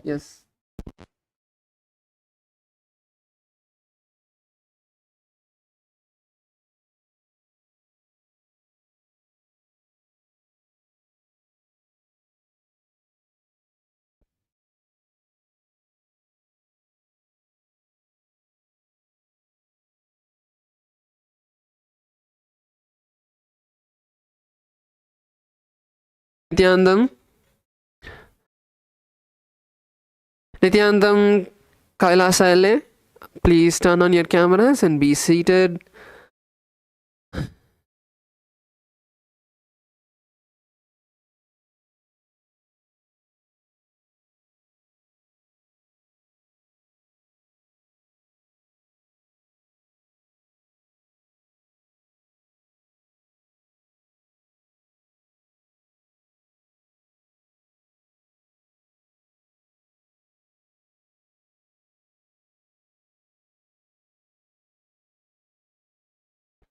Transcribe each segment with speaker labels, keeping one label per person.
Speaker 1: Yes. Nityanandam. Nityanandam, Kailasa LA. Please turn on your cameras and be seated.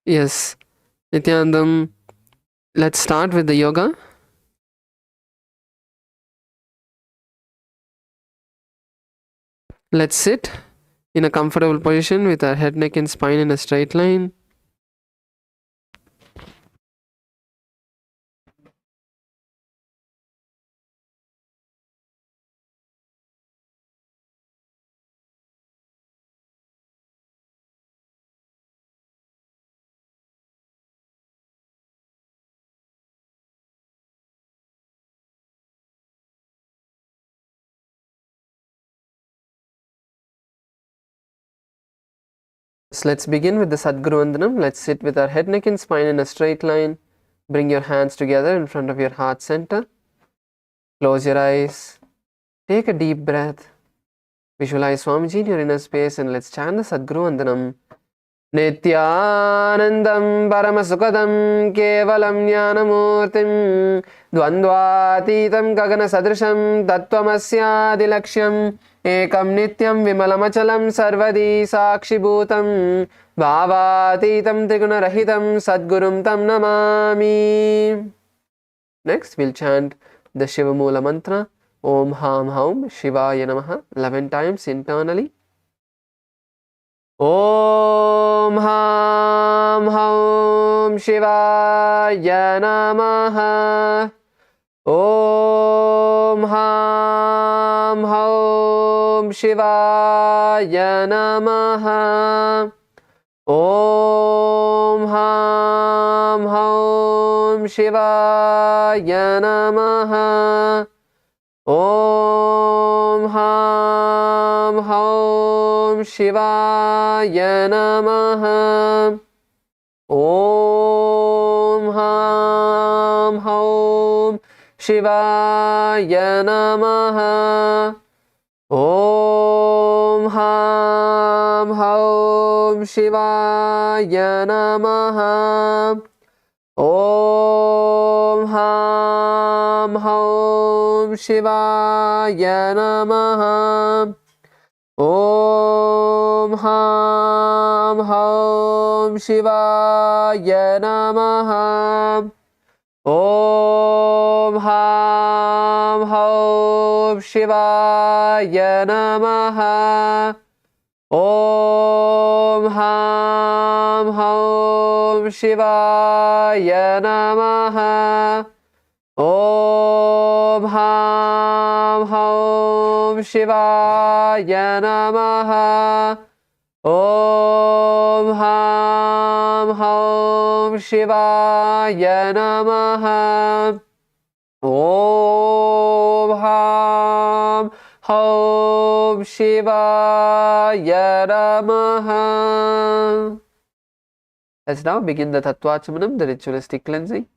Speaker 1: Yes. Nityanandam, let's start with the yoga. Let's sit in a comfortable position with our head, neck, and spine in a straight line. So let's begin with the Sadguru Vandanam. Let's sit with our head, neck, and spine in a straight line. Bring your hands together in front of your heart center. Close your eyes. Take a deep breath. Visualize Swamiji in your inner space and let's chant the Sadguru Vandanam. Nityanandam Paramasukadam Kevalam Jnanamurtim Dvandvatitam Gagana Sadrisham Tattvamasya Ekam Nityam Vimalamachalam Sarvadi Sakshibhutam Bhavatitam Trigunarahitam Sadgurum Tam Namami. Next, we'll chant the Shiva Mula mantra Om Ham Haum Shivaya Namaha 11 times internally. Om Ham Haum Shivaya Namaha. Om Ham Haum Shivaya Namaha. Om Ham Haum Shivaya Namaha. Om Ham Haum Shivaya Namaha. Om Ham Haum Shivaya Namaha. Om Ham Haum Shivaya Namaha. Om Ham Haum Shivaya Namaha. Om Ham Haum Shivaya Namaha. Om Ham Haum Shivaya Namaha. Om Ham Haum Shivaya Namaha. Om Ham Haum Shivaya Namaha. Om Ham Haum Shivaya Namaha. Om Ham Haum Shivaya Namaha. Let's now begin the Tattva, the ritualistic cleansing.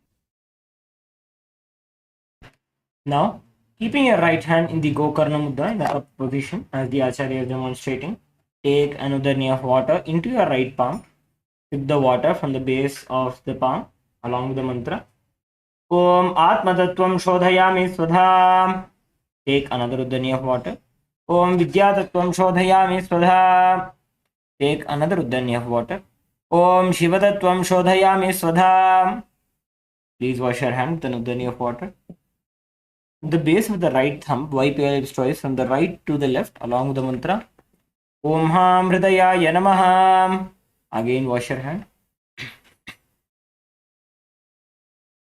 Speaker 2: Now, keeping your right hand in the Gokarna Mudra in the up position as the Acharya is demonstrating, take another knee of water into your right palm. Sip the water from the base of the palm along with the mantra. Om Atma Tattvam Shodhayami Svadha. Take another Uddani of water. Om Vidya Tattvam Shodhayami Svadha. Take another Uddani of water. Om Shiva Tattvam Shodhayami Svadha. Please wash your hand with an Uddani of water. The base of the right thumb, wipe your lips twice from the right to the left along with the mantra Om Ham Hridayaya Namaha. Again, wash your hand.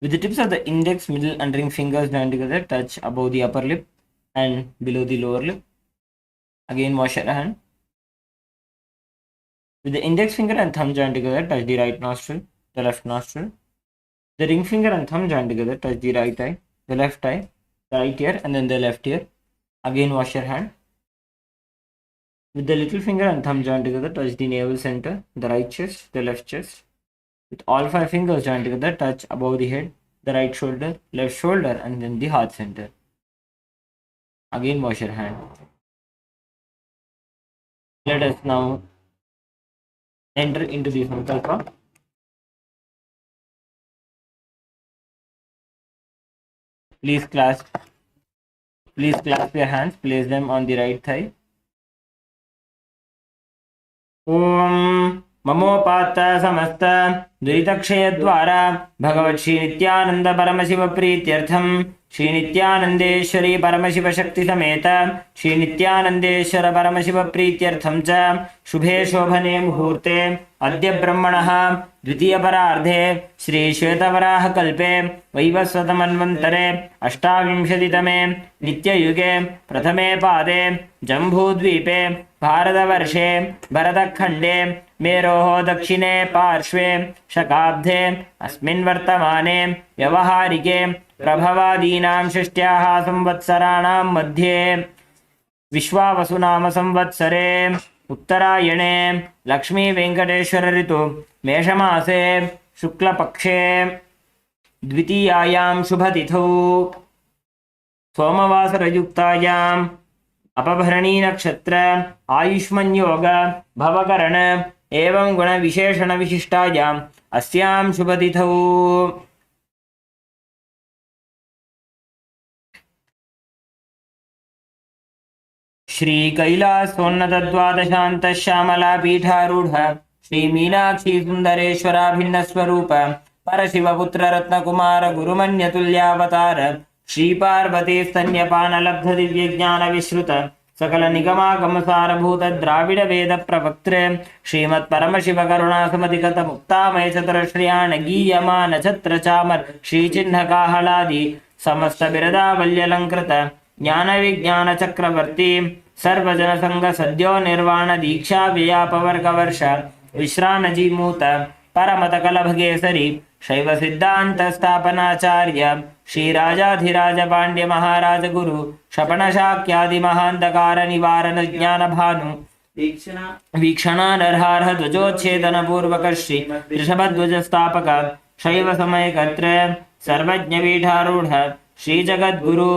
Speaker 2: With the tips of the index, middle, and ring fingers joined together, touch above the upper lip and below the lower lip. Again, wash your hand. With the index finger and thumb joined together, touch the right nostril, the left nostril. The ring finger and thumb joined together, touch the right eye, the left eye, the right ear, and then the left ear. Again, wash your hand. With the little finger and thumb joined together, touch the navel center, the right chest, the left chest. With all 5 fingers joined together, touch above the head, the right shoulder, left shoulder, and then the heart center. Again, wash your hand. Let us now enter into the sankalpa. Please clasp your hands, place them on the right thigh. Om Mamopatta Samasta Duritakshaya Dwara Bhagavat Shri Nityananda Paramashiva Prityartham Shri Nityanandeshwari Paramashiva Shakti Sameta Shri Nityanandeshwara Paramashiva Prityartham Cha Shubhe Shobhane Muhurte Adya Brahmanaha Dvitiya Parardhe Shri Shvetavaraha Kalpe Vaivasvatamanvantare Ashtavimshaditame Nitya Yuge Prathame Pade Jambudvipe Bharatavarshe Bharatakhande मेरोः दक्षिणे पार्श्वे शकाब्धे अस्मिन् वर्तमाने व्यवहारिके प्रभवादीनां षष्ट्याः संवत्सराणां मध्ये विश्वावसुनाम संवत्सरे उत्तरायणे लक्ष्मी वेंकटेश्वर ऋतु मेषमासे शुक्लपक्षे द्वितीयायां शुभतिथौ सोमवासरयुक्तायाम् अपभरणी नक्षत्र आयुष्मन् योग भवकरण एवं गुण विशेषण विशिष्टायाम् अस्यां शुभतिथौ श्री कैलासोन्नत द्वादशांत श्यामला पीठारूढ़ श्री मीनाक्षी सुंदरेश्वराभिन्न स्वरूप परशिवपुत्र रत्न कुमार गुरुमन्यतुल्यावतार श्री पार्वती स्तन्यपान लब्ध दिव्य ज्ञान विश्रुत सकल निगमागम सारभूत द्राविड वेद प्रवक्त्रे श्रीमत् परमशिव करुणा सुमतिगत मुक्तामय चतुर श्रियाण गीयमान छत्र चामर श्री चिन्ह काहलादि समस्त बिरदावल्यलंकृत ज्ञान विज्ञान चक्रवर्ती सर्वजन संग सद्यो निर्वाण दीक्षा व्ययापवर्ग वर्ष विश्रान जीमूत परमत कलभगेसरी शैव सिद्धांत स्थापनाचार्य श्री राजाधिराज पांड्य महाराज गुरु शपन शाक्यादि महांधकार निवारण ज्ञान भानु वीक्षणा नरहारह ध्वजोच्छेदन पूर्वक श्री ऋषभध्वज स्थापक शैव समय कत्र सर्वज्ञ पीठारूढ़ श्री जगद्गुरु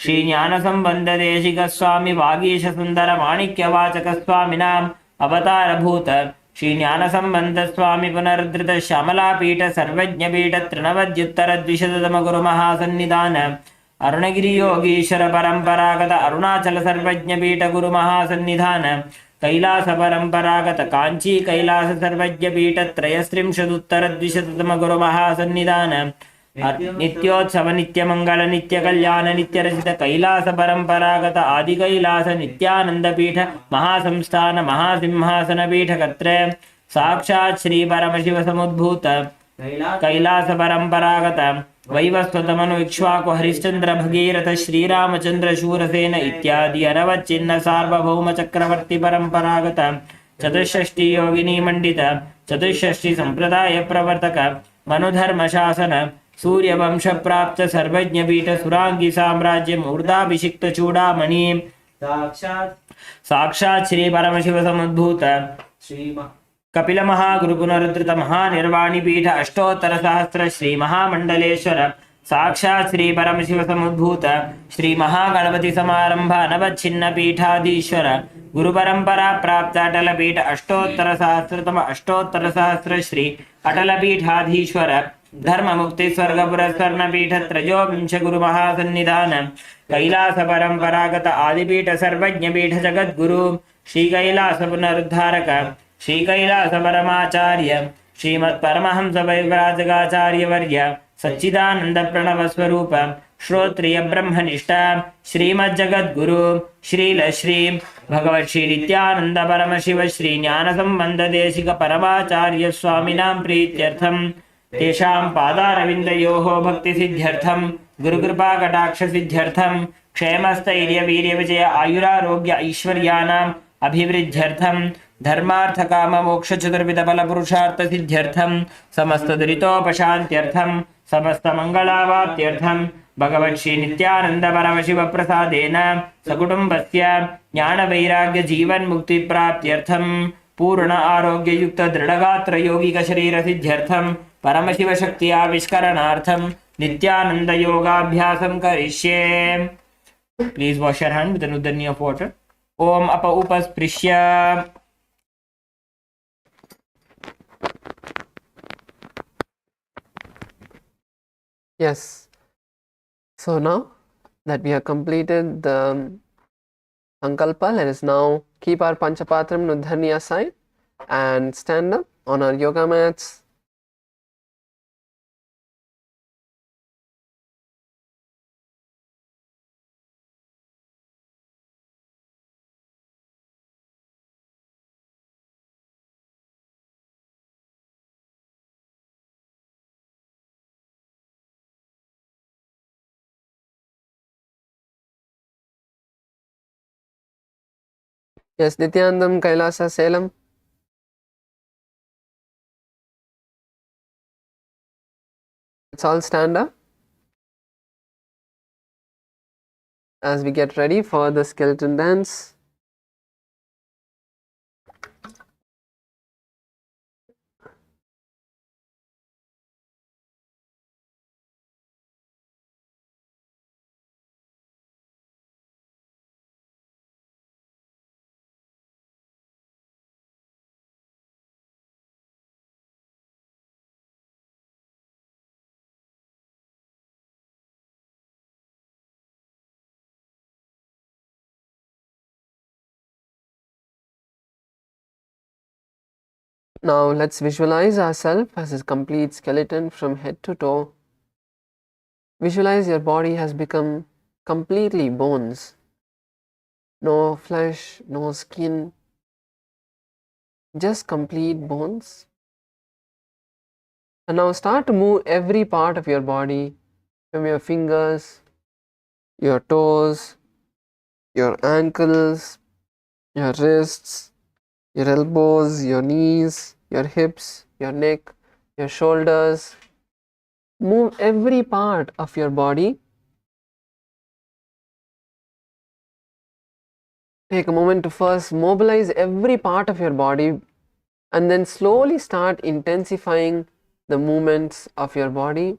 Speaker 2: श्री ज्ञान संबंध देशिक स्वामी वागीश सुंदर माणिक्य वाचक स्वामिनाम अवतार भूत श्री ज्ञान संबंध स्वामी पुनरुद्धृत श्यामला पीठ सर्वज्ञ पीठ तृणवद्युत्तर द्विशततम गुरु महासन्निधान अरुणगिरि योगीश्वर परंपरागत अरुणाचल सर्वज्ञ पीठ गुरु महासन्निधान कैलास परंपरागत कांची कैलास सर्वज्ञ पीठ त्रयस्त्रिंशदुत्तर द्विशततम गुरु महासन्निधान नित्योत्सव नित्य मंगल नित्य कल्याण नित्य रचित कैलास परंपरागत आदि कैलास नित्यानंद पीठ महासंस्थान महासिंहासन पीठ कत्र साक्षात् श्री परमशिव समुद्भूत कैलास परंपरागत वैवस्वत मनु इक्ष्वाकु हरिश्चंद्र भगीरथ श्रीरामचंद्र शूरसेन इत्यादि अनवच्चिन्न सार्वभौम चक्रवर्ती परंपरागत चतुष्षष्टि योगिनी मंडित चतुष्षष्टि संप्रदाय प्रवर्तक मनुधर्म शासन सूर्य वंश प्राप्त सर्वज्ञ पीठ सुरांगी साम्राज्य मूर्धाभिषिक्त चूड़ामणि साक्षात् श्री परमशिव समुद्भूत कपिल महागुरु पुनरुद्धृत महानिर्वाणी पीठ अष्टोत्तर सहस्र श्री महामंडलेश्वर साक्षात् श्री परमशिव समुद्भूत श्री महागणपति समारंभ अनवच्छिन्न पीठाधीश्वर गुरु परंपरा प्राप्त अटल पीठ अष्टोत्तर सहस्र श्री अटल पीठाधीश्वर धर्म मुक्ति स्वर्ग पुरस्वर्ण पीठ त्रयोविंश गुरु महासन्निधान कैलास परंपरागत आदिपीठ सर्वज्ञ पीठ जगद्गुरु श्री कैलास पुनरुद्धारक श्री कैलास परमाचार्य श्रीमत् परमहंस वैवराजकाचार्य वर्य सच्चिदानंद प्रणव स्वरूप श्रोत्रिय ब्रह्मनिष्ठा श्रीमज्जगद्गुरु श्रील श्री भगवत् श्री नित्यानंद परमशिव श्री ज्ञान संबंध देशिक परमाचार्य स्वामिनां प्रीत्यर्थं तेषां पादारविन्दयोः भक्ति सिद्ध्यर्थं गुरुकृपा कटाक्ष सिद्ध्यर्थं क्षेमस्थैर्य वीर्य विजय आयुरारोग्य ऐश्वर्यानाम् अभिवृद्ध्यर्थं धर्मार्थ काम मोक्ष चतुर्विध फल पुरुषार्थ सिद्ध्यर्थं समस्त दुरितोपशान्त्यर्थं समस्त मंगलावाप्त्यर्थं भगवत् श्री नित्यानंद परमशिव प्रसादेन सकुटुम्बस्य ज्ञान वैराग्य जीवन मुक्ति प्राप्त्यर्थं पूर्ण आरोग्य युक्त दृढ़गात्र यौगिक शरीर सिद्ध्यर्थं परमशिव शक्ति आविष्करणार्थं नित्यानंद योगाभ्यासं करिष्ये. Please wash your hand with an udani of water. Om apa upasprishya.
Speaker 1: Yes. So now that we have completed the sankalpa, let us now keep our panchapatram nudhani aside and stand up on our yoga mats. Yes, Nithyanandam, Kailasa, Salem. Let's all stand up as we get ready for the skeleton dance. Now let's visualize ourselves as a complete skeleton from head to toe. Visualize your body has become completely bones. No flesh, no skin, just complete bones. And now start to move every part of your body, from your fingers, your toes, your ankles, your wrists, your elbows, your knees, your hips, your neck, your shoulders. Move every part of your body. Take a moment to first mobilize every part of your body and then slowly start intensifying the movements of your body.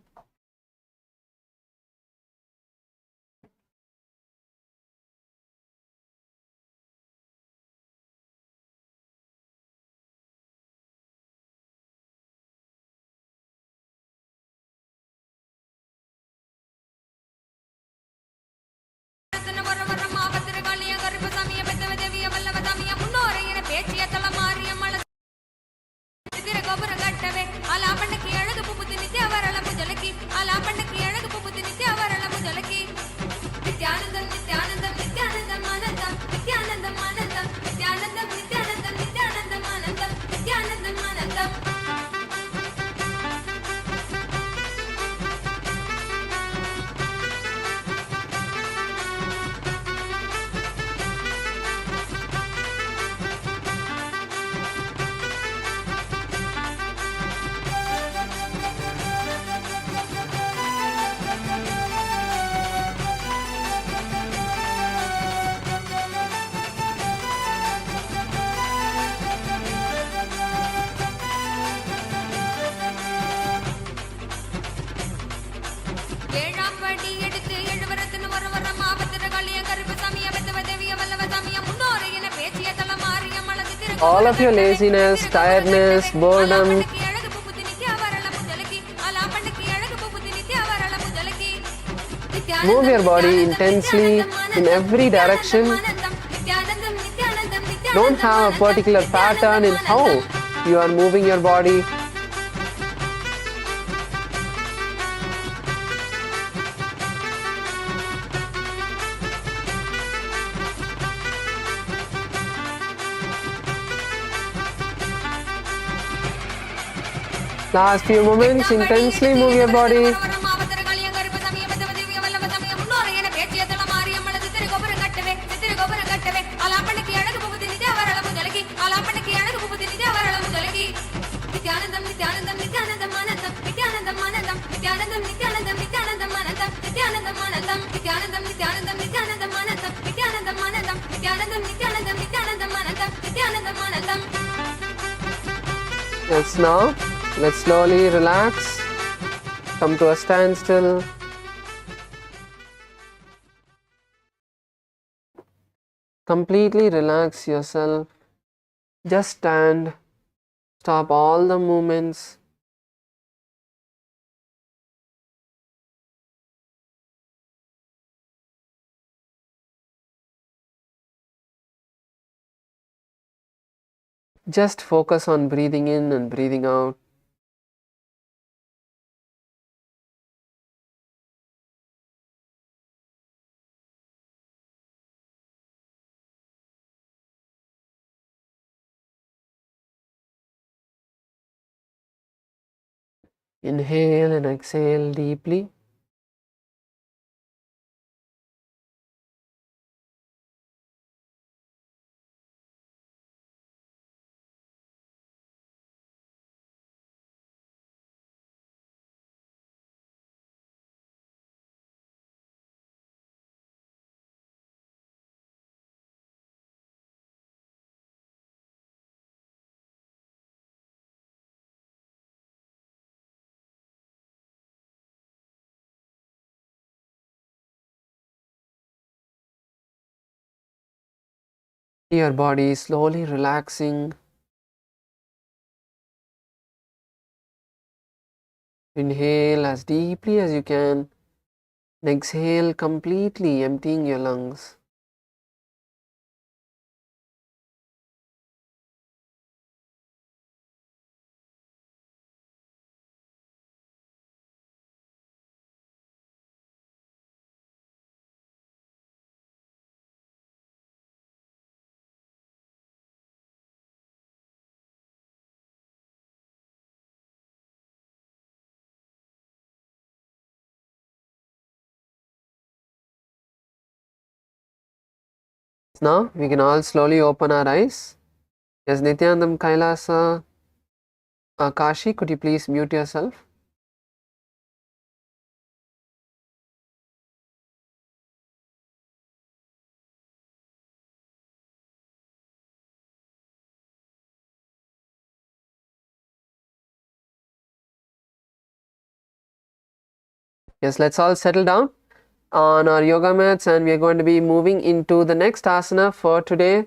Speaker 1: All of your laziness, tiredness, boredom, move your body intensely in every direction. Don't have a particular pattern in how you are moving your body. Last few moments, intensely move your body. Yes, now let's slowly relax, come to a standstill. Completely relax yourself. Just stand, stop all the movements. Just focus on breathing in and breathing out. Inhale and exhale deeply. Your body is slowly relaxing. Inhale as deeply as you can and exhale completely, emptying your lungs. Now we can all slowly open our eyes. Yes, Nityananda, Kailasa, Kashi, could you please mute yourself? Yes, let's all settle down on our yoga mats and we are going to be moving into the next asana for today.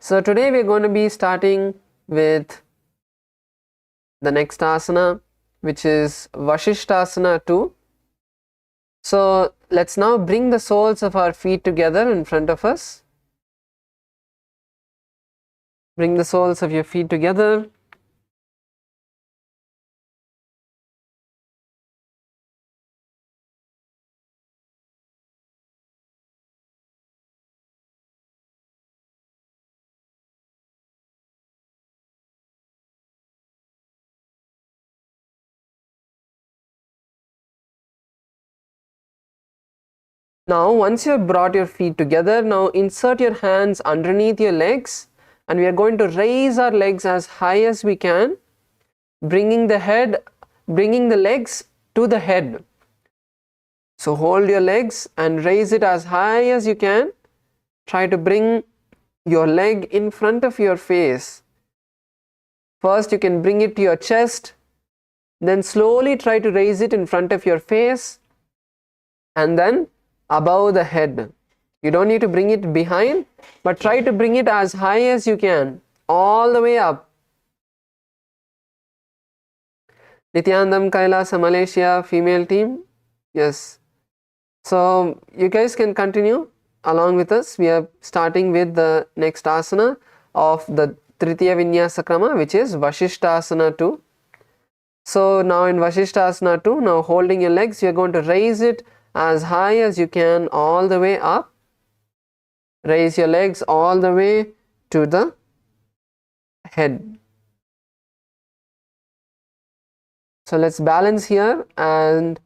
Speaker 1: So today we are going to be starting with the next asana, which is Vasishthasana 2. So let's now bring the soles of our feet together in front of us. Bring the soles of your feet together. Now once you have brought your feet together, now insert your hands underneath your legs and we are going to raise our legs as high as we can, bringing the legs to the head. So hold your legs and raise it as high as you can. Try to bring your leg in front of your face. First you can bring it to your chest, then slowly try to raise it in front of your face and then above the head. You don't need to bring it behind, but try to bring it as high as you can, all the way up. Nityananda, Kailasa, Malaysia, female team. Yes. So you guys can continue along with us. We are starting with the next asana of the Tritiya Vinyasa Krama, which is Vasishthasana 2. So now in Vasishthasana 2, now holding your legs, you're going to raise it as high as you can all the way up. Raise your legs all the way to the head. So let's balance here and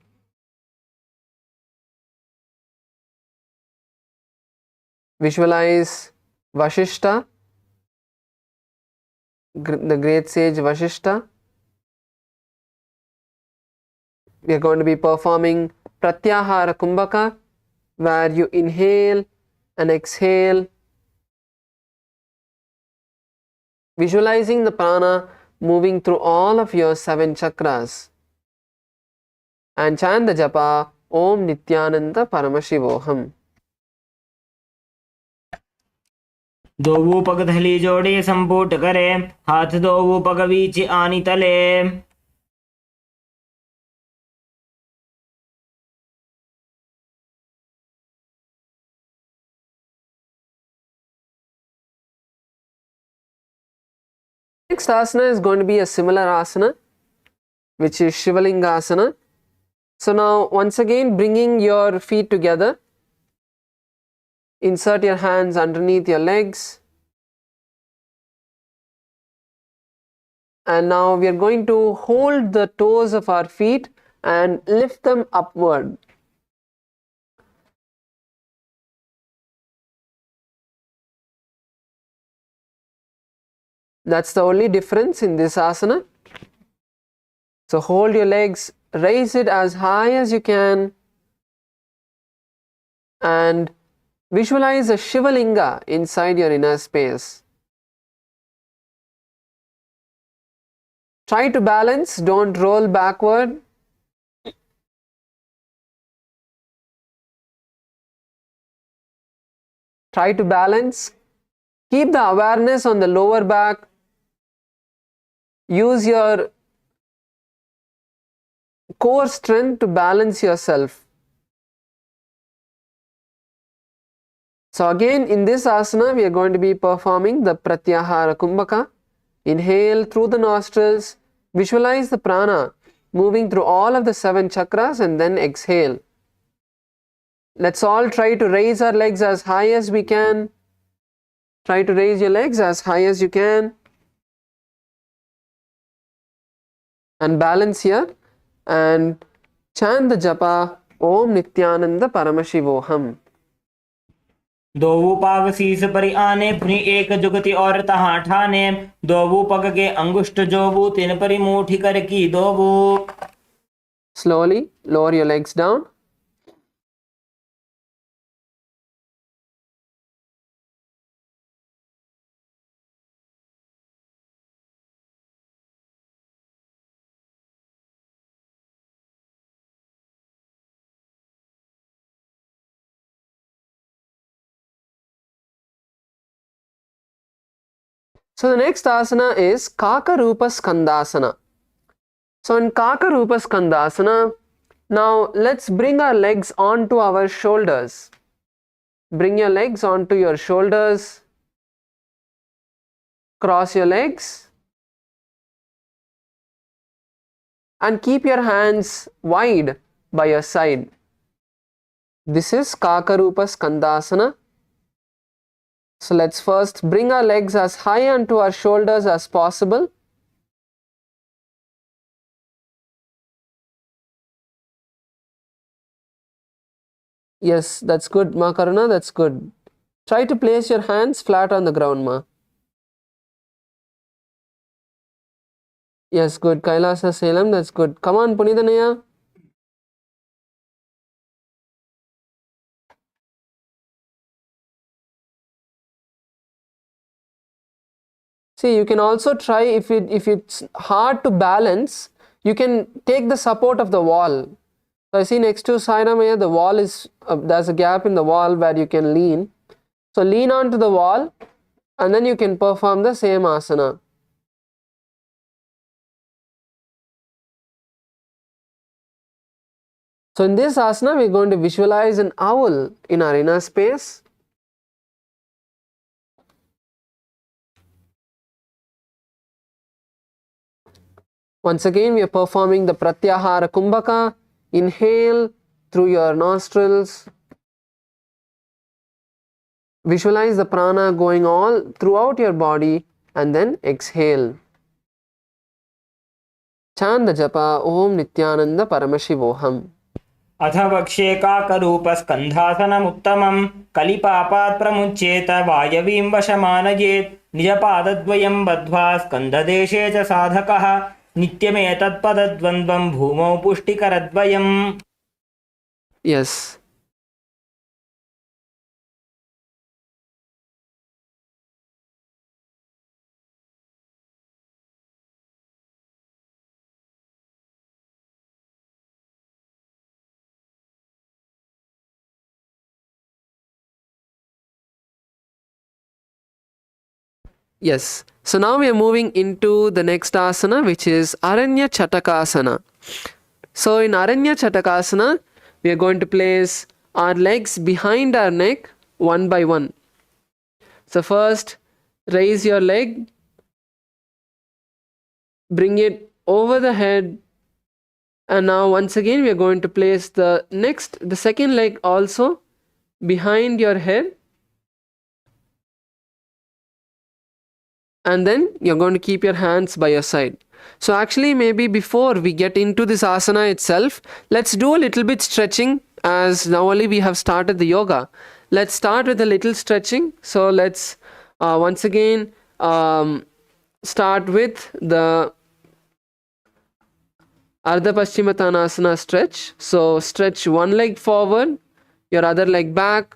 Speaker 1: visualize Vasishtha, the great sage Vasishtha. We are going to be performing Pratyahara Kumbaka, where you inhale and exhale, visualizing the prana moving through all of your 7 chakras. And chant the japa Om Nityananda Paramashivoham.
Speaker 2: दोवू पग धली जोड़े संपुट करे हाथ दोवू पग बीच आनी तले
Speaker 1: Next asana is going to be a similar asana, which is Shivalinga asana. So now once again bringing your feet together, insert your hands underneath your legs. And now we are going to hold the toes of our feet and lift them upward. That's the only difference in this asana. So hold your legs, raise it as high as you can, and visualize a Shivalinga inside your inner space. Try to balance, don't roll backward. Try to balance. Keep the awareness on the lower back. Use your core strength to balance yourself. So again in this asana we are going to be performing the Pratyahara Kumbaka. Inhale through the nostrils, visualize the prana moving through all of the 7 chakras and then exhale. Let's all try to raise our legs as high as we can. Try to raise your legs as high as you can. And balance here and chant the japa Om Nityananda Paramashivoham.
Speaker 2: दोवू पाग शीस परि आने पुनि एक जुगति और तहाँ ठाने दोवू पग के अंगुष्ठ जोबू तिन परि मुठी कर की दोवू.
Speaker 1: Slowly lower your legs down. So the next asana is Kakarupa Skandasana. So in Kakarupa Skandasana, now let's bring our legs onto our shoulders. Bring your legs onto your shoulders. Cross your legs. And keep your hands wide by your side. This is Kakarupa Skandasana. So let's first bring our legs as high onto our shoulders as possible. Yes, that's good, Ma Karuna, that's good. Try to place your hands flat on the ground, Ma. Yes, good. Kailasa Salem, that's good. Come on, Punithanaya. See, you can also try, if it's hard to balance, you can take the support of the wall. So I see next to Sairamaya, the wall is, there's a gap in the wall where you can lean. So lean onto the wall and then you can perform the same asana. So in this asana, we're going to visualize an owl in our inner space. Once again, we are performing the Pratyahara Kumbaka. Inhale through your nostrils. Visualize the prana going all throughout your body and then exhale. Chant the japa Om Nityananda Paramashivoham.
Speaker 2: अथ वक्ष्ये काकरूपस्कन्धासनमुत्तमं कलिपापात् प्रमुच्येत वायवीं वशमानयेत् निजपादद्वयं बद्ध्वा स्कन्धदेशे च साधकः नित्यमेतत्पदद्वन्द्वं भूमौ पुष्टिकरद्वयम्.
Speaker 1: Yes. Yes. So now we are moving into the next asana, which is Aranya Chhattakasana. So in Aranya Chhattakasana, we are going to place our legs behind our neck one by one. So first, raise your leg, bring it over the head, and now once again we are going to place the second leg also behind your head. And then you're going to keep your hands by your side. So actually, maybe before we get into this asana itself, let's do a little bit stretching, as now only we have started the yoga. Let's start with a little stretching. So let's once again start with the Ardha Paschimottanasana stretch. So stretch one leg forward, your other leg back.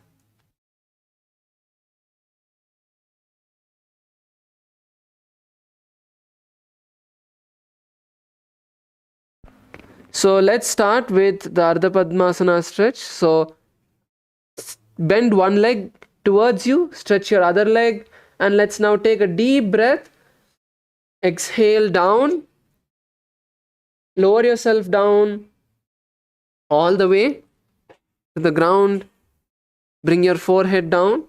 Speaker 1: So let's start with the Ardha Padmasana stretch. So bend one leg towards you, stretch your other leg, and let's now take a deep breath. Exhale down, lower yourself down all the way to the ground. Bring your forehead down.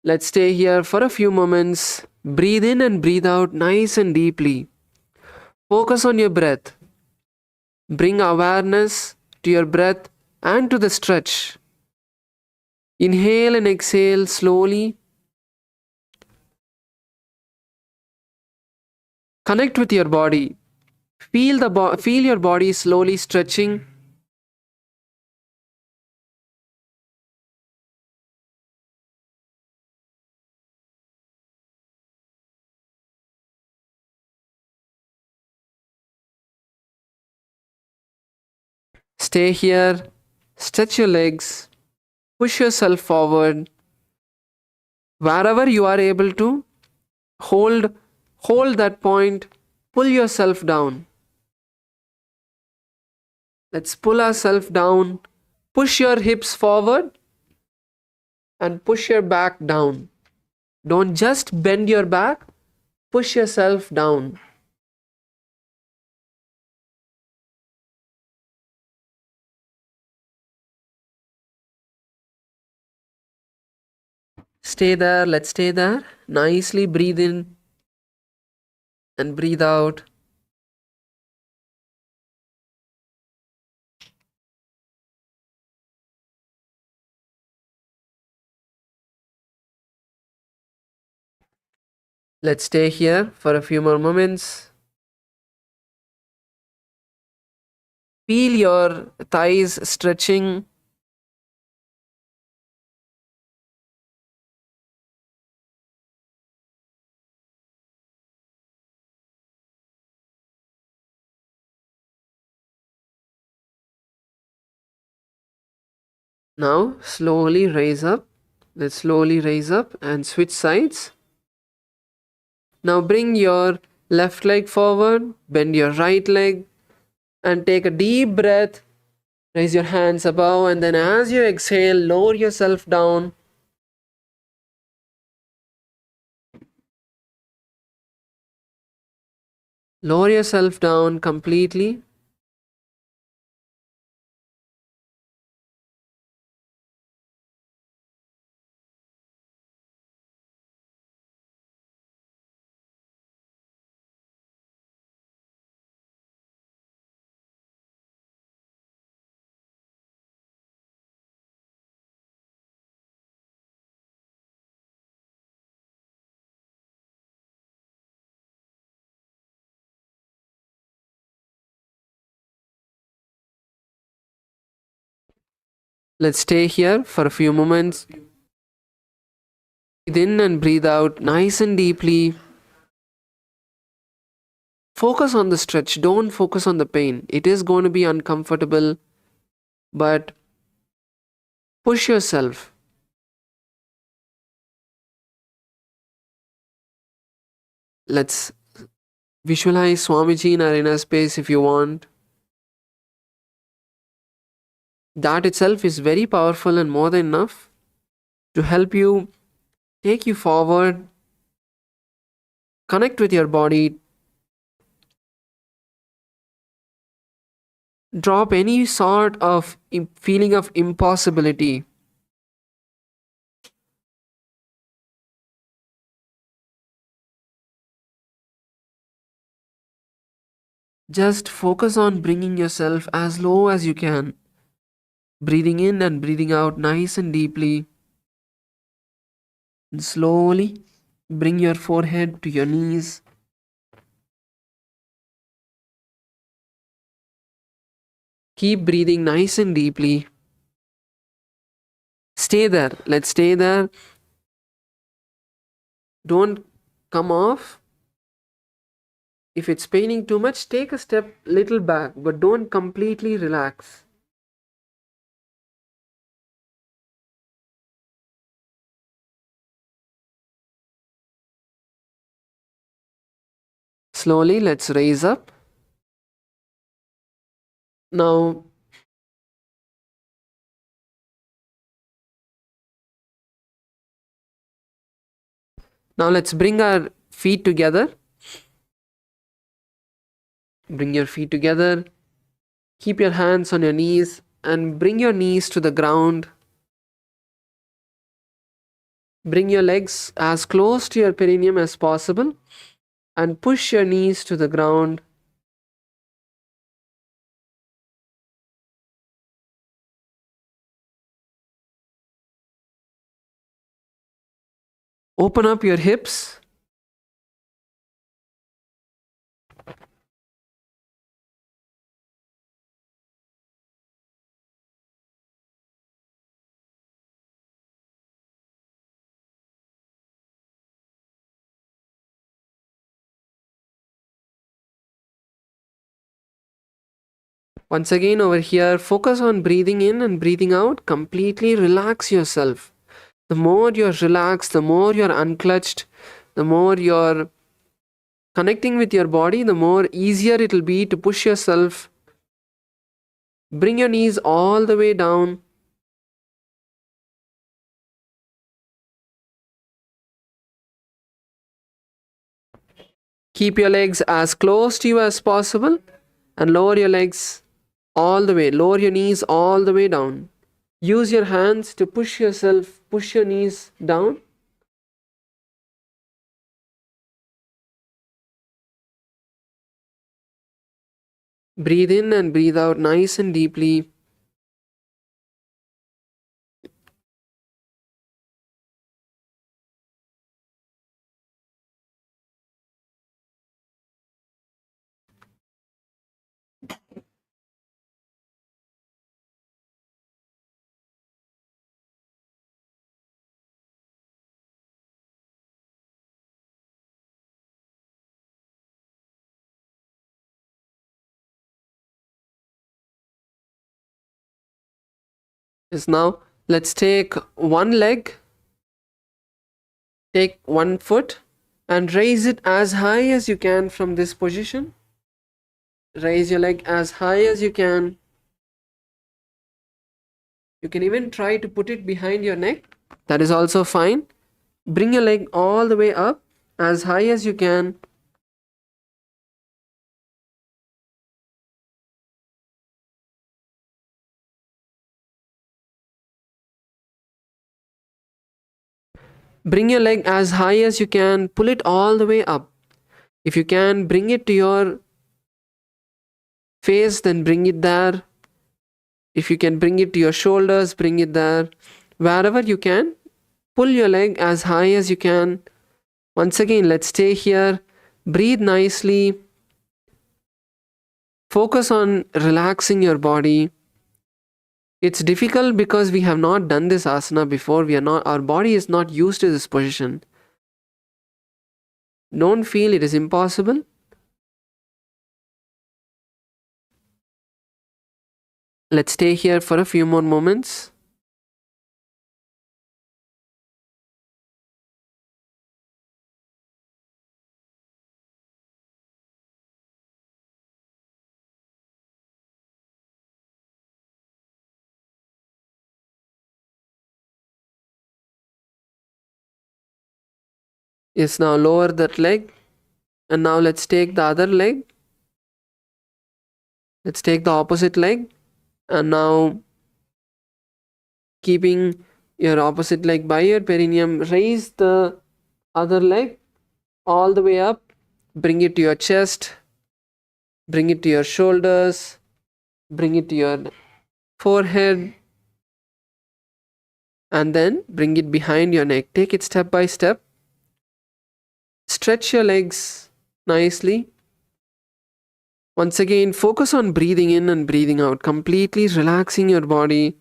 Speaker 1: Let's stay here for a few moments. Breathe in and breathe out nice and deeply. Focus on your breath. Bring awareness to your breath and to the stretch. Inhale and exhale slowly. Connect with your body. Feel your body slowly stretching. Stay here. Stretch your legs. Push yourself forward. Wherever you are able to, hold that point. Pull yourself down. Let's pull ourselves down. Push your hips forward and push your back down. Don't just bend your back, push yourself down. Stay there, let's stay there. Nicely breathe in and breathe out. Let's stay here for a few more moments. Feel your thighs stretching. Now slowly raise up. Let's slowly raise up and switch sides. Now bring your left leg forward, bend your right leg, and take a deep breath. Raise your hands above, and then as you exhale, lower yourself down. Lower yourself down completely. Let's stay here for a few moments. Breathe in and breathe out nice and deeply. Focus on the stretch, don't focus on the pain. It is going to be uncomfortable, but push yourself. Let's visualize Swamiji in Arina space if you want. That itself is very powerful and more than enough to help you, take you forward, connect with your body, drop any sort of feeling of impossibility. Just focus on bringing yourself as low as you can. Breathing in and breathing out nice and deeply. And slowly bring your forehead to your knees. Keep breathing nice and deeply. Stay there. Let's stay there. Don't come off. If it's paining too much, take a step little back, but don't completely relax. Slowly, let's raise up. Now, let's bring our feet together. Bring your feet together. Keep your hands on your knees and bring your knees to the ground. Bring your legs as close to your perineum as possible and push your knees to the ground. Open up your hips. Once again over here, focus on breathing in and breathing out. Completely relax yourself. The more you're relaxed, the more you're unclutched, the more you're connecting with your body, the more easier it'll be to push yourself. Bring your knees all the way down. Keep your legs as close to you as possible and lower your legs all the way. Lower your knees all the way down. Use your hands to push yourself, push your knees down. Breathe in and breathe out nice and deeply. Yes, now let's take one leg, take one foot and raise it as high as you can from this position. Raise your leg as high as you can. You can even try to put it behind your neck. That is also fine. Bring your leg all the way up as high as you can. Bring your leg as high as you can. Pull it all the way up. If you can, bring it to your face, then bring it there. If you can bring it to your shoulders, bring it there. Wherever you can, pull your leg as high as you can. Once again, let's stay here. Breathe nicely. Focus on relaxing your body. It's difficult because we have not done this asana before. Our body is not used to this position. Don't feel it is impossible. Let's stay here for a few more moments. Yes, now lower that leg. And now let's take the other leg. Let's take the opposite leg. And now, keeping your opposite leg by your perineum, raise the other leg all the way up. Bring it to your chest. Bring it to your shoulders. Bring it to your forehead. And then bring it behind your neck. Take it step by step. Stretch your legs nicely. Once again, focus on breathing in and breathing out, completely relaxing your body.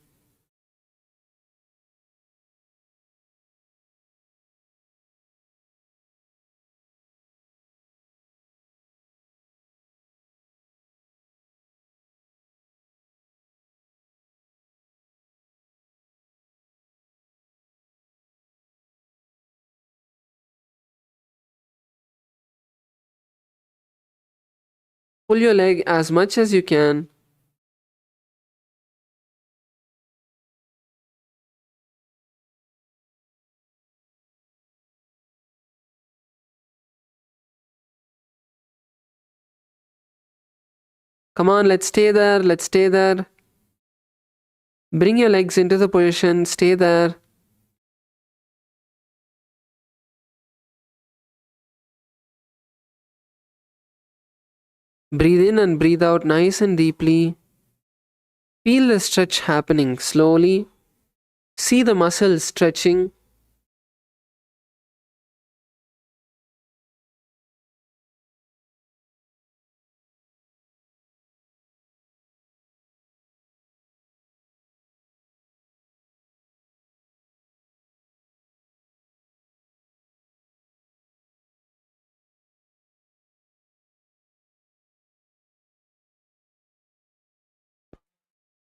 Speaker 1: Pull your leg as much as you can. Come on, let's stay there. Let's stay there. Bring your legs into the position. Stay there. Breathe in and breathe out nice and deeply. Feel the stretch happening slowly. See the muscles stretching.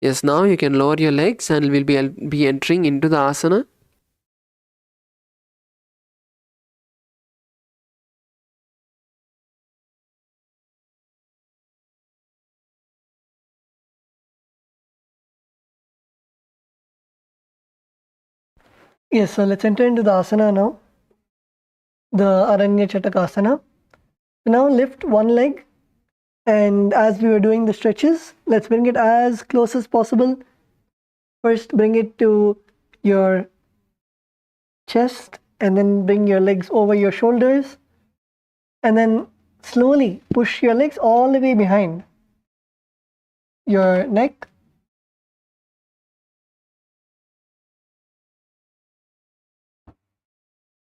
Speaker 1: Yes, now you can lower your legs and we'll be entering into the asana.
Speaker 3: Yes, so let's enter into the asana now. The Aranya Chattakasana. Now lift one leg, and as we were doing the stretches, let's bring it as close as possible. First, bring it to your chest, and then bring your legs over your shoulders, and then slowly push your legs all the way behind your neck.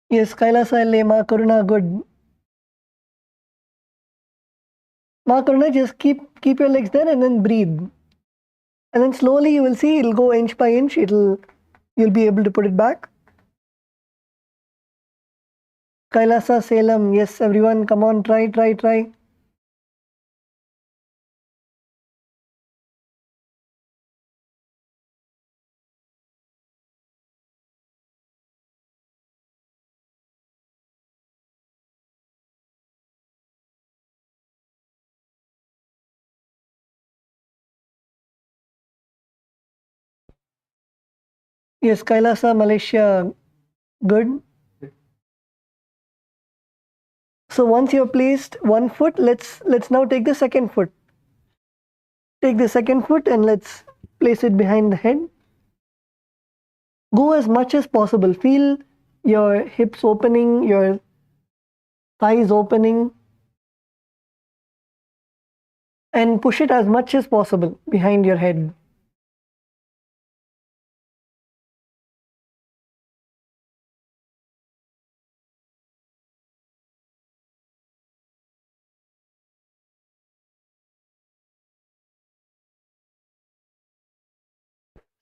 Speaker 3: Yes, Kailasa Ma Karuna, good. Ma Karuna, just keep your legs there and then breathe. And then slowly you will see it'll go inch by inch, you'll be able to put it back. Kailasa Salem, yes, everyone, come on, try. Yes, Kailasa, Malaysia, good. So once you've placed one foot, let's now take the second foot. Take the second foot and let's place it behind the head. Go as much as possible. Feel your hips opening, your thighs opening, and push it as much as possible behind your head.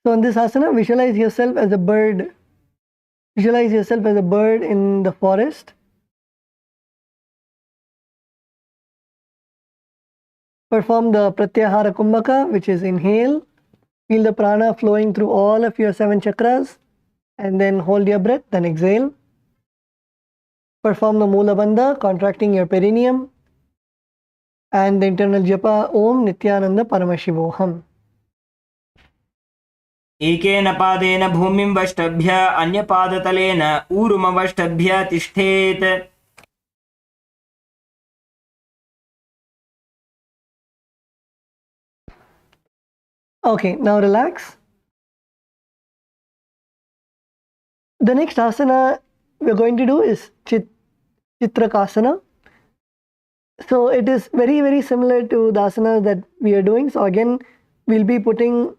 Speaker 3: So in this asana, visualize yourself as a bird. Visualize yourself as a bird in the forest. Perform the pratyahara kumbaka, which is inhale. Feel the prana flowing through all of your 7 chakras, and then hold your breath, then exhale. Perform the mula bandha, contracting your perineum, and the internal japa Om Nityananda Paramashivoham.
Speaker 2: एकेन पादेन भूमिं वष्टभ्य अन्यपादतलेन ऊरुमवष्टभ्य तिष्ठेत्.
Speaker 3: Okay, now relax. The next asana we're going to do is Chitraasana. So it is very, very similar to the asanas that we are doing. So again, we'll be putting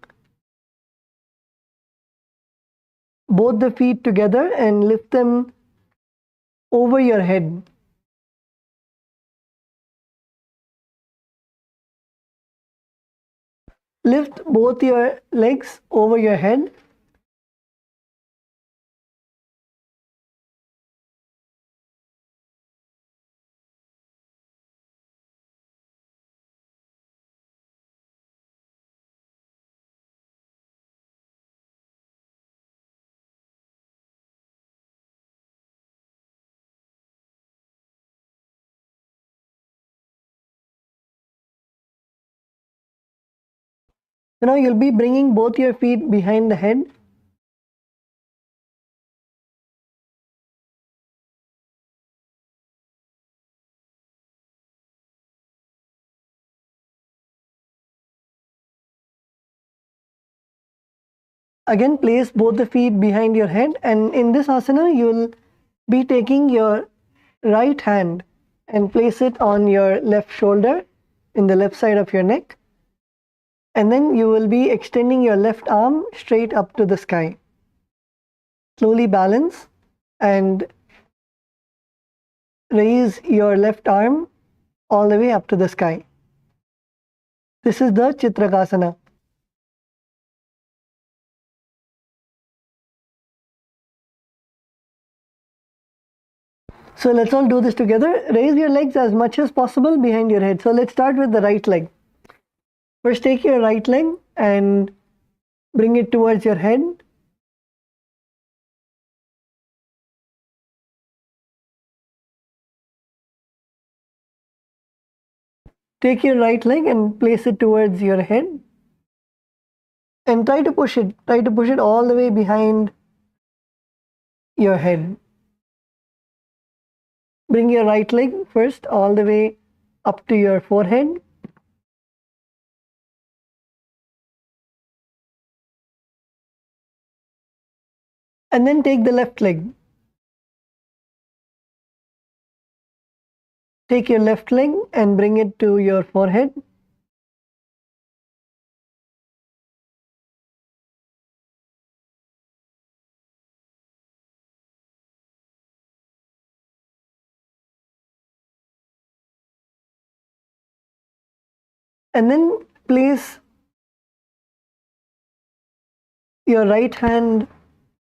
Speaker 3: both the feet together and lift them over your head. Lift both your legs over your head. So now you'll be bringing both your feet behind the head. Again, place both the feet behind your head, and in this asana, you'll be taking your right hand and place it on your left shoulder in the left side of your neck. And then you will be extending your left arm straight up to the sky. Slowly balance and raise your left arm all the way up to the sky. This is the Chitraasana. So let's all do this together. Raise your legs as much as possible behind your head. So let's start with the right leg. First, take your right leg and bring it towards your head. Take your right leg and place it towards your head. And try to push it. Try to push it all the way behind your head. Bring your right leg first all the way up to your forehead. And then take the left leg. Take your left leg and bring it to your forehead. And then place your right hand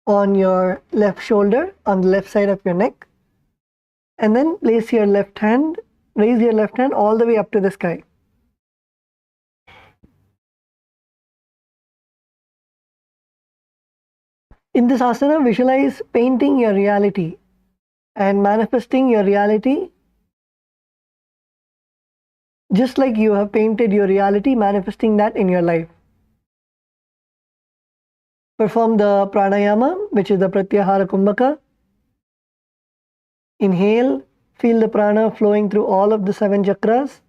Speaker 3: on your left shoulder, on the left side of your neck. And then place your left hand, raise your left hand all the way up to the sky. In this asana, visualize painting your reality and manifesting your reality just like you have painted your reality, manifesting that in your life. Perform the pranayama, which is the pratyahara kumbaka. Inhale, feel the prana flowing through all of the 7 chakras,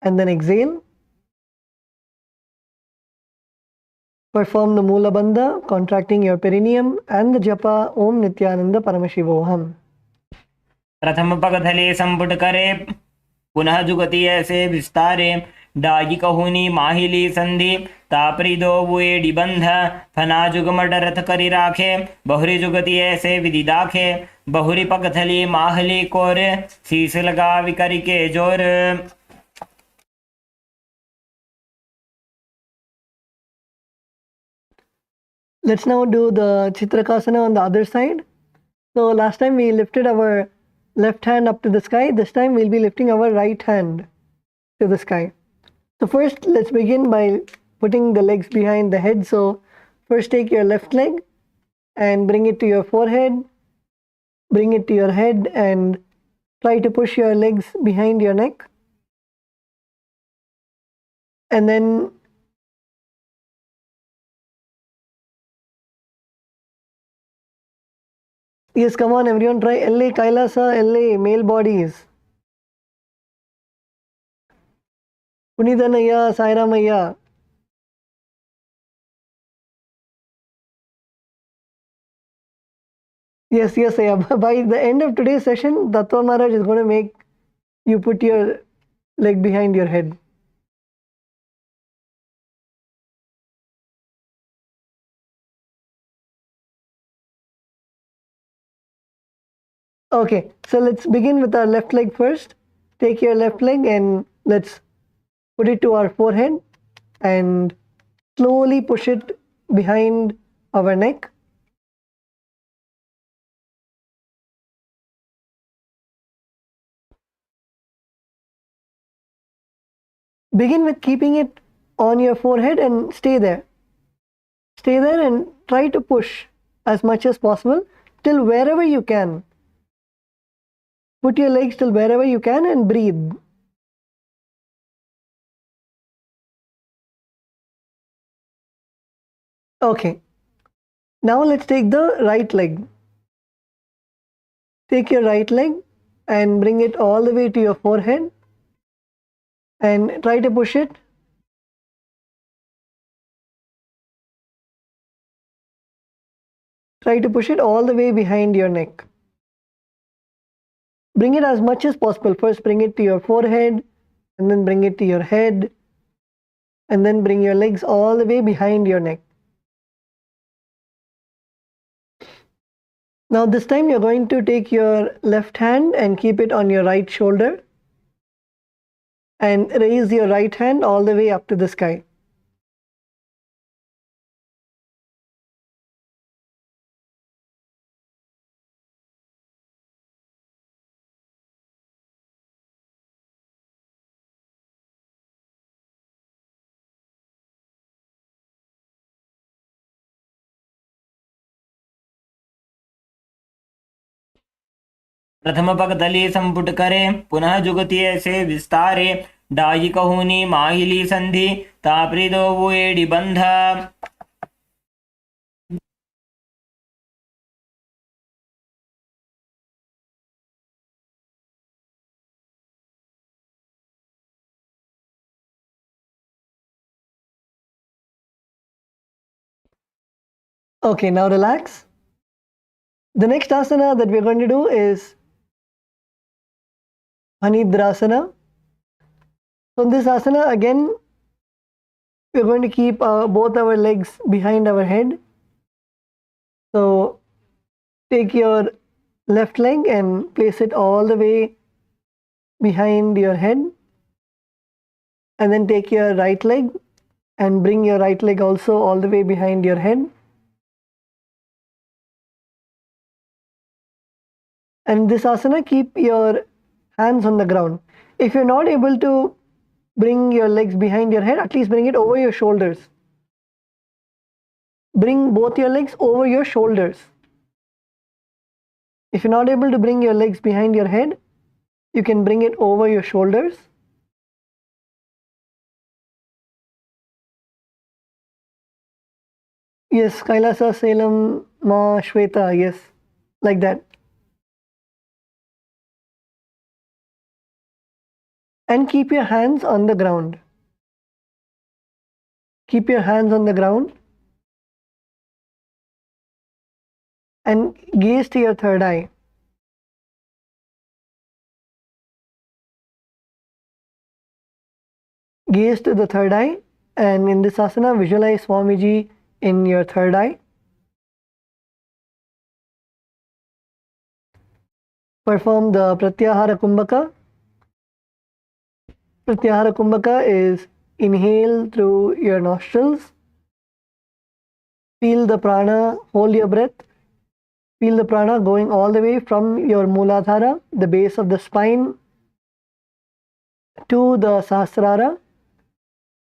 Speaker 3: and then exhale. Perform the mula bandha, contracting your perineum, and the japa Om Nityananda Paramashivoham.
Speaker 2: प्रथम पगधले संपुट करे पुनः जुगति ऐसे विस्तारे डागी कहुनी माहिली संधि तापरी दो बुए डिबंध फना जुगमड रथ करी राखे बहुरी जुगति ऐसे विधि दाखे बहुरी पगथली माहली कोर शीश लगा विकरी के जोर.
Speaker 3: Let's now do the Chitrakasana on the other side. So last time we lifted our left hand up to the sky. This time we'll be lifting our right hand to the sky. So first, let's begin by putting the legs behind the head. So first take your left leg and bring it to your forehead, bring it to your head, and try to push your legs behind your neck. And then yes, come on everyone, try LA Kailasa, LA male bodies. Punidanaya, Sairamaya. Yes, yeah. By the end of today's session, Tatwa Maharaj is going to make you put your leg behind your head. Okay, so let's begin with our left leg first. Take your left leg and let's put it to our forehead and slowly push it behind our neck. Begin with keeping it on your forehead and stay there. Stay there and try to push as much as possible till wherever you can. Put your legs till wherever you can and breathe. Okay. Now let's take the right leg. Take your right leg and bring it all the way to your forehead and try to push it. Try to push it all the way behind your neck. Bring it as much as possible. First bring it to your forehead and then bring it to your head and then bring your legs all the way behind your neck. Now this time you're going to take your left hand and keep it on your right shoulder and raise your right hand all the way up to the sky.
Speaker 2: प्रथम पग तले संपुट करे पुनः जुगति ऐसे विस्तारे die कहूनी माहिली संधि तापरी दो वो AD बंध.
Speaker 3: Okay, now relax. The next asana that we're going to do is Panidrasana. So in this asana again we're going to keep both our legs behind our head. So take your left leg and place it all the way behind your head and then take your right leg and bring your right leg also all the way behind your head. And this asana, keep your hands on the ground. If you're not able to bring your legs behind your head, at least bring it over your shoulders. Bring both your legs over your shoulders. If you're not able to bring your legs behind your head, you can bring it over your shoulders. Yes, Kailasa, Salem, Ma, Shweta, yes, like that. And keep your hands on the ground. Keep your hands on the ground and gaze to your third eye. Gaze to the third eye, and in this asana visualize Swamiji in your third eye. Perform the Pratyahara Kumbaka. Pratyahara Kumbaka is inhale through your nostrils Feel the prana, hold your breath. Feel the prana going all the way from your Mooladhara, the base of the spine, to the Sahasrara,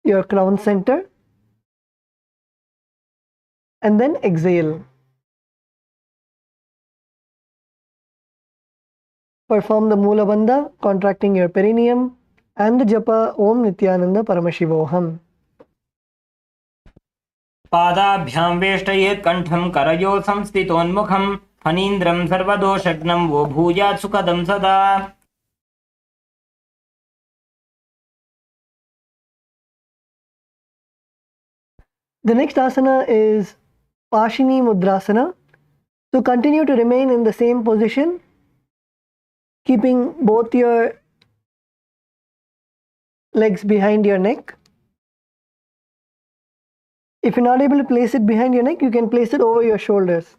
Speaker 3: your crown center. And then exhale. Perform the Moola Bandha, contracting your perineum, and the japa Om Nityananda Paramashivoham.
Speaker 2: पादाभ्यां वेष्टयेत् कण्ठं करयो संस्थितोन्मुखं फणीन्द्रं सर्वदोषघ्नं वो भूयात् सुखदं सदा.
Speaker 3: The next asana is Pashini Mudrasana. So continue to remain in the same position, keeping both your legs behind your neck. If you're not able to place it behind your neck, you can place it over your shoulders.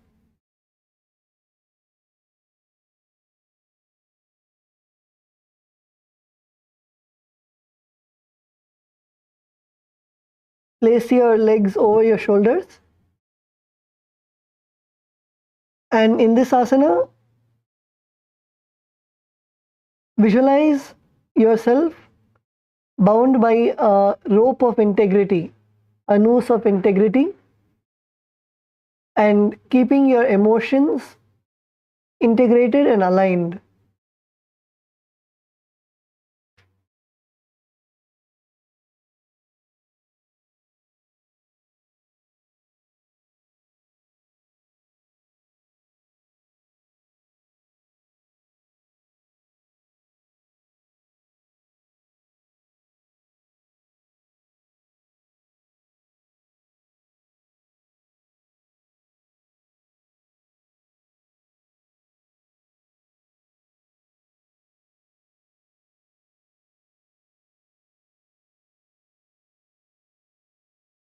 Speaker 3: Place your legs over your shoulders. And in this asana, visualize yourself bound by a rope of integrity, a noose of integrity, and keeping your emotions integrated and aligned.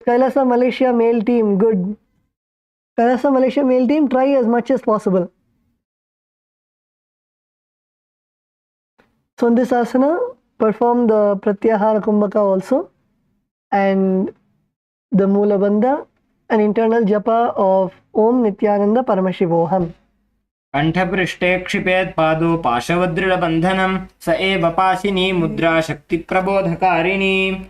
Speaker 3: Kailasa Malaysia male team, good. Kailasa Malaysia male team, try as much as possible. So in this asana, perform the Pratyahara Kumbaka also, and the Moola Bandha, an internal japa of Om Nityananda Paramashivoham.
Speaker 2: कण्ठपृष्ठे क्षिपेत् पादो पाशवदृढबन्धनं स एव पाशिनी मुद्रा शक्तिप्रबोधकारिणी.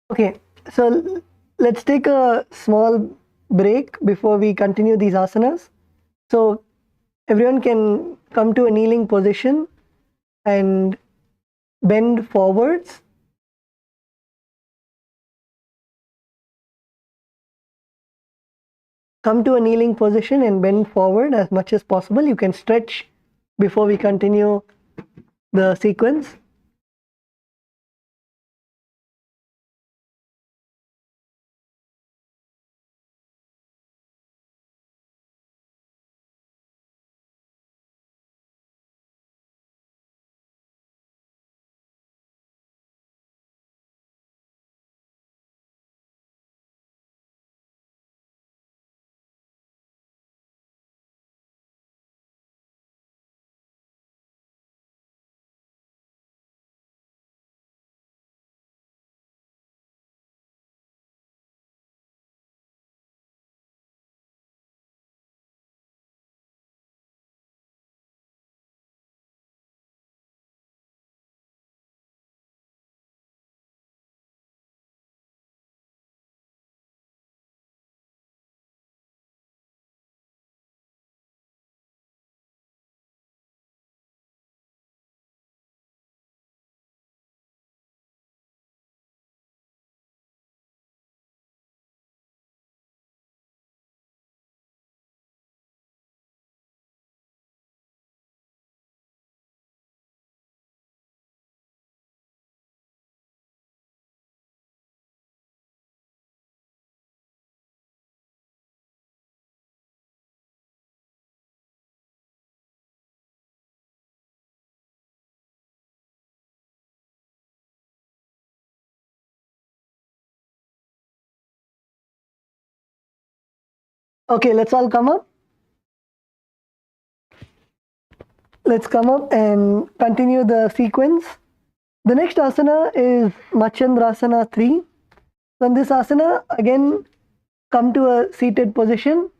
Speaker 3: Okay, so let's take a small break before we continue these asanas. So everyone can come to a kneeling position and bend forwards. Come to a kneeling position and bend forward as much as possible. You can stretch before we continue the sequence. Okay, let's all come up. Let's come up and continue the sequence. The next asana is Machandrasana 3. So in this asana, again, come to a seated position.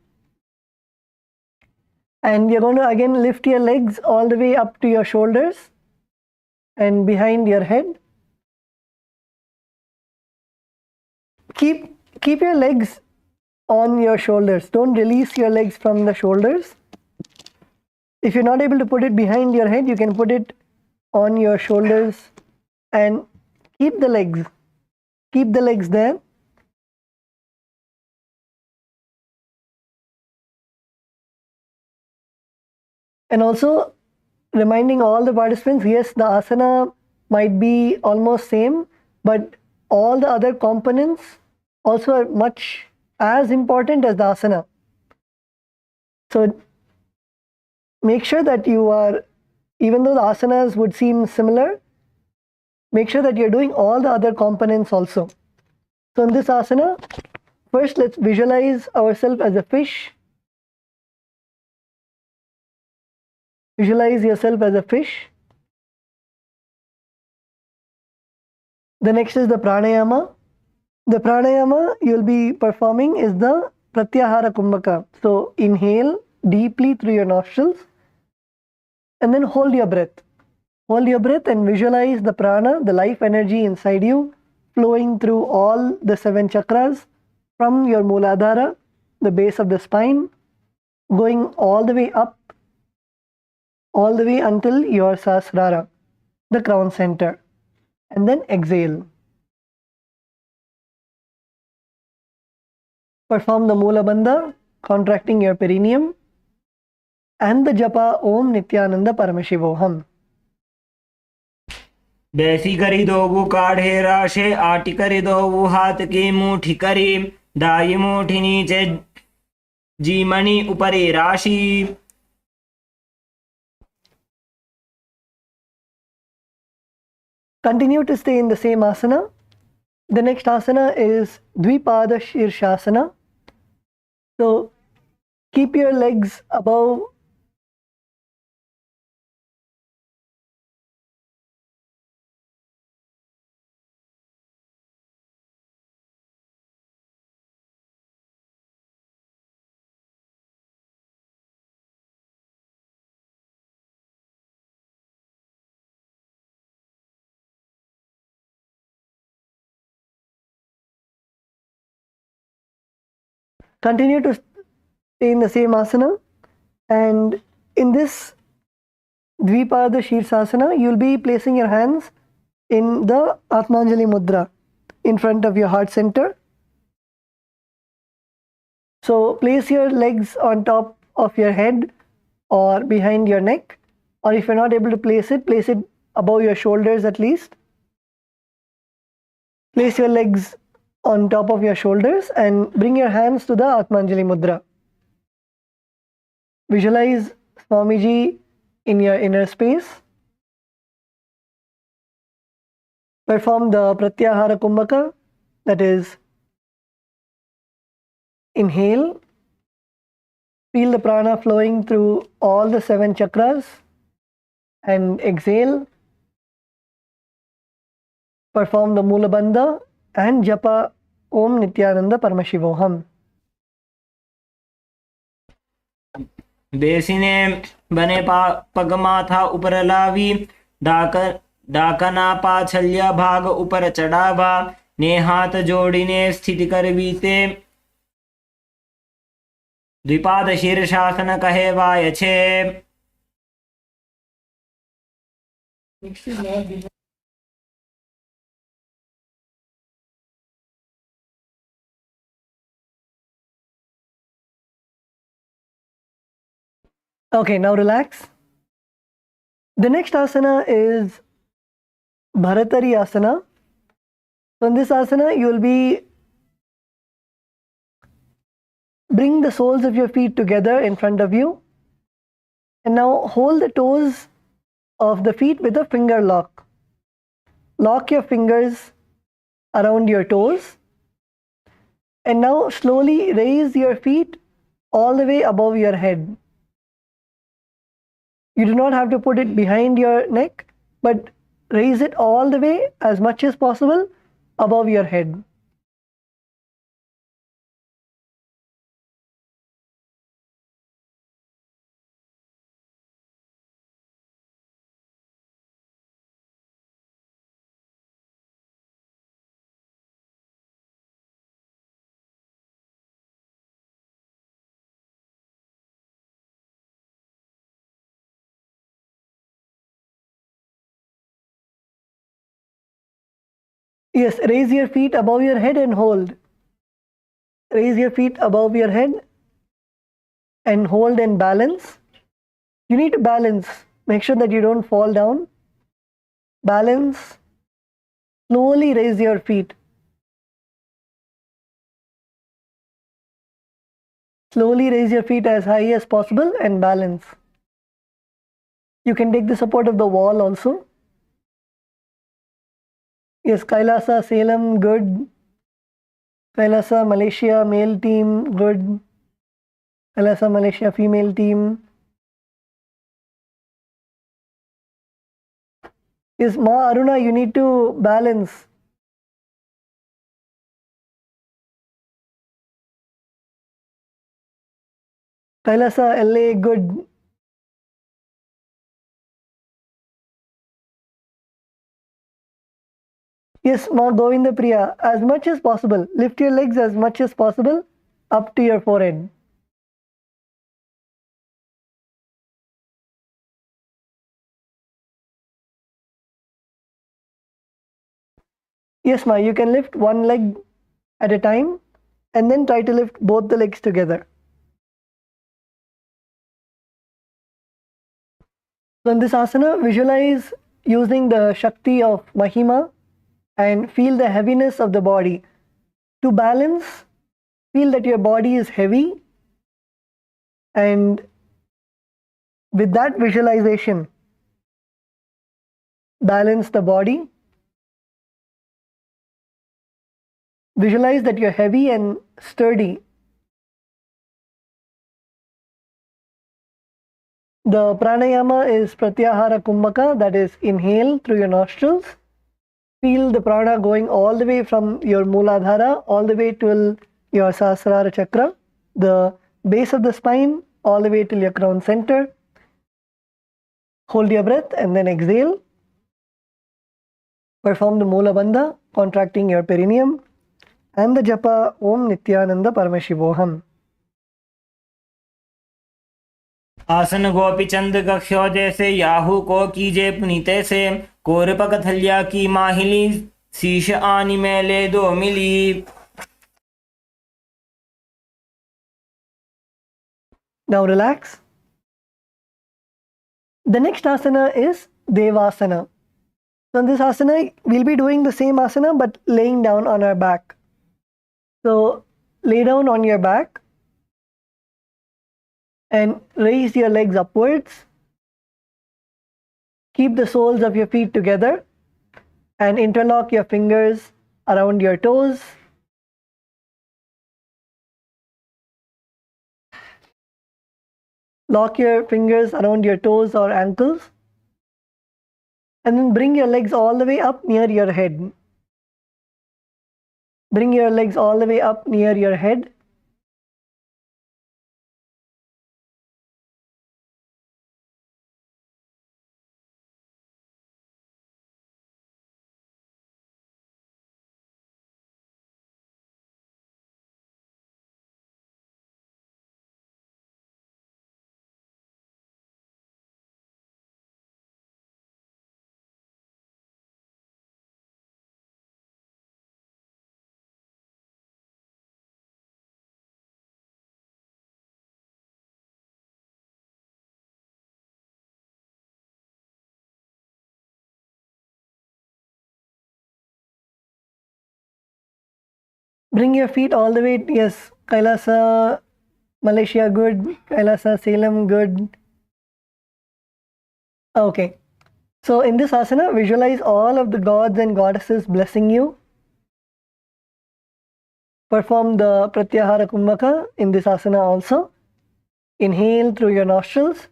Speaker 3: And you're going to again lift your legs all the way up to your shoulders and behind your head. Keep your legs on your shoulders. Don't release your legs from the shoulders. If you're not able to put it behind your head, you can put it on your shoulders and keep the legs there. And also reminding all the participants, yes, the asana might be almost same, but all the other components also are much as important as the asana. So make sure that you are, even though the asanas would seem similar, make sure that you're doing all the other components also. So in this asana, first let's visualize ourselves as a fish. Visualize yourself as a fish. The next is the pranayama. The pranayama you'll be performing is the pratyahara kumbaka. So inhale deeply through your nostrils and then hold your breath. Hold your breath and visualize the prana, the life energy inside you, flowing through all the 7 chakras from your Mooladhara, the base of the spine, going all the way up, all the way until your Sahasrara, the crown center. And then exhale. Perform the Moola Bandha, contracting your perineum, and the japa Om Nityananda Paramashivoham.
Speaker 2: बेसी करी Dogu काढ़े राशे आटी करी Dogu हाथ की मुठी करी दाई मुठी नीचे जीमणि ऊपरी राशि.
Speaker 3: Continue to stay in the same asana. The next asana is Dvipada Shirshasana. So keep your legs above. Continue to stay in the same asana, and in this Dvipada Shirsasana, you'll be placing your hands in the Atmanjali Mudra in front of your heart center. So place your legs on top of your head or behind your neck, or if you're not able to place it above your shoulders at least. Place your legs on top of your shoulders and bring your hands to the Atmanjali Mudra. Visualize Swamiji in your inner space. Perform the Pratyahara Kumbaka, that is, inhale, feel the prana flowing through all the 7 chakras, and exhale. Perform the Moola Bandha and japa Om Nityananda Paramashivoham.
Speaker 2: बेसिने बने पगमाथा ऊपर लावी डाकना पाछल्या भाग ऊपर चढ़ावा ने हाथ जोड़ीने स्थिति करवीते द्विपाद शीर्षासन कहेवाय छे.
Speaker 3: Okay, now relax. The next asana is Bharatari Asana. So in this asana, you will be bring the soles of your feet together in front of you, and now hold the toes of the feet with a finger lock. Lock your fingers around your toes, and now slowly raise your feet all the way above your head. You do not have to put it behind your neck, but raise it all the way as much as possible above your head. Yes, raise your feet above your head and hold. Raise your feet above your head and hold and balance. You need to balance. Make sure that you don't fall down. Balance. Slowly raise your feet. Slowly raise your feet as high as possible and balance. You can take the support of the wall also. Yes, Kailasa, Salem, good. Kailasa, Malaysia, male team, good. Kailasa, Malaysia, female team. Yes, Ma Aruna, you need to balance. Kailasa, LA, good. Yes, Ma Govinda Priya, as much as possible. Lift your legs as much as possible up to your forehead. Yes, Ma, you can lift one leg at a time and then try to lift both the legs together. So in this asana, visualize using the Shakti of Mahima and feel the heaviness of the body. To balance, feel that your body is heavy, and with that visualization, balance the body. Visualize that you're heavy and sturdy. The pranayama is pratyahara kumbaka, that is inhale through your nostrils. Feel the prana going all the way from your Mooladhara all the way till your Sahasrara chakra, the base of the spine, all the way till your crown center. Hold your breath and then exhale. Perform the Moola Bandha, contracting your perineum, and the japa Om Nityananda Paramashivoham.
Speaker 2: आसन गोपी चंद कक्षो जैसे Yahoo को कीजे पुनीते से कोरपक थलिया की माहिली शीश आनी मेले दो मिली.
Speaker 3: Now relax. The next asana is Devasana. So in this asana, we'll be doing the same asana but laying down on our back. So lay down on your back and raise your legs upwards. Keep the soles of your feet together and interlock your fingers around your toes. Lock your fingers around your toes or ankles. And then bring your legs all the way up near your head. Bring your legs all the way up near your head. Bring your feet all the way, yes, Kailasa, Malaysia, good. Kailasa, Salem, good. Okay. So in this asana, visualize all of the gods and goddesses blessing you. Perform the Pratyahara Kumbhaka in this asana also. Inhale through your nostrils.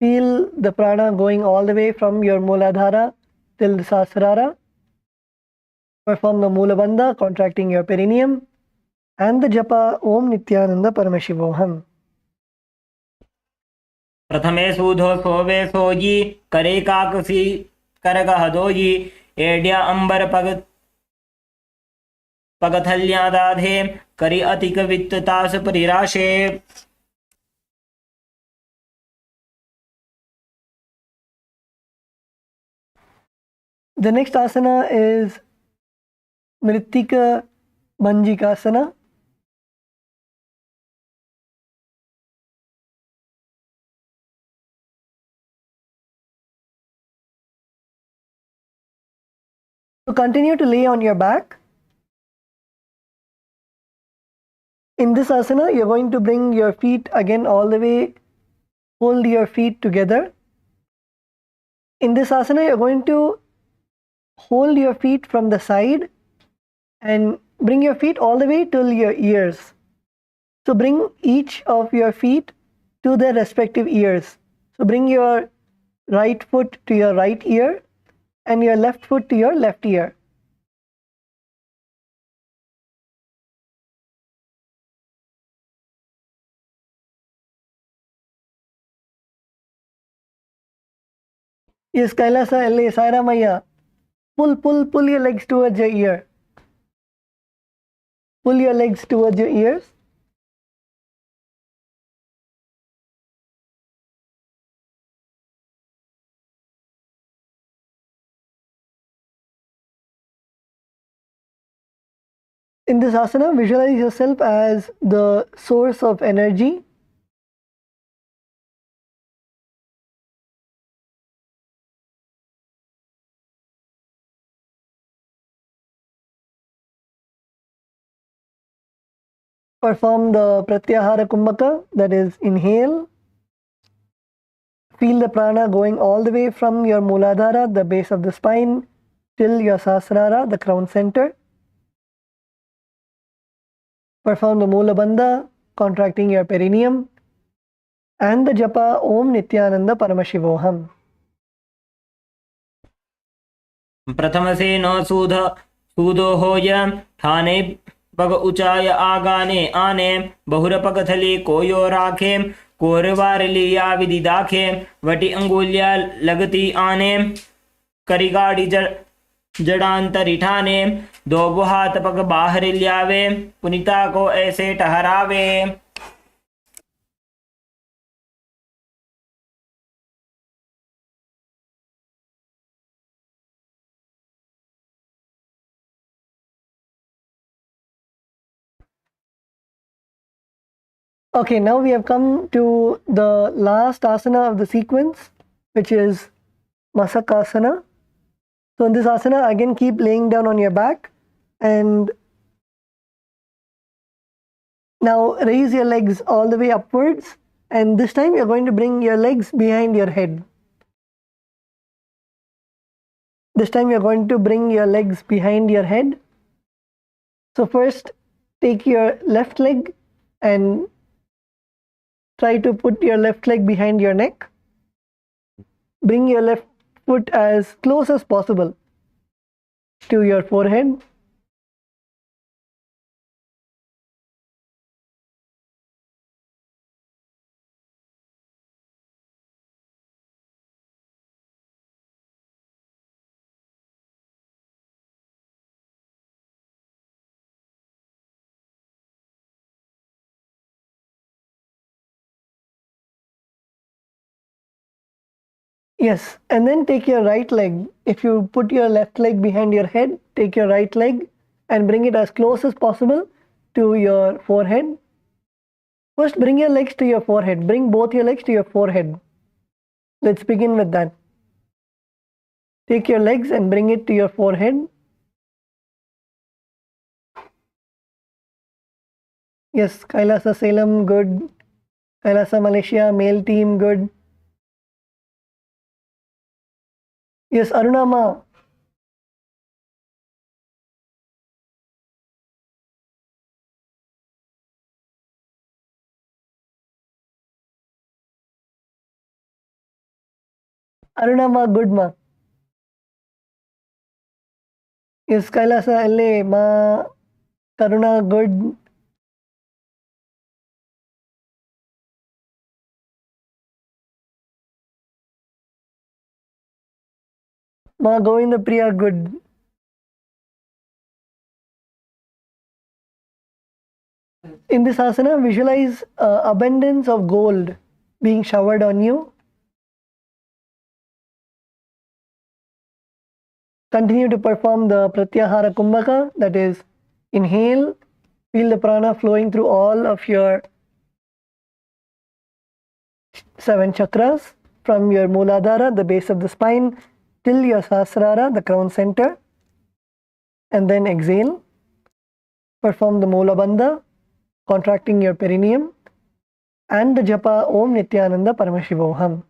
Speaker 3: Feel the prana going all the way from your Mooladhara till the Sahasrara. Perform the Mula Bandha, contracting your perineum. And the japa Om Nityananda Paramashivoham.
Speaker 2: प्रथमे सूधो सोवे सोजी करे काकसी करग हदोजी एड्या अंबर पगथल्यादाधे करी Atiq वित्ततास परिराशे.
Speaker 3: The next asana is Mritika Manjikasana. So continue to lay on your back. In this asana, you're going to bring your feet again all the way, hold your feet together. In this asana, you're going to hold your feet from the side and bring your feet all the way till your ears. So bring each of your feet to their respective ears. So bring your right foot to your right ear and your left foot to your left ear. Yes, Kailasa, L.A., Saira Maya. Pull your legs towards your ear. Pull your legs towards your ears. In this asana, visualize yourself as the source of energy. Perform the pratyahara kumbaka, that is inhale. Feel the prana going all the way from your Mooladhara, the base of the spine, till your Sahasrara, the crown center. Perform the Mula Bandha, contracting your perineum. And the japa Om Nityananda Paramashivoham.
Speaker 2: प्रथम से न सूदो हो ठाने पग ऊंचाय आगाने आने बहुर पगथली कोयो राखे कोरवार लिया विधि दाखे वटी अंगुलिया लगती आने करी गाड़ी जड़ांतरी ठाने दो हाथ पग बाहर लियावे पुनिता को ऐसे ठहरावे.
Speaker 3: Okay, now we have come to the last asana of the sequence, which is Masakasana. So in this asana, again keep laying down on your back and now raise your legs all the way upwards, and this time you're going to bring your legs behind your head. This time you're going to bring your legs behind your head. So first take your left leg and try to put your left leg behind your neck. Bring your left foot as close as possible to your forehead. Yes, and then take your right leg. If you put your left leg behind your head, take your right leg and bring it as close as possible to your forehead. First, bring your legs to your forehead. Bring both your legs to your forehead. Let's begin with that. Take your legs and bring it to your forehead. Yes, Kailasa Salem, good. Kailasa Malaysia, male team, good. Yes, Arina ma. Aruna ma good ma. Yes, Kailasa elle ma Karuna good. Ma Govinda Priya good. In this asana, visualize abundance of gold being showered on you. Continue to perform the pratyahara kumbaka, that is, inhale, feel the prana flowing through all of your 7 chakras from your Mooladhara, the base of the spine, till your Sahasrara, the crown center, and then exhale. Perform the Moola Bandha, contracting your perineum, and the japa Om Nityananda Paramashivoham.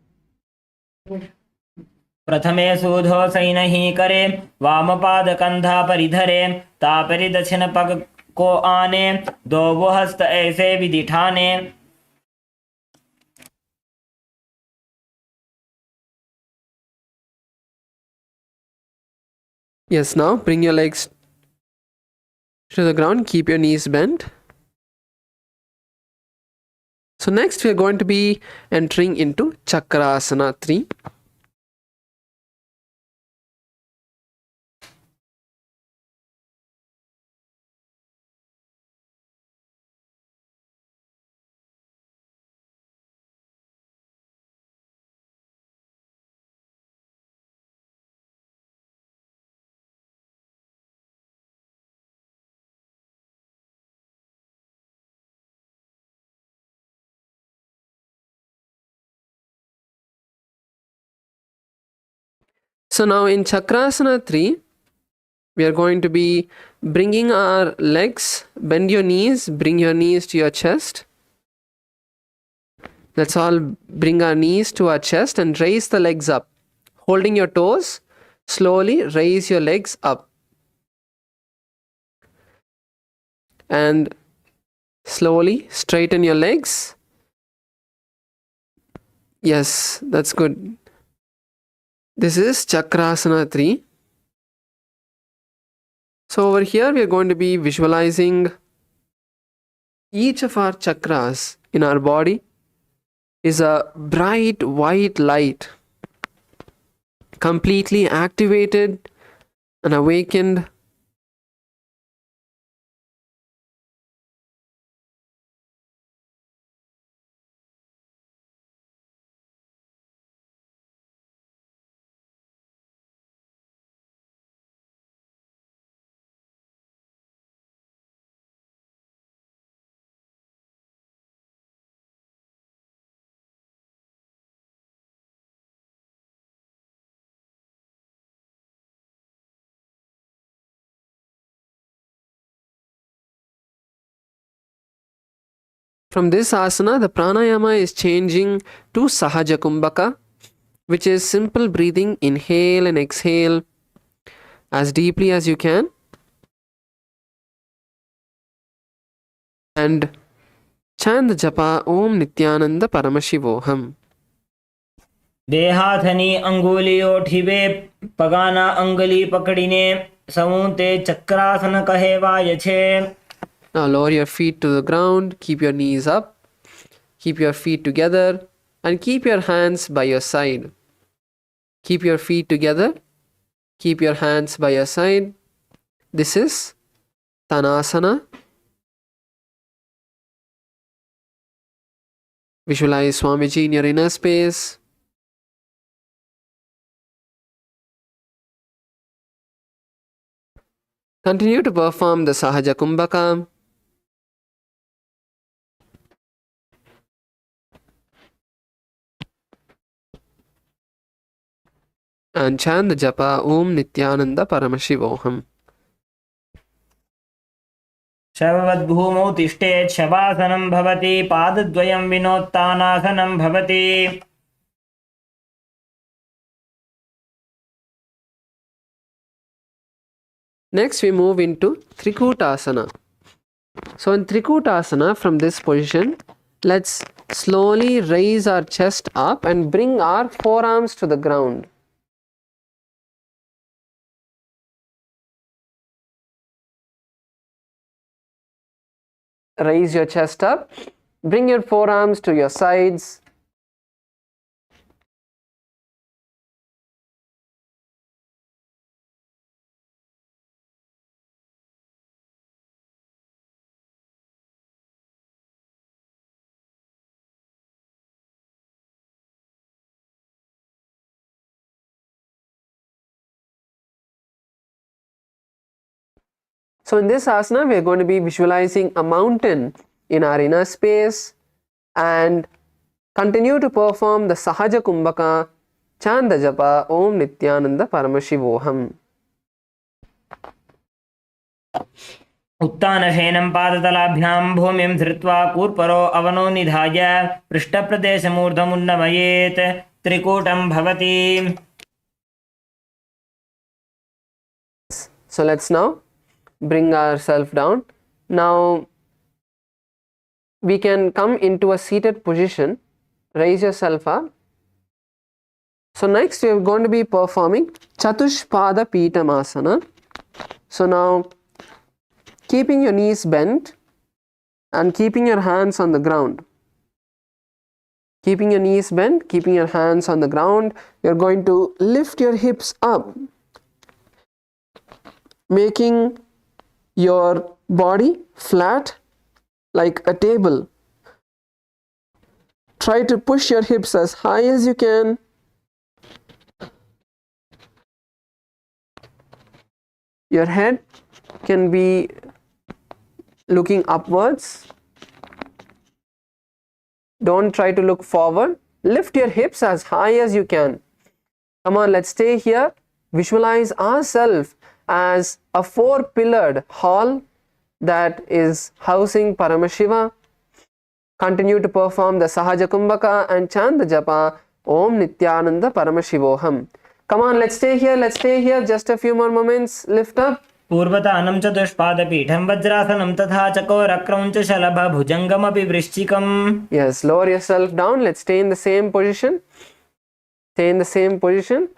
Speaker 2: प्रथमे सूधो सैनहि करे वामपाद कंधा परिधरे तापरि दक्षिण पग को आने दो वो हस्त ऐसे विधि ठाने.
Speaker 1: Yes, now bring your legs to the ground, keep your knees bent. So next we are going to be entering into Chakrasana 3. So now in Chakrasana 3, we are going to be bringing our legs, bend your knees, bring your knees to your chest. Let's all bring our knees to our chest and raise the legs up. Holding your toes, slowly raise your legs up. And slowly straighten your legs. Yes, that's good. This is Chakrasana 3. So over here we are going to be visualizing each of our chakras in our body is a bright white light, completely activated and awakened. From this asana, the pranayama is changing to sahaja kumbaka, which is simple breathing. Inhale and exhale as deeply as you can. And chant the japa Om Nityananda Paramashivoham.
Speaker 2: देहाथनी अंगुलियों ठिबे पगाना अंगली पकड़ीने समूते चक्रासन कहे वायछे.
Speaker 1: Now lower your feet to the ground, keep your knees up, keep your feet together, and keep your hands by your side. Keep your feet together, keep your hands by your side. This is Tanasana. Visualize Swamiji in your inner space. Continue to perform the Sahaja Kumbaka. And chant the japa Om Nityananda Paramashivoham.
Speaker 2: शववद्भूमौ तिष्ठेत् शवासनं भवति पादद्वयं विनोत्तानासनं भवति.
Speaker 1: Next we move into Trikutasana. So in Trikutasana, from this position, let's slowly raise our chest up and bring our forearms to the ground. Raise your chest up, bring your forearms to your sides. So in this asana, we are going to be visualizing a mountain in our inner space and continue to perform the Sahaja Kumbaka, Chanda Japa, Om Nityananda Paramashivoham.
Speaker 2: उत्तानशयनं पादतलाभ्यां भूमिं धृत्वा कूर्परो अवनो निधाय पृष्ठप्रदेशमूर्धमुन्नमयेत् त्रिकूटं भवति.
Speaker 1: So let's now bring ourselves down. Now we can come into a seated position. Raise yourself up. So next we are going to be performing Chatushpada Pitamasana. So now keeping your knees bent and keeping your hands on the ground. Keeping your knees bent, keeping your hands on the ground, you are going to lift your hips up, making your body flat like a table. Try to push your hips as high as you can. Your head can be looking upwards. Don't try to look forward. Lift your hips as high as you can. Come on, let's stay here. Visualize ourselves as a four-pillared hall that is housing Paramashiva. Continue to perform the Sahaja Kumbaka and chant the Japa Om Nityananda Paramashivoham. Come on, let's stay here. Let's stay here. Just a few more moments. Lift up.
Speaker 2: पूर्वतानं चतुष्पादपीठं वज्रासनं तथा चकोरक्रौञ्च शलभभुजङ्गमपि वृश्चिकम्.
Speaker 1: Yes, lower yourself down. Let's stay in the same position. Stay in the same position.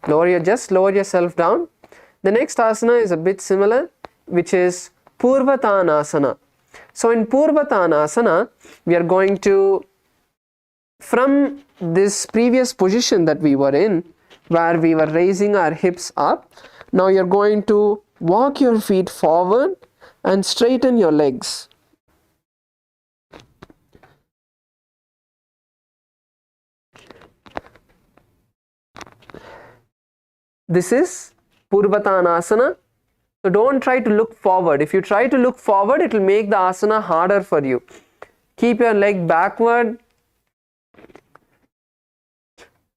Speaker 1: Lower yourself down. The next asana is a bit similar, which is Purvatanasana. So in Purvatanasana, we are going to, from this previous position that we were in, where we were raising our hips up, now you're going to walk your feet forward and straighten your legs. This is Purvatanasana. So don't try to look forward. If you try to look forward, it will make the asana harder for you. Keep your leg backward.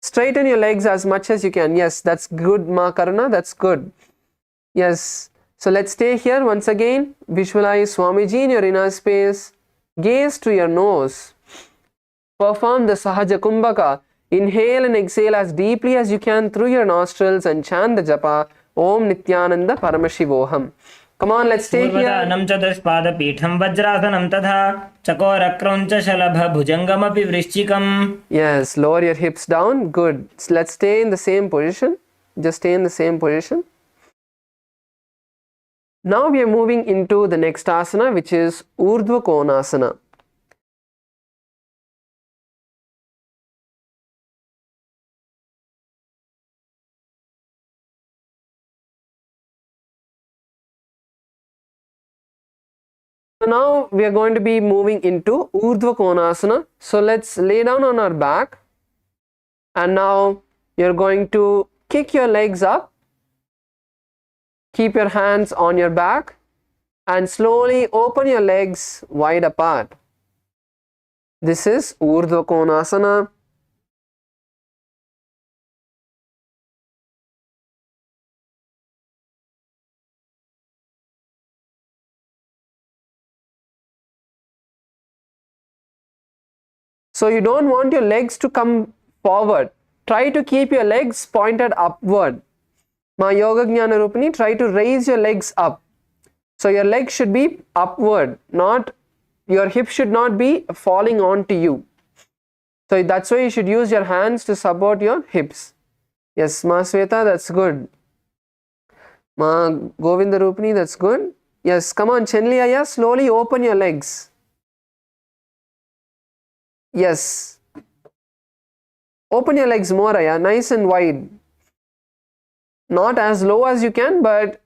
Speaker 1: Straighten your legs as much as you can. Yes, that's good, Ma Karuna. That's good. Yes. So let's stay here once again. Visualize Swamiji in your inner space. Gaze to your nose. Perform the Sahaja Kumbaka. Inhale and exhale as deeply as you can through your nostrils and chant the Japa Om Nityananda Paramashivoham. Come on, let's stay here.
Speaker 2: पूर्वतानं चतुष्पादपीठं वज्रासनं तथा चकोरक्रौञ्च शलभभुजङ्गमपि वृश्चिकम्.
Speaker 1: Yes, lower your hips down. Good. So let's stay in the same position. Just stay in the same position. Now we are moving into the next asana, which is Urdhva Konasana. So now we are going to be moving into Urdhva Konasana. So let's lay down on our back. And now you're going to kick your legs up. Keep your hands on your back and slowly open your legs wide apart. This is Urdhva Konasana. So you don't want your legs to come forward. Try to keep your legs pointed upward. Ma Yoga Jnana Rupini, try to raise your legs up. So your legs should be upward, not your hips should not be falling onto you. So that's why you should use your hands to support your hips. Yes, Ma Sweta, that's good. Ma Govinda Rupini, that's good. Yes, come on, Chenli Aya, slowly open your legs. Yes. Open your legs more, Aya, nice and wide. Not as low as you can, but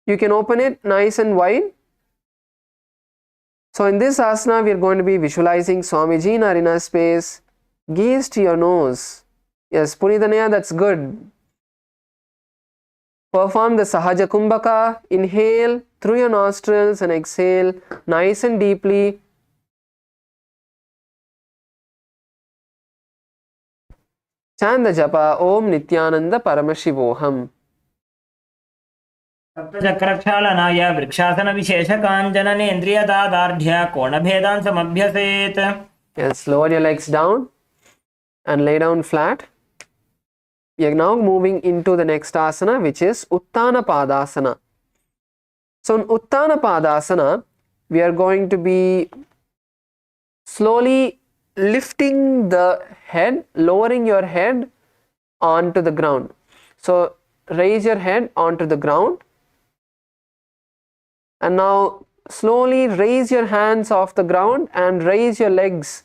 Speaker 1: you can open it nice and wide. So in this asana, we are going to be visualizing Swamiji in Arina space. Gaze to your nose. Yes, Punithanaya, that's good. Perform the Sahaja Kumbaka. Inhale through your nostrils and exhale nice and deeply. Chant the japa Om Nityananda Paramashivoham.
Speaker 2: सप्तचक्रक्षालनाय वृक्षासनविशेषकाञ्चननेन्द्रियदादार्ढ्य कोणभेदान् समभ्यसेत्.
Speaker 1: Yes, lower your legs down and lay down flat. We are now moving into the next asana, which is Uttana Padasana. So in Uttana Padasana, we are going to be slowly lifting the head, lowering your head onto the ground. So raise your head onto the ground. And now slowly raise your hands off the ground and raise your legs.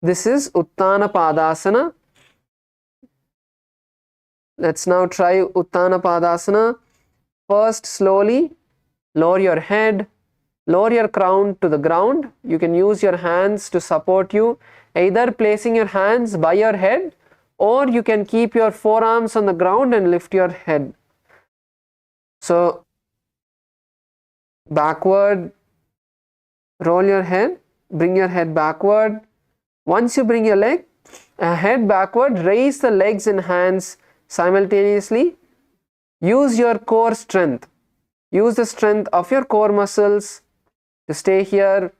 Speaker 1: This is Uttana Padasana. Let's now try Uttana Padasana. First, slowly lower your head, lower your crown to the ground. You can use your hands to support you, either placing your hands by your head, or you can keep your forearms on the ground and lift your head. So backward, roll your head, bring your head backward. Once you bring your head backward, raise the legs and hands simultaneously. Use your core strength. Use the strength of your core muscles to stay here.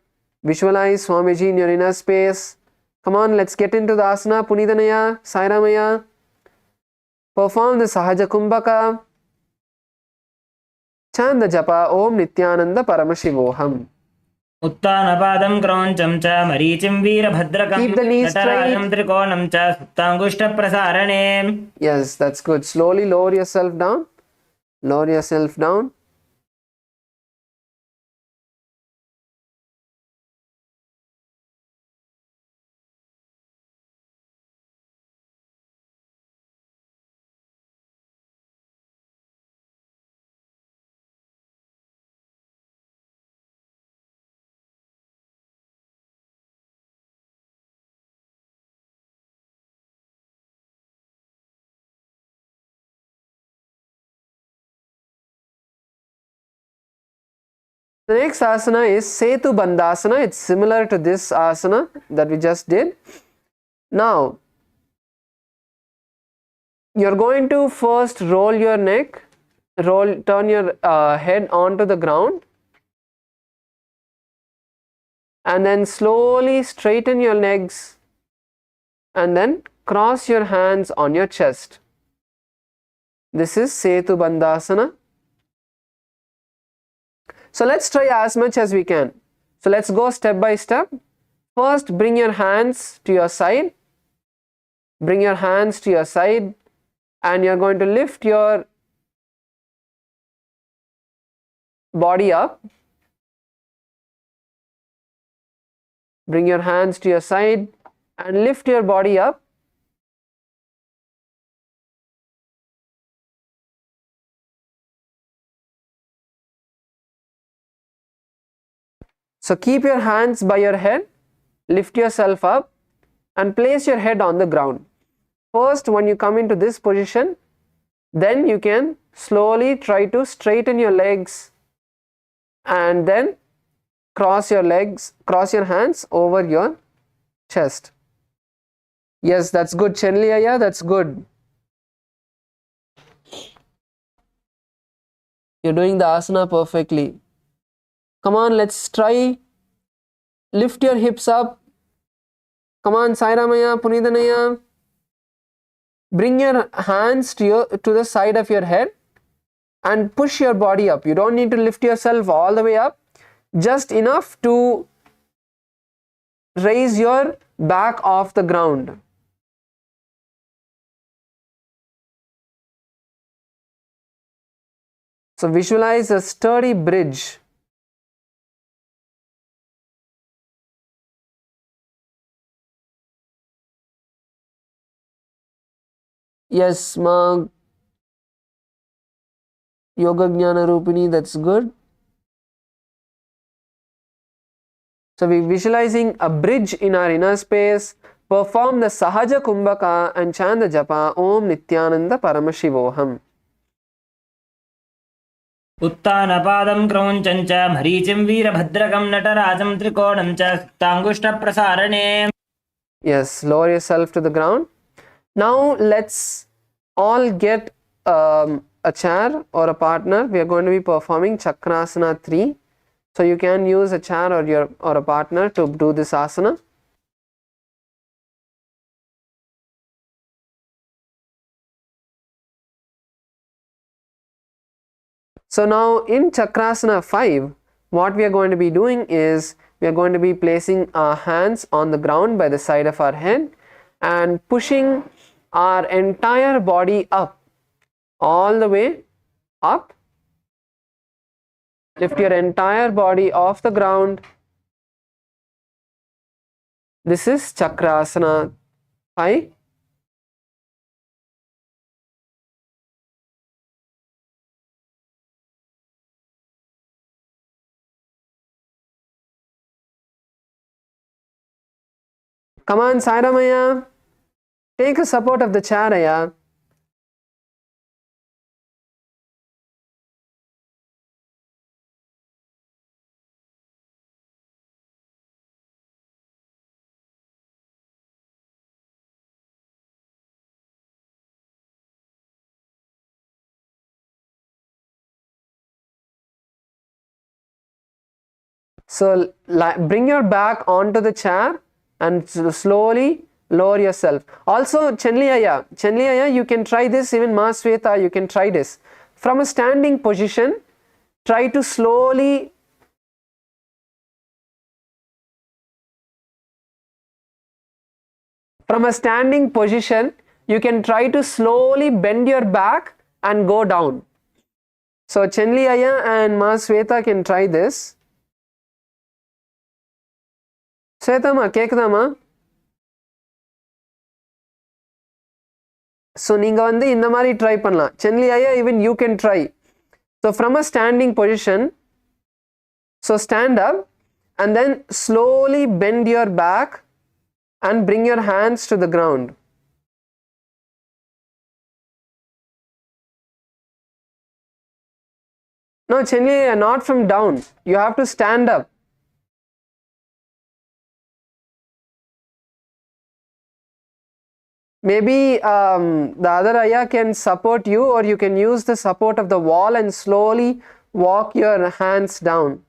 Speaker 1: Visualize Swamiji in your inner space. Come on, let's get into the asana. Punithanaya, Sairamaya. Perform the Sahaja Kumbaka. Chant the japa Om Nityananda Paramashivoham.
Speaker 2: उत्तानपादं क्रौञ्चं च मरीचिं वीरभद्रकं
Speaker 1: Keep the knees
Speaker 2: नटराजं त्रिकोणं च सुप्ताङ्गुष्ठप्रसारणे.
Speaker 1: Yes, that's good. Slowly lower yourself down. Lower yourself down. The next asana is Setu Bandhasana. It's similar to this asana that we just did. Now, you're going to first roll your neck, turn your head onto the ground, and then slowly straighten your legs and then cross your hands on your chest. This is Setu Bandhasana. So let's try as much as we can. So let's go step by step. First, bring your hands to your side. Bring your hands to your side, and you're going to lift your body up. Bring your hands to your side and lift your body up. So keep your hands by your head, lift yourself up and place your head on the ground. First, when you come into this position, then you can slowly try to straighten your legs and then cross your hands over your chest. Yes, that's good, Chenliaya, that's good. You're doing the asana perfectly. Come on, let's try. Lift your hips up. Come on, Sairamaya, Punithanaya. Bring your hands to the side of your head and push your body up. You don't need to lift yourself all the way up. Just enough to raise your back off the ground. So visualize a sturdy bridge. Yes, Ma Yoga Jnana Rupini, that's good. So we're visualizing a bridge in our inner space. Perform the Sahaja Kumbaka and chant the japa Om Nityananda Paramashivoham.
Speaker 2: उत्तानपादं क्रौञ्चं च मरीचिं वीरभद्रकं नटराजं त्रिकोणं च सुप्ताङ्गुष्ठप्रसारणे.
Speaker 1: Yes, lower yourself to the ground. Now let's all get a chair or a partner. We are going to be performing Chakrasana 3. So you can use a chair or a partner to do this asana. So now in Chakrasana 5, what we are going to be doing is we are going to be placing our hands on the ground by the side of our head and pushing our entire body up, all the way up. Lift your entire body off the ground. This is Chakrasana 5. Come on, Sairamaya. Take a support of the chair, Aya. So bring your back onto the chair and slowly lower yourself. Also, Chenliyaya, you can try this. Even Ma Sweta, you can try this. From a standing position, try to slowly you can try to slowly bend your back and go down. So Chenliyaya and Ma Sweta can try this. Svetama, கேக்குதாமா? So நீங்க வந்து இந்த மாதிரி try பண்ணலாம். Chenliyaya, even you can try. So from a standing position, so stand up and then slowly bend your back and bring your hands to the ground. No, Chenliyaya, not from down. You have to stand up. Maybe the other ayah can support you, or you can use the support of the wall and slowly walk your hands down.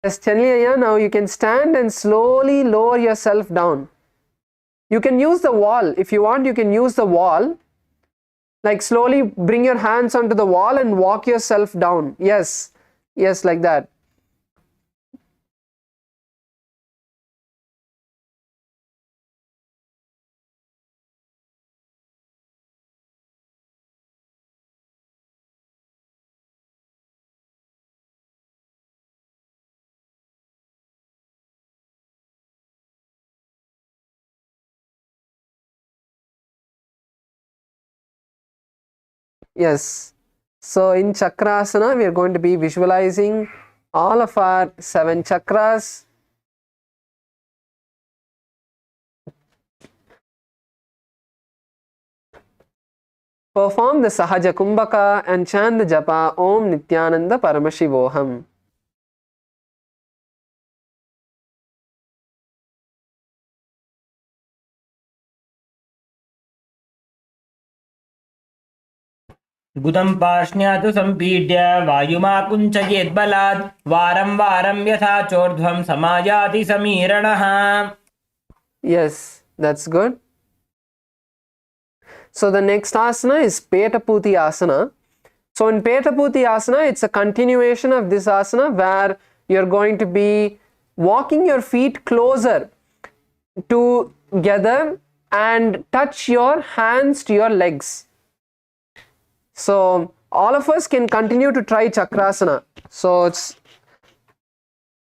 Speaker 1: Yes, Chenliyaya, now you can stand and slowly lower yourself down. You can use the wall. If you want, you can use the wall. Like slowly bring your hands onto the wall and walk yourself down. Yes, yes, like that. Yes. So in Chakrasana, we are going to be visualizing all of our 7 chakras. Perform the Sahaja Kumbaka and chant the japa Om Nityananda Paramashivoham.
Speaker 2: गुदं पार्ष्ण्यातु सम्पीड्य वायुमाकुञ्चयेद्बलात् वारं वारं यथा चोर्ध्वं समायाति समीरणः.
Speaker 1: Yes, that's good. So the next asana is Petaputi asana. So in Petaputi asana, it's a continuation of this asana where you're going to be walking your feet closer together and touch your hands to your legs. So all of us can continue to try Chakrasana. So it's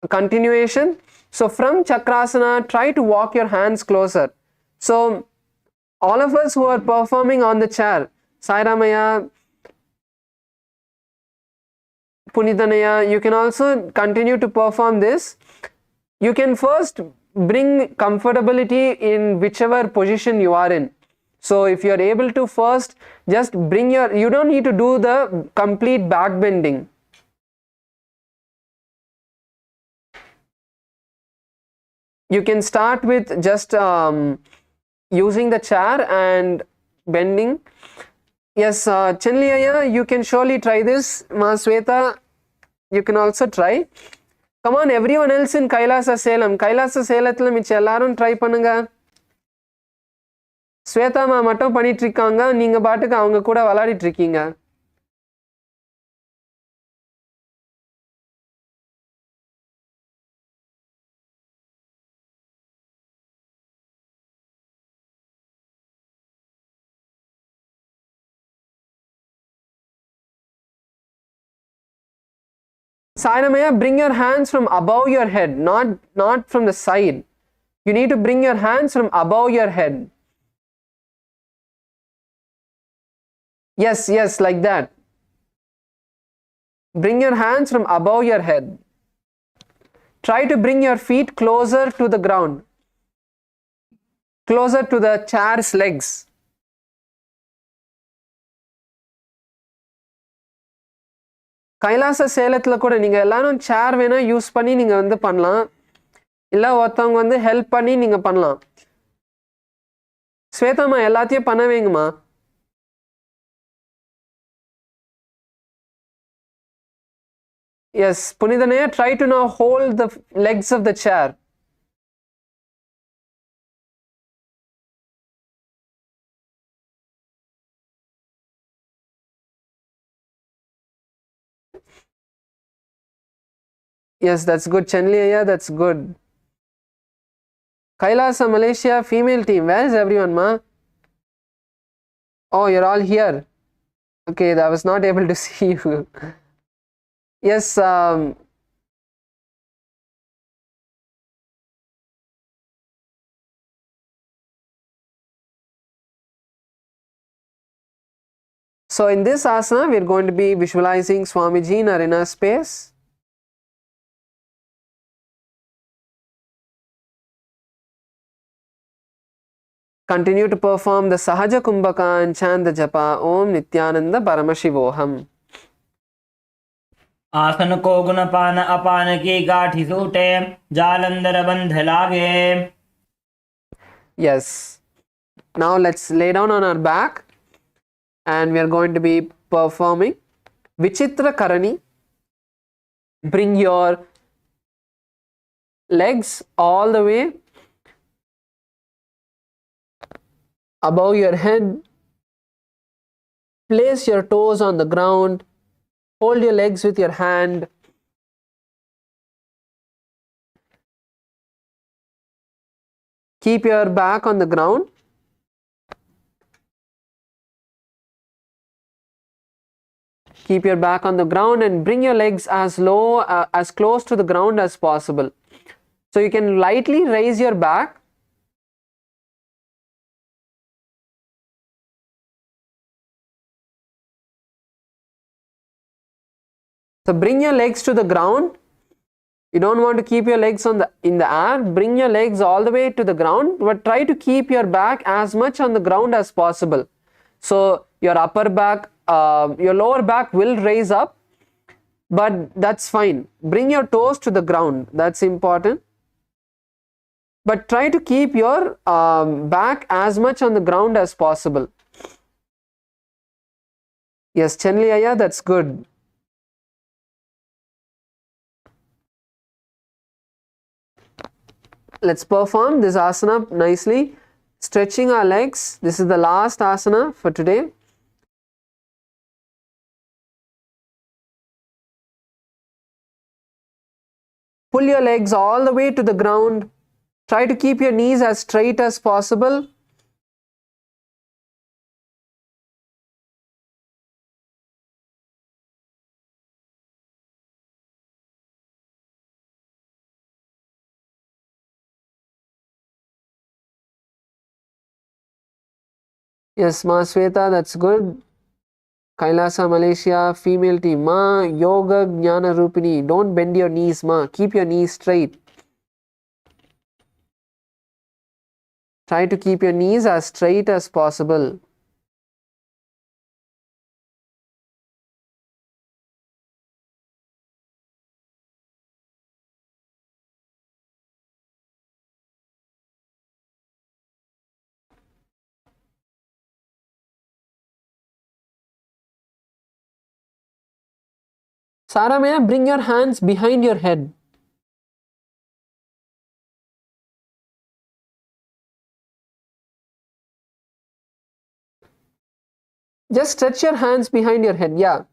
Speaker 1: a continuation. So from Chakrasana, try to walk your hands closer. So all of us who are performing on the chair, Sairamaya, Punitanaya, you can also continue to perform this. You can first bring comfortability in whichever position you are in. So if you are able to first just bring you don't need to do the complete back bending. You can start with just using the chair and bending. Yes, Chenliya, you can surely try this. Ma Sweta, you can also try. Come on, everyone else in Kailasa Salem. Kailasa Selathila micha ellarum try பண்ணுங்க. ஸ்வேதா மா மட்டும் பண்ணிட்டு இருக்காங்க, நீங்க பாட்டுக்கு அவங்க கூட விளையாடிட்டு இருக்கீங்க. Sainamaya, bring your hands from above your head, not from the side. You need to bring your hands from above your head. Yes, like that. Bring your hands from above your head. Try to bring your feet closer to the ground, closer to the chair's legs. கைலாச சேலத்துல கூட நீங்க எல்லாரும் சேர் வேணா use பண்ணி நீங்க வந்து பண்ணலாம், இல்ல ஒருத்தவங்க வந்து ஹெல்ப் பண்ணி நீங்க பண்ணலாம். ஸ்வேதாமா எல்லாத்தையும் பண்ண வைங்கம்மா. Yes, Punithanaya, try to now hold the legs of the chair. Yes, that's good. Chenliya, that's good. Kailasa Malaysia female team, where is everyone, ma? Oh, you're all here. Okay, I was not able to see you. Yes, so in this asana, we're going to be visualizing Swamiji in Arina space. Continue to perform the Sahaja Kumbaka and chant the japa Om Nityananda Paramashivoham.
Speaker 2: आसन को गुणपान अपान की गाठी सूटे जालंधर बंध लागे.
Speaker 1: Yes. Now let's lay down on our back and we are going to be performing Vichitra Karani. Bring your legs all the way above your head. Place your toes on the ground. Hold your legs with your hand. Keep your back on the ground. Keep your back on the ground and bring your legs as low, as close to the ground as possible. So you can lightly raise your back. So bring your legs to the ground. You don't want to keep your legs in the air. Bring your legs all the way to the ground, but try to keep your back as much on the ground as possible. So your upper back, your lower back will raise up, but that's fine. Bring your toes to the ground. That's important. But try to keep your back as much on the ground as possible. Yes, Chenli Aya, that's good. Let's perform this asana nicely. Stretching our legs. This is the last asana for today. Pull your legs all the way to the ground. Try to keep your knees as straight as possible. Yes, Ma Sweta, that's good. Kailasa, Malaysia, female team. Ma, Yoga, Jnana Rupini. Don't bend your knees, Ma. Keep your knees straight. Try to keep your knees as straight as possible. Sarah, may I bring your hands behind your head? Just stretch your hands behind your head. Yeah.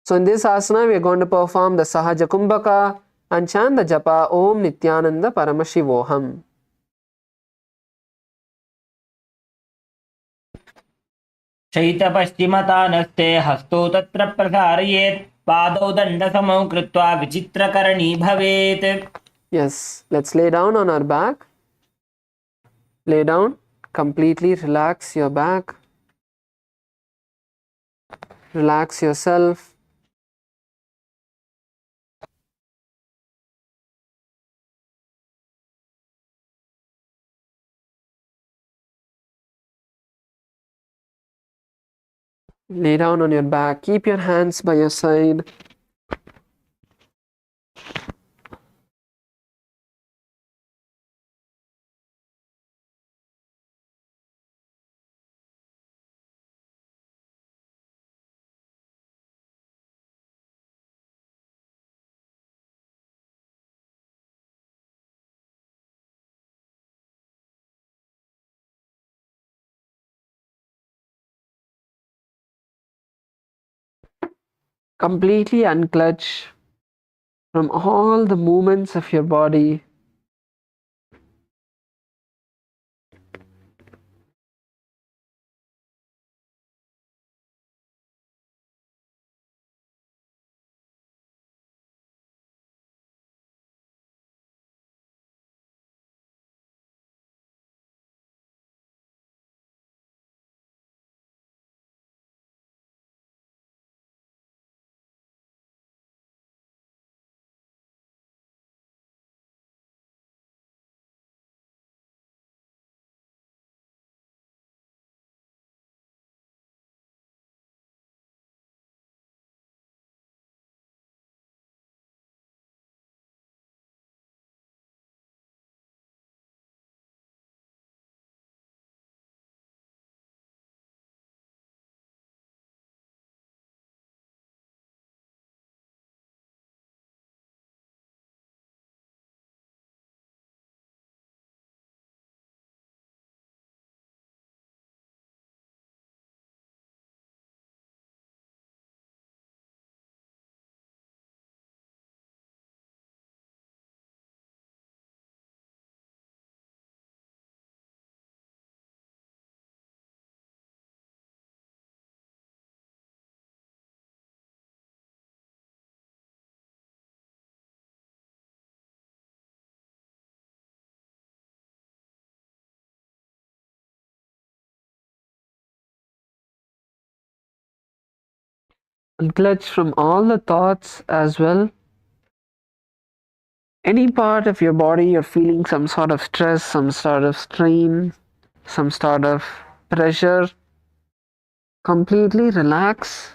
Speaker 1: So in this asana, we are going to perform the Sahaja Kumbaka and chant the japa Om Nityananda Paramashivoham.
Speaker 2: शैतपश्चिमतानस्ते हस्तौ तत्र प्रसारयेत् पादौ दण्डसमौ कृत्वा विचित्रकरणी भवेत्.
Speaker 1: Yes, let's lay down on our back. Lay down, completely relax your back. Relax yourself. Lay down on your back. Keep your hands by your side. Completely unclutch from all the movements of your body. Unclutch from all the thoughts as well. Any part of your body you're feeling some sort of stress, some sort of strain, some sort of pressure, completely relax.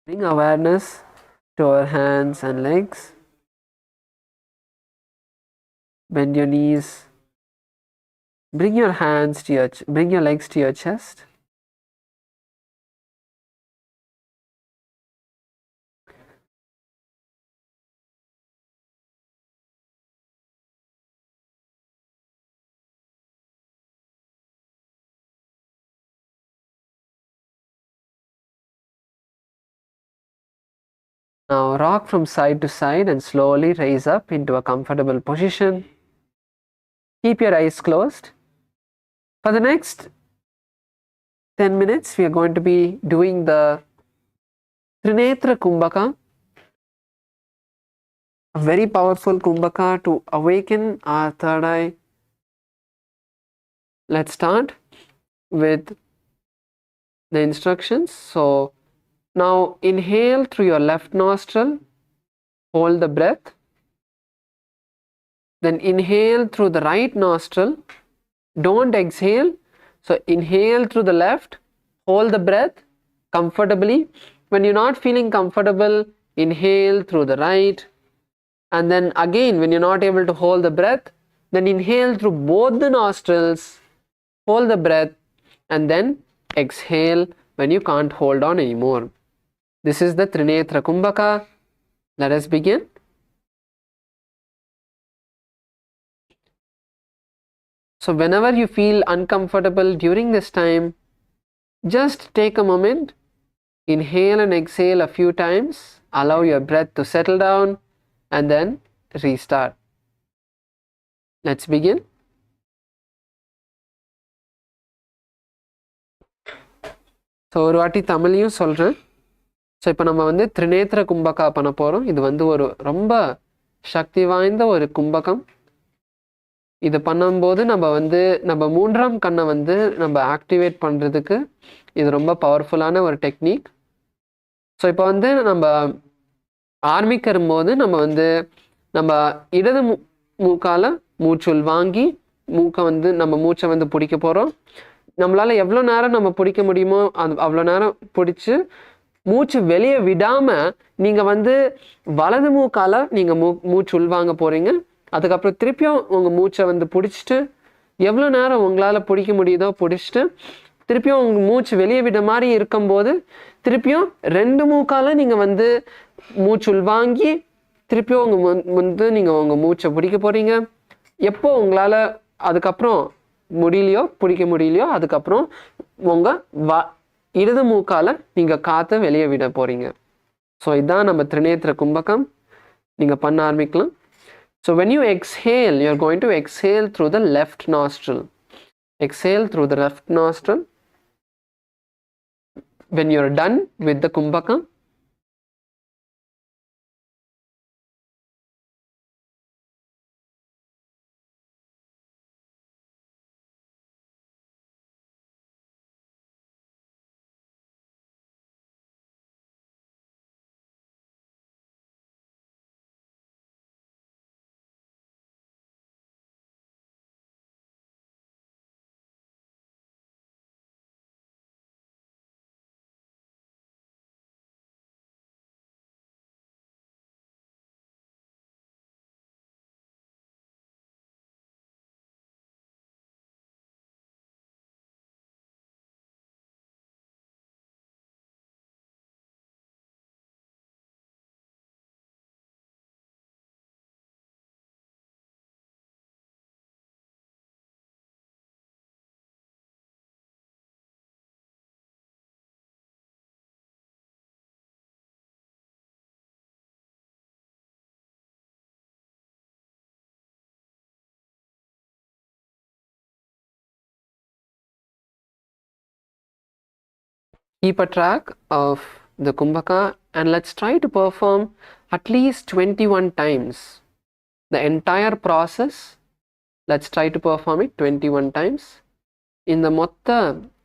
Speaker 1: Bring awareness to our hands and legs. Bend your knees. Bring your legs to your chest. Now rock from side to side and slowly raise up into a comfortable position. Keep your eyes closed. For the next 10 minutes, we are going to be doing the Trinetra kumbaka, a very powerful kumbaka to awaken our third eye. Let's start with the instructions. So now inhale through your left nostril, hold the breath. Then inhale through the right nostril, don't exhale. So inhale through the left, hold the breath comfortably. When you're not feeling comfortable, inhale through the right. And then again, when you're not able to hold the breath, then inhale through both the nostrils, hold the breath, and then exhale when you can't hold on anymore. This is the Trinetra kumbaka. Let us begin. So whenever you feel uncomfortable during this time, just take a moment, inhale and exhale a few times, allow your breath to settle down, and then restart. Let's begin. So ஒரு வாட்டி தமிழையும் சொல்கிறேன். So இப்போ நம்ம வந்து திரிநேத்திர கும்பகா பண்ண போகிறோம். இது வந்து ஒரு ரொம்ப சக்தி வாய்ந்த ஒரு கும்பகம். இது பண்ணும்போது நம்ம மூன்றாம் கண்ணை வந்து நம்ம ஆக்டிவேட் பண்ணுறதுக்கு இது ரொம்ப பவர்ஃபுல்லான ஒரு டெக்னிக். ஸோ இப்போ வந்து நம்ம ஆரம்பிக்கும் போது நம்ம இடது மூக்கால் மூச்சுள் வாங்கி நம்ம மூச்சை வந்து பிடிக்க போகிறோம். நம்மளால் எவ்வளோ நேரம் நம்ம பிடிக்க முடியுமோ அவ்வளோ நேரம் பிடிச்சி மூச்சு வெளியே விடாமல் நீங்கள் வந்து வலது மூக்கால் நீங்கள் மூச்சு உள்வாங்க போகிறீங்க. அதுக்கப்புறம் திருப்பியும் உங்கள் மூச்சை வந்து பிடிச்சிட்டு எவ்வளோ நேரம் உங்களால் பிடிக்க முடியுதோ பிடிச்சிட்டு திருப்பியும் உங்கள் மூச்சு வெளியே விட மாதிரி இருக்கும்போது திருப்பியும் ரெண்டு மூக்கால் நீங்கள் வந்து மூச்சு உள்வாங்கி திருப்பியும் நீங்கள் உங்கள் மூச்சை பிடிக்க போகிறீங்க. எப்போ உங்களால் அதுக்கப்புறம் பிடிக்க முடியலையோ அதுக்கப்புறம் உங்கள் இடது மூக்கால் நீங்கள் காற்றை வெளியே விட போகிறீங்க. ஸோ இதுதான் நம்ம திரிநேத்திர கும்பகம். நீங்கள் பண்ண ஆரம்பிக்கலாம். So when you exhale, you are going to exhale through the left nostril. Exhale through the left nostril. When you are done with the kumbaka, keep a track of the kumbaka and let's try to perform at least 21 times. The entire process, let's try to perform it 21 times. இந்த மொத்த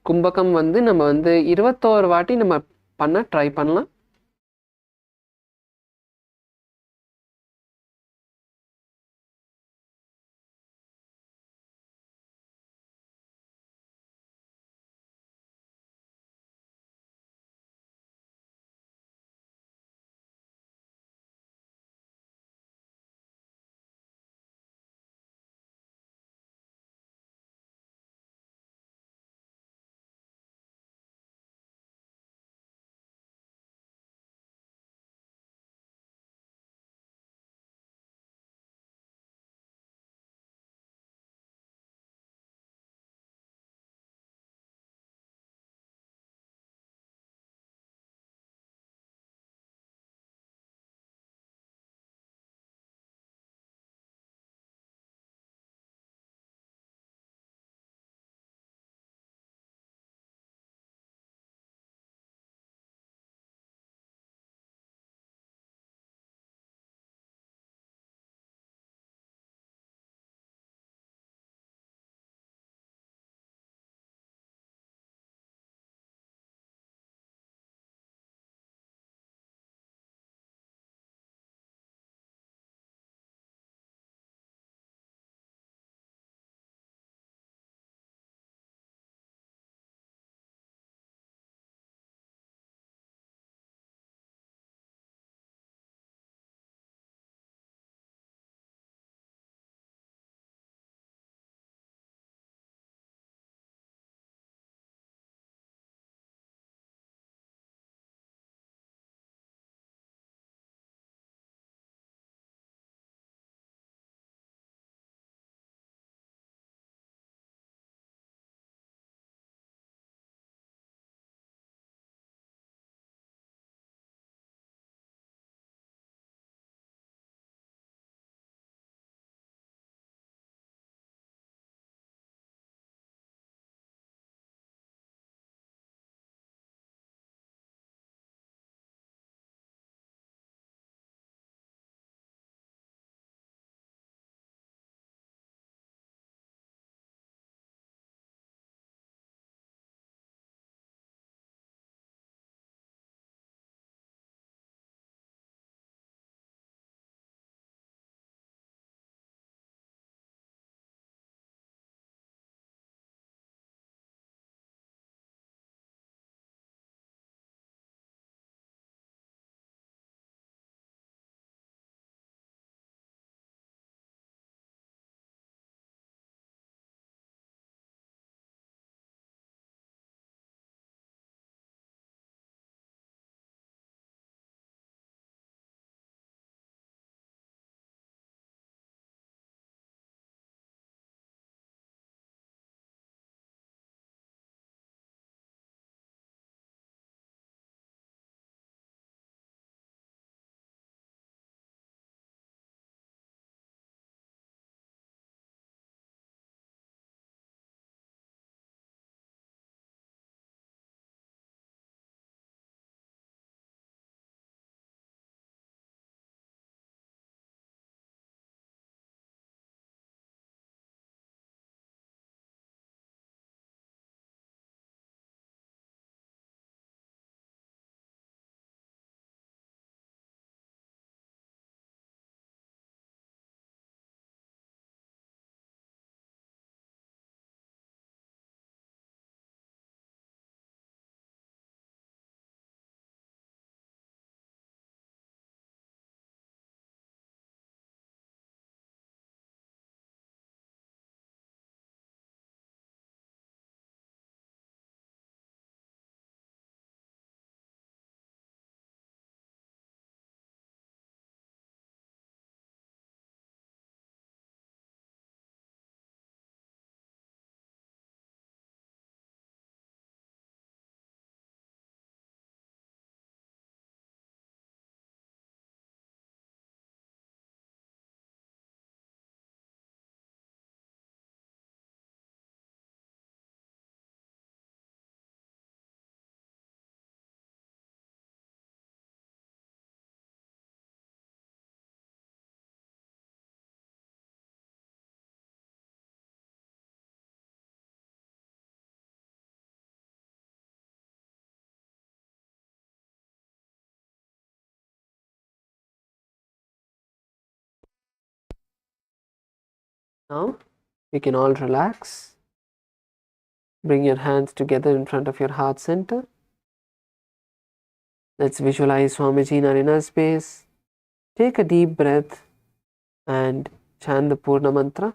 Speaker 1: கும்பகம் வந்து நம்ம வந்து 21 வாட்டி நம்ம பண்ண try பண்ணலாம். Now you can all relax. Bring your hands together in front of your heart center. Let's visualize Swamiji in Arina's space. Take a deep breath and chant the Purna mantra.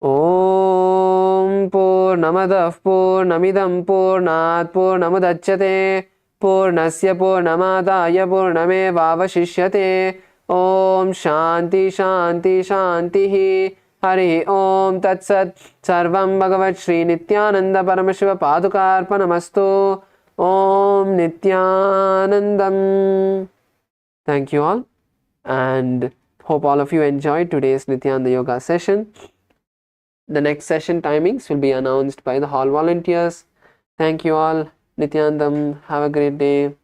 Speaker 1: Om Purnamadav Purnamidam Purnat Purnamudachyate Purnasya Purnamadaya Purnamevavashishyate. Om Shanti Shanti Shantihi. Hari Om Tat Sat. Sarvam Bhagavat Shri Nityananda Paramashiva Padukarpanamastu. Om Nithyanandam. Thank you all, and hope all of you enjoyed today's Nityananda Yoga session. The next session timings will be announced by the hall volunteers. Thank you all. Nityanandam. Have a great day.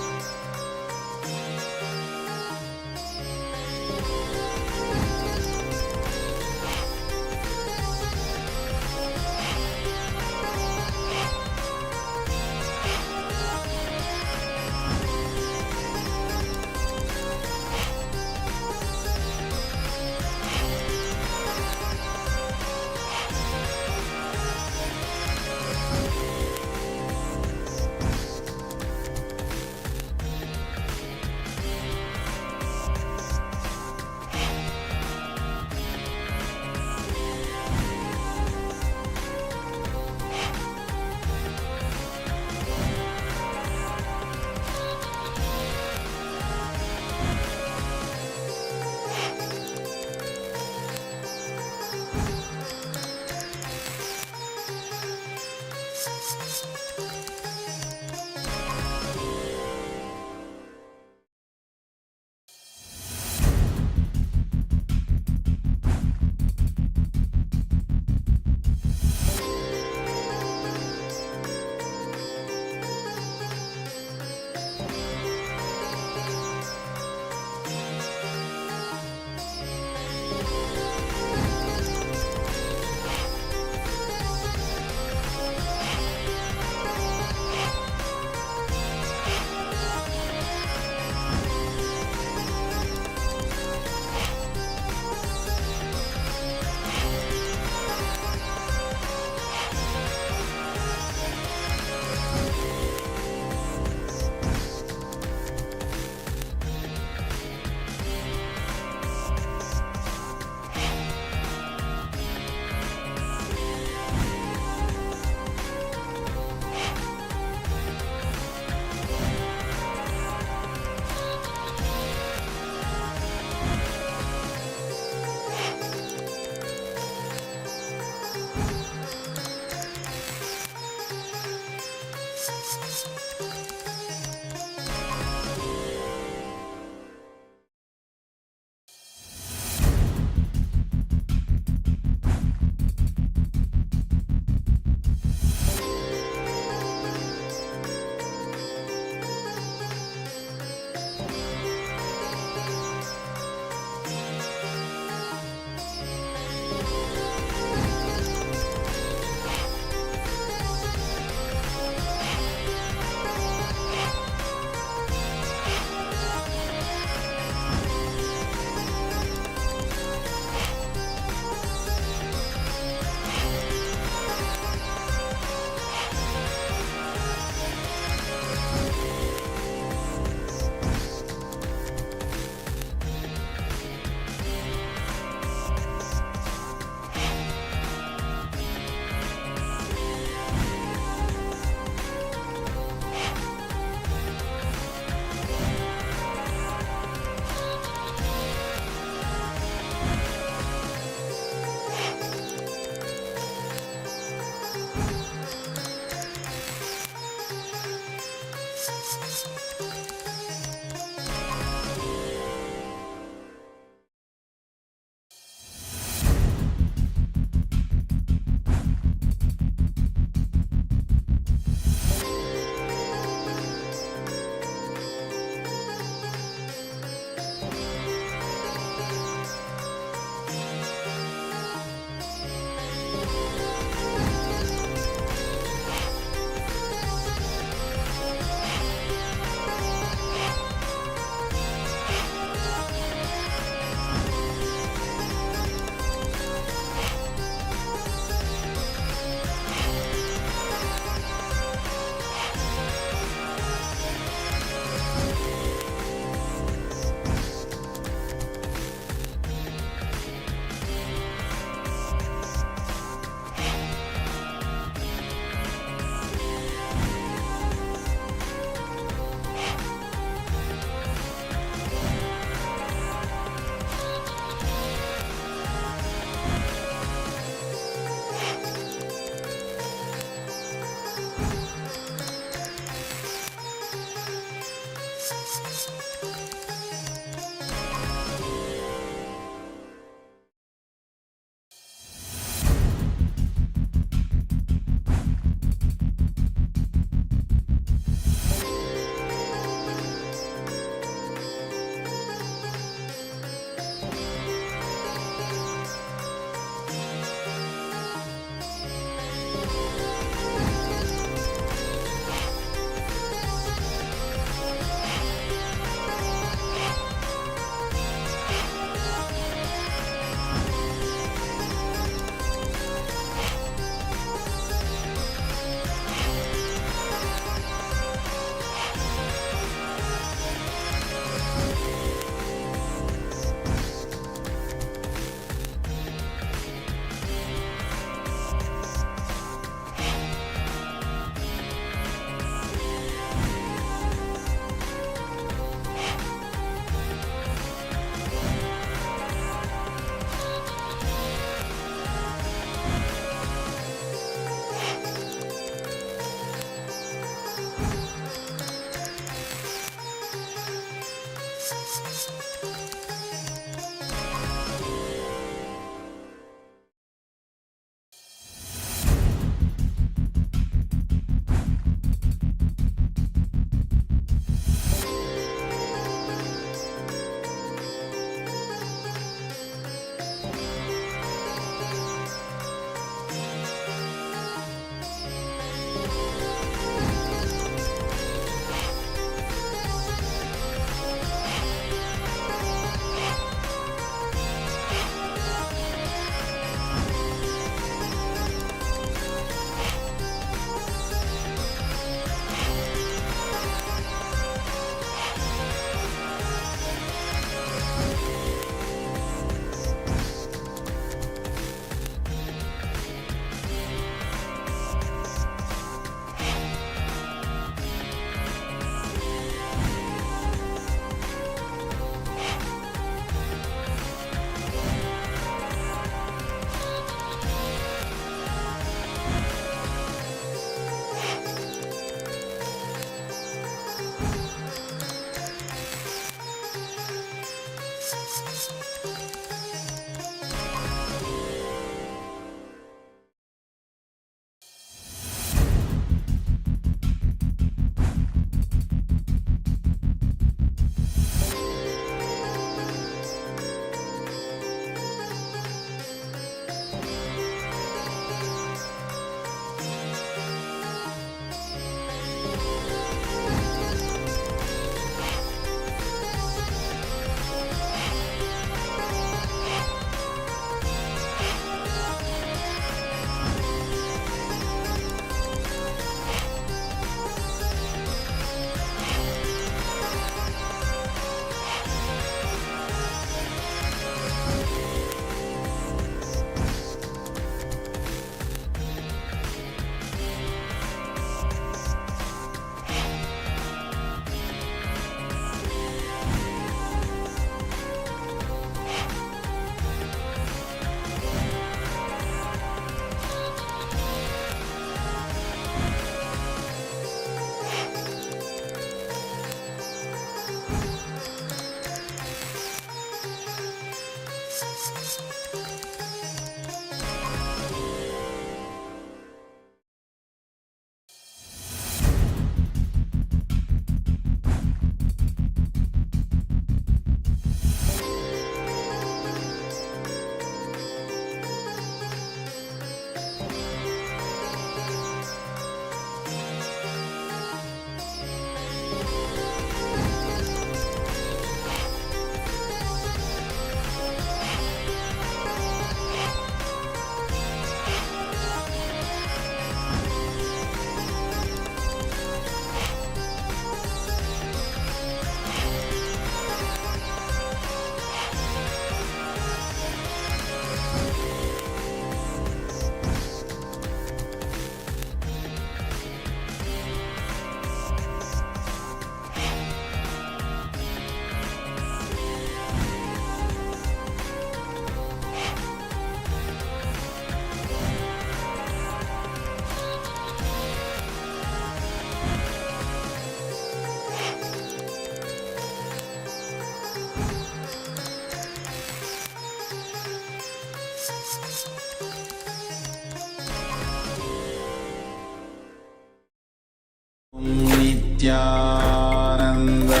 Speaker 4: Nityananda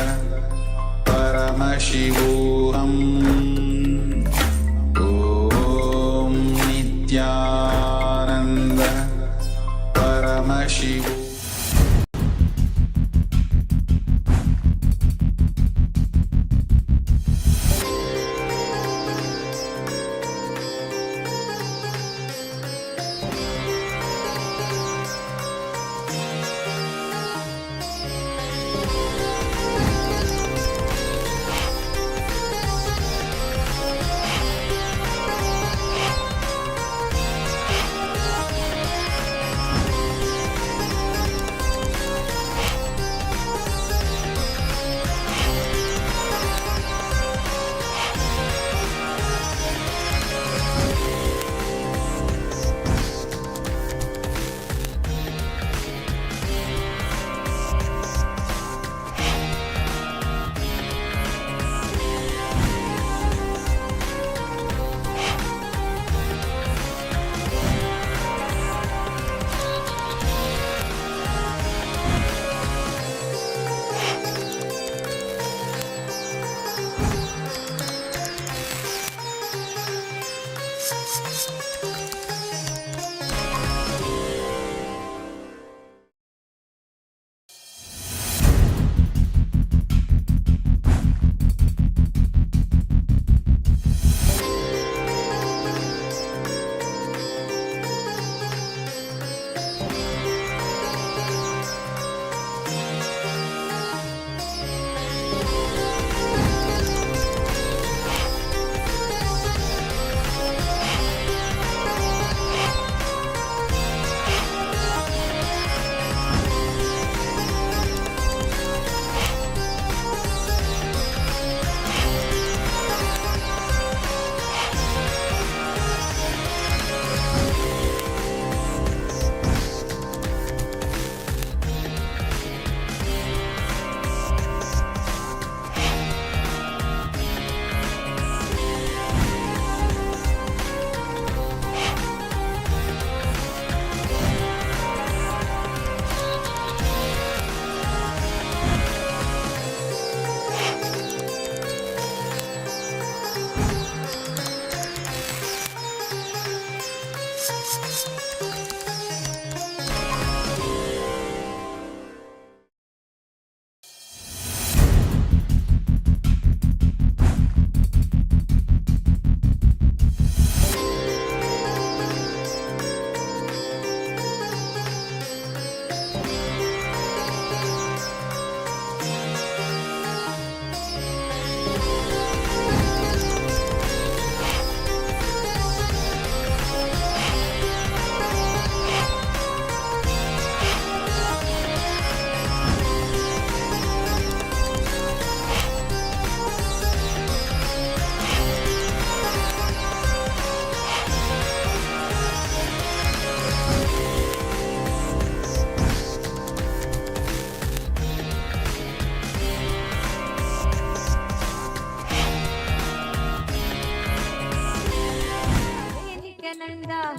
Speaker 4: Paramashivoham Om Nityananda Paramashivoham.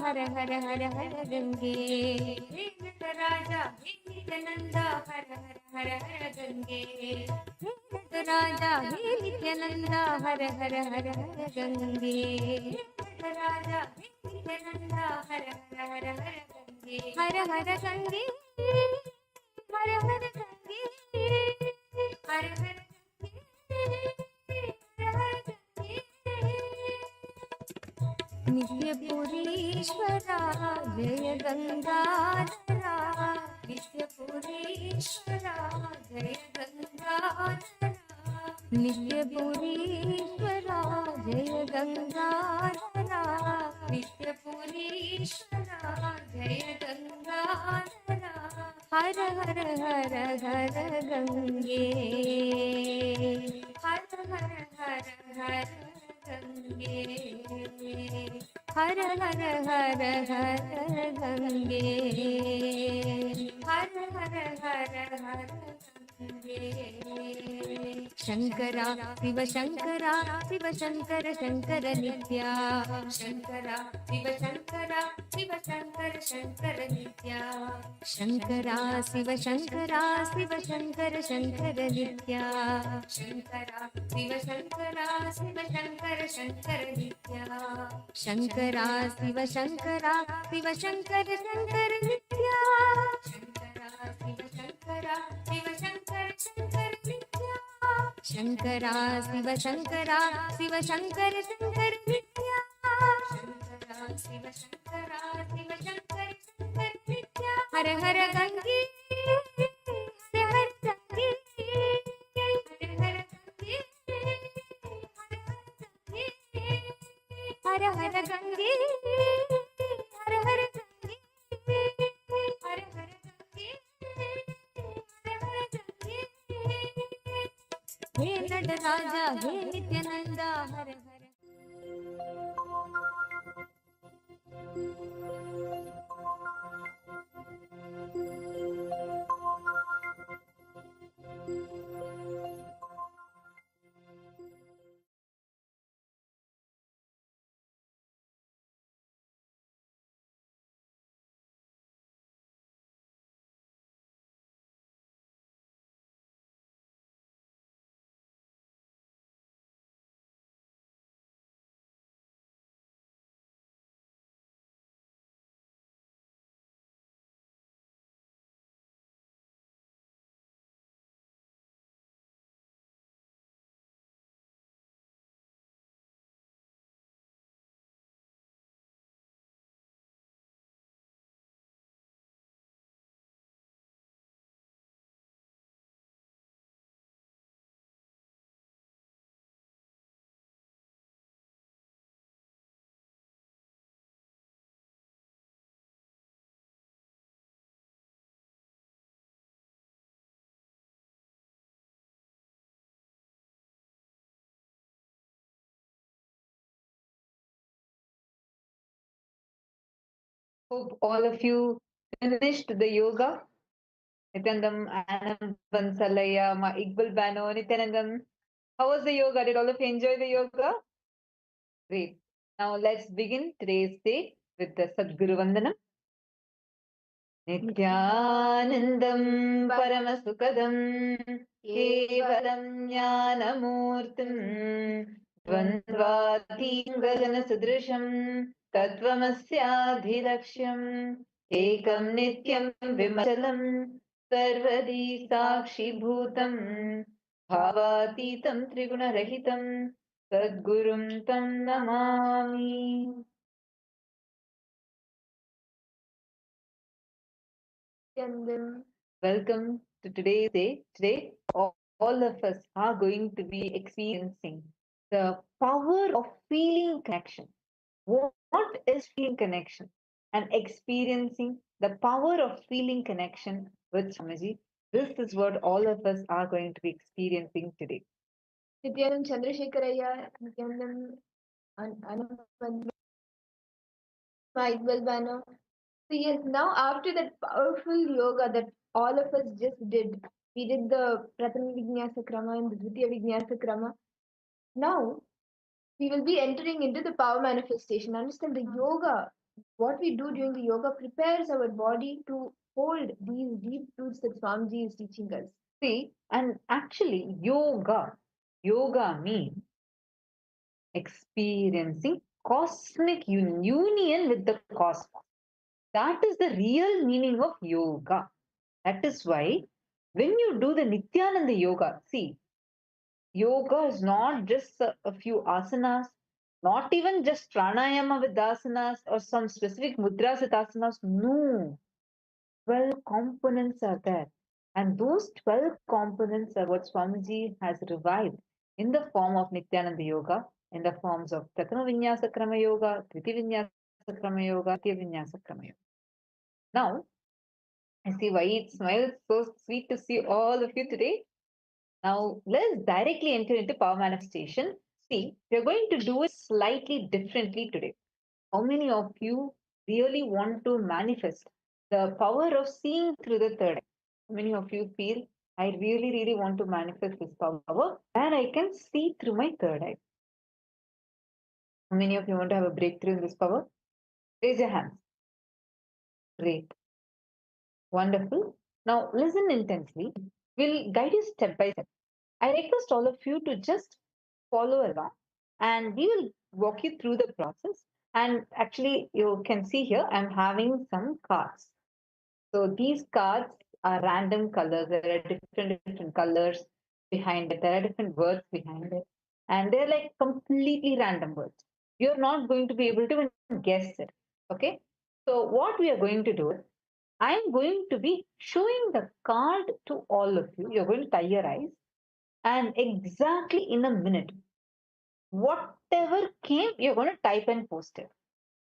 Speaker 5: हर हर हर हर गंगे राजा नित्यानंद हर हर हर हर गंगे राजा नित्यानंद हर हर हर हर गंगे राजा नित्यानंद हर हर हर हर गंगे हर हर गंगे हर हर गंगे हर हर नित्यपुरीश्वरा जय गंगाधरा नित्यपुरीश्वरा जय गंगाधरा नित्यपुरीश्वरा जय गंगाधरा नित्यपुरीश्वरा जय गंगाधरा हर हर हर हर गंगे हर हर हर हर गंगे हर हर हर हर गंगे हर हर हर हर Gange Shankara, Shiva Shankara, Shiva Shankara, Shankara Nitya. Shankara, Shiva Shankara, Shiva Shankara, Shankara Nitya. Shankara, Shiva Shankara, Shiva Shankara, Shankara Nitya. Shankara, Shiva Shankara, Shiva Shankara, Shankara Nitya. Shankara, Shiva Shankara, Shiva Shankara, Shankara Nitya. Shankara, Shiva Shankara, Shiva Shankara, Shankara Nitya. Shankara, Shiva Shankara, Shiva Shankara, Shankara Nitya. Shankara, Shiva Shankara, Shiva Shankara, Shankara Nitya. Har Har Gange, Har Har Gange, Har Har Gange, Har Har Gange, Har Har Gange, Har Har Gange, Har Har Gange, Har Har Gange. Hey Nataraja hey Nityananda her her.
Speaker 6: Hope all of you finished the yoga. Nityanandam, Anam, Bansalaya, Ma Iqbal Bano, Nityanandam. How was the yoga? Did all of you enjoy the yoga? Great. Now let's begin today's day with the Sadguru Vandanam. Nityanandam Paramasukadam Kevalam Jnanamurtim Dvandvatingajan Sadrisham Tattvamasyaadhilaksham Ekam Nityam Vimachalam Sarvadi Sakshi Bhutam Bhavatitam Triguna-rahitam Sadgurum Tam Namami. Welcome to today's day. Today, all of us are going to be experiencing the power of feeling connection. What is feeling connection? And experiencing the power of feeling connection with Swamiji. This is what all of us are going to be experiencing today.
Speaker 7: Nityanam Chandrasekharaya, Nityanam Anand Iqbal Bano. So yes, now after that powerful yoga that all of us just did, we did the Prathama Vinyasa Krama and the Dvitiya Vinyasa Krama. Now we will be entering into the power manifestation. Understand the yoga, what we do during the yoga prepares our body to hold these deep truths that Swamiji is teaching us.
Speaker 6: See, and actually, yoga means experiencing cosmic union with the cosmos. That is the real meaning of yoga. That is why when you do the Nityananda yoga, see, yoga is not just a few asanas, not even just pranayama with asanas or some specific mudras with asanas. No, 12 components are there. And those 12 components are what Swamiji has revived in the form of Nityananda Yoga, in the forms of Prathama Vinyasa Krama Yoga, Dviti Vinyasa Krama Yoga, Tya Vinyasa Krama Yoga. Now, I see why it smiles so sweet to see all of you today. Now, let's directly enter into power manifestation. See, we're going to do it slightly differently today. How many of you really want to manifest the power of seeing through the third eye? How many of you feel I really, really want to manifest this power where I can see through my third eye. How many of you want to have a breakthrough in this power? Raise your hands. Great. Wonderful. Now listen intensely. We'll guide you step by step. I request all of you to just follow along and we will walk you through the process. And actually, you can see here, I'm having some cards. So these cards are random colors. There are different colors behind it. There are different words behind it. And they're like completely random words. You're not going to be able to even guess it. Okay. So what we are going to do is I'm going to be showing the card to all of you. You're going to tie your eyes. And exactly in a minute, whatever came, you're going to type and post it.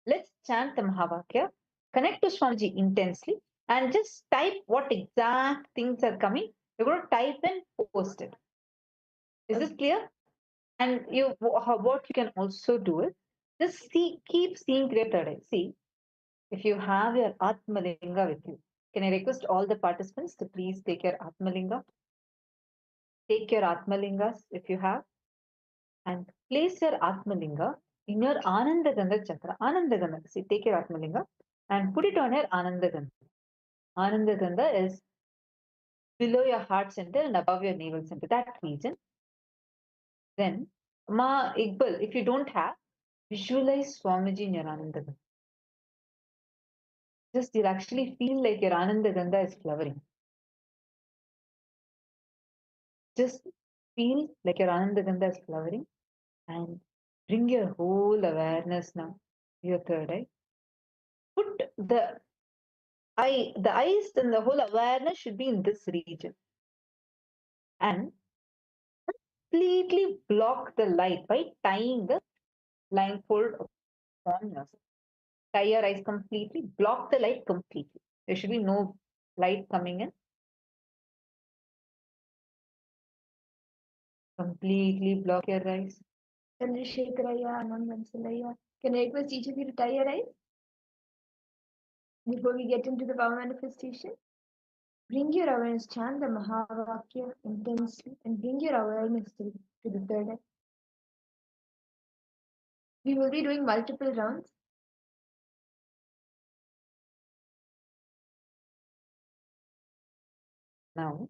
Speaker 6: Let's chant the Mahavakya, connect to Swamiji intensely, and just type what exact things are coming. You're going to type and post it. Is this clear? And what you can also do is just keep seeing Kriya Third Eye. See, if you have your Atmalinga with you, can I request all the participants to please take your Atmalinga? Take your Atmalingas if you have, and place your Atmalinga in your Anandagandha chakra. Anandagandha. See, take your Atmalinga and put it on your Anandagandha. Anandagandha is below your heart center and above your navel center, that region. Then, Ma Iqbal, if you don't have, visualize Swamiji in your Anandagandha. Just you'll actually feel like your Anandagandha is flowering. Just feel like your Anandagandha is flowering and bring your whole awareness now to your third eye. Put the eyes and the whole awareness should be in this region. And completely block the light by tying the blindfold on yourself. Tie your eyes completely, block the light completely. There should be no light coming in. Completely block your eyes.
Speaker 7: Chandrasekharaya, Anand Can I request each of you to tie your eyes before we get into the power manifestation? Bring your awareness, chant the Mahavakya intensely, and bring your awareness to the third eye. We will be doing multiple rounds.
Speaker 6: Now,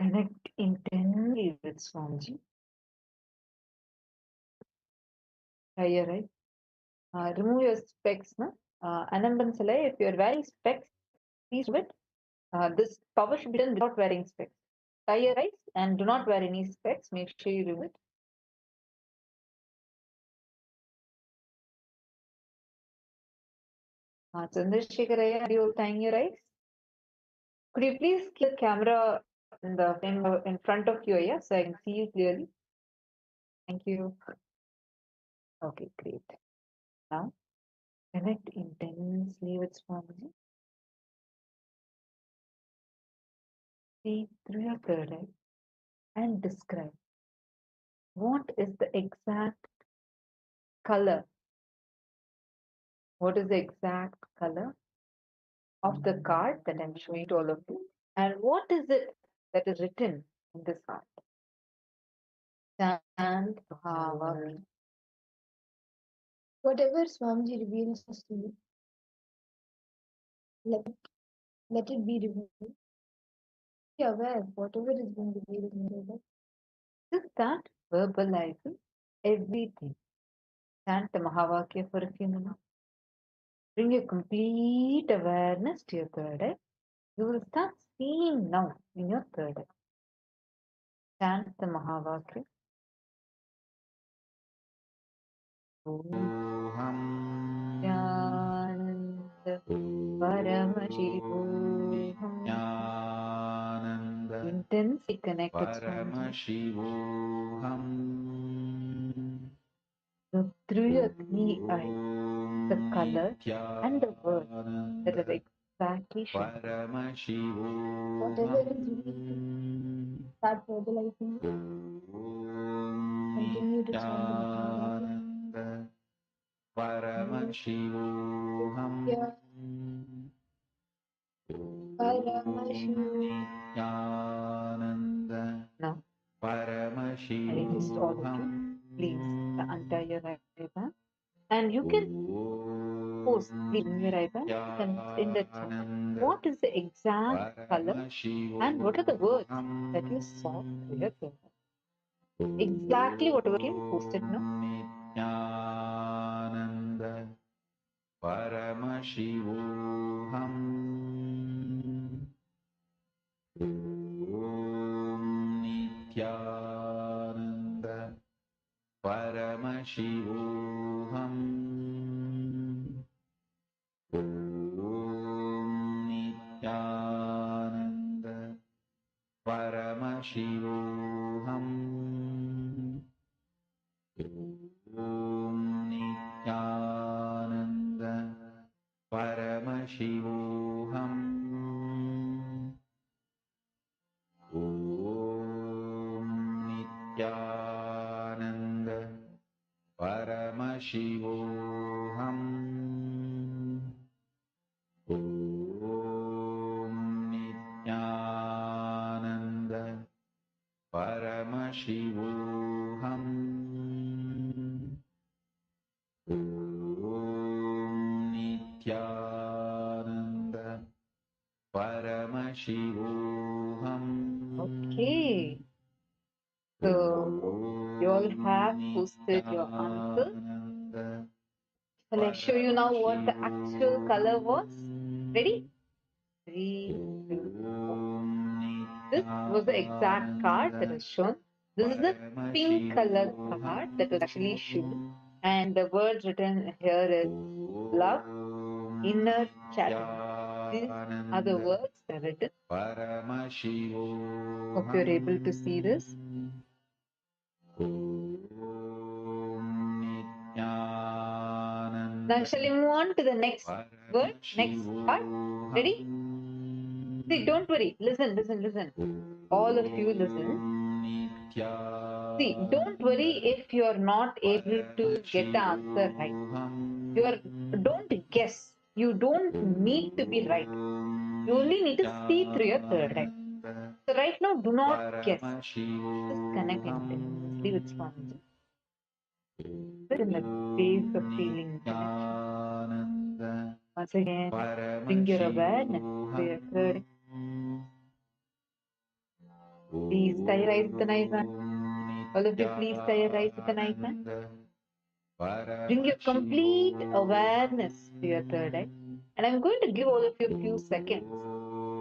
Speaker 6: connect intensely with Swamiji. Tie your eyes. Remove your specs. No? Anand Salai, if you're wearing specs, please do it. This power should be done without wearing specs. Tie your eyes and do not wear any specs. Make sure you do it. Chandrasekharaya, are you all tying your eyes? Could you please keep the camera in front of you, yeah, so I can see you clearly? Thank you. Okay, great. Now, connect intensely with Swamiji. See through your third eye and describe what is the exact color. What is the exact color of the card that I'm showing to all of you? And what is it that is written in this card? Chant Bhava.
Speaker 7: Whatever Swamiji reveals to you, let it be revealed. Be aware of whatever is being revealed in your life.
Speaker 6: Just start verbalizing everything. Chant the Mahavakya for a few minutes. Bring your complete awareness to your third eye. You will start seeing now in your third eye. Chant the Mahavakya.
Speaker 4: Soham.
Speaker 6: Nityananda Paramashivoham.
Speaker 4: Nityananda
Speaker 6: Intensely connect with Swamiji.
Speaker 4: Paramashivoham.
Speaker 6: Look through your three eyes, the color and the words that are exactly shown.
Speaker 7: Whatever is revealed, start verbalizing it. Continue to chant the Mahavakya.
Speaker 4: Paramashivoham.
Speaker 7: Yeah.
Speaker 4: Nityananda
Speaker 6: Now, I request all of you, please untie your eyeband, and you can post, please, in your eyeband and in the chat. What is the exact color and what are the words that you saw through your third eye? Exactly whatever came, post it now.
Speaker 4: Nityananda Paramashivoham Om Nityananda Paramashivoham Om Nityananda Paramashivoham Om Nityananda Paramashivoham Om Nityananda Paramashivoham Om Nityananda Paramashivoham Om Nityananda Paramashivoham.
Speaker 6: Okay. So, you all have posted your answers. Shall I show you now what the actual color was? Ready? 3, 2, 1. This was the exact card that was shown. This is the pink color card that was actually shown. And the words written here is love, inner chatter. These are the words that are written. Hope you're able to see this. Now, shall we move on to the next word, next part? Ready? See, don't worry. Listen, listen, listen. All of you listen. See, don't worry if you're not able to get the answer right. Don't guess. You don't need to be right. You only need to see through your third eye. So right now, do not guess. Just connect continuously with Swamiji. Sit in the space of feeling connection. Once again, bring your awareness to your third eye. Please tie your eyes with an eye band. All of you, please tie your eyes with an eye band. Bring your complete awareness to your third eye. And I'm going to give all of you a few seconds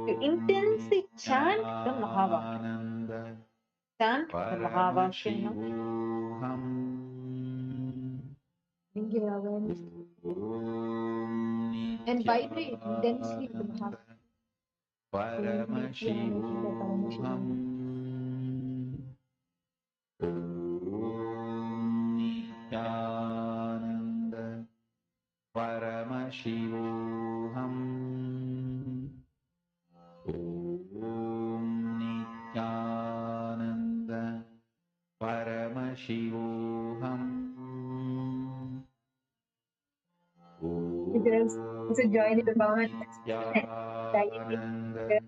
Speaker 6: to intensely chant the Mahavakya. Chant the Mahavakya now.
Speaker 7: Bring your awareness and vibrate intensely with the Mahavakya.
Speaker 4: Paramashivoham Om Nityananda Paramashivoham Om Nityananda Paramashivoham
Speaker 7: You guys also join in the moment.
Speaker 4: Nityananda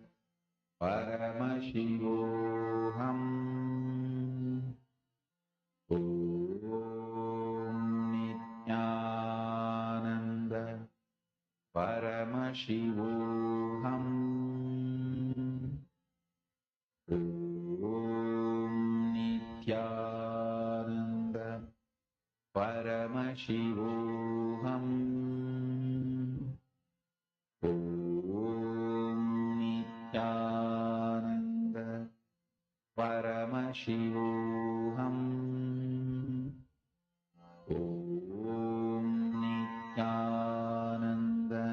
Speaker 4: Paramashivoham Om Nityananda Paramashivoham Om Nityananda Paramashivoham Om Nityananda Paramashivoham Om Nityananda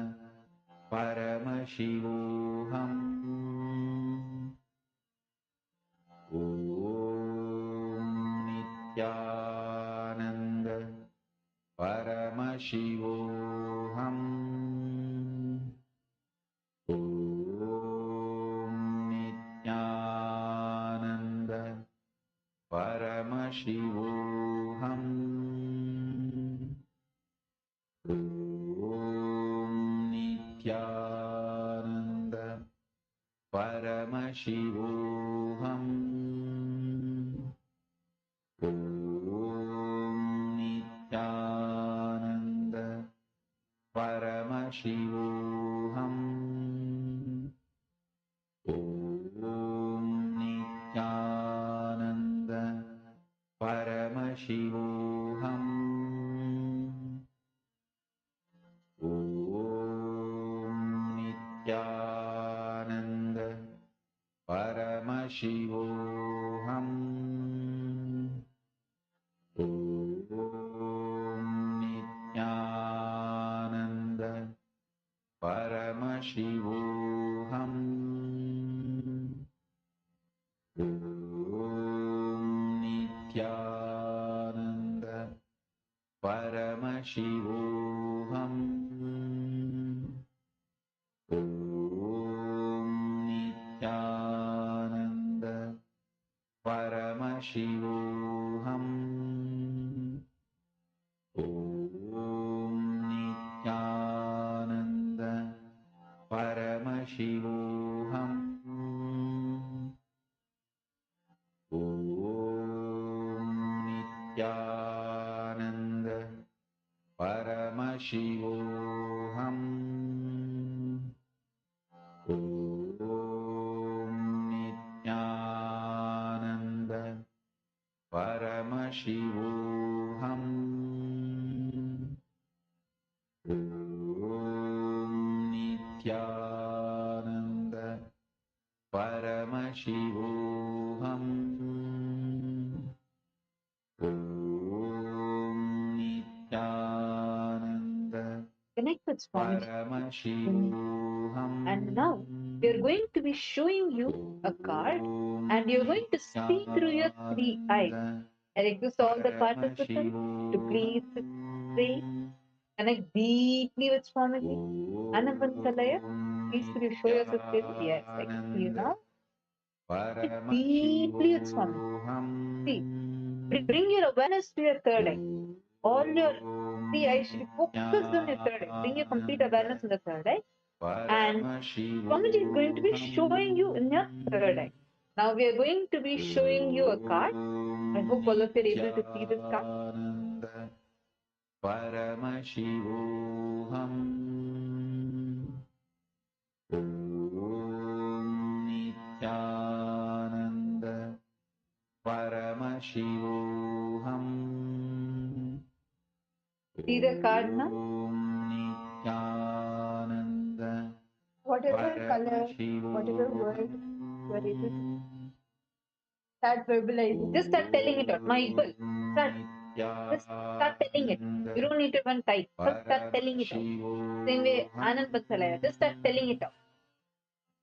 Speaker 4: Paramashivoham Om Nityananda Paramashivoham Om Nityananda Paramashivoham Om Nityananda Paramashivoham Om Nityananda Paramashivoham Om Nityananda Paramashivoham Om Nityananda Paramashivoham Om Nityananda Paramashivoham Om Nityananda Paramashivoham Om Nityananda Paramashivoham Om Nityananda Paramashivoham Om Nityananda Paramashivoham Om Nityananda Paramashivoham Om Nityananda Paramashivoham Om Nityananda
Speaker 6: Connect with Swamiji.
Speaker 4: Paramashivoham
Speaker 6: And now we are going to be showing you a card and you're going to see through your three eyes. I request all the participants to please pray, connect deeply with Swamiji. Anapantalaya, please could you show yourself clearly? Yes, I can see you now. Connect deeply with Swamiji. See, bring your awareness to your third eye. All your three eyes should be focused on your third eye. Bring your complete awareness in the third eye. And Swamiji is going to be showing you in your third eye. Now we are going to be showing you a card. I hope all of you are able to see this card.
Speaker 4: Paramashivoham Om Nityananda Paramashivoham
Speaker 6: See the card now?
Speaker 4: Om Nityananda
Speaker 7: Whatever color, whatever word you are able to start verbalizing.
Speaker 6: Just start telling it out. My equal. Just start telling it. You don't need to even type. First start telling it out. Same way, Anand Batsalaya. Just start telling it out.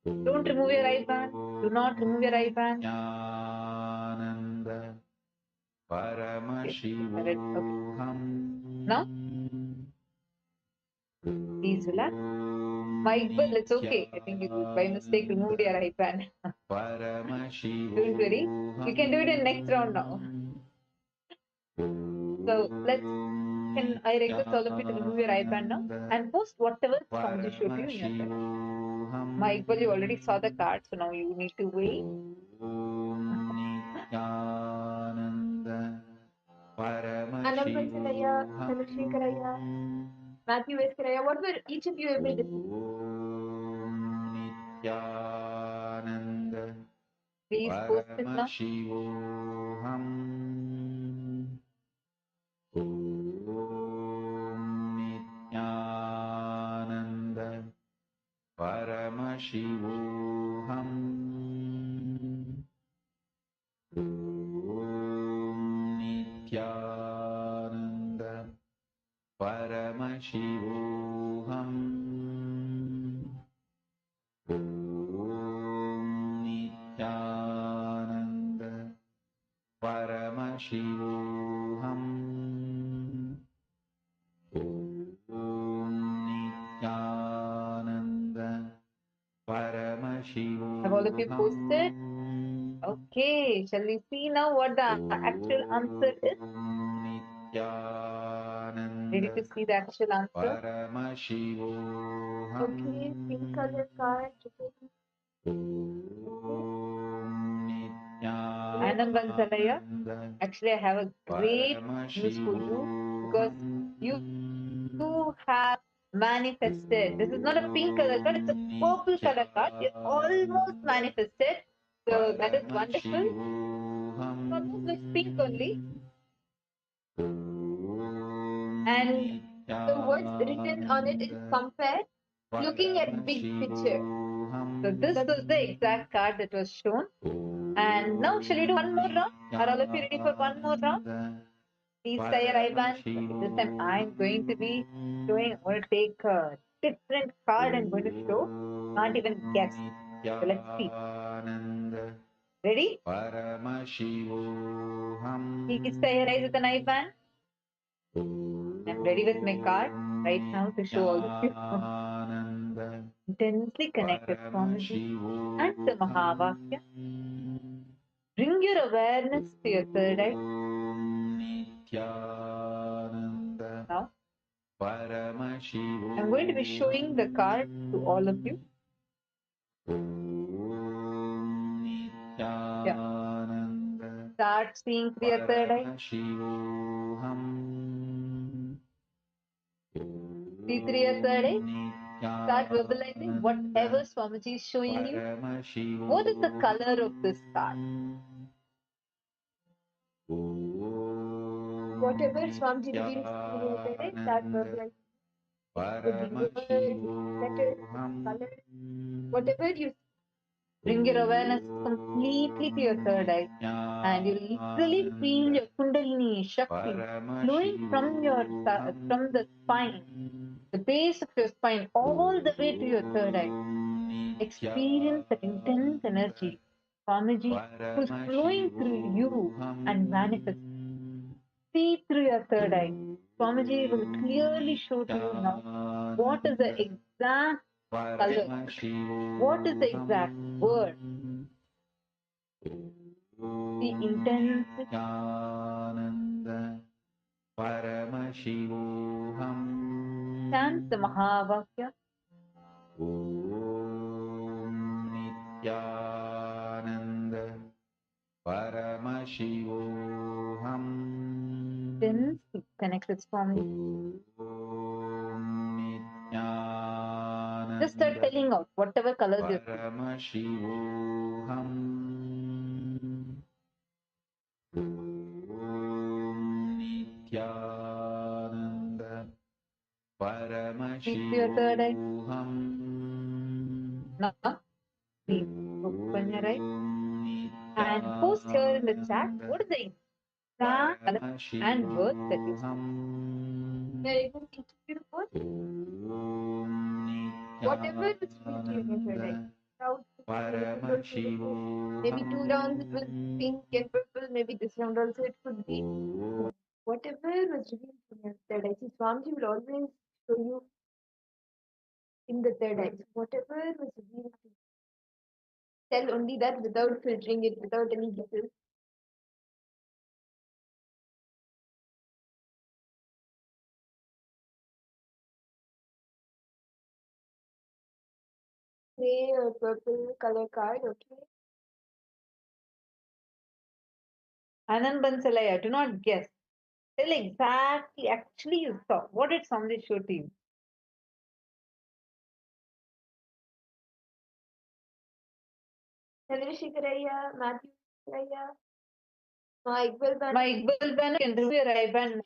Speaker 6: Don't remove your eye band. Do not remove your eye band.
Speaker 4: Nityananda Paramashivoham
Speaker 6: Now, please relax. My equal, it's okay. I think you by mistake removed your eye band. Don't worry. You can do it in next round now. So can I request all of you to remove your eye band now and post whatever Swamiji showed you in your side. My equal, you already saw the card, so now you need to wait.
Speaker 7: Anapantalaya, Chandrasekharaya, Matthew Veskaraya, what were each of you able to see?
Speaker 4: Nityananda
Speaker 6: Please post it now.
Speaker 4: Paramashivoham Om Nityananda Paramashivoham Om Nityananda Paramashivoham Om Nityananda Paramashivoham Om Nityananda Paramashivoham
Speaker 6: Have all of you posted? Okay, shall we see now what the actual answer is? Ready to see the actual answer?
Speaker 4: Paramashivoham
Speaker 7: Okay, pink color card.
Speaker 6: Anand Bansalaya. Actually, I have a great news for you because you have manifested. This is not a pink color card, it's a purple color card. You almost manifested. So that is wonderful. It almost looks pink only.
Speaker 7: And the words written on it is compared, looking at big picture.
Speaker 6: So this is the exact card that was shown. And now shall we do one more round? Are all of you ready for one more round? Please say your IBAN. This time I'm going to be showing, I'm going to take a different card and going to show. Can't even guess. So let's see. Ready? Please say your eyes with an IBAN. I'm ready with my card right now to show all of you. Intensely connected Swamiji and the Mahavakya. Bring your awareness to your third eye. Now, I'm going to be showing the card to all of you. Yeah. Start seeing through your third eye. See through your third eye. Start verbalizing whatever Swamiji is showing you. What is the color of this card?
Speaker 7: Whatever Swamiji reveals in your third eye, start verbalizing. It could be words, letters, colors, whatever you
Speaker 6: Bring your awareness completely to your third eye, and you literally feel your Kundalini Shakti flowing from the spine, the base of your spine, all the way to your third eye. Experience that intense energy, Swamiji, who's flowing through you and manifest. See through your third eye. Swamiji will clearly show to you now what is the exact color, what is the exact word. The intense chant the Mahavakya. Then connect with Swami. Just start telling out whatever colors you see. Speak to your third eye. Now, please open your eye and post here in the chat what is the exact color and words that you see.
Speaker 7: are able to interpret words. Whatever is revealed to you in your third eye. Round maybe 2 rounds it was pink and purple, maybe this round also it could be. Whatever was revealed in your third eye. See, Swamiji will always show you in the third eye. So whatever was revealed to you, tell only that without filtering it, without any guesses. Gray or purple color card, okay.
Speaker 6: Anand Bansalaya, do not guess. Tell exactly, actually you saw. What did Swamiji show to you?
Speaker 7: Chandrasekharaya, Matthew Raya, my Iqbal Ban.
Speaker 6: My Iqbal Ban, you can remove your IBAN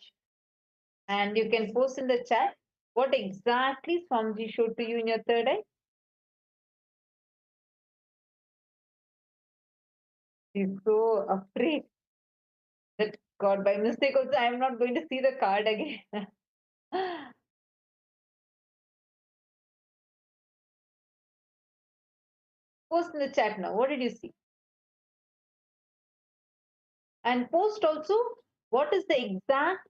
Speaker 6: and you can post in the chat what exactly Swamiji showed to you in your third eye. He's so afraid that God, by mistake also, I am not going to see the card again. Post in the chat now. What did you see? And post also, what is the exact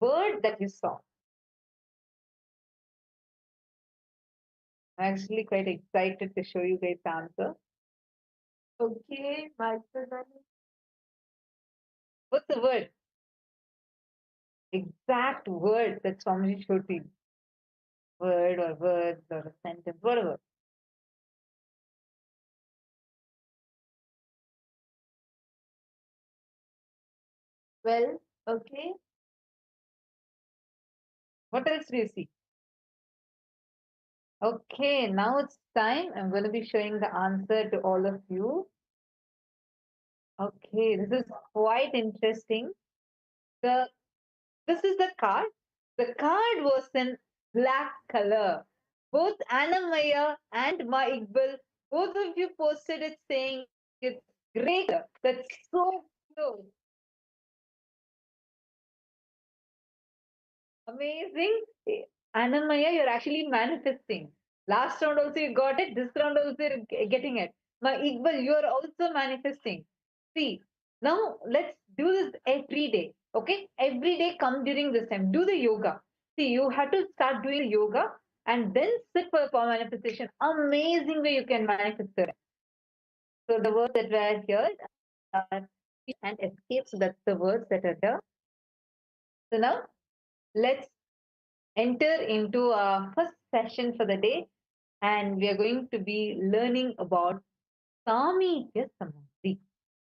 Speaker 6: word that you saw? I'm actually quite excited to show you guys the answer.
Speaker 7: Okay, my Iqbal Ban.
Speaker 6: What's the word? Exact word that Swamiji showed to you. Word or words or a sentence, whatever. Well, okay. What else do you see? Okay, now it's time. I'm going to be showing the answer to all of you. Okay, this is quite interesting. This is the card. The card was in black color. Both Annamaya and Ma Iqbal, both of you posted it saying it's great. That's so close. Amazing. Annamaya, you're actually manifesting. Last round also you got it. This round also you're getting it. Ma Iqbal, you're also manifesting. See, now let's do this every day. Okay? Every day come during this time. Do the yoga. See, you have to start doing the yoga and then sit for the power manifestation. Amazing way you can manifest it. So the words that were here are and escape. So that's the words that are here. So now let's enter into our first session for the day, and we are going to be learning about Samipya Samadhi.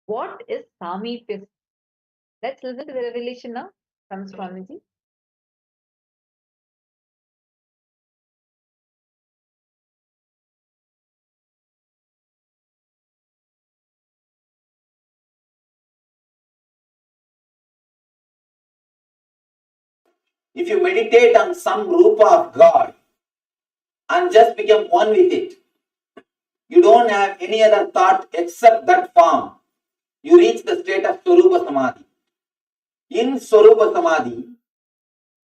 Speaker 6: What is Samipya? Let's listen to the revelation now from Swamiji.
Speaker 8: If you meditate on some Rupa of God and just become one with it, you don't have any other thought except that form, you reach the state of Swarupa Samadhi. In Swarupa Samadhi,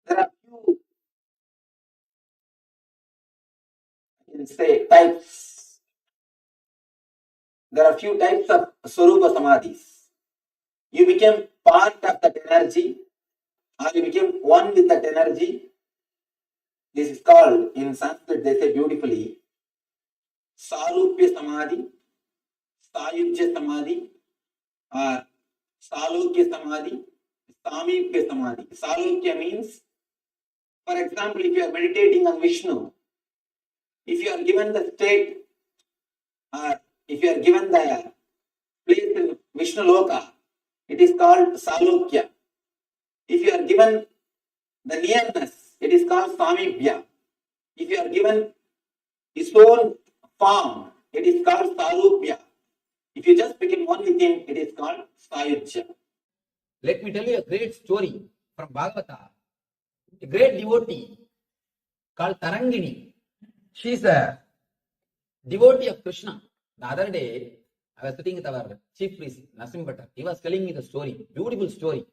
Speaker 8: there are few, I can say, types. There are few types of Swarupa Samadhis. You become part of that energy, or you become one with that energy. This is called, in Sanskrit, they say beautifully, Sarupya Samadhi, Sayujya Samadhi, or Salokya Samadhi, Samipya Samadhi. Salokya means, for example, if you are meditating on Vishnu, if you are given the state, or if you are given the place in Vishnu Loka, it is called Salokya. If you are given the nearness, it is called Samipya. If you are given his own form, it is called Sarupya. If you just become one with him, it is called Sayujya. Let me tell you a great story from Bhagavata. A great devotee called Tarangini. She is a devotee of Krishna. The other day, I was sitting with our chief priest, Nasim Bhatta. He was telling me the story, beautiful story.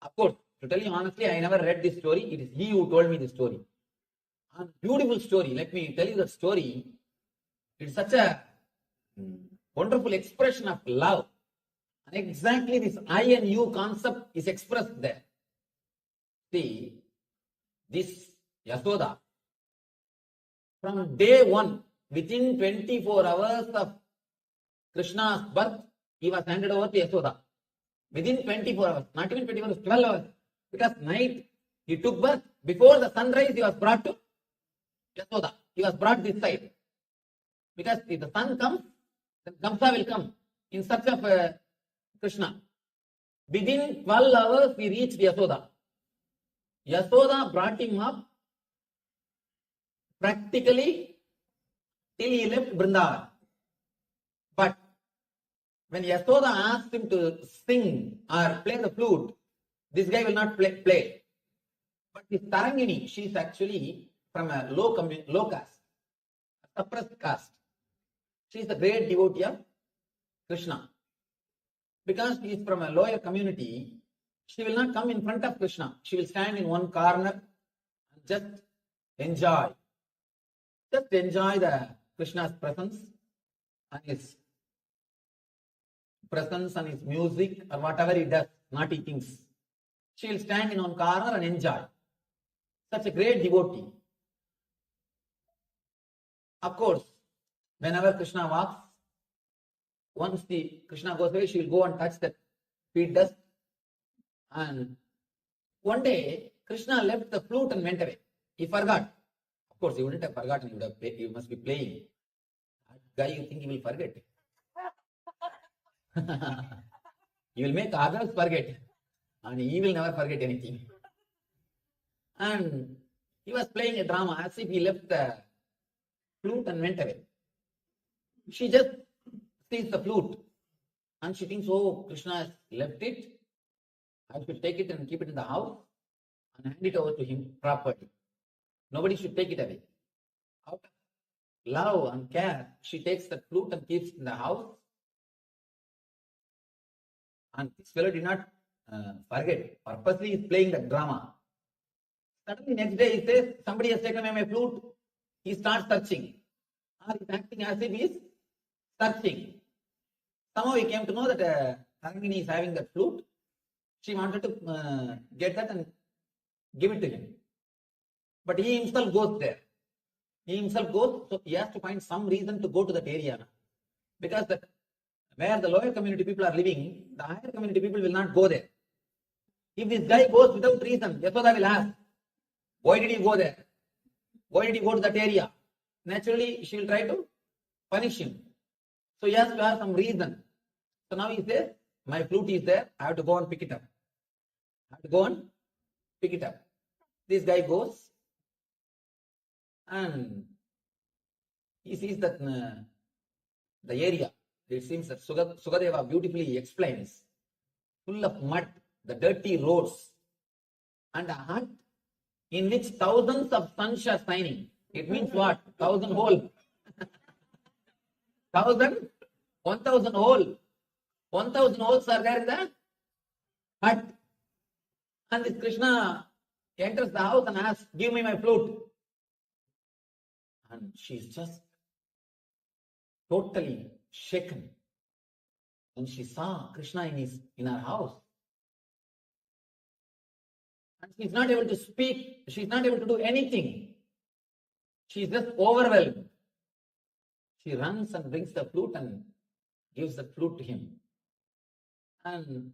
Speaker 8: Of course, to tell you honestly, I never read this story. It is he who told me the story. A beautiful story. Let me tell you the story. It's such a wonderful expression of love. And exactly this I and you concept is expressed there. See, this Yasoda, from day one, within 24 hours of Krishna's birth, he was handed over to Yasoda. Within 24 hours, not even 24 hours, 12 hours. Because night, he took birth. Before the sunrise, he was brought to Yasoda. He was brought this side. Because if the sun comes, then Kamsa will come in search of Krishna. Within 12 hours, he reached Yasoda. Yasoda brought him up practically till he left Vrindavan. But when Yasoda asked him to sing or play the flute, this guy will not play. But this Tarangini, she is actually from a low caste, a suppressed caste. She is the great devotee of Krishna. Because she is from a lower community, she will not come in front of Krishna. She will stand in one corner and just enjoy. Just enjoy the Krishna's presence and his music or whatever he does, naughty things. She will stand in one corner and enjoy. Such a great devotee. Of course, whenever Krishna walks, once the Krishna goes away, she will go and touch the feet dust. And one day, Krishna left the flute and went away. He forgot. Of course, he wouldn't have forgotten. He must be playing. That guy, you think he will forget? You will make others forget, and he will never forget anything. And he was playing a drama as if he left the flute and went away. She just sees the flute and she thinks, oh, Krishna has left it. I should take it and keep it in the house and hand it over to him properly. Nobody should take it away. Out of love and care, she takes the flute and keeps it in the house. And this fellow did not forget. Purposely he is playing the drama. Suddenly next day he says, somebody has taken away my flute. He starts searching. Or he is acting as if he is searching. Somehow he came to know that Tarangini is having that flute. She wanted to get that and give it to him. But he himself goes there. He himself goes, so he has to find some reason to go to that area. Because that where the lower community people are living, the higher community people will not go there. If this guy goes without reason, Yasoda will ask, why did he go there? Why did he go to that area? Naturally, she will try to punish him. So he has to have some reason. So now he says, my flute is there, I have to go and pick it up. I have to go and pick it up. This guy goes and he sees that the area, it seems that Sukadeva beautifully explains, full of mud, the dirty roads, and a hut in which thousands of suns are shining. It means what? 1,000 hole. 1,000 hole. 1,000 holes are there in the hut. And this Krishna enters the house and asks, give me my flute. And she's just totally shaken. And she saw Krishna in her house. And she's not able to speak. She's not able to do anything. She's just overwhelmed. She runs and brings the flute and gives the flute to him. And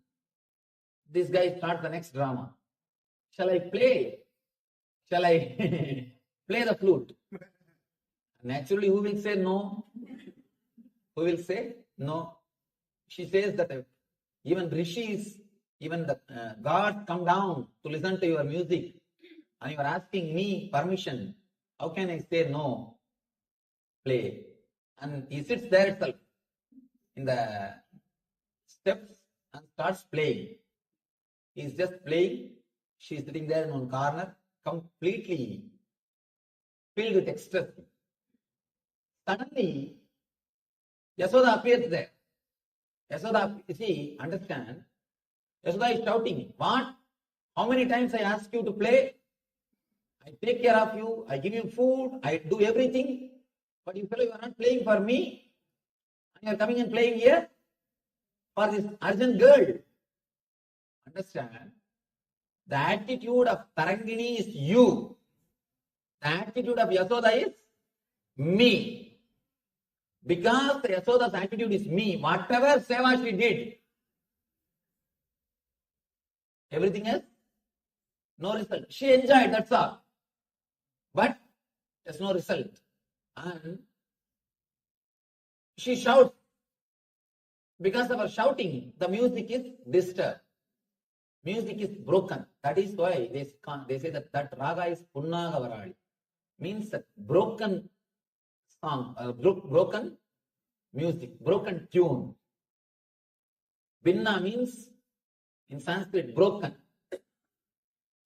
Speaker 8: this guy starts the next drama. Shall I play? Shall I play the flute? Naturally, who will say no? Who will say no? She says that even rishis, even the gods come down to listen to your music, and you are asking me permission. How can I say no? Play. And he sits there itself in the steps and starts playing. He's just playing. She's sitting there in one corner, completely filled with ecstasy. Suddenly, Yasoda appears there. Yasoda, you see, understand, Yasoda is shouting, what? How many times I ask you to play? I take care of you, I give you food, I do everything. But you fellow, you are not playing for me. And you are coming and playing here for this urgent girl. Understand? The attitude of Tarangini is you. The attitude of Yasoda is me. Because the Yasoda's attitude is me, whatever seva she did, everything else, no result. She enjoyed, that's all. But there's no result. And she shouts. Because of her shouting, the music is disturbed. Music is broken. That is why they say that raga is punnaga varali. Means that broken song, broken music, broken tune. Binna means in Sanskrit broken.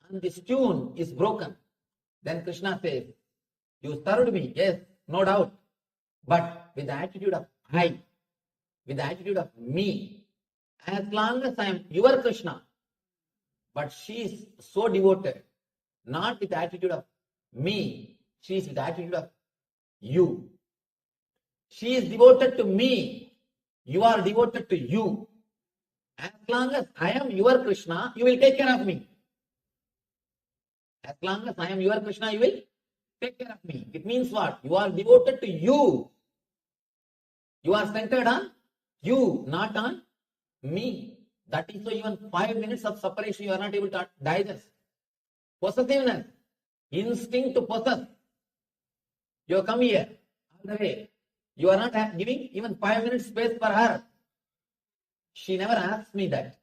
Speaker 8: And this tune is broken. Then Krishna says, you served me, yes, no doubt. But with the attitude of I, with the attitude of me, as long as I am your Krishna. But she is so devoted, not with the attitude of me, she is with the attitude of you. She is devoted to me, you are devoted to you. As long as I am your Krishna, you will take care of me. As long as I am your Krishna, you will take care of me. It means what? You are devoted to you. You are centered on you, not on me. That is why even 5 minutes of separation you are not able to digest. Possessiveness, instinct to possess. You come here, all the way. You are not giving even 5 minutes space for her. She never asked me that.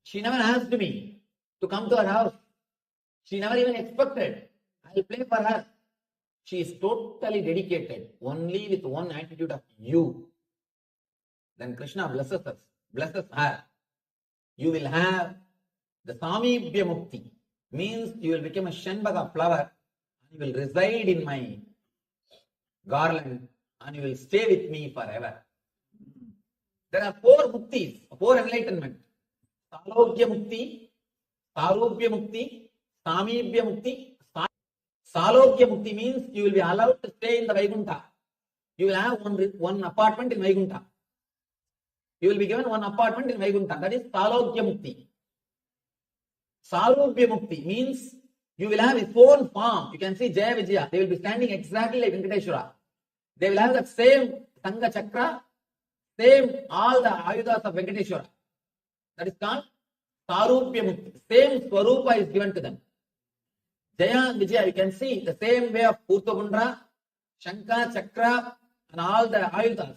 Speaker 8: She never asked me to come to her house. She never even expected I'll play for her. She is totally dedicated only with one attitude of you. Then Krishna blesses us, blesses her. You will have the Samibhya Mukti, means you will become a Shanbhaga flower and you will reside in my garland and you will stay with me forever. There are 4 muktis, 4 enlightenment. Salokya Mukti, Sarubhya Mukti, Samibhya Mukti. Salokya Mukti means you will be allowed to stay in the Vaikuntha. You will have one apartment in Vaikuntha. You will be given one apartment in Vaikuntha. That is Salokya Mukti. Sarubhya Mukti means you will have its own form. You can see Jaya Vijaya. They will be standing exactly like Venkateshwara. They will have that same Sangha Chakra, same all the Ayudas of Venkateshwara. That is called Sarubhya Mukti. Same Swarupa is given to them. Jaya Vijaya, you can see the same way of Purtagundra, Shankha, Chakra, and all the Ayudas.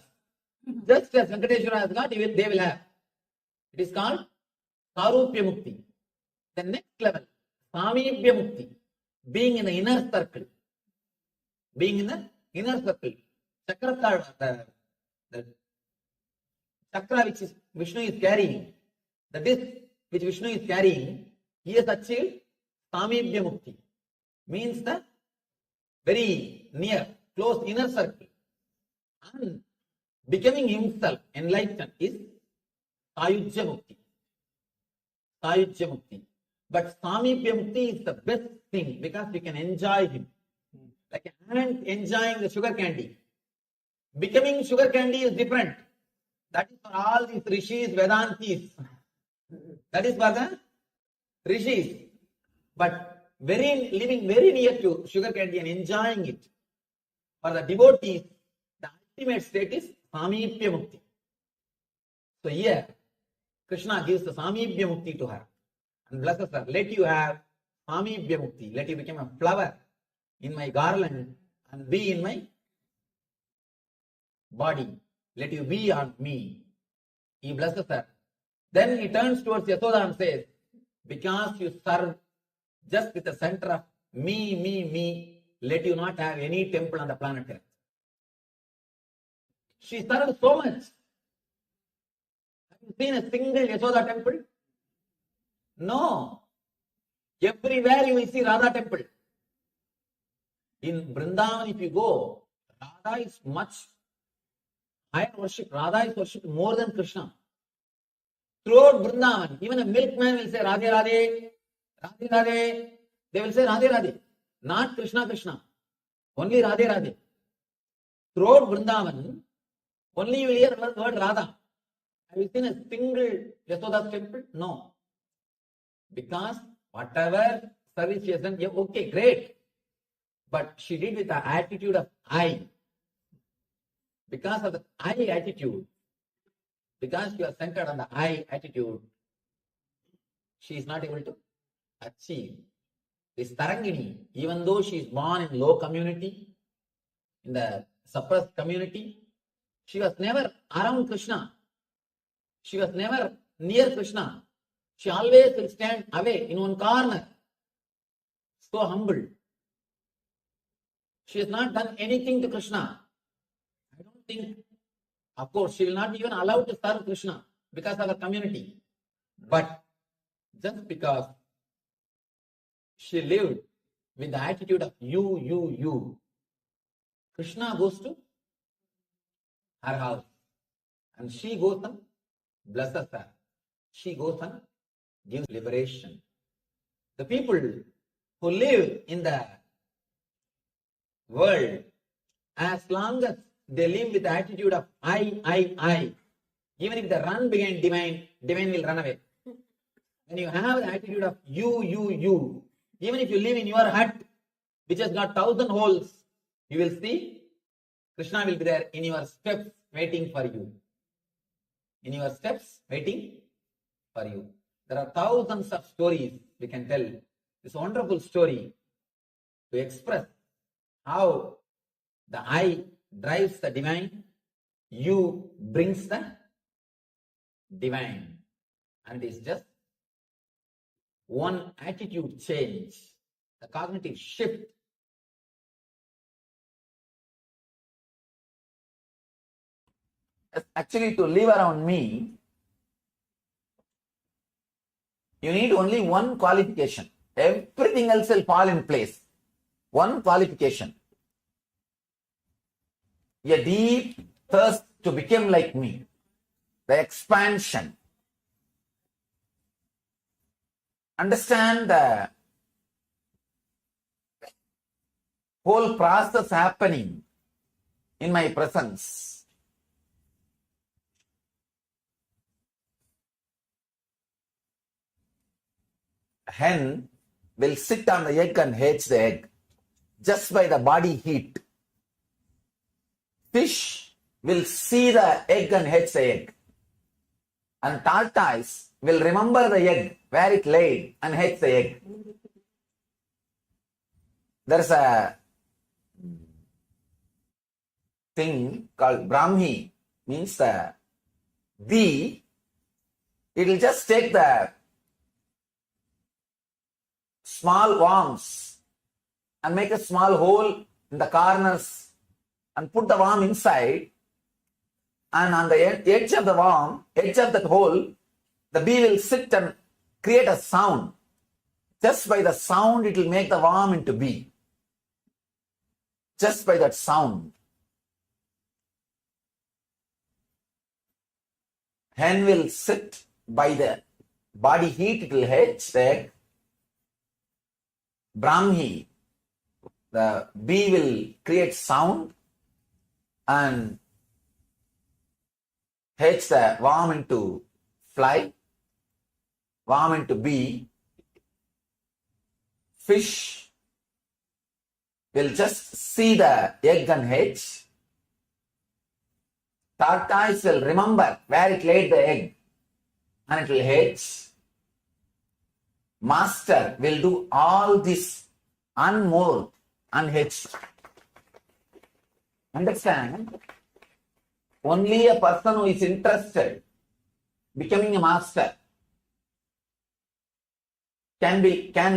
Speaker 8: Just as Venkateshwara has got, they will have. It is called Sarubhya Mukti. The next level, Samibhya Mukti, being in the inner circle. Being in the inner circle. Chakrasana, the chakra which is Vishnu is carrying, the disc which Vishnu is carrying, he has achieved Samibhya Mukti. Means the very near, close inner circle. And becoming himself enlightened is Sayujya Mukti. Sayujya Mukti. But Samibhya Mukti is the best thing because you can enjoy him. Like an ant enjoying the sugar candy. Becoming sugar candy is different. That is for all these rishis, Vedantis. That is for the rishis. But living very near to sugar candy and enjoying it. For the devotees, the ultimate state is Samibhya Mukti. So here, Krishna gives the Samibhya Mukti to her and blesses her. Let you have Samibhya Mukti. Let you become a flower in my garland and be in my body. Let you be on me. He blesses her. Then he turns towards Yashoda and says, because you serve just with the center of me, let you not have any temple on the planet Earth. She served so much. Have you seen a single Yashoda temple? No. Everywhere you will see Radha temple. In Vrindavan, if you go, Radha is much higher worship. Radha is worshipped more than Krishna. Throughout Vrindavan, even a milkman will say Radhe Radhe, Radhe Radhe. They will say Radhe Radhe. Not Krishna Krishna. Only Radhe Radhe. Throughout Vrindavan, only you will hear the word Radha. Have you seen a single Yashoda's temple? No. Because whatever service she has done, yeah, okay, great. But she did with the attitude of I. Because of the I attitude, because you are centered on the I attitude, she is not able to achieve. This Tarangini, even though she is born in low community, in the suppressed community, she was never around Krishna. She was never near Krishna. She always will stand away in one corner. So humble. She has not done anything to Krishna. I don't think, of course, she will not be even allowed to serve Krishna because of her community. But just because she lived with the attitude of you, Krishna goes to her house and she goes and blesses her. She goes and gives liberation. The people who live in the world, as long as they live with the attitude of I, even if the run behind divine will run away. When you have the attitude of you, even if you live in your hut, which has got 1,000 holes, you will see Krishna will be there in your steps waiting for you. In your steps waiting for you. There are thousands of stories we can tell. This wonderful story to express how the I drives the divine, you brings the divine. And it is just one attitude change, the cognitive shift. Actually, to live around me, you need only one qualification. Everything else will fall in place. One qualification. A deep thirst to become like me. The expansion. Understand the whole process happening in my presence. Hen will sit on the egg and hatch the egg just by the body heat. Fish will see the egg and hatch the egg. And tortoise will remember the egg, where it laid, and hatch the egg. There's a thing called Brahmi, means the bee. It will just take the small worms and make a small hole in the corners and put the worm inside, and on the edge of the worm, edge of that hole, the bee will sit and create a sound. Just by the sound, it will make the worm into bee. Just by that sound. Hen will sit by the body heat, it will hatch the egg. Brahmi, the bee will create sound and hatch the worm into fly, worm into bee. Fish will just see the egg and hatch. Tortoise will remember where it laid the egg and it will hatch. Master will do all this unmoored, unhatched. Understand? Only a person who is interested becoming a master can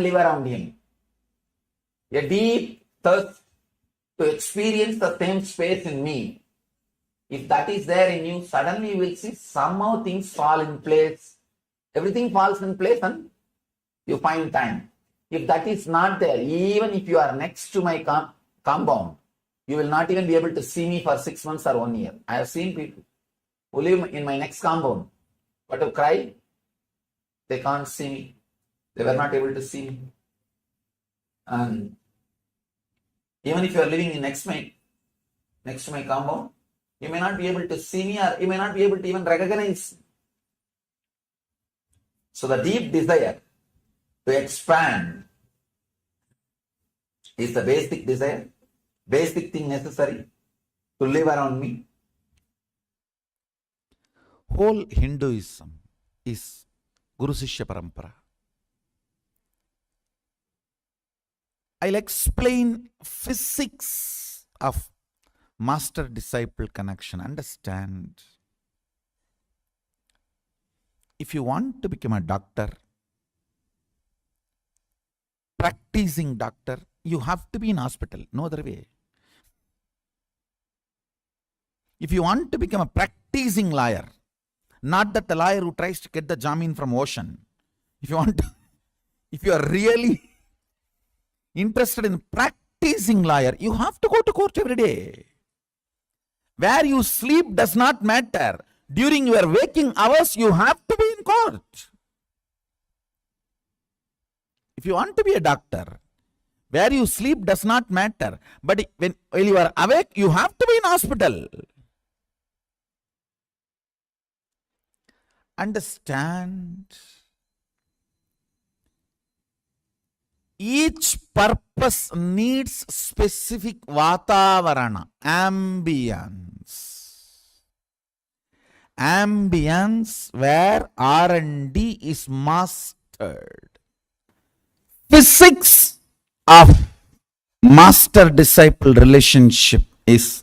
Speaker 8: live around him. A deep thirst to experience the same space in me. If that is there in you, suddenly you will see somehow things fall in place. Everything falls in place and you find time. If that is not there, even if you are next to my compound, you will not even be able to see me for 6 months or 1 year. I have seen people who live in my next compound, but who cry, they can't see me. They were not able to see me. And even if you are living in next to my compound, you may not be able to see me, or you may not be able to even recognize me. So the deep desire to expand is the basic desire, basic thing necessary to live around me.
Speaker 9: Whole Hinduism is Guru Sishya Parampara. I'll explain physics of master-disciple connection. Understand? If you want to become a doctor, practicing doctor, you have to be in hospital. No other way. If you want to become a practicing lawyer, not that the lawyer who tries to get the jamin from ocean. If you are really interested in practicing lawyer, you have to go to court every day. Where you sleep does not matter. During your waking hours, you have to be in court. If you want to be a doctor, where you sleep does not matter. But while you are awake, you have to be in hospital. Understand? Each purpose needs specific vatavarana, ambience. Ambience where R&D is mastered. Physics of master-disciple relationship is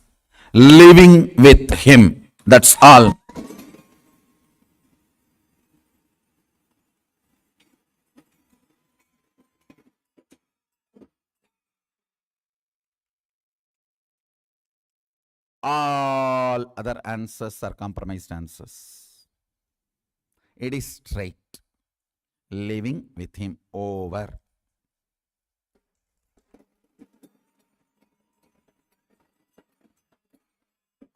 Speaker 9: living with him. That's all. All other answers are compromised answers. It is straight. Living with him, over.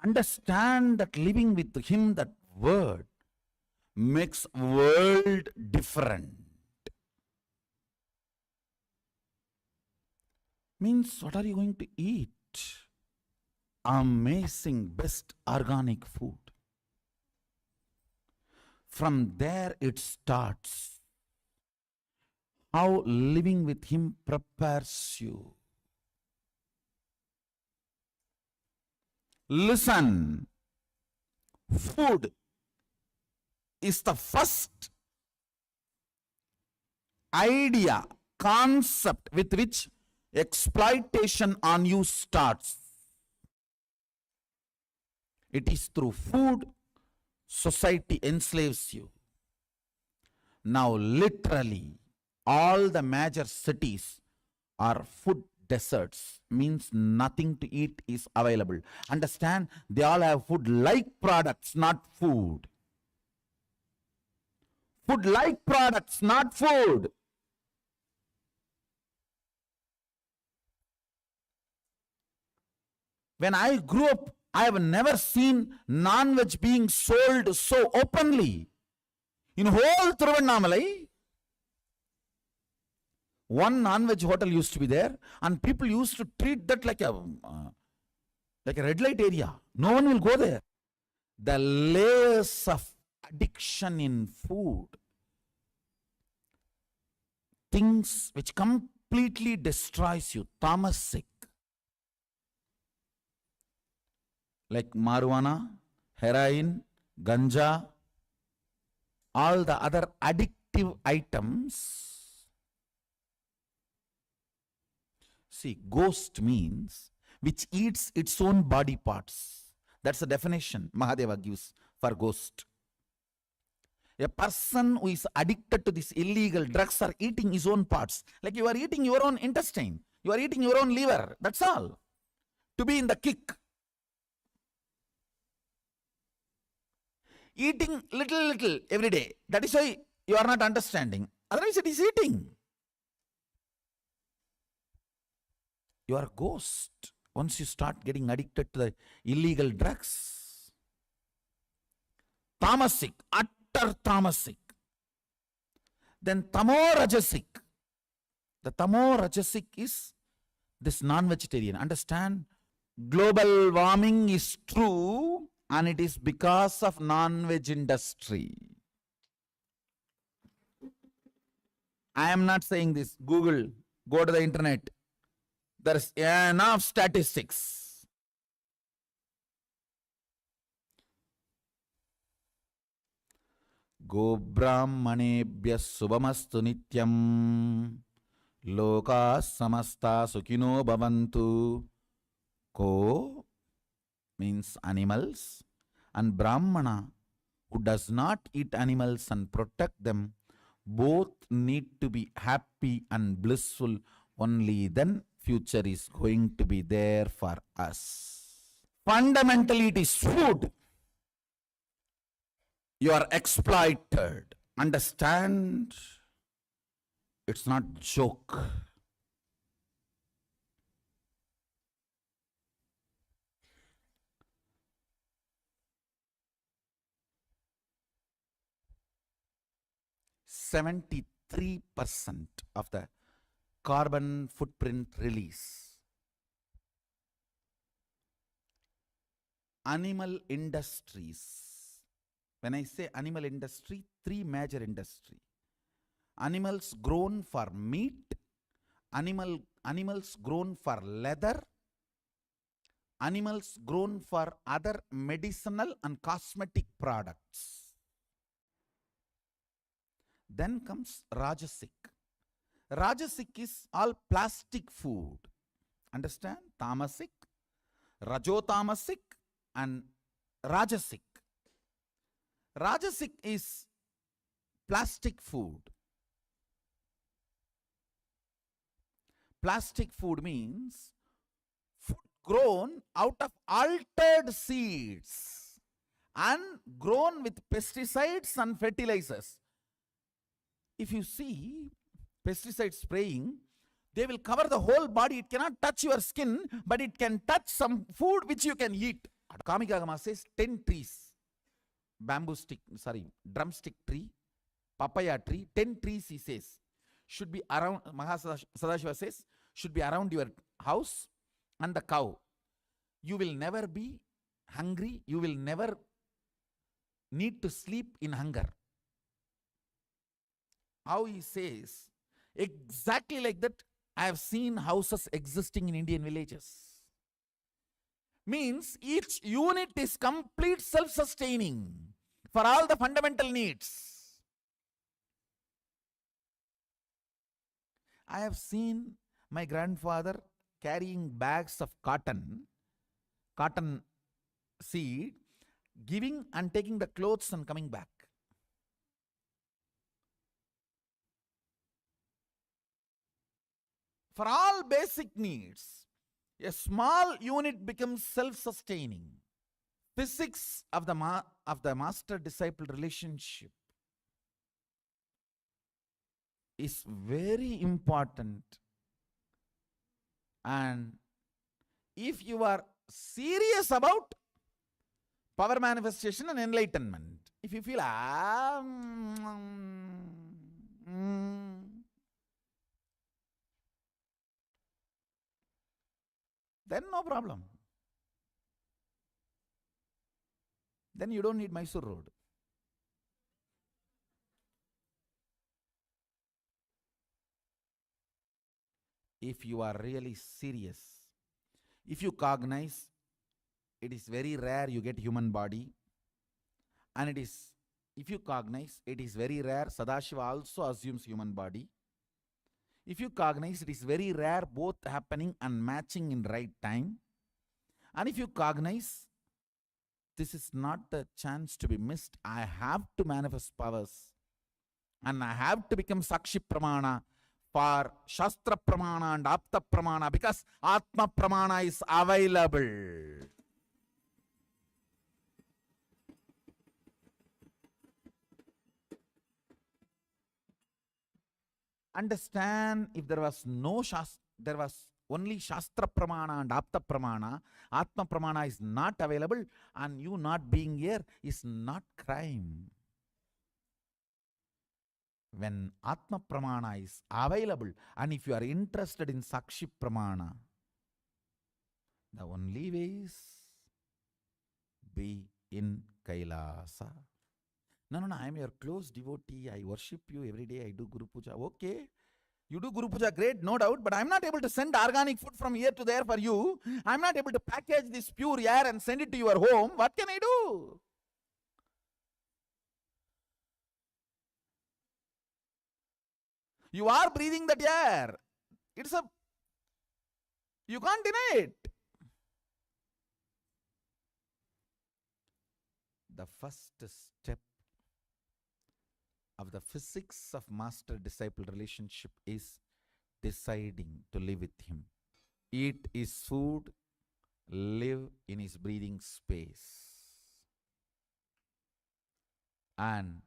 Speaker 9: Understand that living with him, that word, makes world different. Means, what are you going to eat? Amazing, best organic food. From there it starts. How living with him prepares you. Listen, food is the first idea, concept with which exploitation on you starts. It is through food society enslaves you. Now, literally, all the major cities are food deserts, means nothing to eat is available. Understand, they all have food-like products, not food. Food-like products, not food. When I grew up, I have never seen non-veg being sold so openly. In whole Thiruvannamalai, one non-veg hotel used to be there, and people used to treat that like a red light area. No one will go there. The layers of addiction in food, things which completely destroys you, tamasic, like marijuana, heroin, ganja, all the other addictive items. See, ghost means which eats its own body parts. That's the definition Mahadeva gives for ghost. A person who is addicted to these illegal drugs are eating his own parts. Like you are eating your own intestine. You are eating your own liver. That's all. To be in the kick. Eating little every day. That is why you are not understanding. Otherwise it is eating. You are a ghost once you start getting addicted to the illegal drugs. Tamasic, utter tamasic. Then tamorajasic. The tamorajasic is this non-vegetarian. Understand? Global warming is true, and it is because of non-veg industry. I am not saying this. Google, go to the internet. There is enough statistics. Go brahmanebhya subhamastu nityam loka samasta sukhino bhavantu. Ko means animals, and brahmana, who does not eat animals and protect them, both need to be happy and blissful. Only then future is going to be there for us. Fundamentally, it is food. You are exploited. Understand? It's not joke. %73% of the carbon footprint release. Animal industries. When I say animal industry, three major industry. Animals grown for meat, animals grown for leather, animals grown for other medicinal and cosmetic products. Then comes Rajasic. Rajasic is all plastic food. Understand? Tamasic, Rajotamasic, and Rajasic. Rajasic is plastic food. Plastic food means food grown out of altered seeds and grown with pesticides and fertilizers. If you see pesticide spraying, they will cover the whole body. It cannot touch your skin, but it can touch some food which you can eat. Kamikagama says 10 trees, drumstick tree, papaya tree, 10 trees, he says, should be around, Sadashiva says, should be around your house and the cow. You will never be hungry. You will never need to sleep in hunger. How he says, exactly like that, I have seen houses existing in Indian villages. Means each unit is complete self-sustaining for all the fundamental needs. I have seen my grandfather carrying bags of cotton seed, giving and taking the clothes and coming back. For all basic needs, a small unit becomes self-sustaining. Physics of the master-disciple relationship is very important. And if you are serious about power manifestation and enlightenment, if you feel, then no problem. Then you don't need Mysore Road. If you are really serious, if you cognize, it is very rare you get human body. And if you cognize, it is very rare Sadashiva also assumes human body. If you cognize, it is very rare both happening and matching in right time. And if you cognize, this is not the chance to be missed. I have to manifest powers. And I have to become Sakshi Pramana for Shastra Pramana and Apta Pramana, because Atma Pramana is available. Understand, if there was no Shastra, there was only Shastra Pramana and Apta Pramana, Atma Pramana is not available, and you not being here is not crime. When Atma Pramana is available, and if you are interested in Sakshi Pramana, the only way is be in Kailasa. No, I am your close devotee. I worship you every day. I do Guru Puja. Okay, you do Guru Puja, great, no doubt. But I am not able to send organic food from here to there for you. I am not able to package this pure air and send it to your home. What can I do? You are breathing that air. You can't deny it. The first step of the physics of master-disciple relationship is deciding to live with him. Eat his food, live in his breathing space. And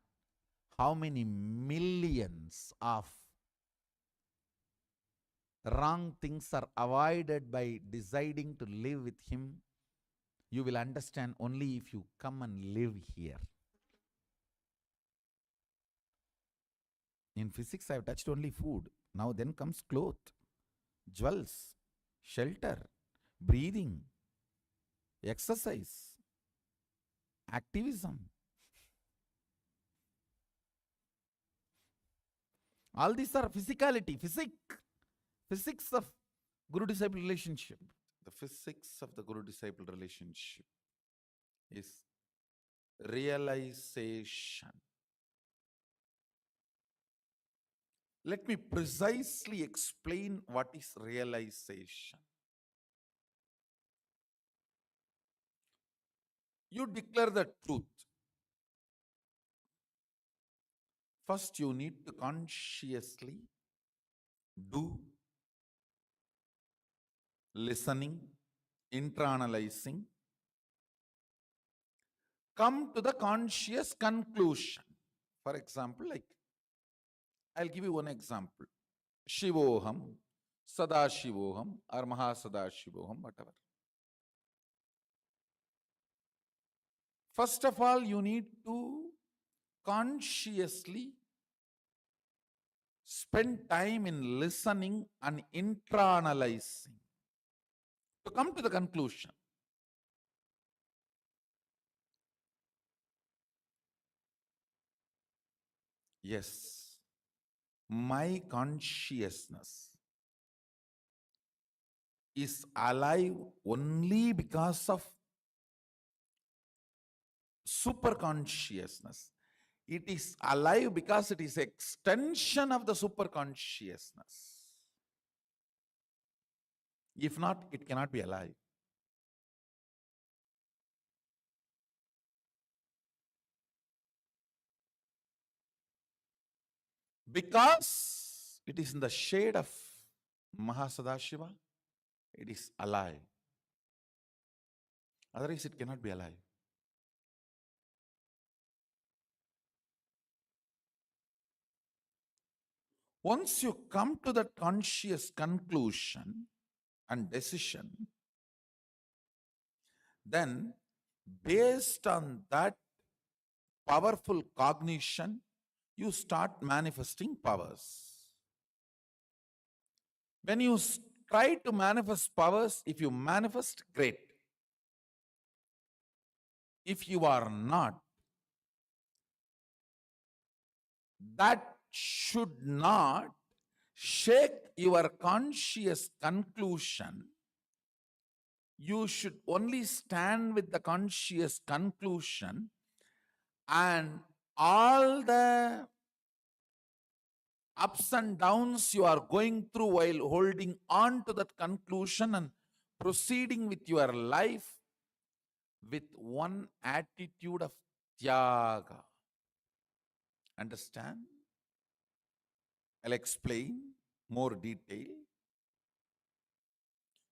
Speaker 9: how many millions of wrong things are avoided by deciding to live with him, you will understand only if you come and live here. In physics, I have touched only food. Now then comes cloth, jewels, shelter, breathing, exercise, activism. All these are physicality, physics of Guru-disciple relationship. The physics of the Guru-disciple relationship is realization. Let me precisely explain what is realization. You declare the truth. First, you need to consciously do listening, internalizing, come to the conscious conclusion. For example, like, I'll give you one example. Shivoham, Sadashivoham, or Mahasadashivoham, whatever. First of all, you need to consciously spend time in listening and internalizing to come to the conclusion. Yes, my consciousness is alive only because of superconsciousness. It is alive because it is extension of the superconsciousness. If not, it cannot be alive. Because it is in the shade of Mahasadashiva, it is alive. Otherwise, it cannot be alive. Once you come to that conscious conclusion and decision, then based on that powerful cognition, you start manifesting powers. When you try to manifest powers, if you manifest, great. If you are not, that should not shake your conscious conclusion. You should only stand with the conscious conclusion, and all the ups and downs you are going through while holding on to that conclusion and proceeding with your life with one attitude of tyaga. Understand? I'll explain more detail.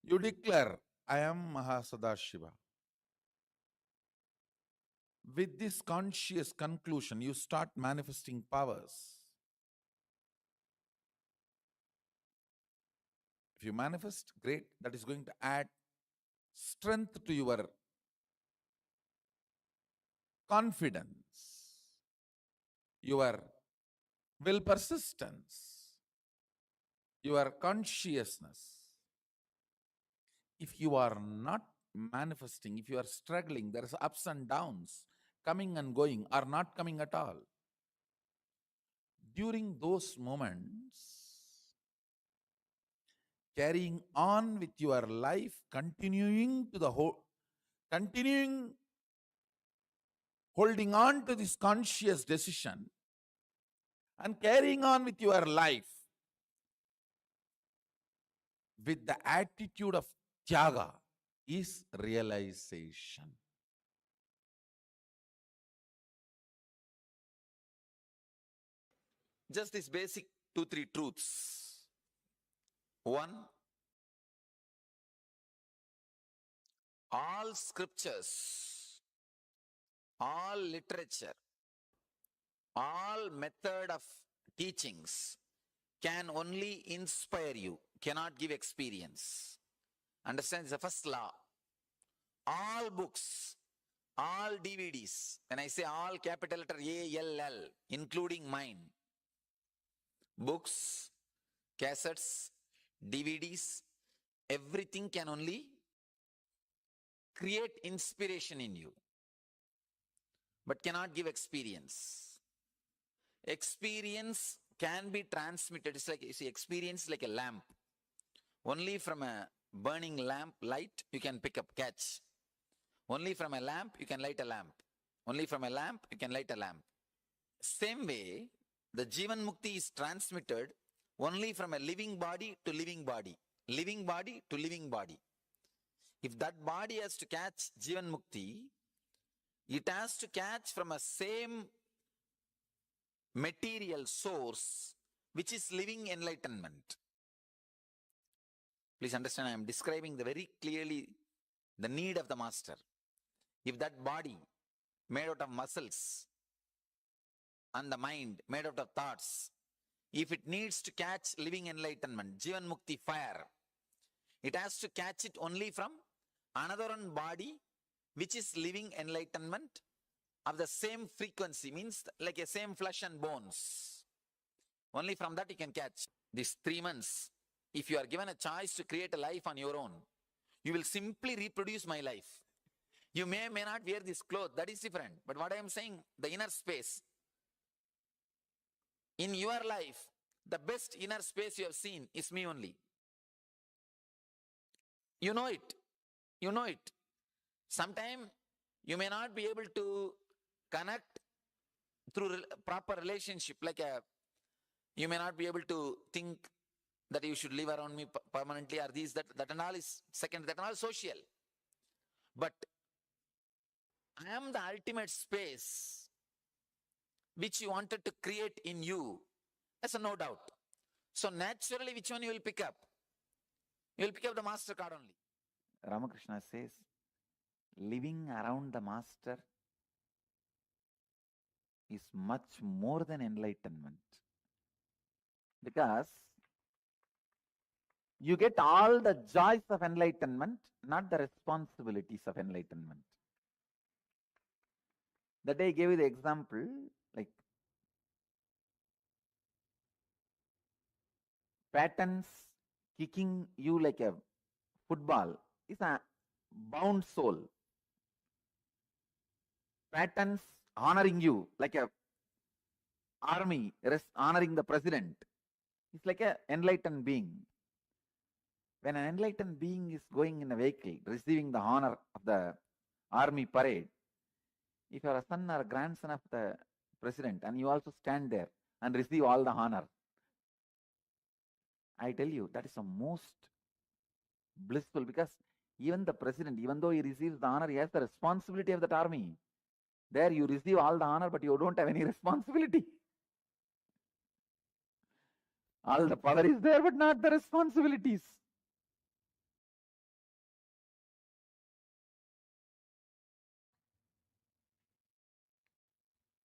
Speaker 9: You declare, I am Mahasadashiva. With this conscious conclusion, you start manifesting powers. If you manifest, great. That is going to add strength to your confidence, your will persistence, your consciousness. If you are not manifesting, if you are struggling, there is ups and downs, coming and going, or not coming at all. During those moments, carrying on with your life, continuing holding on to this conscious decision and carrying on with your life with the attitude of tyaga is realization. Just these basic 2-3 truths. One, all scriptures, all literature, all method of teachings can only inspire you, cannot give experience. Understand? It's the first law. All books, all DVDs, when I say all, capital letter ALL, including mine, books, cassettes, DVDs, everything can only create inspiration in you, but cannot give experience. Experience can be transmitted. It's like, you see, experience like a lamp. Only from a burning lamp light you can pick up, catch. Only from a lamp you can light a lamp. Only from a lamp you can light a lamp. Same way, the Jivan Mukti is transmitted only from a living body to living body. Living body to living body. If that body has to catch Jivan Mukti, it has to catch from a same material source, which is living enlightenment. Please understand, I am describing the very clearly the need of the master. If that body made out of muscles and the mind made out of thoughts, if it needs to catch living enlightenment, Jivan Mukti fire, it has to catch it only from another one body which is living enlightenment of the same frequency, means like a same flesh and bones. Only from that you can catch. These 3 months, if you are given a choice to create a life on your own, you will simply reproduce my life. You may not wear this cloth, that is different. But what I am saying, the inner space. In your life, the best inner space you have seen is me only. You know it. You know it. Sometimes you may not be able to connect through proper relationship, like you may not be able to think that you should live around me permanently, or these, that and all is second, that and all social. But I am the ultimate space which you wanted to create in you. That's a no doubt. So naturally, which one you will pick up? You will pick up the master card only. Ramakrishna says, living around the master is much more than enlightenment. Because you get all the joys of enlightenment, not the responsibilities of enlightenment. That day I gave you the example, like patterns kicking you like a football is a bound soul. Patterns honoring you like a army honoring the president. It's like an enlightened being. When an enlightened being is going in a vehicle, receiving the honor of the army parade, if you are a son or a grandson of the president and you also stand there and receive all the honor, I tell you, that is the most blissful, because even the president, even though he receives the honor, he has the responsibility of that army. There you receive all the honor, but you don't have any responsibility. All the power is there, but not the responsibilities.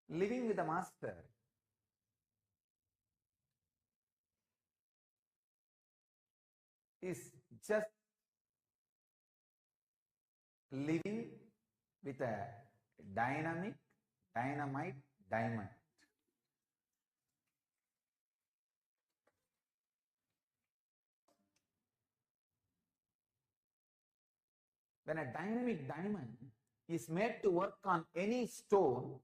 Speaker 9: Living with the master is just living with a dynamite diamond. When a dynamic diamond is made to work on any stone,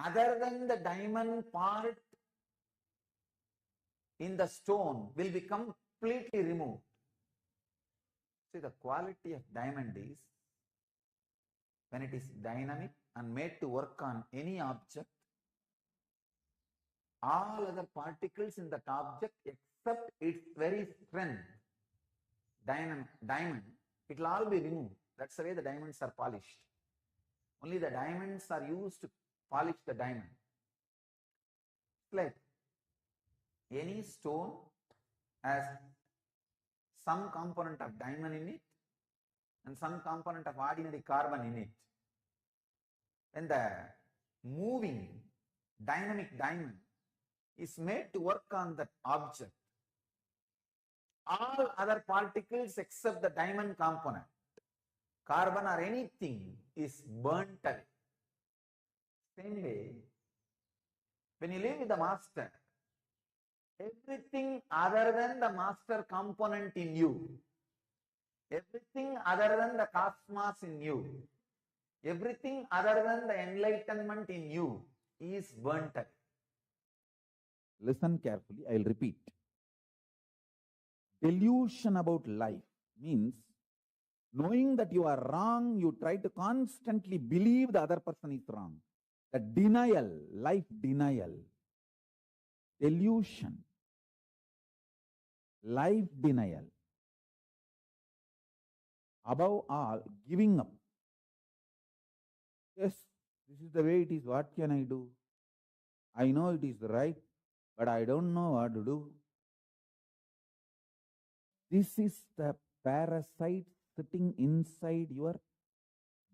Speaker 9: other than the diamond part in the stone will be completely removed. See, the quality of diamond is when it is dynamic and made to work on any object, all other particles in that object except its very strength, diamond, it will all be removed. That's the way the diamonds are polished. Only the diamonds are used to polish the diamond. Like any stone has some component of diamond in it and some component of ordinary carbon in it. When the moving dynamic diamond is made to work on that object, all other particles except the diamond component, carbon or anything, is burnt away. Same way, when you live with the master, everything other than the master component in you, everything other than the cosmos in you, everything other than the enlightenment in you is burnt away. Listen carefully, I will repeat. Delusion about life means knowing that you are wrong, you try to constantly believe the other person is wrong. The denial, life denial, delusion, life denial. Above all, giving up. Yes, this is the way it is. What can I do? I know it is right, but I don't know what to do. This is the parasite sitting inside your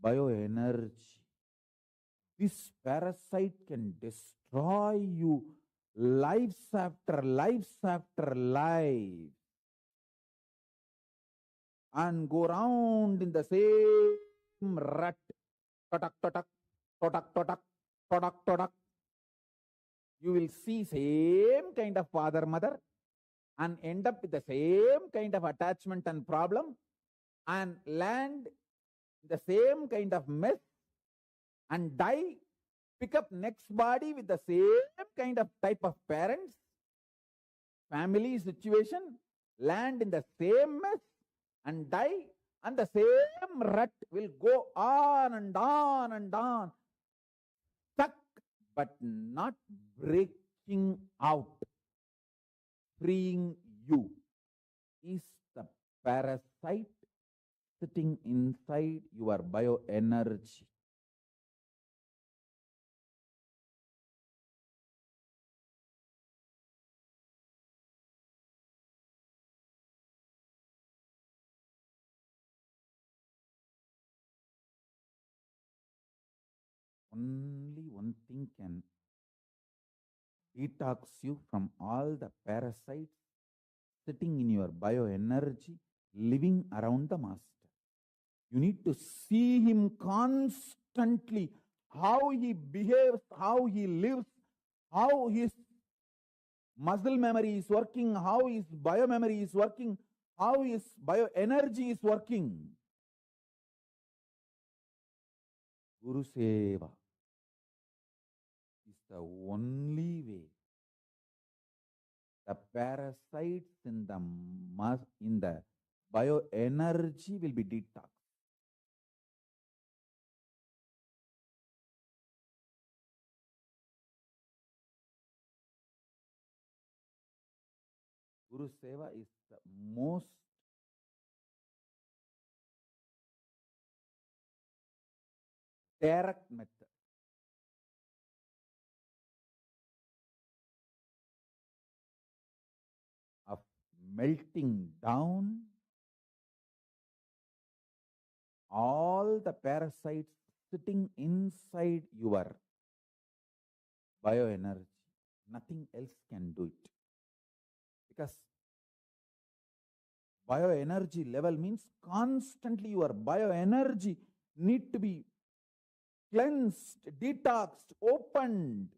Speaker 9: bioenergy. This parasite can destroy you lives after lives and go round in the same rut. Totak, totak, totak, totak, totak, totak. You will see same kind of father, mother and end up with the same kind of attachment and problem and land the same kind of mess and die, pick up next body with the same kind of type of parents, family situation, land in the same mess and die, and the same rut will go on and on and on, stuck but not breaking out. Freeing you is the parasite sitting inside your bioenergy. Only one thing can detox you from all the parasites sitting in your bioenergy, living around the master. You need to see him constantly, how he behaves, how he lives, how his muscle memory is working, how his biomemory is working, how his bioenergy is working. Guru Seva is the only way. The parasites in the bioenergy will be detoxed. Guru Seva is the most direct method of melting down all the parasites sitting inside your bioenergy. Nothing else can do it. Because bioenergy level means constantly your bioenergy need to be cleansed, detoxed, opened.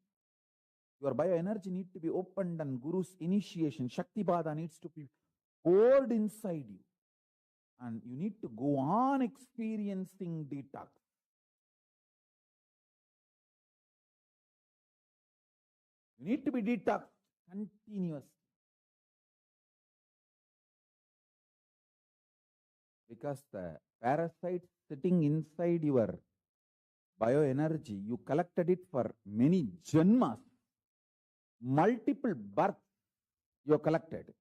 Speaker 9: Your bioenergy need to be opened and Guru's initiation, Shakti Bada needs to be poured inside you. And you need to go on experiencing detox. You need to be detoxed continuously. Because the parasite sitting inside your bioenergy, you collected it for many janmas, multiple births you collected.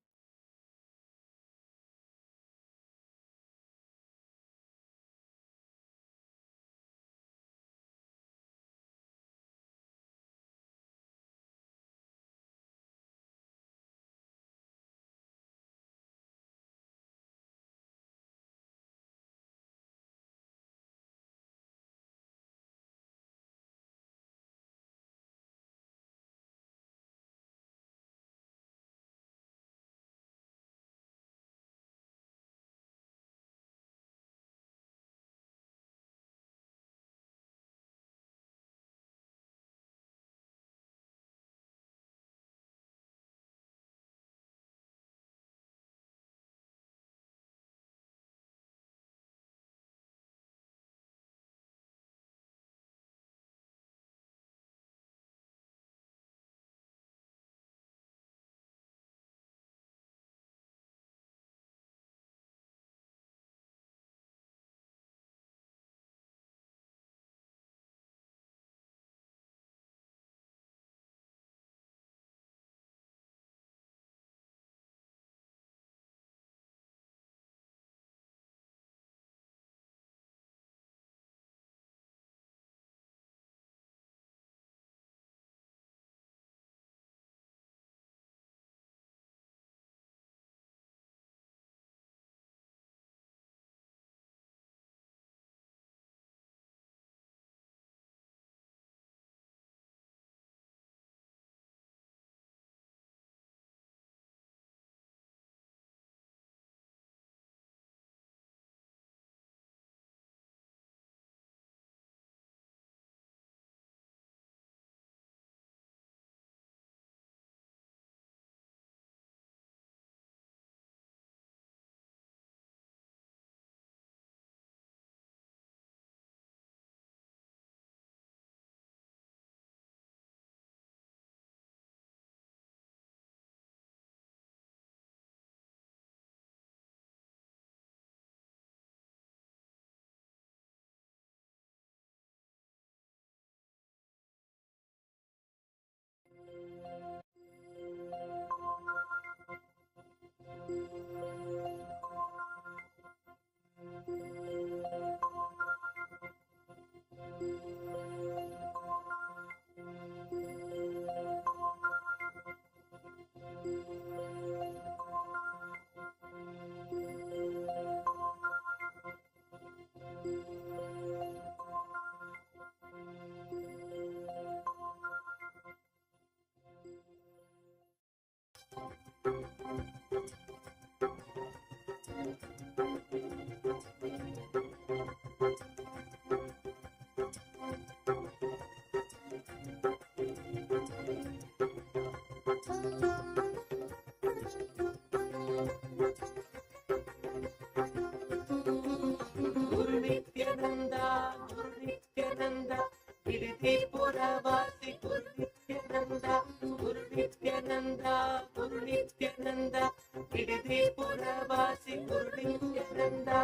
Speaker 1: Nityananda, Guru Nityananda, Vidipurabasi Guru Nityananda, Guru Nityananda, Guru Nityananda, Vidipurabasi Guru Nityananda.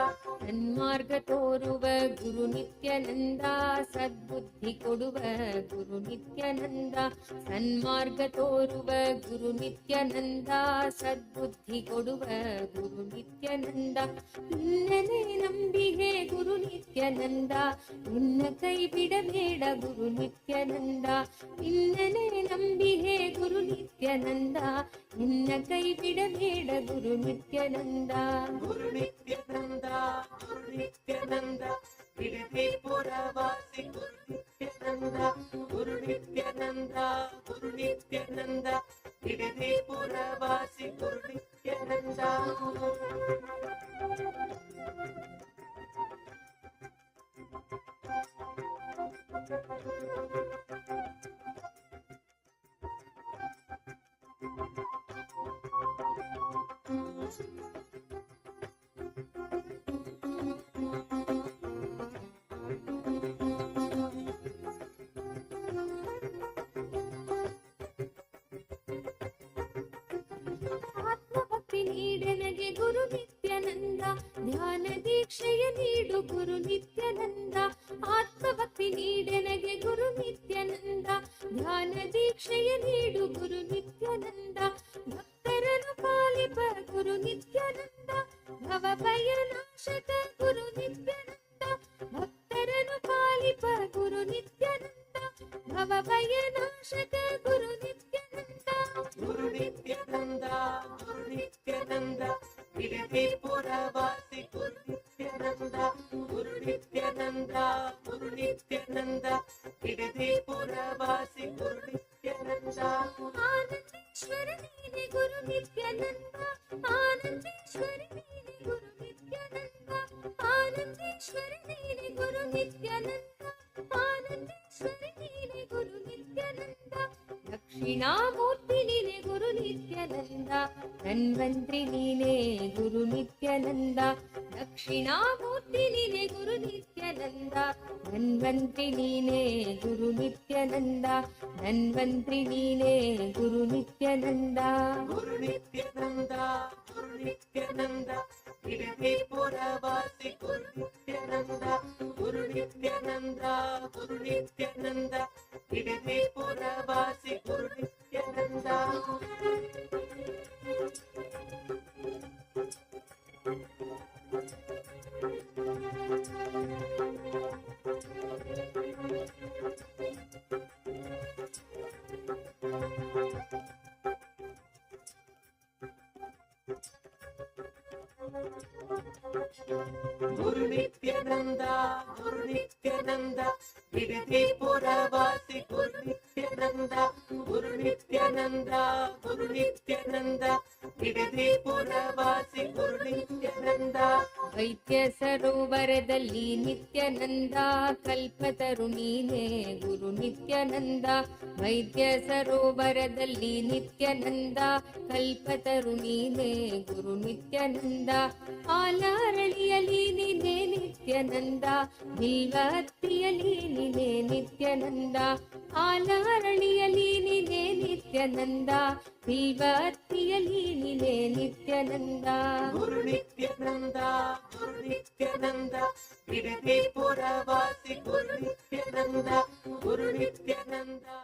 Speaker 5: ಸನ್ಮಾರ್ಗ ತೋರುವ ಗುರು ನಿತ್ಯಾನಂದ, ಸದ್ಬುದ್ಧಿ ಕೊಡುವ ಗುರು ನಿತ್ಯಾನಂದ. ಸನ್ಮಾರ್ಗ ತೋರುವ ಗುರು ನಿತ್ಯಾನಂದ, ಸದ್ಬುದ್ಧಿ ಕೊಡುವ ಗುರು ನಿತ್ಯಾನಂದ. ನಿನ್ನನೆ ನಂಬಿಗೆ ಗುರು ನಿತ್ಯಾನಂದ, ನಿನ್ನ ಕೈ ಬಿಡಬೇಡ ಗುರು ನಿತ್ಯಾನಂದ. ನಿನ್ನನೆ ನಂಬಿಗೆ ಗುರು ನಿತ್ಯಾನಂದ, ನಿನ್ನ ಕೈ ಬಿಡಬೇಡ ಗುರು Nithyananda.
Speaker 1: Guru Nityananda, Guru Nityananda, Vidipurabasi Guru Nityananda, Guru Nityananda, Guru Nityananda, Vidipurabasi Guru Nityananda.
Speaker 5: ಆತ್ಮಭಕ್ತಿ ನೀಡೆನಗೆ ಗುರು ನಿತ್ಯಾನಂದ, ಧ್ಯಾನ ದೀಕ್ಷೆಯ ನೀಡು ಗುರು ನಿತ್ಯಾನಂದ. ಆತ್ಮಭಕ್ತಿ ನೀಡೆನಗೆ ಗುರು ನಿತ್ಯಾನಂದ, ಧ್ಯಾನ ದೀಕ್ಷೆಯ ನೀಡು ಗುರು ನಿತ್ಯಾನಂದ. ಭಕ್ತರನ್ನು ಪಾಲಿಪ ಗುರು ನಿತ್ಯಾನಂದ, ಭವ ಭಯ ನಾಶಕ ಗುರು ನಿತ್ಯಾನಂದ. ಭಕ್ತರನ್ನು ಪಾಲಿಪ ಗುರು ನಿತ್ಯಾನಂದ, ಭವ ಭಯ ನಾಶಕ ಗುರು Nithyananda.
Speaker 1: Guru Nityananda, Guru Nityananda, Vidipurabasi Guru Nityananda, Guru Nityananda, Guru Nityananda, Vidipurabasi Guru Nityananda.
Speaker 5: Anandeshwara ನೀನೆ ಗುರು ನಿತ್ಯಾನಂದ, ಆನಂದೇಶ್ವರ ನೀನೆ ಗುರು ನಿತ್ಯಾನಂದ. ಆನಂದೇಶ್ವರ ನೀನೆ ಗುರು ನಿತ್ಯಾನಂದ, ಆನಂದೇಶ್ವರ ನೀನೆ ಗುರು ನಿತ್ಯಾನಂದ. ದಕ್ಷಿಣಾಮೂರ್ತಿ ನೀನೆ ಗುರು ನಿತ್ಯಾನಂದ, ಧನ್ವಂತ್ರಿ ನೀನೆ ಗುರು ನಿತ್ಯಾನಂದ. ದಕ್ಷಿಣಾಮೂರ್ತಿ ನೀನೆ ಗುರು ನಿತ್ಯಾನಂದ, ಧನ್ವಂತ್ರಿ ನೀನೆ ಗುರು ನಿತ್ಯಾನಂದ. ಧನ್ವಂತ್ರಿ ನೀನೆ ಗುರು Nithyananda.
Speaker 1: Guru Nityananda, Guru Nityananda, Vidipurabasi Guru Nityananda, Guru Nityananda, Guru Nityananda, Vidipurabasi Guru Nityananda. Guru Nityananda, Guru Nityananda, Vidipurabasi Guru Nityananda, Guru Nityananda, Guru Nityananda, Vidipurabasi Guru Nityananda.
Speaker 5: ವೈದ್ಯ ಸರೋವರದಲ್ಲಿ ನಿತ್ಯಾನಂದ, ಕಲ್ಪತರು ನೀನೆ ಗುರು ನಿತ್ಯಾನಂದ. ವೈದ್ಯ ಸರೋವರದಲ್ಲಿ ನಿತ್ಯಾನಂದ, ಕಲ್ಪತರು ನೀನೆ ಗುರು ನಿತ್ಯಾನಂದ. ಆಲಾರಳಿಯಲಿ ನೀನೆ ನಿತ್ಯಾನಂದ, ಬಿಲ್ವತ್ತಿಯಲಿ ನೀನೆ ನಿತ್ಯಾನಂದ. ಆಲಾರಳಿಯಲಿ ನೀನೆ ನಿತ್ಯಾನಂದ, ಬಿಲ್ವತ್ತಿಯಲಿ ನೀನೆ Nithyananda.
Speaker 1: Guru Nityananda, Guru Nityananda, Vidipurabasi Guru Nityananda, Guru Nityananda.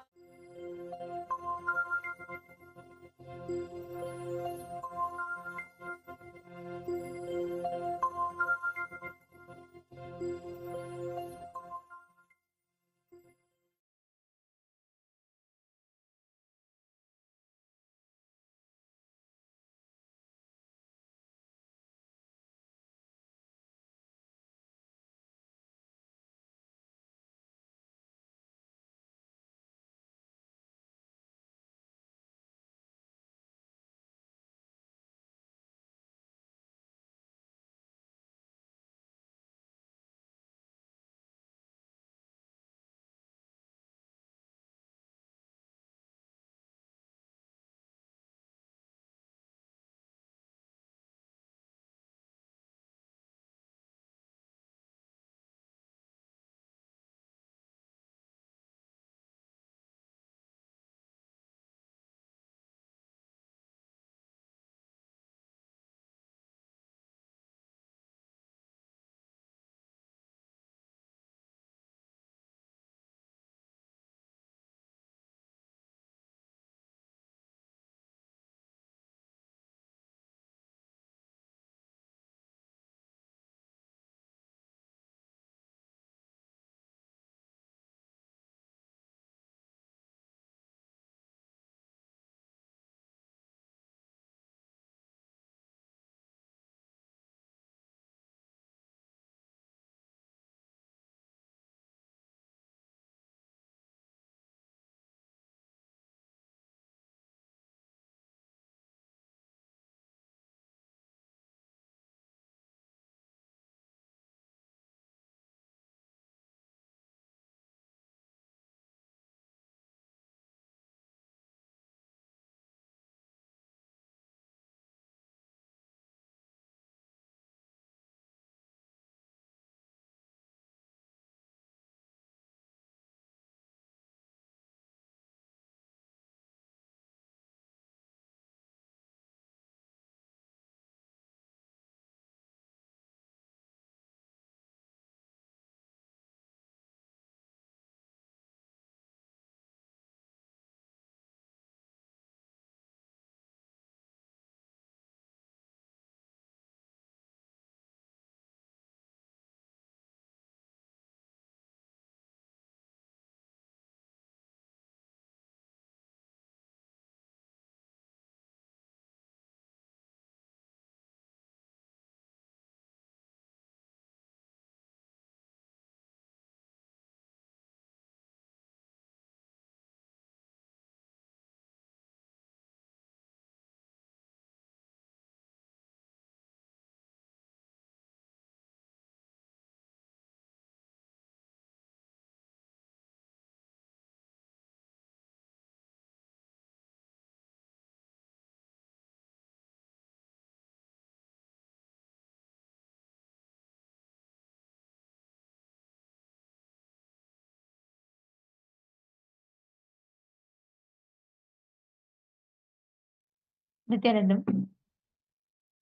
Speaker 6: Nityanandam,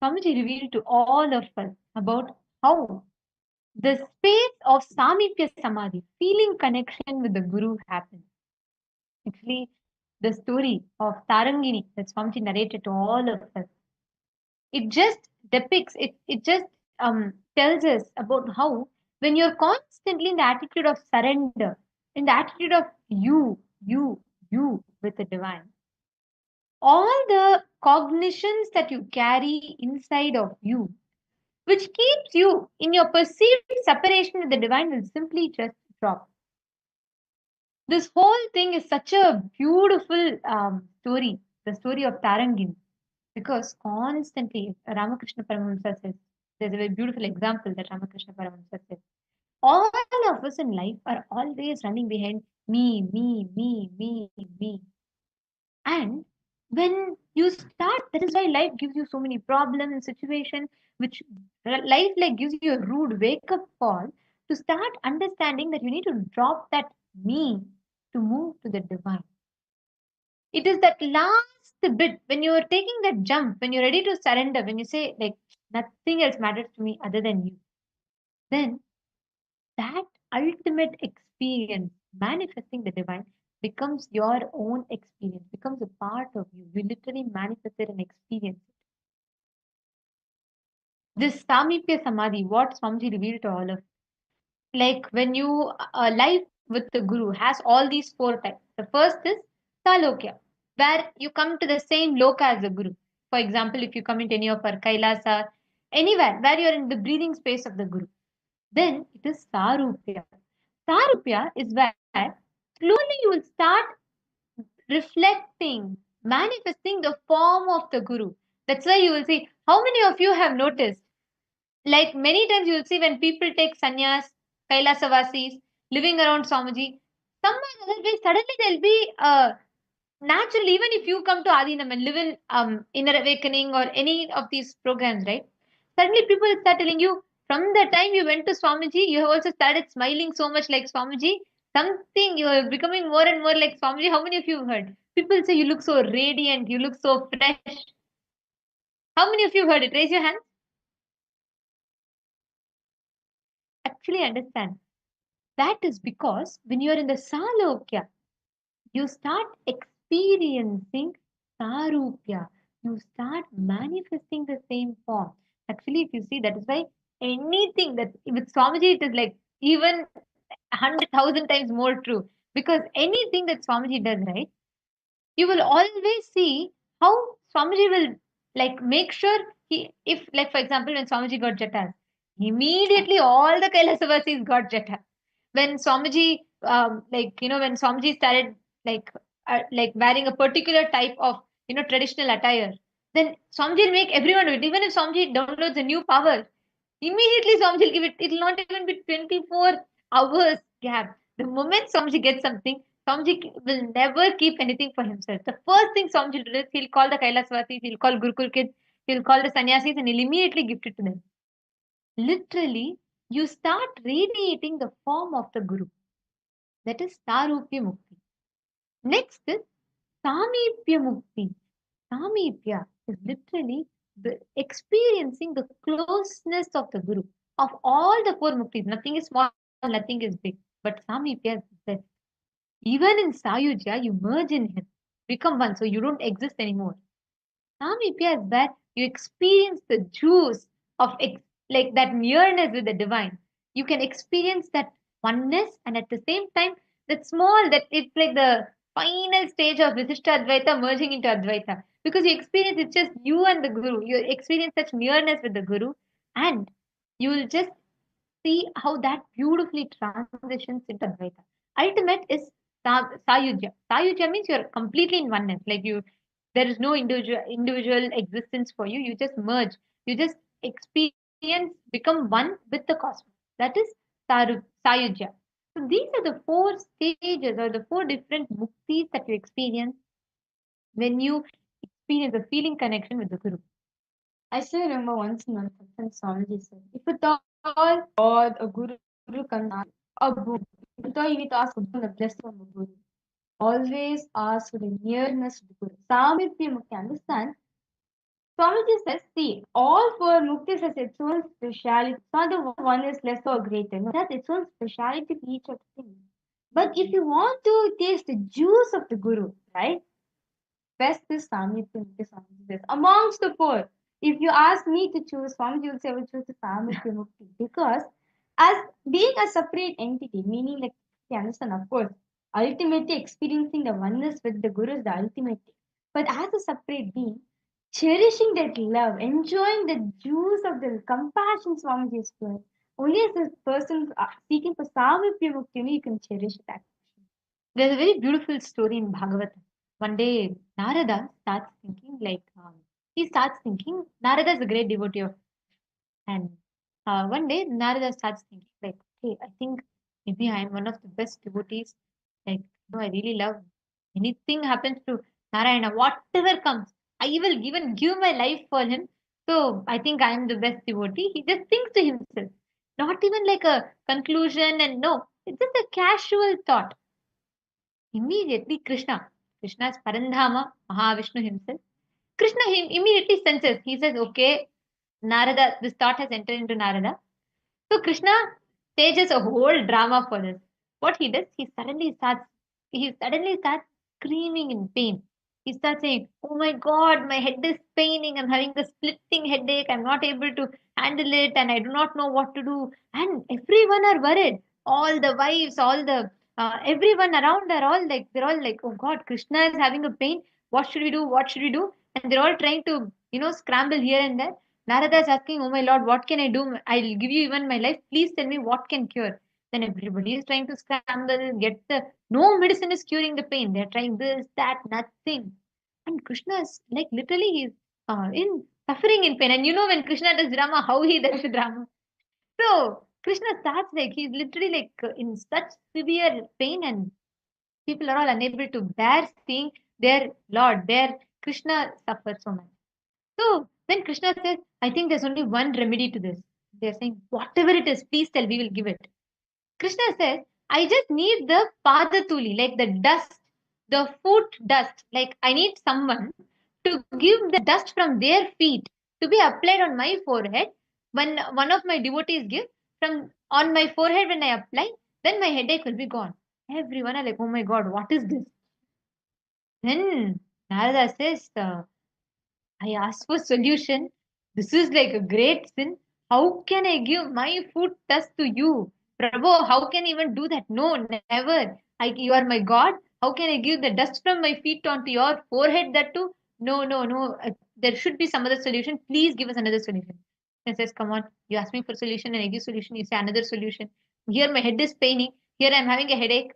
Speaker 6: Swamiji revealed to all of us about how the space of Samipya Samadhi, feeling connection with the Guru, happens. Actually, the story of Tarangini that Swamiji narrated to all of us, it just depicts, it just tells us about how when you're constantly in the attitude of surrender, in the attitude of you with the divine, all the cognitions that you carry inside of you, which keeps you in your perceived separation with the divine, will simply just drop. This whole thing is such a beautiful story, the story of Tarangin, because constantly Ramakrishna Paramahamsa says, there's a very beautiful example that Ramakrishna Paramahamsa says, all of us in life are always running behind me. And when you start, that is why life gives you so many problems and situations, which life like gives you a rude wake up call to start understanding that you need to drop that me to move to the divine. It is that last bit when you are taking that jump, when you're ready to surrender, when you say, like, nothing else matters to me other than you, then that ultimate experience, manifesting the divine, becomes your own experience, becomes a part of you. You literally manifest it and experience it. This Samipya Samadhi, what Swamiji revealed to all of us, like when you life with the Guru has all these four types. The first is Salokya, where you come to the same loka as the Guru. For example, if you come into any of our Kailasa, anywhere where you're in the breathing space of the Guru. Then it is Sarupya. Sarupya is where slowly you will start reflecting, manifesting the form of the Guru. That's why you will see, how many of you have noticed? Like many times you will see when people take sannyas, Kailasavasis, living around Swamiji, some other way, suddenly there'll be naturally, even if you come to Adinam and live in Inner Awakening or any of these programs, right? Suddenly people will start telling you, from the time you went to Swamiji, you have also started smiling so much like Swamiji. Something, you are becoming more and more like Swamiji. How many of you have heard? People say you look so radiant, you look so fresh. How many of you have heard it? Raise your hand. Actually understand. That is because when you are in the Salokya, you start experiencing Sarupya. You start manifesting the same form. Actually, if you see, that is why anything that with Swamiji, it is like even 100,000 times more true. Because anything that Swamiji does, right, you will always see how Swamiji will like make sure if like for example, when Swamiji got Jatas, immediately all the Kailasa got Jata. When Swamiji, when Swamiji started like wearing a particular type of traditional attire, then Swamiji will make everyone do it. Even if Swamiji downloads a new power, immediately Swamiji will give it. It will not even be 24 hours gap. The moment Swamiji gets something, Swamiji will never keep anything for himself. The first thing Swamiji will do is he'll call the Kailasvasis, he'll call Gurukul kids, he'll call the sannyasis, and he'll immediately gift it to them. Literally, you start radiating the form of the Guru. That is Sarupya Mukti. Next is Samipya Mukti. Samipya is literally experiencing the closeness of the Guru. Of all the four muktis, nothing is small, nothing is big. But Samipya is best. Even in Sayujya, you merge in him, become one, so you don't exist anymore. Samipya is where you experience the juice of like that nearness with the divine. You can experience that oneness, and at the same time, that small, that it's like the final stage of Visishta Advaita merging into Advaita. Because you experience it's just you and the Guru. You experience such nearness with the Guru, and you will just see how that beautifully transitions into Advaita. Ultimate is Sayujya. Sayujya means you're completely in oneness. Like there is no individual existence for you. You just merge. You just experience, become one with the cosmos. That is Sayujya. So these are the four stages or the four different muktis that you experience when you experience a feeling connection with the Guru. I still remember once in my satsang, Swamiji said, if at all God, a Guru comes, a book, if at all you need to ask for the blessing from the Guru, always ask for the nearness to the Guru. Samipya Mukti, understand?
Speaker 7: Swamiji says, see, all four muktis has its own speciality. It's not the one is less or greater. No, that's its own speciality for each of the things. But if you want to taste the juice of the Guru, right? Best is Samyukta Mukti Swamiji says. Amongst the four, if you ask me to choose, Swamiji will say I will choose the Samyukta Mukti. Because as being a separate entity, meaning like you understand, of course, ultimately experiencing the oneness with the Guru is the ultimate thing. But as a separate being, cherishing that love, enjoying the juice of the compassion Swamiji is doing, only as a person seeking for Samyukta Mukti, only you can cherish that. There's a very beautiful story in Bhagavatam. One day, Narada starts thinking Narada is a great devotee of, and one day Narada starts thinking like, hey, I think maybe I am one of the best devotees. Like, I really love anything happens to Narayana, whatever comes, I will even give my life for him. So I think I am the best devotee. He just thinks to himself, not even like a conclusion, and no, it's just a casual thought. Immediately, Krishna's Parandhama, Mahavishnu himself, Krishna him immediately senses. He says, okay, Narada, this thought has entered into Narada. So Krishna stages a whole drama for this. What he does, he suddenly starts screaming in pain. He starts saying, oh my god, my head is paining, I'm having a splitting headache, I'm not able to handle it, and I do not know what to do. And everyone are worried. All the wives, all the everyone around are all like, they're all like, oh god, Krishna is having a pain. What should we do? What should we do? And they're all trying to, scramble here and there. Narada is asking, oh my lord, what can I do? I'll give you even my life. Please tell me what can cure. Then everybody is trying to scramble, get no medicine is curing the pain. They're trying this, that, nothing. And Krishna is like literally he's in suffering in pain. And when Krishna does drama, how he does the drama. So Krishna starts like he's literally like in such severe pain, and people are all unable to bear seeing their Lord, their Krishna suffer so much. So then Krishna says, I think there's only one remedy to this. They're saying, whatever it is, please tell, we will give it. Krishna says, I just need the padatuli, like the dust, the foot dust. Like I need someone to give the dust from their feet to be applied on my forehead. When one of my devotees give from on my forehead when I apply, then my headache will be gone. Everyone are like, oh my god, what is this? Then Narada says, I asked for solution. This is like a great sin. How can I give my foot dust to you? Prabhu, how can I even do that? No, never. You are my God. How can I give the dust from my feet onto your forehead that too? No, no, no. There should be some other solution. Please give us another solution. And says, come on, you ask me for solution and I give solution. You say another solution. Here my head is paining. Here I'm having a headache.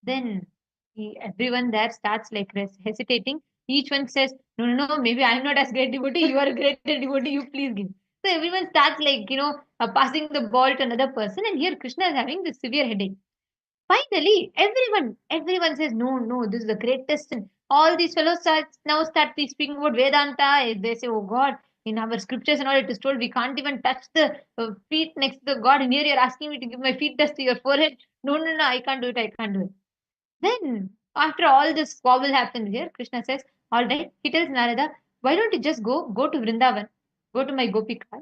Speaker 7: Then everyone there starts like hesitating. Each one says, no, no, no, maybe I'm not as great devotee. You are a greater devotee. You please give. So everyone starts like, passing the ball to another person. And here Krishna is having this severe headache. Finally, everyone says, no, no, this is the greatest sin. All these fellows now start speaking about Vedanta. They say, oh God, in our scriptures and all it is told we can't even touch the feet next to the God. And here you're asking me to give my feet dust to your forehead. No, no, no, I can't do it. I can't do it. Then, after all this squabble happens here, Krishna says, all right, he tells Narada, why don't you just go to Vrindavan, go to my Gopika,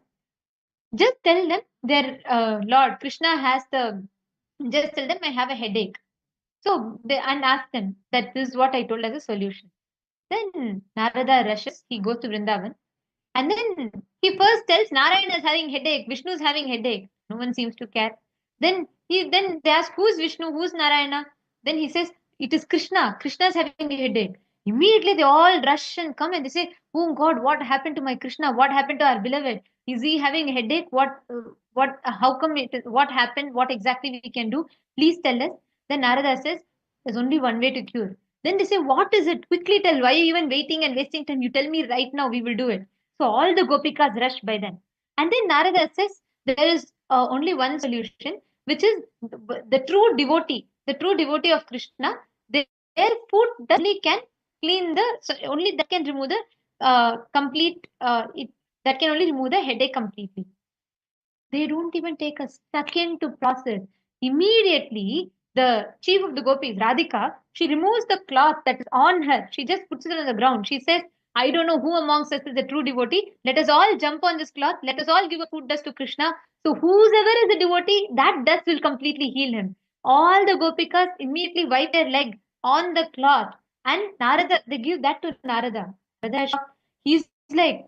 Speaker 7: just tell them their Lord Krishna has just tell them I have a headache. So, and ask them that this is what I told as a solution. Then Narada rushes, he goes to Vrindavan, and then he first tells Narayana is having headache, Vishnu is having headache. No one seems to care. Then they ask who's Vishnu, who's Narayana. Then he says it is Krishna. Krishna is having a headache. Immediately they all rush and come and they say, "Oh God, what happened to my Krishna? What happened to our beloved? Is he having a headache? How come it is? What happened? What exactly we can do? Please tell us." Then Narada says, "There's only one way to cure." Then they say, "What is it? Quickly tell. Why are you even waiting and wasting time? You tell me right now. We will do it." So all the gopikas rush by then. And then Narada says there is only one solution, which is the true devotee of Krishna. Their food only can clean only that can remove the that can only remove the headache completely. They don't even take a second to process. Immediately, the chief of the gopis, Radhika, she removes the cloth that is on her. She just puts it on the ground. She says,
Speaker 6: I don't know who amongst us is a true devotee. Let us all jump on this cloth. Let us all give a food dust to Krishna. So whosoever is a devotee, that dust will completely heal him. All the gopikas immediately wipe their leg on the cloth. And Narada, they give that to Narada. Narada is shocked. He's like,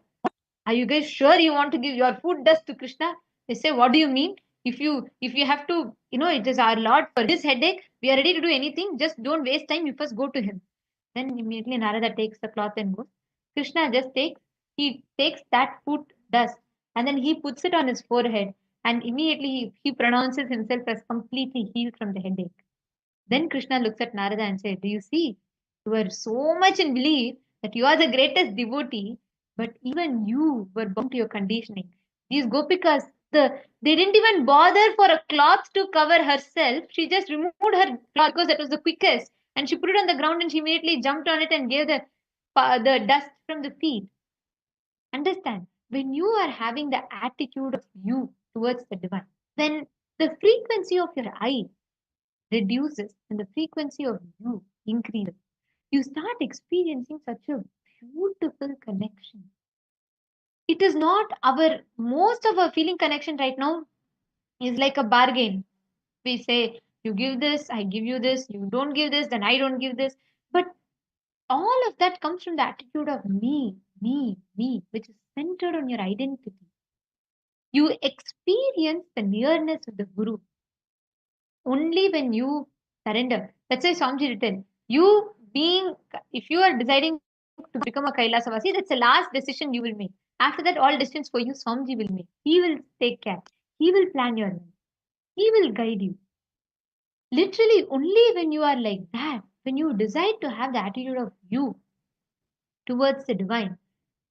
Speaker 6: are you guys sure you want to give your food dust to Krishna? They say, what do you mean? If you have to, it is our Lord for his headache. We are ready to do anything. Just don't waste time. You first go to him. Then immediately Narada takes the cloth and goes. Krishna he takes that food dust and then he puts it on his forehead and immediately he pronounces himself as completely healed from the headache. Then Krishna looks at Narada and says, do you see? You are so much in belief that you are the greatest devotee, but even you were bound to your conditioning. These gopikas, they didn't even bother for a cloth to cover herself. She just removed her cloth because that was the quickest. And she put it on the ground and she immediately jumped on it and gave the dust from the feet. Understand? When you are having the attitude of you towards the divine, then the frequency of your I reduces and the frequency of you increases. You start experiencing such a beautiful connection. It is not most of our feeling connection right now is like a bargain. We say, you give this, I give you this, you don't give this, then I don't give this. But all of that comes from the attitude of me, which is centered on your identity. You experience the nearness of the Guru only when you surrender. That's why Swamiji written, if you are deciding to become a Kailasavasi, that's the last decision you will make. After that, all decisions for you, Swamiji will make. He will take care. He will plan your life. He will guide you. Literally, only when you are like that, when you decide to have the attitude of you towards the divine,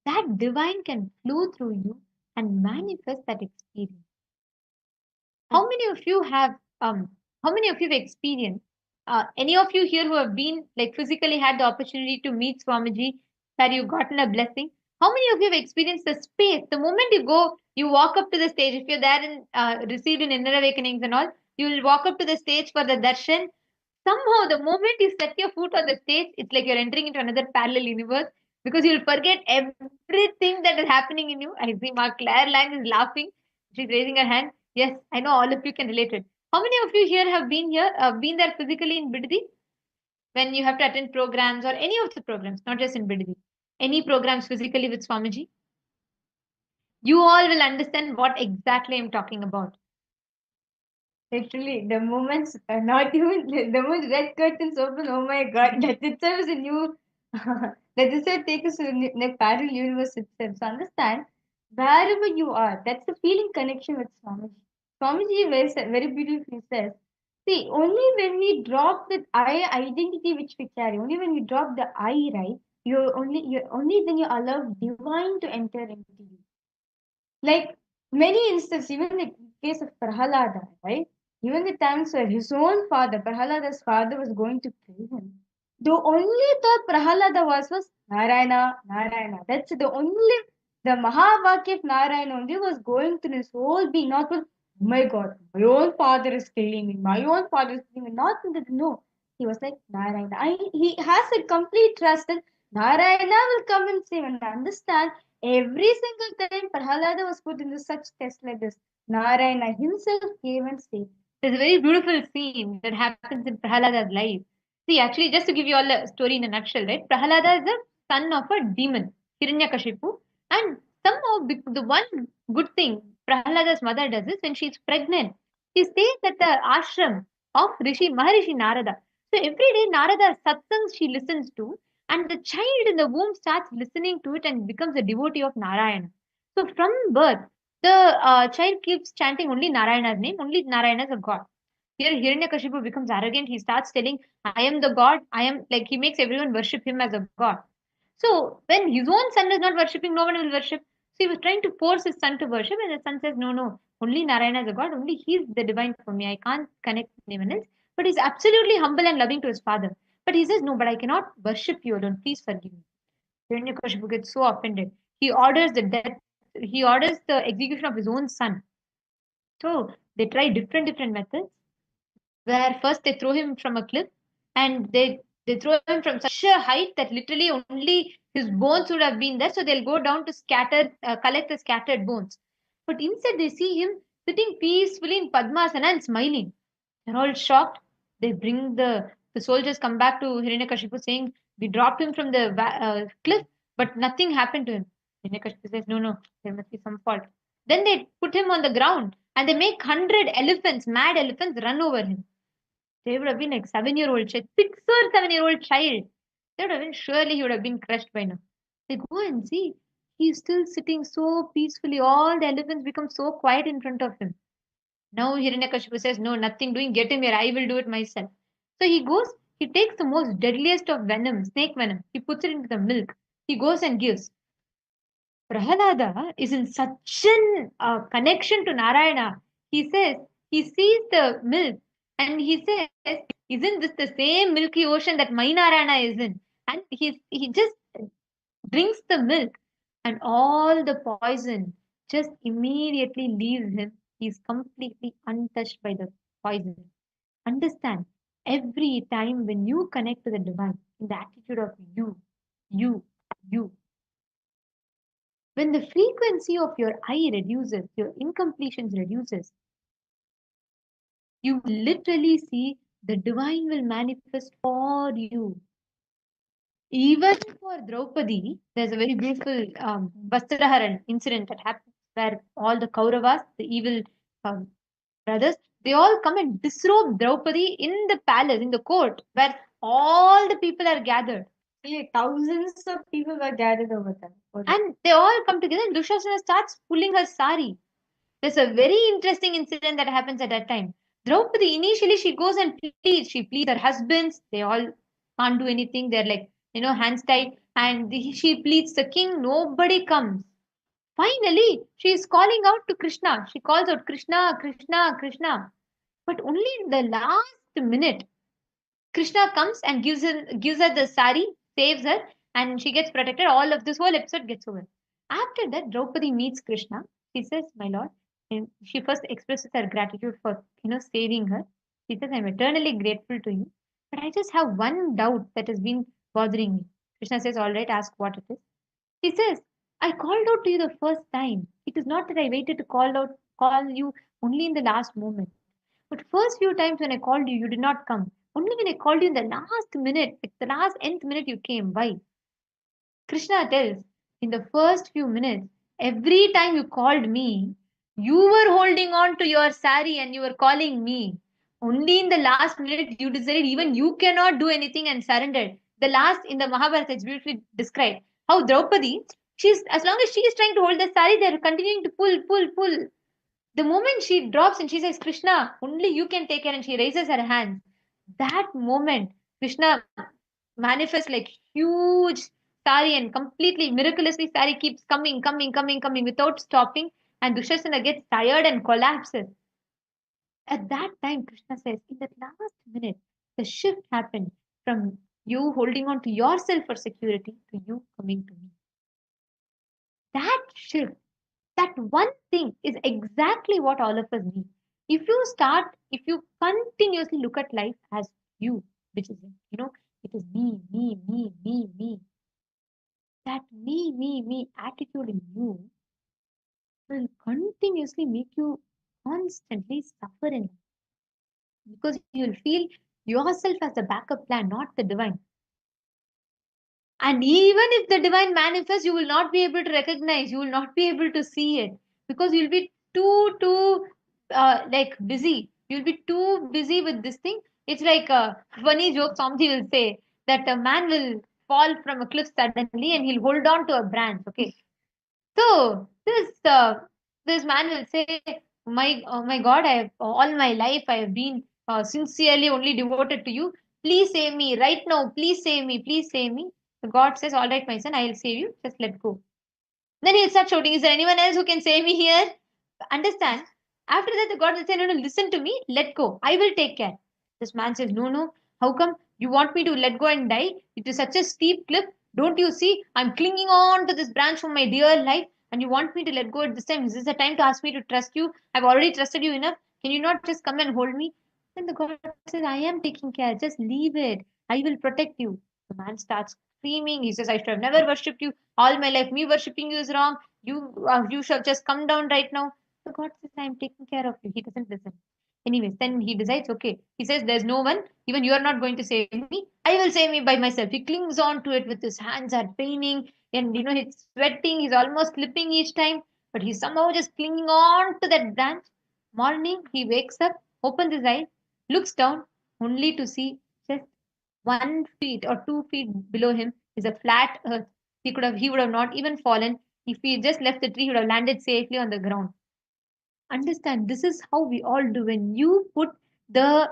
Speaker 6: that divine can flow through you and manifest that experience. How many of you have experienced any of you here who have been like physically had the opportunity to meet Swamiji, where you've gotten a blessing? How many of you have experienced the space? The moment you walk up to the stage, if you're there and received in inner awakenings and all, you will walk up to the stage for the darshan. Somehow, the moment you set your foot on the stage, it's like you're entering into another parallel universe because you'll forget everything that is happening in you. I see Claire Lang is laughing. She's raising her hand. Yes, I know all of you can relate it. How many of you here have been there physically in Bidadi when you have to attend programs or any of the programs, not just in Bidadi, any programs physically with Swamiji? You all will understand what exactly I'm talking about. Literally, the moments are not even the moment red curtains open. Oh my God, that itself is a new. That itself takes us to the parallel universe itself. So understand, wherever you are, that's the feeling connection with Swamiji. Swamiji very beautifully says, see, only when we drop the I identity which we carry, only when we drop the I, right, only then you allow divine to enter into you. Like many instances, even the case of Prahalada, right? Even the times where his own father, Prahalada's father, was going to kill him, the only thought Prahalada was Narayana, Narayana. That's the Mahavakya of Narayana only was going through his whole being, not with, oh my God, my own father is killing me, my own father is killing me, not in that, no. He was like, Narayana. He has a complete trust that Narayana will come and save and understand. Every single time Prahalada was put into such test like this, Narayana himself came and saved. There's a very beautiful scene that happens in Prahalada's life. See, actually, just to give you all a story in a nutshell, right? Prahalada is the son of a demon, Hiranyakashipu. And somehow, the one good thing Prahalada's mother does is when she's pregnant, she stays at the ashram of Maharishi Narada. So every day, Narada's satsangs she listens to, and the child in the womb starts listening to it and becomes a devotee of Narayana. So from birth, the child keeps chanting only Narayana's name, only Narayana is a god. Here, Hiranyakashipu becomes arrogant. He starts telling, I am the god. I am like, he makes everyone worship him as a god. So when his own son is not worshipping, no one will worship. So he was trying to force his son to worship, and the son says, no, only Narayana is a god. Only he's the divine for me. I can't connect with anyone else. But he's absolutely humble and loving to his father. But he says, no, but I cannot worship you alone. Please forgive me. Hiranyakashipu gets so offended. He orders the death. He orders the execution of his own son. So they try different methods. Where first they throw him from a cliff, and they
Speaker 7: They throw him from such a height that literally only his bones would have been there. So they'll go down to collect the scattered bones. But instead, they see him sitting peacefully in Padmasana and smiling. They're all shocked. They bring the soldiers come back to Hiranyakashipu saying, "We dropped him from the cliff, but nothing happened to him." Hiranyakashipu says, "No, no, there must be some fault." Then they put him on the ground and they make 100 elephants, mad elephants, run over him. They would have been like 7-year-old child, 6 or 7-year-old child. They would have been surely he would have been crushed by now. They go and see he's still sitting so peacefully. All the elephants become so quiet in front of him. Now Hiranyakashipu says, "No, nothing doing. Get him here. I will do it myself." So he goes. He takes the most deadliest of venom, snake venom. He puts it into the milk. He goes and gives. Prahalada is in such an connection to Narayana. He says, he sees the milk and he says, "Isn't this the same milky ocean that my Narayana is in?" And he just drinks the milk and all the poison just immediately leaves him. He's completely untouched by the poison. Understand, every time when you connect to the divine in the attitude of you, you, when the frequency of your I reduces, your incompletions reduces, you will literally see the divine will manifest for you. Even for Draupadi, there's a very beautiful Vastraharan incident that happens where all the Kauravas, the evil um, brothers, they all come and disrobe Draupadi in the palace, in the court, where all the people are gathered. Yeah, thousands of people were gathered over there. And they all come together and Dushasana starts pulling her sari. There's a very interesting incident that happens at that time. Draupadi, initially, she goes and pleads. She pleads her husbands. They all can't do anything. They're like, hands tied. And she pleads the king. Nobody comes. Finally, she is calling out to Krishna. She calls out, "Krishna, Krishna, Krishna." But only in the last minute, Krishna comes and gives her the sari, saves her, and she gets protected. All of this whole episode gets over. After that, Draupadi meets Krishna. She says, "My lord," and she first expresses her gratitude for saving her. She says, "I'm eternally grateful to you, but I just have one doubt that has been bothering me." Krishna says, "All right, ask what it is." She says, "I called out to you the first time. It is not that I waited to call you only in the last moment. But first few times when I called you, you did not come. Only when I called you in the last minute, at the last nth minute, you came. Why?" Krishna tells, "In the first few minutes, every time you called me, you were holding on to your sari and you were calling me. Only in the last minute, you decided even you cannot do anything and surrendered." The last in the Mahabharata, it's beautifully described how Draupadi, as long as she is trying to hold the sari, they're continuing to pull, pull, pull. The moment she drops and she says, "Krishna, only you can take care," and she raises her hands, that moment, Krishna manifests like huge sari and completely miraculously sari keeps coming, coming, coming, coming without stopping, and Dushasana gets tired and collapses. At that time, Krishna says, in that last minute, the shift happened from you holding on to yourself for security to you coming to me. That shift, that one thing is exactly what all of us need. If you continuously look at life as you, which is, it is me, me, me, me, me, that me attitude in you will continuously make you constantly suffer in life, because you'll feel yourself as the backup plan, not the divine. And even if the divine manifests, you will not be able to recognize, you will not be able to see it, because you'll be too like busy. You'll be too busy with this thing. It's like a funny joke Swamiji will say that a man will fall from a cliff suddenly and he'll hold on to a branch. Okay. So this man will say, my God, I have all my life I have been sincerely only devoted to you. Please save me right now. Please save me. Please save me. So God says, "All right, my son, I will save you. Just let go." Then he'll start shouting, "Is there anyone else who can save me here?" Understand? After that, the God will say, "No, no, listen to me. Let go. I will take care." This man says, "No, no. How come you want me to let go and die? It is such a steep cliff. Don't you see? I'm clinging on to this branch for my dear life. And you want me to let go at this time? Is this the time to ask me to trust you? I've already trusted you enough. Can you not just come and hold me?" Then the God says, "I am taking care. Just leave it.
Speaker 10: I will protect you. The man starts screaming. He says, I should have never worshipped you. All my life, me worshipping you is wrong. You shall just come down right now. So God says, I am taking care of you. He doesn't listen. Anyways, then he decides, okay. He says, there's no one. Even you are not going to save me. I will save me by myself. He clings on to it with his hands are paining. And, he's sweating. He's almost slipping each time. But he's somehow just clinging on to that branch. Morning, he wakes up, opens his eyes, looks down, only to see just 1 feet or 2 feet below him is a flat earth. He would have not even fallen. If he just left the tree, he would have landed safely on the ground. Understand, this is how we all do. When you put the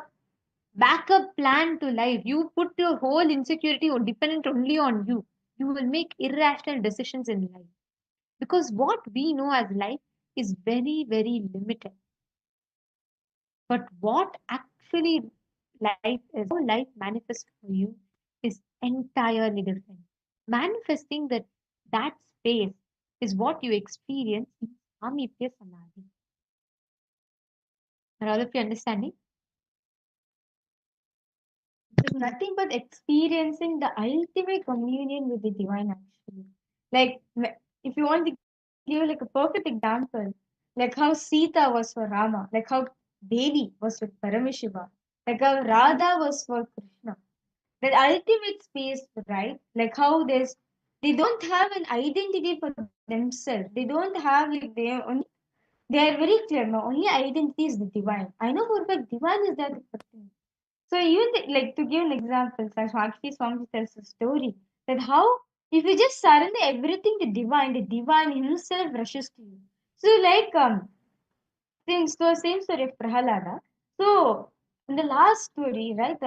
Speaker 10: backup plan to life, you put your whole insecurity or dependent only on you. You will make irrational decisions in life. Because what we know as life is very, very limited. But what actually life is, how life manifests for you is entirely different. Manifesting that space is what you experience in Samipya Samadhi. Are all of you understanding?
Speaker 7: It's nothing but experiencing the ultimate communion with the divine, actually. Like, if you want to give like a perfect example, like how Sita was for Rama, like how Devi was with Paramashiva, like how Radha was for Krishna. That ultimate space, right? Like how they don't have an identity for themselves. They don't have like they are very clear. My only identity is the divine. I know for a fact divine is there. So even like to give an example, actually Swamiji tells a story that how if you just surrender everything to divine, the divine himself rushes to you. So like same story of Prahalada. So in the last story, right?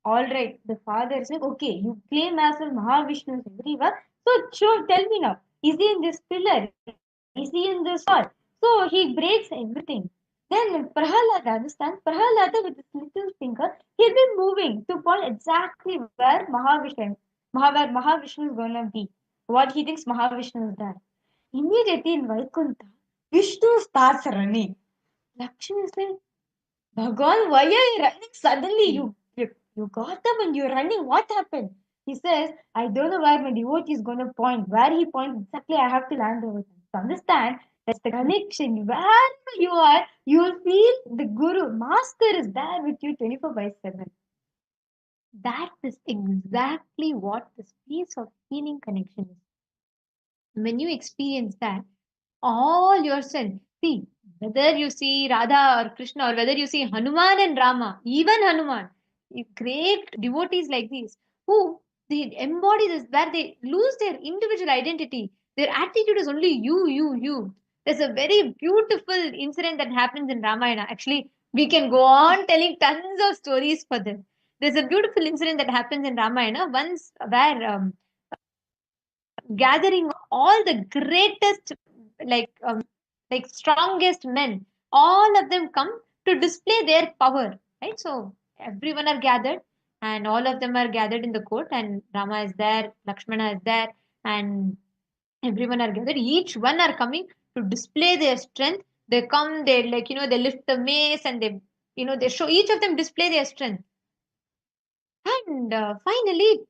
Speaker 7: All right, the father is like, okay, you claim as a Mahavishnu everyone. So sure, tell me now, is he in this pillar? Is he in this wall? So he breaks everything. Then Prahalada, understand? Prahalada with his little finger, he'll be moving to point exactly where where Mahavishnu is gonna be. What he thinks Mahavishnu is there. Immediately in Vaikuntha, Vishnu starts running. Lakshmi is like, Bhagwan, why are you running suddenly? You got up and you're running. What happened? He says, I don't know where my devotee is going to point. Where he points exactly, I have to land over there. So understand, that's the connection. Wherever you are, you will feel the Guru, Master is there with you 24/7. That is exactly what the space of healing connection is. When you experience that, all yourself, see, whether you see Radha or Krishna or whether you see Hanuman and Rama, even Hanuman, great devotees like these, who they embody this, where they lose their individual identity. Their attitude is only you. There's a very beautiful incident that happens in Ramayana. Actually, we can go on telling tons of stories for this. There's a beautiful incident that happens in Ramayana once where gathering all the greatest like like strongest men, all of them come to display their power, right? So everyone are gathered and all of them are gathered in the court, and Rama is there, Lakshmana is there, and everyone are gathered, each one are coming to display their strength. They come, they like they lift the mace and they they show, each of them display their strength. And finally,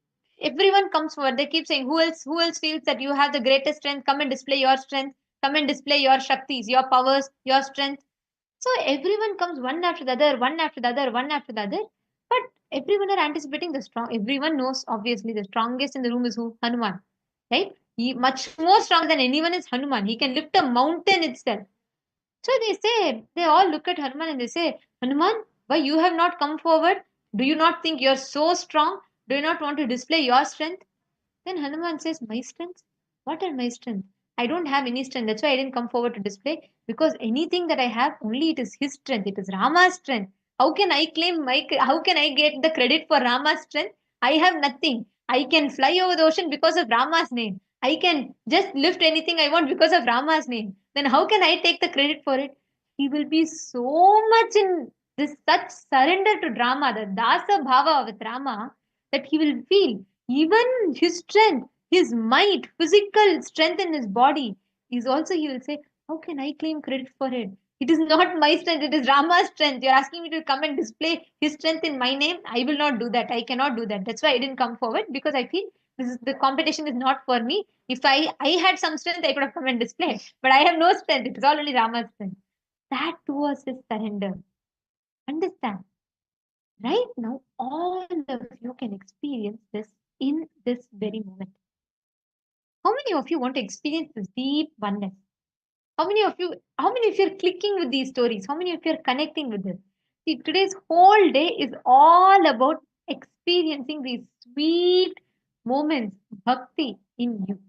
Speaker 7: everyone comes forward. They keep saying, Who else feels that you have the greatest strength? Come and display your strength. Come and display your shaktis, your powers, your strength." So everyone comes one after the other, one after the other, one after the other. But everyone are anticipating the strong. Everyone knows obviously the strongest in the room is who? Hanuman, right? He much more strong than anyone is Hanuman. He can lift a mountain itself. So they all look at Hanuman and they say, Hanuman, why you have not come forward? Do you not think you're so strong? Do you not want to display your strength? Then Hanuman says, my strength? What are my strength? I don't have any strength. That's why I didn't come forward to display. Because anything that I have, only it is his strength. It is Rama's strength. How can I how can I get the credit for Rama's strength? I have nothing. I can fly over the ocean because of Rama's name. I can just lift anything I want because of Rama's name. Then how can I take the credit for it? He will be so much in this such surrender to Rama, the Dasa Bhava with Rama, that he will feel even his strength, his might, physical strength in his body is also, he will say, how can I claim credit for it?
Speaker 10: It is not my strength, it is Rama's strength. You're asking me to come and display his strength in my name. I will not do that. I cannot do that. That's why I didn't come forward, because I feel the competition is not for me. If I had some strength, I could have come and displayed. But I have no strength. It is all only Rama's strength. That was his surrender. Understand? Right now, all of you can experience this in this very moment. How many of you want to experience this deep oneness? How many of you are clicking with these stories? How many of you are connecting with this? See, today's whole day is all about experiencing these sweet moments, bhakti in you.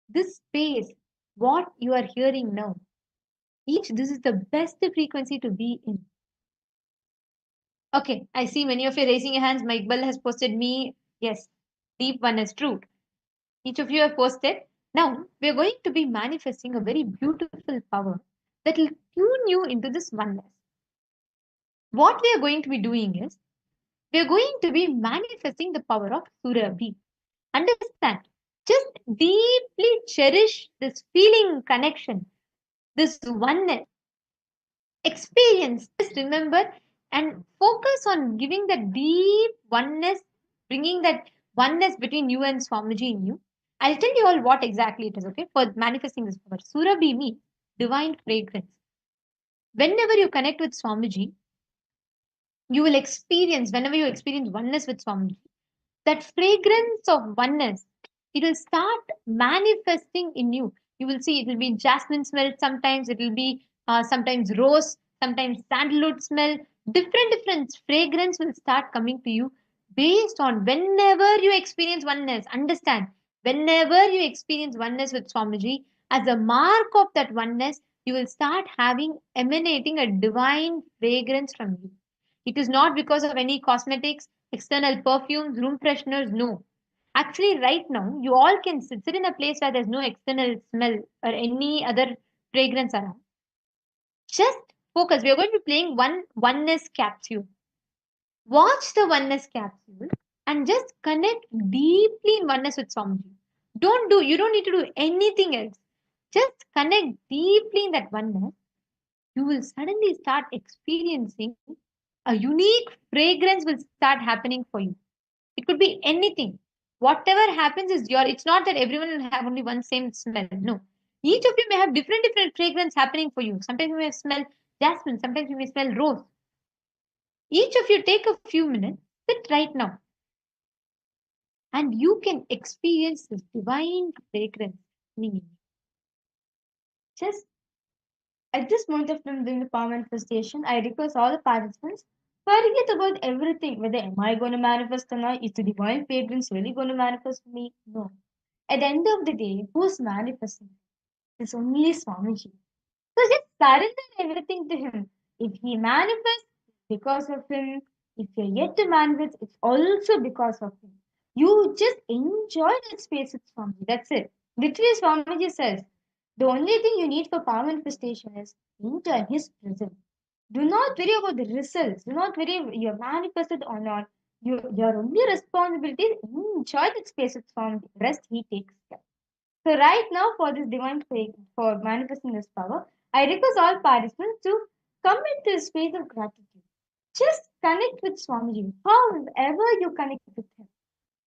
Speaker 10: This space, what you are hearing now, this is the best frequency to be in. Okay, I see many of you raising your hands. Mike Bell has posted me. Yes, deep oneness, true. Each of you have posted. Now, we are going to be manifesting a very beautiful power that will tune you into this oneness. What we are going to be doing is, we are going to be manifesting the power of Surabhi. Understand? Just deeply cherish this feeling connection, this oneness. Experience. Just remember and focus on giving that deep oneness, bringing that oneness between you and Swamiji in you. I'll tell you all what exactly it is, okay, for manifesting this power. Surabhi means divine fragrance. Whenever you connect with Swamiji, you will experience, whenever you experience oneness with Swamiji, that fragrance of oneness, it will start manifesting in you. You will see it will be jasmine smell, sometimes it will be sometimes rose, sometimes sandalwood smell. Different fragrance will start coming to you based on whenever you experience oneness. Understand, whenever you experience oneness with Swamiji, as a mark of that oneness, you will start having emanating a divine fragrance from you. It is not because of any cosmetics, external perfumes, room fresheners, no. Actually, right now, you all can sit in a place where there's no external smell or any other fragrance around. Just focus. We are going to be playing one oneness capsule. Watch the oneness capsule and just connect deeply in oneness with Swamiji. You don't need to do anything else. Just connect deeply in that oneness. You will suddenly start experiencing a unique fragrance will start happening for you. It could be anything. Whatever happens is it's not that everyone will have only one same smell. No. Each of you may have different fragrance happening for you. Sometimes you may smell jasmine, sometimes you may smell rose. Each of you take a few minutes, sit right now, and you can experience this divine fragrance in you. Just at this moment of time during the power manifestation, I request all the participants forget about everything. Whether am I going to manifest or not? Is the divine fragrance really going to manifest for me? No. At the end of the day, who's manifesting? It's only Swamiji. So just surrender everything to him. If he manifests, it's because of him. If you're yet to manifest, it's also because of him. You just enjoy that space with Swamiji. That's it. Literally, Swamiji says, the only thing you need for power manifestation is enter his presence. Do not worry about the results. Do not worry if you're manifested or not. Your only responsibility is enjoy that space with Swamiji. The rest he takes care. So right now for this divine faith, for manifesting this power, I request all participants to come into a space of gratitude. Just connect with Swamiji, however you connect with him,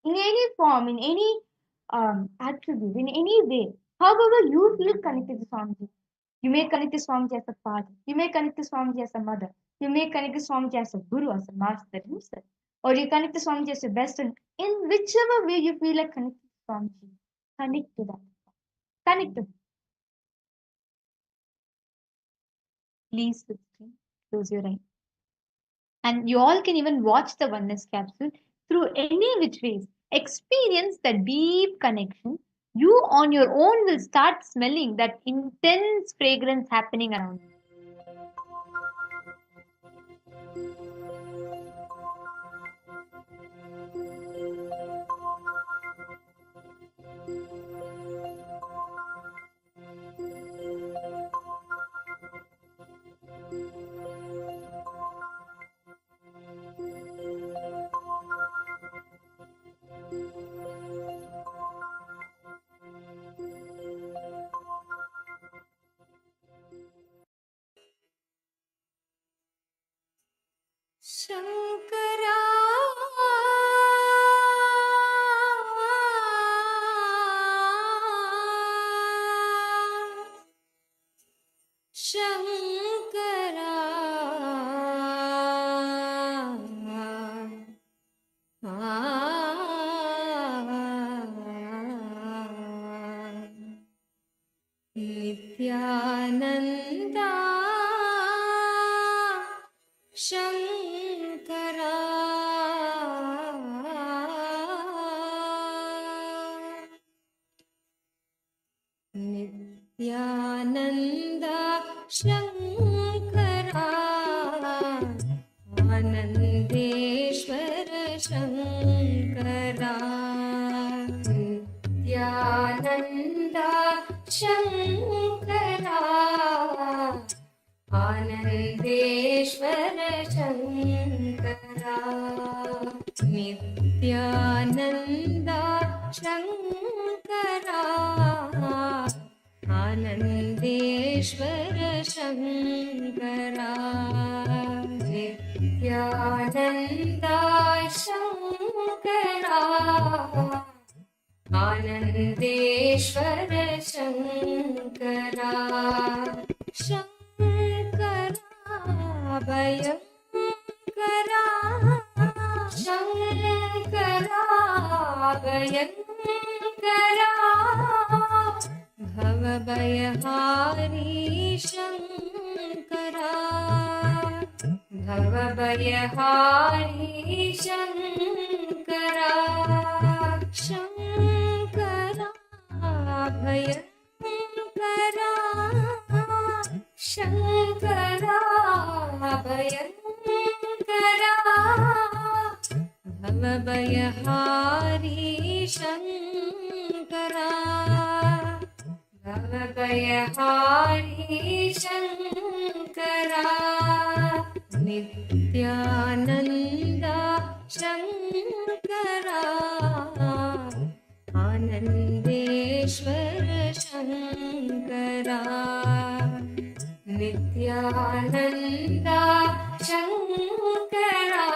Speaker 10: in any form, in any attribute, in any way, however you feel connected to Swamiji. You may connect to Swamiji as a father, you may connect to Swamiji as a mother, you may connect to Swamiji as a guru, as a master himself, or you connect to Swamiji as your best friend. In whichever way you feel like connected to Swamiji, connect to that. Connect to him. Please close your eyes. And you all can even watch the oneness capsule through any which ways. Experience the deep connection. You on your own will start smelling that intense fragrance happening around you.
Speaker 5: Shankara Nityananda Shankara Anandeshwara Shankara Nityananda Shankara Anandeshwara Shankara Nityananda Shankara Anandeshwara Shankara Shankara Bhayankara Shankara Bhayankara Bhavabhayahari Shankara Bhavabhayahari Shankara Shankara Bhayankara Shankara Bhayankara Bhavabhayahari Shankara Bhavabhayahari Shankara Nityananda Shankara Anandeshwara Shankara Nityananda Shankara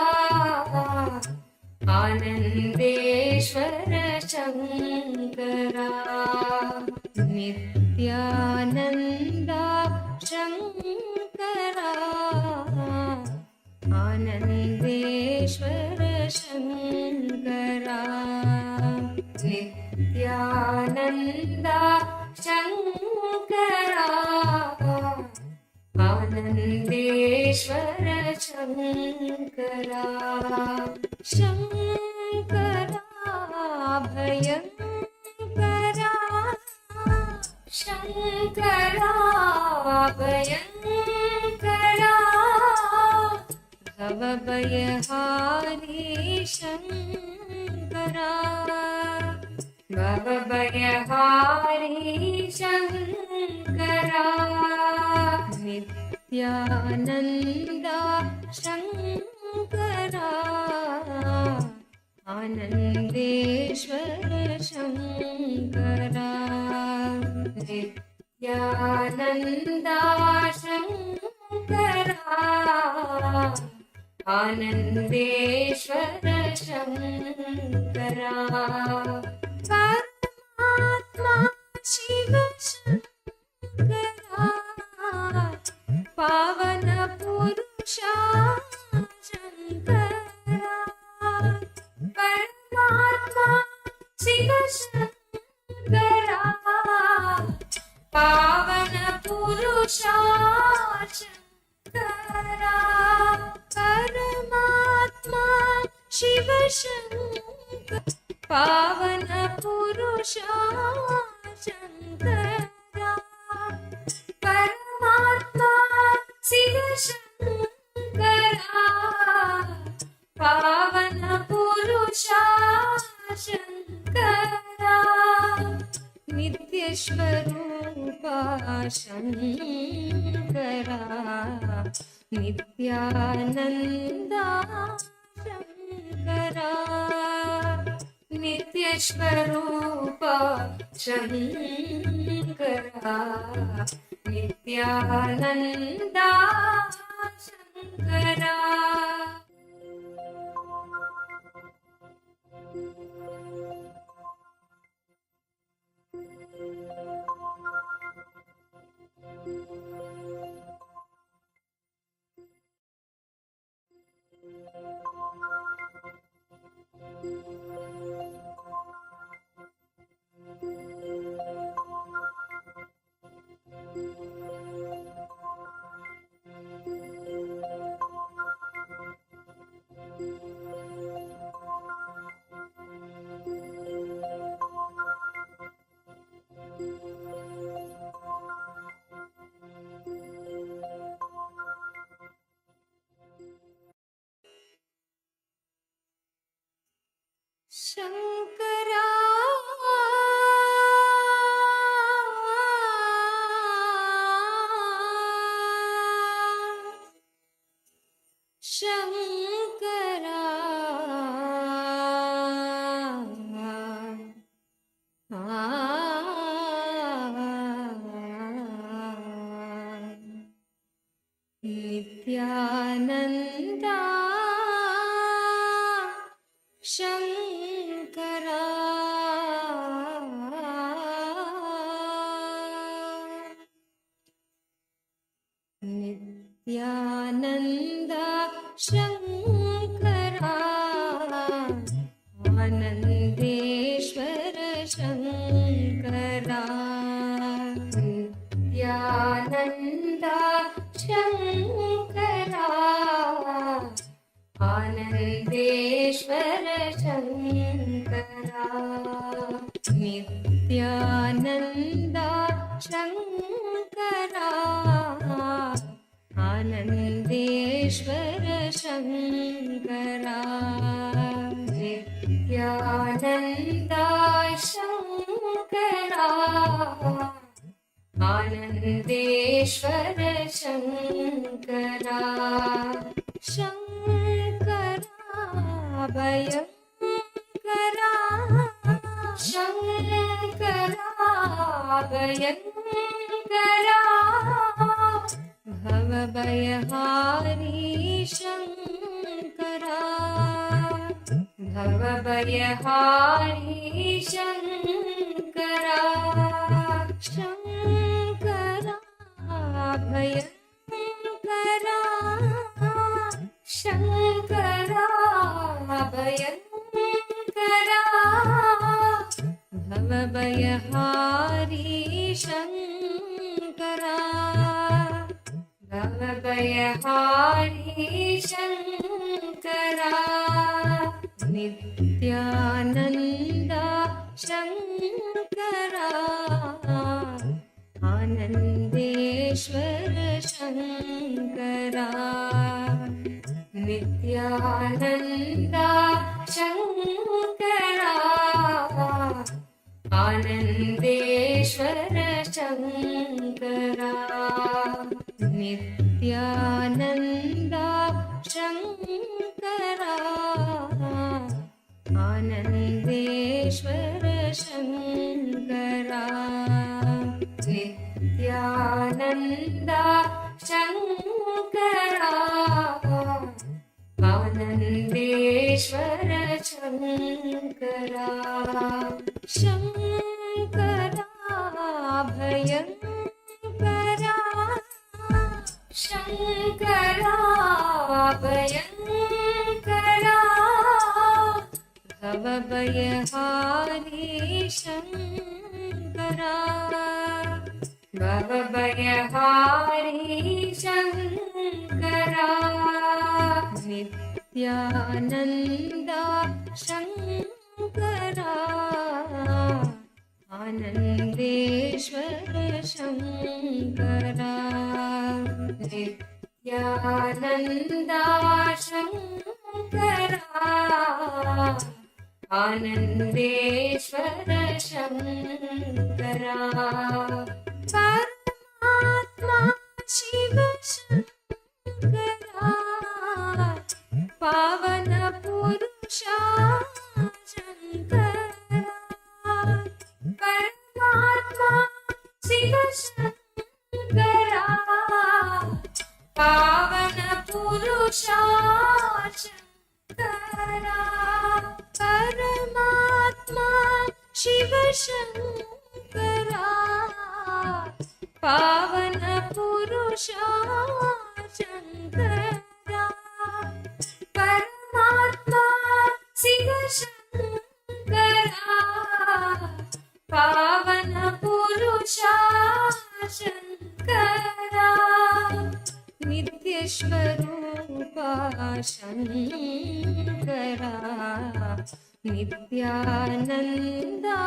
Speaker 5: Anandeshwara Shankara Nityananda Shankara Anandeshwara Shankara Nityananda Shankara Anandeshwara Shankara Shankara Bhayankara Shankara Bhayankara Bhavabhayahari Shankara Bhavabhayahari Shankara Nityananda Shankara Anandeshwara Shankara Nityananda Shankara Anandeshwara Shankara Paramatma Shiva Shankara Pavana Purusha Shankara Paramatma Shiva Shankara Pavana Purusha Shankara Paramatma Shiva Shankara Pavana Purusha Shankara Paramatma Shiva Shankara Pavana Purusha Shankara Nitya Swarupa Shankara Nityananda Shankara Nitya Swarupa Shankara Nityananda Shankara Shankara Shankara Nityananda Shankara Nityananda Shankara Anandeshwara Shankara Nityananda Shankara Anandeshwara Shankara Nityananda Shankara Anandeshwara Shankara Nityananda Shankara Anandeshwara Shankara Shankara Bhayankara Shankara Bhayankara Bhavabhayahari Shankara Bhavabhayahari Shankara Shankara Bhayankara Shankara Bhayankara Bhavabhayahari Shankara Bhavabhayahari Shankara Nityananda Shankara Anandeshwara Shankara Nityananda Shankara Anandeshwara Shankara Nityananda Shankara Anandeshwara Shankara Nityananda Shankara Anandeshwara Shankara Shankara Bhayankara Shankara Bhayankara Bhavabhayahari Shankara Bhavabhayahari Shankara Nityananda Shankara Anandeshwara Shankara Nityananda Shankara Anandeshwara Shankara Paramatma Shiva Shankara Pavana Purusha Shankara Paramatma Shiva Shankara Pavana Purusha Shankara Paramatma Shiva Shankara Pavana Purusha Shankara Paramatma Shiva Shankara Pavana Purusha Shankara Nitya Swarupa Shankara Nityananda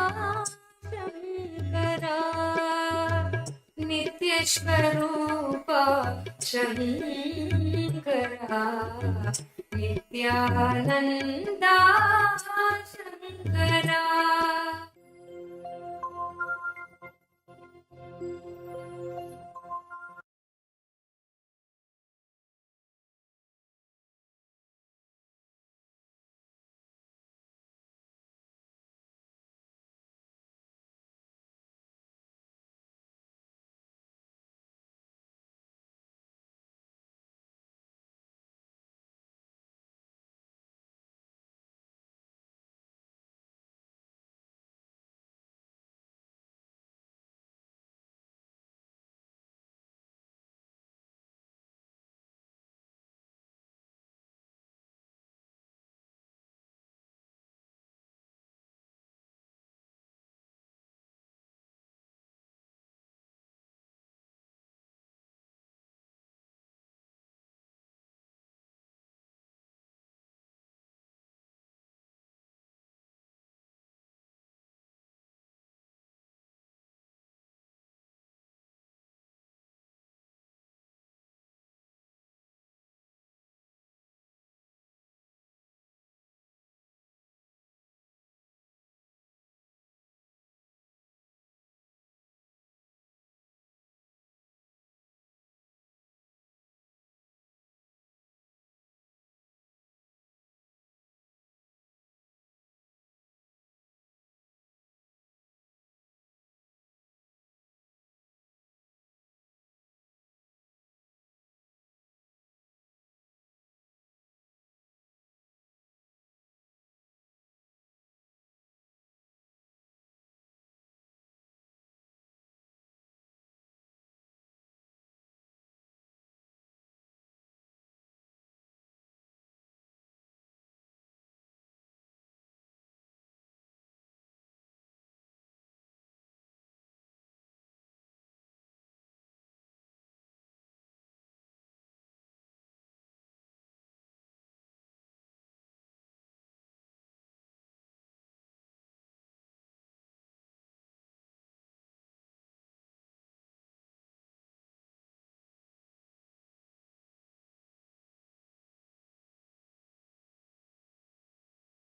Speaker 5: Shankara Nitya Swarupa Shankara Nityananda Shankara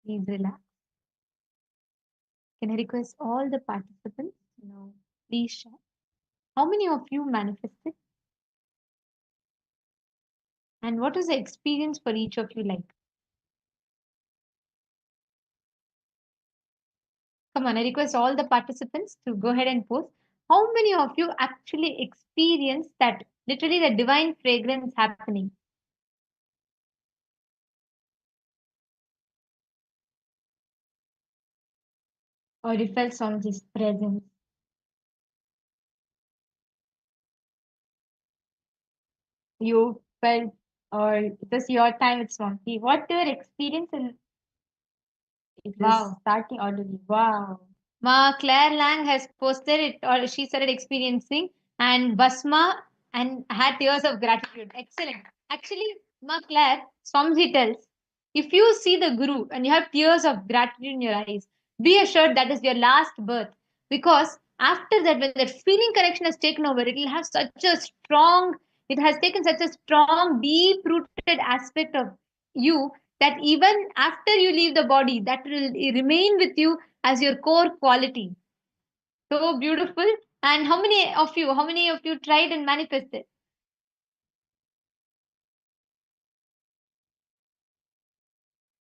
Speaker 10: Please relax. Can I request all the participants now? Please share. How many of you manifested? And what was the experience for each of you like? Come on, I request all the participants to go ahead and post. How many of you actually experienced that literally the divine fragrance happening? Or you felt Swamiji's presence? You felt, or it was your time with Swamiji. What your experience in wow, starting already. Wow. Ma Claire Lang has posted it, or she started experiencing, and Basma and had tears of gratitude. Excellent. Actually, Ma Claire, Swamiji tells, if you see the Guru and you have tears of gratitude in your eyes, be assured that is your last birth. Because after that, when that feeling connection has taken over, it will have such a strong, it has taken such a strong, deep rooted aspect of you that even after you leave the body, that will remain with you as your core quality. So beautiful. And how many of you tried and manifested?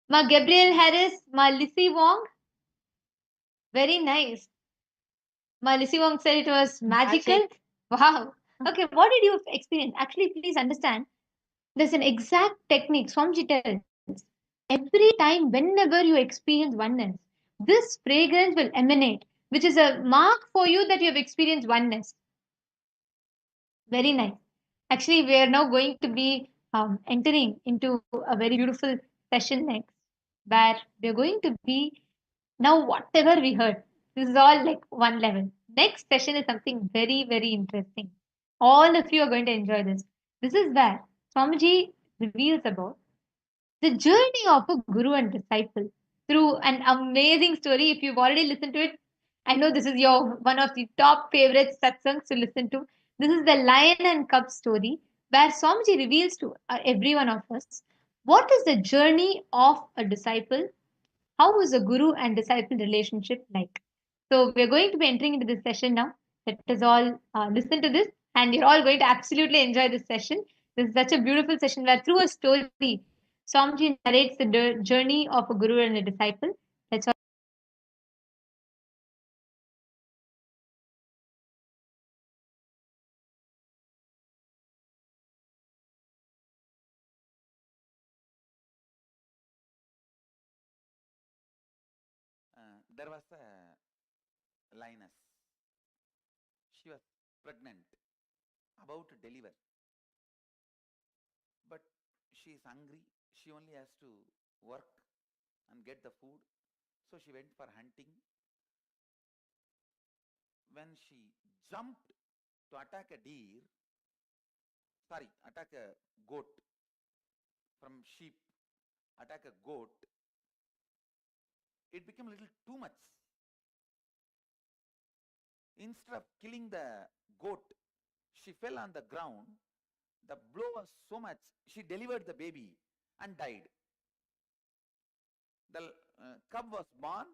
Speaker 10: Ma Gabriel Harris, Ma Lissy Wong, very nice. Ma Lissy Wong said it was magical. Wow. Okay, what did you experience? Actually, please understand, there's an exact technique Swamiji tells. Every time, whenever you experience oneness, this fragrance will emanate, which is a mark for you that you have experienced oneness. Very nice. Actually, we are now going to be entering into a very beautiful session next, where we are going to be now whatever we heard. This is all like one level. Next session is something very, very interesting. All of you are going to enjoy this. This is where Swamiji reveals about the journey of a guru and disciple through an amazing story. If you've already listened to it, I know this is your one of the top favorite satsangs to listen to. This is the lion and cub story where Swamiji reveals to every one of us what is the journey of a disciple, how is a guru and disciple relationship like. So we're going to be entering into this session now. Let us all listen to this, and you're all going to absolutely enjoy this session. This is such a beautiful session where through a story, Swamiji narrates the journey of a guru and a disciple. Let's all
Speaker 9: There was a lioness. She was pregnant, about to deliver, but she is hungry. She only has to work and get the food. So she went for hunting. When she jumped to attack a deer, attack a goat from sheep, attack a goat, it became a little too much. Instead of killing the goat, she fell on the ground. The blow was so much, she delivered the baby and died. The cub was born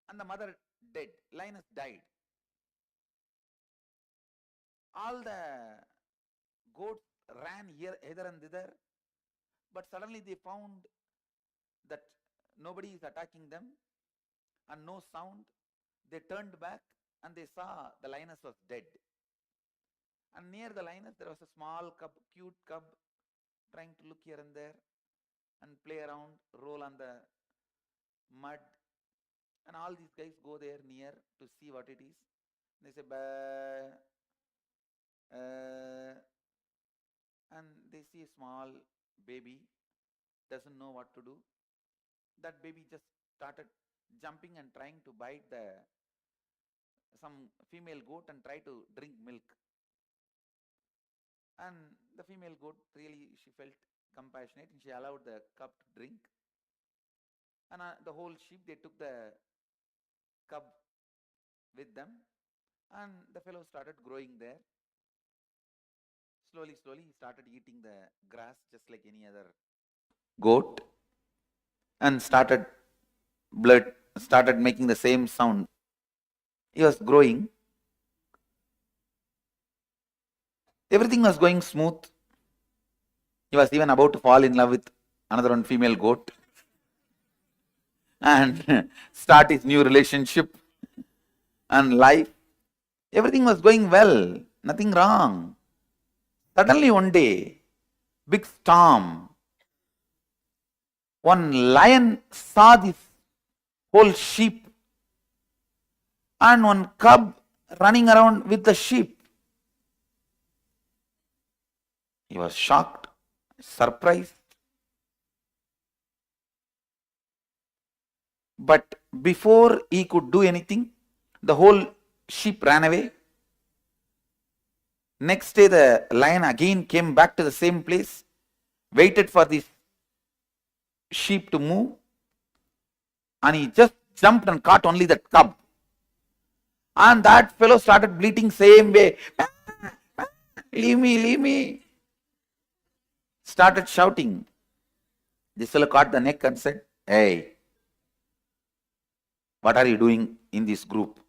Speaker 9: and the mother dead. Lioness died. All the goats ran here, hither and thither, but suddenly they found that nobody is attacking them and no sound. They turned back and they saw the lioness was dead. And near the lioness there was a small cub, cute cub, trying to look here and there and play around, roll on the mud. And all these guys go there near to see what it is. They say, bah, and they see a small baby, doesn't know what to do. That baby just started jumping and trying to bite some female goat and try to drink milk. And the female goat, really, she felt compassionate and she allowed the cub to drink. And the whole sheep, they took the cub with them, and the fellow started growing there. Slowly, he started eating the grass just like any other goat and started blood started making the same sound. He was growing. Everything was going smooth. He was even about to fall in love with another one female goat and start his new relationship and life. Everything was going well, nothing wrong. Suddenly one day, big storm. One lion saw this whole sheep and one cub running around with the sheep. He was shocked, surprised. But before he could do anything, the whole sheep ran away. Next day, the lion again came back to the same place, waited for this sheep to move, and he just jumped and caught only that cub. And that fellow started bleating same way. Leave me, leave me. Started shouting. This fellow caught the neck and said, hey, what are you doing in this group?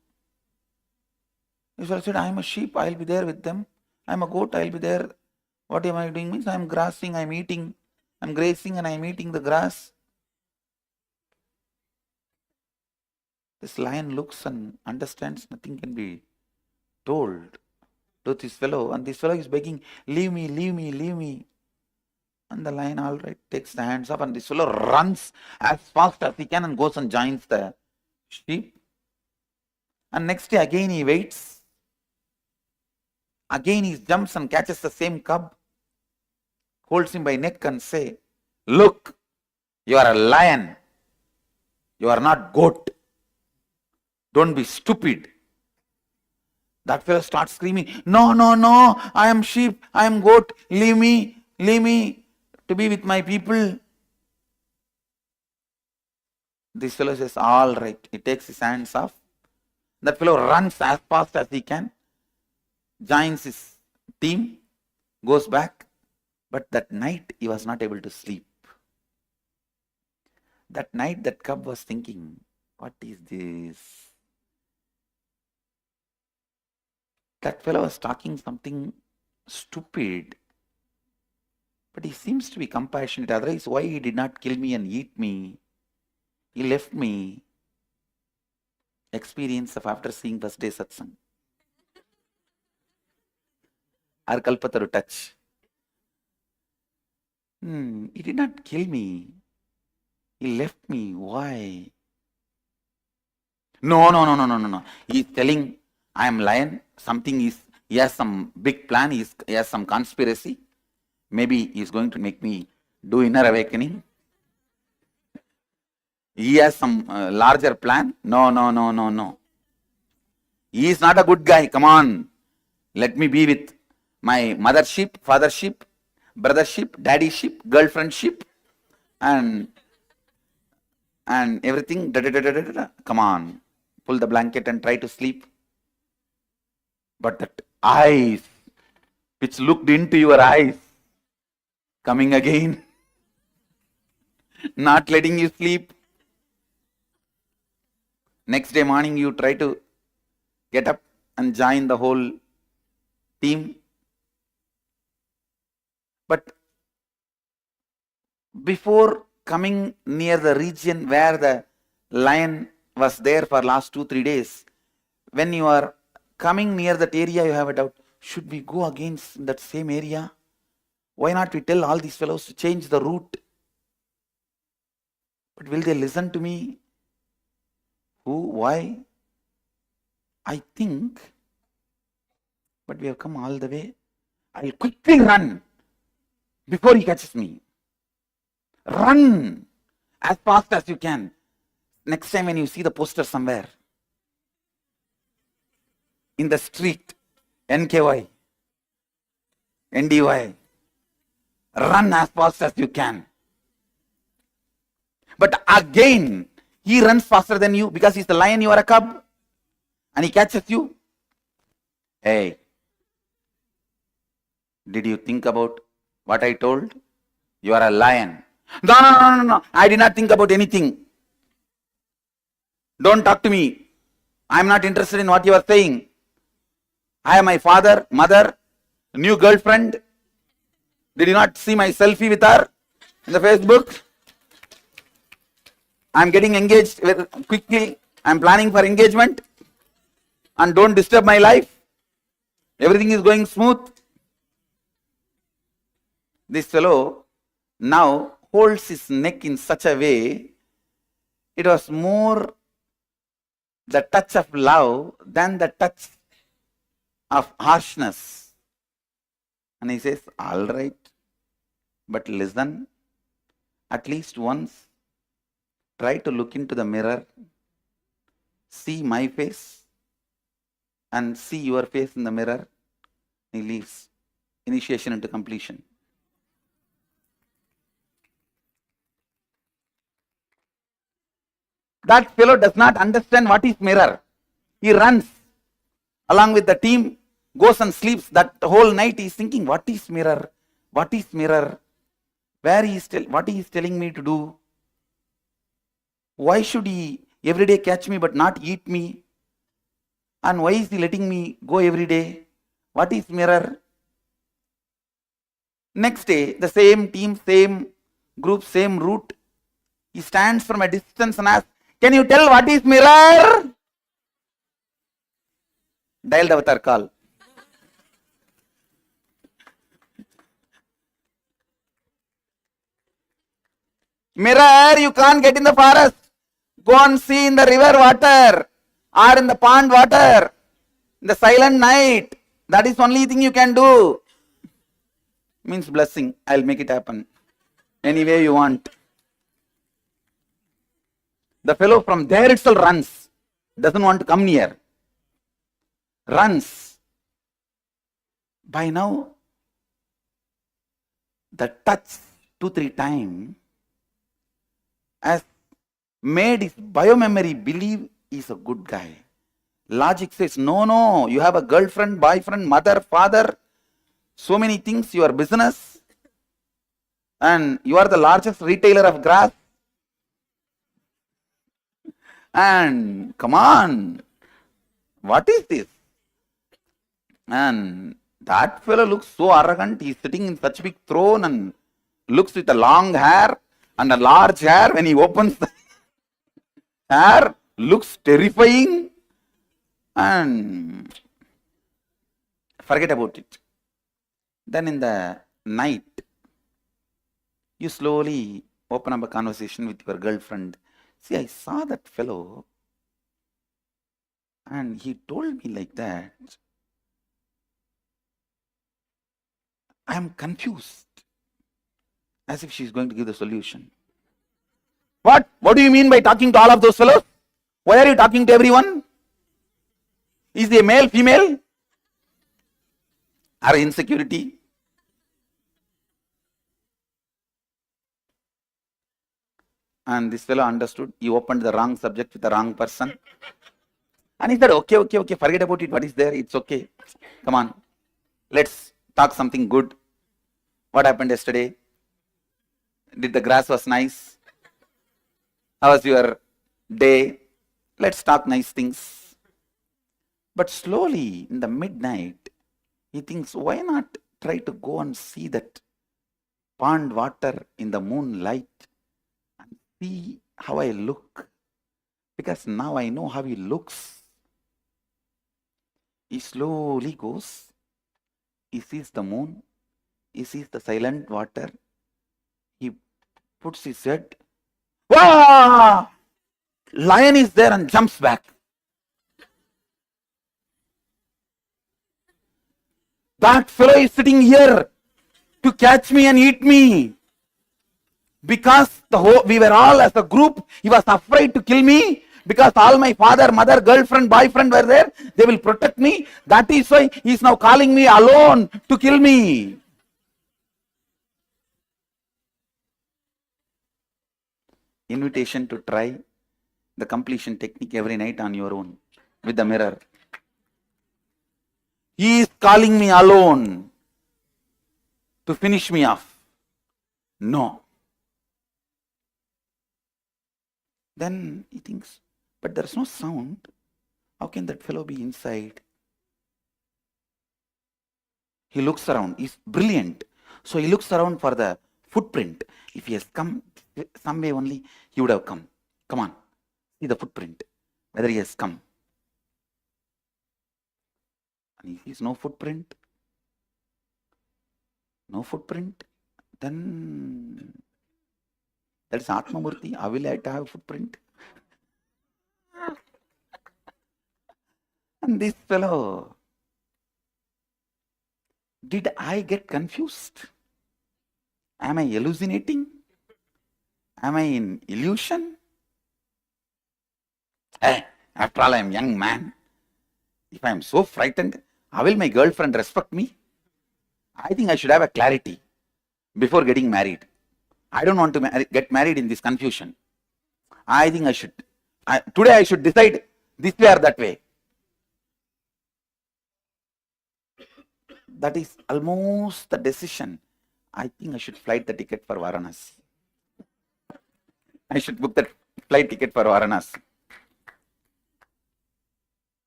Speaker 9: This fellow said, I am a sheep, I will be there with them. I am a goat, I will be there. What am I doing? Means I am grassing, I am eating, I am grazing and I am eating the grass. This lion looks and understands nothing can be told to this fellow. And this fellow is begging, leave me, leave me, leave me. And the lion, all right, takes the hands off and this fellow runs as fast as he can and goes and joins the sheep. And next day again he waits. Again he jumps and catches the same cub, holds him by neck and say, look, you are a lion. You are not goat. Don't be stupid. That fellow starts screaming, no, no, no, I am sheep, I am goat, leave me to be with my people. This fellow says, all right. He takes his hands off. That fellow runs as fast as he can, joins his team, goes back. But that night he was not able to sleep. That night that cub was thinking, what is this? That fellow was talking something stupid. But he seems to be compassionate. Otherwise, why he did not kill me and eat me? He left me. Experience of after seeing first day satsang. Or kalpataru touch. He did not kill me. He left me. Why? No. He is telling, I am lion. Something is, he has some big plan. He has some conspiracy. Maybe he is going to make me do inner awakening. He has some larger plan. No. He is not a good guy. Come on. Let me be with my mother sheep, father sheep, brother sheep, daddy sheep, girlfriend sheep, and everything. Come on. Pull the blanket and try to sleep. But that eyes, which looked into your eyes, coming again, not letting you sleep. Next day morning, you try to get up and join the whole team. But before coming near the region where the lion was there for last 2-3 days, when you are coming near that area, you have a doubt. Should we go against that same area? Why not we tell all these fellows to change the route? But will they listen to me? Who? Why? I think, but we have come all the way. I'll quickly run before he catches me. Run as fast as you can. Next time when you see the poster somewhere, in the street, NKY, NDY, run as fast as you can. But again, he runs faster than you because he's the lion, you are a cub, and he catches you. Hey, did you think about what I told? You are a lion. No. I did not think about anything. Don't talk to me. I am not interested in what you are saying. I am my father, mother, new girlfriend. Did you not see my selfie with her in the Facebook? I am getting engaged quickly. I am planning for engagement. And don't disturb my life. Everything is going smooth. This fellow now holds his neck in such a way, it was more the touch of love than the touch of harshness. And he says, all right, but listen, at least once, try to look into the mirror, see my face, and see your face in the mirror. He leaves. Initiation into completion. That fellow does not understand what is mirror. He runs along with the team, goes and sleeps. That whole night he is thinking, what is mirror? What is mirror? What he is telling me to do? Why should he every day catch me but not eat me? And why is he letting me go every day? What is mirror? Next day, the same team, same group, same route. He stands from a distance and asks, can you tell what is mirror? Dialed avatar call. Mirror, you can't get in the forest. Go and see in the river water or in the pond water. In the silent night. That is the only thing you can do. Means blessing. I'll make it happen. Any way you want. The fellow from there itself runs. Doesn't want to come near. Runs. By now, the touch 2-3 times has made his biomemory believe he's a good guy. Logic says, no, you have a girlfriend, boyfriend, mother, father, so many things, your business, and you are the largest retailer of grass. And come on, what is this? And that fellow looks so arrogant. He's sitting in such big throne and looks with a long hair and a large hair. When he opens the hair, looks terrifying. And forget about it. Then in the night, you slowly open up a conversation with your girlfriend. See, I saw that fellow and he told me like that. I am confused. As if she's going to give the solution. What? What do you mean by talking to all of those fellows? Why are you talking to everyone? Is he a male, female? Or insecurity? And this fellow understood. He opened the wrong subject with the wrong person. And he said, okay, forget about it. What is there? It's okay. Come on. Let's talk something good. What happened yesterday? Did the grass was nice? How was your day? Let's talk nice things. But slowly, in the midnight, he thinks, why not try to go and see that pond water in the moonlight and see how I look? Because now I know how he looks. He slowly goes. He sees the moon. He sees the silent water. He puts his head. Wow! Lion is there and jumps back. That fellow is sitting here to catch me and eat me. Because we were all as a group, he was afraid to kill me. Because all my father, mother, girlfriend, boyfriend were there. They will protect me. That is why he is now calling me alone to kill me. Invitation to try the completion technique every night on your own with the mirror. He is calling me alone to finish me off. No. Then he thinks, But there is no sound. How can that fellow be inside? He looks around. He's brilliant. So he looks around for the footprint. If he has come some way only, he would have come. Come on. See the footprint. Whether he has come. And if he is no footprint, then that is Atmamurti. How will I have footprint? And this fellow, did I get confused? Am I hallucinating? Am I in illusion? After all, I am a young man. If I am so frightened, how will my girlfriend respect me? I think I should have a clarity before getting married. I don't want to get married in this confusion. I think I should. Today I should decide this way or that way. That is almost the decision. I think I should flight the ticket for Varanasi. I should book that flight ticket for Varanasi.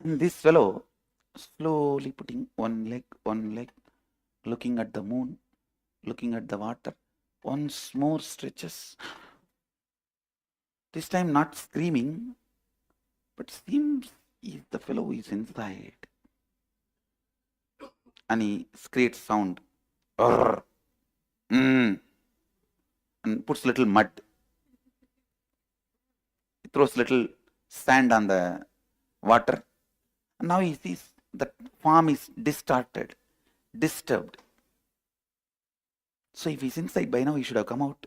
Speaker 9: And this fellow slowly putting one leg, looking at the moon, looking at the water. Once more stretches. This time not screaming, but seems the fellow is inside. And he creates sound. And puts little mud. He throws little sand on the water. And now he sees that form is distorted, disturbed. So if he's inside by now, he should have come out.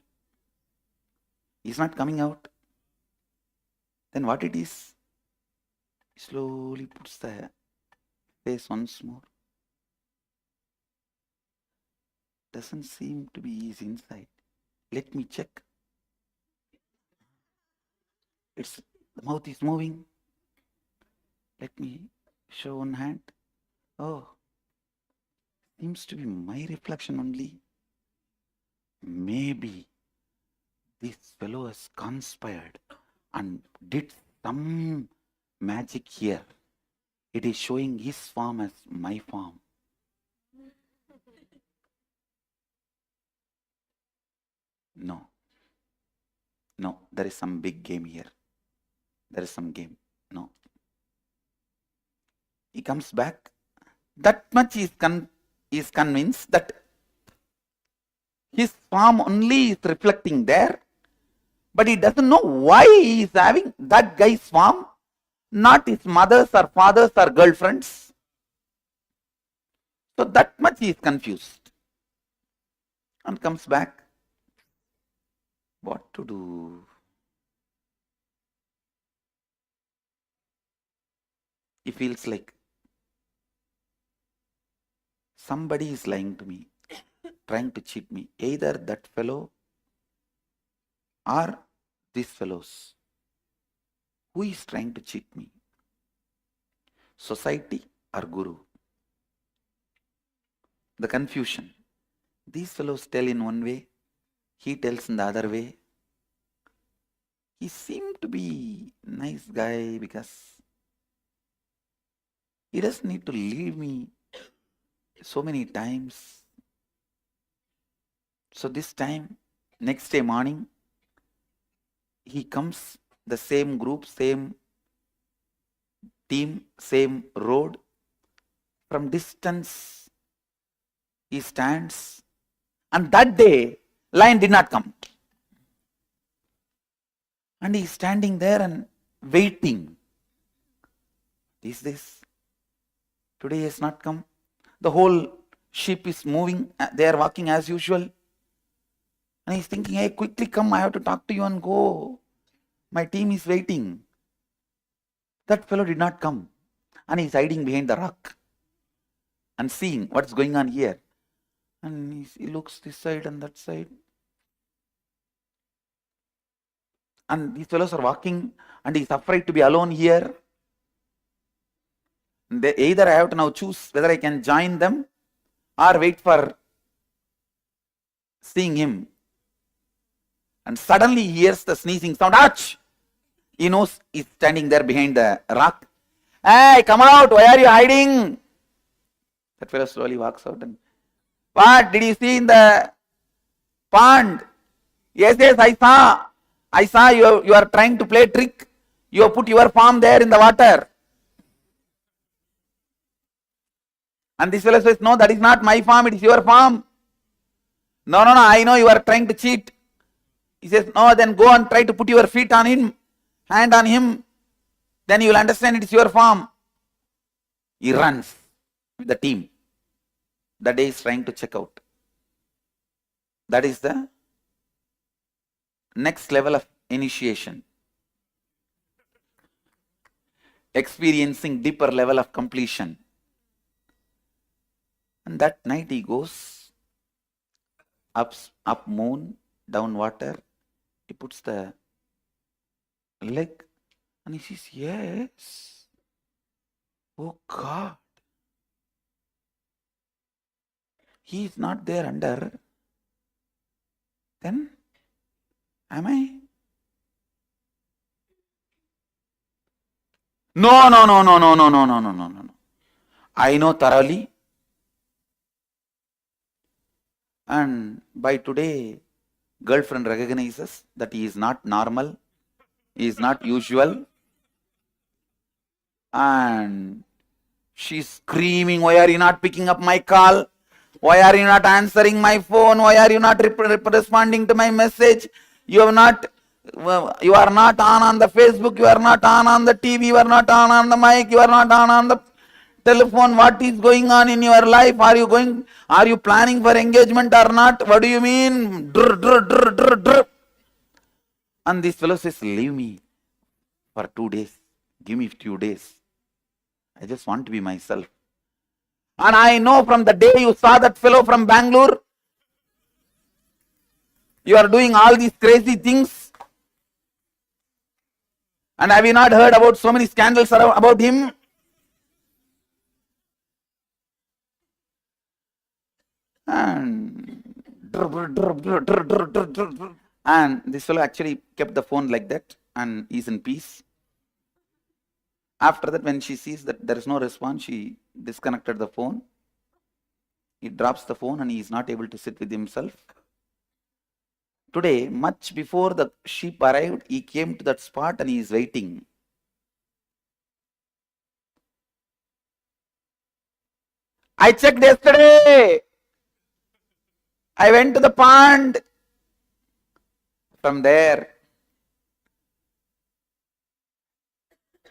Speaker 9: He's not coming out. Then what it is? He slowly puts the face once more. Doesn't seem to be his inside. Let me check. The mouth is moving. Let me show one hand. Oh, seems to be my reflection only. Maybe this fellow has conspired and did some magic here. It is showing his form as my form. No, there is some big game here. There is some game. No. He comes back. That much is convinced that his form only is reflecting there, but he doesn't know why he is having that guy's form, not his mother's or father's or girlfriend's. So that much he is confused and comes back. What to do? He feels like somebody is lying to me, trying to cheat me. Either that fellow or these fellows. Who is trying to cheat me? Society or Guru? The confusion. These fellows tell in one way, he tells in the other way. He seemed to be a nice guy because he doesn't need to leave me so many times. So this time, next day morning, he comes, the same group, same team, same road. From distance, he stands. And that day, lion did not come. And he is standing there and waiting. Is this? Today he has not come. The whole sheep is moving. They are walking as usual. And he's thinking, hey, quickly come. I have to talk to you and go. My team is waiting. That fellow did not come. And he's hiding behind the rock and seeing what's going on here. And he looks this side and that side. And these fellows are walking and he's afraid to be alone here. Either I have to now choose whether I can join them or wait for seeing him. And suddenly he hears the sneezing sound. Ouch! He knows he's standing there behind the rock. Hey, come out, why are you hiding? That fellow slowly walks out and, what did you see in the pond? Yes, I saw. I saw you are trying to play trick. You have put your palm there in the water. And this fellow says, no, that is not my palm, it is your palm. No, I know you are trying to cheat. He says, no, then go and try to put your feet on him, hand on him. Then you will understand it is your palm. He runs with the team. The day is trying to check out. That is the next level of initiation. Experiencing deeper level of completion. And that night he goes up moon, down water. He puts the leg and he says, yes. Oh God. He is not there under. Then am I? No. I know thoroughly. And by today, girlfriend recognizes that he is not normal, he is not usual. And she's screaming, why are you not picking up my call? Why are you not answering my phone? Why are you not responding to my message? You are not on the Facebook, you are not on the TV, you are not on the mic, you are not on the telephone. What is going on in your life? Are you planning for engagement or not? What do you mean? Drr. And this fellow says, leave me for 2 days. Give me 2 days. I just want to be myself. And I know from the day you saw that fellow from Bangalore, you are doing all these crazy things. And have you not heard about so many scandals about him? And this fellow actually kept the phone like that and is in peace. After that, when she sees that there is no response, she disconnected the phone. He drops the phone and he is not able to sit with himself. Today, much before the sheep arrived, he came to that spot and he is waiting. I checked yesterday. I went to the pond. From there,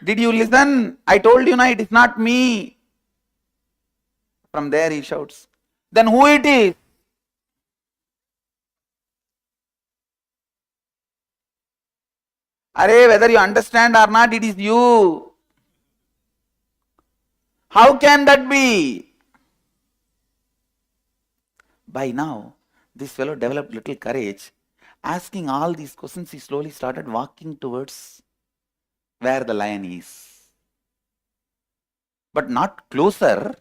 Speaker 9: did you listen? I told you, it is not me. From there he shouts, then who it is? Arey, whether you understand or not, it is you. How can that be? By now, this fellow developed little courage. Asking all these questions, he slowly started walking towards where the lion is. But not closer,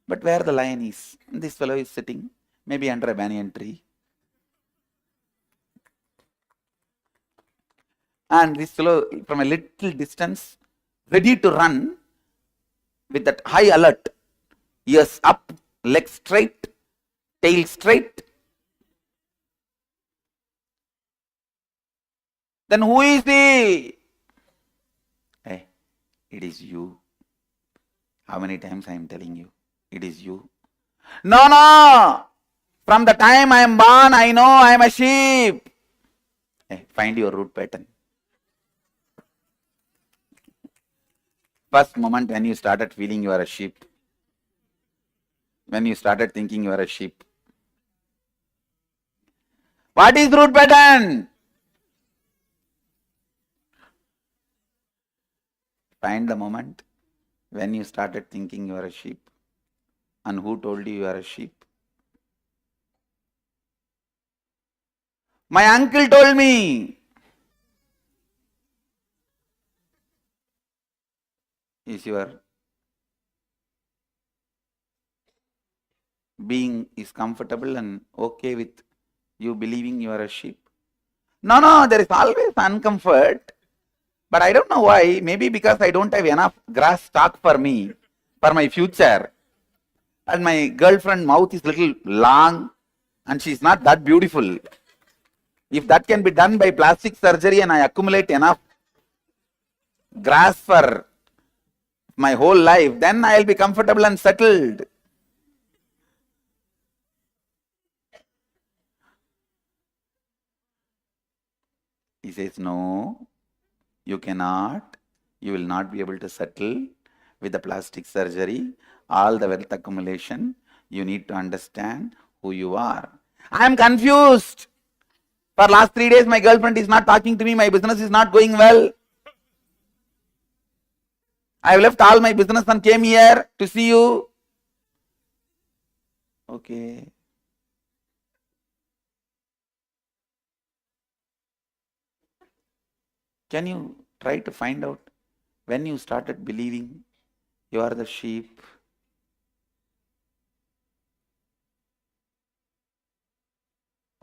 Speaker 9: but where the lion is. And this fellow is sitting, maybe under a banyan tree. And this fellow, from a little distance, ready to run with that high alert, ears up, legs straight, tail straight. Then who is he? Hey, it is you. How many times I am telling you? It is you. No. From the time I am born, I know I am a sheep. Hey, find your root pattern. First moment when you started feeling you are a sheep. When you started thinking you are a sheep. What is root pattern? Find the moment when you started thinking you are a sheep. And who told you you are a sheep? My uncle told me. Is your being is comfortable and okay with you believing you are a sheep? No, there is always uncomfort. But I don't know why. Maybe because I don't have enough grass stock for me, for my future. And my girlfriend mouth is little long and she's not that beautiful. If that can be done by plastic surgery and I accumulate enough grass for my whole life, then I'll be comfortable and settled. He says, no, you cannot. You will not be able to settle with the plastic surgery, all the wealth accumulation. You need to understand who you are. I am confused. For last 3 days, my girlfriend is not talking to me. My business is not going well. I have left all my business and came here to see you. Okay. Can you try to find out when you started believing you are the sheep?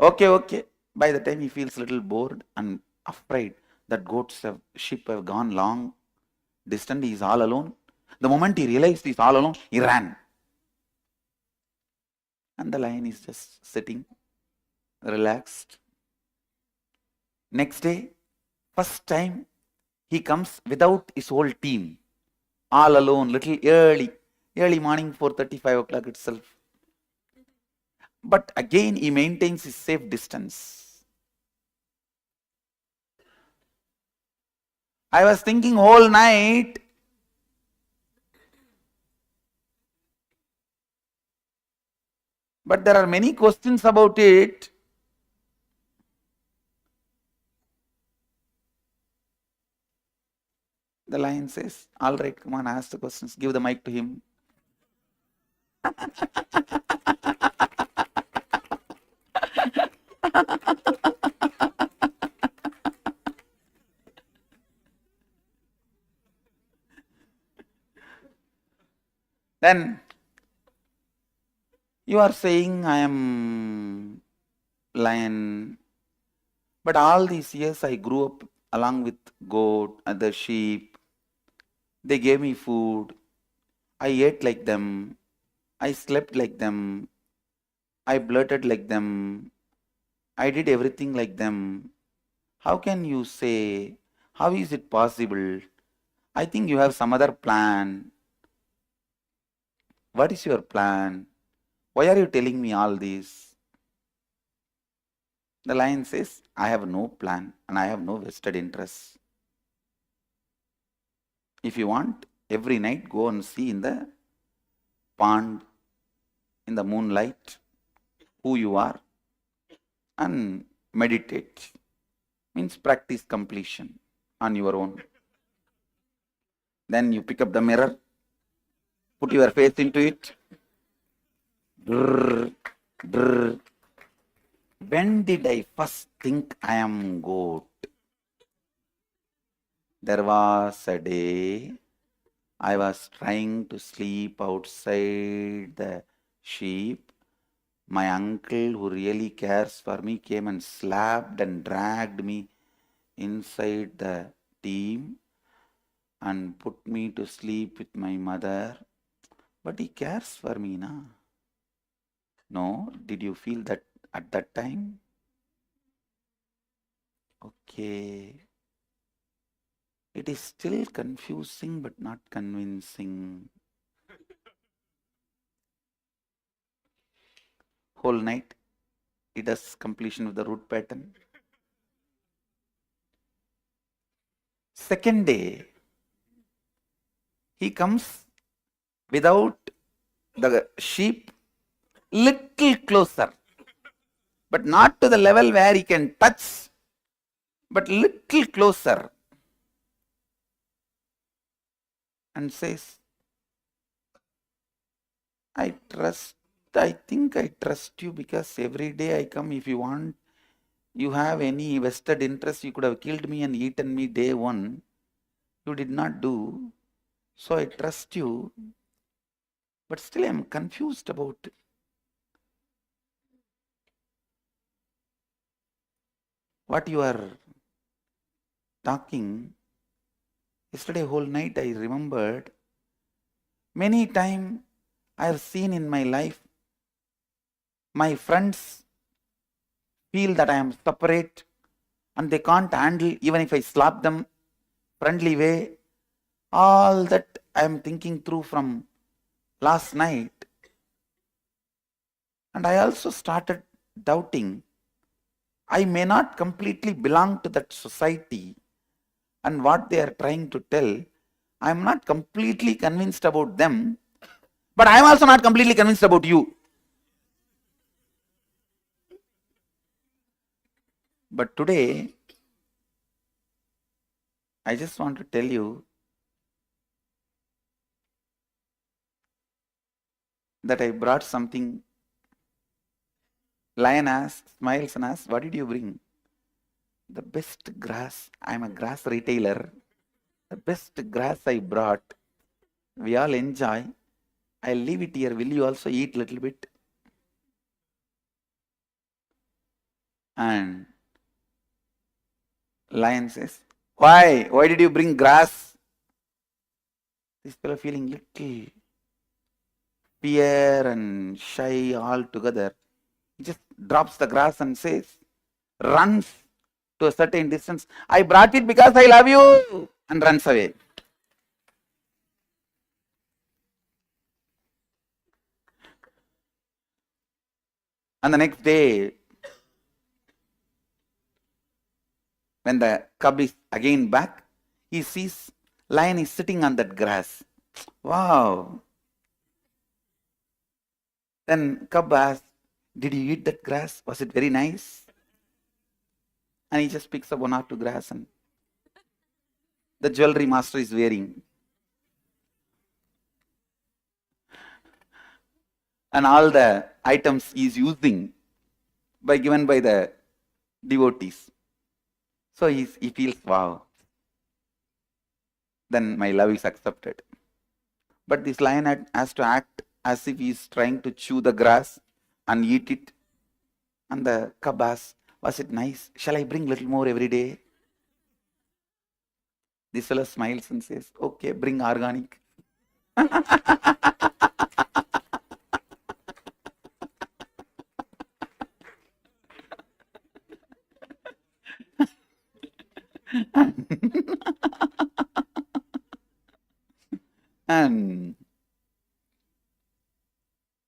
Speaker 9: Okay. By the time he feels a little bored and afraid that sheep have gone long distance, he is all alone. The moment he realized he is all alone, he ran. And the lion is just sitting, relaxed. Next day, first time, he comes without his whole team, all alone, little early morning, 4:30, 5 o'clock itself. But again, he maintains his safe distance. I was thinking whole night, but there are many questions about it. The lion says, all right, come on, ask the questions. Give the mic to him. Then you are saying I am lion, but all these years I grew up along with goat, other sheep. They gave me food. I ate like them. I slept like them. I blurted like them. I did everything like them. How can you say, how is it possible? I think you have some other plan. What is your plan? Why are you telling me all this? The lion says, I have no plan and I have no vested interest. If you want, every night go and see in the pond, in the moonlight, who you are and meditate. Means practice completion on your own. Then you pick up the mirror, put your face into it. Brrr, brrr. When did I first think I am goat? There was a day I was trying to sleep outside the sheep. My uncle, who really cares for me, came and slapped and dragged me inside the team and put me to sleep with my mother. But he cares for me, na? No? Did you feel that at that time? Okay. It is still confusing but not convincing. Whole night, he does completion of the root pattern. Second day, he comes without the sheep little closer, but not to the level where he can touch, but little closer, and says, I think I trust you because every day I come. If you want, you have any vested interest, you could have killed me and eaten me day one. You did not do. So I trust you. But still I am confused about what you are talking. Yesterday whole night I remembered many times I have seen in my life my friends feel that I am separate and they can't handle even if I slap them friendly way. All that I am thinking through from last night. And I also started doubting I may not completely belong to that society and what they are trying to tell. I am not completely convinced about them, but I am also not completely convinced about you. But today, I just want to tell you that I brought something. Lion asks, smiles and asks, what did you bring? The best grass. I am a grass retailer. The best grass I brought. We all enjoy. I'll leave it here. Will you also eat a little bit? And Lion says, why? Why did you bring grass? This fellow feeling little fear and shy all together. He just drops the grass and says, runs to a certain distance. I brought it because I love you, and runs away. And the next day, when the cub is again back, he sees lion is sitting on that grass. Wow. Then cub asks, did you eat that grass? Was it very nice? And he just picks up one or two grass and the jewelry master is wearing. And all the items he is using given by the devotees. So he feels, wow, then my love is accepted. But this lion has to act as if he is trying to chew the grass and eat it. And the cub asks, was it nice? Shall I bring little more every day? This fellow smiles and says, okay, bring organic. And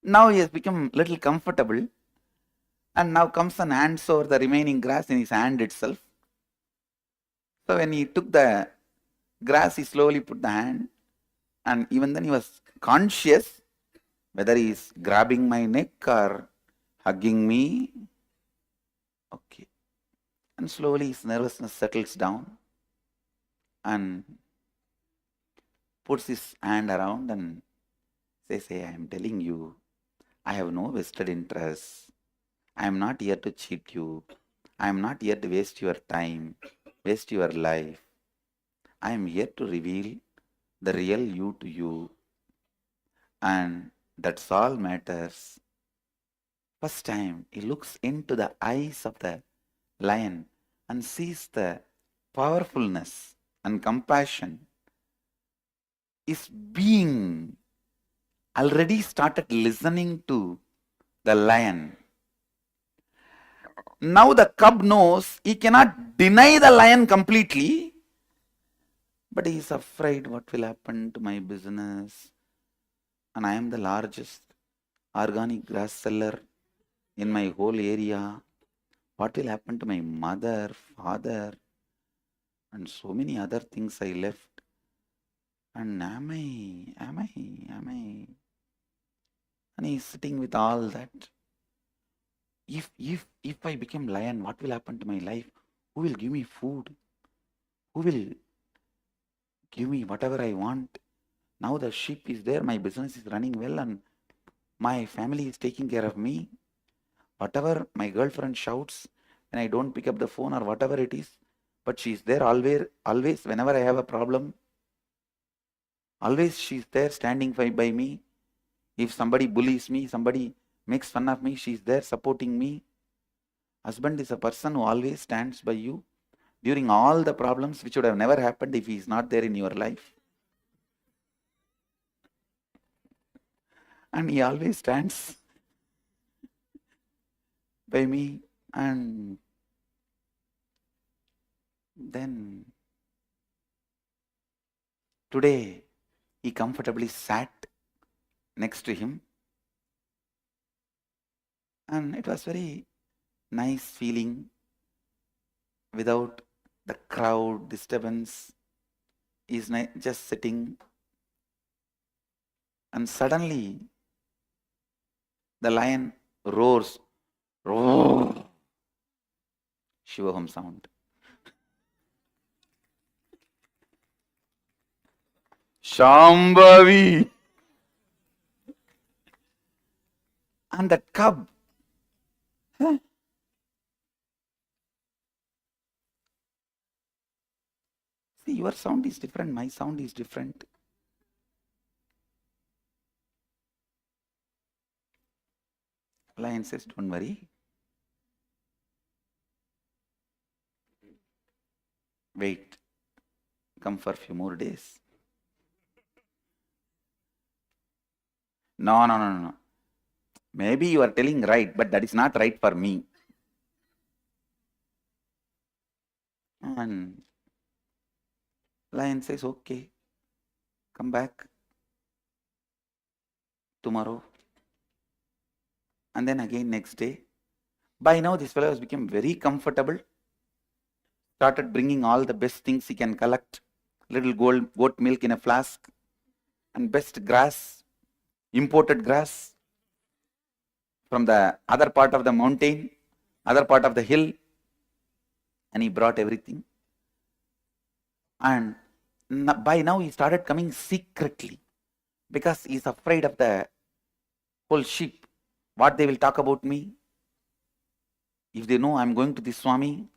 Speaker 9: now he has become little comfortable. And now comes and hands over the remaining grass in his hand itself. So when he took the grass, he slowly put the hand. And even then he was conscious whether he is grabbing my neck or hugging me. Okay. And slowly his nervousness settles down and puts his hand around and says, hey, I am telling you, I have no vested interest. I am not here to cheat you. I am not here to waste your time, waste your life. I am here to reveal the real you to you. And that's all matters. First time he looks into the eyes of the lion and sees the powerfulness and compassion. His being already started listening to the lion. Now the cub knows he cannot deny the lion completely, but he is afraid what will happen to my business. And I am the largest organic grass seller in my whole area. What will happen to my mother, father, and so many other things I left? And am I? And he is sitting with all that. If I become lion, what will happen to my life? Who will give me food? Who will give me whatever I want? Now the sheep is there, my business is running well, and my family is taking care of me. Whatever my girlfriend shouts when I don't pick up the phone or whatever it is, but she's there always whenever I have a problem. Always she's there standing by me. If somebody bullies me, somebody makes fun of me, she's there supporting me. Husband is a person who always stands by you during all the problems which would have never happened if he is not there in your life. And he always stands by me. And then today he comfortably sat next to him, and it was very nice feeling without the crowd disturbance. He's just sitting, and suddenly the lion roars, roar, Shivoham sound. Shambhavi. And that cub, huh? See, your sound is different, my sound is different. Lion says, don't worry. Wait, come for a few more days. No. Maybe you are telling right, but that is not right for me. And lion says, okay, come back tomorrow. And then again next day. By now this fellow has become very comfortable. Started bringing all the best things he can collect. Little goat milk in a flask. And best grass, imported grass from the other part of the mountain, other part of the hill. And he brought everything. And by now he started coming secretly, because he is afraid of the whole sheep. What they will talk about me. If they know I am going to the Swami.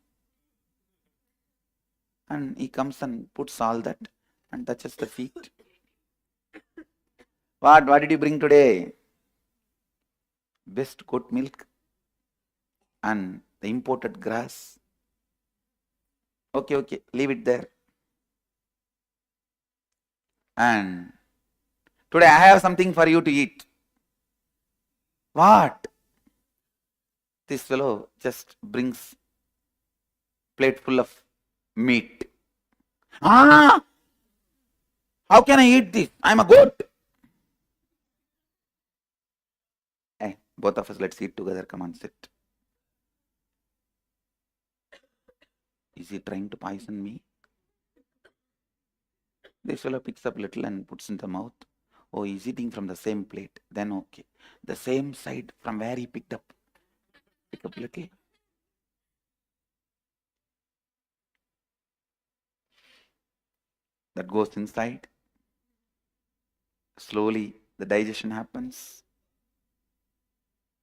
Speaker 9: And he comes and puts all that and touches the feet. What did you bring today? Best goat milk and the imported grass. Okay, leave it there. And today I have something for you to eat. What? This fellow just brings plate full of meat. How can I eat this? I'm a goat. Hey, both of us, let's eat together. Come on, sit. Is he trying to poison me? This fellow picks up little and puts in the mouth. Oh, he's eating from the same plate. Then okay. The same side from where he picked up. Pick up little. That goes inside. Slowly the digestion happens.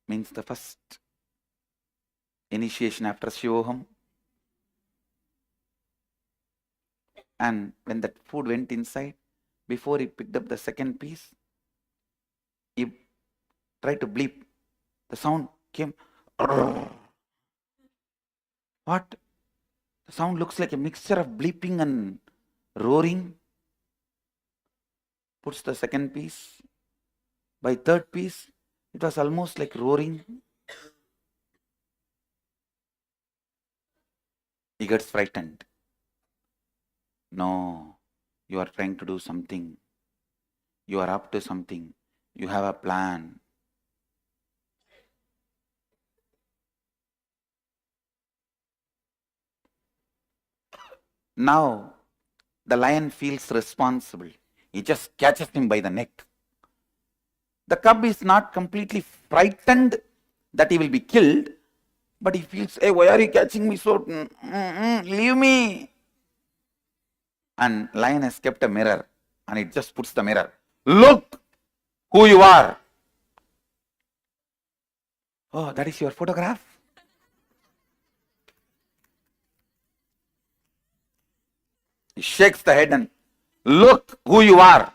Speaker 9: Means the first initiation after Shivoham. And when that food went inside, before he picked up the second piece, he tried to bleep. The sound came. What? The sound looks like a mixture of bleeping and roaring. Puts the second piece. By third piece, it was almost like roaring. He gets frightened. No, you are trying to do something. You are up to something. You have a plan. Now, the lion feels responsible. He just catches him by the neck. The cub is not completely frightened that he will be killed, but he feels, hey, why are you catching me so? Leave me. And lion has kept a mirror, and it just puts the mirror. Look who you are. Oh, that is your photograph? He shakes the head and look who you are.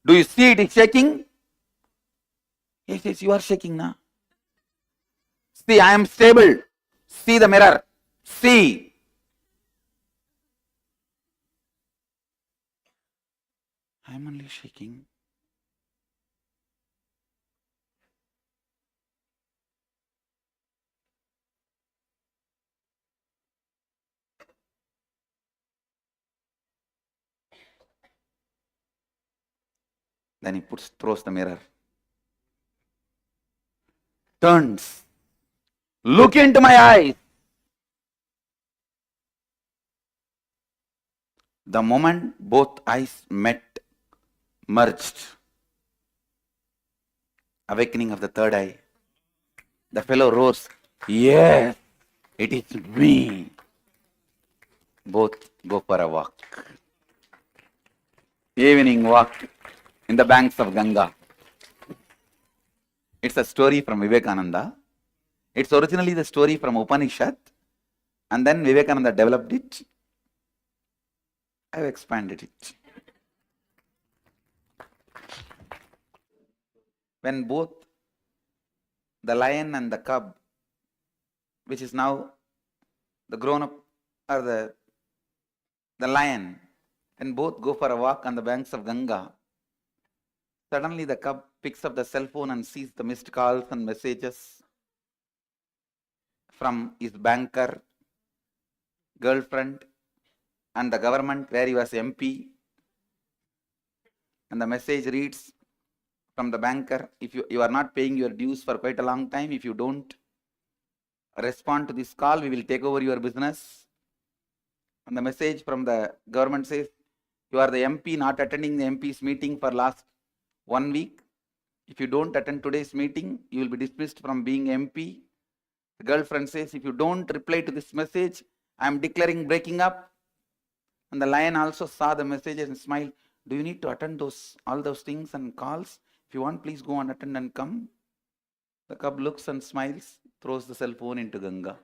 Speaker 9: Do you see it is shaking? He says, you are shaking now. See, I am stable. See the mirror. See. I'm only shaking. Then he throws the mirror. Turns. Look into my eyes. The moment both eyes met, merged. Awakening of the third eye. The fellow rose. Yes, it is me. Both go for a walk. Evening walk in the banks of Ganga. It's a story from Vivekananda. It's originally the story from Upanishad, and then Vivekananda developed it. I've expanded it. When both the lion and the cub, which is now the grown up, or the lion, when both go for a walk on the banks of Ganga, suddenly the cub picks up the cell phone and sees the missed calls and messages from his banker, girlfriend, and the government where he was MP. And the message reads from the banker, if you are not paying your dues for quite a long time, if you don't respond to this call, we will take over your business. And the message from the government says, you are the MP not attending the MP's meeting for last 1 week. If you don't attend today's meeting, you will be dismissed from being MP. The girlfriend says, if you don't reply to this message, I am declaring breaking up. And the lion also saw the message and smiled. Do you need to attend all those things and calls? If you want, please go and attend and come. The cub looks and smiles, throws the cell phone into Ganga.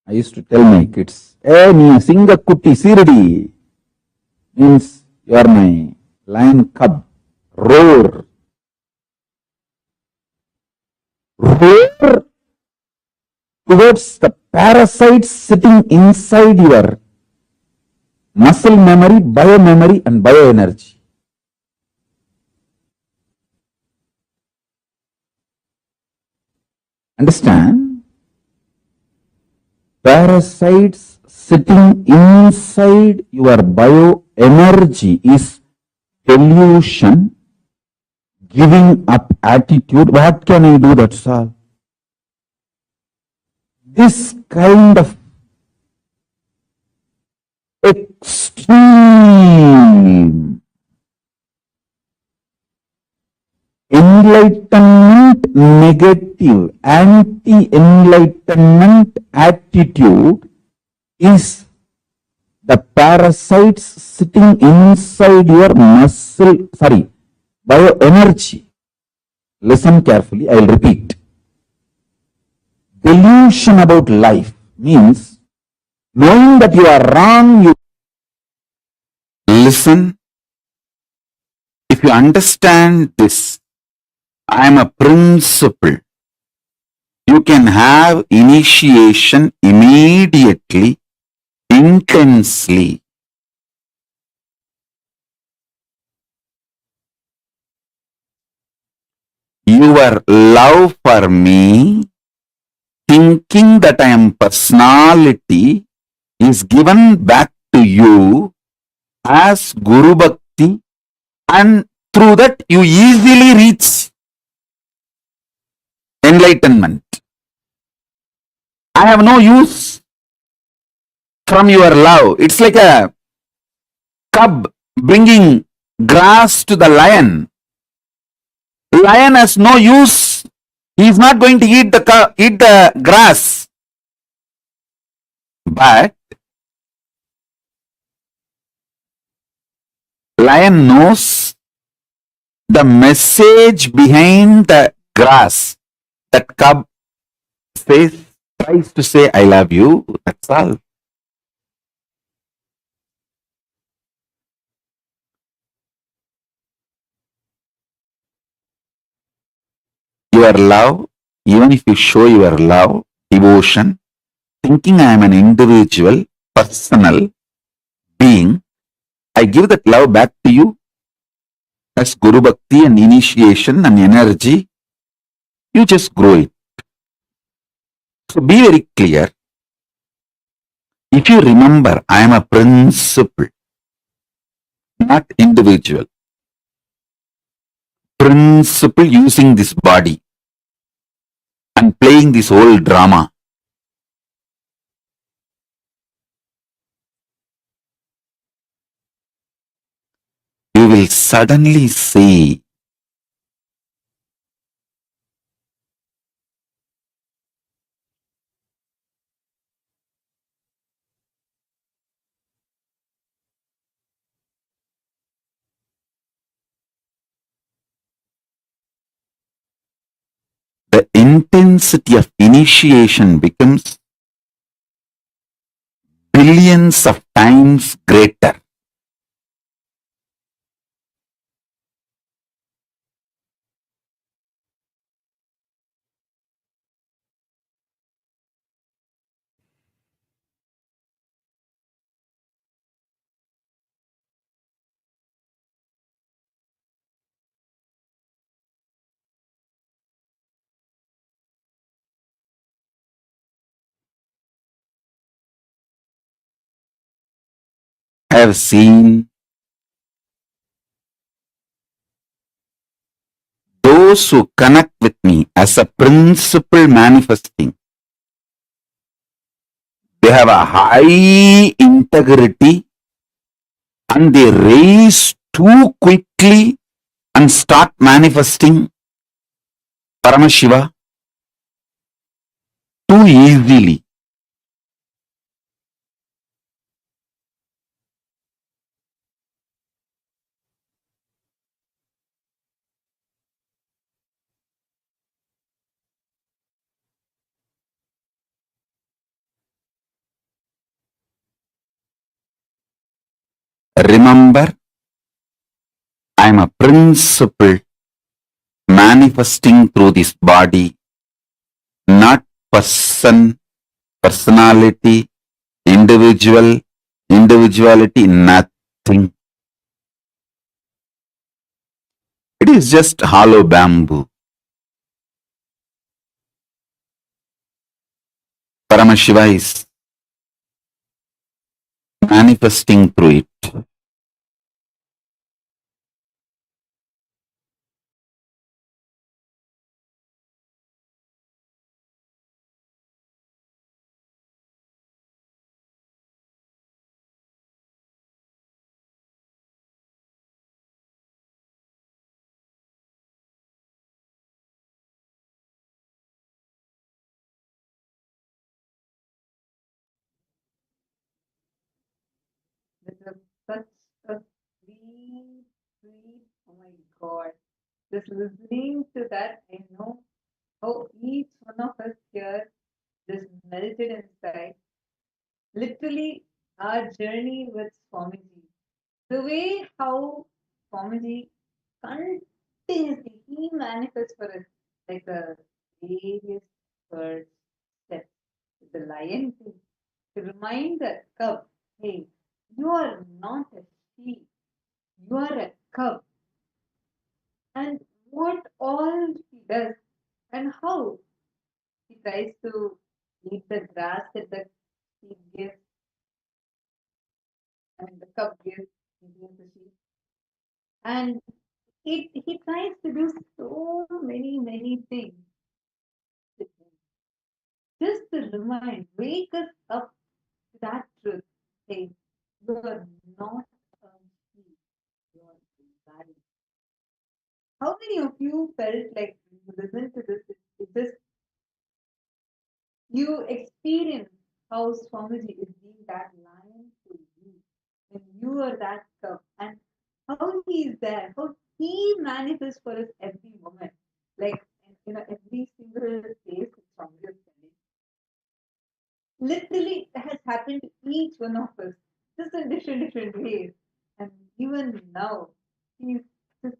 Speaker 9: I used to tell my kids, hey, nee singa kutti sirdi, means you are my lion cub. Roar. Roar towards the parasites sitting inside your muscle memory, biomemory, and bioenergy. Understand? Parasites sitting inside your bioenergy is delusion, giving up attitude. What can I do? That's all. This kind of extreme enlightenment, negative, anti-enlightenment attitude is the parasites sitting inside your bioenergy. Listen carefully, I will repeat. Delusion about life means knowing that you are wrong, you listen. If you understand this, I am a principle. You can have initiation immediately, intensely. Your love for me, thinking that I am personality, is given back to you as Guru Bhakti, and through that you easily reach enlightenment. I have no use from your love. It's like a cub bringing grass to the lion. Lion has no use. He is not going to eat the grass. But lion knows the message behind the grass. That cub tries to say, I love you. That's all. Your love, even if you show your love, devotion, thinking I am an individual, personal being, I give that love back to you as Guru Bhakti and initiation and energy. You just grow it. So be very clear. If you remember, I am a principle, not individual. Principle using this body and playing this whole drama. You will suddenly see the intensity of initiation becomes billions of times greater. I have seen those who connect with me as a principle manifesting. They have a high integrity and they raise too quickly and start manifesting Paramashiva too easily. Remember, I am a principle manifesting through this body, not person, personality, individual, individuality, nothing. It is just hollow bamboo. Paramashiva is manifesting through it.
Speaker 6: This is such a sweet, sweet, oh my God. Just listening to that, I know how each one of us here just melted inside. Literally, our journey with Swamiji. The way how Swamiji continuously, he manifests for us like a various birds steps with the lion too, to remind the cub, hey, you are not a sheep, you are a cub. And what all he does and how he tries to eat the grass that the sheep gives and the cub gives, he gives the sheep. And he tries to do so many things with him. Just to remind, wake us up to that truth. Hey, you are not a sheep, you are a lion. How many of you felt like when you listen to this, it just you experience how Swamiji is being that lion to you when you are that cub, and how he is there, how he manifests for us every moment, like every single place that Swamiji is telling. Literally, that has happened to each one of us, just in different ways, and even now, he's just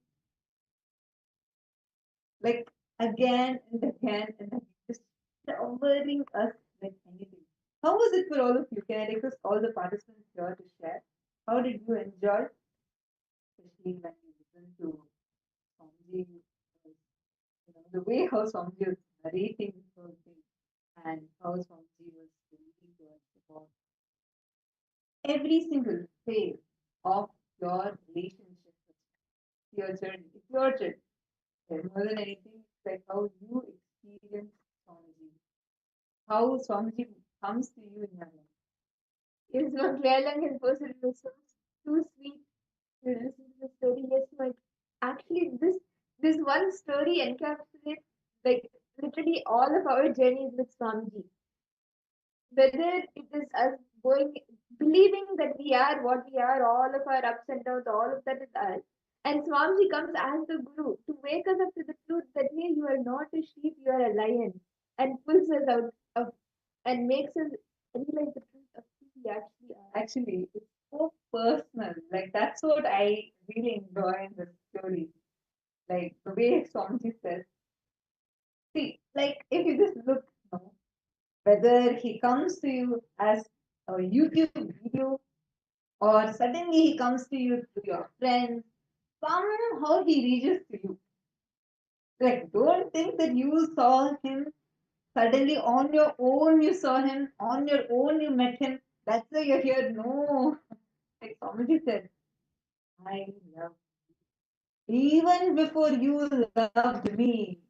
Speaker 6: like again and again and again, just showering us with anything. How was it for all of you? Can I request all the participants here to share? How did you enjoy, especially when you listened to Swamiji, the way how Swamiji was narrating this whole thing and how Swamiji was speaking to us about every single phase of your relationship with your journey. It's your journey. More than anything, it's like how you experience Swamiji, how Swamiji comes to you in your life.
Speaker 7: It's not Lelang and person, it was so too sweet to listen to the story. Yes, like actually this one story encapsulates like literally all of our journeys with Swamiji. Whether it is us going believing that we are what we are, all of our ups and downs, all of that is us. And Swamiji comes as the Guru to wake us up to the truth that hey, you are not a sheep, you are a lion, and pulls us out of and makes us realize the truth of who we actually are.
Speaker 6: Actually, it's so personal. Like that's what I really enjoy in the story. Like the way Swamiji says, see, like if you just look, whether he comes to you as a YouTube video or suddenly he comes to you through your friends, somehow he reaches to you. Like, don't think that you saw him suddenly on your own, you saw him on your own, you met him. That's why you're here. No, like somebody said, I love you. Even before you loved me,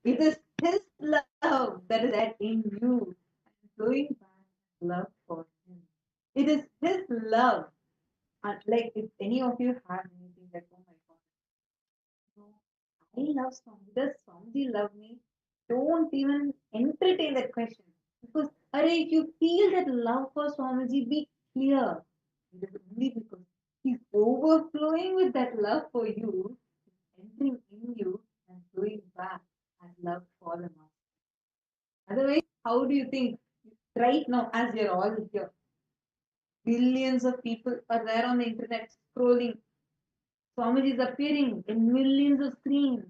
Speaker 6: it is his love that is at in you. And flowing back love for him. It is his love. And like if any of you have anything like, oh my god, no, I love Swami. Does Swamiji love me? Don't even entertain that question. Because if you feel that love for Swamiji, be clear. It is only because he's overflowing with that love for you, entering in you and flowing back as love for the master. Otherwise, how do you think right now, as you're all here, billions of people are there on the internet scrolling. Swamiji is appearing in millions of screens,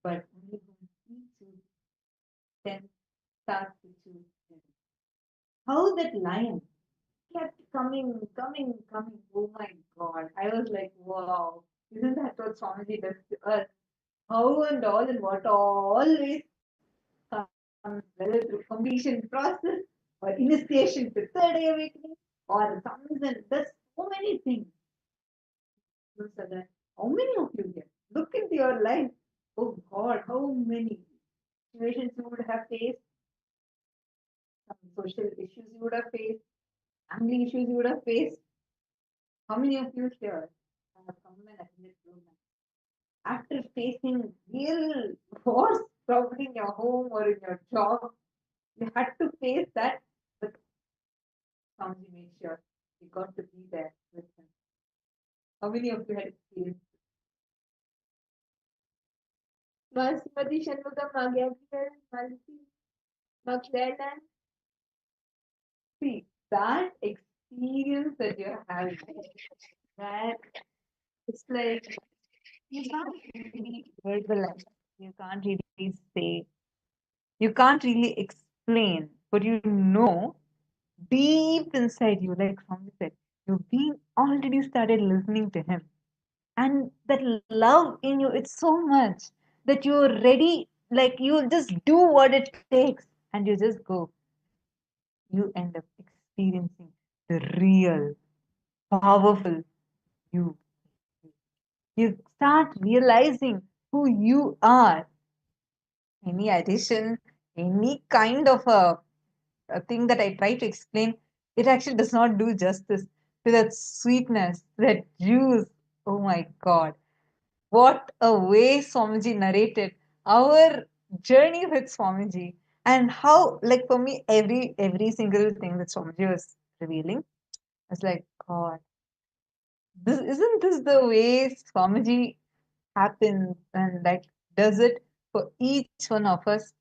Speaker 6: but only when he chooses, then starts to choose him. How that lion kept coming, coming, coming. Oh my god. I was like, wow, isn't that what Swamiji does to us? How and all and what always comes, whether through completion process or initiation to third day awakening or comes and does so many things. So that how many of you here? Look into your life. Oh God, how many situations you would have faced, some social issues you would have faced, family issues you would have faced. How many of you here have come and attended program after facing real wars, probably in your home or in your job? You had to face that, but Swamiji made sure you got to be there with him. How many of you had experienced?
Speaker 7: Basmati Shanmugam Magyakir Malti Maklelan.
Speaker 6: See, that experience that you're having, that it's like you can't really verbalize, you can't really say, you can't really explain, but you know deep inside you, like Swami said, you've been already started listening to him. And that love in you, it's so much that you're ready, like you just do what it takes and you just go. You end up experiencing the real, powerful you. You start realizing who you are. Any addition, any kind of a thing that I try to explain, it actually does not do justice to that sweetness, that juice. Oh my God. What a way Swamiji narrated our journey with Swamiji, and how, like for me, every single thing that Swamiji was revealing, I was like, God, this isn't this the way Swamiji happens and like does it for each one of us?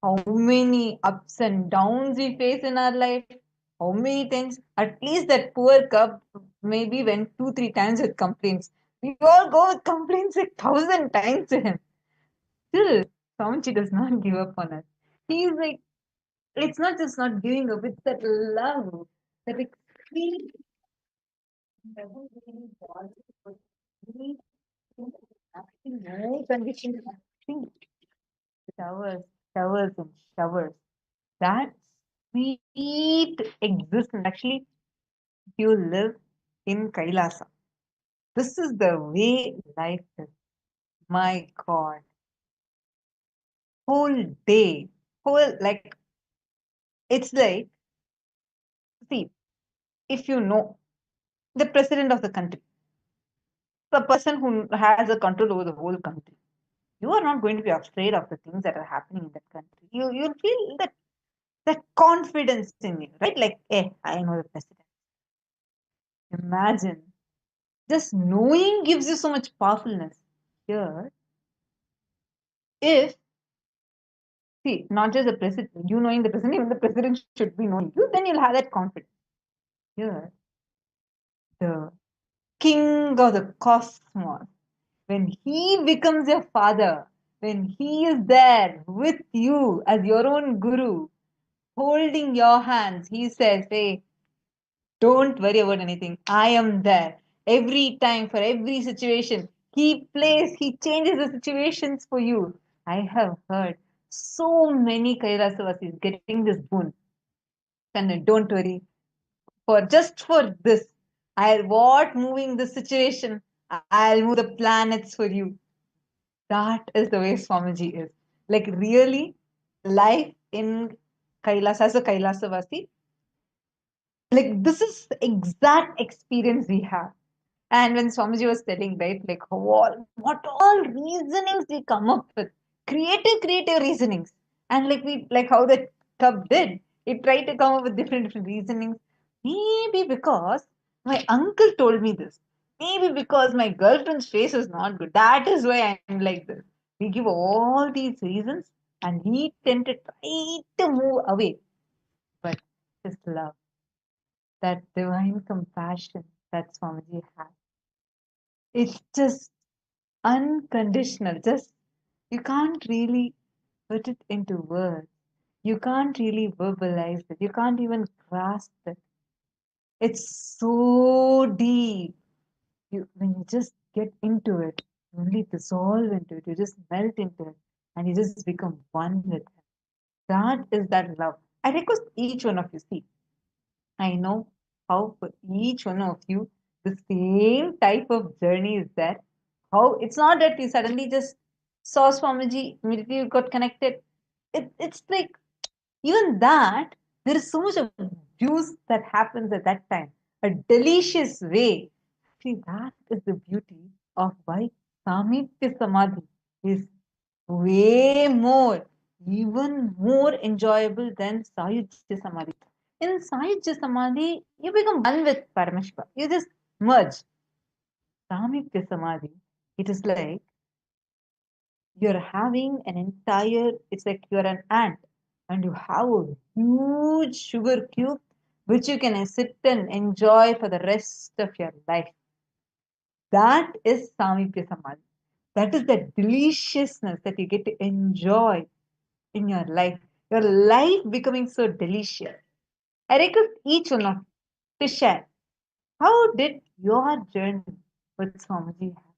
Speaker 6: How many ups and downs we face in our life? How many times? At least that poor cub maybe went 2-3 times with complaints. We all go with complaints like 1,000 times to him. Still, Swamiji does not give up on us. He is like it's not just not giving up, it's that love, that extreme doesn't really bother, but really absolutely no condition, nothing. Showers, showers and showers. That sweet existence. Actually, if you live in Kailasa, this is the way life is. My God. Whole day, whole like it's like, see, if you know the president of the country, the person who has a control over the whole country, you are not going to be afraid of the things that are happening in that country. You'll feel that confidence in you, right? Like, I know the president. Imagine just knowing gives you so much powerfulness. Here, if see, not just the president, you knowing the president, even the president should be knowing you, then you'll have that confidence. Here, the king of the cosmos, when he becomes your father, when he is there with you as your own guru, holding your hands, he says, hey, don't worry about anything. I am there. Every time, for every situation, he changes the situations for you. I have heard so many Kailasavasis getting this boon. And don't worry, just for this, what moving the situation, I'll move the planets for you. That is the way Swamiji is. Like really, life in Kailasa as a Kailasavasi, like this is the exact experience we have. And when Swamiji was telling, right, like what all reasonings we come up with, creative reasonings, and like how the cub did, it tried to come up with different reasonings. Maybe because my uncle told me this. Maybe because my girlfriend's face is not good. That is why I'm like this. We give all these reasons, and we tend to try to move away. But just love, that divine compassion that Swamiji has. It's just unconditional. Just you can't really put it into words. You can't really verbalize it. You can't even grasp it. It's so deep. When you just get into it, you only dissolve into it. You just melt into it, and you just become one with it. That is that love. I request each one of you, see, I know how for each one of you the same type of journey is there. How it's not that you suddenly just saw Swamiji, immediately you got connected. It's like even that, there is so much of juice that happens at that time. A delicious way. See, that is the beauty of why Samipya Samadhi is way more, even more enjoyable than Sayujya Samadhi. In Sayujya Samadhi, you become one with Paramashiva. You just merge. Samipya Samadhi, it is like you're having an entire, it's like you're an ant and you have a huge sugar cube which you can sit and enjoy for the rest of your life. That is Samipya Samadhi. That is the deliciousness that you get to enjoy in your life. Your life becoming so delicious. I request each one of you to share. How did your journey with Swamiji happen?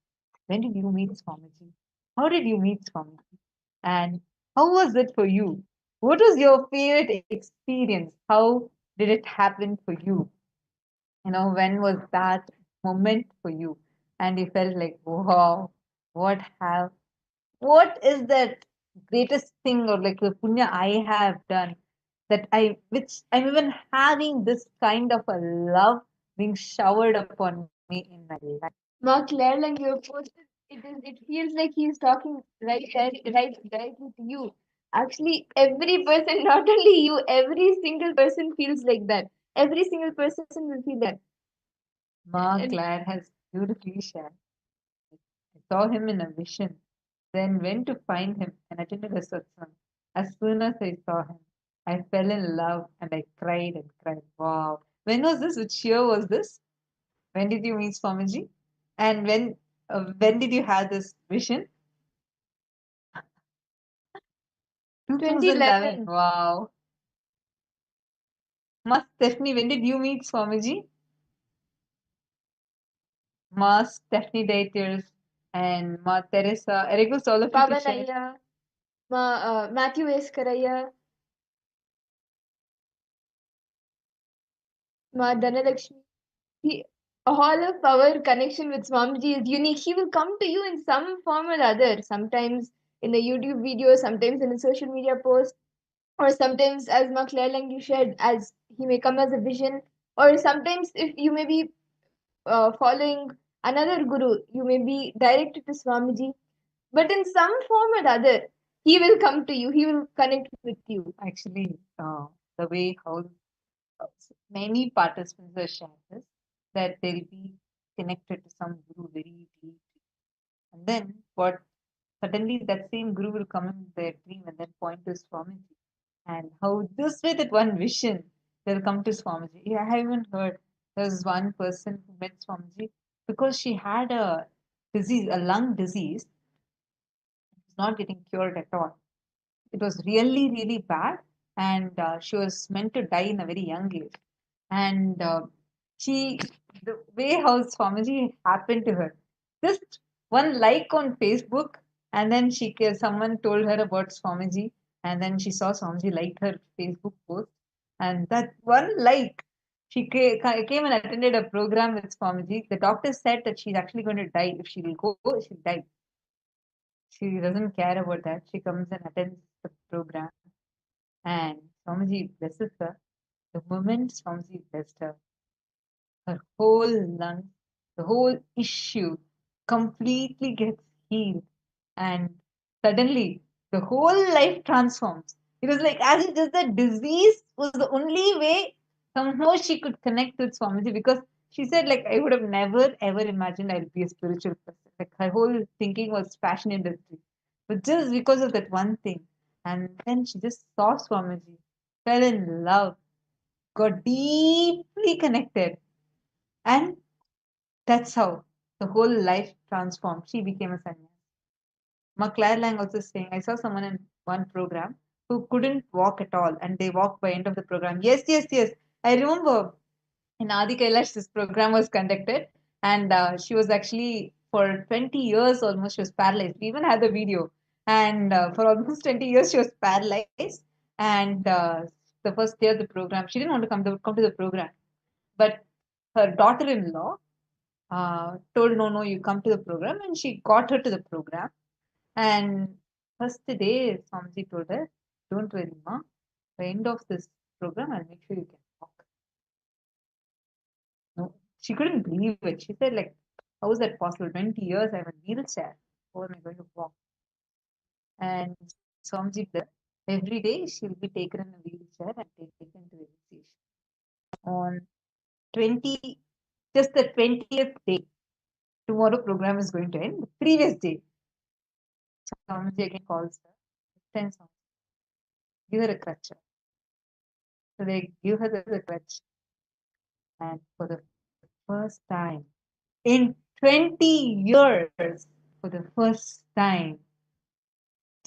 Speaker 6: When did you meet Swamiji? How did you meet Swamiji? And how was it for you? What was your favorite experience? How did it happen for you? When was that moment for you? And you felt like, wow, what have what is that greatest thing or like the punya I have done which I'm even having this kind of a love being showered upon me in my life.
Speaker 7: Mark Claire, like you posted, it feels like he's talking right directly to you. Actually, every person, not only you, every single person feels like that. Every single person will feel that.
Speaker 6: Mark
Speaker 7: And
Speaker 6: Claire has beautifully shared. I saw him in a vision, then went to find him and attended a satsang. As soon as I saw him, I fell in love and I cried and cried. Wow. When was this? Which year was this? When did you meet Swamiji? And when did you have this vision? 2011.
Speaker 7: 2011.
Speaker 6: Wow. Ma Stephanie, when did you meet Swamiji? Ma Stephanie Daters and Ma Teresa. Eric was all of you to
Speaker 7: Pavan
Speaker 6: share.
Speaker 7: Ayya, Matthew Eskaraya, Ma Dhanalakshmi. All of our connection with Swamiji is unique. He will come to you in some form or other, sometimes in a YouTube video, sometimes in a social media post, or sometimes, as Ma Claire Lang you shared, as he may come as a vision, or sometimes if you may be following another guru, you may be directed to Swamiji, but in some form or other, he will come to you, he will connect with you.
Speaker 6: Actually, the way how many participants are shared this, that they'll be connected to some guru very deeply. And then what suddenly that same guru will come in their dream and then point to Swamiji. And how this way that one vision they'll come to Swamiji. Yeah, I haven't heard. There's one person who met Swamiji because she had a disease, a lung disease, was not getting cured at all. It was really, really bad, and she was meant to die in a very young age. And the way how Swamiji happened to her, just one like on Facebook, and then someone told her about Swamiji, and then she saw Swamiji liked her Facebook post, and that one like, she came and attended a program with Swamiji. The doctor said that she's actually going to die. If she will go, she'll die. She doesn't care about that. She comes and attends the program, and Swamiji blesses her. The moment Swamiji blessed her, her whole lungs, the whole issue completely gets healed. And suddenly, the whole life transforms. It was like as if just the disease was the only way somehow she could connect with Swamiji, because she said, like, I would have never ever imagined I'd be a spiritual person. Like, her whole thinking was fashion industry. But just because of that one thing. And then she just saw Swamiji, fell in love, got deeply connected. And that's how the whole life transformed. She became a sannyas. Ma Claire Lang also saying, I saw someone in one program who couldn't walk at all, and they walked by end of the program. Yes, yes, yes. I remember in Adi Kailash this program was conducted, and she was actually for 20 years almost she was paralyzed. We even had the video, and for almost 20 years she was paralyzed. And the first day of the program, she didn't want to come to the program, but her daughter-in-law told, no, no, you come to the program, and she got her to the program. And first day, Swamiji told her, don't worry, ma. By end of this program, I'll make sure you can walk. No, she couldn't believe it. She said, like, how is that possible? 20 years, I'm in a wheelchair. How am I going to walk? And Swamiji, every day she'll be taken in a wheelchair and taken to relaxation. On 20, just the 20th day, tomorrow program is going to end. The previous day, Swamiji again calls her. Then Swamiji, give her a crutch. So they give her the crutch. And for the first time in 20 years, for the first time,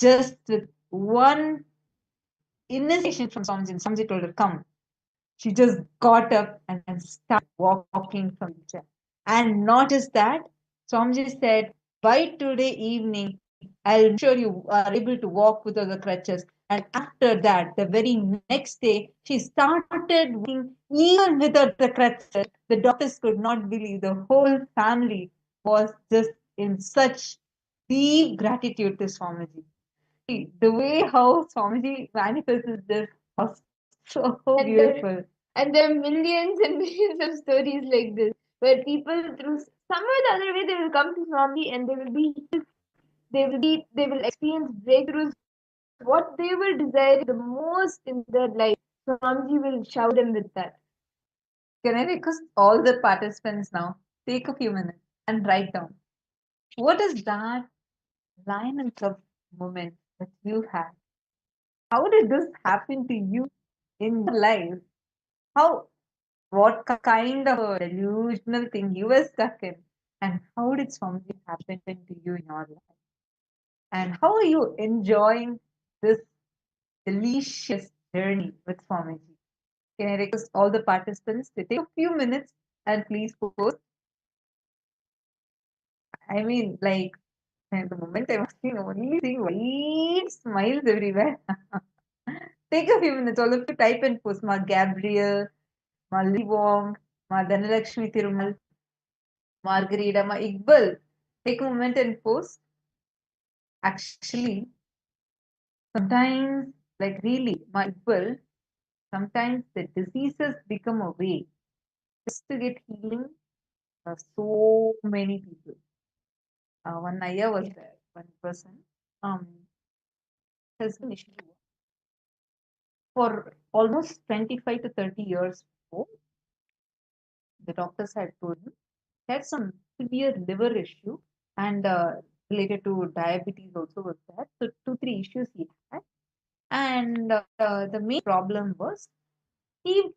Speaker 6: just with one initiation from Swamiji told her, come. She just got up and started walking from the chair. And not just that, Swamiji said, by today evening, I'll make sure you are able to walk without the crutches. And after that, the very next day, she started walking even without the crutches. The doctors could not believe. The whole family was just in such deep gratitude to Swamiji. The way how Swamiji manifested this was so
Speaker 7: And
Speaker 6: beautiful.
Speaker 7: And there are millions and millions of stories like this, where people through some or the other way they will come to Swami and they will experience breakthroughs. What they will desire the most in their life, Swamiji will shower them with that.
Speaker 6: Can I request all the participants now take a few minutes and write down what is that line and club moment that you had? How did this happen to you in your life? What kind of a delusional thing you were stuck in? And how did something happen to you in your life? And how are you enjoying this delicious journey with Swamiji? Can I request all the participants to take a few minutes and please post? I mean, like, at the moment I'm only seeing white smiles everywhere. Take a few minutes, all of you type and post. Ma Gabriel, Ma Lily Wong, Ma Dhanalakshmi Thirumal, Margarita, Ma Iqbal. Take a moment and post. Actually, sometimes, like really, Ma Iqbal, sometimes the diseases become a way just to get healing for so many people. One Naya was there, one person. Has been issue for almost 25 to 30 years before. The doctors had told him he had some severe liver issue and related to diabetes also was there. So 2, 3 issues he had. And the main problem was he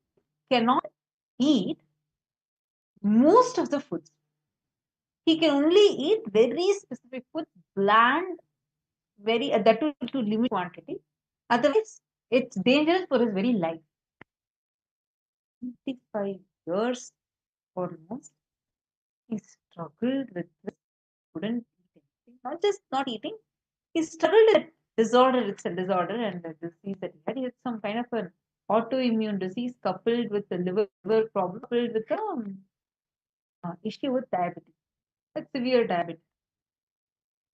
Speaker 6: cannot eat most of the foods. He can only eat very specific foods, bland, very that to limit quantity. Otherwise, it's dangerous for his very life. 25 years almost, he struggled with this, couldn't eat anything. Not just not eating, he struggled with disorder. It's a disorder and the disease that he had. He had some kind of an autoimmune disease coupled with the liver problem, coupled with the issue with diabetes, like severe diabetes.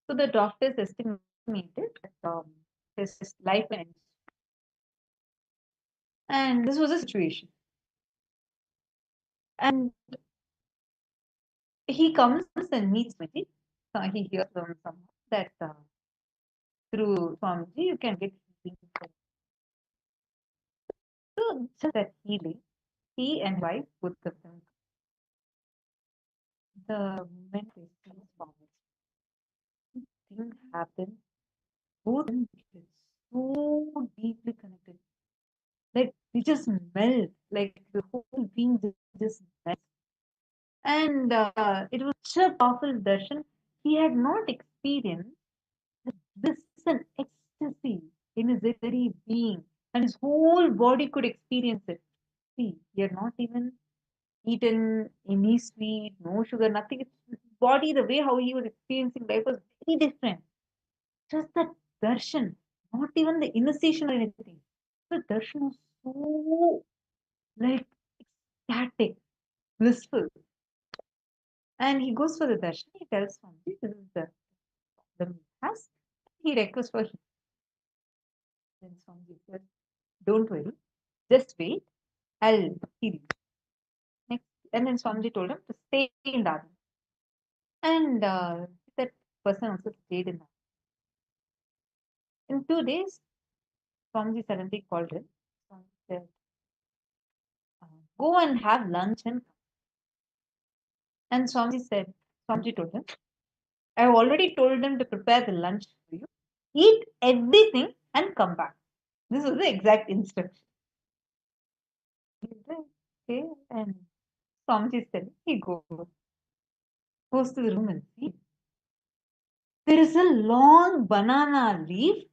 Speaker 6: So the doctors estimated that his life ends. And this was a situation. And he comes and meets Swamiji. He hears from someone that through Swamiji you can get healing. So just that healing, he and wife, both of them, the moment they see Swamiji, things happen. Both of them get so deeply connected. Like they just melt, like the whole being just melts. And it was such a powerful darshan. He had not experienced this is an ecstasy in his very being, and his whole body could experience it. See, he had not even eaten any sweet, no sugar, nothing. His body, the way how he was experiencing life was very different. Just that darshan, not even the initiation or anything. The darshan was so like ecstatic, blissful. And he goes for the darshan. He tells Swamiji, this is the problem he has. He requests for him. Then Swamiji says, don't worry, just wait, I'll heal you. Next, and then Swamiji told him to stay in that. And that person also stayed in that. In 2 days, Swamiji suddenly called him. Swamiji said, go and have lunch and come. And Swamiji told him, I've already told them to prepare the lunch for you. Eat everything and come back. This was the exact instruction. He said, okay, and Swamiji said, he goes to the room and see. There is a long banana leaf.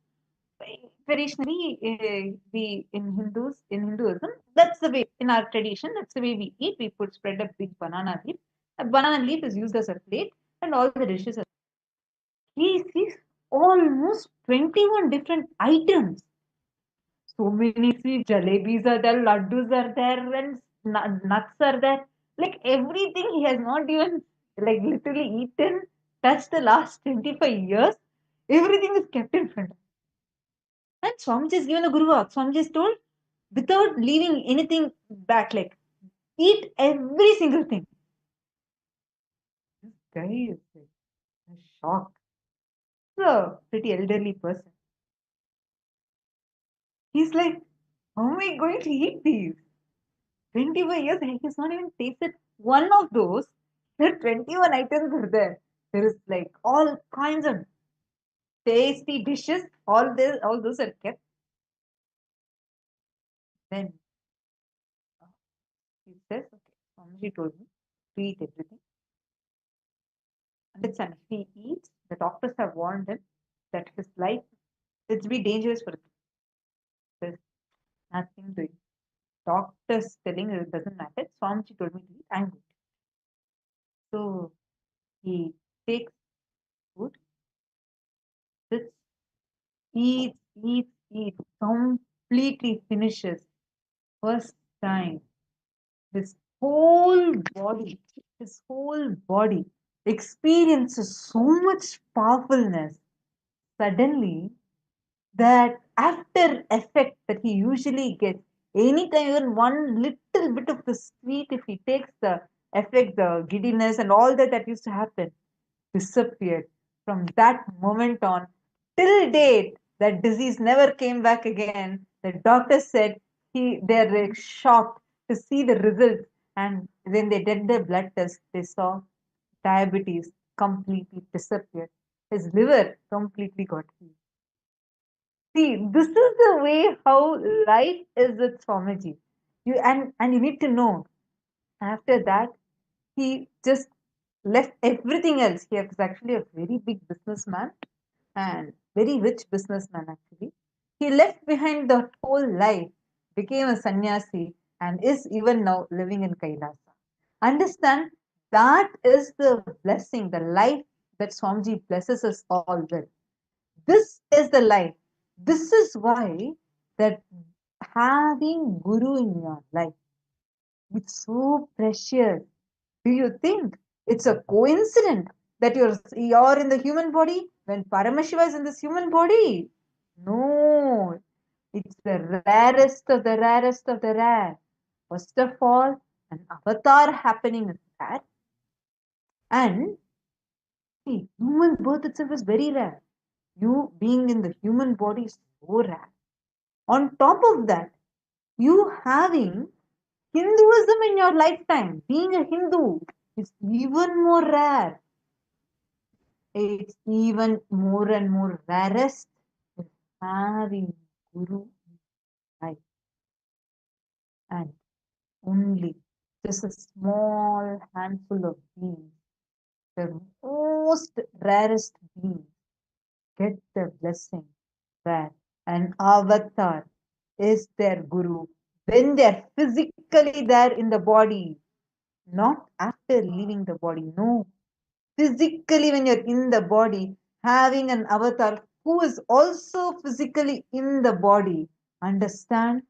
Speaker 6: Traditionally, we in Hinduism, that's the way in our tradition. That's the way we eat. We put spread a big banana leaf. A banana leaf is used as a plate, and all the dishes. He sees almost 21 different items. So many sweet jalebis are there, laddus are there, and nuts are there. Like everything he has not even like literally eaten, touched the last 25 years. Everything is kept in front of him. And Swamiji is given a Guru Bhakti. Swamiji is told without leaving anything back, like eat every single thing. This guy is like a shock. He's a pretty elderly person. He's like, how am I going to eat these? 25 years, he's not even tasted one of those. There are 21 items are there. There is like all kinds of tasty dishes. All those are kept. Then he says, okay, Swamiji told me to eat everything. And if he eats, the doctors have warned him that his life will be dangerous for him. There's nothing doing. doctor's telling it doesn't matter. Swamiji told me to eat, I'm good. So he takes food, sits, eats, completely finishes. First time, his whole body, his whole body experiences so much powerfulness. Suddenly, that after effect that he usually gets, anytime even one little bit of the sweet, if he takes the effect, the giddiness and all that used to happen, disappeared. From that moment on, till date, that disease never came back again. The doctor said they're shocked to see the results. And when they did the blood test, they saw diabetes completely disappeared. His liver completely got healed. See, this is the way how life is with Swamiji. And you need to know, after that, he just left everything else. He was actually a very big businessman and very rich businessman actually. He left behind the whole life, became a sannyasi, and is even now living in Kailasa. Understand, that is the blessing, the life that Swamiji blesses us all with. This is the life. This is why that having Guru in your life, it's so precious. Do you think it's a coincidence that you're in the human body when Paramashiva is in this human body? No, it's the rarest of the rarest of the rare. First of all, an avatar happening is that, and see, human birth itself is very rare. You being in the human body is so rare. On top of that, you having Hinduism in your lifetime, being a Hindu, is even more rare. It's even more and more rarest is having Guru in life. And only just a small handful of beings, the most rarest beings, get the blessing where an avatar is their Guru when they're physically there in the body, not after leaving the body. No, physically when you're in the body, having an avatar who is also physically in the body. Understand?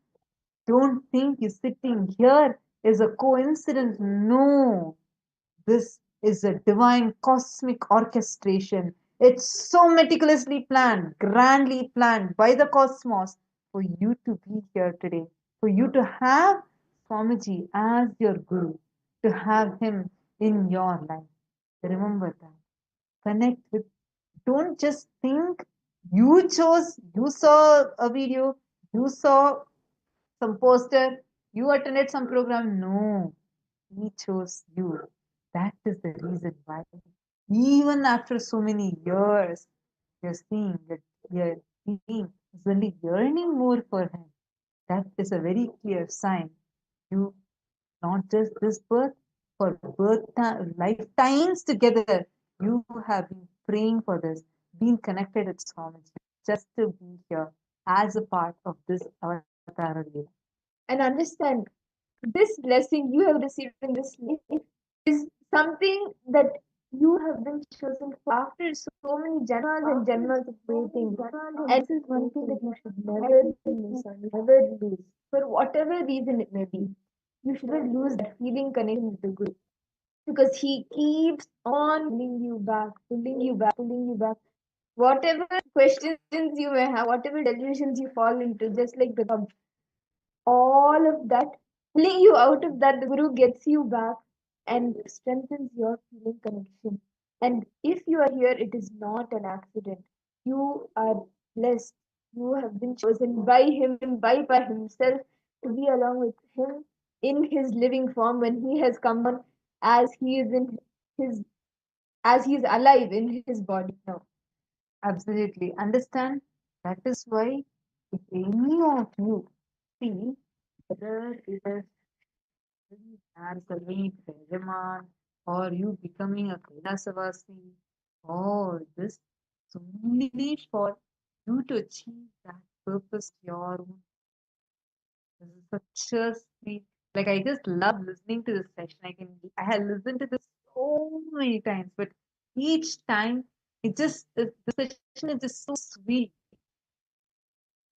Speaker 6: Don't think you sitting here is a coincidence. No, this is a divine cosmic orchestration. It's so meticulously planned, grandly planned by the cosmos for you to be here today, for you to have Swamiji as your Guru, to have him in your life. Remember that. Connect with, don't just think you chose, you saw a video, you saw some poster, you attended some program. No, he chose you. That is the reason why. Even after so many years, you're seeing that you're being really yearning more for him. That is a very clear sign. You, not just this birth, for lifetimes together, you have been praying for this, been connected with Swamiji, just to be here as a part of this avatar.
Speaker 7: And understand, this blessing you have received in this life is something that you have been chosen for after so many janmas and janmas of waiting. And this is one thing that you should never miss or never lose. For whatever reason it may be, you shouldn't lose that feeling connection with the Guru. Because he keeps on pulling you back, pulling you back, pulling you back. Whatever questions you may have, whatever delusions you fall into, just like the dog, all of that, pulling you out of that, the Guru gets you back and strengthens your feeling connection. And if you are here, it is not an accident. You are blessed. You have been chosen by him, by himself, to be along with him in his living form when he has come on, as he is in his, as he is alive in his body now.
Speaker 6: Absolutely. Understand? That is why if any of you see whether it is as a lead Padaman or you becoming a Kailasavasi, all this is only for you to achieve that purpose your own. This is such a sweet. Like I just love listening to this session. I have listened to this so many times, but each time the session is just so sweet.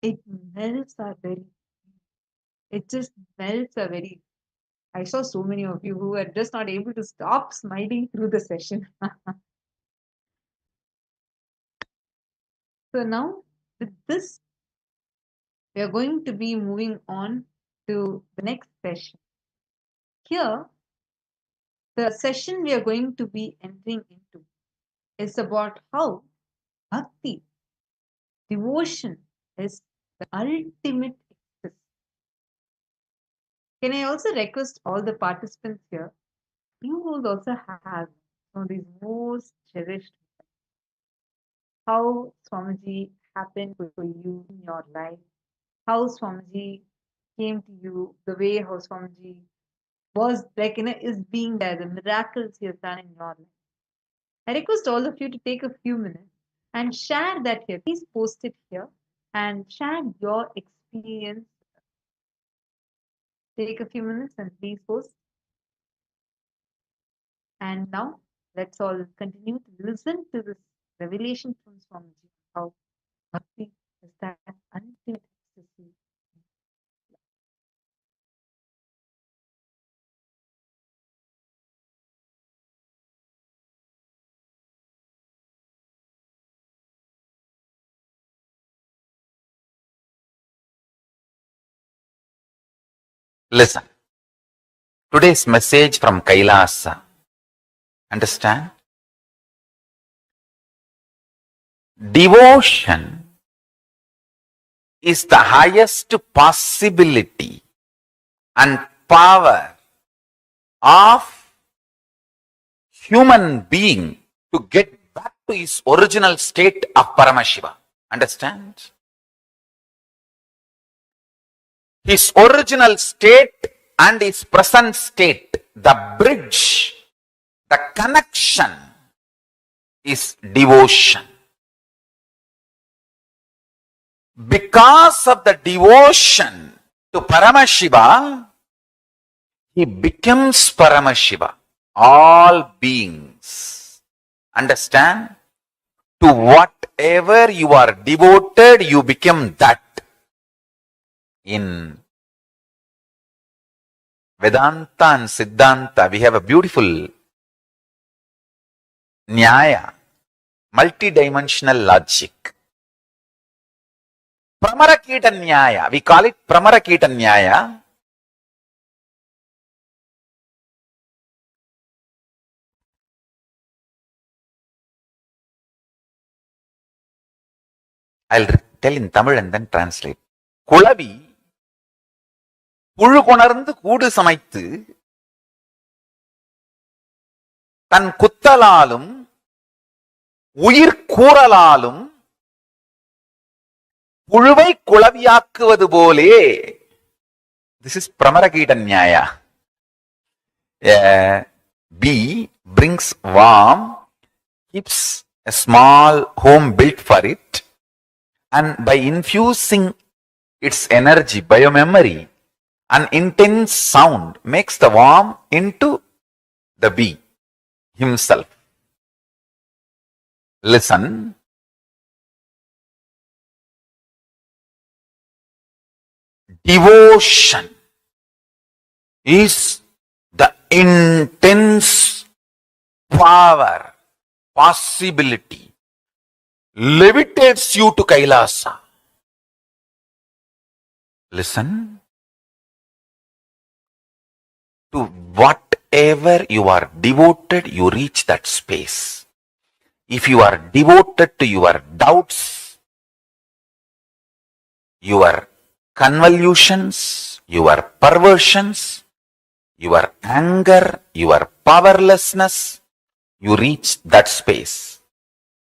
Speaker 6: It melts our very. It just melts our very. I saw so many of you who are just not able to stop smiling through the session. So now with this, we are going to be moving on to the next session. Here, the session we are going to be entering into is about how bhakti, devotion, is the ultimate exercise. Can I also request all the participants here? You will also have some of these most cherished how Swamiji happened for you in your life, how Swamiji came to you, the way how Swamiji was like, is being there, the miracles he has done in your life. I request all of you to take a few minutes and share that here. Please post it here and share your experience. Take a few minutes and please post. And now let's all continue to listen to this revelation from Swamiji, how bhakti is that ultimate ecstasy.
Speaker 9: Listen. Today's message from Kailasa. Understand? Devotion is the highest possibility and power of human being to get back to his original state of Paramashiva. Understand? His original state and his present state, the bridge, the connection is devotion. Because of the devotion to Paramashiva, he becomes Paramashiva. All beings. Understand? To whatever you are devoted, you become that. In Vedanta and Siddhanta, we have a beautiful Nyaya, multidimensional logic. Pramarakita Nyaya, we call it Pramarakita Nyaya. I'll tell in Tamil and then translate. Kulavi புழு கொணர்ந்து கூடு சமைத்து தன் குத்தலாலும் உயிர் கூறலாலும் புழுவை குளவியாக்குவது போலே. This is Pramaragita Nyaya. A bee brings worm, keeps a small home built for it, and by infusing its energy, biomemory, an intense sound makes the worm into the bee himself. Listen. Devotion is the intense power, possibility, levitates you to Kailasa. Listen. To whatever you are devoted, you reach that space. If you are devoted to your doubts, your convolutions, your perversions, your anger, your powerlessness, you reach that space.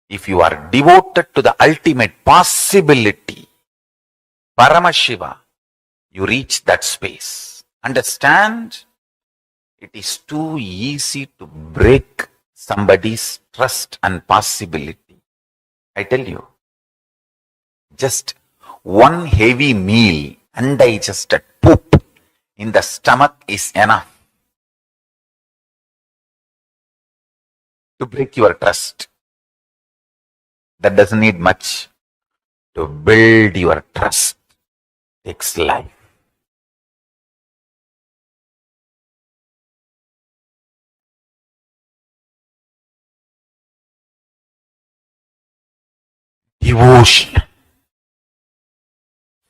Speaker 9: If you are devoted to the ultimate possibility, Paramashiva, you reach that space. Understand? It is too easy to break somebody's trust and possibility. I tell you, just one heavy meal undigested poop in the stomach is enough to break your trust. That doesn't need much. To build your trust takes life. Devotion,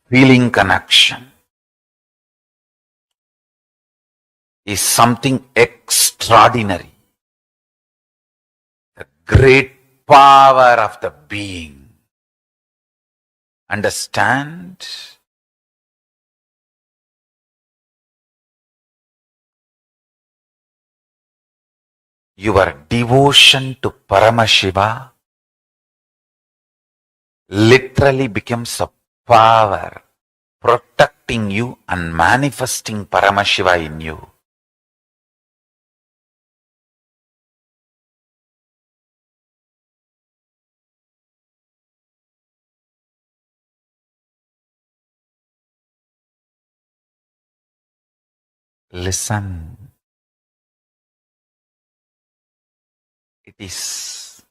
Speaker 9: feeling connection is something extraordinary. The great power of the being. Understand? Your devotion to Paramashiva literally becomes a power protecting you and manifesting Paramashiva in you. Listen. It is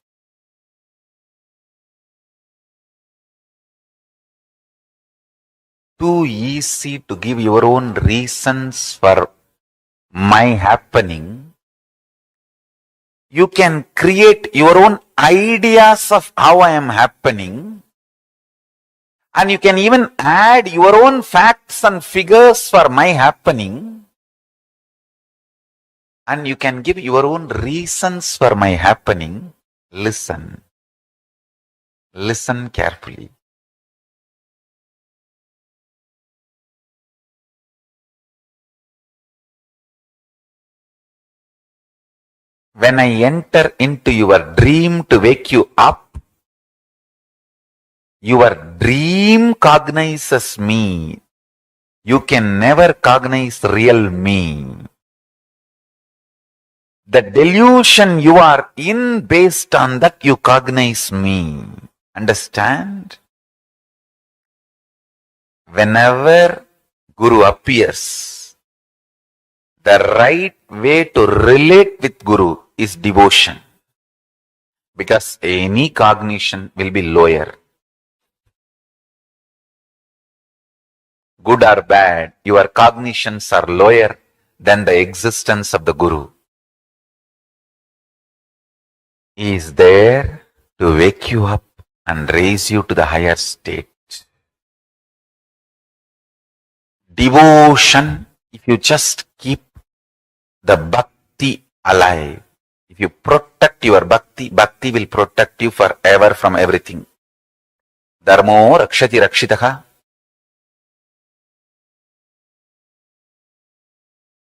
Speaker 9: too easy to give your own reasons for my happening. You can create your own ideas of how I am happening, and you can even add your own facts and figures for my happening, and you can give your own reasons for my happening. Listen. Listen carefully. When I enter into your dream to wake you up, your dream cognizes me. You can never cognize real me. The delusion you are in, based on that you cognize me. Understand? Whenever Guru appears, the right way to relate with Guru is devotion. Because any cognition will be lower. Good or bad, your cognitions are lower than the existence of the Guru. He is there to wake you up and raise you to the higher state. Devotion, if you just keep the bhakti alive, if you protect your bhakti, bhakti will protect you forever from everything. Dharmo rakshati rakshitaha.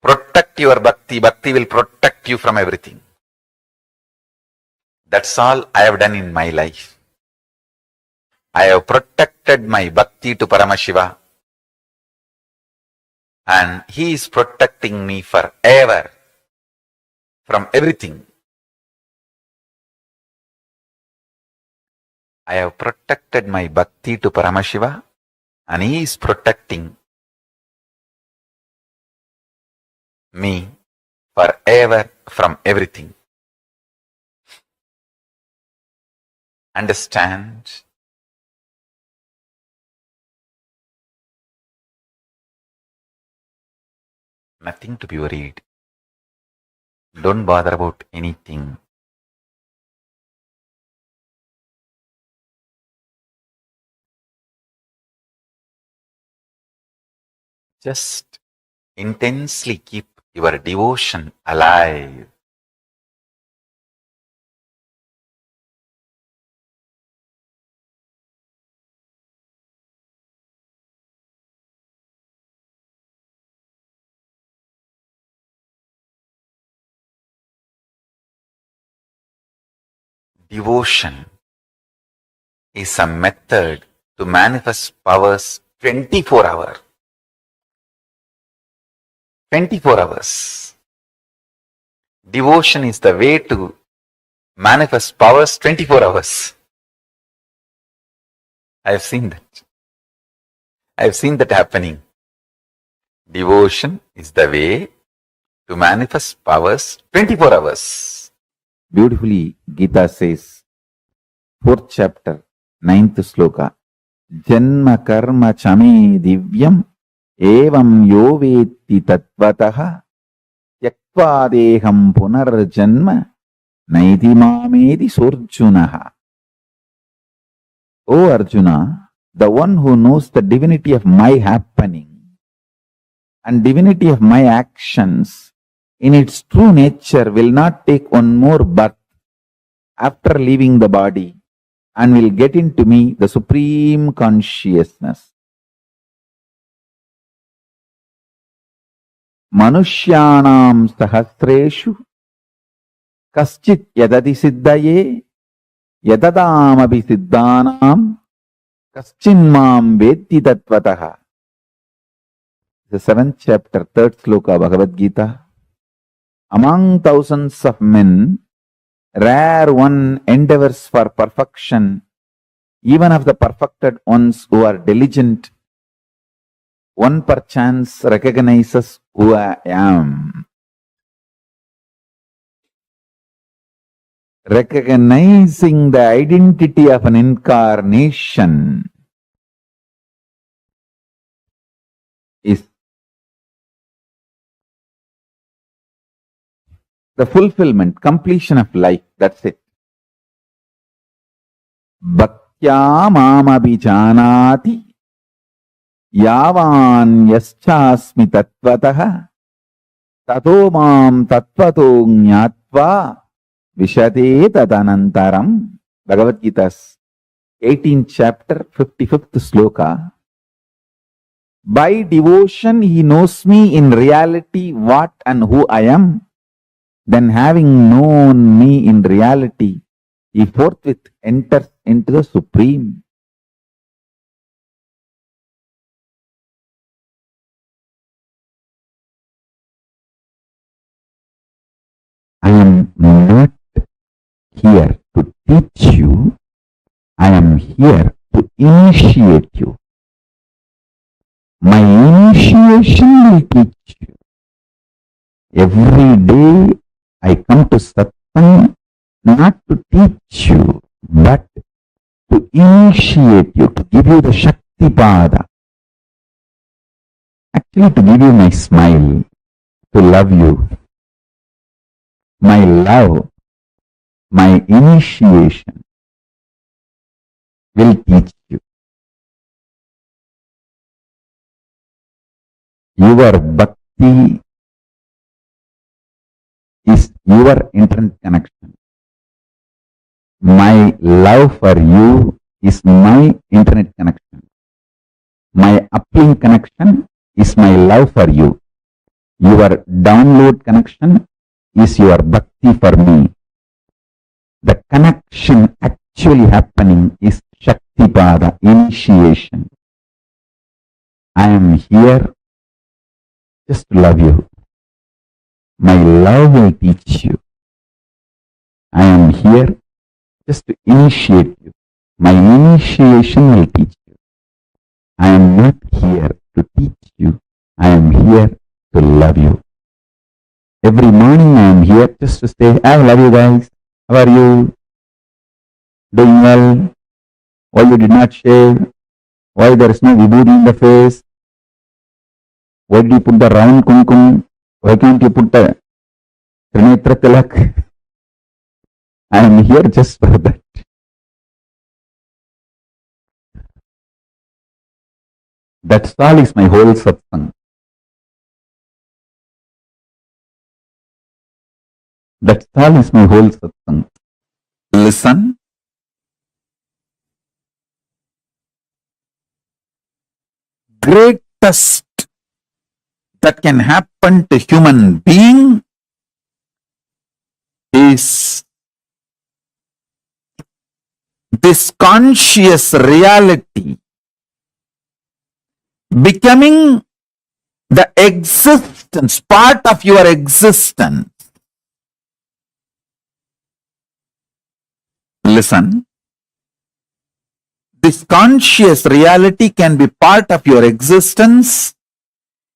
Speaker 9: Protect your bhakti, bhakti will protect you from everything. That's all I have done in my life. I have protected my bhakti to Paramashiva, and he is protecting me forever from everything. I have protected my bhakti to Paramashiva, and he is protecting me forever from everything. Understand? Nothing to be worried. Don't bother about anything. Just intensely keep your devotion alive. Devotion is a method to manifest powers 24 hours. 24 hours. Devotion is the way to manifest powers 24 hours. I have seen that. I've seen that happening. Devotion is the way to manifest powers 24 hours. Beautifully, Gita says, 4th chapter, 9th sloka, Janma karma chame divyam evam yo vetti tatvatah tyaktva deham punarjanma naiti mamedi surjunaha. O Arjuna, the one who knows the divinity of my happening and divinity of my actions in its true nature will not take one more birth after leaving the body and will get into me the supreme consciousness. Manushyanam sahasreshu kaschit yadadi siddhaye yadadamabi siddhanam kaschinmam veddi tatvatah. The 7th chapter, 3rd sloka, Bhagavad Gita. Among thousands of men, rare one endeavors for perfection, even of the perfected ones who are diligent. One perchance recognizes who I am. Recognizing the identity of an incarnation is the fulfillment, completion of life. That's it. Bhaktya mamabhijanati yavan yaschasmi tatvatah tato mam tatvato jnatva vishate tadanantaram. Bhagavad Gita's 18th chapter, 55th sloka. By devotion he knows me in reality what and who I am. Then having known me in reality, he forthwith enters into the Supreme. I am not here to teach you. I am here to initiate you. My initiation will teach you. Every day I come to satsang not to teach you, but to initiate you, to give you the Shakti Pada. Actually, to give you my smile, to love you. My love, my initiation will teach you. Your bhakti is your internet connection. My love for you is my internet connection. My uplink connection is my love for you. Your download connection is your bhakti for me. The connection actually happening is Shakti Pada, initiation. I am here just to love you. My love will teach you. I am here just to initiate you. My initiation will teach you. I am not here to teach you. I am here to love you. Every morning I am here just to say, I love you guys. How are you? Doing well? Why you did not shave? Why there is no vibhuti in the face? Why did you put the round kumkum? Why can't you put the Trinetra tilak? I am here just for that. That's all is my whole satsang. That's all is my whole satsang. Listen. Greatest that can happen to human being is this conscious reality becoming the existence, part of your existence. Listen, This conscious reality can be part of your existence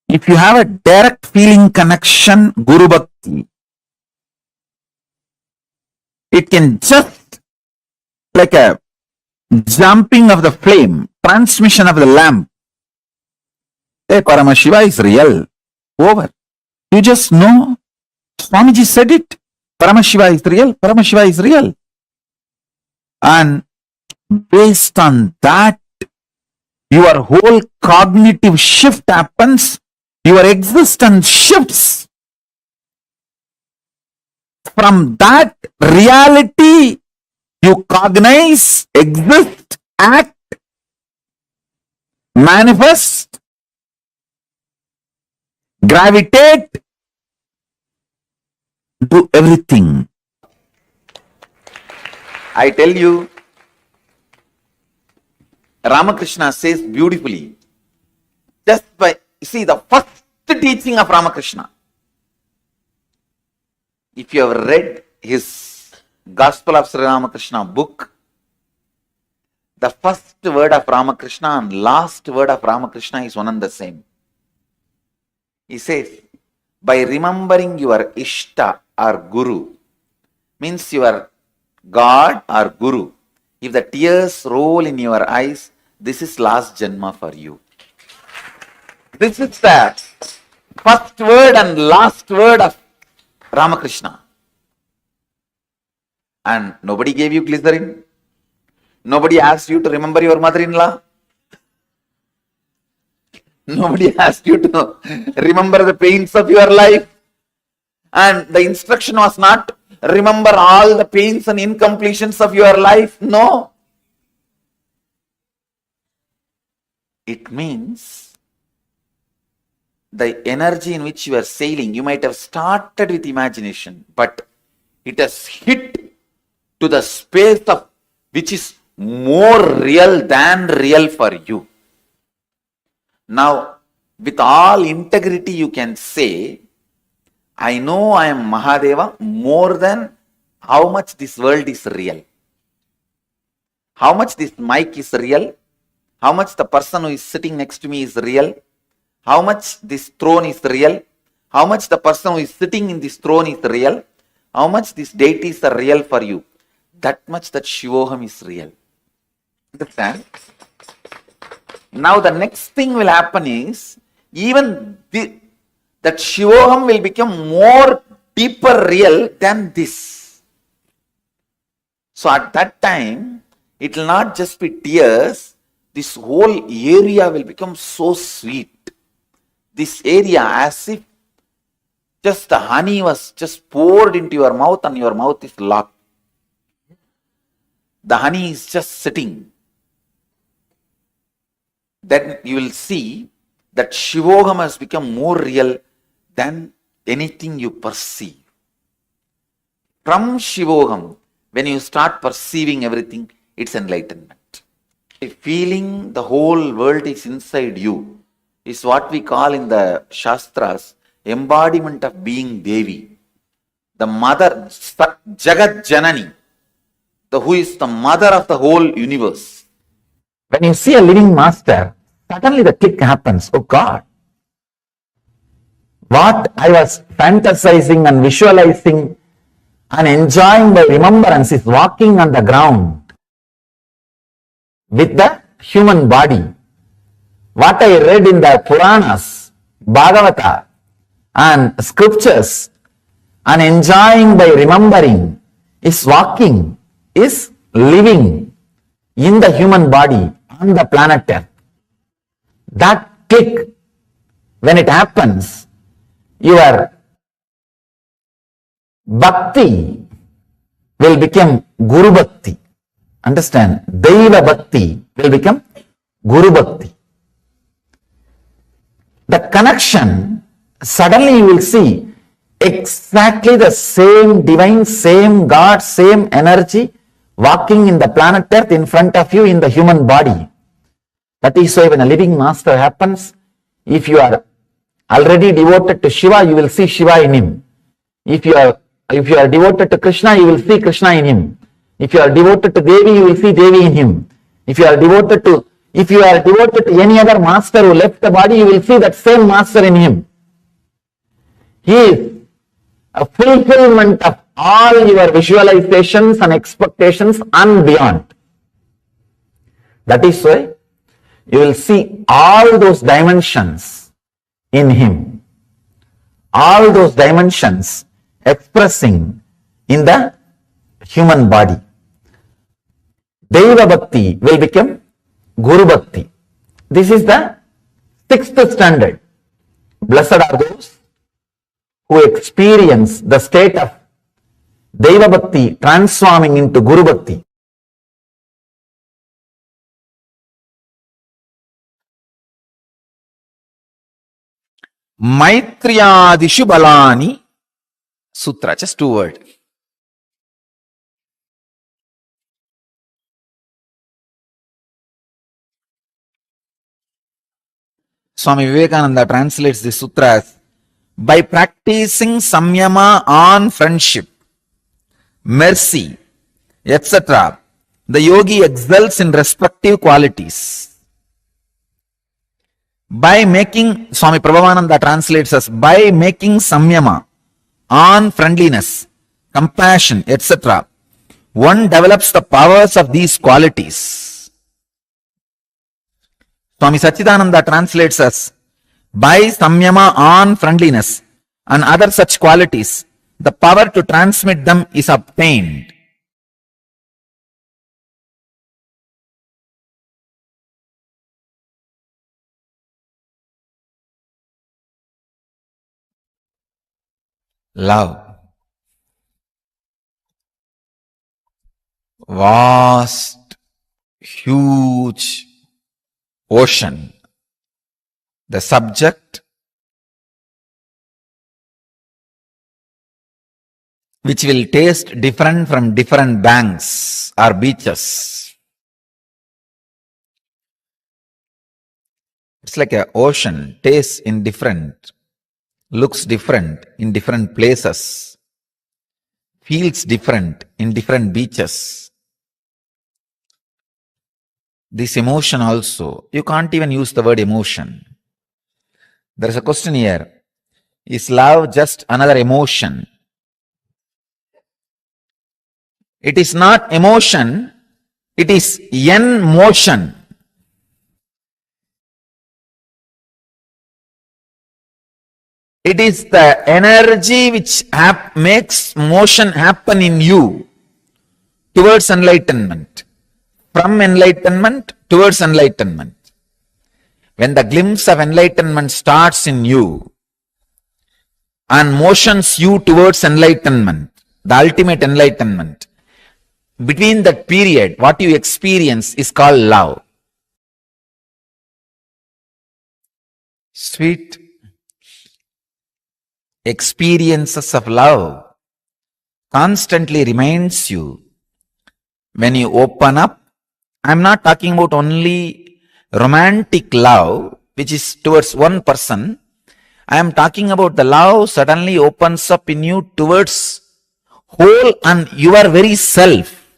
Speaker 9: if you have a direct feeling connection, Guru Bhakti. It can just like a jumping of the flame, transmission of the lamp. Hey, Paramashiva is real. Over. You just know. Swamiji said it. Paramashiva is real. Paramashiva is real. And based on that, your whole cognitive shift happens. Your existence shifts. From that reality, you cognize, exist, act, manifest, gravitate, do everything. I tell you, Ramakrishna says beautifully, just by, see, the first teaching of Ramakrishna. If you have read his Gospel of Sri Ramakrishna book, the first word of Ramakrishna and last word of Ramakrishna is one and the same. He says, by remembering your Ishta or Guru, means your God or Guru, if the tears roll in your eyes, this is last Janma for you. This is the first word and last word of Ramakrishna. And nobody gave you glycerin. Nobody asked you to remember your mother-in-law. Nobody asked you to remember the pains of your life. And the instruction was not remember all the pains and incompletions of your life. No. It means the energy in which you are sailing, you might have started with imagination, but it has hit to the space of which is more real than real for you. Now, with all integrity, you can say, I know I am Mahadeva more than how much this world is real. How much this mic is real. How much the person who is sitting next to me is real. How much this throne is real. How much the person who is sitting in this throne is real. How much these deities are real for you. That much that Shivoham is real. Understand? Now the next thing will happen is, even that Shivoham will become more deeper real than this. So at that time, it will not just be tears, this whole area will become so sweet. This area, as if just the honey was just poured into your mouth and your mouth is locked. The honey is just sitting. Then you will see that Shivoham has become more real than anything you perceive. From Shivoham, when you start perceiving everything, it's enlightenment. Feeling the whole world is inside you is what we call in the Shastras embodiment of being Devi. The mother, Jagat Janani, who is the mother of the whole universe. When you see a living master, suddenly the click happens. Oh God, what I was fantasizing and visualizing and enjoying by remembrance is walking on the ground with the human body. What I read in the Puranas, Bhagavata and scriptures and enjoying by remembering is walking, is living in the human body on the planet Earth. That click, when it happens, your bhakti will become Guru Bhakti. Understand? Deva Bhakti will become Guru Bhakti. The connection, suddenly you will see exactly the same divine, same God, same energy walking in the planet Earth in front of you in the human body. That is why when a living master happens, if you are already devoted to Shiva, you will see Shiva in him. If you are devoted to Krishna, you will see Krishna in him. If you are devoted to Devi, you will see Devi in him. If you are devoted to any other master who left the body, you will see that same master in him. He is a fulfillment of all your visualizations and expectations and beyond. That is why you will see all those dimensions in him. All those dimensions expressing in the human body. Deva Bhakti will become Guru Bhakti. This is the 6th standard. Blessed are those who experience the state of Deva Bhakti transforming into Guru Bhakti. Maitriyadishu Balani Sutra, just 2 words. Swami Vivekananda translates this sutra as, by practicing samyama on friendship, mercy, etc., the yogi excels in respective qualities. By making, Swami Prabhavananda translates as, by making samyama on friendliness, compassion, etc., one develops the powers of these qualities. Swami Satchidananda translates as, by samyama on friendliness and other such qualities, the power to transmit them is obtained. Love. Vast, huge ocean. The subject, which will taste different from different banks or beaches. It's like an ocean, tastes in different, looks different in different places, feels different in different beaches. This emotion also, you can't even use the word emotion. There is a question here. Is love just another emotion? It is not emotion, it is yen motion. It is the energy which makes motion happen in you towards enlightenment. From enlightenment towards enlightenment. When the glimpse of enlightenment starts in you and motions you towards enlightenment, the ultimate enlightenment, between that period, what you experience is called love. Sweet experiences of love constantly reminds you when you open up. I'm not talking about only romantic love, which is towards one person. I am talking about the love suddenly opens up in you towards whole and your very self.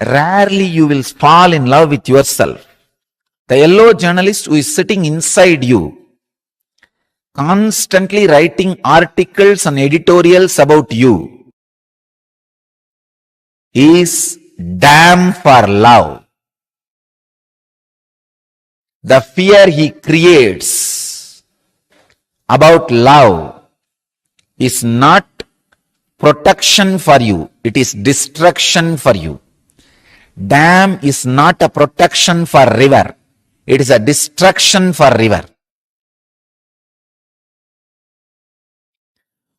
Speaker 9: Rarely you will fall in love with yourself. The yellow journalist who is sitting inside you, constantly writing articles and editorials about you, is damn for love. The fear he creates about love is not protection for you, it is destruction for you. Dam is not a protection for river, it is a destruction for river.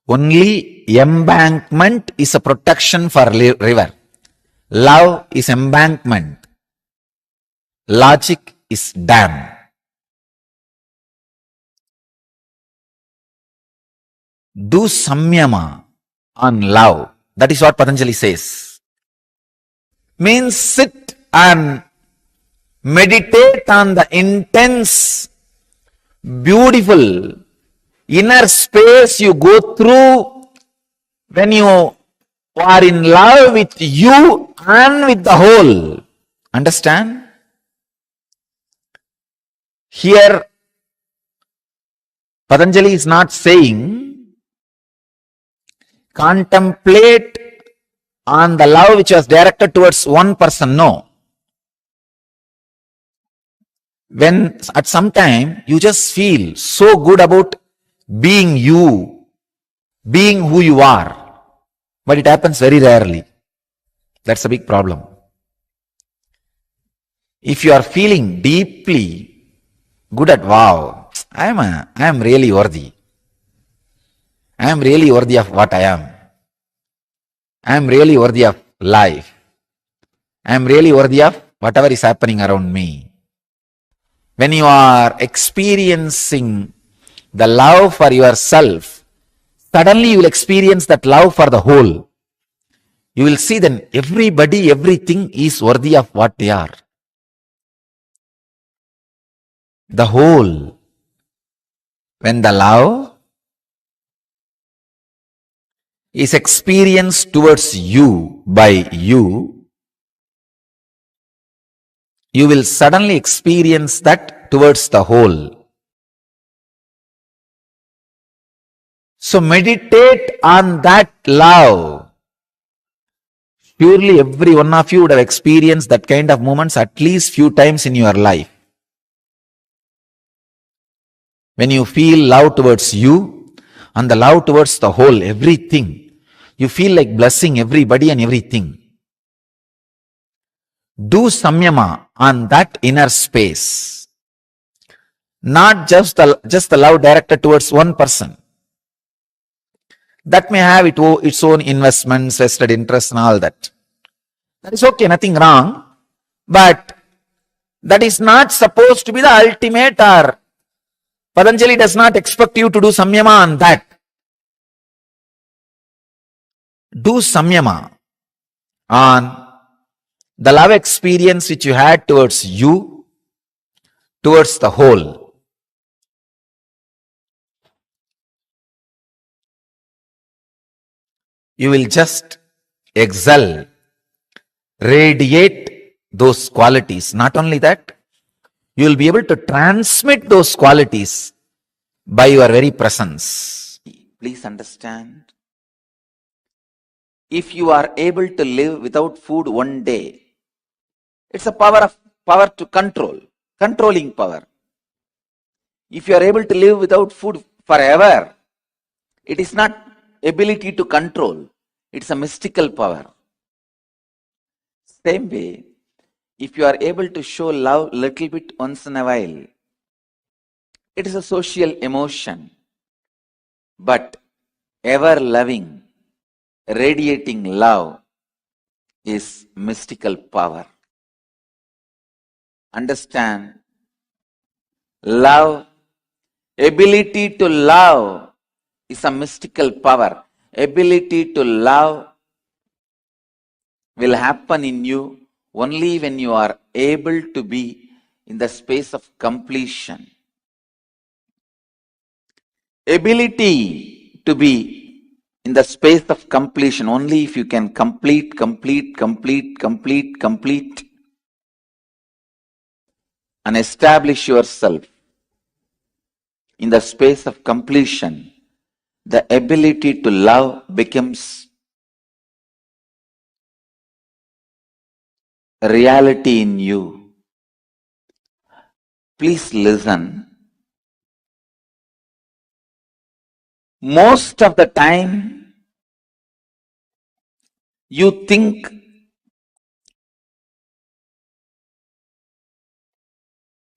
Speaker 9: Only embankment is a protection for river. Love is embankment. Logic is dam. Do samyama on love. That is what Patanjali says. Means sit and meditate on the intense, beautiful inner space you go through when you who are in love with you and with the whole. Understand? Here, Patanjali is not saying contemplate on the love which was directed towards one person. No. When at some time you just feel so good about being you, being who you are, but it happens very rarely. That's a big problem. If you are feeling deeply good at, wow, I am really worthy. I am really worthy of what I am. I am really worthy of life. I am really worthy of whatever is happening around me. When you are experiencing the love for yourself, suddenly you will experience that love for the whole. You will see then everybody, everything is worthy of what they are. The whole. When the love is experienced towards you by you, you will suddenly experience that towards the whole. So meditate on that love. Surely every one of you would have experienced that kind of moments at least few times in your life. When you feel love towards you and the love towards the whole, everything, you feel like blessing everybody and everything. Do samyama on that inner space. Not just the love directed towards one person. That may have its own investments, vested interests and all that. That is okay, nothing wrong. But that is not supposed to be the ultimate, or Patanjali does not expect you to do samyama on that. Do samyama on the love experience which you had towards you, towards the whole. You will just excel, radiate those qualities. Not only that, you will be able to transmit those qualities by your very presence. Please understand. If you are able to live without food one day, it's a power to control, controlling power. If you are able to live without food forever, it is not ability to control, it's a mystical power. Same way, if you are able to show love little bit once in a while, it is a social emotion. But ever loving, radiating love is mystical power. Understand? Love, ability to love is a mystical power. Ability to love will happen in you only when you are able to be in the space of completion. Ability to be in the space of completion only if you can complete and establish yourself in the space of completion. The ability to love becomes a reality in you. Please listen. Most of the time, you think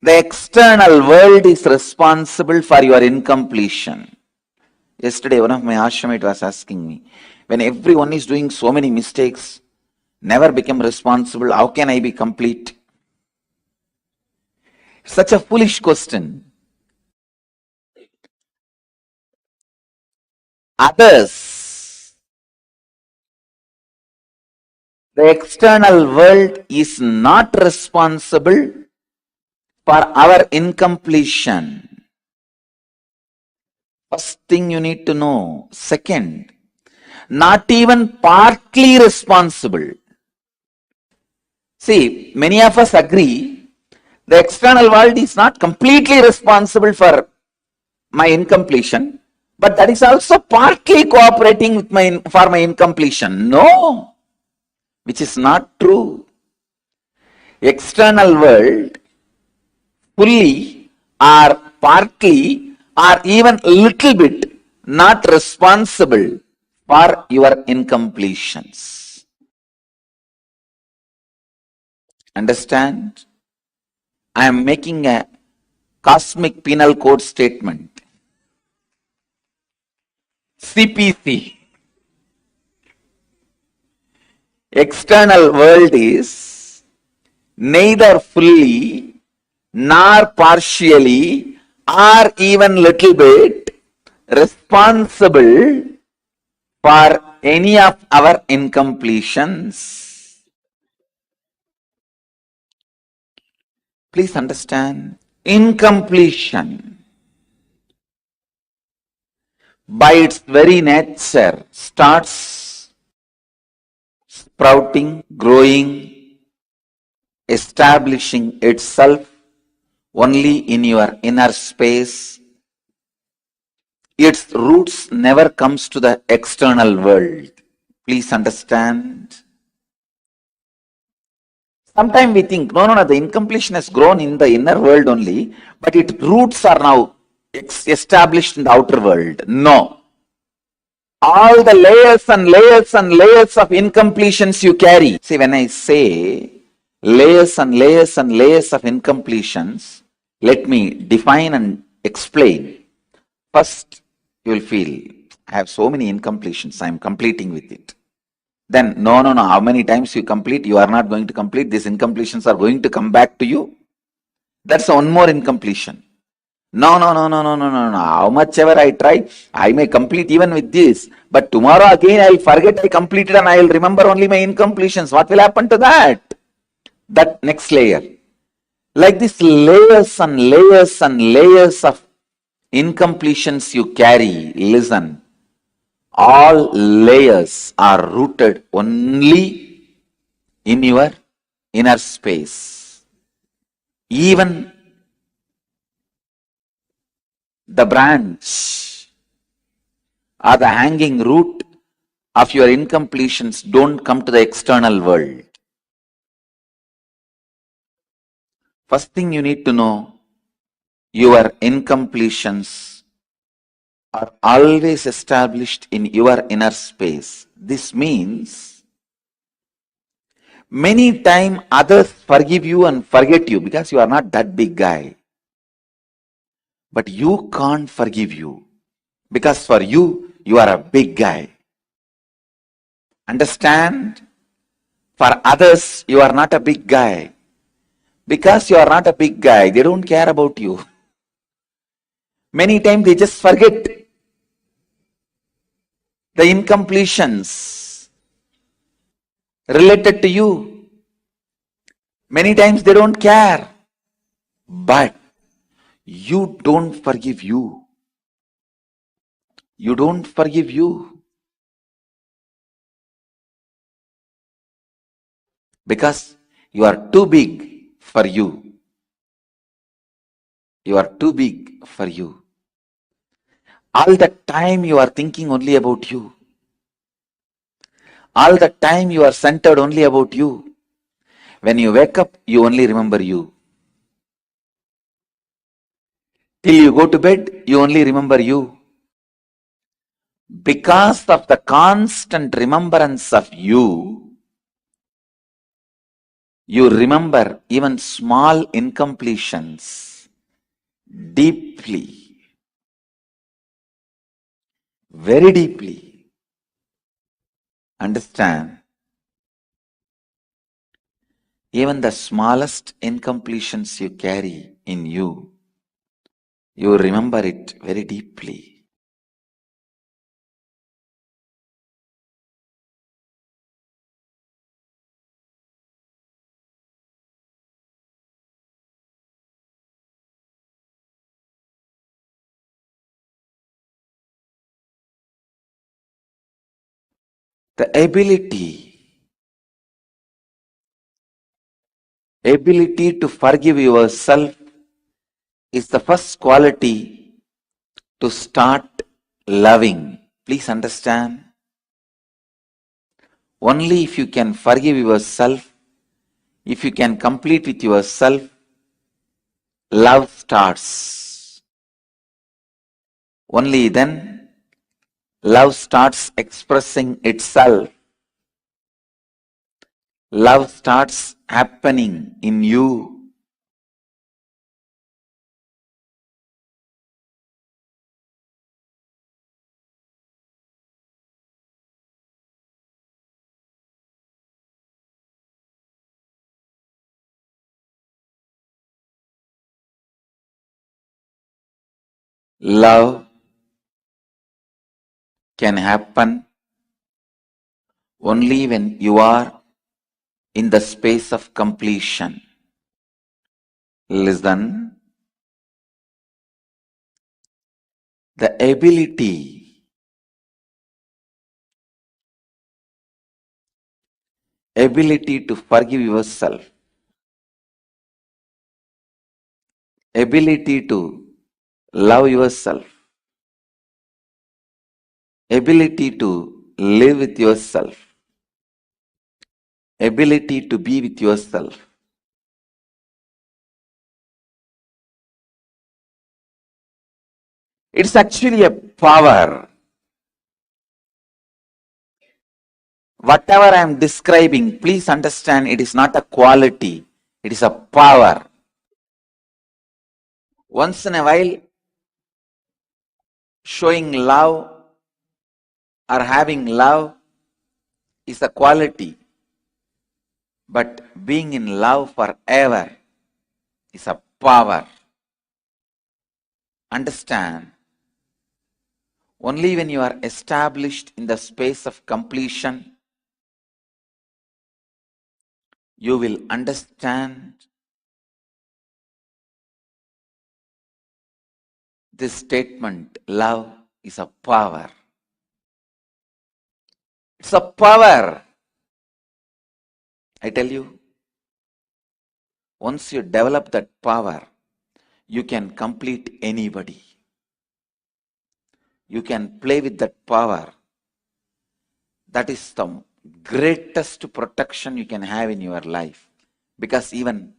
Speaker 9: the external world is responsible for your incompletion. Yesterday, one of my ashramites was asking me, when everyone is doing so many mistakes, never become responsible, how can I be complete? Such a foolish question. Others, the external world is not responsible for our incompletion. First thing you need to know. Second, not even partly responsible. See, many of us agree the external world is not completely responsible for my incompletion, but that is also partly cooperating with for my incompletion. No, which is not true. External world fully or partly or even little bit not responsible for your incompletions. Understand? I am making a cosmic penal code statement. CPC. External world is neither fully nor partially or even little bit responsible for any of our incompletions. Please understand, incompletion by its very nature starts sprouting, growing, establishing itself only in your inner space. Its roots never comes to the external world. Please understand. Sometimes we think, no, the incompletion has grown in the inner world only, but its roots are now established in the outer world. No. All the layers and layers and layers of incompletions you carry. See, when I say layers and layers and layers of incompletions, let me define and explain. First, you will feel, I have so many incompletions, I am completing with it. Then, no, how many times you complete, you are not going to complete, these incompletions are going to come back to you. That's one more incompletion. No, how much ever I try, I may complete even with this, but tomorrow again I'll forget I completed and I'll remember only my incompletions. What will happen to that? That next layer. Like this, layers and layers and layers of incompletions you carry, listen, all layers are rooted only in your inner space. Even the branch or the hanging root of your incompletions don't come to the external world. First thing you need to know, your incompletions are always established in your inner space. This means many times others forgive you and forget you because you are not that big guy. But you can't forgive you because for you, you are a big guy. Understand? For others, you are not a big guy. Because you are not a big guy, they don't care about you. Many times they just forget the incompletions related to you. Many times they don't care. But you don't forgive you. You don't forgive you. Because you are too big for you. You are too big for you. All the time you are thinking only about you. All the time you are centered only about you. When you wake up, you only remember you. Till you go to bed, you only remember you. Because of the constant remembrance of you, you remember even small incompletions deeply, very deeply. Understand? Even the smallest incompletions you carry in you, you remember it very deeply.
Speaker 8: The ability to forgive yourself is the first quality to start loving. Please understand. Only if you can forgive yourself, if you can complete with yourself, love starts. Only then love starts expressing itself. Love starts happening in you. Love can happen only when you are in the space of completion. Listen, the ability to forgive yourself, ability to love yourself, ability to live with yourself, ability to be with yourself. It's actually a power. Whatever I am describing, please understand it is not a quality, it is a power. Once in a while, showing love or having love is a quality, but being in love forever is a power. Understand, only when you are established in the space of completion, you will understand this statement, love is a power. It's a power. I tell you, once you develop that power, you can complete anybody. You can play with that power. That is the greatest protection you can have in your life. Because even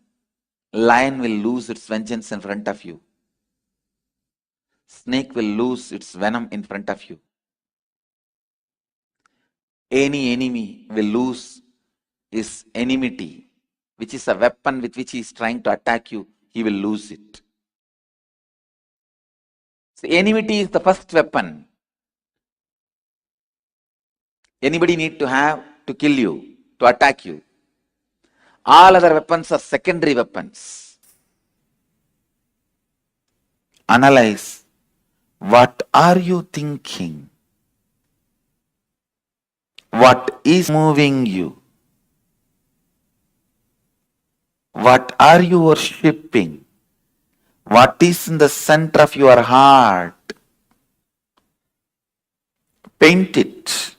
Speaker 8: lion will lose its vengeance in front of you. Snake will lose its venom in front of you. Any enemy will lose his enmity, which is a weapon with which he is trying to attack you. He will lose it. So enmity is the first weapon. Anybody need to have to kill you, to attack you. All other weapons are secondary weapons. Analyze. What are you thinking? What is moving you? What are you worshipping? What is in the center of your heart? Paint it.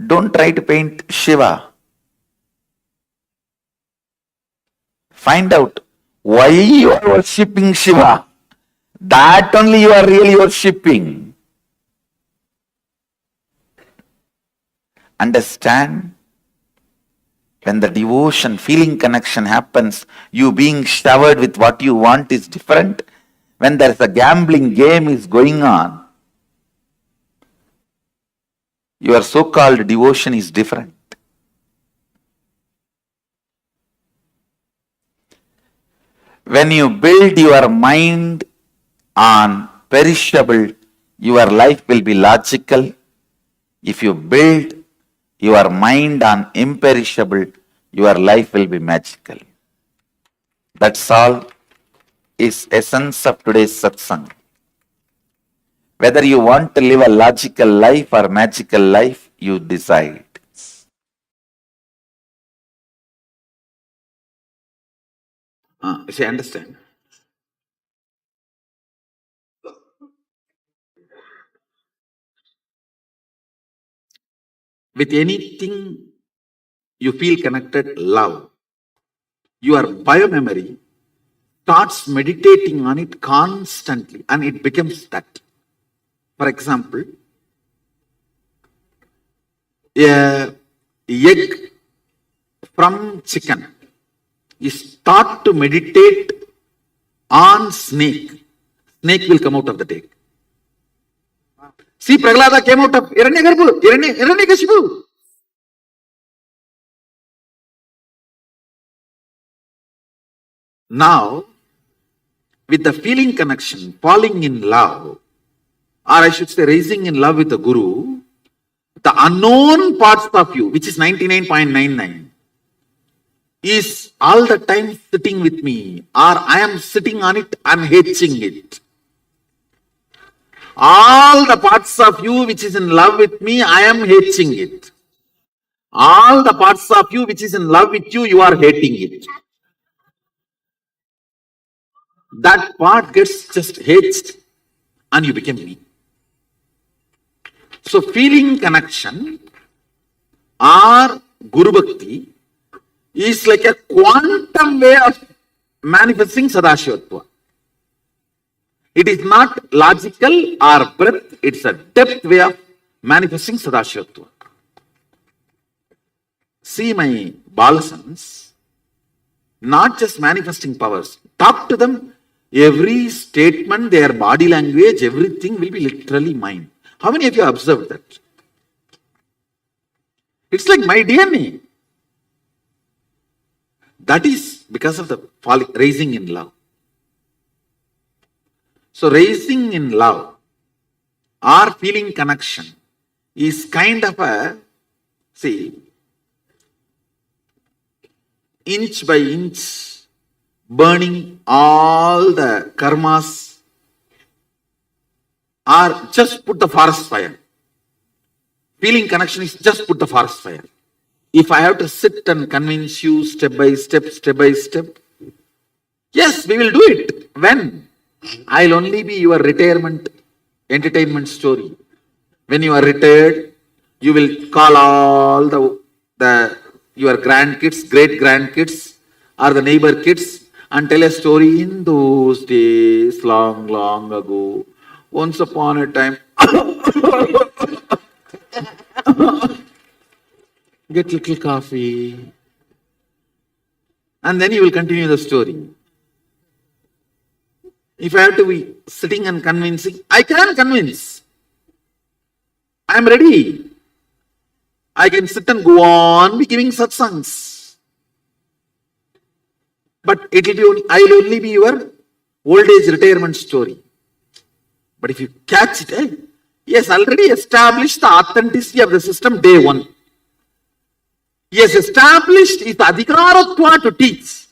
Speaker 8: Don't try to paint Shiva. Find out why you are worshipping Shiva. That only you are really worshipping. Understand? When the devotion, feeling connection happens, you being showered with what you want is different. When there is a gambling game is going on, your so-called devotion is different. When you build your mind on perishable, your life will be logical. If you build your mind on imperishable, your life will be magical. That's all is essence of today's satsang. Whether you want to live a logical life or magical life, you decide. See, understand?
Speaker 9: with anything you feel connected, love, your biomemory starts meditating on it constantly and it becomes that. For example, a egg from chicken, you start to meditate on snake. Snake will come out of the egg. See, Prahlada came out of Hiranyakashipu. Now, with the feeling connection, falling in love, or I should say raising in love with the Guru, the unknown parts of you, which is 99.99, is all the time sitting with me, or I am sitting on it and hatching it. All the parts of you which is in love with me, I am hatching it. All the parts of you which is in love with you, you are hating it. That part gets just hatched and you become me. So feeling connection or Guru Bhakti is like a quantum way of manifesting Sadashivatva. It is not logical or breadth, it's a depth way of manifesting Sadashivatva. See my Balasans, not just manifesting powers. Talk to them, every statement, their body language, everything will be literally mine. How many of you observed that? It's like my DNA. That is because of the raising in love. So raising in love or feeling connection is kind of a, see, inch by inch, burning all the karmas, or just put the forest fire. Feeling connection is just put the forest fire. If I have to sit and convince you step by step, yes, we will do it. When? I'll only be your retirement entertainment story. When you are retired, you will call all your grandkids, great grandkids, or the neighbor kids and tell a story. In those days, long, long ago, once upon a time, get little coffee, and then you will continue the story. If I have to be sitting and convincing, I can convince. I am ready. I can sit and go on be giving satsangs. But I will only be your old age retirement story. But if you catch it, he has already established the authenticity of the system day one. He has established his adhikaratva to teach.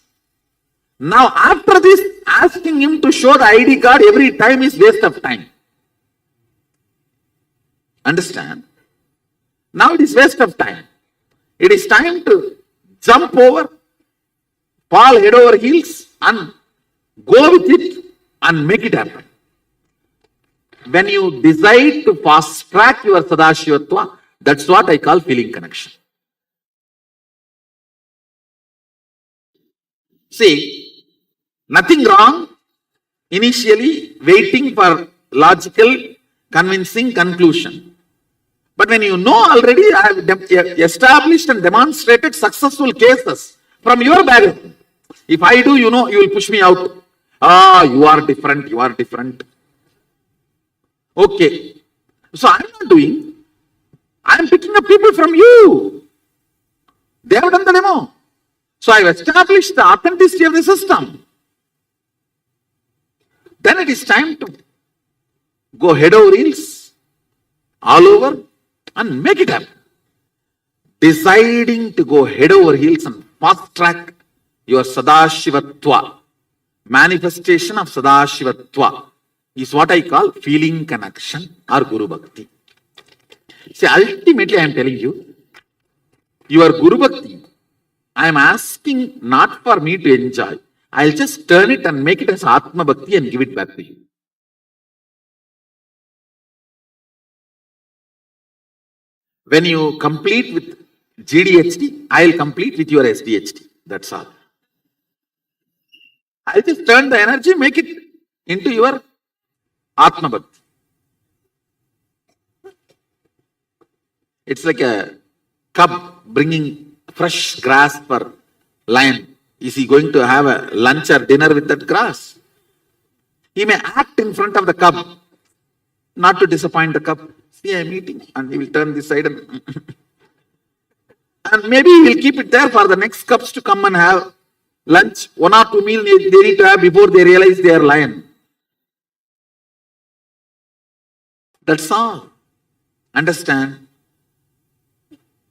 Speaker 9: Now after this, asking him to show the ID card every time is waste of time. Understand? Now it is waste of time. It is time to jump over, fall head over heels and go with it and make it happen. When you decide to fast track your Sadashivatva, that's what I call feeling connection. See, nothing wrong initially waiting for logical, convincing conclusion. But when you know already, I have established and demonstrated successful cases from your background. If I do, you know, you will push me out. You are different, you are different. Okay. So I am not doing. I am picking up people from you. They have done the demo. So I have established the authenticity of the system. Then it is time to go head over heels, all over, and make it happen. Deciding to go head over heels and fast track your Sadashivatva, manifestation of Sadashivatva, is what I call feeling connection or Guru Bhakti. See, ultimately I am telling you, your Guru Bhakti, I am asking not for me to enjoy. I'll just turn it and make it as Atma Bhakti and give it back to you. When you complete with GDHD, I'll complete with your SDHD. That's all. I'll just turn the energy, make it into your Atma Bhakti. It's like a cub bringing fresh grass for lion. Is he going to have a lunch or dinner with that grass? He may act in front of the cub, not to disappoint the cub. See, I'm eating, and he will turn this side and maybe he will keep it there for the next cubs to come and have lunch. 1 or 2 meals they need to have before they realize they are lion. That's all. Understand?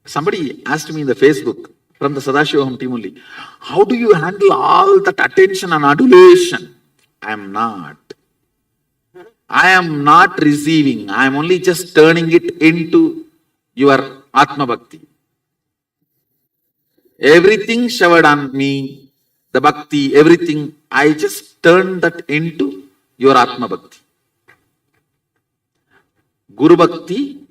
Speaker 9: Somebody asked me in the Facebook from the Sadashivoham team only, how do you handle all that attention and adulation? I am not. I am not receiving. I am only just turning it into your Atma Bhakti. Everything showered on me, the Bhakti, everything, I just turn that into your Atma Bhakti. Guru Bhakti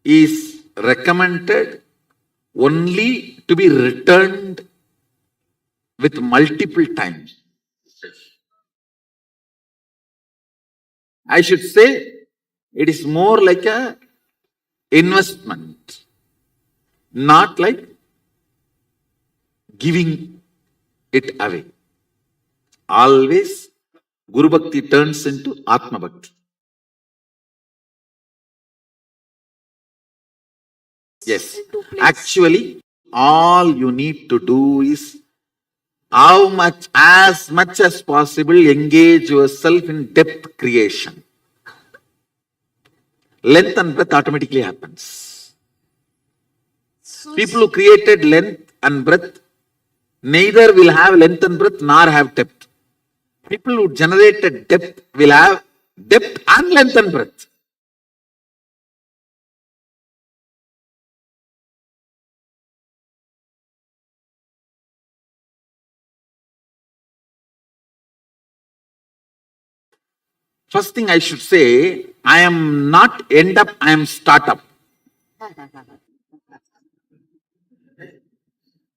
Speaker 9: is recommended only to be returned with multiple times. I should say it is more like a investment, not like giving it away. Always Guru Bhakti turns into Atma Bhakti. Yes, actually all you need to do is as much as possible engage yourself in depth creation. Length and breadth automatically happens. People who created length and breadth neither will have length and breadth nor have depth. People who generated depth will have depth and length and breadth. First thing I should say, I am not end up, I am startup.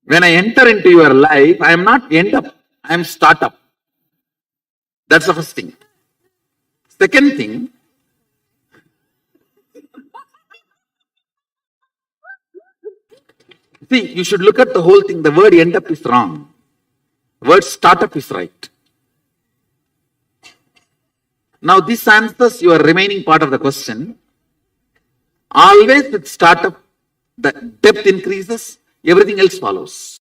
Speaker 9: When I enter into your life, I am not end up, I am startup. That's the first thing. Second thing, see, you should look at the whole thing. The word end up is wrong. The word startup is right. Now, this answers your remaining part of the question. Always with startup, the depth increases, everything else follows.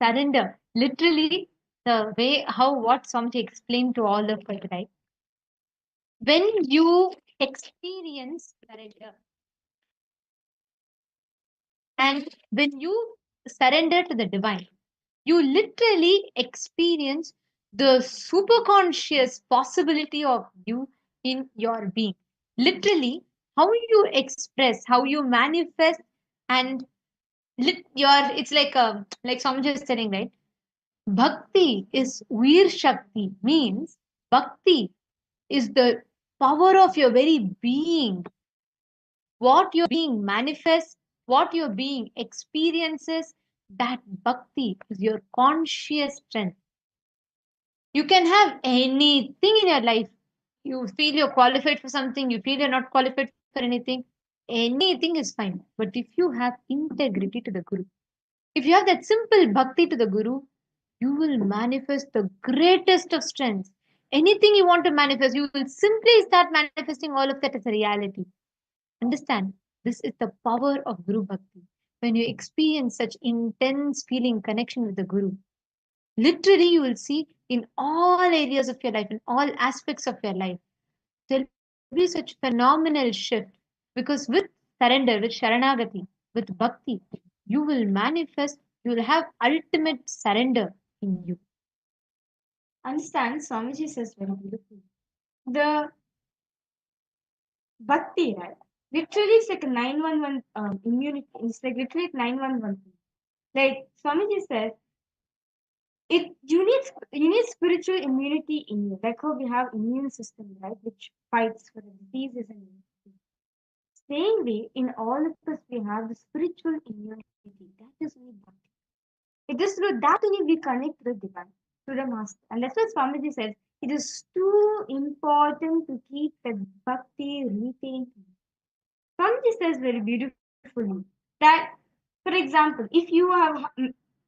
Speaker 10: surrender. Literally, the way how what Swamiji explained to all of us, right? When you experience surrender, and when you surrender to the divine, you literally experience the superconscious possibility of you in your being. Literally, how you express, how you manifest, and it's like Swamiji is saying, right? Bhakti is Veer Shakti, means Bhakti is the power of your very being. What your being manifests, what your being experiences, that Bhakti is your conscious strength. You can have anything in your life. You feel you're qualified for something, you feel you're not qualified for anything. Anything is fine. But if you have integrity to the Guru, if you have that simple bhakti to the Guru, you will manifest the greatest of strengths. Anything you want to manifest, you will simply start manifesting all of that as a reality. Understand? This is the power of Guru Bhakti. When you experience such intense feeling connection with the Guru, literally you will see in all areas of your life, in all aspects of your life, there'll be such phenomenal shift. Because with surrender, with Sharanagati, with Bhakti, you will manifest, you will have ultimate surrender in you.
Speaker 7: Understand, Swamiji says very beautifully. The Bhakti, right? Literally, it's like a 911 immunity. It's like literally 911. Like Swamiji says, you need spiritual immunity in you. Like how we have immune system, right, which fights for the diseases and everything. Same way, in all of us, we have the spiritual immunity. That is only Bhakti. It is through that only we connect to the divine, to the master. And that's what Swamiji says. It is too important to keep that Bhakti retained. Swamiji says very beautifully that, for example, if you have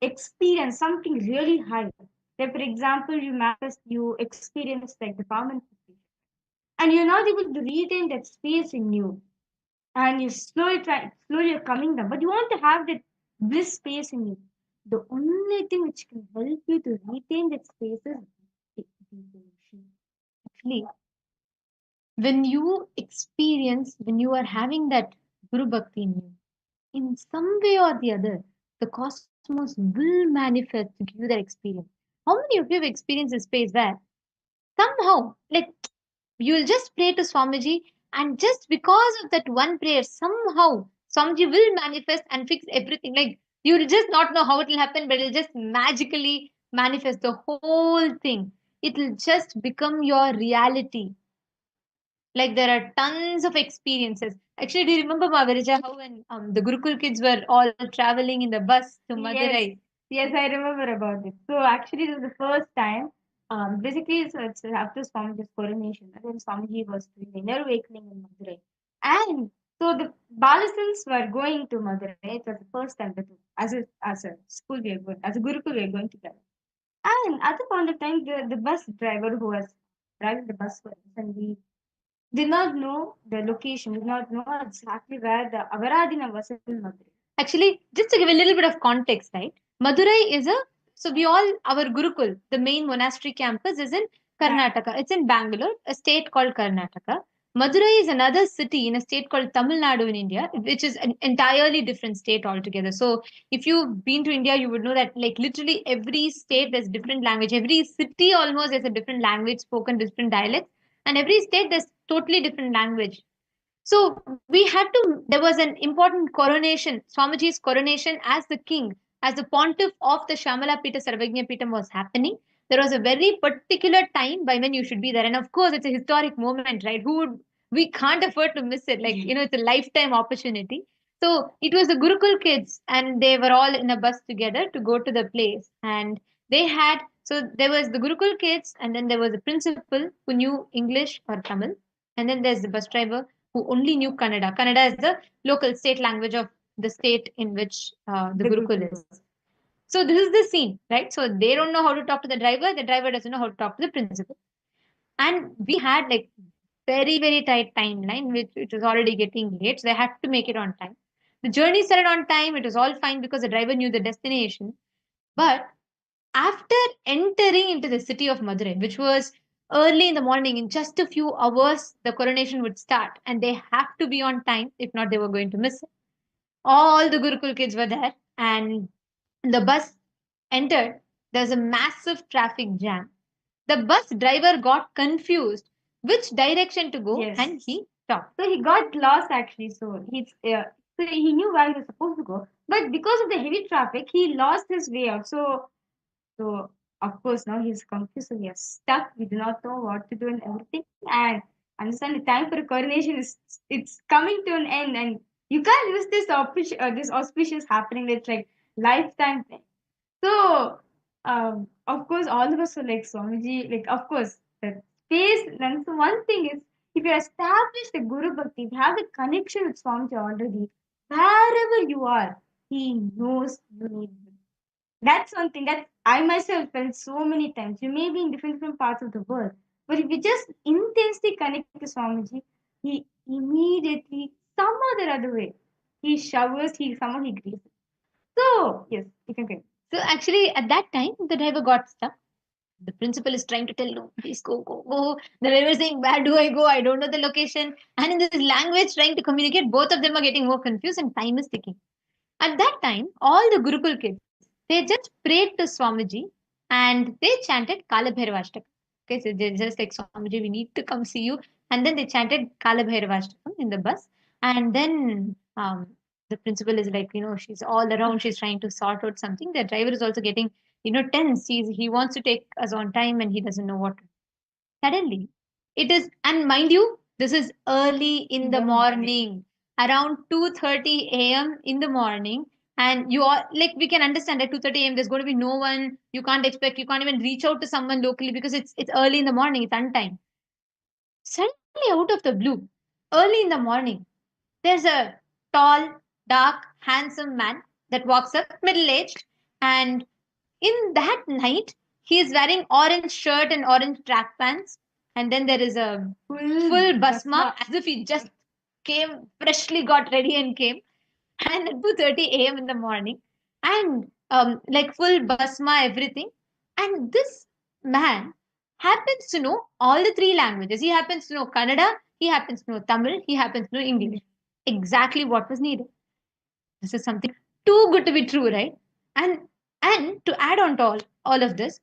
Speaker 7: experienced something really high, like for example, you manifest, you experience like the power manifestation, and you're not able to retain that space in you, and you slowly are coming down, but you want to have that bliss space in you. The only thing which can help you to retain that space is devotion. Actually, when you experience, when you are having that Guru Bhakti in you, in some way or the other, the cosmos will manifest to give you that experience. How many of you have experienced a space where somehow, like, you'll just pray to Swamiji, and just because of that one prayer, somehow Swamiji will manifest and fix everything. Like, you'll just not know how it will happen, but it'll just magically manifest the whole thing. It will just become your reality. Like, there are tons of experiences. Actually, do you remember, Mavirija, how when the Gurukul kids were all traveling in the bus to Madurai? Yes, I remember about it. So actually, this was the first time. Basically, so it's after Swamiji's coronation, and then Swamiji was doing the inner awakening in Madurai, and so the Balasans were going to Madurai. It was the first time that as a school we are going, as a Gurukul we are going together. And at the point of time, the bus driver who was driving the bus for us, and we did not know the location, did not know exactly where the Avaradina was in Madurai.
Speaker 10: Actually, just to give a little bit of context, right? Madurai is our Gurukul, the main monastery campus is in Karnataka. It's in Bangalore, a state called Karnataka. Madurai is another city in a state called Tamil Nadu in India, which is an entirely different state altogether. So, if you've been to India, you would know that, like, literally every state there's different language. Every city almost there's a different language spoken, different dialects, and every state there's totally different language. So we had to, there was an important coronation, Swamiji's coronation as the king, as the pontiff of the Shamala Pita Sarvagnya Pitam was happening. There was a very particular time by when you should be there. And of course, it's a historic moment, right? We can't afford to miss it. Like, it's a lifetime opportunity. So it was the Gurukul kids, and they were all in a bus together to go to the place. And there was the Gurukul kids, and then there was the principal who knew English or Tamil. And then there's the bus driver who only knew Kannada. Kannada is the local state language of the state in which the Gurukul is. So this is the scene, right? So they don't know how to talk to the driver doesn't know how to talk to the principal. And we had like very, very tight timeline, which it was already getting late. So they had to make it on time. The journey started on time. It was all fine because the driver knew the destination. But after entering into the city of Madurai, which was early in the morning, in just a few hours, the coronation would start, and they have to be on time. If not, they were going to miss it. All the Gurukul kids were there, and the bus entered. There's a massive traffic jam. The bus driver got confused which direction to go,
Speaker 7: Yes.
Speaker 10: and he stopped.
Speaker 7: So he got lost actually. So he knew where he was supposed to go, but because of the heavy traffic, he lost his way out. So of course now he's confused. So we are stuck. We do not know what to do and everything. And understand the time for the coronation is it's coming to an end, and you can't use this auspicious happening. It's like lifetime thing. So, of course, all of us are like Swamiji, like, of course, the space. And so, one thing is, if you establish the Guru Bhakti, if you have the connection with Swamiji already, wherever you are, he knows you need him. That's one thing that I myself felt so many times. You may be in different parts of the world, but if you just intensely connect to Swamiji, he immediately, some other way, he showers, somehow he greets. So, yes, you can go.
Speaker 10: So actually, at that time, the driver got stuck. The principal is trying to tell, no, please go, go, go. The driver is saying, where do I go? I don't know the location. And in this language, trying to communicate, both of them are getting more confused and time is ticking. At that time, all the Gurukul kids, they just prayed to Swamiji and they chanted Kalabhairavashtakam. Okay, so they're just like, Swamiji, we need to come see you. And then they chanted Kalabhairavashtakam in the bus. And then the principal is like, she's all around, she's trying to sort out something. The driver is also getting, tense. He wants to take us on time and he doesn't know what to do. Suddenly, it is, and mind you, this is early in the morning, around 2:30 a.m. in the morning. And you are like, we can understand at 2:30 a.m. there's going to be no one. You can't expect, you can't even reach out to someone locally because it's early in the morning, it's untime. Suddenly, out of the blue, early in the morning, there's a tall, dark, handsome man that walks up, middle aged, and in that night, he is wearing orange shirt and orange track pants. And then there is a full basma as if he just came, freshly got ready and came. And at 2:30 a.m. in the morning, and like full basma, everything. And this man happens to know all the three languages. He happens to know Kannada, he happens to know Tamil, he happens to know English. Exactly what was needed. This is something too good to be true, right? And and to add on to all of this,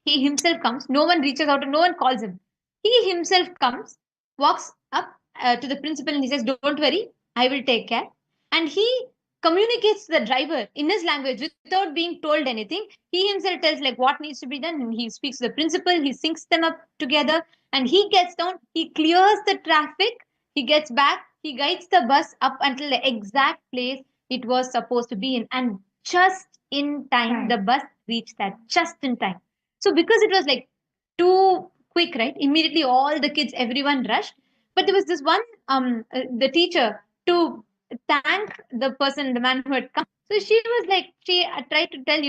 Speaker 10: he himself comes. No one reaches out and no one calls him. He himself comes, walks up to the principal and he says, "Don't worry, I will take care." And he communicates to the driver in his language without being told anything. He himself tells like what needs to be done, and he speaks to the principal. He syncs them up together, and he gets down. He clears the traffic. He gets back. He guides the bus up until the exact place it was supposed to be in, and just in time, the bus reached that just in time. So because it was like too quick, right? Immediately all the kids, everyone rushed. But there was this one, the teacher to thank the person, the man who had come. So she was like, she tried to tell,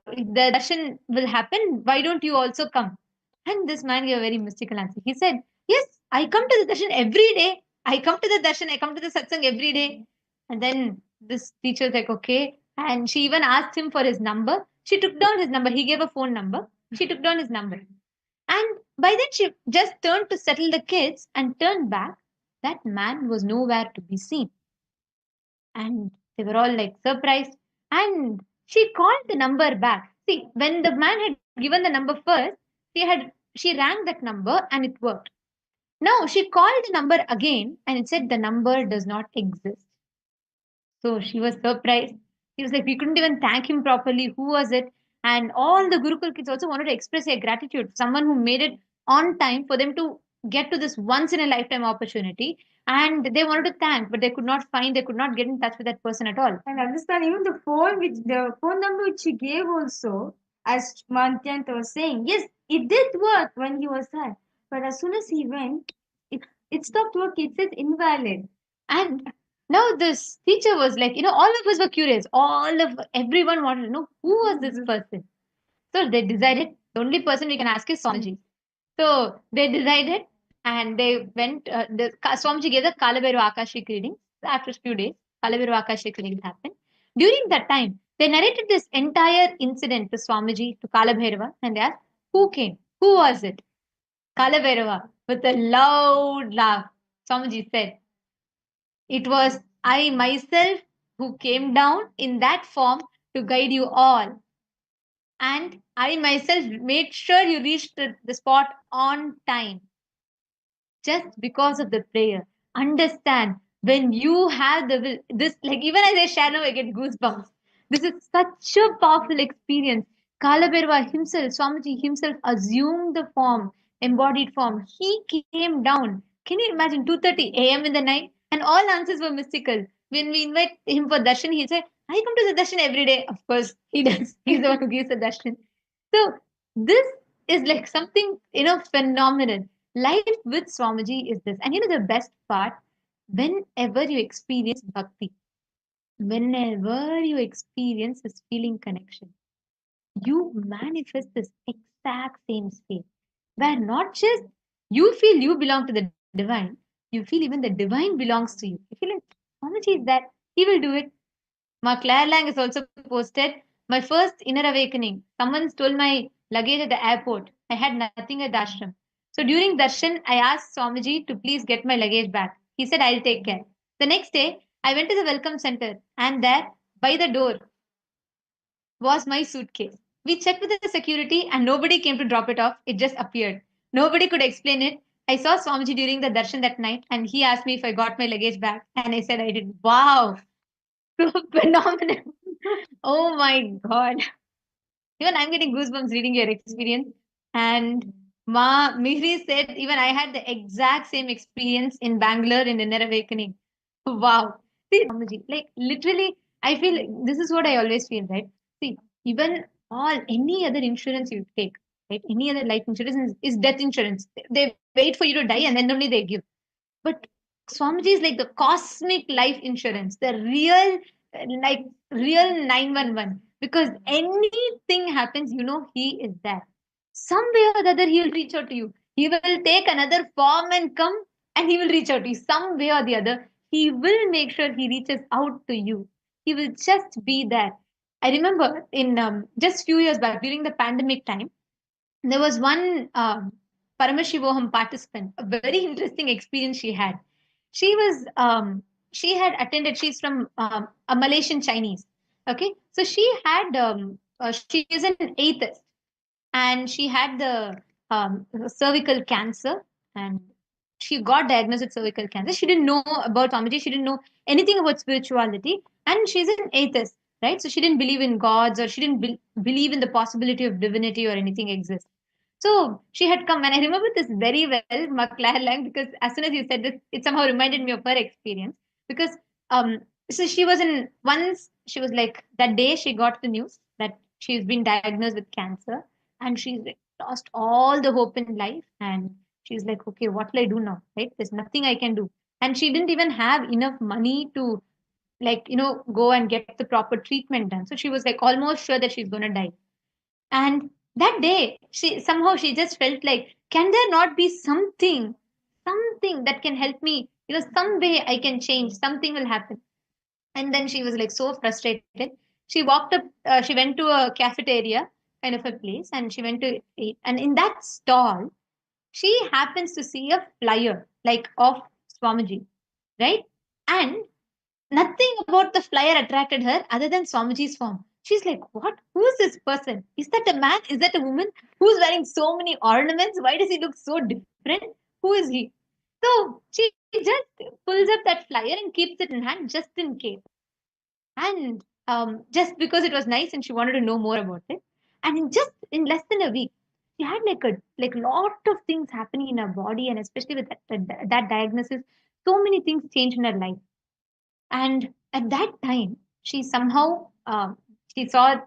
Speaker 10: the darshan will happen. Why don't you also come? And this man gave a very mystical answer. He said, yes, I come to the darshan every day. I come to the darshan, I come to the satsang every day. And then this teacher was like, okay. And she even asked him for his number. She took down his number. He gave a phone number. She took down his number. And by then she just turned to settle the kids and turned back. That man was nowhere to be seen. And they were all like surprised. And she called the number back. See, when the man had given the number first, she rang that number and it worked. Now she called the number again and it said the number does not exist. So she was surprised. He was like, we couldn't even thank him properly. Who was it? And all the Gurukul kids also wanted to express their gratitude. Someone who made it on time for them to get to this once in a lifetime opportunity. And they wanted to thank, but they could not get in touch with that person at all.
Speaker 7: And understand even the phone number which he gave also, as Nityananda was saying, yes, it did work when he was there. But as soon as he went, it stopped working. It says invalid.
Speaker 10: And now this teacher was like, all of us were curious. Everyone wanted to know who was this person. So they decided the only person we can ask is Swamiji. So they decided and they went, Swamiji gave the Kalabhairu Akashik reading. After a few days, Kalabhairu Akashik reading happened. During that time, They narrated this entire incident to Swamiji, to Kalabhairava, and they asked, who came? Who was it? Kalabhairava, with a loud laugh, Swamiji said, it was I myself who came down in that form to guide you all. And I myself made sure you reached the spot on time just because of the prayer. Understand, when you have the will, this, like even as I share now, I get goosebumps. This is such a powerful experience. Kalabhairava himself, Swamiji himself assumed the form, embodied form. He came down. Can you imagine 2:30 a.m. in the night? And all answers were mystical. When we invite him for darshan, he said, I come to the darshan every day. Of course, he does. He's the one who gives the darshan. So this is like something, phenomenal. Life with Swamiji is this. And the best part, whenever you experience bhakti, whenever you experience this feeling connection, you manifest this exact same state where not just you feel you belong to the divine, you feel even the divine belongs to you. You feel like Swamiji is that, he will do it. Ma Claire Lang is also posted. My first inner awakening. Someone stole my luggage at the airport. I had nothing at the ashram. So during darshan, I asked Swamiji to please get my luggage back. He said, I'll take care. The next day, I went to the welcome center, and there, by the door, was my suitcase. We checked with the security, and nobody came to drop it off. It just appeared. Nobody could explain it. I saw Swamiji during the darshan that night, and he asked me if I got my luggage back. And I said I did. Wow, so phenomenal. Oh my God. Even I'm getting goosebumps reading your experience. And Ma Mihri said, even I had the exact same experience in Bangalore in Inner Awakening. Wow. See, Swamiji, like literally, I feel like this is what I always feel, right? See, even any other insurance you take, right? Any other life insurance is death insurance. They wait for you to die and then only they give. But Swamiji is like the cosmic life insurance, the real, like real 911. Because anything happens, he is there. Some way or the other, he will reach out to you. He will take another form and come, and he will reach out to you. Some way or the other, he will make sure he reaches out to you. He will just be there. I remember in just few years back during the pandemic time, there was one Paramashivoham participant, a very interesting experience she had. She had attended, she's from a Malaysian Chinese. Okay. So she is an atheist, and she had the cervical cancer, and she got diagnosed with cervical cancer. She didn't know about Swamiji. She didn't know anything about spirituality, and she's an atheist, right? So she didn't believe in gods, or she didn't believe in the possibility of divinity or anything exists. So she had come, and I remember this very well, Maklar Lang, because as soon as you said this, it somehow reminded me of her experience. Because so she was in once she was like that day she got the news that she's been diagnosed with cancer, and she's like lost all the hope in life, and she's like, okay, what will I do now? Right? There's nothing I can do, and she didn't even have enough money to go and get the proper treatment done. So she was like almost sure that she's gonna die. And that day, she just felt like, can there not be something that can help me? Some way I can change, something will happen. And then she was like so frustrated. She walked up, she went to a cafeteria kind of a place, and she went to eat. And in that stall, she happens to see a flyer like of Swamiji, right? And nothing about the flyer attracted her other than Swamiji's form. She's like, what? Who is this person? Is that a man? Is that a woman? Who's wearing so many ornaments? Why does he look so different? Who is he? So she just pulls up that flyer and keeps it in hand just in case. And just because it was nice and she wanted to know more about it. And in less than a week, she had like lot of things happening in her body, and especially with that diagnosis, so many things changed in her life. And at that time, she somehow she saw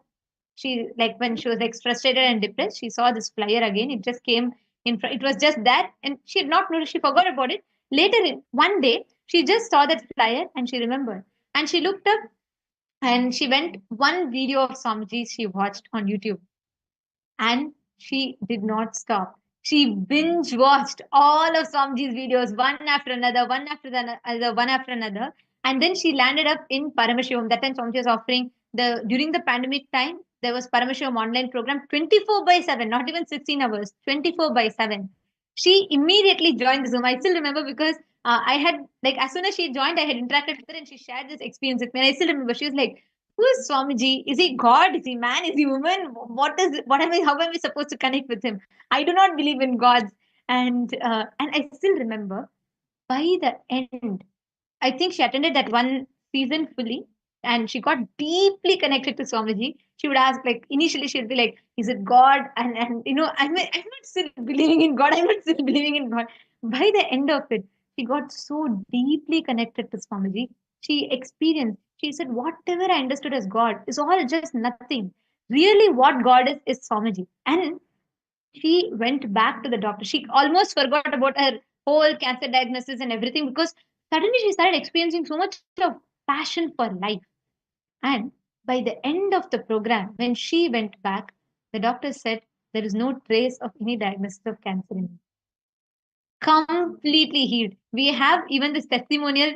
Speaker 10: she like when she was like frustrated and depressed, she saw this flyer again. It just came in front. It was just that, and she had not noticed. She forgot about it. Later, one day, she just saw that flyer and she remembered. And she looked up and she went one video of Swamiji she watched on YouTube, and she did not stop. She binge watched all of Swamiji's videos, one after another, one after another, one after another. And then she landed up in Paramashivoham. That time Swamiji was offering during the pandemic time, there was Paramashivoham online program 24/7, not even 16 hours, 24/7. She immediately joined the Zoom. I still remember because I had, like, as soon as she joined, I had interacted with her and she shared this experience with me. And I still remember she was like, "Who is Swamiji? Is he God? Is he man? Is he woman? What am I? How am I supposed to connect with him? I do not believe in gods." And I still remember by the end, I think she attended that one season fully and she got deeply connected to Swamiji. She would ask, like, initially she would be like, "Is it God?" And I'm not still believing in God. I'm not still believing in God. By the end of it, she got so deeply connected to Swamiji. She experienced, she said, whatever I understood as God is all just nothing. Really, what God is Swamiji. And she went back to the doctor. She almost forgot about her whole cancer diagnosis and everything because suddenly she started experiencing so much of passion for life. And by the end of the program, when she went back, the doctor said there is no trace of any diagnosis of cancer in her. Completely healed. We have even this testimonial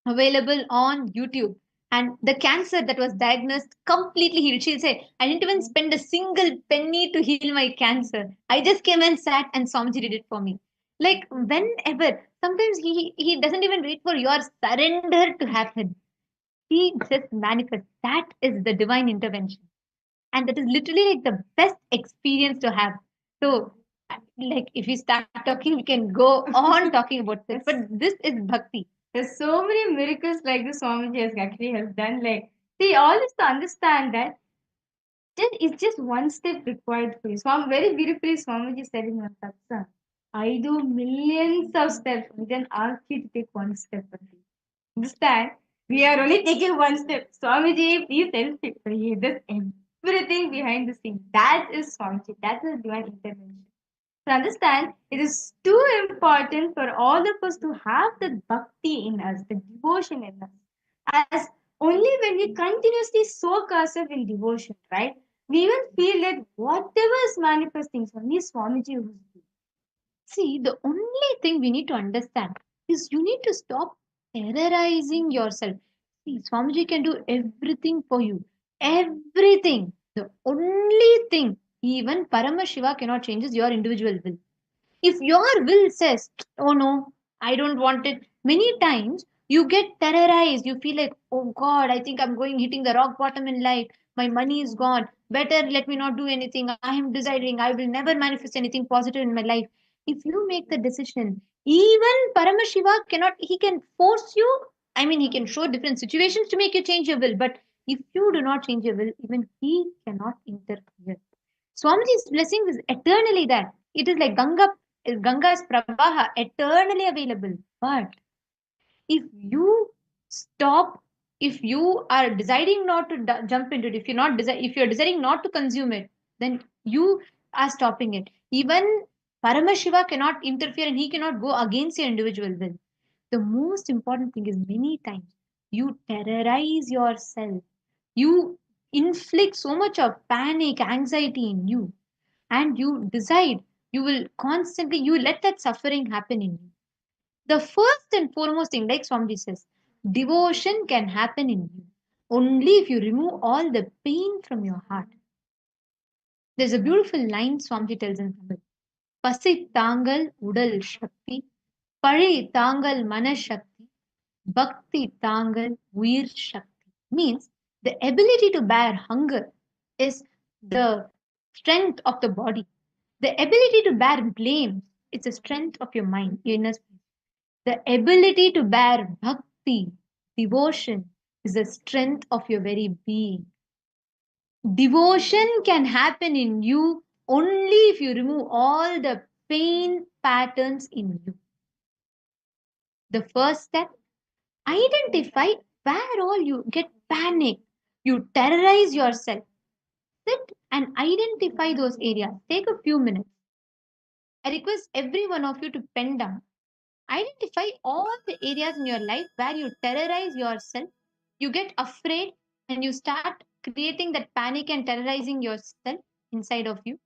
Speaker 10: available on YouTube. And the cancer that was diagnosed completely healed. She'll say, "I didn't even spend a single penny to heal my cancer. I just came and sat and Swamiji did it for me." Like whenever, sometimes he doesn't even wait for your surrender to happen. He just manifests. That is the divine intervention. And that is literally like the best experience to have. So, like, if we start talking, we can go on talking about this. But this is bhakti. There's so many miracles like this Swamiji has actually has done. Like, see, all is to understand that it's just one step required for you. Swam very beautifully Swamiji said in one Tatwa, "I do millions of steps, and then ask you to take one step for you." Understand? We are only taking one step. Swamiji, please help it. He does everything behind the scene. That is Swamiji. That is divine intervention. To understand, it is too important for all of us to have the bhakti in us, the devotion in us. As only when we continuously soak ourselves in devotion, right? We even feel that whatever is manifesting, it's only Swamiji who's doing. See, the only thing we need to understand is you need to stop terrorizing yourself. See, Swamiji can do everything for you. Everything. The only thing, even Paramashiva cannot change is your individual will. If your will says, "Oh no, I don't want it," many times you get terrorized. You feel like, "Oh God, I think I'm going hitting the rock bottom in life. My money is gone. Better let me not do anything. I am deciding I will never manifest anything positive in my life." If you make the decision, even Paramashiva cannot, he can force you. I mean, he can show different situations to make you change your will. But if you do not change your will, even he cannot interfere. Swamiji's blessing is eternally there. It is like Ganga's Pravaha, eternally available. But if you stop, if you are deciding not to jump into it, if you're deciding not to consume it, then you are stopping it. Even Paramashiva cannot interfere and he cannot go against your individual will. The most important thing is many times you terrorize yourself. You inflict so much of panic, anxiety in you, and you decide you let that suffering happen in you. The first and foremost thing, like Swamiji says, devotion can happen in you only if you remove all the pain from your heart. There's a beautiful line Swamiji tells in Tamil: "Pasi Thangal udal shakti, பழி தாங்கல் manashakti, bhakti தாங்கல் உயிர் shakti." Means the ability to bear hunger is the strength of the body. The ability to bear blame is the strength of your mind, your inner space. The ability to bear bhakti, devotion, is the strength of your very being. Devotion can happen in you only if you remove all the pain patterns in you. The first step, identify where all you get panicked, you terrorize yourself. Sit and identify those areas. Take a few minutes. I request every one of you to pen down. Identify all the areas in your life where you terrorize yourself, you get afraid, and you start creating that panic and terrorizing yourself inside of you.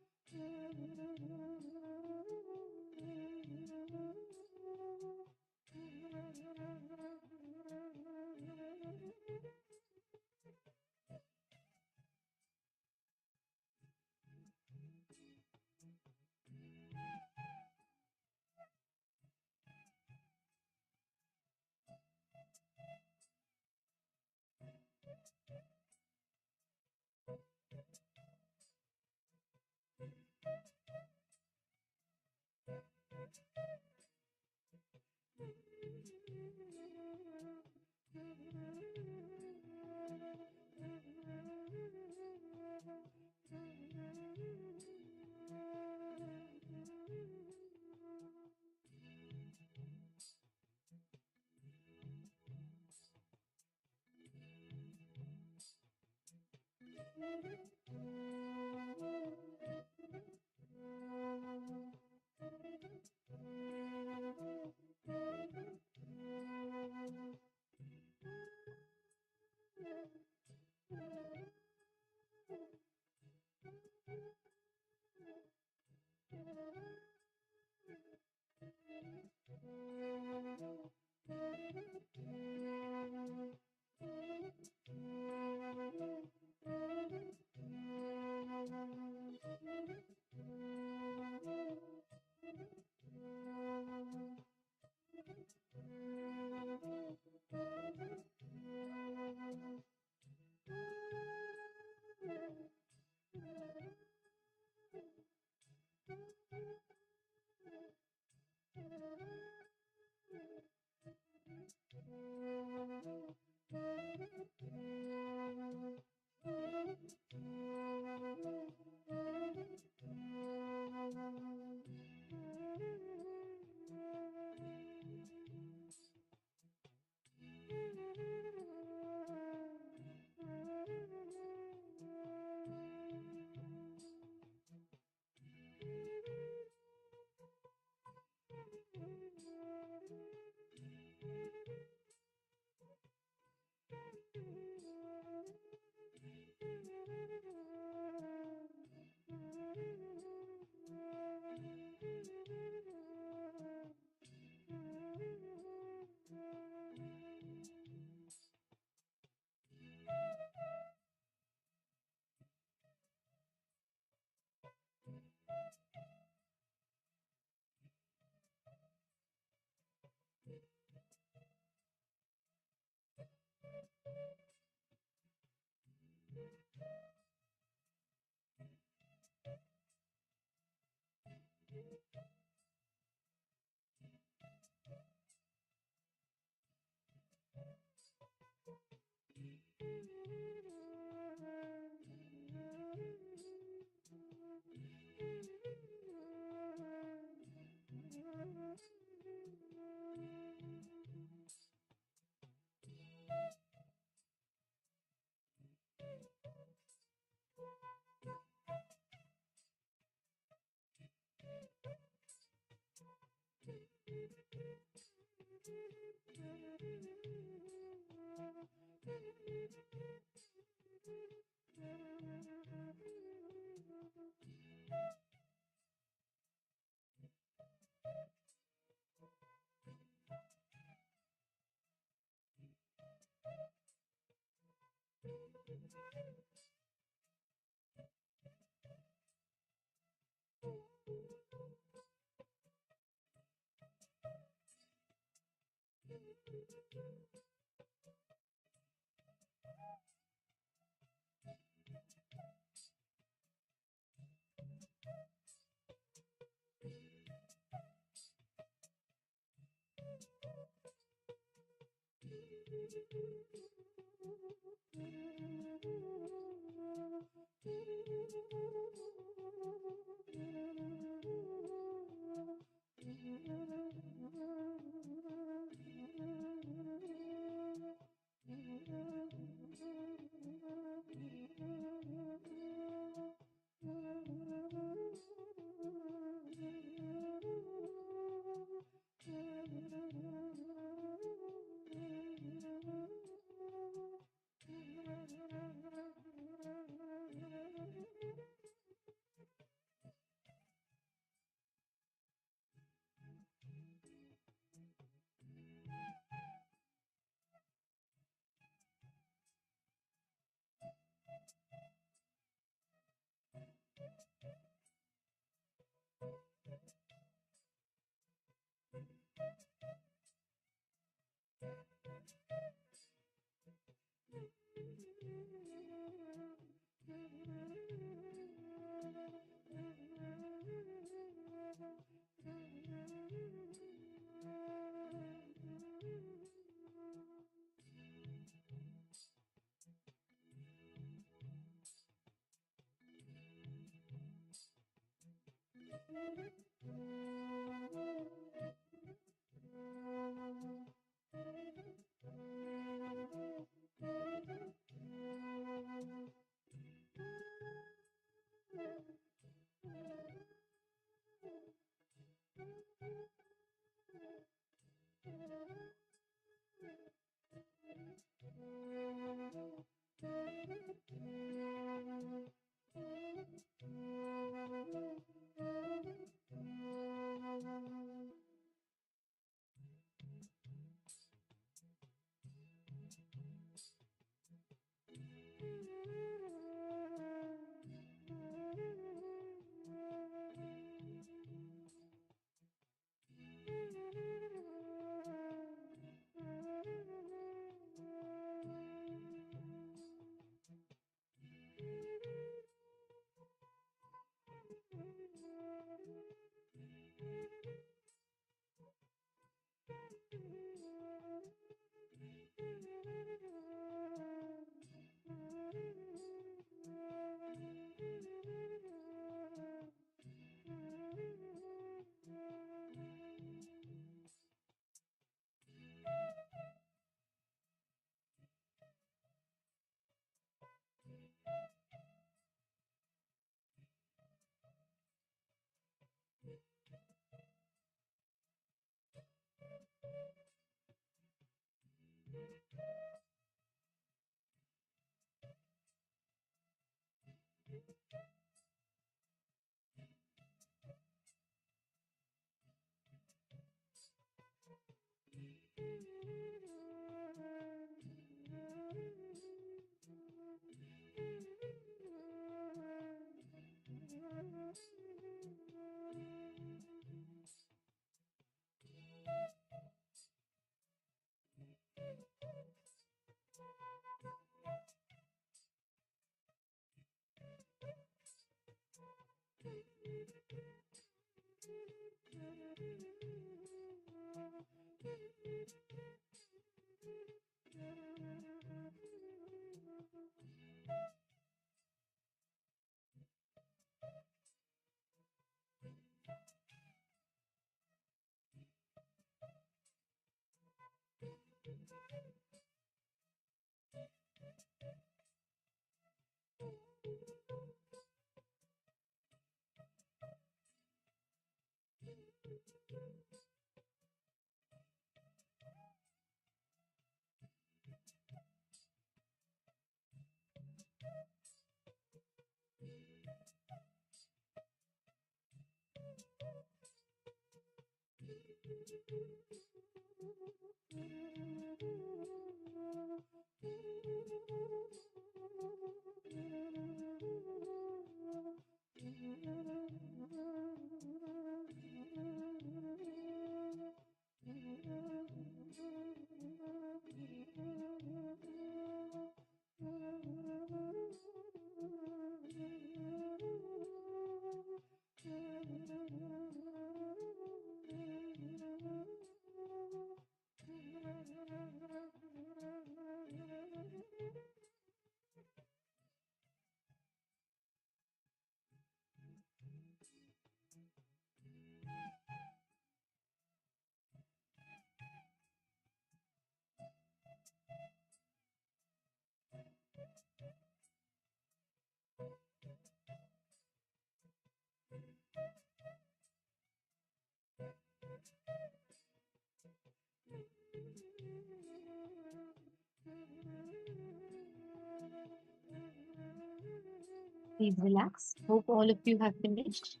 Speaker 10: Please relax. Hope all of you have finished.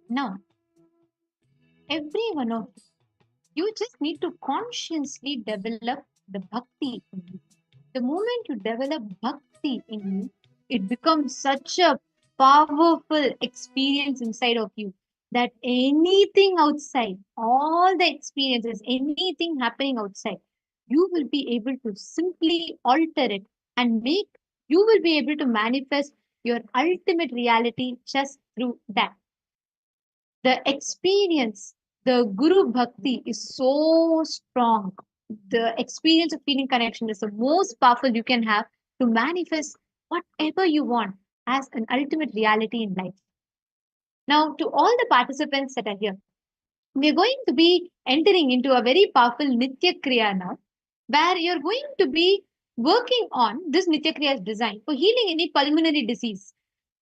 Speaker 10: Now, every one of you just need to consciously develop the bhakti in you. The moment you develop bhakti in you, it becomes such a powerful experience inside of you that anything outside, all the experiences, anything happening outside, you will be able to simply alter it and you will be able to manifest your ultimate reality just through that. The experience, the Guru Bhakti is so strong. The experience of feeling connection is the most powerful you can have to manifest whatever you want as an ultimate reality in life. Now, to all the participants that are here, we're going to be entering into a very powerful Nitya Kriya now, where you're going to be working on this Nitya Kriya is designed for healing any pulmonary disease.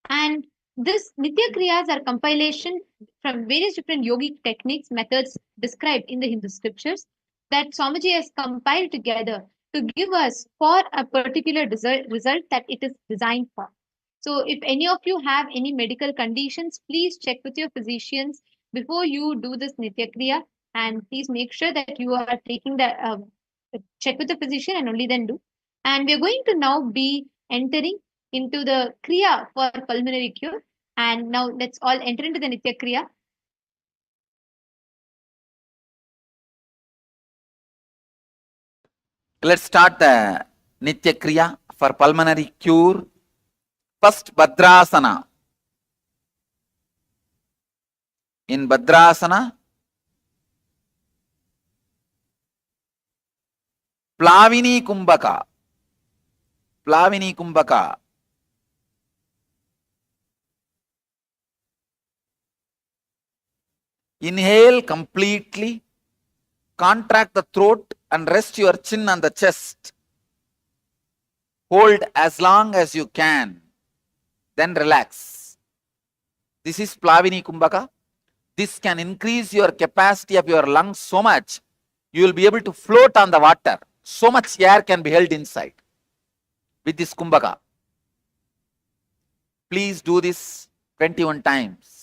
Speaker 10: And this Nitya Kriyas are compilation from various different yogic techniques, methods described in the Hindu scriptures that Swamiji has compiled together to give us for a particular result that it is designed for. So, if any of you have any medical conditions, please check with your physicians before you do this Nitya Kriya, and please make sure that you are taking the check with the physician and only then do. And we are going to now be entering into the Kriya for pulmonary cure. And now let's all enter into the Nitya Kriya.
Speaker 9: Let's start the Nitya Kriya for pulmonary cure. First, Mudrasana. In Mudrasana, Plavini kumbaka. Plavini kumbaka. Inhale completely. Contract the throat and rest your chin on the chest. Hold as long as you can. Then relax. This is Plavini kumbaka. This can increase your capacity of your lungs so much, you will be able to float on the water. So much air can be held inside with this kumbaka. Please do this 21 times.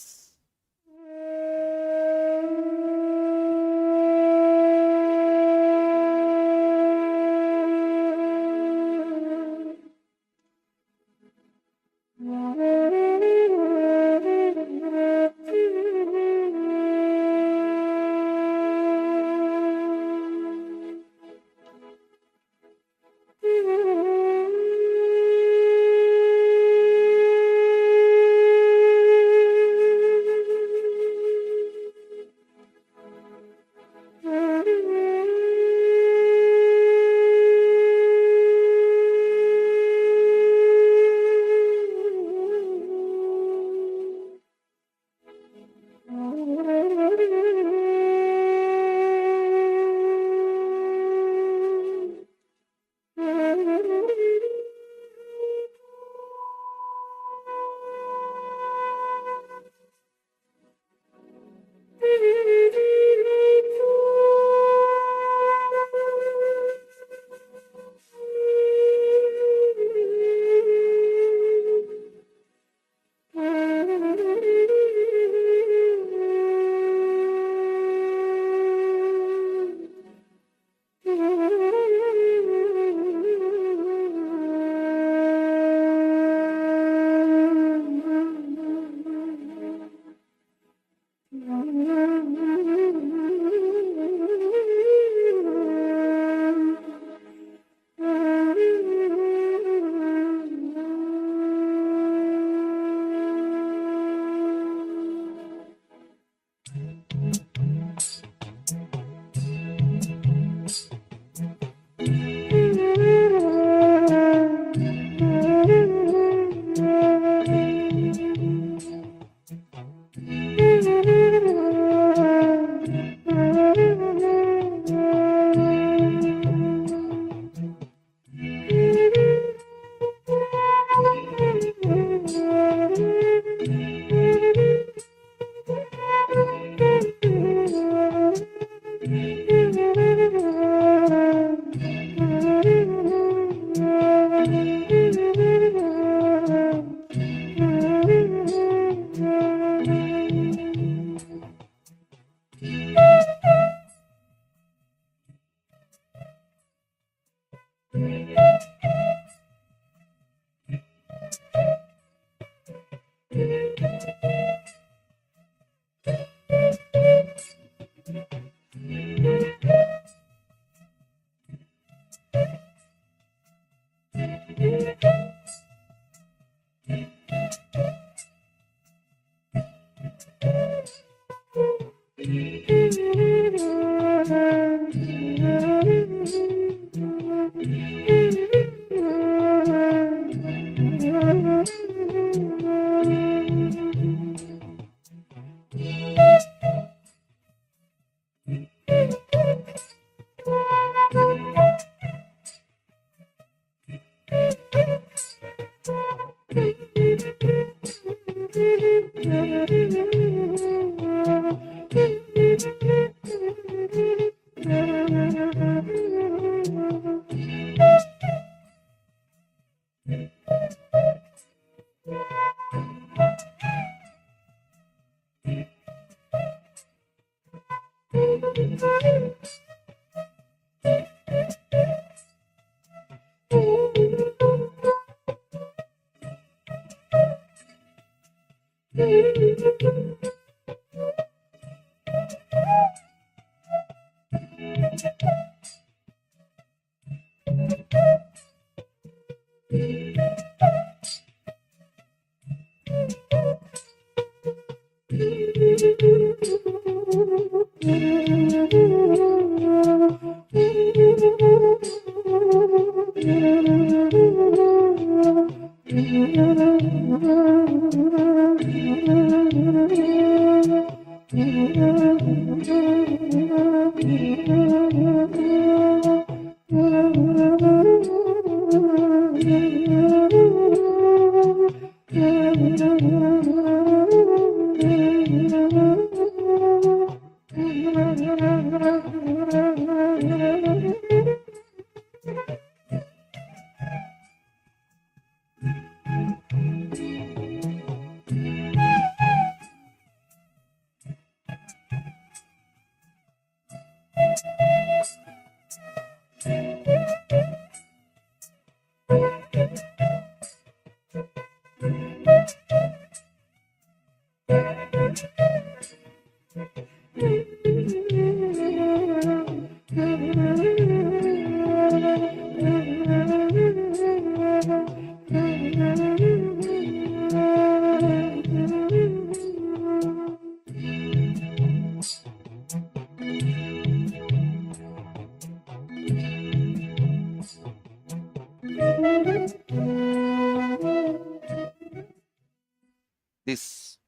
Speaker 9: This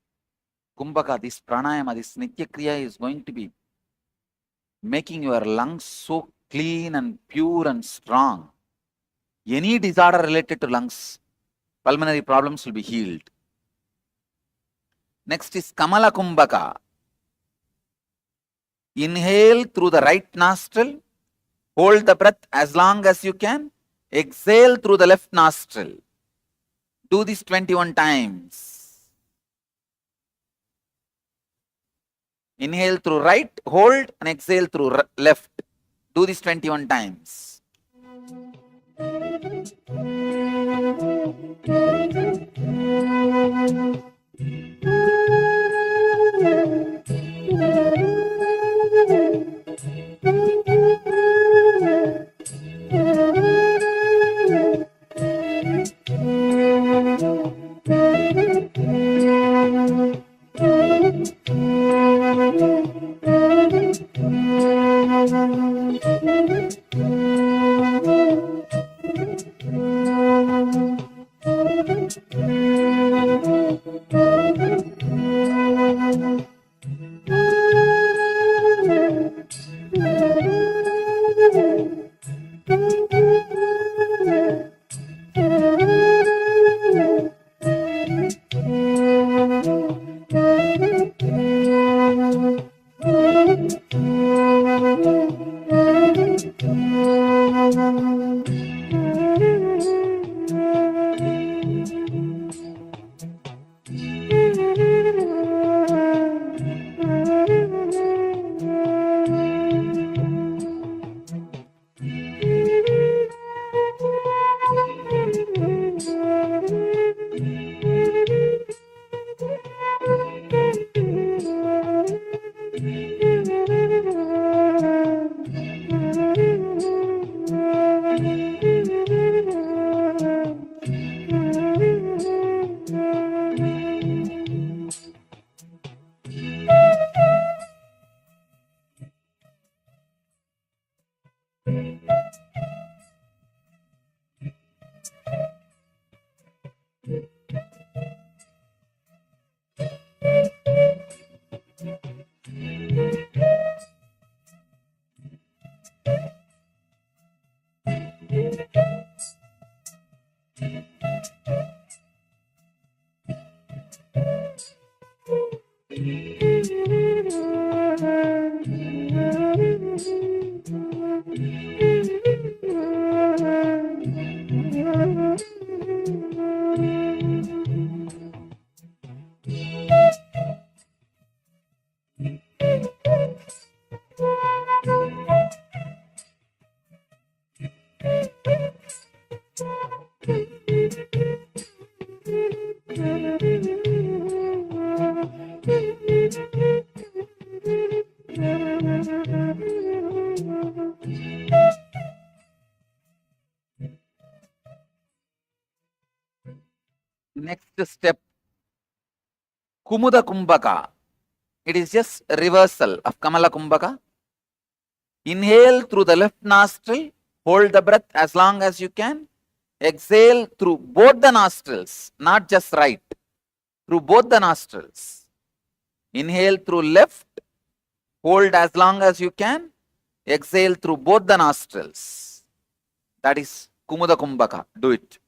Speaker 9: kumbaka, this pranayama, this Nitya Kriya is going to be making your lungs so clean and pure and strong. Any disorder related to lungs, pulmonary problems will be healed. Next is Kamala Kumbaka. Inhale through the right nostril, hold the breath as long as you can, exhale through the left nostril. Do this 21 times. Inhale through right, hold, and exhale through left. Do this 21 times. Next step, Kumuda Kumbaka. It is just reversal of Kamala Kumbaka. Inhale through the left nostril, hold the breath as long as you can. Exhale through both the nostrils, not just right, through both the nostrils. Inhale through left, hold as long as you can. Exhale through both the nostrils. That is Kumuda Kumbaka. Do it.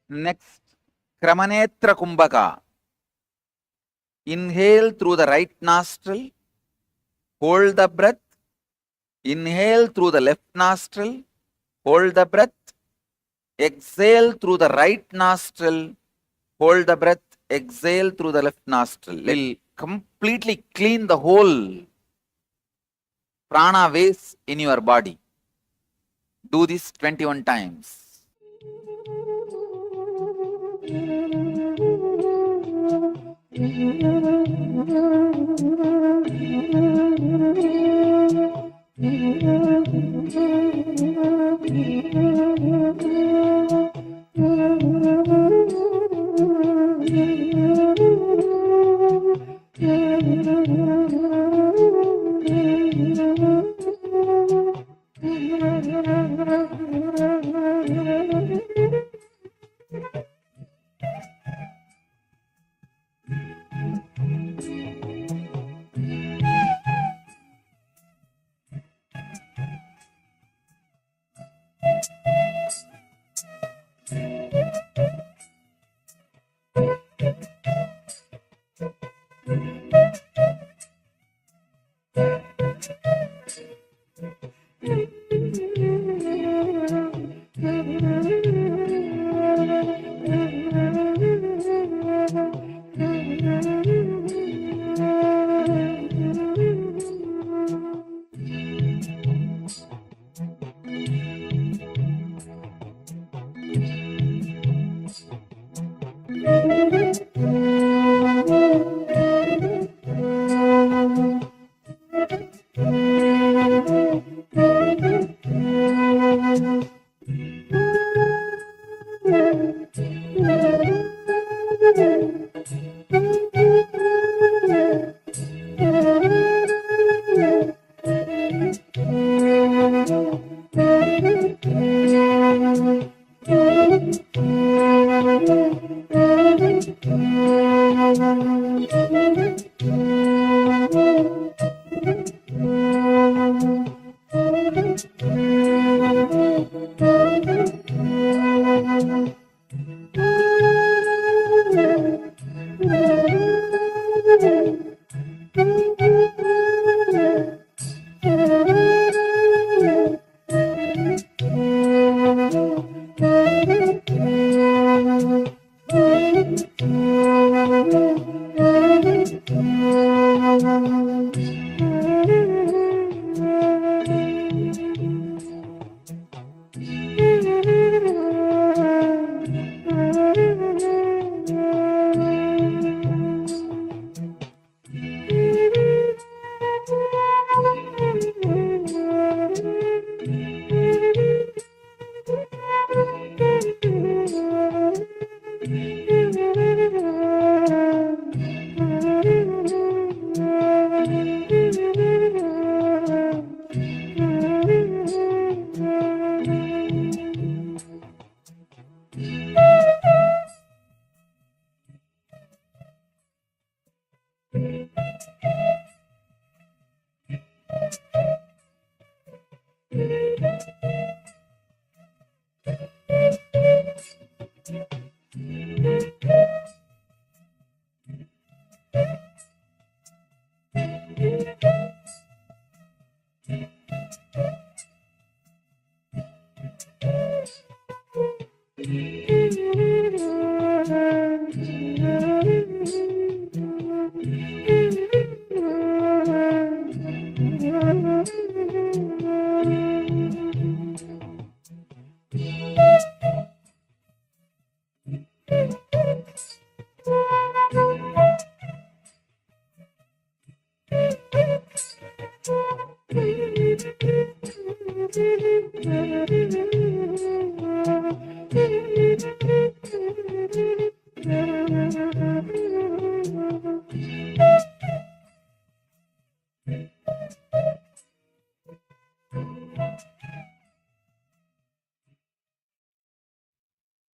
Speaker 9: Next, Kramanetra kumbaka. Inhale through the right nostril, hold the breath. Inhale through the left nostril, hold the breath. Exhale through the right nostril, hold the breath. Exhale through the left nostril. It will completely clean the whole prana waste in your body. Do this 21 times.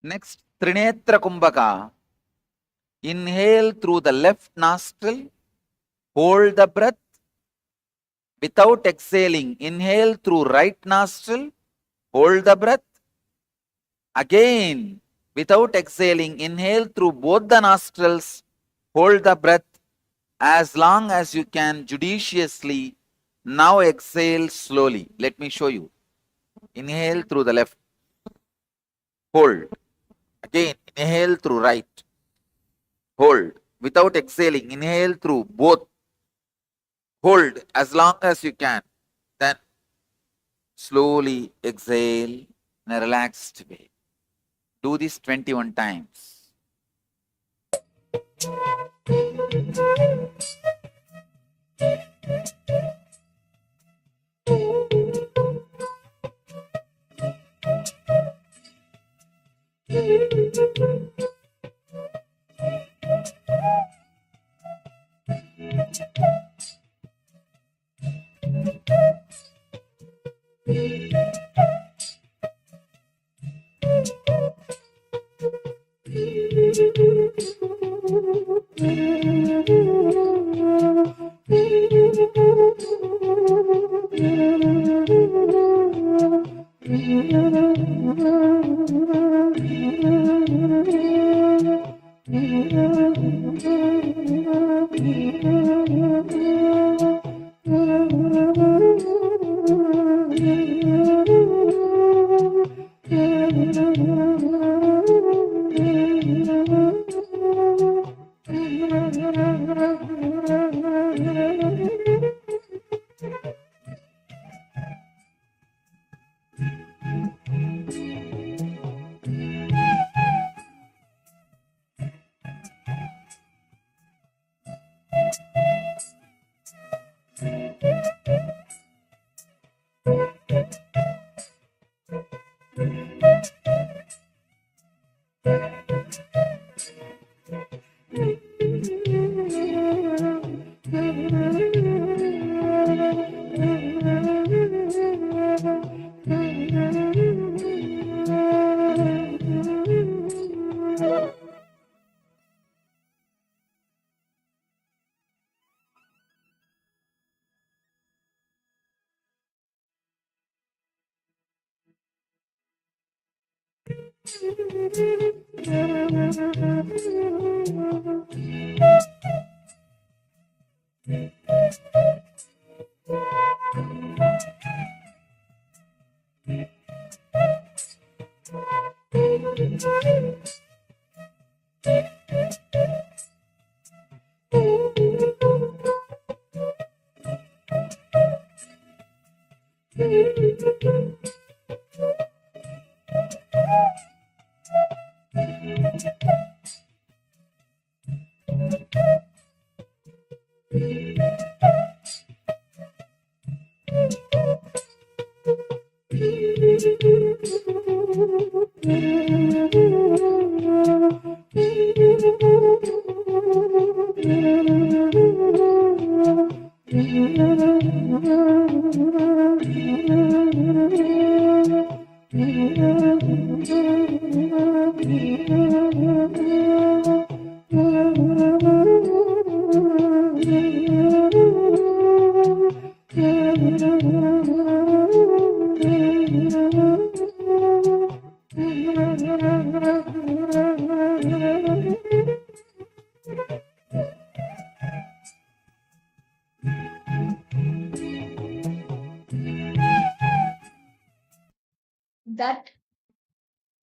Speaker 9: Next, Trinetra kumbaka. Inhale through the left nostril, hold the breath. Without exhaling, inhale through right nostril, hold the breath. Again, Without exhaling, inhale through both the nostrils. Hold the breath as long as you can judiciously. Now exhale slowly. Let me show you. Inhale through the left. Hold. Again, inhale through right. Hold. Without exhaling, inhale through both. Hold as long as you can. Then slowly exhale in a relaxed way. Do this 21 times.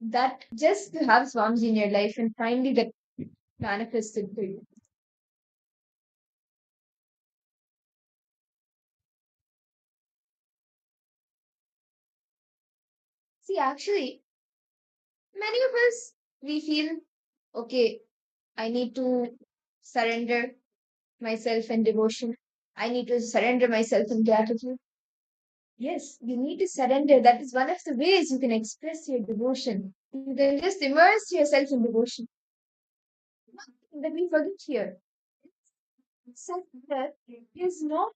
Speaker 7: That just to have Swamiji in your life and finally get manifested to you. See, actually, many of us, we feel, okay, I need to surrender myself in devotion. I need to surrender myself in gratitude. Yes, you need to surrender. That is one of the ways you can express your devotion. You can just immerse yourself in devotion. That we forget here. Surrender is not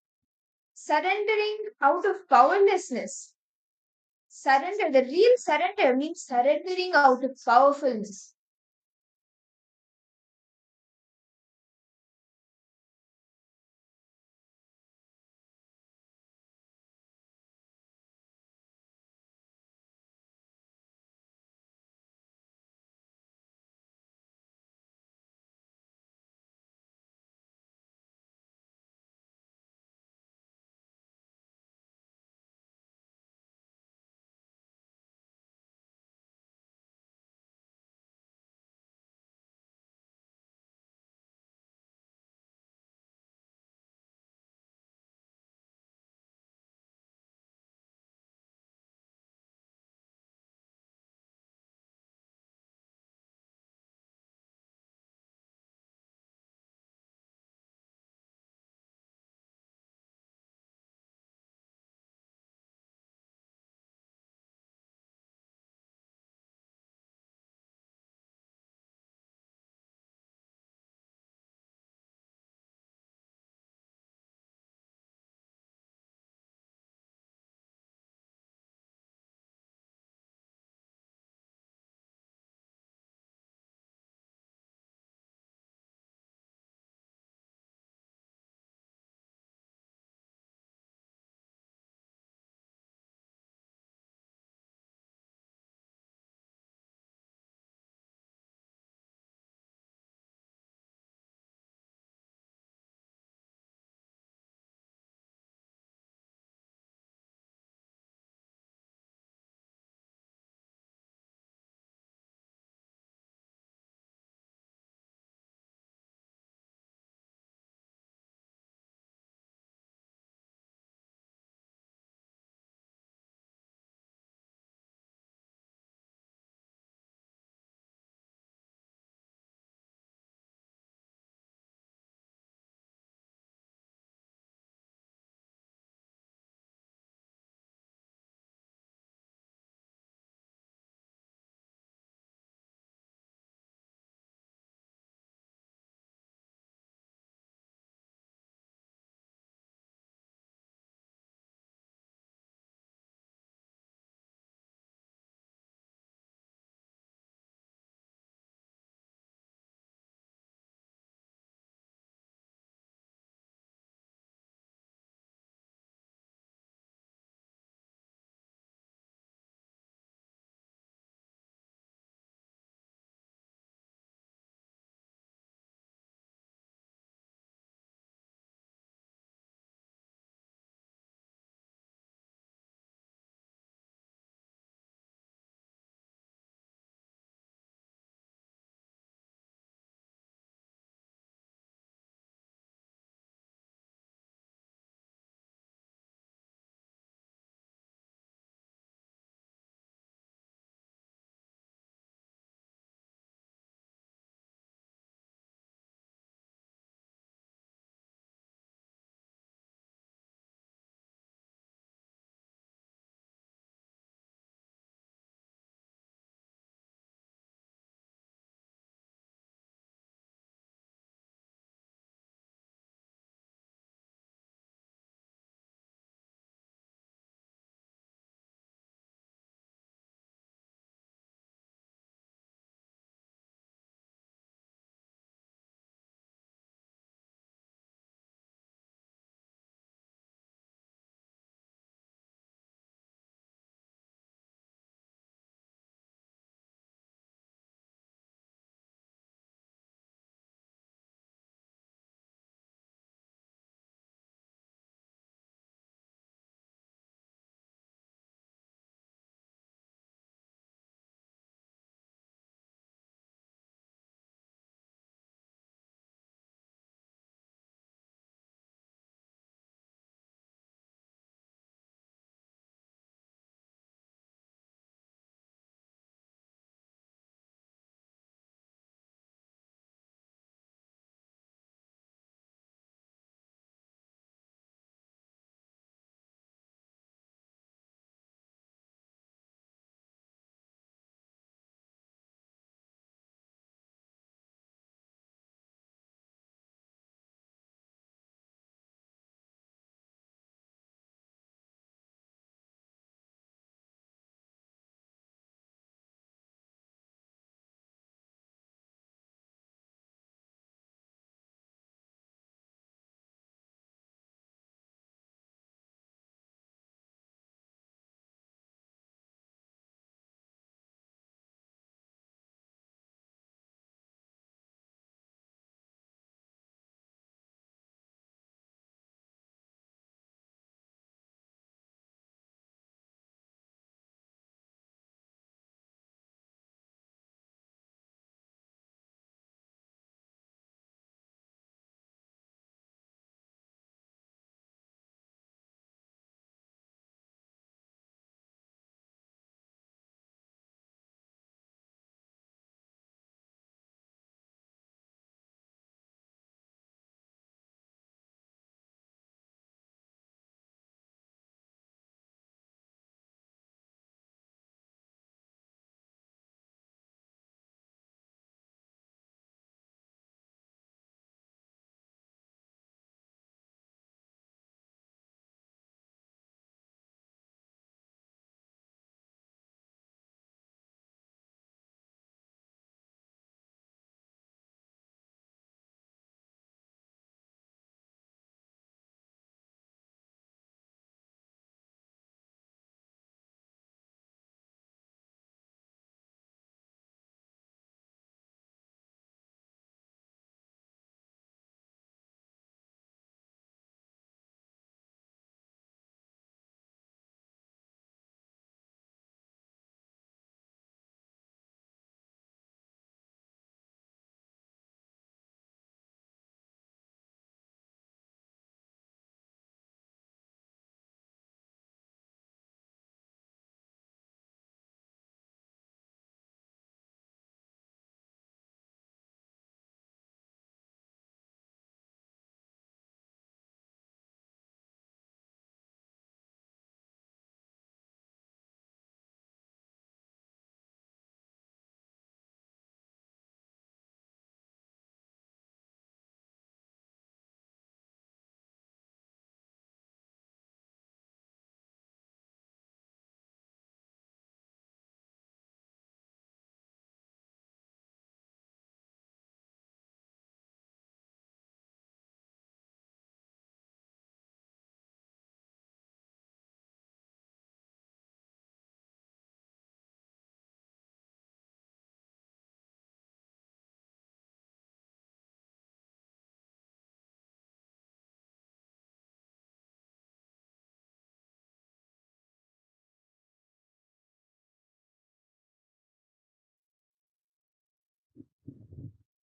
Speaker 7: surrendering out of powerlessness. Surrender, the real surrender means surrendering out of powerfulness.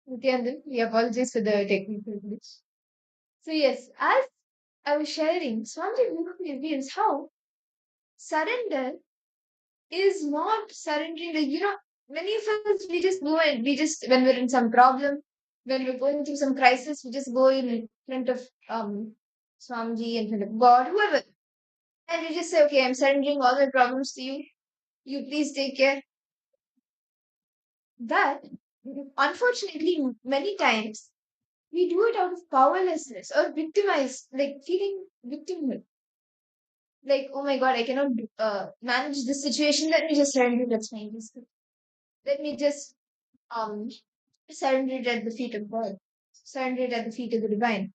Speaker 7: Nityananda, we apologize for the technical glitch. So yes, as I was sharing, Swamiji beautifully reveals how surrender is not surrendering. Like, many of us, we just go and we just, when we're in some problem, when we're going through some crisis, we just go in front of Swamiji, in front of God, whoever, and we just say, okay, I'm surrendering all my problems to you. You please take care. But unfortunately, many times we do it out of powerlessness or victimized, like feeling victimhood. Like, oh my god, I cannot manage this situation. Let me just surrender. That's fine. Let me just um surrender it at the feet of God. Surrender it at the feet of the divine.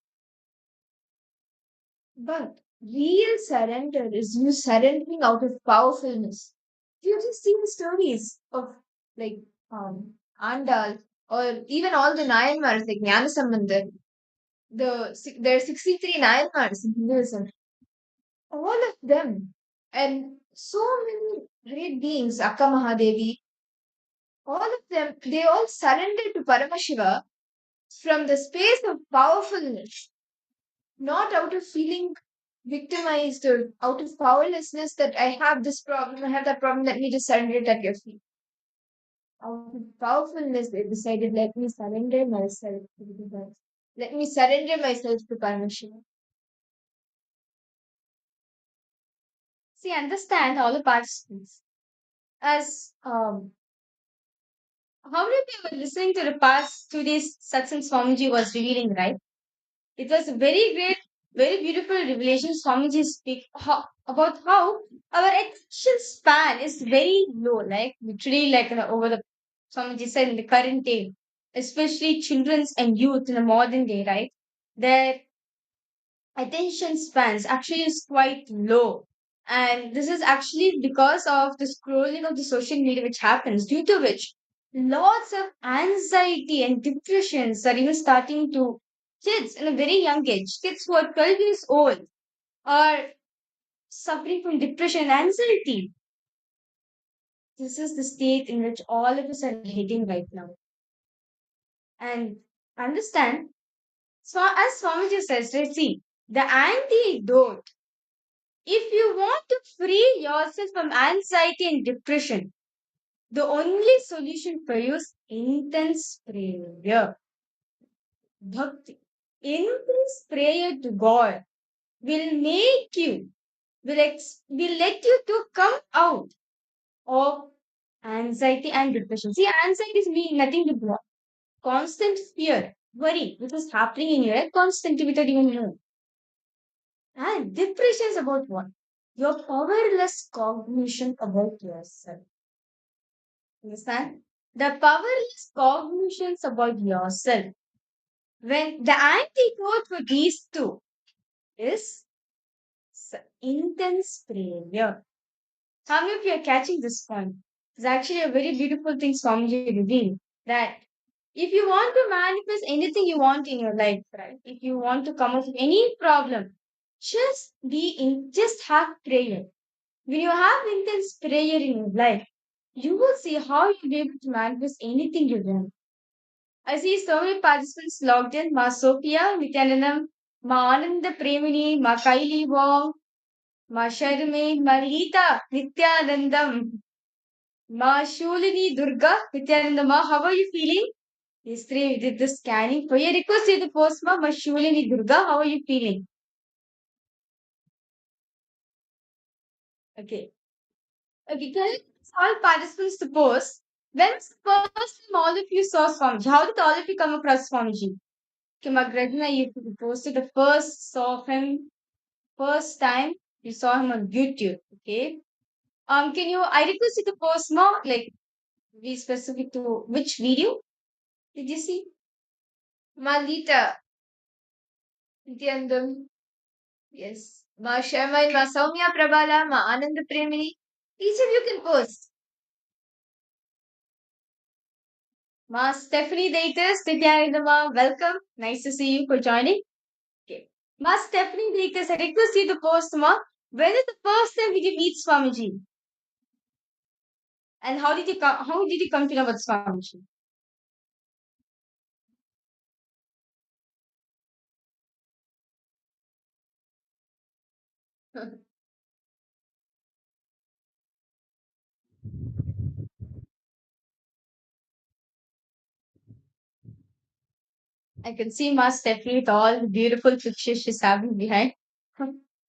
Speaker 7: But real surrender is you surrendering out of powerfulness. You just see the stories of like Andal or even all the Nayanmars like Jnana Sambandar. There are 63 Nayanmars in Hinduism. All of them and so many great beings, Akka Mahadevi, all of them, they all surrendered to Paramashiva from the space of powerfulness, not out of feeling victimized or out of powerlessness that I have this problem, I have that problem, let me just surrender it at your feet. Out of powerfulness, they decided, let me surrender myself to the divine. Let me surrender myself to Paramashiva. See, understand all the participants. As how many people were listening to the past 2 days satsang Swamiji was revealing, right? It was a very great, very beautiful revelation Swamiji speak about how our attention span is very low, like literally like over the Swamiji said in the current day, especially children's and youth in the modern day, right? Their attention spans actually is quite low. And this is actually because of the scrolling of the social media which happens, due to which lots of anxiety and depressions are even starting to kids in a very young age. Kids who are 12 years old are suffering from depression and anxiety. This is the state in which all of us are heading right now. And understand, so as Swamiji says, let's see, the antidote. If you want to free yourself from anxiety and depression, the only solution for you is intense prayer. Bhakti. Intense prayer to God will make you, will let you to come out of anxiety and depression. See, anxiety is mean nothing to do. Constant fear, worry, which is happening in your head constantly without even knowing. And depression is about what? Your powerless cognition about yourself. Understand? The powerless cognitions about yourself. When the antidote for these two is intense prayer. How many of you are catching this point? It's actually a very beautiful thing Swamiji revealed that if you want to manifest anything you want in your life, right? If you want to come up with any problem, just have prayer. When you have intense prayer in your life, you will see how you'll be able to manifest anything you want. I see so many participants logged in. Ma Sophia, Nityananda, Ma Ananda Premini, Ma Kaili Wong, Ma Sharme, Ma Rita, Nityanandam, Ma Shulini Durga, Nityananda Ma, how are you feeling? Yesterday we did the scanning. For your request to the post, Ma Shulini Durga, how are you feeling? Okay. Okay, can you all participants to post? When's the first time all of you saw Swamiji? How did all of you come across Swamiji? Okay, Magradna, you posted the first saw him, first time you saw him on YouTube. Okay. Can you? I request you to post more, like be specific to which video did you see? Malita, Nityanandam, yes. Ma Sharma and Ma Soumya Prabhala, Ma Ananda Premini. Each of you can post. Ma Stephanie Daitis, Nityanandama, welcome. Nice to see you for joining. Okay. Ma Stephanie Daitis, I request you to post, Ma. When is the first time did you meet Swamiji? And how did you come to know about Swamiji?
Speaker 10: I can see Ma Stephanie with all the beautiful pictures she's having behind.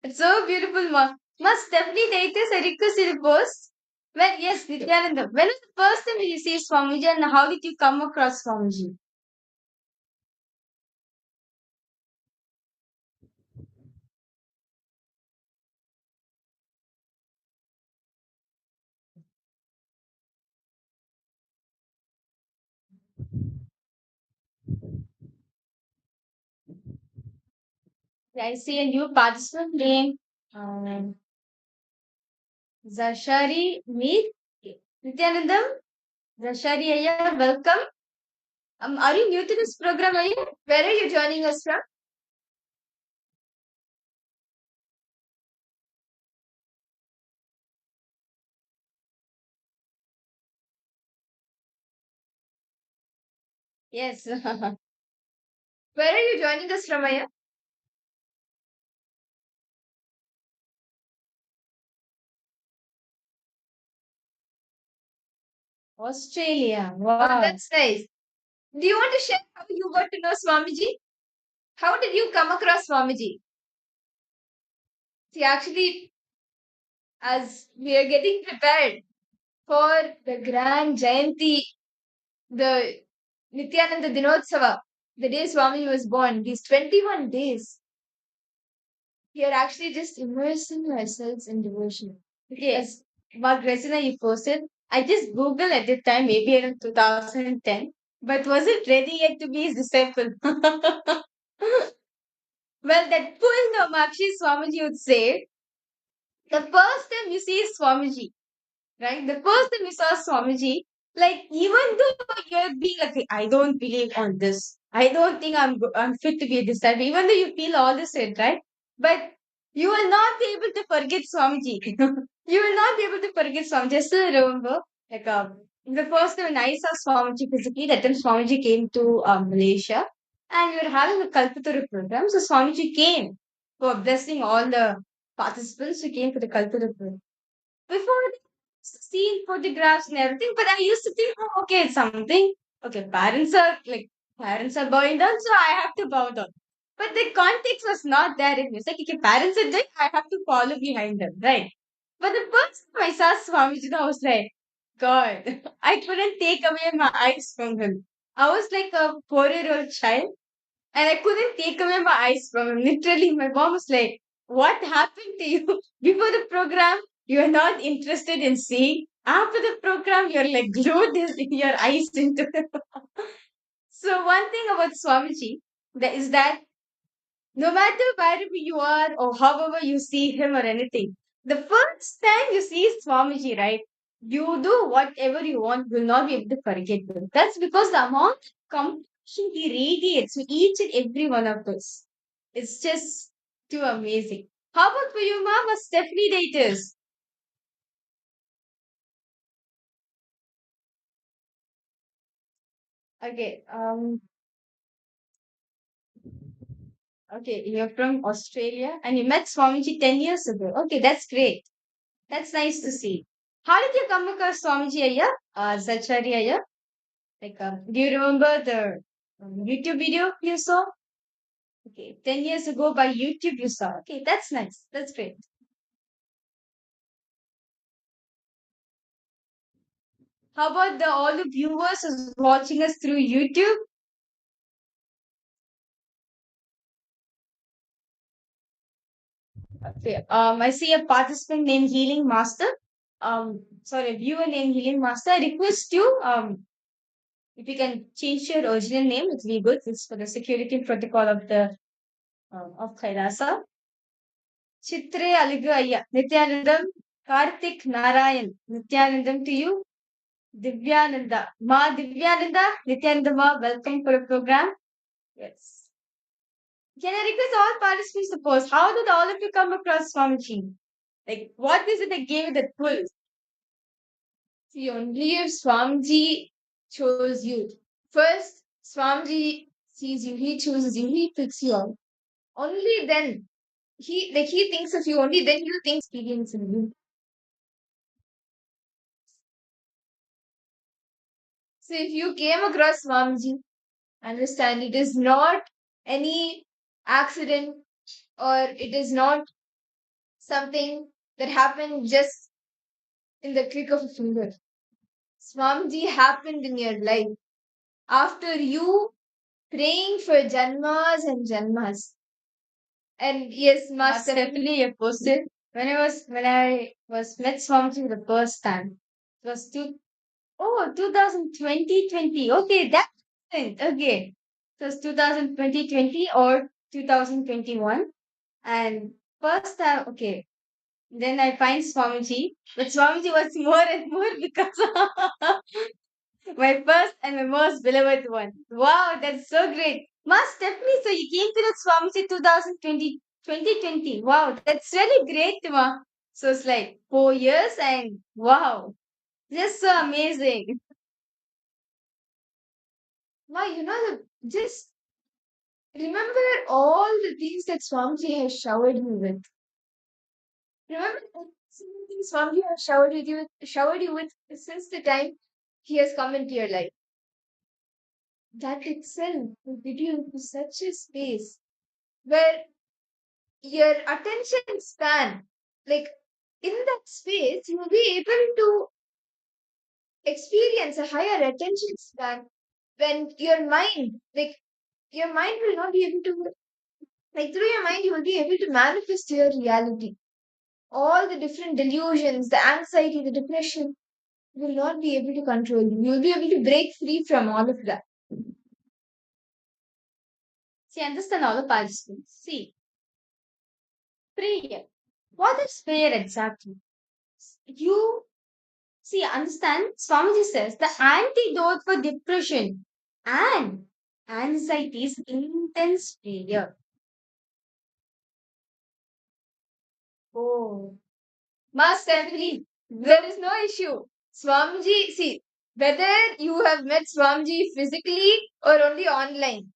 Speaker 10: It's so beautiful, Ma. Ma Stephanie, take this, I request you to post. Well, yes, Nityananda. When was the first time you see Swamiji and how did you come across Swamiji? I see a new participant name. Um, Zashari Meet. Nityanandam, Zashari Aya, welcome. Are you new to this program, Aya? Where are you joining us from? Yes. Where are you joining us from, Aya? Australia. Wow, that's nice. Do you want to share how you got to know Swamiji? How did you come across Swamiji? See, actually, as we are getting prepared for the grand Jayanti, the Nityananda Dinotsava, the day Swamiji was born, these 21 days, we are actually just immersing ourselves in devotion. Okay, as Mudrasana you posted, I just Googled at the time, maybe around 2010, but wasn't ready yet to be his disciple. Well, that full Namakshi Swamiji would say, the first time you see Swamiji, right? The first time you saw Swamiji, like even though you're being like, I don't believe on this. I don't think I'm fit to be a disciple. Even though you feel all this shit, right? But you will not be able to forget Swamiji. You will not be able to forget Swamiji. I still remember, like the first time when I saw Swamiji physically, that time Swamiji came to Malaysia, and we were having a Kalpataru program. So Swamiji came for blessing all the participants who came for the Kalpataru program. Before seeing photographs and everything, but I used to think, oh, okay, it's something. Okay, parents are bowing down, so I have to bow down. But the context was not there in me. It's like, okay, parents are doing, I have to follow behind them, right? But the first time I saw Swamiji, I was like, God, I couldn't take away my eyes from him. I was like a 4-year-old child and I couldn't take away my eyes from him. Literally, my mom was like, what happened to you? Before the program, you are not interested in seeing. After the program, you're like glued your eyes into it. So, one thing about Swamiji that is that no matter wherever you are or however you see him or anything, the first time you see Swamiji, right, you do whatever you want, will not be able to forget him. That's because the amount of compassion he radiates to each and every one of us. It's just too amazing. How about for you, Mama? Stephanie Daters. Okay, okay, you're from Australia and you met Swamiji 10 years ago. Okay, that's great. That's nice to see. How did you come across Swamiji Aya? Zachari Aya? Like, do you remember the YouTube video you saw? Okay, 10 years ago by YouTube you saw. Okay, that's nice. That's great. How about the all the viewers who's watching us through YouTube? Okay, I see a participant named Healing Master. Sorry, a viewer named Healing Master. I request you, if you can change your original name, it'll be good. It's for the security protocol of the of Kailasa. Chitre Aligaya, Nityanandam, Karthik Narayan, Nityanandam to you, Divyananda. Ma Divyananda, Nityananda Ma, welcome for the program. Yes. Can I request all participants to post? How did all of you come across Swamiji? Like, what is it that gave you that pull? See, only if Swamiji chose you. First, Swamiji sees you, he chooses you, he picks you out. Only then
Speaker 7: he thinks of you only, then you think experience in you. So if you came across Swamiji, understand it is not any accident, or it is not something that happened just in the click of a finger. Swamiji happened in your life after you praying for janmas and janmas. And yes, must definitely a person. When I was met Swamiji the first time, it was 2020. Okay, that's it. Okay. So it's 2020 or 2021. And first time, okay. Then I find Swamiji. But Swamiji was more and more because my first and my most beloved one. Wow, that's so great. Must definitely. So you came to the Swamiji 2020. Wow, that's really great, Ma. So it's like 4 years and wow, just so amazing. Wow, just remember all the things that Swamiji has showered you with. Remember every single thing Swamiji has showered you with since the time he has come into your life. That itself will get you into such a space where your attention span, like in that space, you will be able to experience a higher attention span when your mind will not be able to, like through your mind, you will be able to manifest your reality. All the different delusions, the anxiety, the depression will not be able to control you. You will be able to break free from all of that. See, understand all the participants. See, prayer. What is prayer exactly? You see, understand, Swamiji says the antidote for depression and anxiety is intense prayer. Oh, must definitely. There is no issue. Swamiji, see, whether you have met Swamiji physically or only online,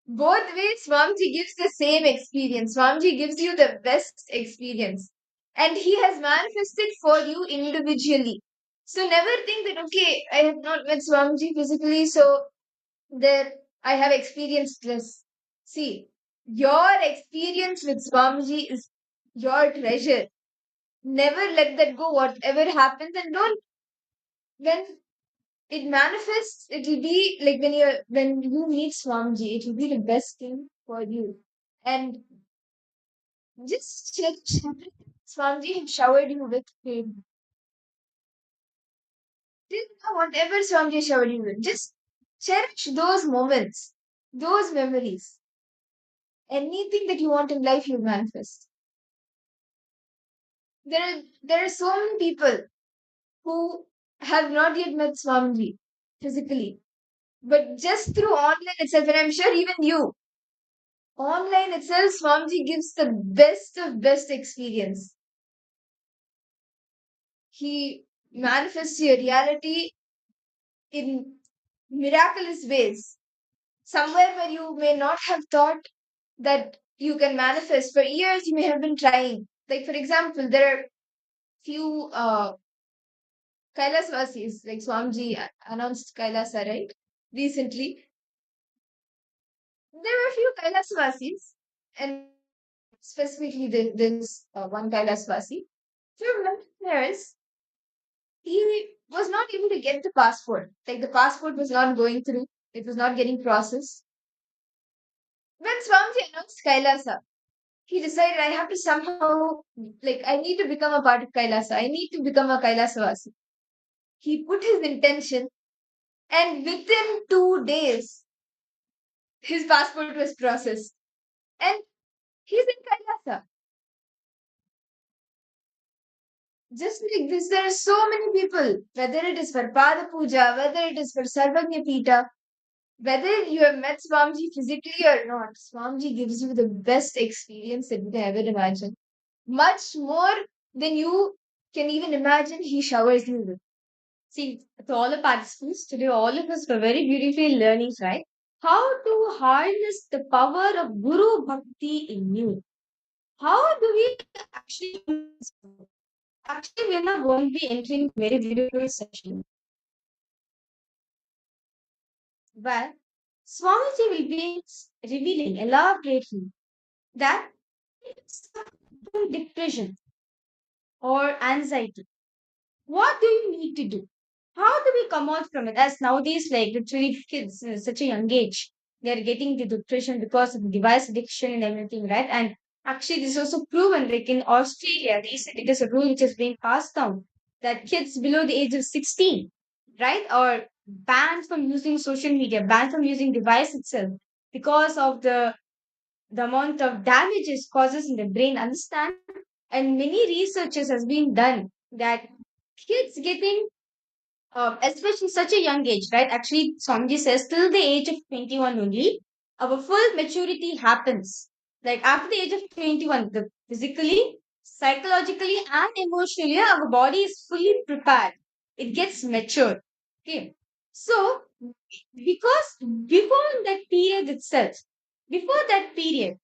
Speaker 7: both ways Swamiji gives the same experience. Swamiji gives you the best experience. And he has manifested for you individually. So never think that, okay, I have not met Swamiji physically, so there I have experienced less. See, your experience with Swamiji is your treasure. Never let that go, whatever happens, and don't, when it manifests, it will be like when you meet Swamiji, it will be the best thing for you. And just cherish everything Swamiji has showered you with fame. Whatever Swamiji showered you with, just cherish those moments, those memories. Anything that you want in life, you manifest. There are so many people who have not yet met Swamiji physically, but just through online itself, and I'm sure even you, online itself, Swamiji gives the best of best experience. He manifests your reality in miraculous ways. Somewhere where you may not have thought that you can manifest. For years, you may have been trying. Like, for example, there are few Kailasvasis, like Swamiji announced Kailasa, right? Recently. There were a few Kailasvasis, and specifically this one Kailasvasi. For many years, he was not able to get the passport. Like the passport was not going through, it was not getting processed. When Swamiji announced Kailasa, he decided I have to somehow, like, I need to become a part of Kailasa. I need to become a Kailasavasi. He put his intention, and within 2 days, his passport was processed. And he's in Kailasa. Just like this, there are so many people, whether it is for Pada Puja, whether it is for Sarvagnya Pita, whether you have met Swamiji physically or not, Swamiji gives you the best experience that you can ever imagine. Much more than you can even imagine, he showers you with. See, to all the participants, today all of us were very beautifully learning, right? How to harness the power of Guru Bhakti in you.
Speaker 10: How do we actually actually we're not going to be entering a very beautiful session where Swamiji will be revealing elaborately that from depression or anxiety, what do you need to do? How do we come out from it? As nowadays, like literally kids in such a young age, they are getting the depression because of the device addiction and everything, right? And actually, this is also proven. Like in Australia, they said it is a rule which is being passed down that kids below the age of 16, right, are banned from using social media, banned from using device itself because of the amount of damage it causes in the brain. Understand? And many researches has been done that kids getting especially such a young age, right? Actually, Swamiji says till the age of 21 only, our full maturity happens. Like after the age of 21, the physically, psychologically, and emotionally, our body is fully prepared. It gets matured. Okay. So, because before that period itself, before that period,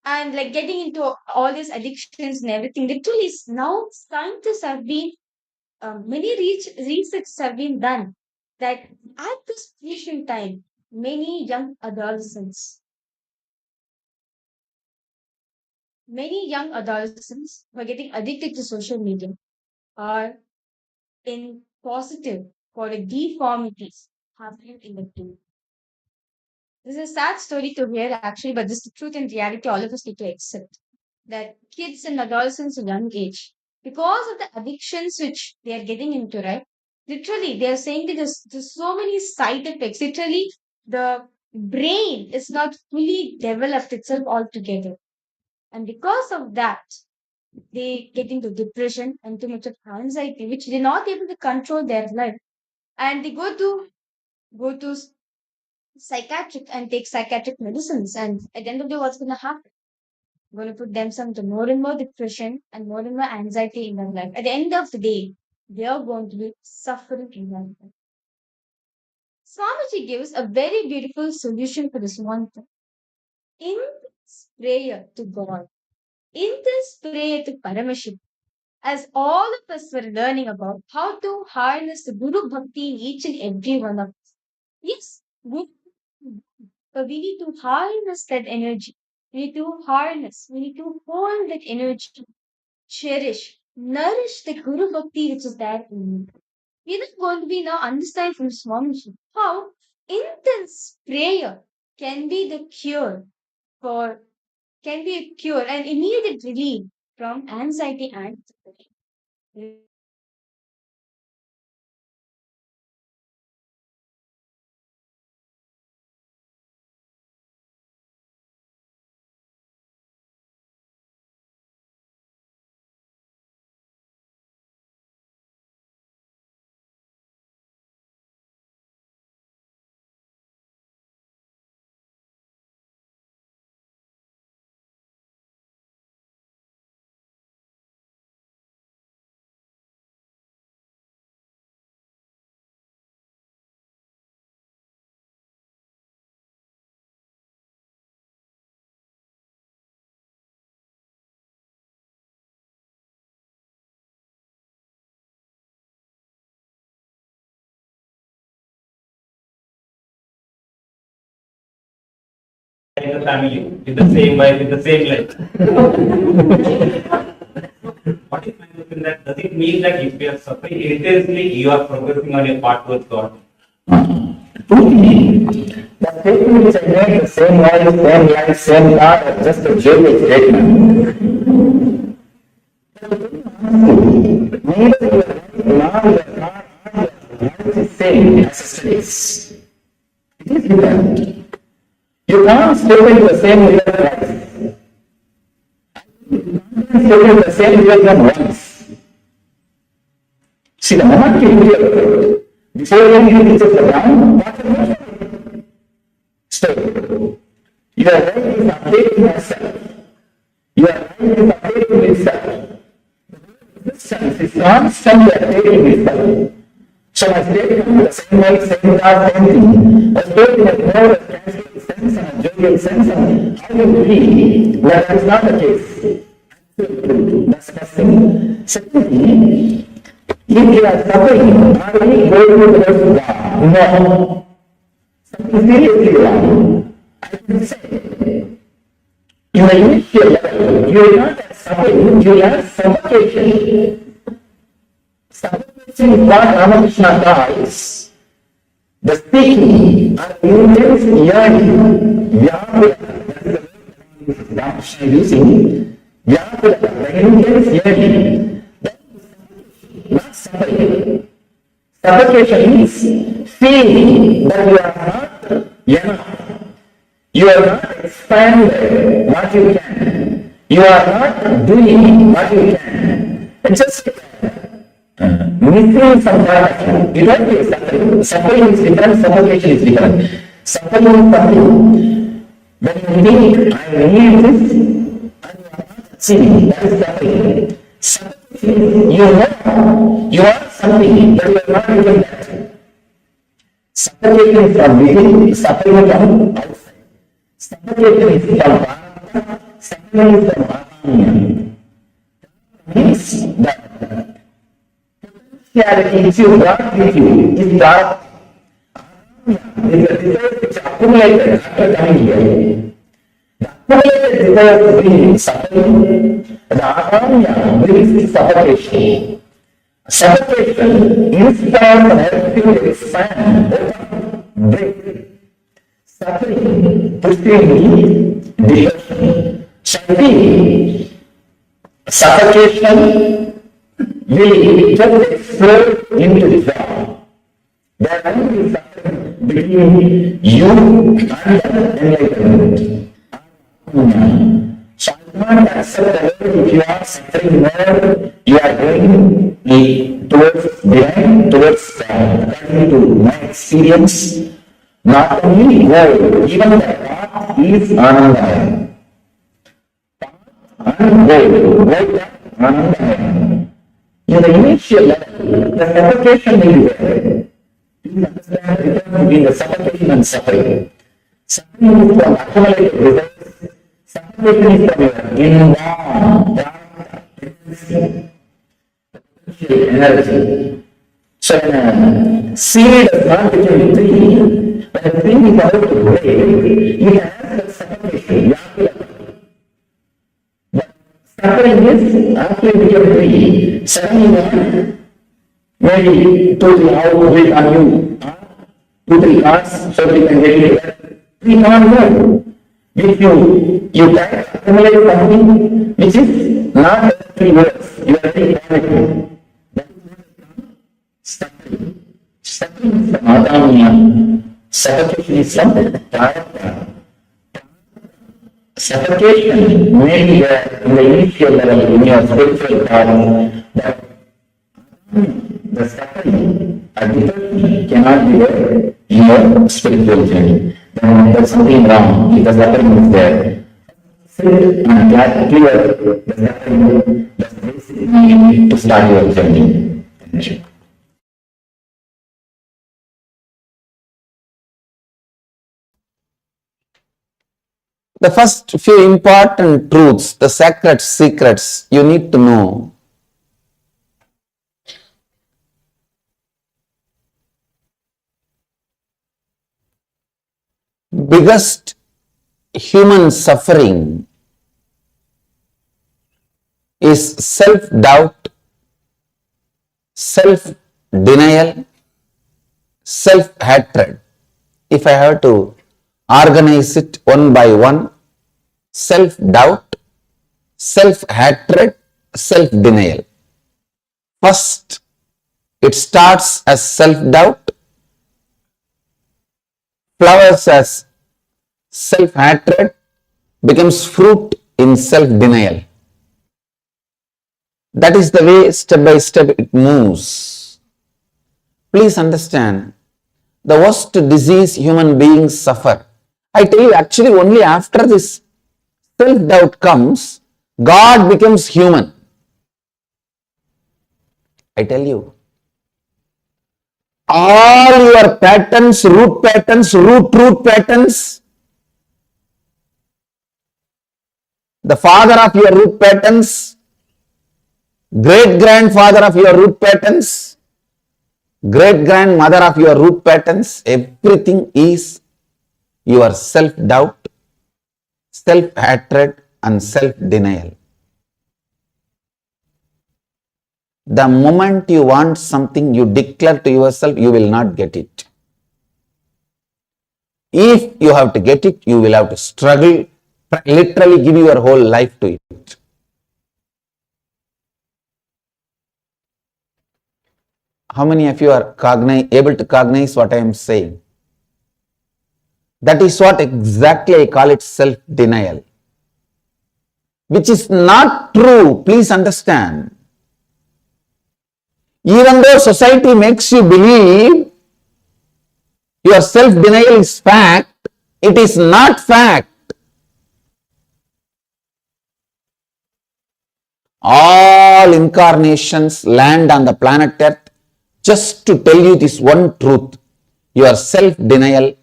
Speaker 10: and like getting into all these addictions and everything, literally now scientists have been many research have been done that at this crucial time, many young adolescents who are getting addicted to social media are in positive for the deformities happening in the brain. This is a sad story to hear actually, but this is the truth and reality all of us need to accept. That kids and adolescents at young age, because of the addictions which they are getting into, right? Literally, they are saying that there's so many side effects. Literally, the brain is not fully developed itself altogether. And because of that, they get into depression and too much of anxiety, which they're not able to control their life. And they go to psychiatric and take psychiatric medicines. And at the end of the day, what's gonna happen? Going to put them some to more and more depression and more anxiety in their life. At the end of the day, they are going to be suffering in their life. Swamiji gives a very beautiful solution for this one thing. In this prayer to God, in this prayer to Paramashivoham, as all of us were learning about how to harness the Guru Bhakti in each and every one of us. Yes, but we need to harness that energy. We need to hold that energy, cherish, nourish the Guru Bhakti which is there in you. We are going to be now understand from Swamiji how intense prayer can be the cure for can be a cure and immediate relief from anxiety and depression.
Speaker 2: In the family with the same wife, with the same life. What is my look in that? Does it mean that if you are suffering intensely, you are progressing on your path towards God?
Speaker 8: The statement which I made, the same wife, same life, same God, is just a general statement. Neither your life nor your God nor your life is same as yesterday's. It is different. You can't step into the same river twice. You can't step into the same river once. See, the moment you do it, before you reach the ground, water stop. Your life is updating yourself. Your life is updating itself. Existence is constantly updating itself. So I stayed in the same way, same God, same thing. I stayed in a more casual sense and a jovial sense, and I will believe that is not the case. Secondly, if you are suffering, are we going towards God? No. Something seriously wrong. I can say, in the initial level, you will not have suffering, you will have suffocation. Suffocation is what Ramakrishna calls the speaking or intense yearning. Vyapula, that is the word Ramakrishna is using. Vyapula, the intense yearning. That is not suffering. Suffocation means feeling that you are not enough. You are not expanded what you can. You are not doing what you can. It's just missing some part of you. You don't feel suffering. Suffering is different, suffocation is different. Suffering is something when you think, I need this, and you are not achieving, that is suffering. Suffering is you know you are something, but you are not even that. Suffocation is from within, suffering is from outside. Suffocation is from Paramahansa, suffering is from Arina. Means that potentiality which you brought with you is dark. Arina is a desire which accumulated after coming here. The accumulated desire brings suffering, the Arina brings suffocation. Suffocation instead of helping to expand, break. Suffering, pushing, depression, chanting, suffocation will just explode into joy. There will be suffering between you and enlightenment. So I cannot accept the word if you are suffering more, you are going towards behind, towards according to my experience. Not only gold, even the path is Anandamaya. Path and gold, Anandamaya. In the initial level, the suffocation will be there. Please understand the difference between the suffocation and suffering. Suffering is from accumulated results. Suffocation is from your inborn potential energy. So when a seed does not become a tree, when a tree is about to break, it has the suffocation. But suffering is after it becomes a tree, suddenly maybe 2-3 hours will come you, 2-3 hours so that you can get it. We can't know. If you can accumulate something which is not 3 words, you are very powerful. Suffering. Suffering is from Adamya. Suffocation is from Tatwa. Suffocation may be there in the initial level in your spiritual path, but the suffering or depression cannot be there in your spiritual journey. Then there's something wrong if the suffering is there. Sit and clear the suffering, that's the basic need to start your journey. Thank you.
Speaker 9: The first few important truths, the sacred secrets you need to know. Biggest human suffering is self-doubt, self-denial, self-hatred. If I have to organize it one by one, self-doubt, self-hatred, self-denial. First, it starts as self-doubt, flowers as self-hatred, becomes fruit in self-denial. That is the way step by step it moves. Please understand, the worst disease human beings suffer. I tell you, actually only after this self-doubt comes, God becomes human. I tell you, all your patterns, root patterns, the father of your root patterns, great grandfather of your root patterns, great grandmother of your root patterns, everything is your self-doubt, self-hatred and self-denial. The moment you want something, you declare to yourself, you will not get it. If you have to get it, you will have to struggle, literally give your whole life to it. How many of you are able to cognize what I am saying? That is what exactly I call it self-denial, which is not true. Please understand. Even though society makes you believe your self-denial is fact, it is not fact. All incarnations land on the planet Earth just to tell you this one truth. Your self-denial,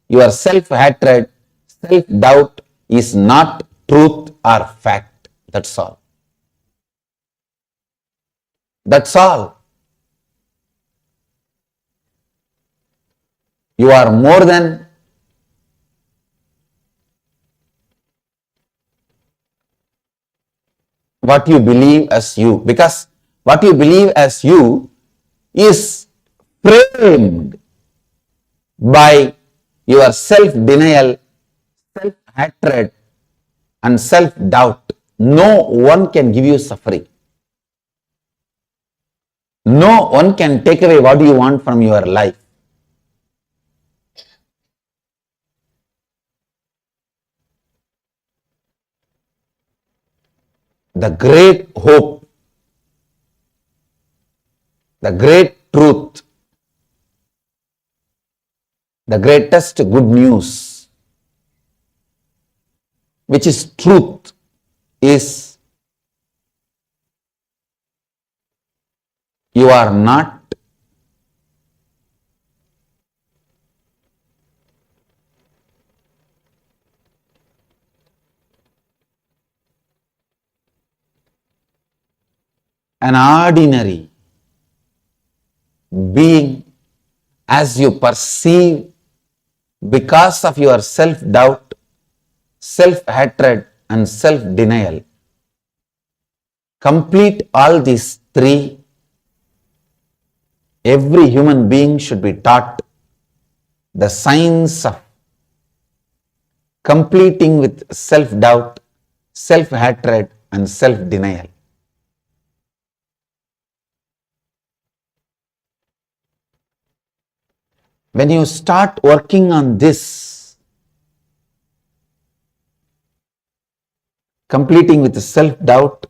Speaker 9: your self-hatred, self-doubt is not truth or fact. That's all. That's all. You are more than what you believe as you, because what you believe as you is framed by your self-denial, self-hatred and self-doubt. No one can give you suffering. No one can take away what you want from your life. The great hope, the great truth, the greatest good news, which is truth, is you are not an ordinary being as you perceive because of your self-doubt, self-hatred and self-denial. Complete all these three. Every human being should be taught the science of completing with self-doubt, self-hatred and self-denial. When you start working on this, completing with self-doubt,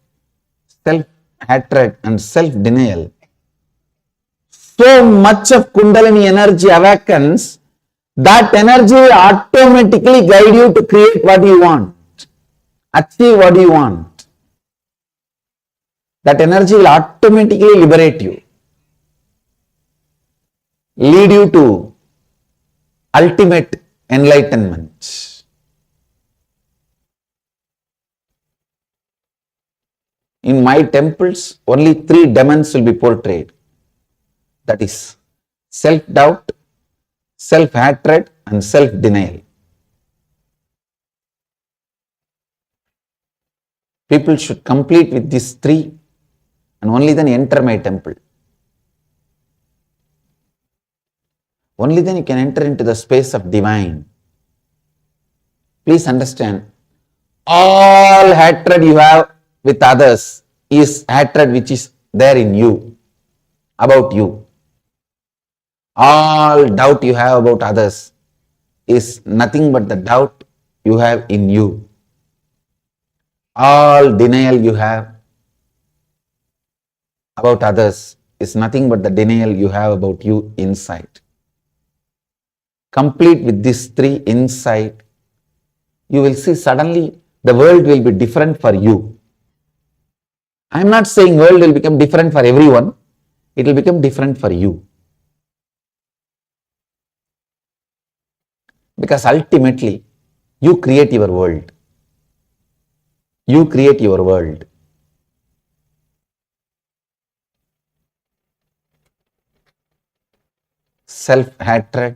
Speaker 9: self-hatred and self-denial, so much of Kundalini energy awakens, that energy will automatically guide you to create what you want, achieve what you want. That energy will automatically liberate you, lead you to ultimate enlightenment. In my temples, only 3 demons will be portrayed. That is self-doubt, self-hatred and self-denial. People should complete with these 3 and only then enter my temple. Only then you can enter into the space of divine. Please understand, all hatred you have with others is hatred which is there in you, about you. All doubt you have about others is nothing but the doubt you have in you. All denial you have about others is nothing but the denial you have about you inside. Complete with these 3 inside, you will see suddenly the world will be different for you. I am not saying world will become different for everyone. It will become different for you. Because ultimately, you create your world. You create your world. self-hatred,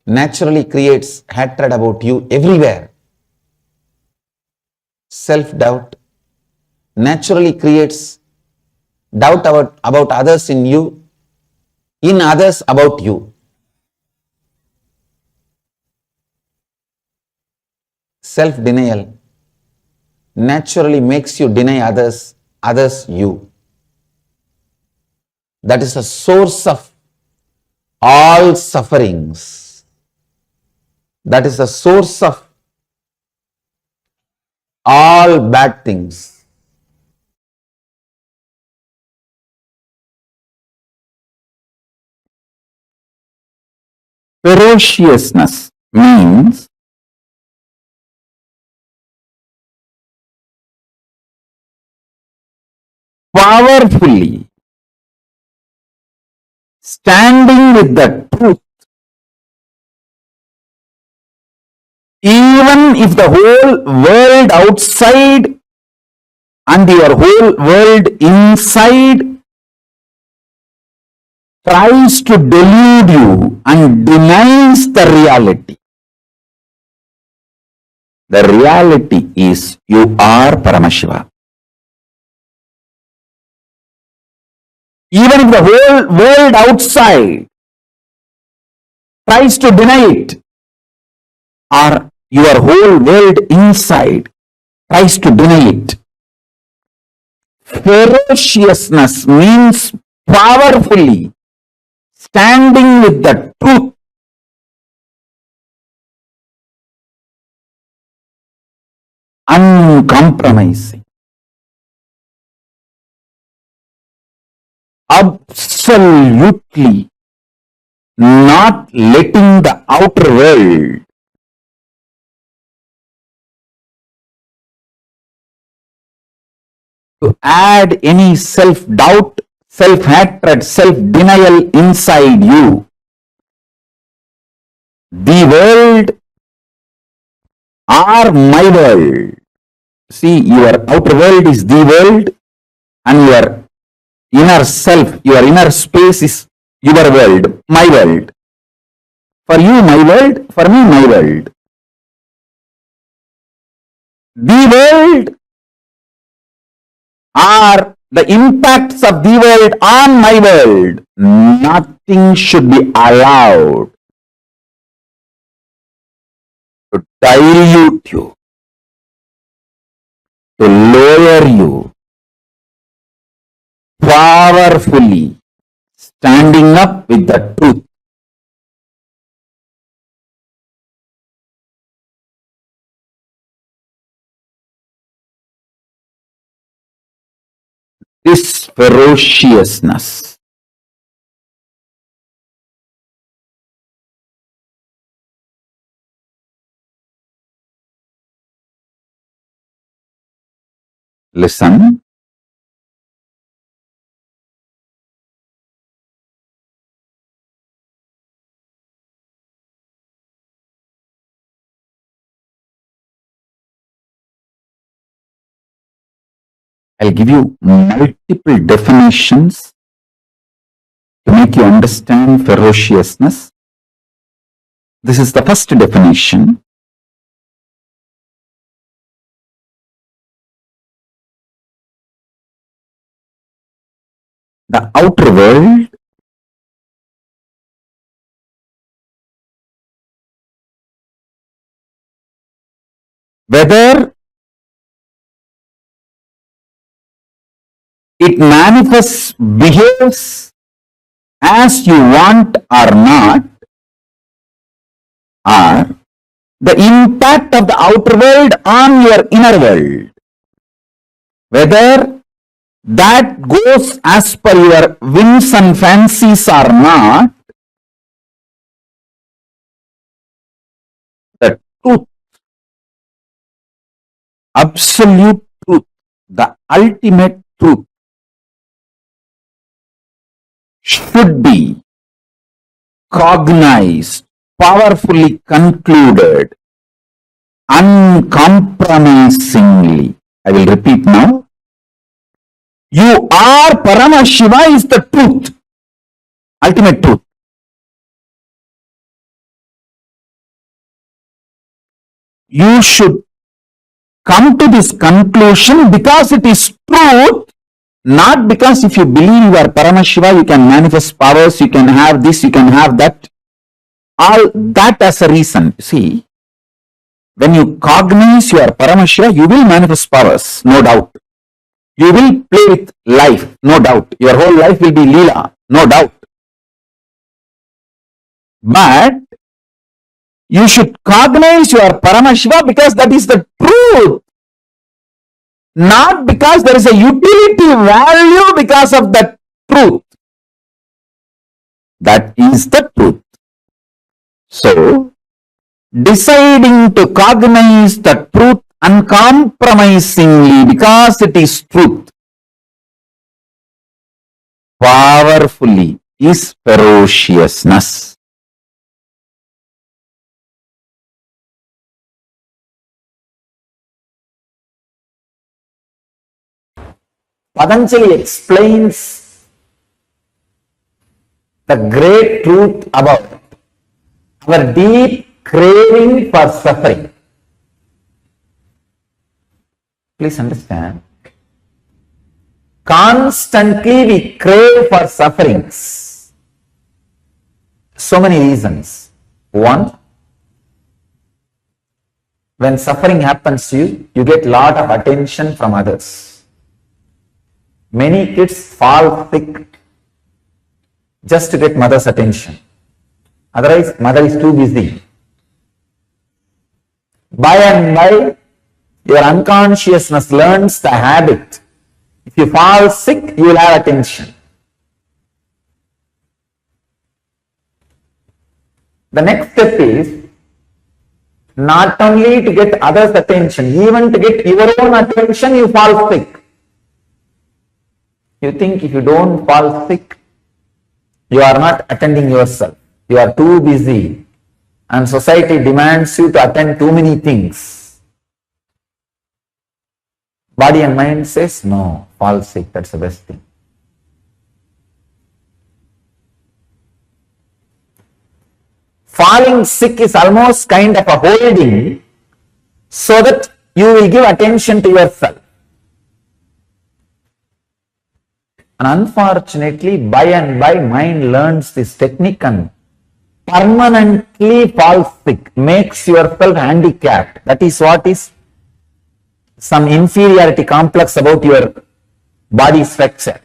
Speaker 9: naturally creates hatred about you everywhere. Self-doubt naturally creates doubt about others in you, in others about you. Self-denial naturally makes you deny others you. That is the source of all sufferings. That is the source of all bad things. Ferociousness means powerfully standing with the truth, even if the whole world outside and your whole world inside tries to delude you and denies the reality. The reality is you are Paramashiva. Even if the whole world outside tries to deny it, or your whole world inside tries to deny it. Ferociousness means powerfully standing with the truth, uncompromising, absolutely not letting the outer world to add any self-doubt, self-hatred, self-denial inside you. The world or my world. See, your outer world is the world and your inner self, your inner space is your world, my world. For you, my world, for me, my world. The world or the impacts of the world on my world, nothing should be allowed to dilute you, to lower you, powerfully standing up with the truth. This ferociousness listen, I'll give you multiple definitions to make you understand ferociousness. This is the first definition. The outer world whether it manifests, behaves as you want or not, or the impact of the outer world on your inner world, whether that goes as per your whims and fancies or not, the truth, absolute truth, the ultimate truth should be cognized, powerfully concluded, uncompromisingly. I will repeat now. You are Paramashiva is the truth, ultimate truth. You should come to this conclusion because it is truth, not because if you believe you are Paramashiva, you can manifest powers, you can have this, you can have that. All that as a reason. See, when you cognize you are Paramashiva, you will manifest powers, no doubt. You will play with life, no doubt. Your whole life will be Leela, no doubt. But you should cognize you are Paramashiva because that is the truth. Not because there is a utility value because of that truth. That is the truth. So, deciding to cognize the truth uncompromisingly because it is truth, powerfully, is ferociousness. Patanjali explains the great truth about our deep craving for suffering. Please understand. Constantly we crave for sufferings. So many reasons. One, when suffering happens to you, you get lot of attention from others. Many kids fall sick just to get mother's attention. Otherwise, mother is too busy. By and by, your unconsciousness learns the habit. If you fall sick, you will have attention. The next step is not only to get others' attention, even to get your own attention, you fall sick. You think if you don't fall sick, you are not attending yourself. You are too busy and society demands you to attend too many things. Body and mind says, no, fall sick, that's the best thing. Falling sick is almost kind of a holding so that you will give attention to yourself. And unfortunately, by and by, mind learns this technique and permanently falls sick, makes yourself handicapped. That is what is some inferiority complex about your body structure,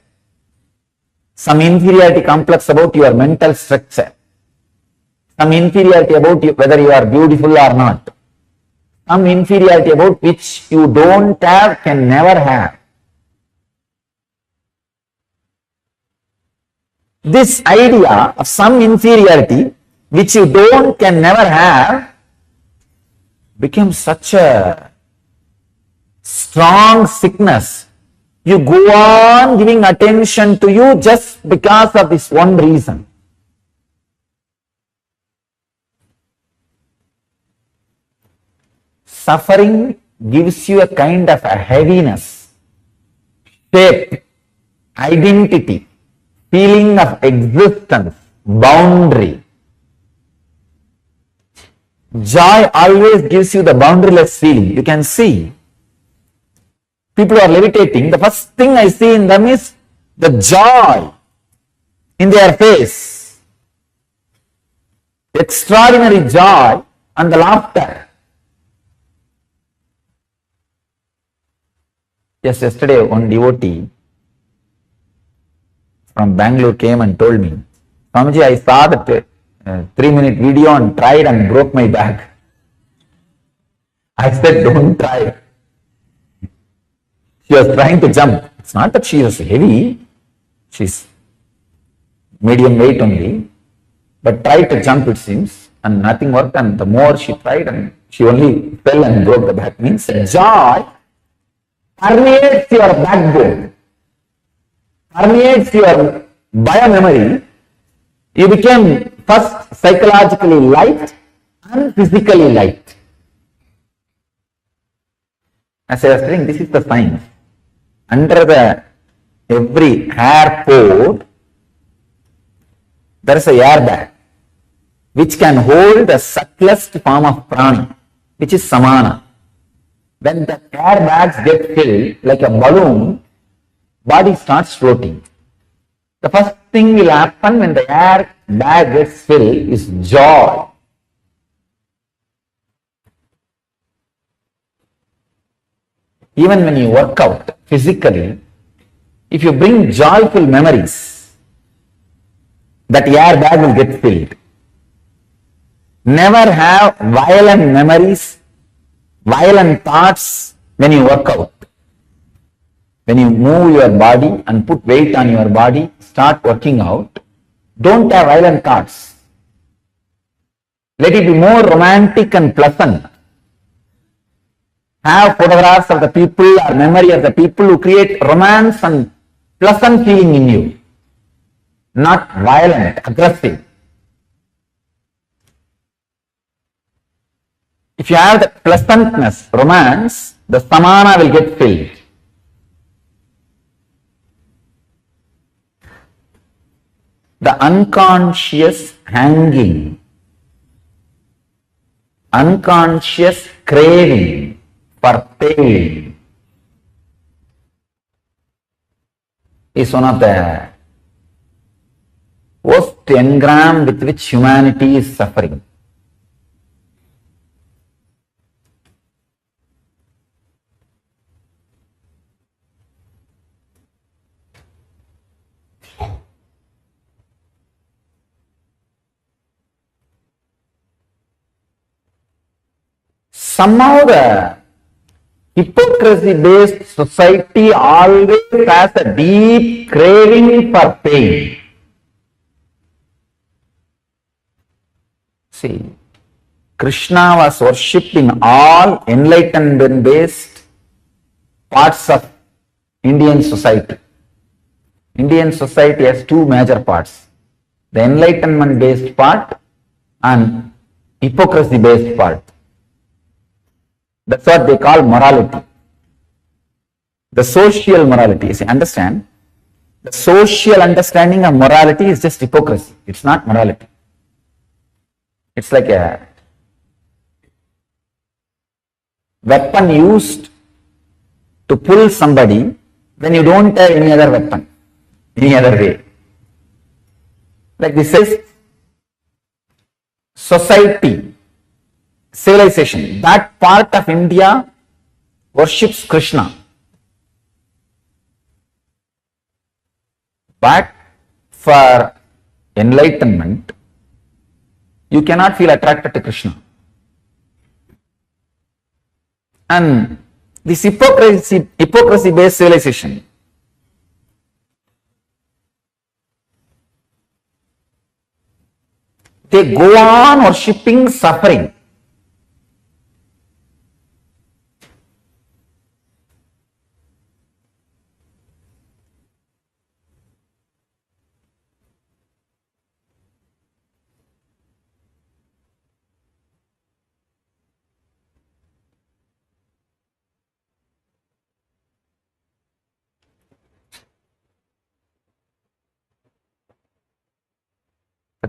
Speaker 9: some inferiority complex about your mental structure, some inferiority about you, whether you are beautiful or not, some inferiority about which you don't have, can never have. This idea of some inferiority which you don't, can never have, becomes such a strong sickness. You go on giving attention to you just because of this one reason. Suffering gives you a kind of a heaviness, shape, identity, feeling of existence, boundary. Joy always gives you the boundaryless feeling. You can see people who are levitating, the first thing I see in them is the joy in their face, extraordinary joy and the laughter. Just yesterday, one devotee from Bangalore came and told me, Swamiji, I saw that 3-minute video and tried and broke my back. I said, don't try. She was trying to jump. It's not that she was heavy, she's medium weight only, but tried to jump, it seems, and nothing worked. And the more she tried, and she only fell and broke the back. Means joy permeates your backbone, permeates your biomemory. You became first psychologically light and physically light. As I was saying, this is the science. Under the
Speaker 8: every hair pore, there is a air bag which can hold the subtlest form of prana, which is samana. When the air bags get filled like a balloon, body starts floating. The first thing will happen when the air bag gets filled is joy. Even when you work out physically, if you bring joyful memories, that air bag will get filled. Never have violent memories, violent thoughts when you work out. When you move your body and put weight on your body, start working out, don't have violent thoughts. Let it be more romantic and pleasant. Have photographs of the people or memory of the people who create romance and pleasant feeling in you. Not violent, aggressive. If you have the pleasantness, romance, the samana will get filled. The unconscious hanging, unconscious craving for pain is one of the worst engram with which humanity is suffering. Somehow the hypocrisy-based society always has a deep craving for pain. See, Krishna was worshipped in all enlightenment-based parts of Indian society. Indian society has two major parts, the enlightenment-based part and hypocrisy-based part. That's what they call morality. The social morality. See, understand, the social understanding of morality is just hypocrisy. It's not morality. It's like a weapon used to pull somebody when you don't have any other weapon, any other way. Like this is society, civilization. That part of India worships Krishna. But for enlightenment, you cannot feel attracted to Krishna. And this hypocrisy-based civilization, they go on worshipping suffering.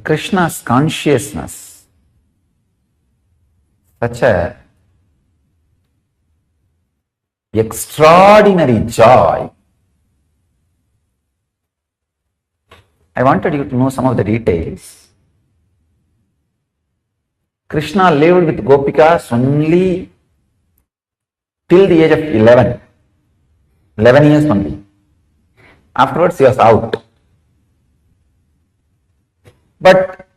Speaker 8: Krishna's consciousness, such a extraordinary joy. I wanted you to know some of the details. Krishna lived with Gopikas only till the age of 11 years only. Afterwards he was out. But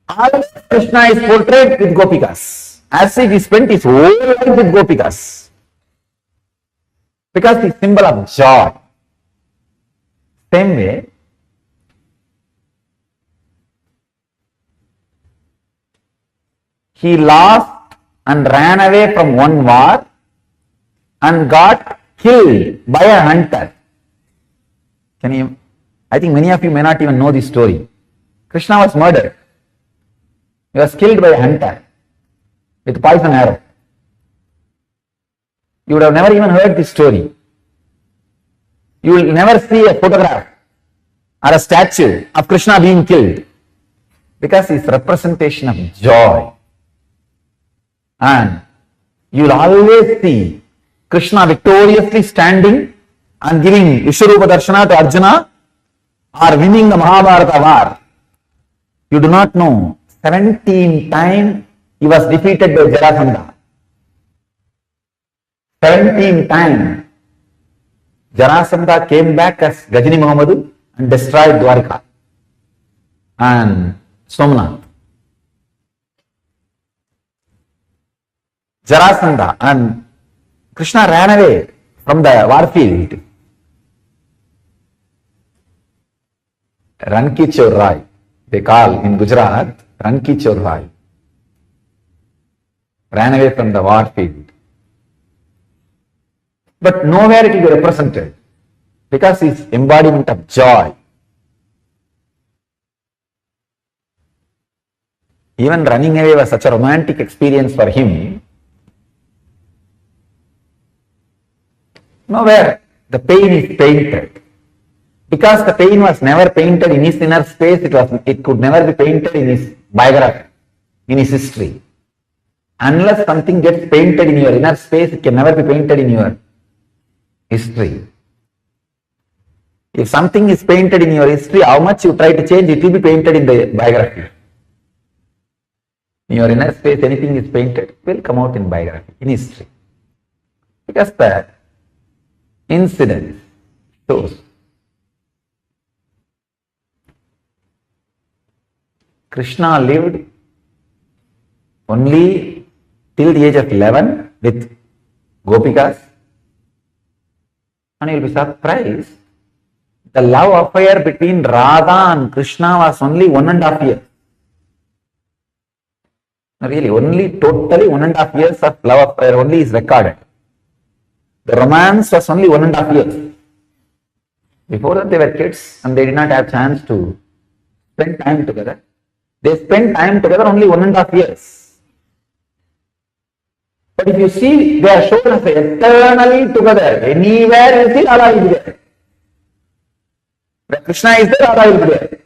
Speaker 8: always Krishna is portrayed with Gopikas, as if he spent his whole life with Gopikas. Because the symbol of joy. Same way, he lost and ran away from one war and got killed by a hunter. I think many of you may not even know this story. Krishna was murdered. He was killed by a hunter with poison arrow. You would have never even heard this story.
Speaker 9: You will never see a photograph or a statue of Krishna being killed, because it's representation of joy. And you will always see Krishna victoriously standing and giving Vishwarupa Darshana to Arjuna, or winning the Mahabharata war. You do not know, 17 times he was defeated by Jarasandha. 17 times Jarasandha came back as Gajini Muhammadu and destroyed Dwarka and Somnath. Jarasandha and Krishna ran away from the war field. Ranki Chor Rai, they call in Gujarat, Ranki Chor Rai. Ran away from the war field. But nowhere it will be represented, because it's embodiment of joy. Even running away was such a romantic experience for him. Nowhere the pain is painted. Because the pain was never painted in his inner space, it could never be painted in his biography, in his history. Unless something gets painted in your inner space, it can never be painted in your history. If something is painted in your history, how much you try to change, it will be painted in the biography. In your inner space, anything is painted, it will come out in biography, in history. Because the incident shows Krishna lived only till the age of 11 with Gopikas, and you will be surprised, the love affair between Radha and Krishna was only 1.5 years. Really, only totally 1.5 years of love affair only is recorded. The romance was only 1.5 years. Before that they were kids and they did not have chance to spend time together. They spent time together only 1.5 years. But if you see, they are shown as eternally together. Anywhere you see, Radha will be there. Where Krishna is there, Radha will be there.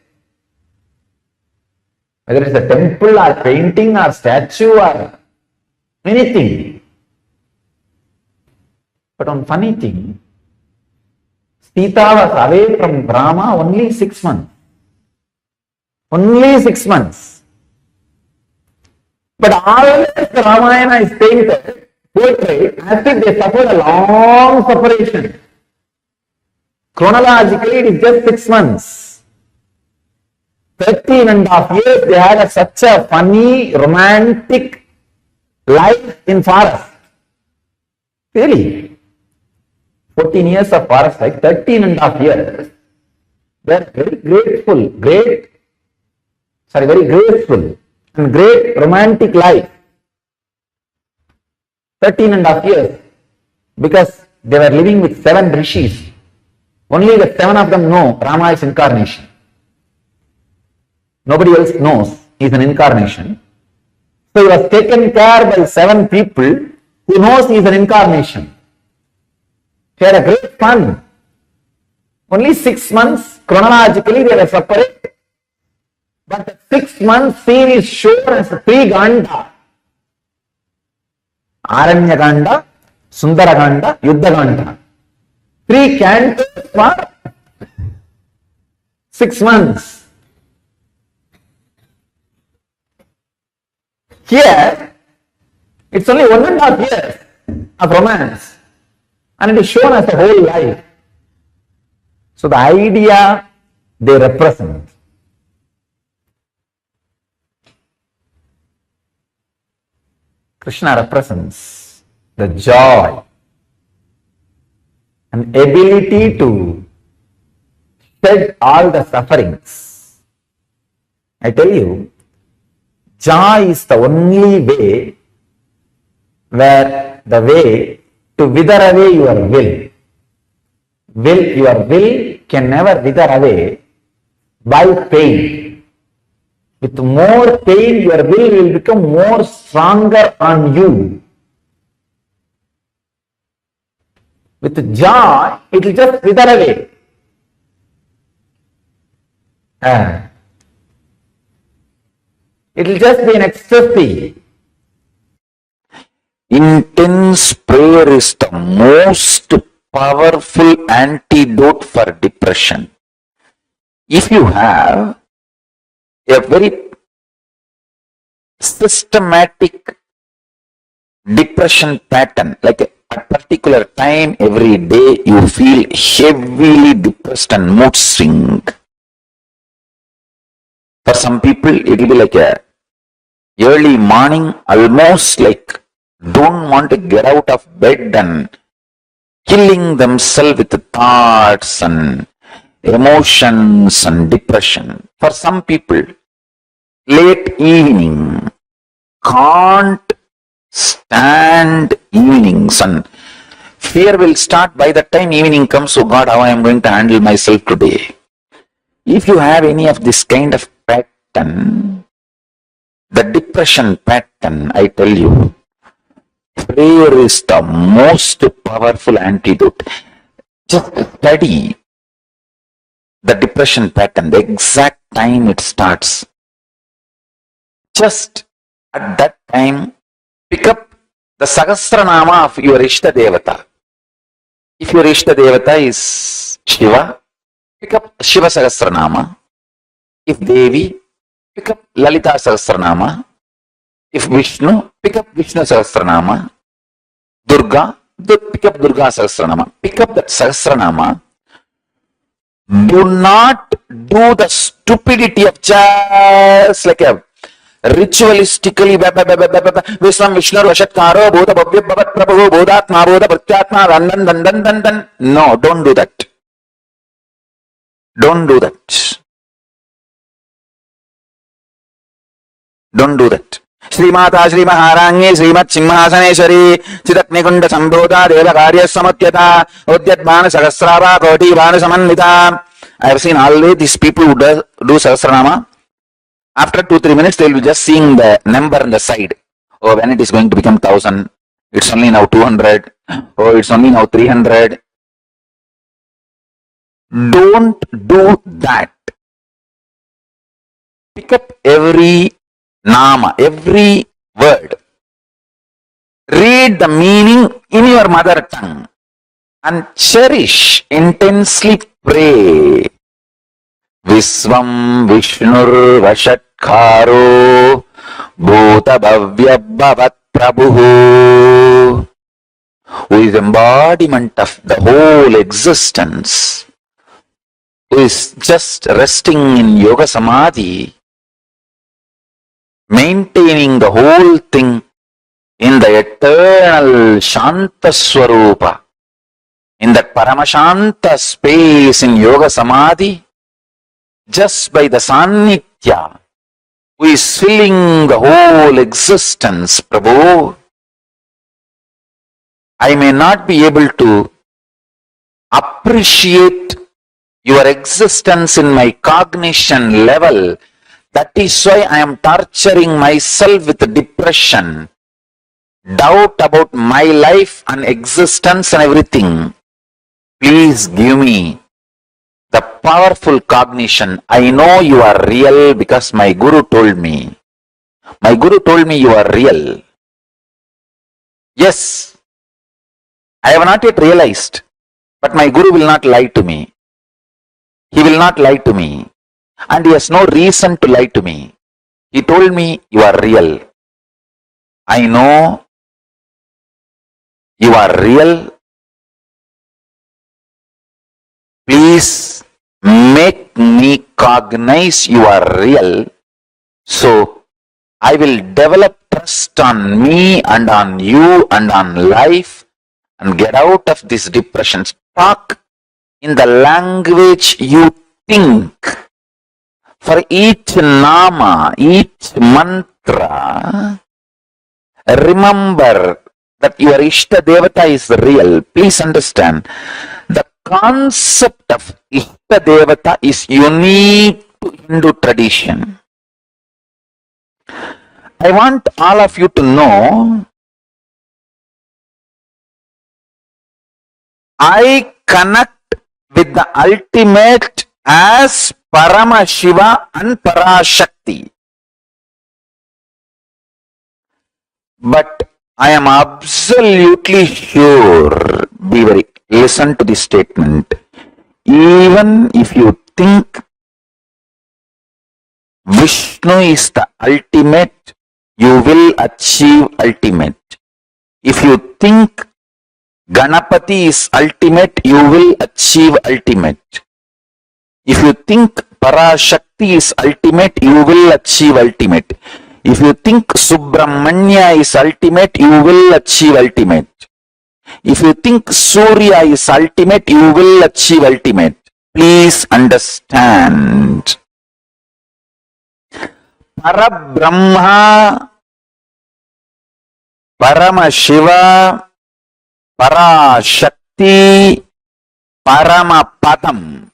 Speaker 9: Whether it's a temple or painting or statue or anything. But one funny thing, Sita was away from Rama only 6 months. Only 6 months. But always the Ramayana is painted, portrayed as if they suffered a long separation. Chronologically, it is just 6 months. 13.5 years, they had such a funny, romantic life in forest. Really. 14 years of forest life, 13.5 years. They are very grateful, very graceful and great romantic life. 13.5 years, because they were living with 7 rishis. Only the 7 of them know Rama is incarnation. Nobody else knows he is an incarnation. So he was taken care by 7 people who knows he is an incarnation. They had a great fun. Only 6 months, chronologically they were separate. But the 6 month scene is shown as 3 Ganda. Aranya Ganda, Sundara Ganda, Yuddha Ganda. 3 cantos for 6 months. Here, it's only 1.5 years of romance. And it is shown as a whole life. So the idea they represent. Krishna represents the joy and ability to shed all the sufferings. I tell you, joy is the only way the way to wither away your will. Your will can never wither away by pain. With more pain, your will become more stronger on you.
Speaker 8: With joy, it will just wither away. It will just be an ecstasy. Intense prayer is the most powerful antidote for depression. If you have a very systematic depression pattern, like a particular time every day you feel heavily depressed and mood swing. For some people, it will be like a early morning, almost like don't want to get out of bed and killing themselves with thoughts and emotions and depression. For some people, late evening, can't stand evenings, and fear will start by the time evening comes. Oh God, how I am going to handle myself today? If you have any of this kind of pattern, the depression pattern, I tell you, prayer is the most powerful antidote. Just study the depression pattern, the exact time it starts. Just at that time, pick up the Sahasranama of your Ishta Devata. If your Ishta Devata is Shiva, pick up Shiva Sahasranama. If Devi, pick up Lalita Sahasranama. If Vishnu, pick up Vishnu Sahasranama. Durga, pick up Durga Sahasranama. Pick up that Sahasranama. Do not do the stupidity of just like a ritualistically Vishnu Vishnu Vashatkaro Bodha Bhavya Bhavat Prabhu Bodhatma Bodha Pratyatma Dandan. No, don't do that. Don't do that. Don't do that. Srimata Sri Maharangi Srimat Simhasaneshwari Chitaknikunda Sambodha Deva Karya Samatyata Udyat Bhana Sahasrava Koti Bhana Samanvita. I have seen always these people who do Sahasranama. After 2-3 minutes, they will be just seeing the number on the side. Oh, when it is going to become 1000, it's only now 200. Oh, it's only now 300. Don't do that. Pick up every nama, every word. Read the meaning in your mother tongue and cherish, intensely pray. Visvam Vishnur Vashatkaro Bhuta Bhavya Bhavat Prabhu, who is embodiment of the whole existence, who is just resting in Yoga Samadhi, maintaining the whole thing in the eternal Shanta Swarupa, in that Paramashanta space in Yoga Samadhi, just by the Sannitya, who is filling the whole existence, Prabhu. I may not be able to appreciate your existence in my cognition level. That is why I am torturing myself with depression, doubt about my life and existence and everything. Please give me the powerful cognition. I know you are real because my Guru told me. My Guru told me you are real. Yes, I have not yet realized, but my Guru will not lie to me. He will not lie to me, and he has no reason to lie to me. He told me you are real. I know you are real. Please make me cognize you are real, so I will develop trust on me and on you and on life and get out of this depression. Talk in the language you think. For each nama, each mantra, remember that your Ishta Devata is real. Please understand, the concept of Ishta Devata is unique to Hindu tradition. I want all of you to know
Speaker 9: I connect with the ultimate as Paramashiva and Parashakti. But I am absolutely sure, listen to this statement. Even if you think Vishnu is the ultimate, you will achieve ultimate. If you think Ganapati is ultimate, you will achieve ultimate. If you think Parashakti is ultimate, you will achieve ultimate. If you think Subramanya is ultimate, you will achieve ultimate. If you think Surya is ultimate, you will achieve ultimate. Please understand. Parabrahma, Paramashiva, Parashakti, Paramapadam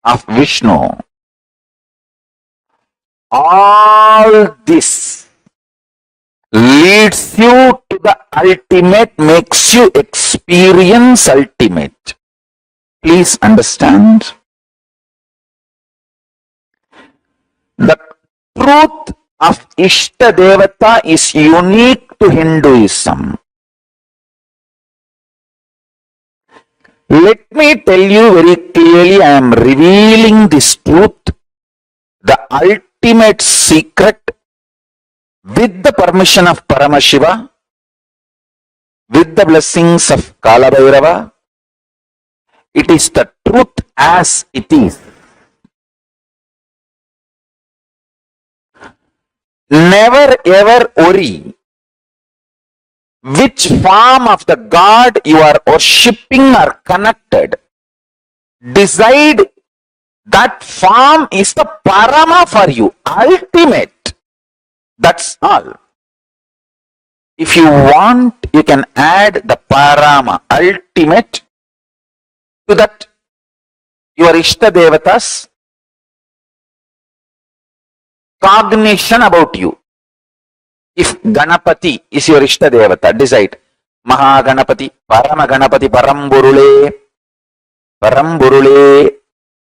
Speaker 9: of Vishnu. All this leads you to the ultimate, makes you experience ultimate. Please understand. The truth of Ishta Devata is unique to Hinduism. Let me tell you very clearly, I am revealing this truth, the ultimate secret, with the permission of Paramashiva, with the blessings of Kala Bhairava. It is the truth as it is. Never ever worry which form of the God you are worshipping or connected. Decide that form is the Parama for you, ultimate. That's all. If you want, you can add the Parama, ultimate, to that your Ishta Devatas cognition about you. If Ganapati is your Ishta Devata, decide Mahaganapati, Paramaganapati, Paramburule,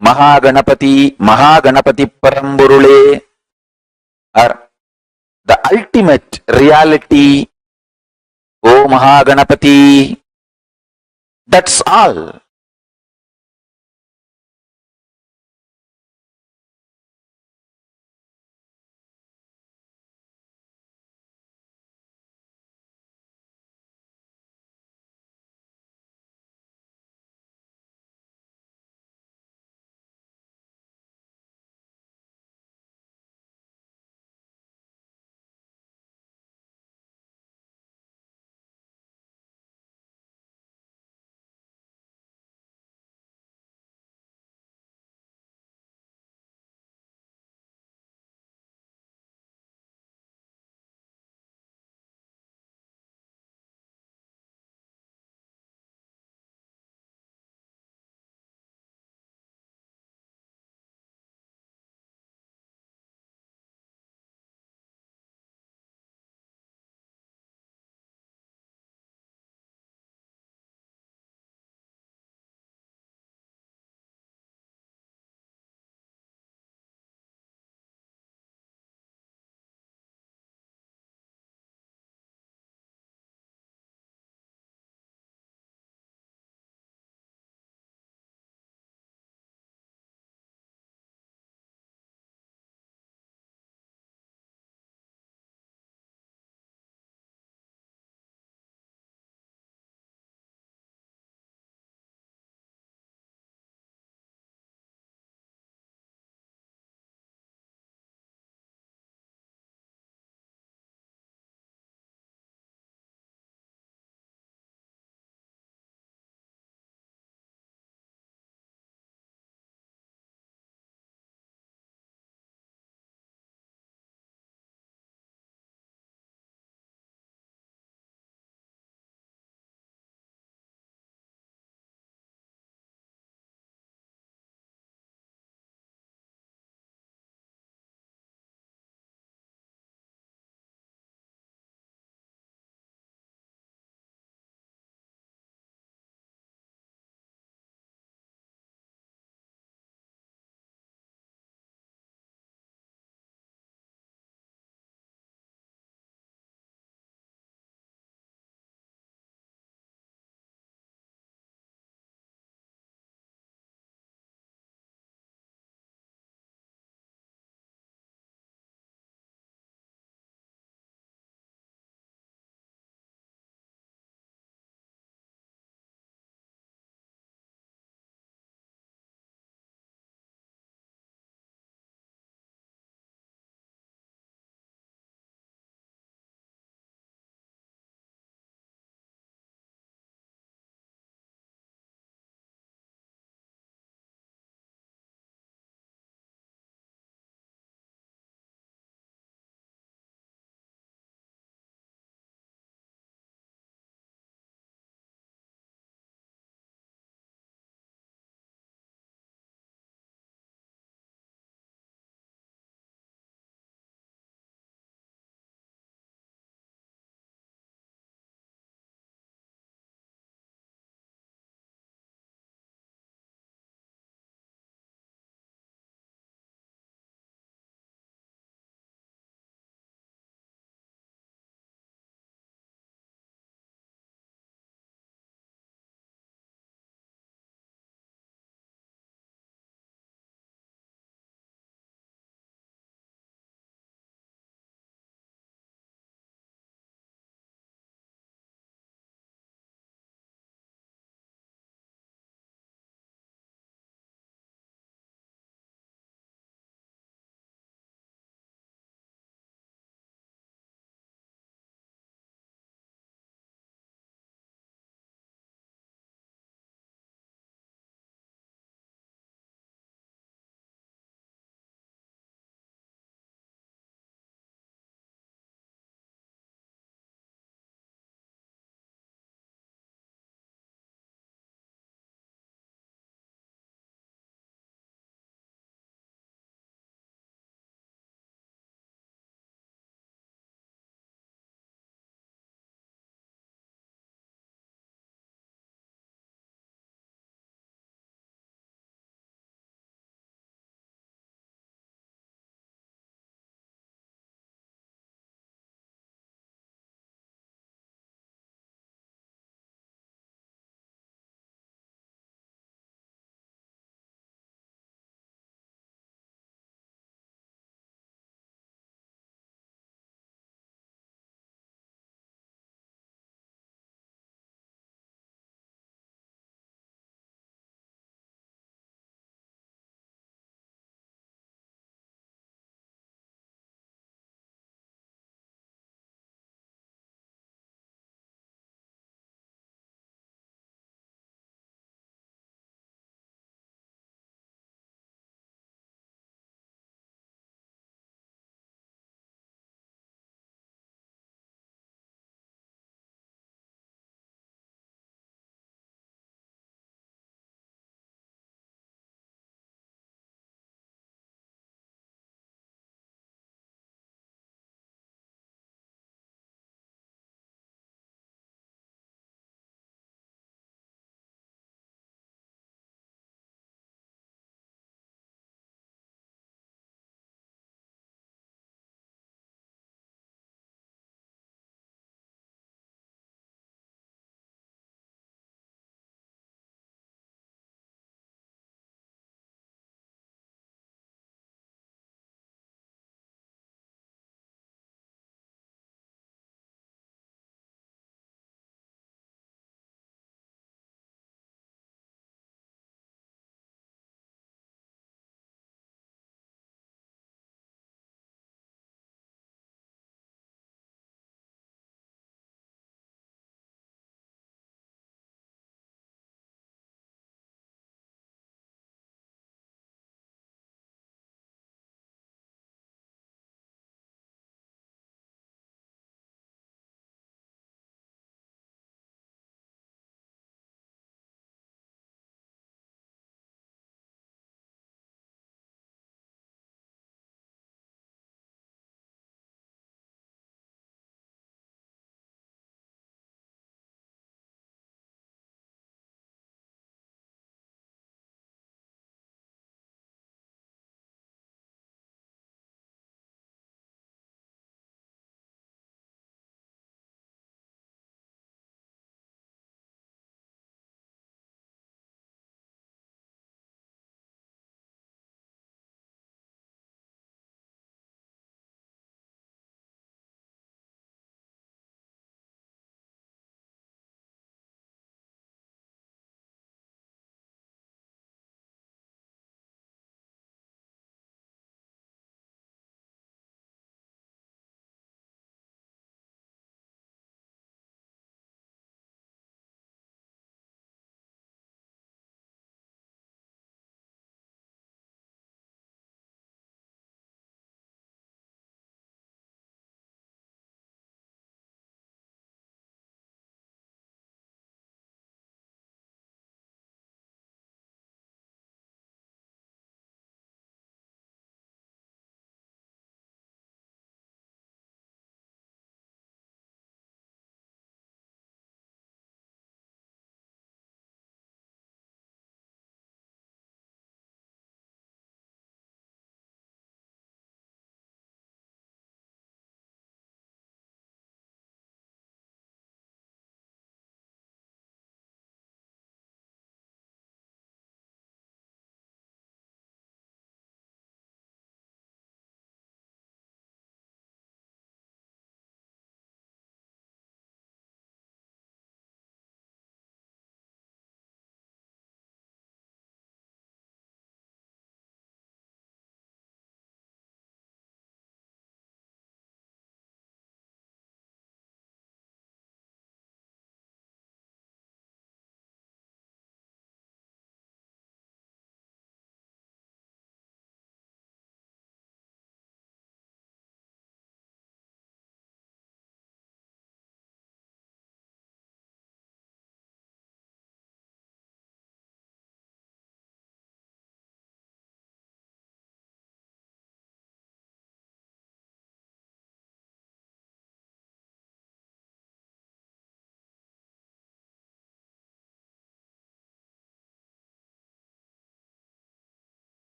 Speaker 9: Mahaganapati, Paramburule, or the ultimate reality, O Mahaganapati. That's all.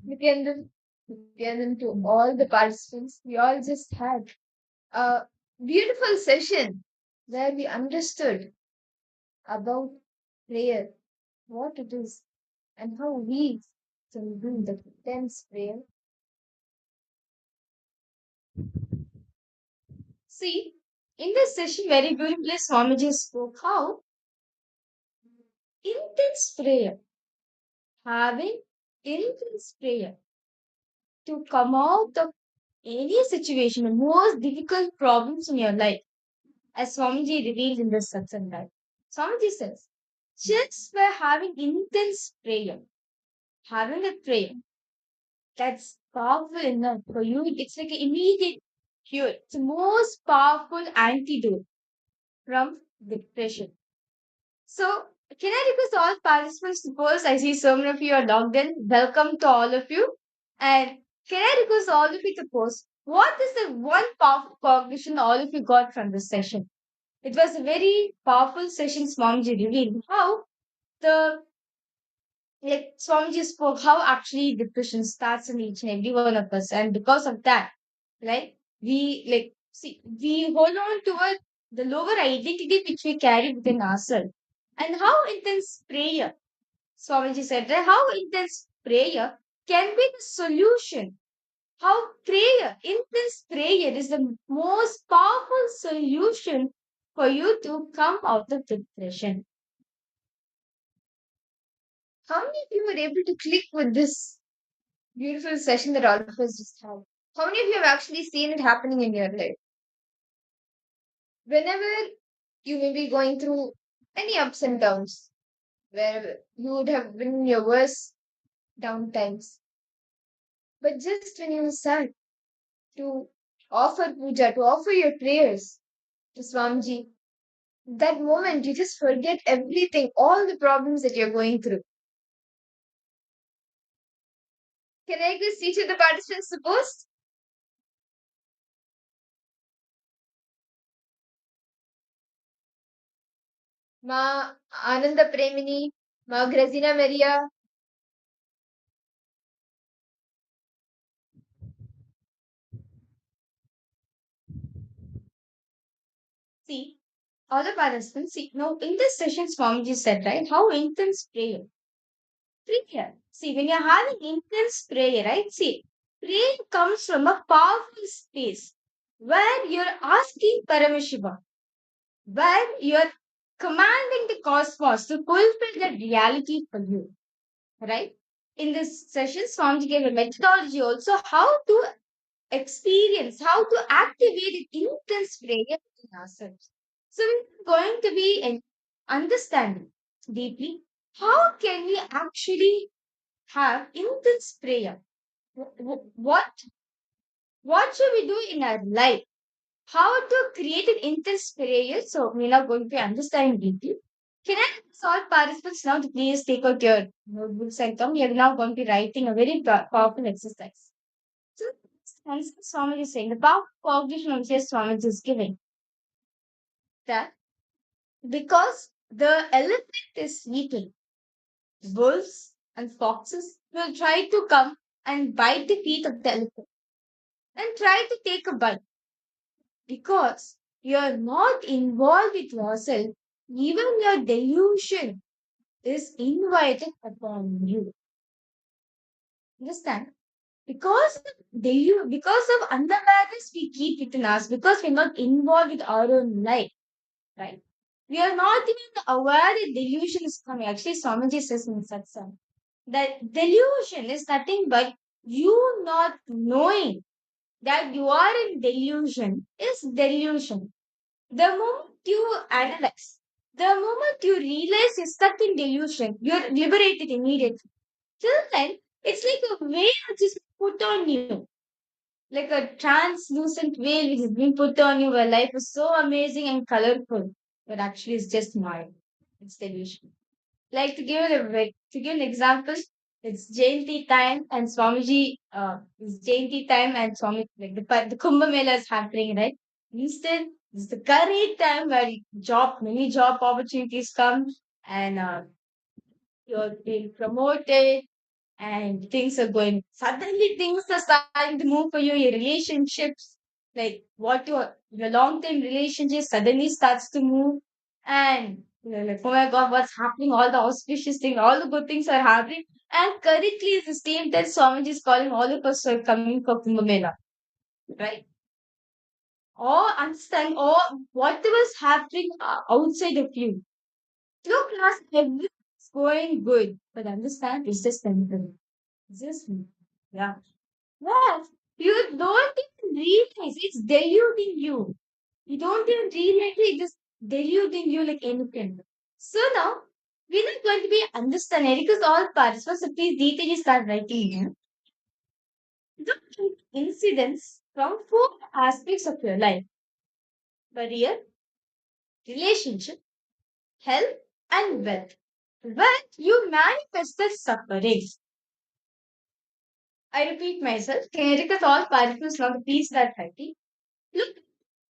Speaker 7: Nityananda, to all the participants, we all just had a beautiful session where we understood about prayer, what it is, and how we can do the intense prayer. See, in this session, very beautifully, Swamiji spoke how intense prayer, having intense prayer to come out of any situation, the most difficult problems in your life, as Swamiji revealed in this satsang, right? Swamiji says, just by having intense prayer, having a prayer that's powerful enough for you, it's like an immediate cure. It's the most powerful antidote from depression. So, can I request all participants? Suppose I see so many of you are logged in. Welcome to all of you. And can I request all of you to post what is the one powerful cognition all of you got from this session? It was a very powerful session, Swamiji revealed how the like Swamiji spoke how actually depression starts in each and every one of us, and because of that, right, we hold on to the lower identity which we carry within ourselves, and how intense prayer, Swamiji said, right, how intense prayer can be the solution. How prayer, intense prayer, is the most powerful solution for you to come out of depression. How many of you were able to click with this beautiful session that all of us just had? How many of you have actually seen it happening in your life? Whenever you may be going through any ups and downs, where you would have been in your worst down times, but just when you sat to offer puja, to offer your prayers to Swamiji, that moment you just forget everything, all the problems that you're going through. Can I just see to the participants to post? Ma Ananda Premini, Ma Grazina Maria. See, all the participants, see, now in this session, Swamiji said, right, how intense prayer. Prayer. See, when you're having intense prayer, right, see, prayer comes from a powerful space where you're asking Paramashiva, where you're commanding the cosmos to fulfill the reality for you, right? In this session, Swamiji gave a methodology also how to experience, how to activate intense prayer in ourselves. So we're going to be understanding deeply how can we actually have intense prayer. What should we do in our life? How to create an intense prayer? So we're now going to be understanding deeply. Can I ask all participants now to please take out your notebooks and come? We are now going to be writing a very powerful exercise. So, as Swamiji is saying, the power cognition of which Swamiji is giving that because the elephant is sleeping, wolves and foxes will try to come and bite the feet of the elephant and try to take a bite. Because you are not involved with yourself, even your delusion is invited upon you. Understand? Because because of unawareness we keep within us, because we're not involved with our own life, right? We are not even aware that delusion is coming. Actually, Swamiji says in satsang that delusion is nothing but you not knowing that you are in delusion is delusion. The moment you analyze, the moment you realize you're stuck in delusion, you're liberated immediately. Till then, it's like a veil which is put on you, like a translucent veil which is being put on you where life is so amazing and colorful, but actually it's just Maya. It's delusion. Like to give an example, it's Jayanti time and Swamiji, it's Jayanti time and Swami, like the Kumbh Mela is happening, right? Instead, it's the current time where many job opportunities come and you're being promoted, and things are going. Suddenly, things are starting to move for you. Your relationships, like what your long term relationship, suddenly starts to move, and you're like, oh my God, what's happening? All the auspicious things, all the good things are happening. And currently, is the same that Swamiji is calling all of us who are coming for Kumbh Mela, right? Or understand, or whatever's happening outside of you. Look, class, everything's going good, but understand it's just temporary. It's just, yeah. Yes, you don't even realize it's deluding you. You don't even realize it is deluding you like anything. So now, we're not going to be understanding because all participants, so please details start writing here. Look at incidents from four aspects of your life: career, relationship, health, and wealth. When you manifest the suffering, I repeat myself, because all participants now please start writing. Look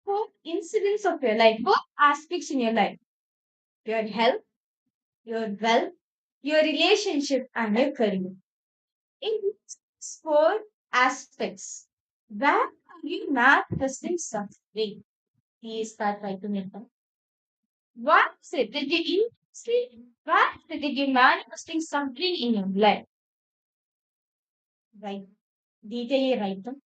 Speaker 7: for incidents of your life, four aspects in your life: your health, your wealth, your relationship, and your career. In these four aspects, where are you manifesting suffering? Please start writing it down. What is it that you why is it that you're manifesting suffering in your life? Right. Detail write them.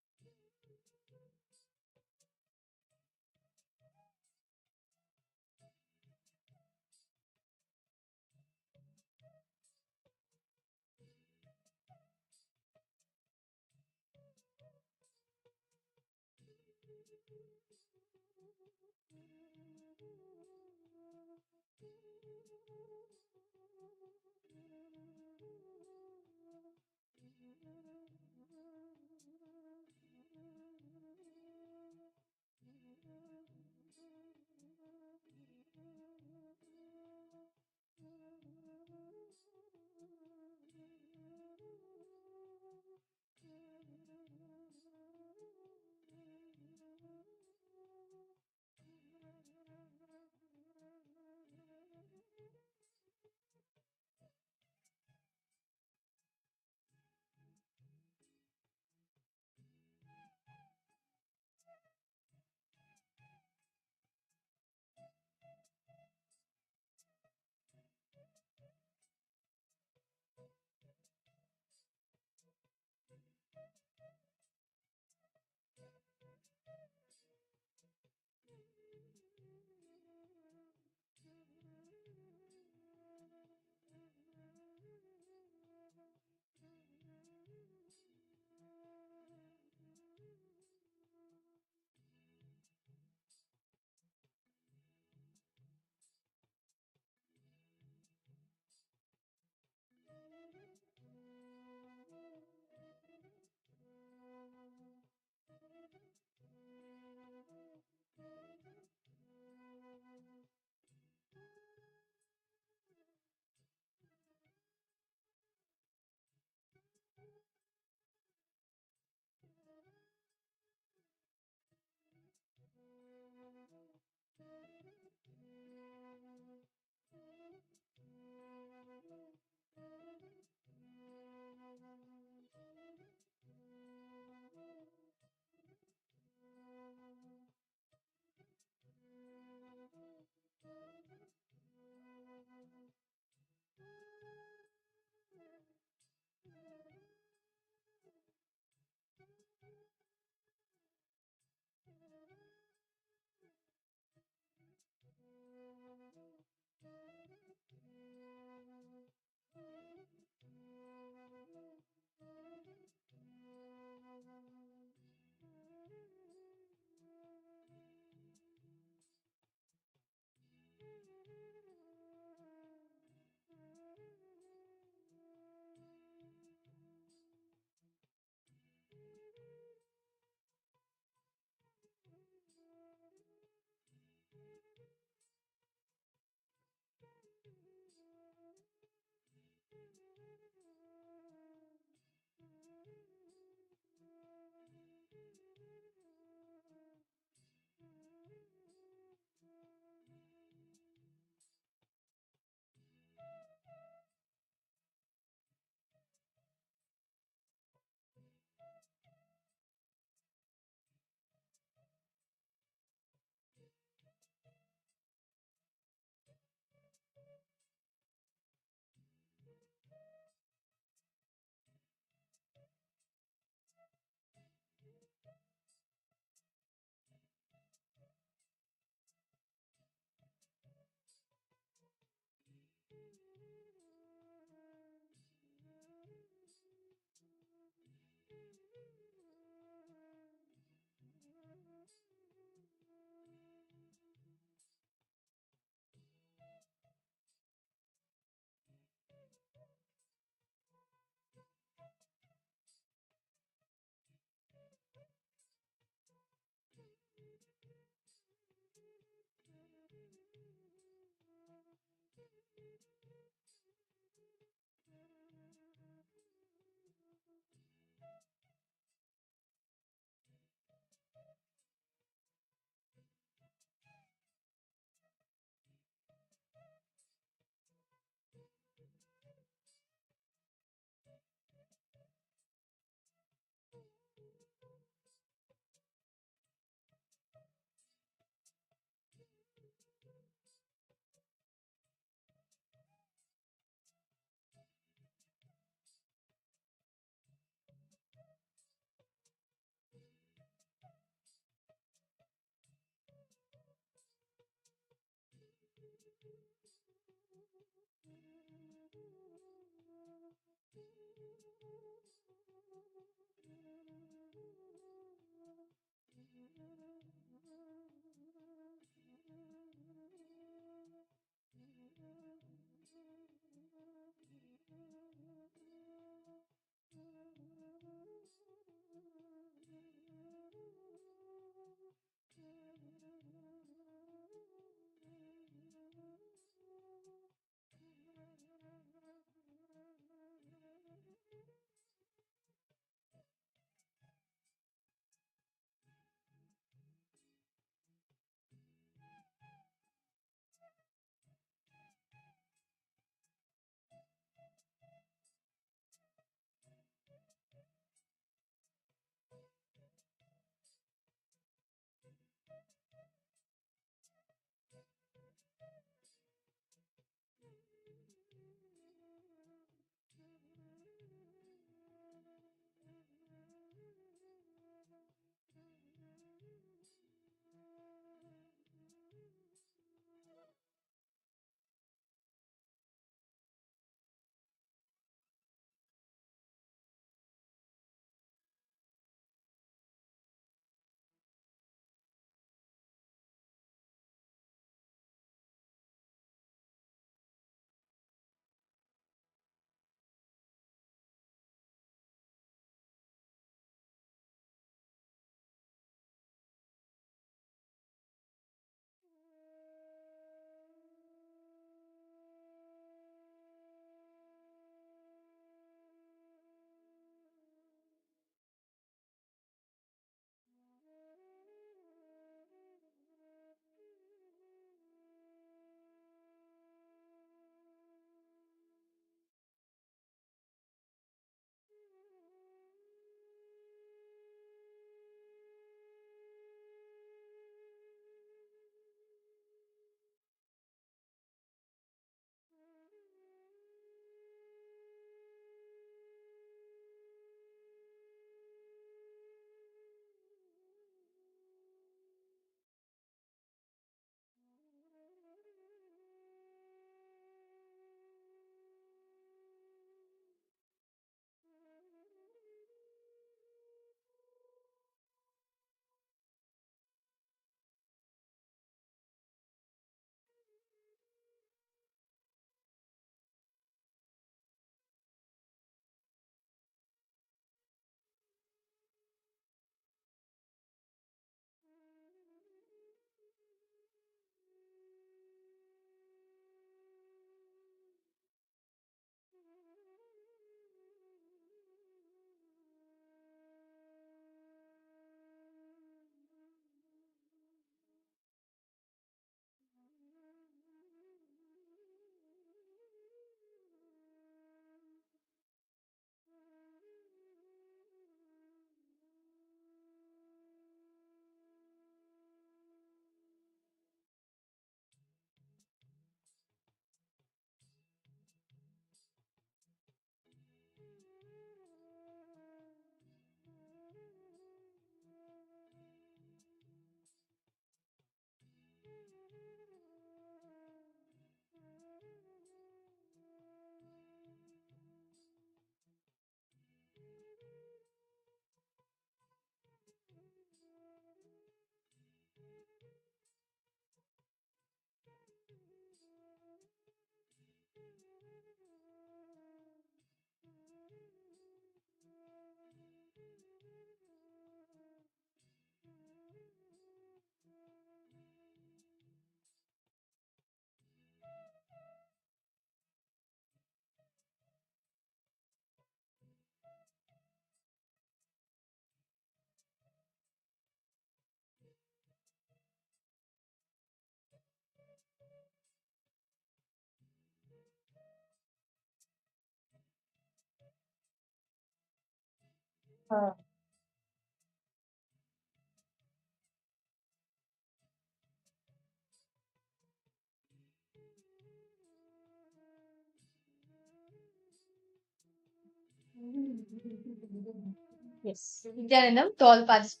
Speaker 10: Yes. Nityanandam to all participants.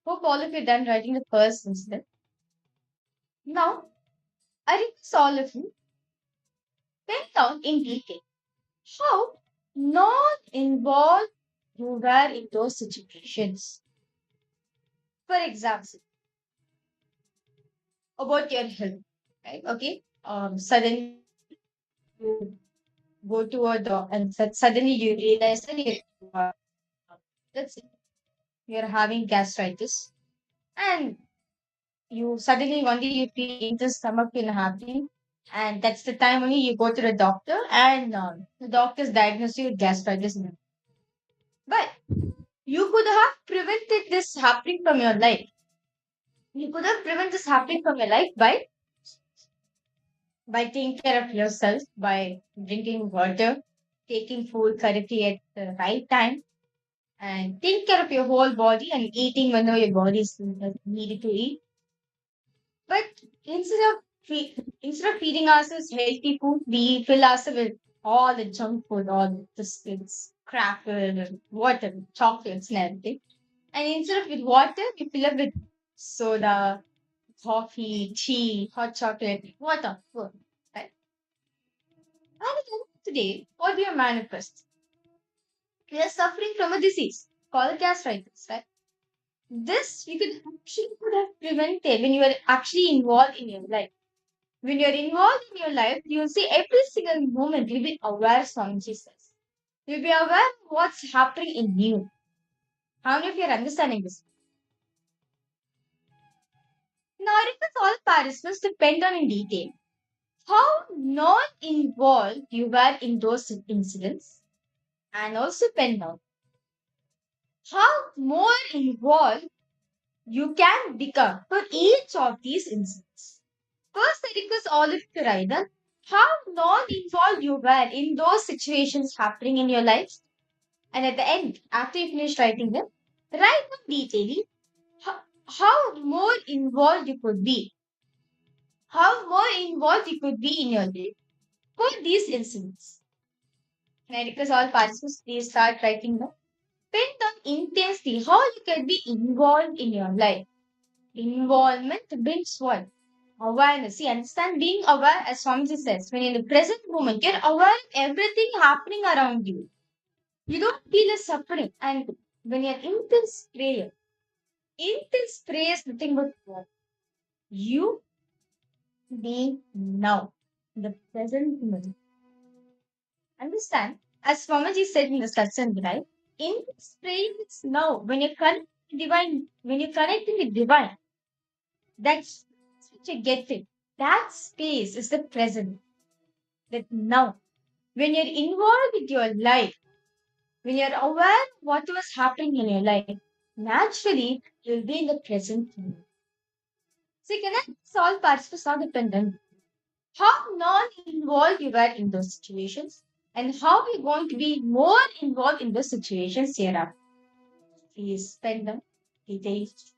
Speaker 10: Hope all of you done writing the first incident. Now
Speaker 7: I request all of you pen down in detail how non-involved you were in those situations. For example, about your health, right? Okay. Suddenly you go to a doctor and suddenly you realize that uh, that's it. You're having gastritis, and you suddenly one day you feel in the stomach will happening, and that's the time only you go to the doctor, and the doctor's diagnose you with gastritis. But you could have prevented this happening from your life. You could have prevented this happening from your life by taking care of yourself, by drinking water, taking food correctly at the right time, and taking care of your whole body and eating whenever your body is needed to eat. But instead of feeding ourselves healthy food, we fill ourselves with all the junk food, all the biscuits, crackers, water, chocolates, and everything. And instead of with water, we fill up with soda, coffee, tea, hot chocolate, water, food. Right? And then today, what do you manifest? We are suffering from a disease called gastritis, right? This you could have prevented when you were actually involved in your life. When you're involved in your life, you'll see every single moment you'll be aware, Swamiji says. You'll be aware of what's happening in you. How many of you are understanding this? Now, it is all participants depend on in detail how non-involved you were in those incidents, and also pen down how more involved you can become for each of these incidents. First, I request all of you to write down how non-involved you were in those situations happening in your life. And at the end, after you finish writing them, write down detailing how more involved you could be. How more involved you could be in your life for these incidents. And I request all participants, please start writing them. Pen down intensely how you can be involved in your life. Involvement brings what? Awareness. See, understand being aware, as Swamiji says, when in the present moment, you're aware of everything happening around you. You don't feel a suffering. And when you're intense prayer is nothing but what? You being now, in the present moment. Understand? As Swamiji said in the satsang, right? Intense prayer is now. When you connect with divine, when you connect with divine, that's what you get it. That space is the present. That now. When you're involved with your life, when you're aware of what was happening in your life, naturally you'll be in the present moment. So can I solve participants now dependent? How non-involved you were in those situations and how you're going to be more involved in those situations hereafter. Please spend them details.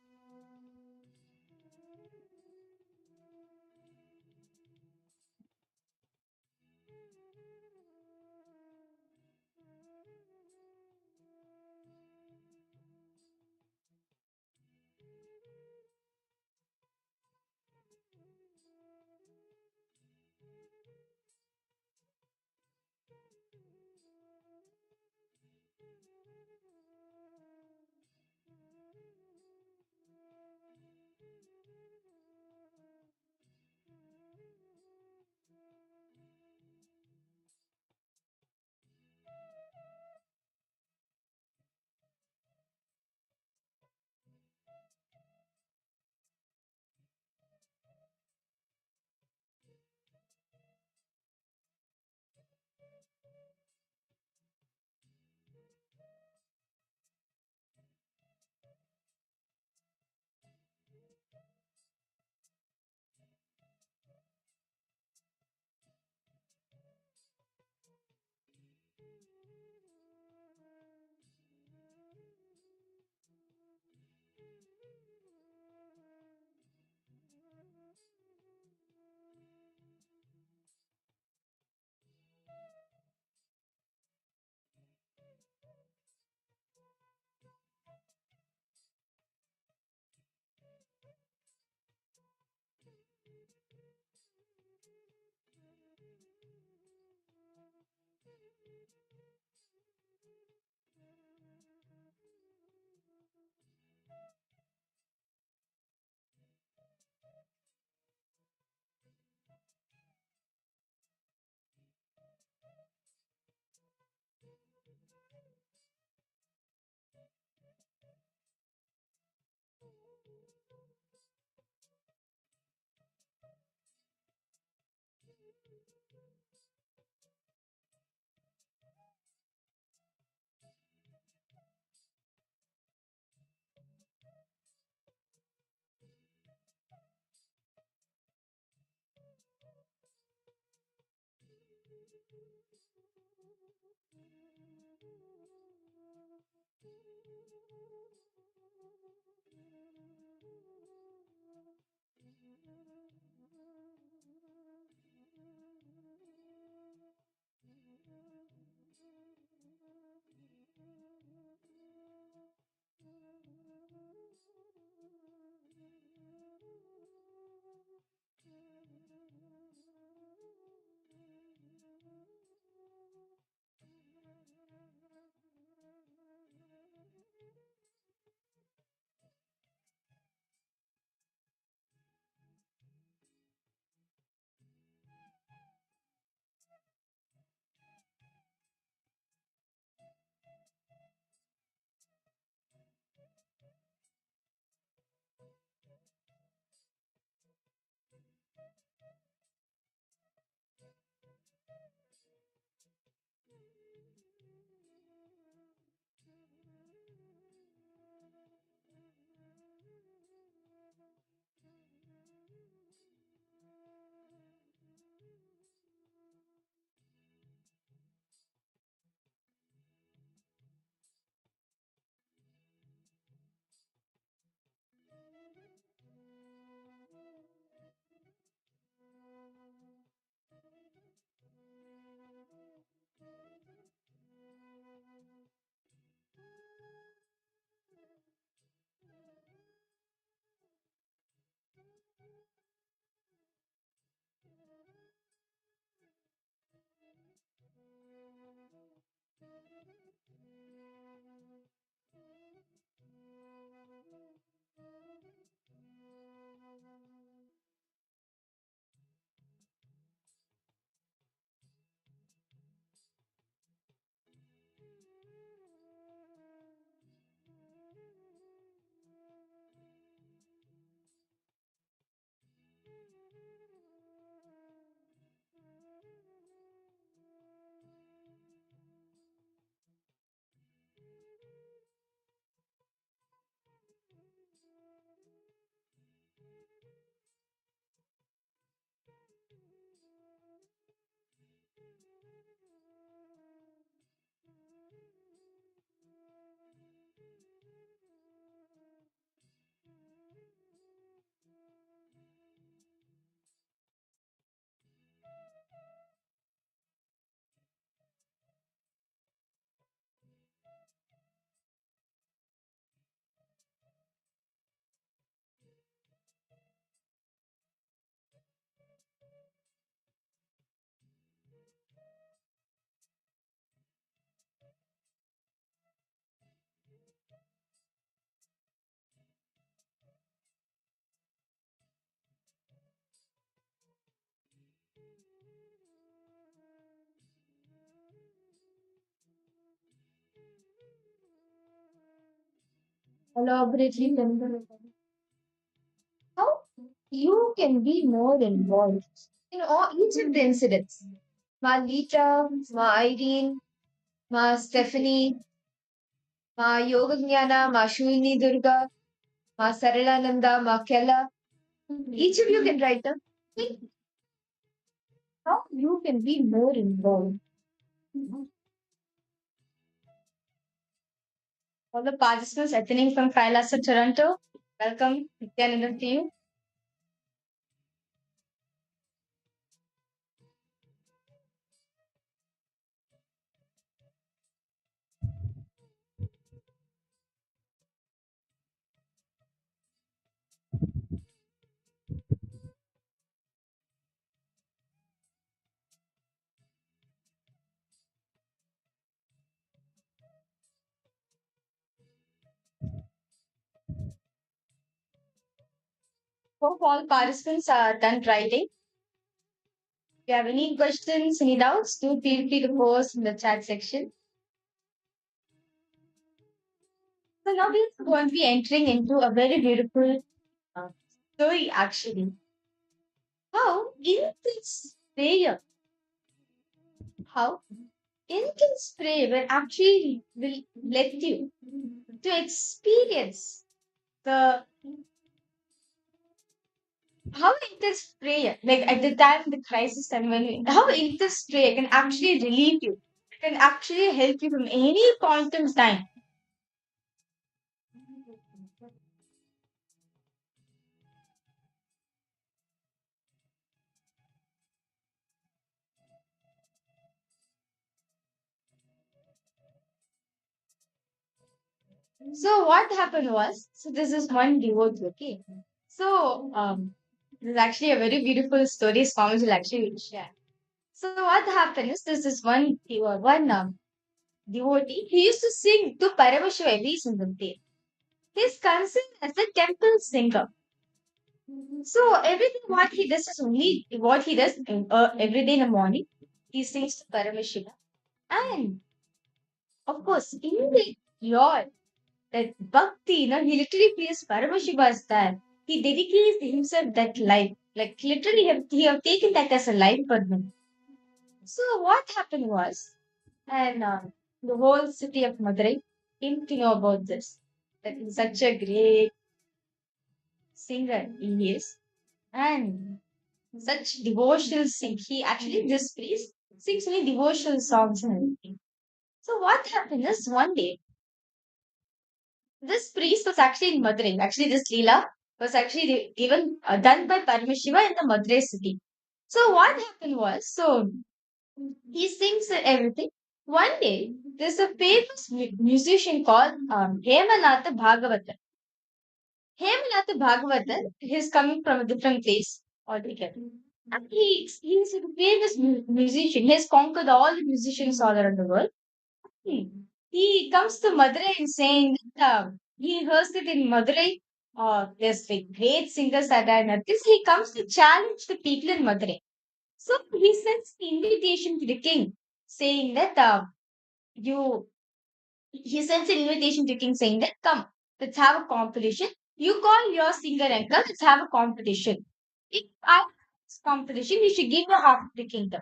Speaker 7: elaborately tender. How you can be more involved in all each of the incidents. Ma Lita, Ma Irene, Ma Stephanie, Ma Yoga Jnana, Ma Shulini Durga, Ma Saralananda, Ma Kella. Each of you can write down how you can be more involved. All the participants attending from Kailasa, Toronto, welcome. Nityananda to you. Hope all participants are done writing. If you have any questions, any doubts, do feel free to post in the chat section. So now we're going to be entering into a very beautiful story actually. How in this prayer how intense prayer will actually will let you to experience the how intense prayer, like at the time the crisis time when how intense prayer can actually relieve you, can actually help you from any point in time. So what happened was, so this is one devotee, okay. So this is actually a very beautiful story. Swamiji will actually share. So what happened is this is one devotee. He used to sing to Paramashiva every single day. He's considered as a temple singer. So everything what he does is only what he does every day in the morning. He sings to Paramashiva, and of course, in the Lord, that bhakti, he literally feels Paramashiva is there. He dedicates himself that life, like literally he have taken that as a life burden. So what happened was, and the whole city of Madurai came to know about this. That he's such a great singer he is, and such devotional sing. He actually this priest sings only devotional songs and everything. So what happened is one day this priest was actually in Madurai. Actually, this Leela was actually given done by Paramashiva in the Madurai city. So what happened was, so he sings and everything. One day, there's a famous musician called Hemanatha Bhagavatar. Hemanatha Bhagavatar, he's coming from a different place altogether. And he's a famous musician. He has conquered all the musicians all around the world. He comes to Madurai and saying that he hears it in Madurai. There's like great singers that are not this. He comes to challenge the people in Madurai. So he sends the invitation to the king, saying that you. He sends an invitation to the king, saying that come, let's have a competition. You call your singer and come, let's have a competition. If I win this competition, you should give me half of the kingdom.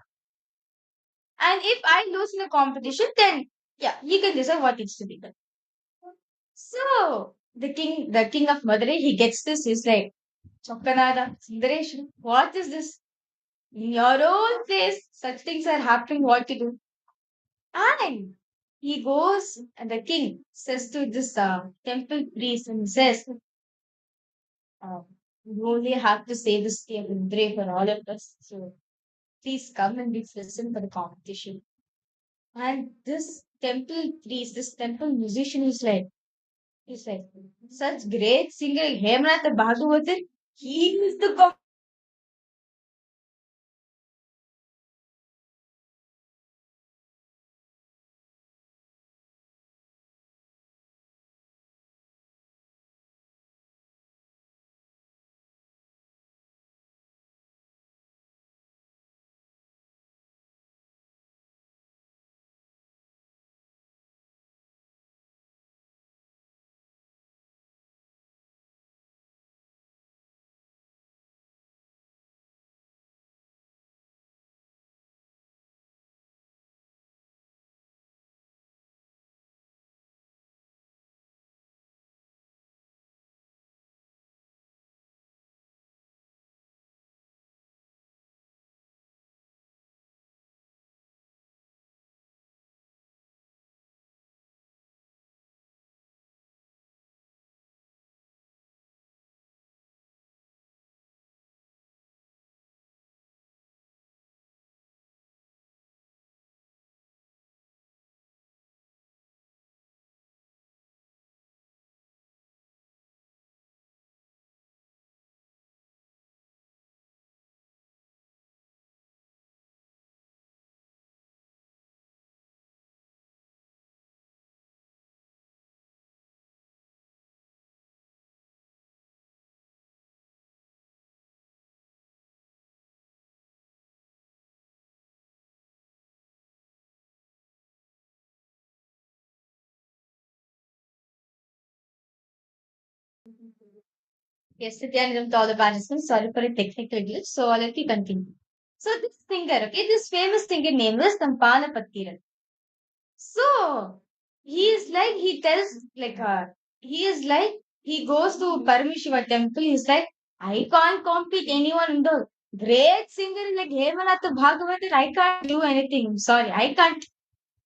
Speaker 7: And if I lose in the competition, then yeah, you can decide what needs to be done. So the king of Madurai, he gets this. He's like, Chokkanada, Sundaresh, what is this? In your own place, such things are happening. What to do? And he goes, and the king says to this temple priest and says, "You only have to say this day of Indra for all of us. So please come and be present for the competition." And this temple priest, this temple musician, is like such great singer, Hemanatha Bhagavatar. He is the Yes, Nityananda to all the participants. Sorry for a technical glitch. So let me continue.
Speaker 10: So this singer, okay, this famous singer name is Tampana Pattiran. So he tells he goes to Paramashiva temple. He's like, I can't compete anyone in the great singer like Hemanatha Bhagavatar. I can't do anything. Sorry, I can't.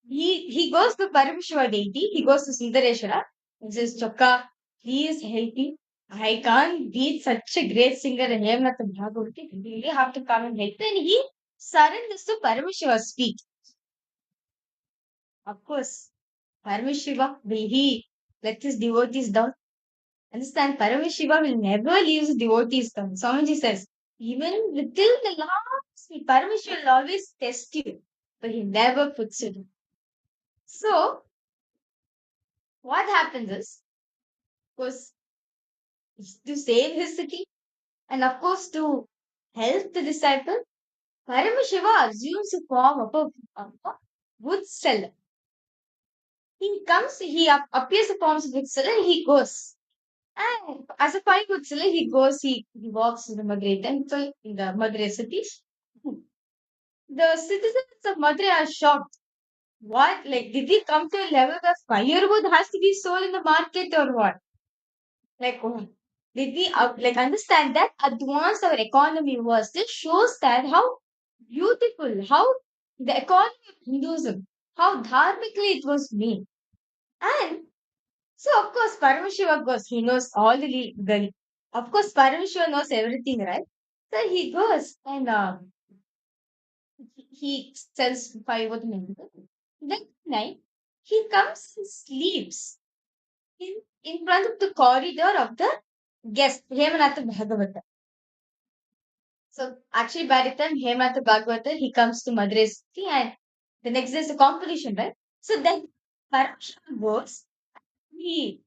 Speaker 10: He goes to Paramashiva deity. He goes to Sundareshwara. He says, Chokka, please help me. I can't beat such a great singer Hemanatha Bhagavatar. You really have to come and help me. And he surrenders to Paramashiva's feet. Of course, Paramashiva will he let his devotees down? Understand, Paramashiva will never leave his devotees down. Swamiji says, even till the last, Paramashiva will always test you, but he never puts you down. So, what happens is, of course, to save his city, and of course, to help the disciple, Paramashiva assumes the form of a wood seller. He appears the forms of wood seller, and he goes. And as a fine would say, he walks in the Madurai temple in the Madurai city. The citizens of Madurai are shocked. What? Like, did he come to a level where firewood has to be sold in the market or what? Like, oh, did we understand that advanced our economy was? This shows that how beautiful, how the economy of Hinduism, how dharmically it was made. And so, of course, Paramashiva goes. He knows all of course, Paramashiva knows everything, right? So he goes and he sells firewood and everything. Then night, he comes and sleeps in front of the corridor of the guest, Hemanatha Bhagavata. So, actually, by the time Hemanatha Bhagavata, he comes to Madurai city and the next day is a competition, right? So then Paramashiva goes. He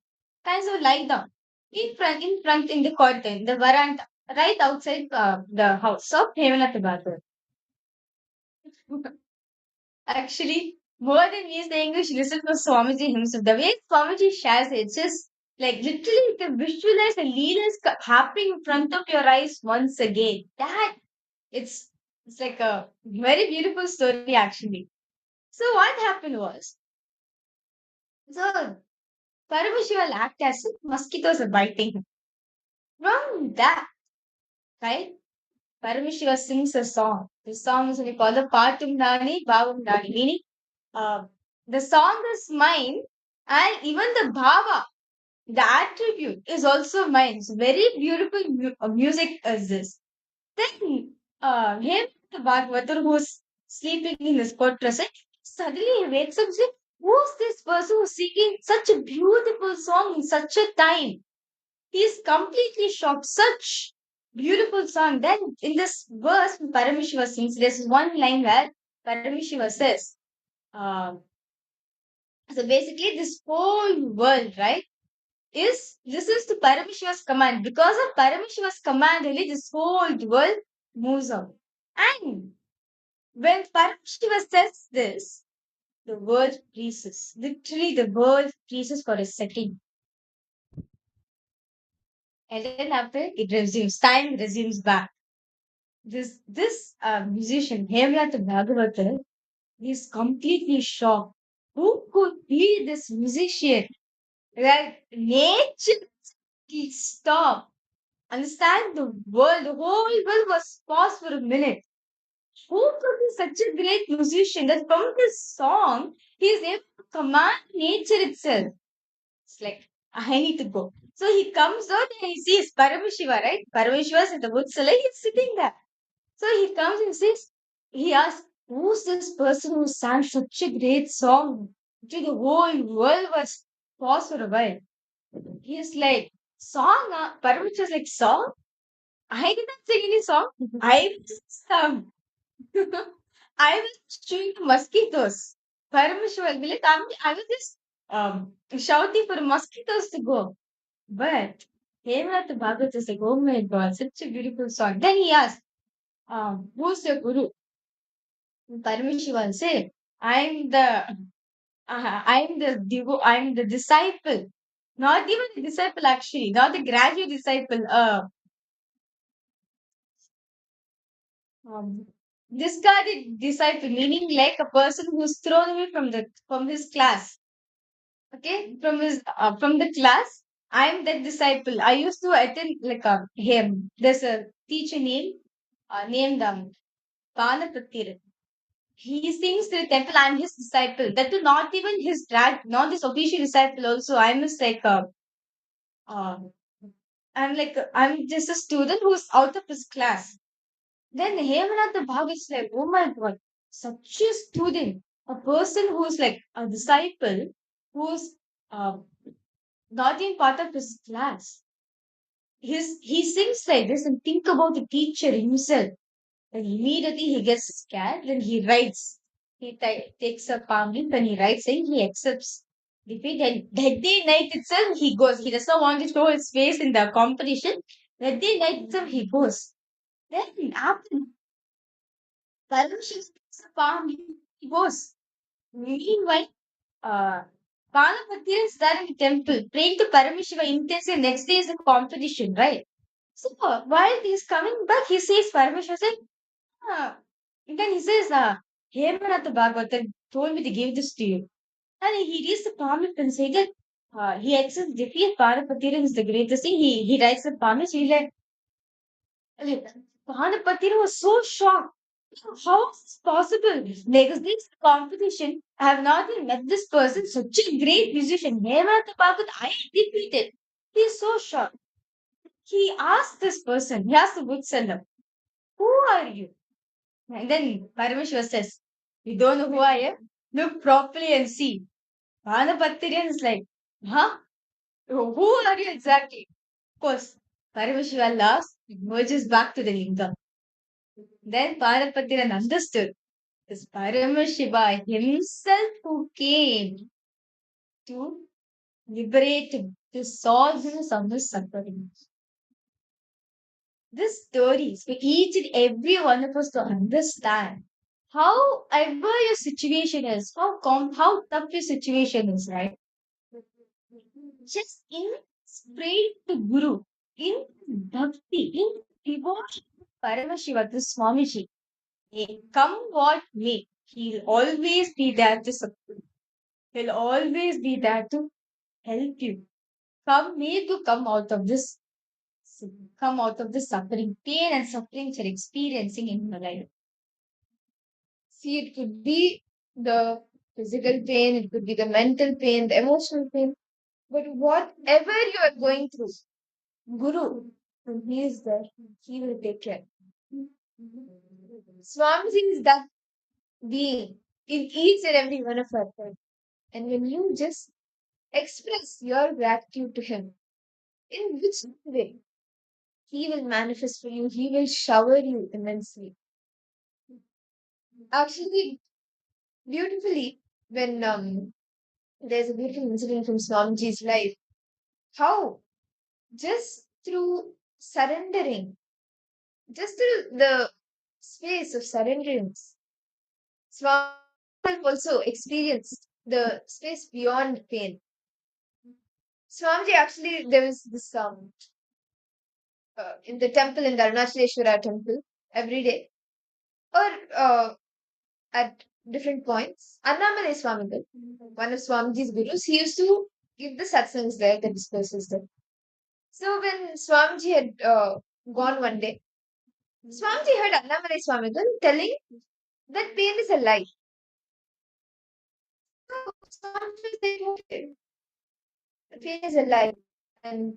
Speaker 10: kinds of lie down in the corridor, in the veranda, right outside the house of Hemanatha Bhagavad. Actually, more than me the English, listen to Swamiji himself. The way Swamiji shares it, it's just like literally you can visualize the leaders happening in front of your eyes once again. It's like a very beautiful story actually. So what happened was, so Paramashiva act as if mosquitoes are biting him. From that, right? Paramashiva sings a song. The song is called the Patum Dani, Bhavam Dani, meaning the song is mine, and even the Bhava, the attribute, is also mine. It's very beautiful music is this. Then him, the Bhagavatar, who's sleeping in his portrait, suddenly he wakes up and says, who's this person who's singing such a beautiful song in such a time? He's completely shocked. Such beautiful song. Then in this verse, Paramashiva sings, there's one line where Paramashiva says, uh, so basically this whole world, right, this is to Paramashiva's command. Because of Paramashiva's command, only this whole world moves on. And when Paramashiva says this, the world freezes. Literally, the world freezes for a second. And then after it resumes, time resumes back. This musician, Hemrata Bhagavatar, is completely shocked. Who could be this musician? Like nature stop. Understand the whole world was paused for a minute. Who could be such a great musician that from this song he is able to command nature itself? It's like I need to go. So he comes out and he sees Paramashiva, right? Paramashiva is in the wood cellar, he's sitting there. So he comes and says, he asks, who's this person who sang such a great song? To the whole world was paused for a while. He's like, song? Paramahansa was like, song? I did not sing any song. I was I was shooting mosquitoes. Paramahansa will be like, I was just shouting for mosquitoes to go. But Hemanatha Bhagavat is like, oh my god, such a beautiful song. Then he asked, who's your guru? Paramashiva will say, I'm the disciple. Not even the disciple actually, not the graduate disciple. discarded disciple, meaning like a person who's thrown away from his class. Okay, from the class, I'm that disciple. I used to attend like him. There's a teacher named Panapathiran. He sings to the temple. I'm his disciple. That too, not even his not his official disciple. Also, I'm just like uh, I'm just a student who's out of his class. Then Hemanatha Bhagat's like, oh my god, such a student, a person who's like a disciple, who's uh, not in part of his class. He sings like this and think about the teacher himself. And immediately he gets scared, then he writes. He takes a palm leaf and he writes saying he accepts defeat. And that day night itself, he goes. He does not want to show his face in the competition. That day night itself, he goes. Then after Paramashivoham takes a palm leaf, he goes. Meanwhile, uh, Panapati is there in the temple praying to Paramashiva intensely. Next day is the competition, right? So while he's coming back, he says Paramashiva said, ah. And then he says, Hemanatha Bhagavatam told me to give this to you. And he reads the palm and says that he accepts defeat. Panapatiran is the greatest thing. He writes the palm. He's like Panapatiran was so shocked. How is this possible? Because this competition, I have not even met this person, such a great musician. Hemanatha Bhagavat, I defeated. He's so shocked. He asked this person, he asked the bookseller, who are you? And then Parameshwar says, you don't know who I am? Look properly and see. Panapatirian is like, huh? Who are you exactly? Of course, Parameshwar laughs, merges back to the lingam. Then Panapatirian understood. It's Paramashiva himself who came to liberate him, to solve his suffering. This story is for each and every one of us to understand. However your situation is, how tough your situation is, right? Just in pray to Guru, in bhakti, in devotion to Paramashiva, to Swamiji. Come what may, he'll always be there to support. He'll always be there to help you. Come out of this, come out of this suffering, pain and suffering you're experiencing in your life. See, it could be the physical pain, it could be the mental pain, the emotional pain, but whatever you are going through, Guru, when he is there, he will take care. Swamiji is that being in each and every one of our lives. And when you just express your gratitude to him, in which way, he will manifest for you, he will shower you immensely. Actually, beautifully, when there's a beautiful incident from Swamiji's life, how just through surrendering, just through the space of surrenderance, Swami also experienced the space beyond pain. Swamiji actually, there was this in the temple, in the Arunachaleshwara temple, every day, or at different points. Annamalai Swamigal, one of Swamiji's gurus, he used to give the satsangs there, the discourses there. So when Swamiji had gone one day, Swamiji heard Annamalai Swamigal telling that pain is a lie. So Swamiji said, okay, pain is a lie. And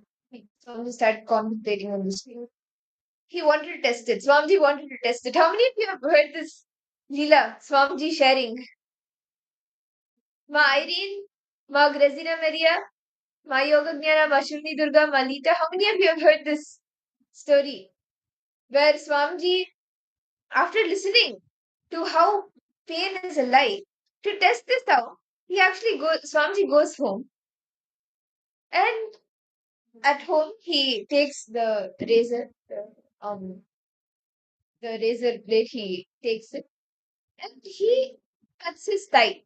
Speaker 10: Swamiji started contemplating on this. He wanted to test it. Swamiji wanted to test it. How many of you have heard this Leela, Swamiji sharing? Ma Irene, Ma Grazina Maria, Ma Yogagnana, Ma Shuni Durga, Ma Lita. How many of you have heard this story? Where Swamiji, after listening to how pain is a lie, to test this out, Swamiji goes home, and at home he takes the razor, the razor blade, he takes it, and he cuts his thigh.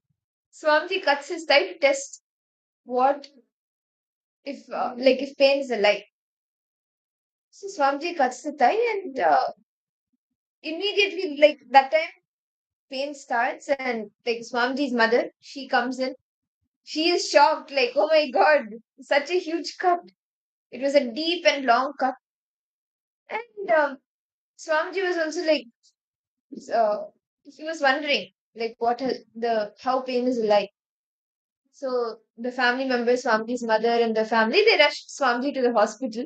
Speaker 10: Swamiji cuts his thigh to test what if pain is a lie. So Swamiji cuts the thigh, and
Speaker 7: immediately, like that time, pain starts, and like Swamiji's mother, she comes in. She is shocked, like, oh my god, such a huge cut. It was a deep and long cut. And Swamiji was also like, uh, he was wondering, like, how pain is like. So the family members, Swamiji's mother and the family, they rushed Swamiji to the hospital.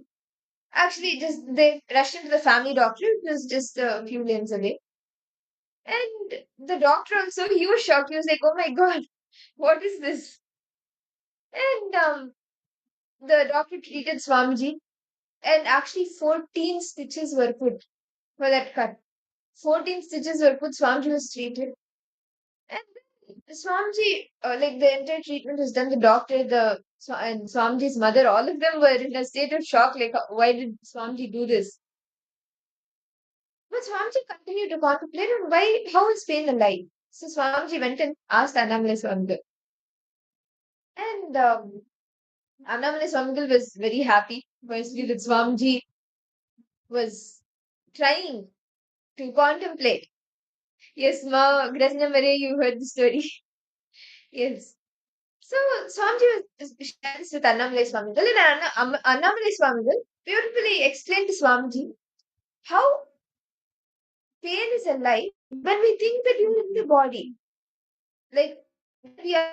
Speaker 7: Actually, just they rushed him to the family doctor. It was just a few lanes away. And the doctor also, he was shocked. He was like, oh my god, what is this? And the doctor treated Swamiji, and actually 14 stitches were put for that cut. 14 stitches were put, Swamiji was treated. And then Swamiji, like the entire treatment was done, the doctor, and Swamiji's mother, all of them were in a state of shock, like, why did Swamiji do this? But Swamiji continued to contemplate on how is pain alive. So Swamiji went and asked Annamalai Swamigal. And Annamalai Swamigal was very happy, firstly, that Swamiji was trying to contemplate. Yes, Ma, Grasna Mare, you heard the story. Yes. So Swamiji was shared this with Annamalai Swamigal, and Annamalai Swamigal beautifully explained to Swamiji how pain is alive when we think that you're in the body. Like, we are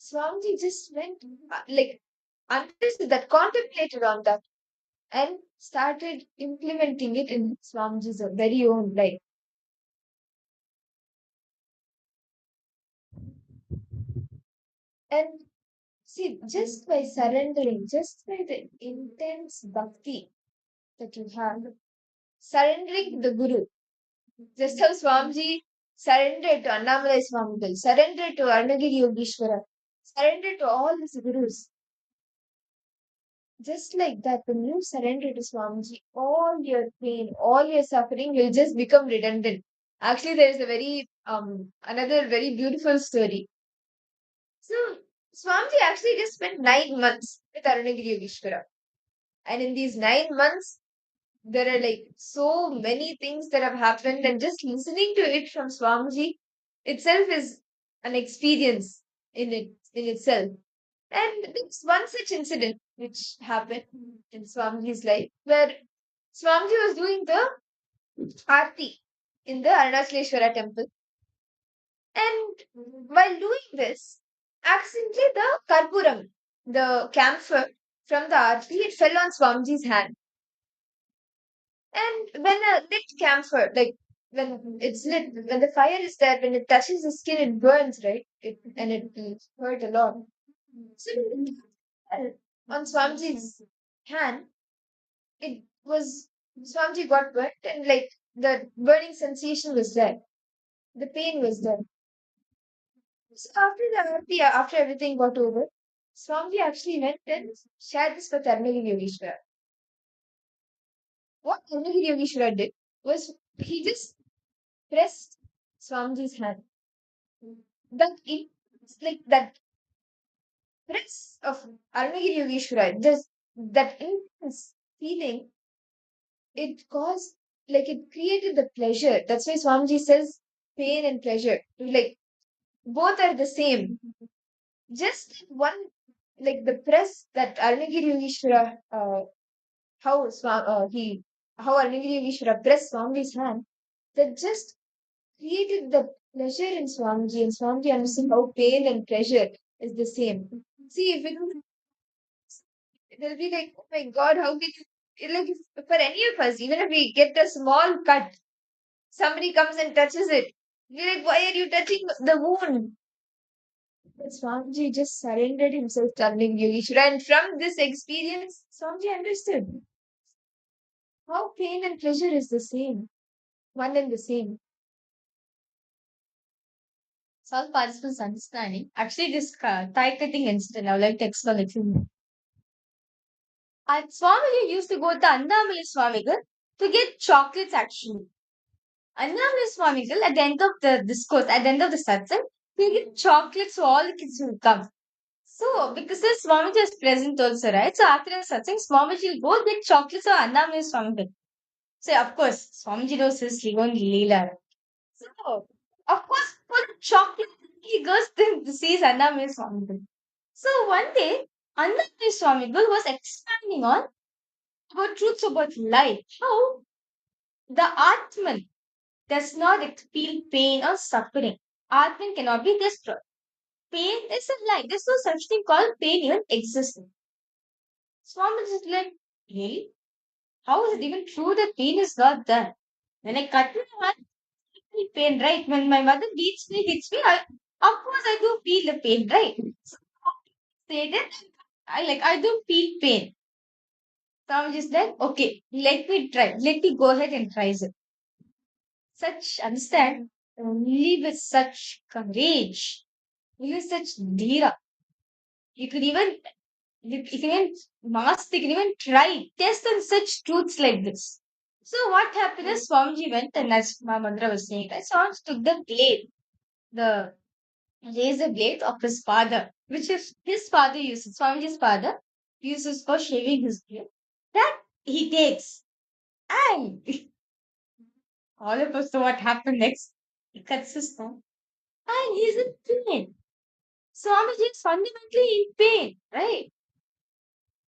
Speaker 7: Swamiji just went, like, understood that, contemplated on that, and started implementing it in Swamiji's very own life. And see, just by surrendering, just by the intense bhakti that you have, surrendering to the Guru, just how Swamiji surrendered to Annamalai Swamigal, surrendered to Arunagiri Yogeshwara, surrendered to all his gurus. Just like that, when you surrender to Swamiji, all your pain, all your suffering will just become redundant. Actually, there is a very another very beautiful story. So Swamiji actually just spent 9 months with Arunagiri Yogeshwara. And in these 9 months, there are like so many things that have happened, and just listening to it from Swamiji itself is an experience in itself. And there's one such incident which happened in Swamiji's life where Swamiji was doing the arti in the Arunachaleshwara temple. And while doing this, accidentally the karpuram, the camphor from the arti, it fell on Swamiji's hand. And when a lit camphor, like when it's lit, when the fire is there, when it touches the skin, it burns, right? And it will hurt a lot. So on Swamiji's hand, it was Swamiji got burnt, and like the burning sensation was there, the pain was there. So after everything got over, Swamiji actually went and shared this with Arunagiri Yogeshwara. What Arunagiri Yogeshwara did was he just pressed Swamiji's hand. Like that press of Arunagiri Yogeshwara, just that intense feeling, it caused, like, it created the pleasure. That's why Swamiji says pain and pleasure, like, both are the same. Just one, like the press that Arunagiri Yogeshwara, how how Arunagiri Yogeshwara pressed Swamiji's hand, that just created the pleasure in Swamiji, and Swamiji understood how pain and pleasure is the same. See, if it'll be like, oh my god, how can you, like, if, for any of us, even if we get a small cut, somebody comes and touches it, we're like, why are you touching the wound? But Swamiji just surrendered himself to Yogeshwara, and from this experience, Swamiji understood how pain and pleasure is the same, one and the same.
Speaker 10: All participants understanding. Actually, this tie cutting incident, I would like to explain it to you. And Swamiji used to go to Annamali Swamigal to get chocolates actually. Annamali Swamigal, at the end of the discourse, at the end of the satsang, he'll get chocolates so all the kids will come. So, because the Swamiji is present also, right? So, after the satsang, Swamiji will go get chocolates for Annamali Swamigal. So, of course, Swamiji knows his Livon Leela. So, of course, for the chocolate, he goes to sees Annamali Swamigal. So, one day, Annamali Swamigal was expanding on about truths about life. How the Atman does not feel pain or suffering. Atman cannot be destroyed. Pain is a lie. There's no such thing called pain even existing. Swami is like, really? How is it even true that pain is not there? When I cut my hand, I feel pain, right? When my mother beats me, hits me, of course I do feel the pain, right? So say that I do feel pain. Swami is like, okay, let me try. Let me go ahead and try it. Such understand only with such courage, only with such dhira. You could even you can even master, you can even try test on such truths like this. So what happened is Swamiji went and as Mandra was saying, right? Swamiji took the blade, the razor blade of his father, which is his father uses, Swamiji's father uses for shaving his beard. That he takes. And all of us know what happened next. He cuts his thumb and he's in pain. Swamiji is fundamentally in pain, right?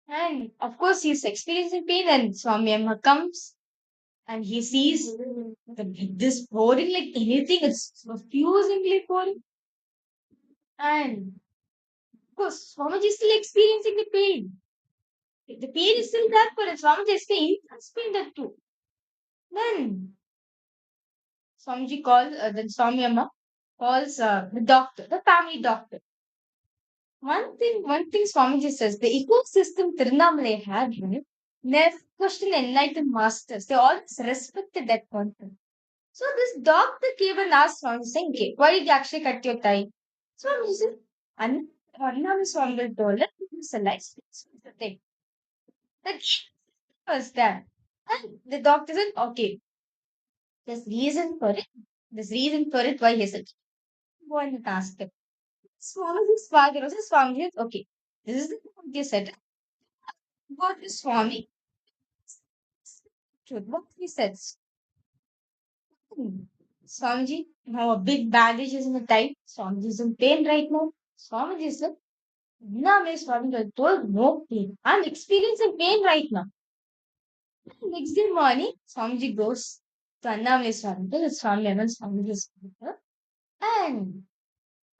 Speaker 10: And of course, he's experiencing pain, and Swami Amma comes and he sees this pouring like anything, it's profusingly pouring. And of course, Swamiji is still experiencing the pain. The pain is still there, but Swamiji is still feeling that too. Then Swamiji calls, then Swami Amma calls the doctor, the family doctor. One thing Swamiji says, the ecosystem Tirunamale had, right, never questioned enlightened masters. They always respected that content. So this doctor came and asked Swami, saying, okay, why did you actually cut your tie? Swami said, Anna Swami told her, it's a life thing. That was that. And the doctor said, okay, there's reason for it. There's reason for it. Why he said, go and ask him. Swami's father was Swami said, okay, this is the point you said. Go to Swami. Truth. What he says. Swamiji, now a big bandage is in the tie. Swamiji is in pain right now. Swamiji said, no, Miss Swamiji, I told no pain. I'm experiencing pain right now. Next day morning, Swamiji goes to Annamale Swamiji, the Swami Level Swamiji is here. And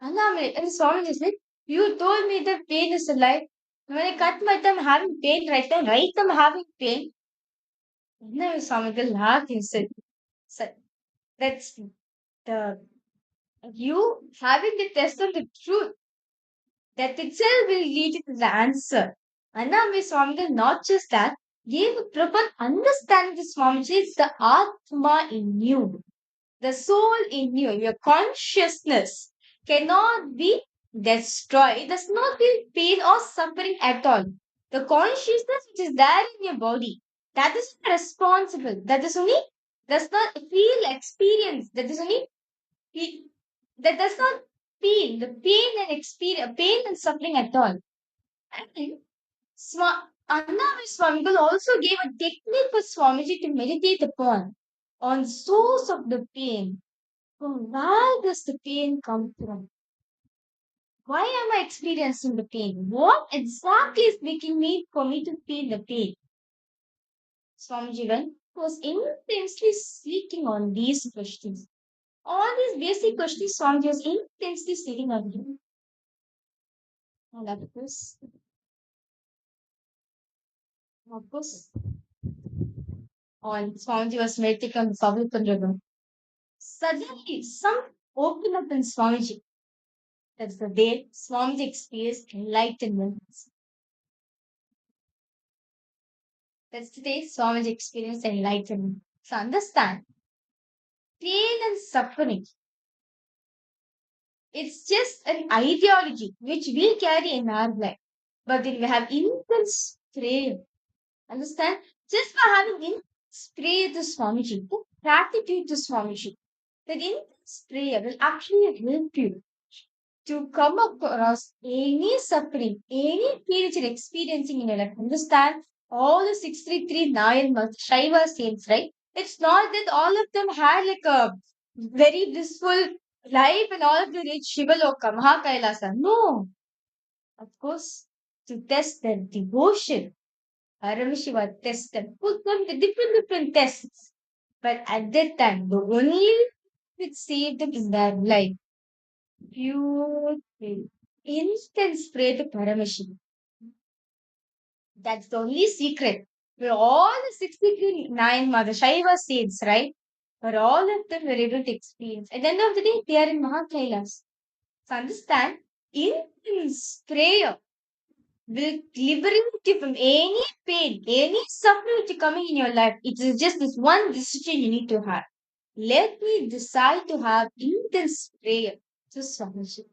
Speaker 10: Annamale, and Swamiji said, you told me that pain is alive. When I cut my thumb, I'm having pain right now. Right now, I'm having pain. Annamale Swamiji laughed and said, that's the you having the test of the truth that itself will lead you to the answer. Annamale Swamigal, not just that, gave a proper understanding to Swamiji, it's the Atma in you, the soul in you, your consciousness cannot be destroyed. It does not feel pain or suffering at all. The consciousness which is there in your body, that is responsible. That is only does not feel experience. That is only he, that does not feel the pain and experience pain and suffering at all. And Annamale Swamigal also gave a technique for Swamiji to meditate upon on source of the pain. From where does the pain come from? Why am I experiencing the pain? What exactly is making me for me to feel the pain? Swamiji was intensely seeking on these questions. All these basic questions Swamiji was intensely seeking on him. And of course, on Swamiji was meditating on the Savitan river. Suddenly, some opened up in Swamiji. That's the day Swamiji experienced enlightenment. That's the day Swamiji experienced enlightenment. So understand, pain and suffering
Speaker 7: It's just an ideology which we carry in our life. But then we have intense prayer. Understand? Just by having intense prayer to Swamiji, gratitude to Swamiji, that intense prayer will actually help you to come across any suffering, any pain that you're experiencing in your life. Understand? All the 633 Shaiva saints, right? It's not that all of them had like a very blissful life and all of them reached Shivaloka, Kailasa. No, of course, to test their devotion. Paramashiva tests them, put them to different tests. But at that time, the only which saved them in their life, pure faith, instant spray to Paramashiva. That's the only secret. For all the 69 Mother Shaiva saints, right? For all of them were able to experience. At the end of the day, they are in Mahakailas. So understand, in prayer will liberate you from any pain, any suffering which is coming in your life. It is just this one decision you need to have. Let me decide to have intense prayer to Swamiji.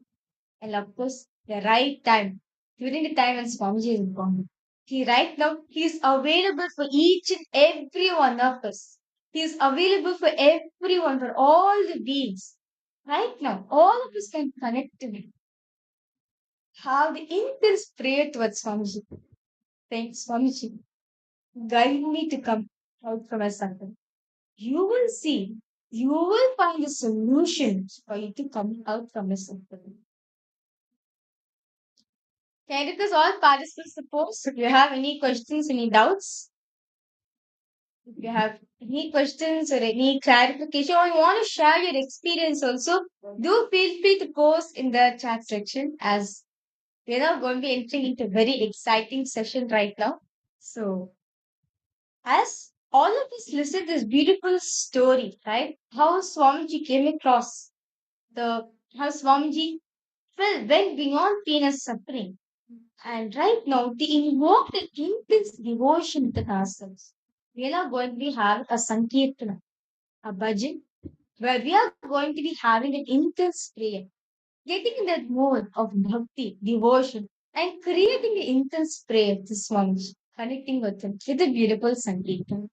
Speaker 7: And of course, the right time. During the time when Swamiji is gone. Right now, he is available for each and every one of us. He is available for everyone, for all the beings. Right now, all of us can connect to him. Have the intense prayer towards Swamiji. Thanks, Swamiji. Guide me to come out from my suffering. You will see, you will find the solutions for you to come out from your suffering. Can I request all participants suppose if you have any questions, any doubts? If you have any questions or any clarification or you want to share your experience also, do feel free to post in the chat section as we're now going to be entering into a very exciting session right now. So as all of us listen to this beautiful story, right? How Swamiji came across how Swamiji went beyond pain and suffering. And right now, they invoke an intense devotion to ourselves. We are going to be having a Sankirtana, a bhajan, where we are going to be having an intense prayer, getting in that mode of bhakti, devotion, and creating an intense prayer to Swamiji, connecting with him with a beautiful Sankirtana.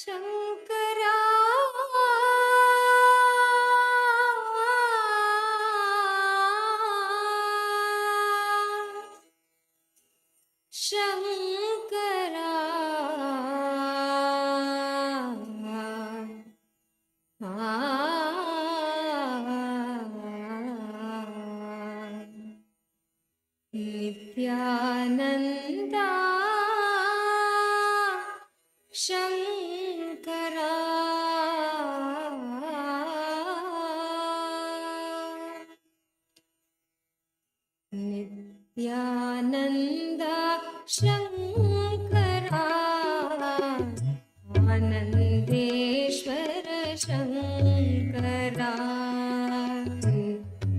Speaker 5: Shankara Nityananda Shankara Nityananda Shankara Anandeshwara Shankara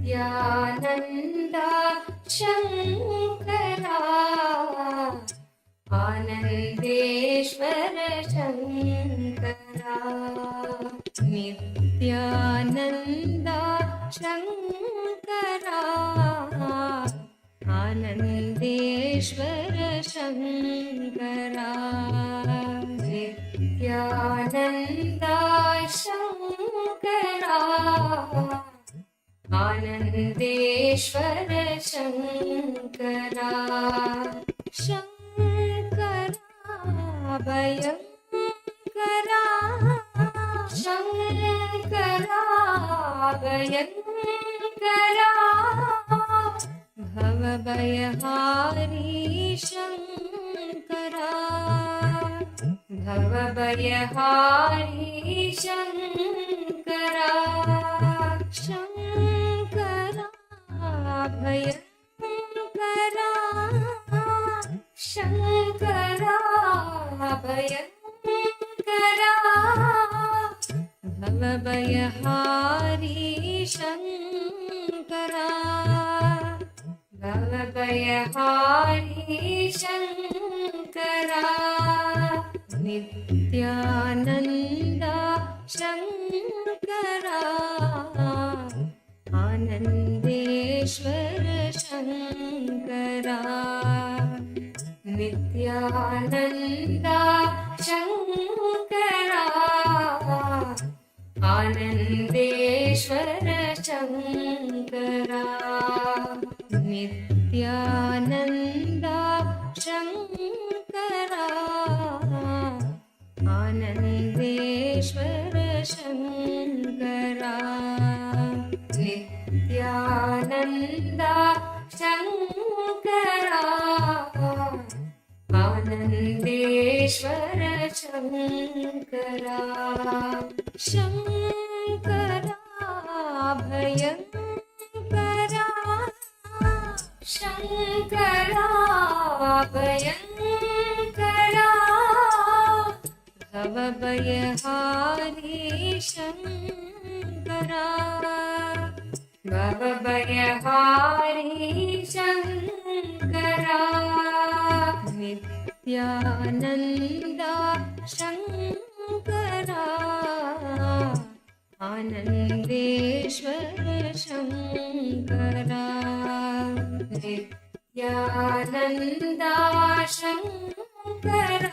Speaker 5: Nityananda Shankara Anandeshwara Shankara Nityananda Shankara Anandeshwara Shankara Nityananda Shankara Anandeshwara Shankara Shankara Bhayankara Shankara Bhayankara Bhavabhayahari Shankara Bhavabhayahari Shankara Shankara Bhayankara Shankara Bhayankara Bhavabhayahari Shankara Bhavabhayahari Shankara Nityananda Shankara Anandeshwara Shankara Nityananda Shankara Anandeshwara Shankara Nityananda Shankara Anandeshwara Shankara Nityananda Shankara Anandeshwara Shankara Shankara Bhayankara Shankara Bhayankara Bhavabhayahari Shankara Bhavabhayahari Shankara Nityananda Shankara Anandeshwara Shankara Nityananda Shankara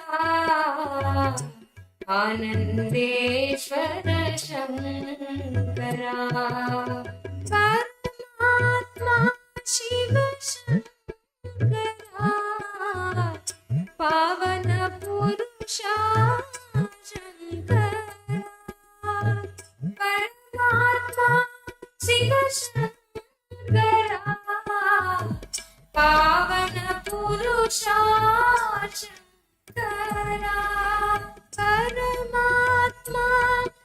Speaker 5: Anandeshwara Shankara Paramatma Shiva Shankara Pavana Purusha Shankara Paramatma Shiva Shankara Pavana Purusha Shankara Paramatma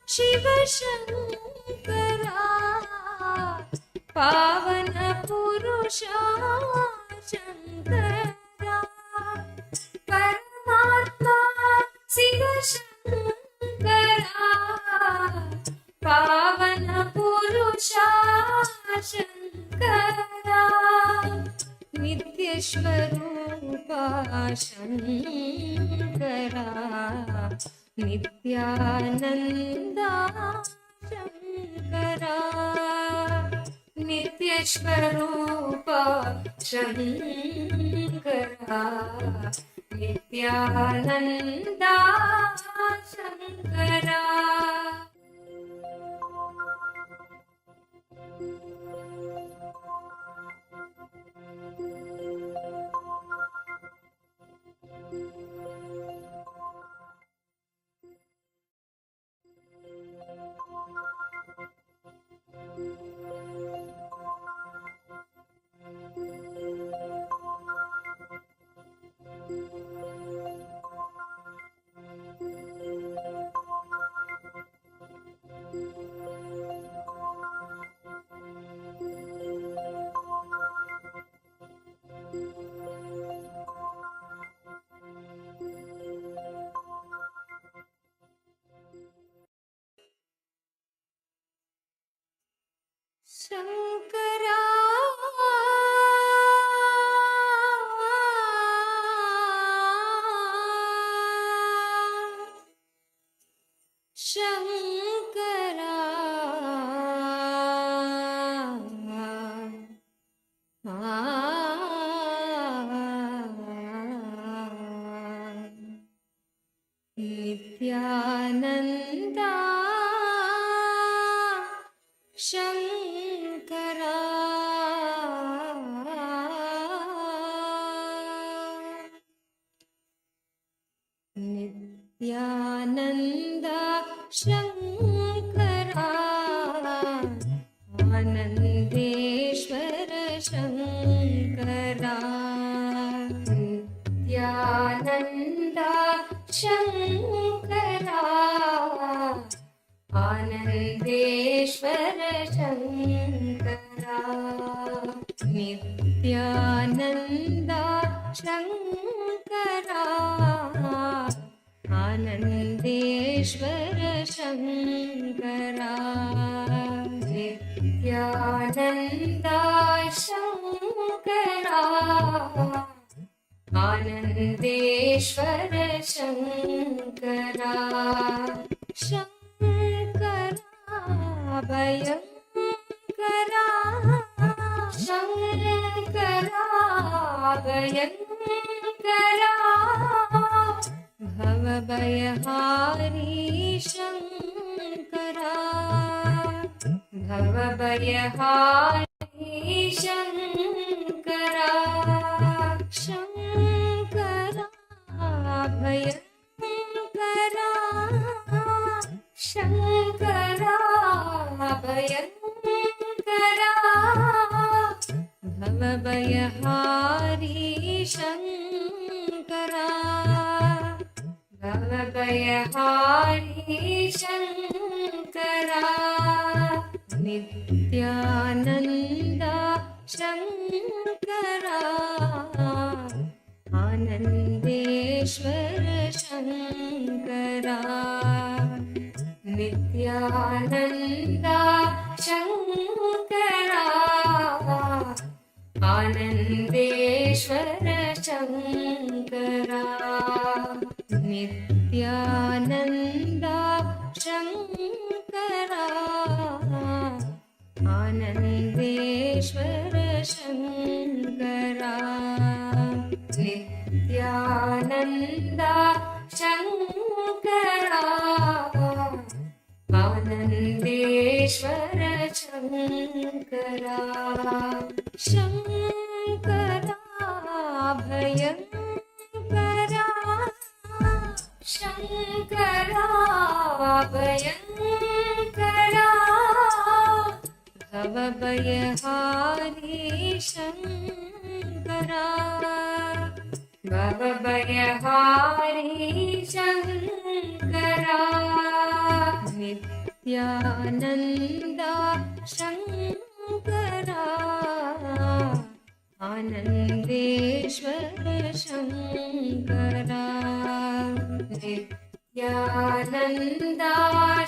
Speaker 5: Shiva Shankara Pavana Purusha Shankara Paramatma Shiva Shankara Pavana Purusha Shankara Nitya Swarupa Shankara Nityananda Shankara Nitya Swarupa Shankara Nityananda Shankara Shankara Nityananda Shankara Nityananda Shankara Anandeshwara Shankara Nityananda Shankara Anandeshwara Shankara Nityananda Shankara Anandeshwara Shankara Nityananda Shankara Anandeshwara Shankara Shankara Bhayankara Shankara Bhayankara Bhavabhayahari Shankara Bhavabhayahari Shankara Shankara Bhayankara Shankara Bhayankara Bhavabhayahari Shankara Bhavabhayahari Shankara Nityananda Shankara Anandeshwara Shankara Nityananda Shankara Anandeshwara Shankara Nityananda Shankara Anandeshwara Shankara Nityananda Shankara Anandeshwara Shankara Shankara Bhayankara Shankara Bhayankara Bhavabhayahari Shankara Bhavabhayahari Shankara Nityananda Shankara Anandeshwara Shankara Nityananda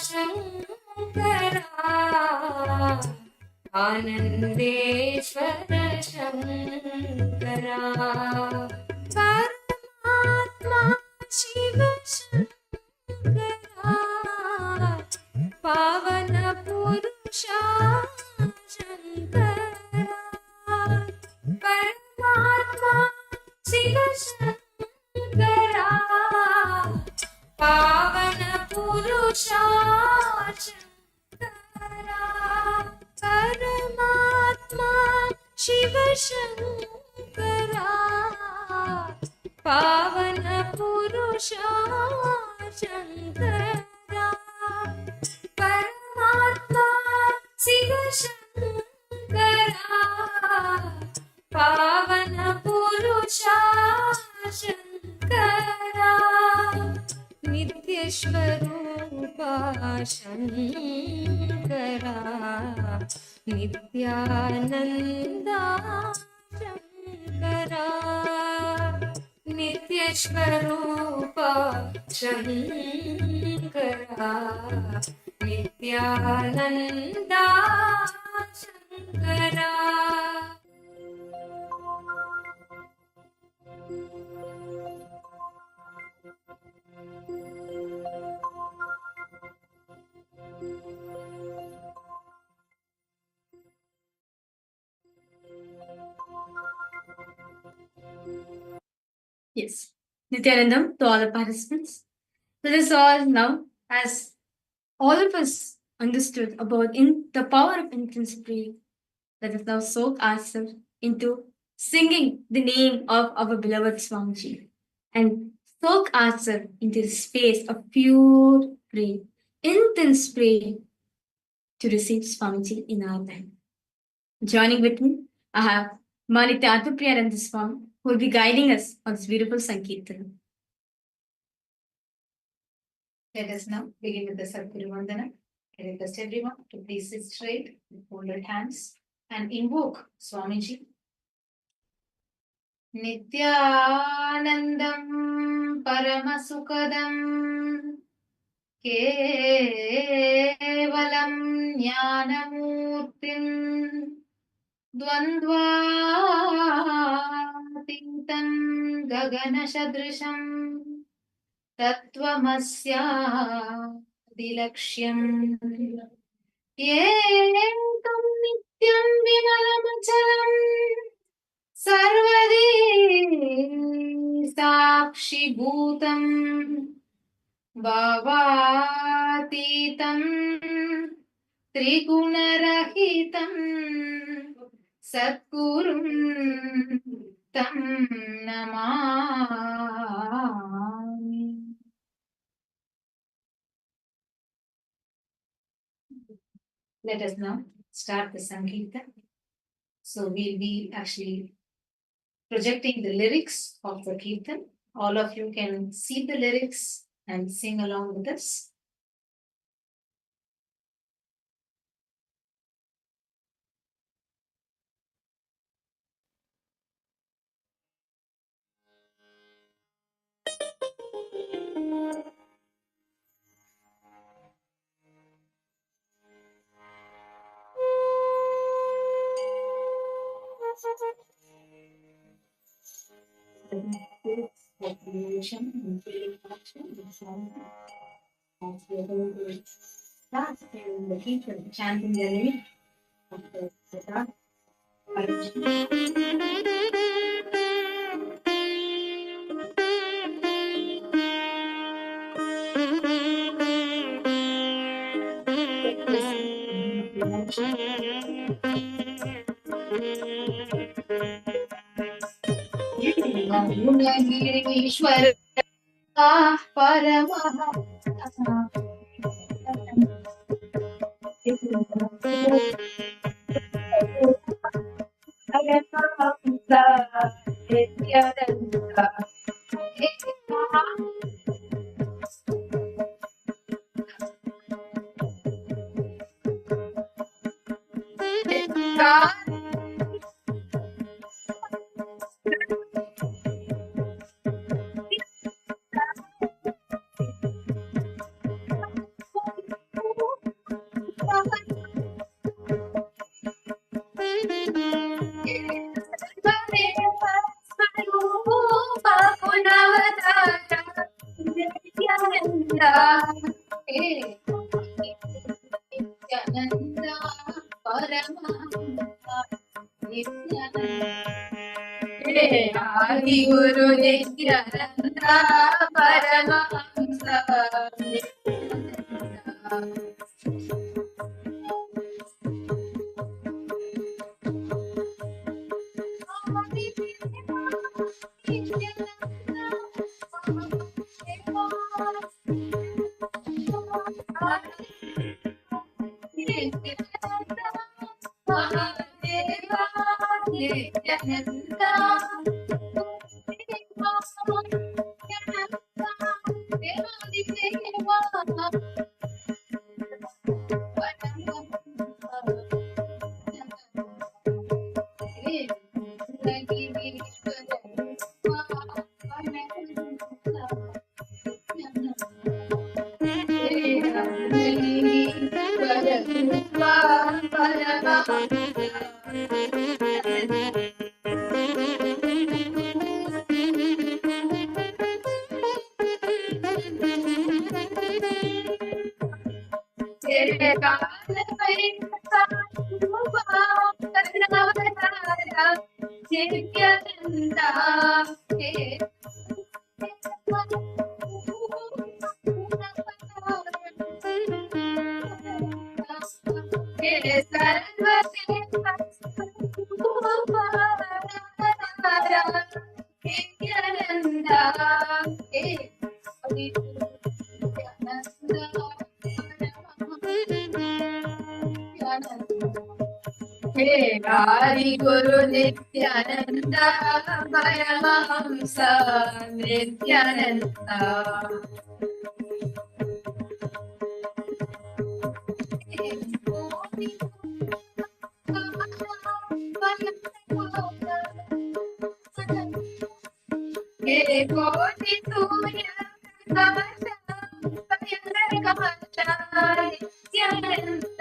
Speaker 5: Shankara Anandeshwara Shankara Paramatma Shiva Shankara Pavana Purusha Shankara Paramatma Shiva Shankara Pavana Purusha Purusha Shankara Paramatma Shiva Shankara Pavana Purusha Shankara Paramatma Shiva Shankara Pavana Purusha Shankara Nitya Swarupa Shankara Nityananda Shankara Nitya Swarupa Shankara Nityananda Shankara. Yes. Nityanandam to all the participants. Let us all now, as all of us understood about the power of intense prayer, let us now soak ourselves into singing the name of our beloved Swamiji and soak ourselves into the space of pure prayer, intense prayer to receive Swamiji in our life. Joining with me, I have Nitya Kriya and this form who will be guiding us on this beautiful Sankirtan. Let us now begin with the Sadguru Vandana. I request everyone to please sit straight with folded hands and invoke Swamiji. Nityanandam Paramasukadam Kevalam Jnanamurtim Dvandvatintam Gaganashadrisham Tatvamasya-dilaksham Ekam nityam vinalamachalam Sarvadi sakshi bhutam Bhavatitam Trigunarahitam Satgurum Tam Namami. Let us now start the Sankirtan. So we'll be actually projecting the lyrics of the Kirtan. All of you can see the lyrics and sing along with us. Chanting the name of the Tatwa. Ishwar Paramah Nityananda Paramaham Guru Nityananda Paramahamsa Hari Guru Nityananda Paramahamsa Nityananda Koti Surya Kamasha Payandar Kamasha Nityananda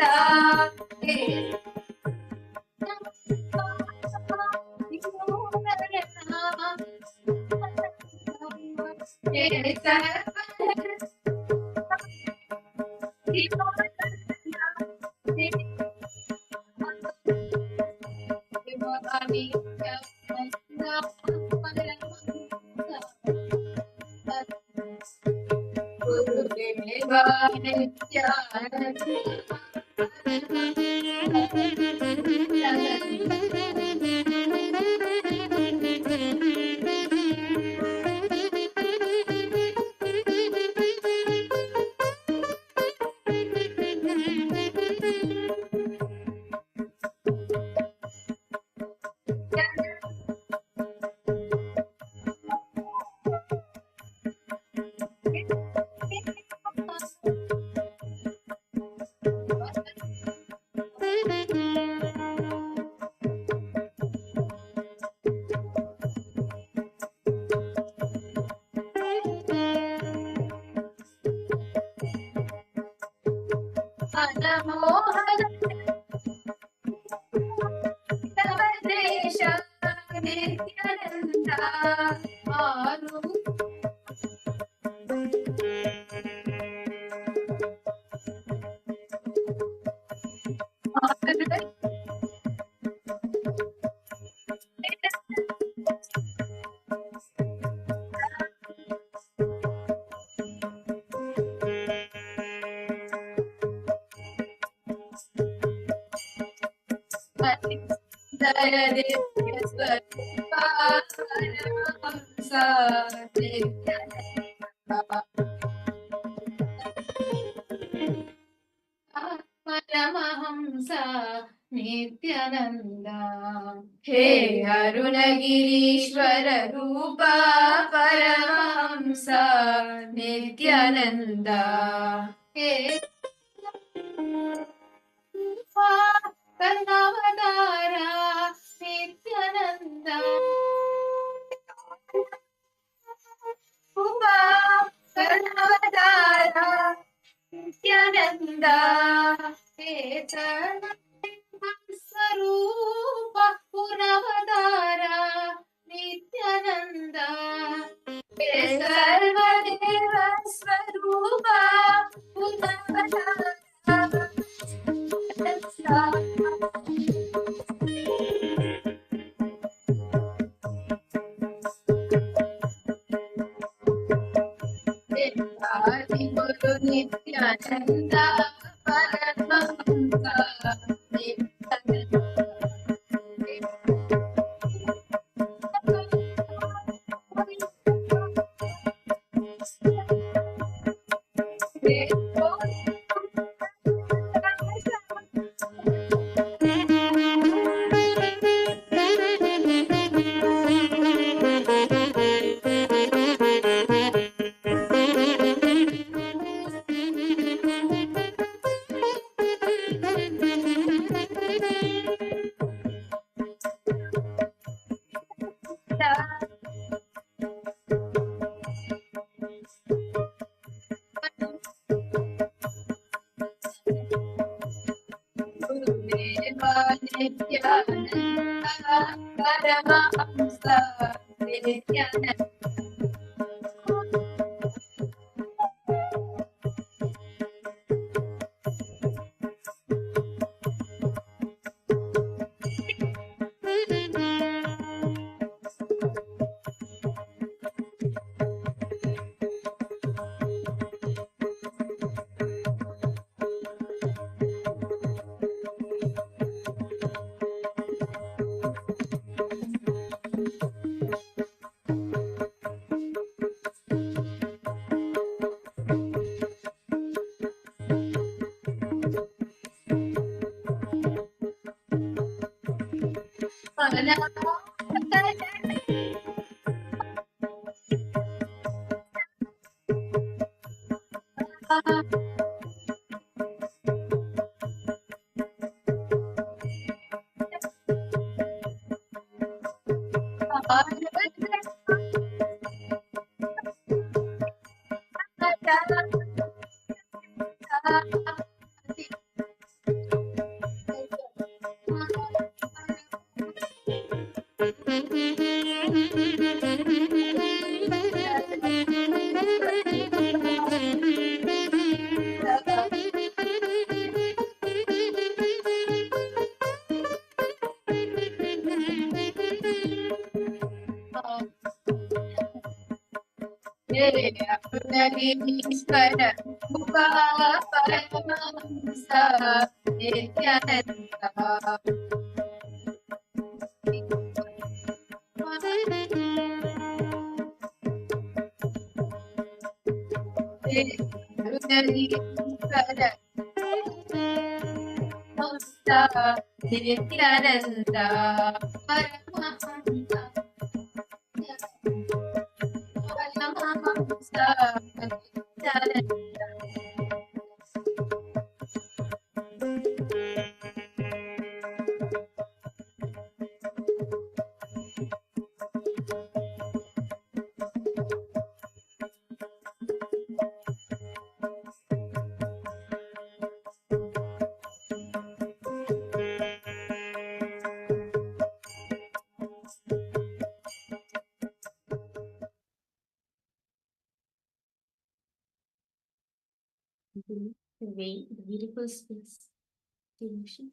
Speaker 5: Paramahamsa Nityananda He Arunagirishwara Rupa Paramahamsa Nityananda He Karnavadara Nityananda Rupa Karnavadara Nityananda Swarupa Punavadara Nityananda Sarvadeva Swarupa Adi Guru Nityananda Paramashivoham Level. Nityananda Paramahamsa Nityananda Ishvara Paramashivoham Nityananda Nityananda Paramahamsa Paramahamsa Nityananda. The way, the beautiful space, devotion.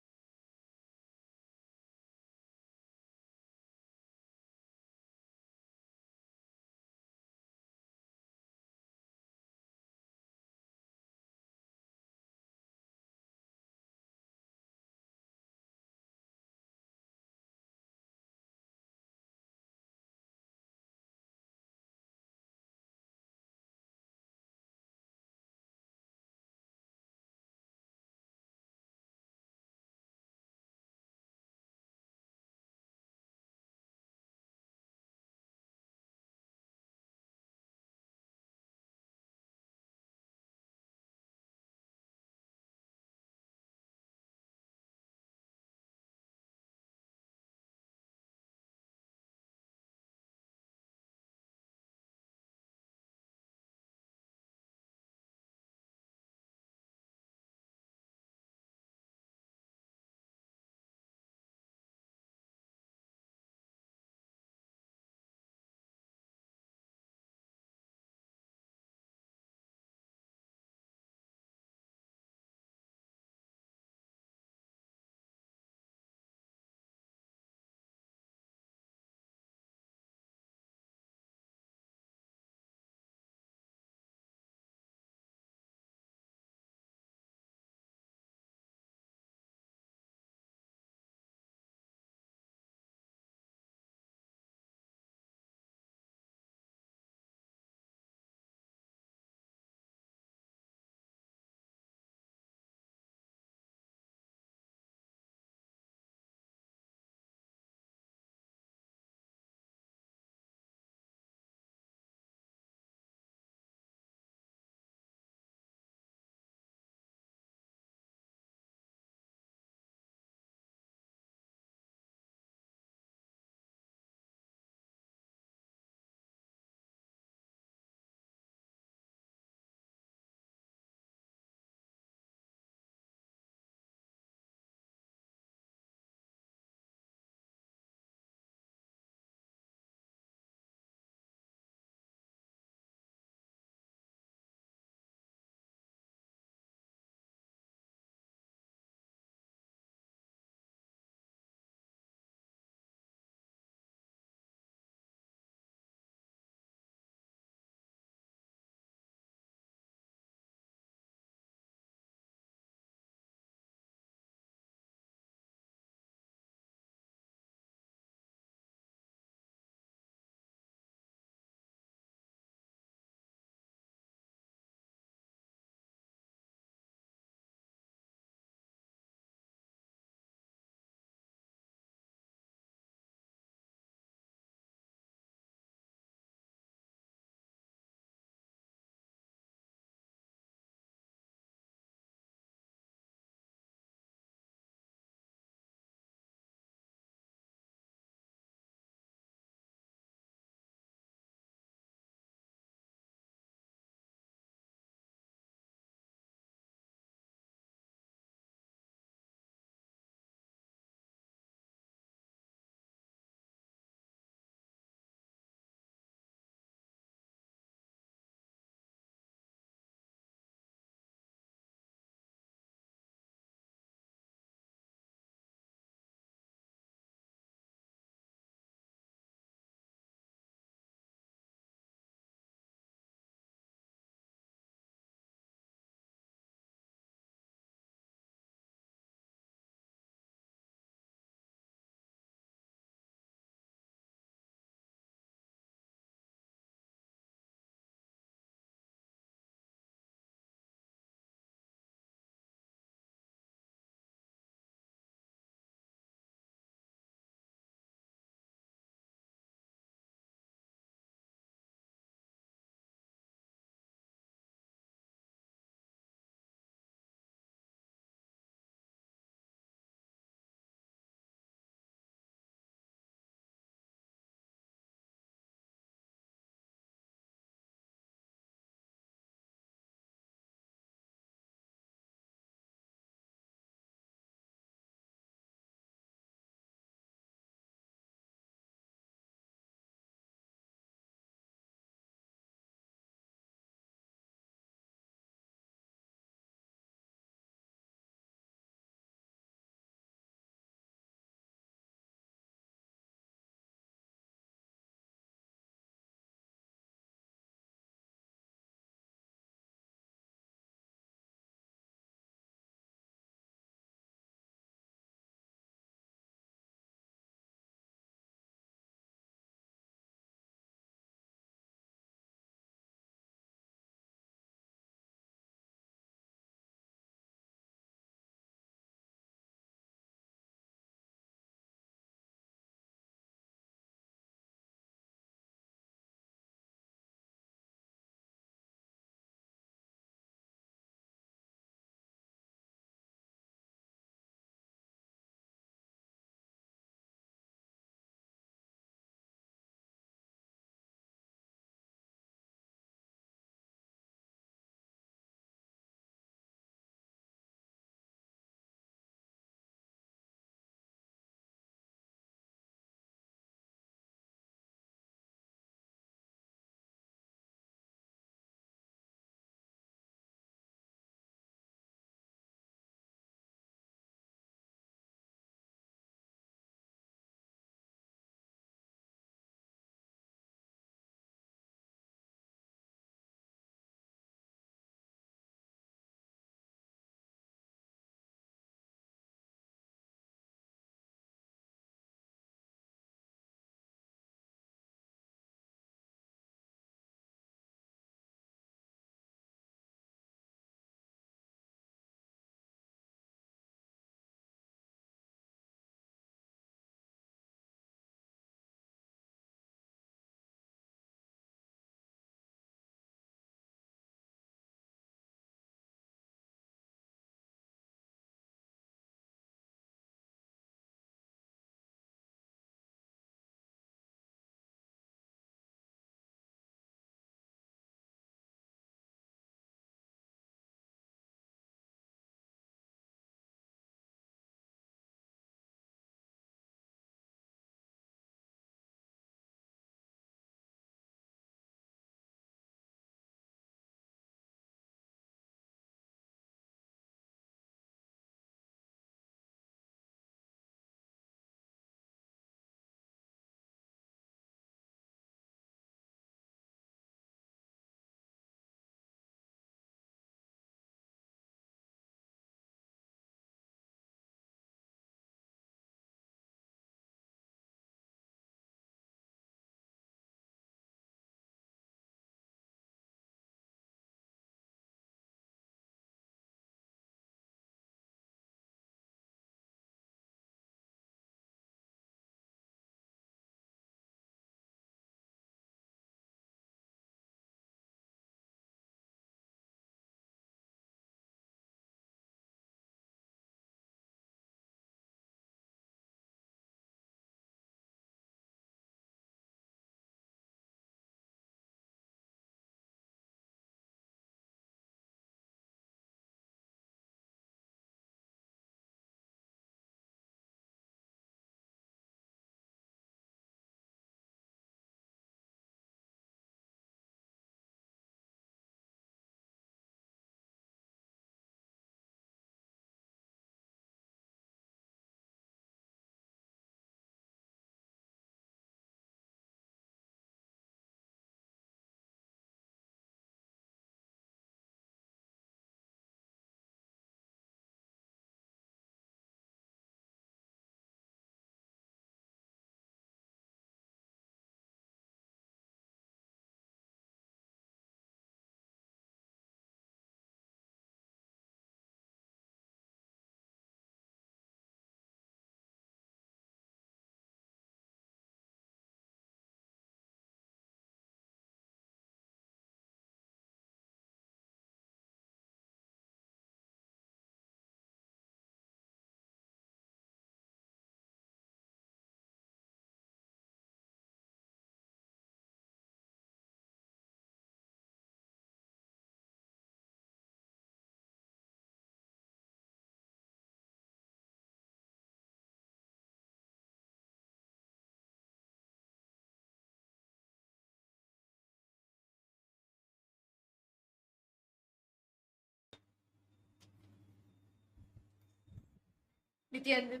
Speaker 7: Nityananda,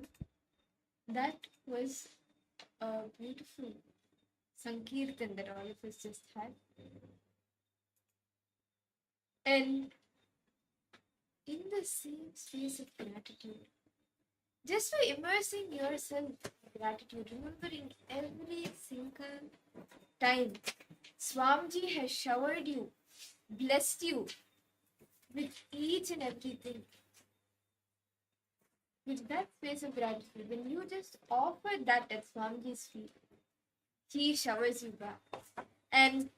Speaker 7: that was a beautiful Sankirtan that all of us just had. And in the same space of gratitude, just by immersing yourself in gratitude, remembering every single time Swamiji has showered you, blessed you with each and everything. With that space of gratitude, when you just offer that at Swamiji's feet, he showers you back. And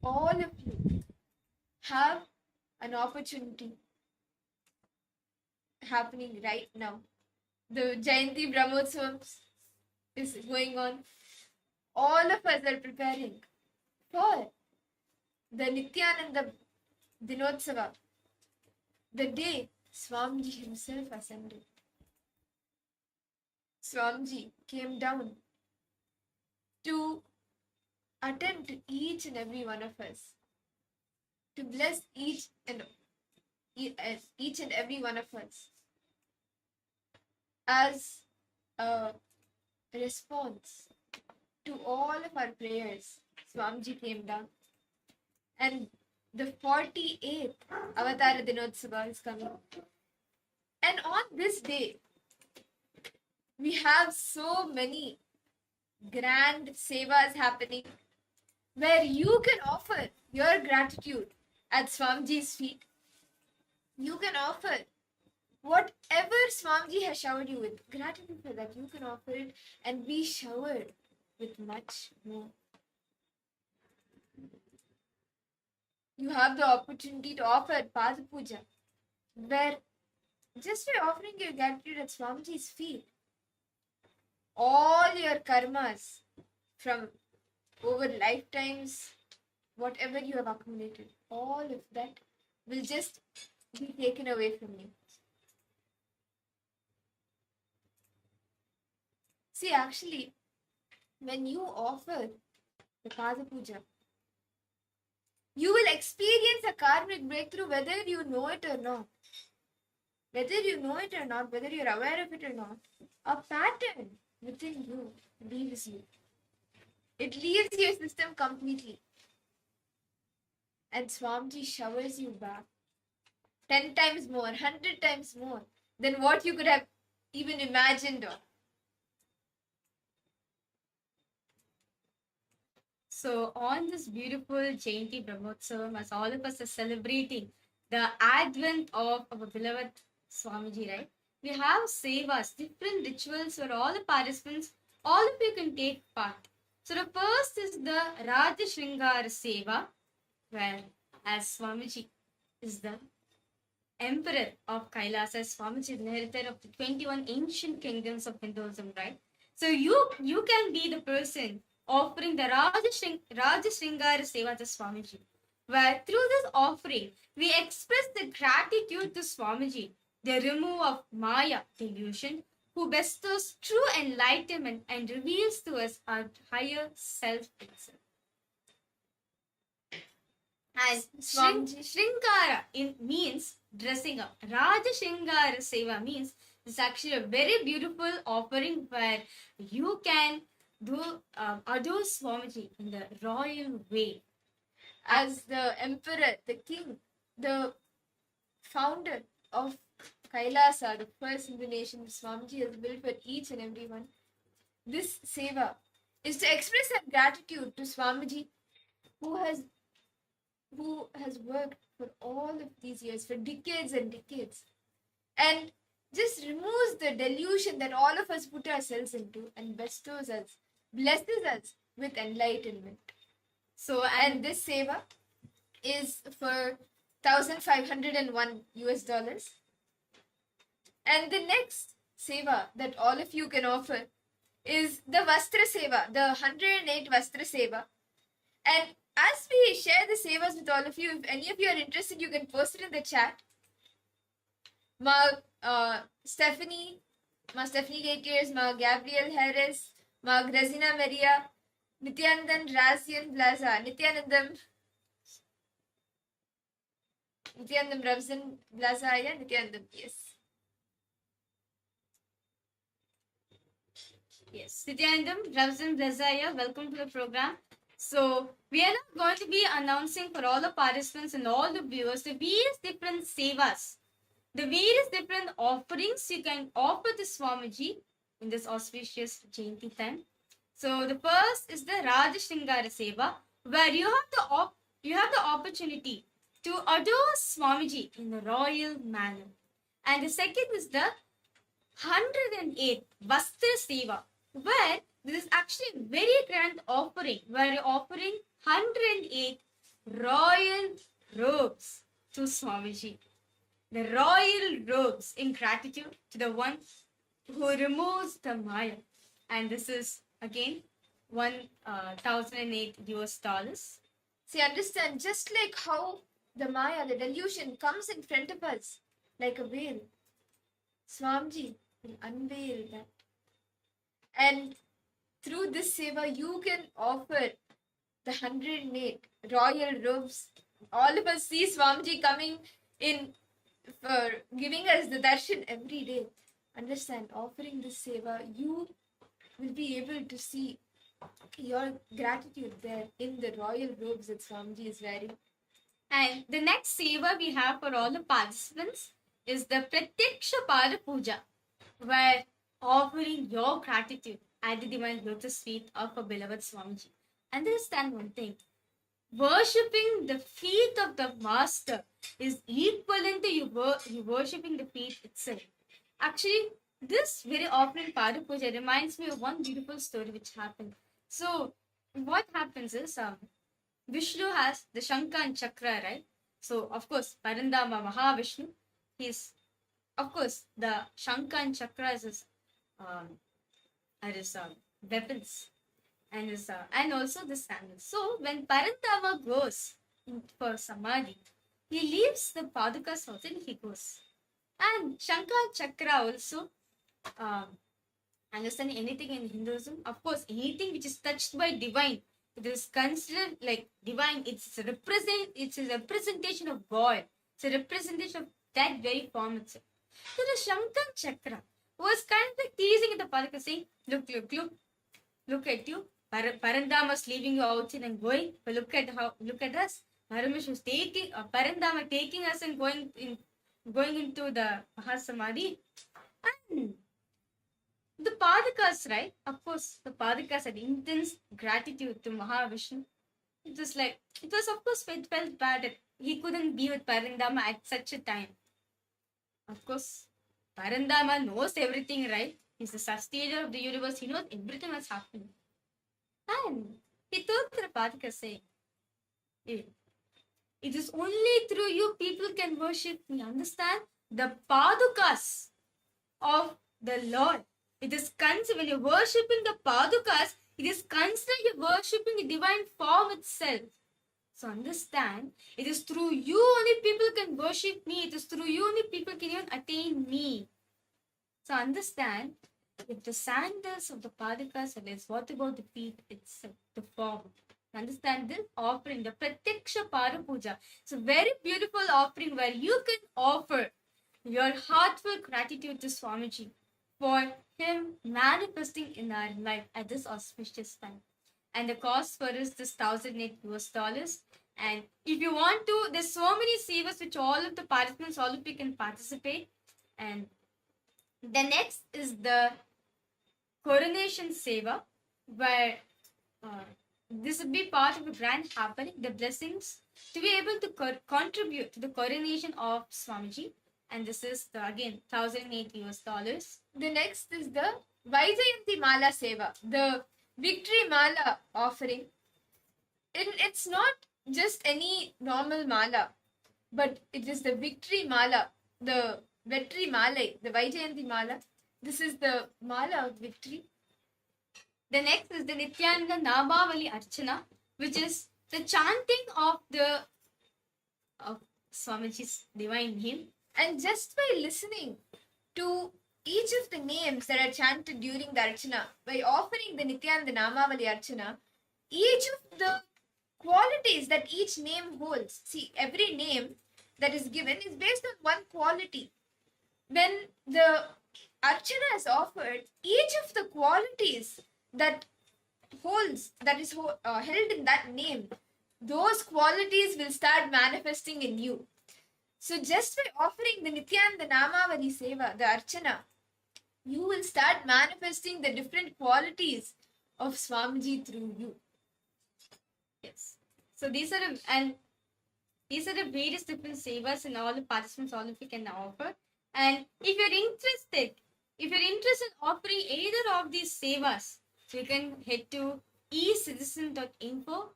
Speaker 7: all of you have an opportunity happening right now. The Jayanti Brahmotsavam is going on. All of us are preparing for the Nityananda Dinotsava, the day Swamiji himself ascended. Swamiji came down to attend to each and every one of us, to bless each and every one of us as a response to all of our prayers. Swamiji came down, and the 48th Avatara Dinotsava is coming. And on this day, we have so many grand sevas happening where you can offer your gratitude at Swamiji's feet. You can offer whatever Swamiji has showered you with. Gratitude for that. You can offer it and be showered with much more. You have the opportunity to offer Pada Puja, where just by offering your gratitude at Swamiji's feet, all your karmas from over lifetimes, whatever you have accumulated, all of that will just be taken away from you. See, actually, when you offer the Pada Puja, you will experience a karmic breakthrough whether you know it or not. Whether you know it or not, whether you're aware of it or not, a pattern within you leaves you. It leaves your system completely. And Swamiji showers you back 10 times more, 100 times more than what you could have even imagined of. So on this beautiful Jayanti Brahmotsavam, as all of us are celebrating the advent of our beloved Swamiji, right? We have sevas, different rituals where all the participants, all of you can take part. So the first is the Raja Shringara Seva, where as Swamiji is the emperor of Kailasa, Swamiji is inheritor of the 21 ancient kingdoms of Hinduism, right? So you can be the person offering the Raja Shringara Seva to Swamiji, where through this offering, we express the gratitude to Swamiji, the remover of Maya delusion, who bestows true enlightenment and reveals to us our higher self itself. And Shringara means dressing up. Raja Shringara Seva means it's actually a very beautiful offering where you can do adore Swamiji in the royal way. As the emperor, the king, the founder of Kailasa, the first in the nation, Swamiji has built for each and every one. This seva is to express our gratitude to Swamiji, who has worked for all of these years, for decades and decades, and just removes the delusion that all of us put ourselves into and bestows us, blesses us with enlightenment. So, and this seva is for $1,501. And the next seva that all of you can offer is the Vastra Seva, the 108 Vastra Seva. And as we share the sevas with all of you, if any of you are interested, you can post it in the chat. Stephanie Gaters, Gabriel Harris, Grazina Maria, Nityanandan Razian Blaza, Nityanandam Ravzan Blaza, Nityanandam, yes.
Speaker 5: Yes, Nityananda, Ravzan Blazaya, welcome to the program. So, we are now going to be announcing for all the participants and all the viewers the various different sevas, the various different offerings you can offer to Swamiji in this auspicious Jayanti time. So, the first is the Rajashringara Seva, where you have the opportunity to adore Swamiji in a royal manner. And the second is the 108 Vastra Seva, where this is actually a very grand offering, where you're offering 108 royal robes to Swamiji. The royal robes in gratitude to the one who removes the Maya. And this is again 1008 US dollars.
Speaker 7: See, understand, just like how the Maya, the delusion, comes in front of us like a veil, Swamiji will unveil that. And through this seva, you can offer the 108 royal robes. All of us see Swamiji coming in for giving us the darshan every day. Understand, offering this seva, you will be able to see your gratitude there in the royal robes that Swamiji is wearing.
Speaker 5: And the next seva we have for all the participants is the Pratyaksha Pada Puja, where offering your gratitude at the divine lotus feet of our beloved Swamiji. Understand one thing. Worshipping the feet of the master is equivalent to you worshipping the feet itself. Actually, this very offering Pada Puja reminds me of one beautiful story which happened. So, what happens is, Vishnu has the Shankha and Chakra, right? So, of course, Parandama Mahavishnu, he's, of course, the Shankha and Chakra is his, weapons and also the sandals. So, when Parandama goes for Samadhi, he leaves the Padukas house and he goes. And Shankha and Chakra also, understanding anything in Hinduism, of course, anything which is touched by divine, it is considered like divine. It's a representation of God. It's a representation of that very form itself. So the Shankha Chakra was kind of like teasing at the Padaka, saying, look at you. Parandama is leaving you outside and going. But look at us. Paramash was taking Parandama taking us and going into the Mahasamadhi. And the Padakas, right? Of course, the Padakas had intense gratitude to Mahavishnu. It was of course felt bad that he couldn't be with Parandama at such a time. Of course, Parandama knows everything, right? He's the sustainer of the universe. He knows everything that's happening. And he told the Padakas saying, it is only through you people can worship me. Understand? The Padukas of the Lord. It is considered, when you're worshipping the Padukas, it is considered you're worshipping the divine form itself. So understand, it is through you only people can worship me. It is through you only people can even attain me. So understand, if the sandals of the Padukas are less, what about the feet itself, the form? Understand this offering, the Pratyaksha Pada Puja. It's a very beautiful offering where you can offer your heartfelt gratitude to Swamiji for him manifesting in our life at this auspicious time. And the cost for is this 1008 US dollars. And if you want to, there's so many sevas which all of the participants, all of you can participate. And the next is the coronation seva, where this would be part of a grand happening, the blessings to be able to contribute to the coronation of Swamiji. And this is again 1008 US dollars.
Speaker 7: The next is the Vaijayanti Mala Seva, the Victory Mala offering. It's not just any normal mala, but it is the Victory Mala, the Vetri Mala, the Vaijayanti Mala. This is the Mala of victory.
Speaker 5: The next is the Nityananda Nabavali Archana, which is the chanting of Swamiji's divine name.
Speaker 7: And just by listening to each of the names that are chanted during the Archana, by offering the Nityananda Namavali Archana, each of the qualities that each name holds. See, every name that is given is based on one quality. When the Archana has offered, each of the qualities that is held in that name, those qualities will start manifesting in you. So just by offering the Nithyananda Namavali Seva, the Archana, you will start manifesting the different qualities of Swamiji through you. Yes. So these are the various different sevas and all the participants, all of you can offer. And if you're interested in offering either of these sevas, so you can head to ecitizen.info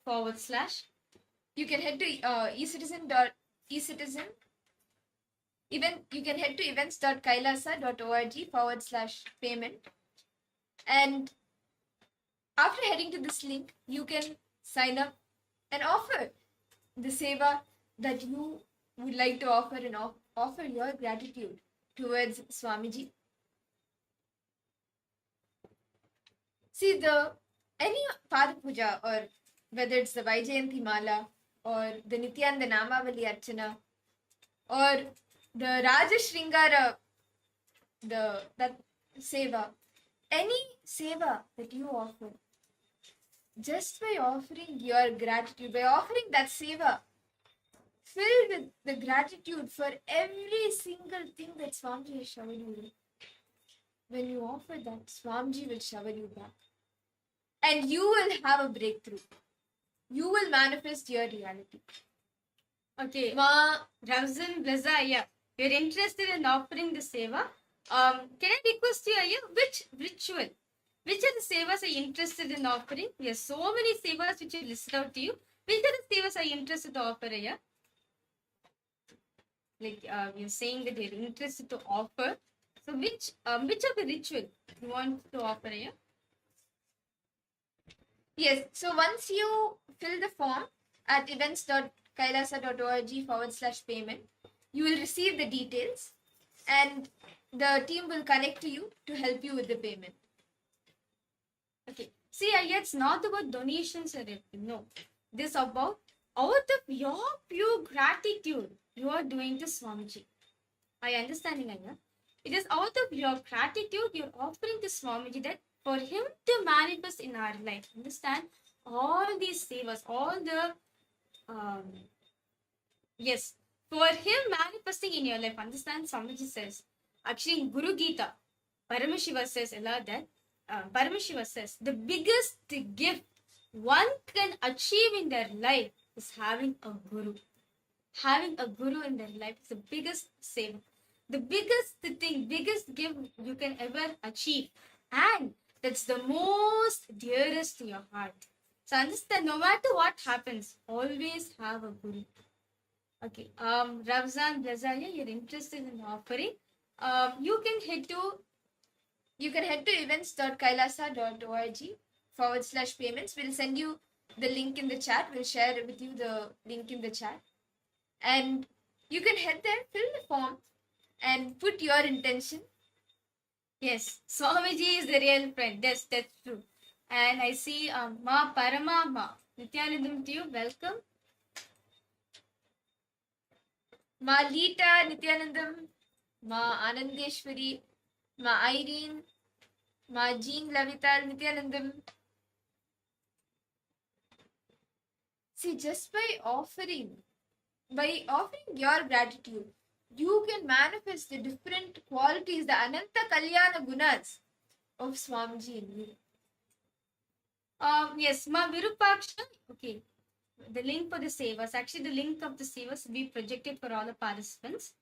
Speaker 7: / you can head to ecitizen. Even you can head to events.kailasa.org / payment. And after heading to this link, you can sign up and offer the seva that you would like to offer and offer your gratitude towards Swamiji. See, any Pada Puja, or whether it's the Vaijayanti Mala or the Nityananda Namavali Archana or the Raja Shringara, that seva, any seva that you offer, just by offering your gratitude, by offering that seva, filled with the gratitude for every single thing that Swamiji has showered you with. When you offer that, Swamiji will shower you back. And you will have a breakthrough. You will manifest your reality. Okay, Ramzan Blaza, yeah, you're interested in offering the seva. Can I request you, which ritual? Which are the sevas are you interested in offering? We have so many sevas which I listed out to you. Which are the sevas are you interested to offer, yeah? Like you're saying that you're interested to offer. So which of the ritual you want to offer, yeah? Yes, so once you fill the form at events.kailasa.org / payment, you will receive the details and the team will connect to you to help you with the payment. Okay, see, it's not about donations or anything, no. This is about out of your pure gratitude you are doing to Swamiji. Are you understanding, Anya? It is out of your gratitude you're offering to Swamiji that for him to manifest in our life. Understand? All these sevas, all the yes, for him manifesting in your life. Understand? Swamiji says, actually in Guru Gita, Paramashiva says that Paramashiva says the biggest gift one can achieve in their life is having a guru. Having a guru in their life is the biggest seva. The biggest thing, biggest gift you can ever achieve. And that's the most dearest to your heart. So understand, no matter what happens, always have a guru. Okay. Ravzan Blazaya, you're interested in offering. You can head to events.kailasa.org / payments. We'll send you the link in the chat. We'll share with you the link in the chat. And you can head there, fill the form, and put your intention. Yes, Swamiji is the real friend. That's true. And I see Ma Parama Ma Nityanandam to you. Welcome. Ma Lita Nityanandam, Ma Anandeshwari, Ma Irene, Ma Jean Lavital Nityanandam. See, just by offering your gratitude, you can manifest the different qualities, the Ananta Kalyana Gunas of Swamiji in you. Yes, Ma Virupaksha. Okay. The link for the sevas, actually the link of the sevas will be projected for all the participants.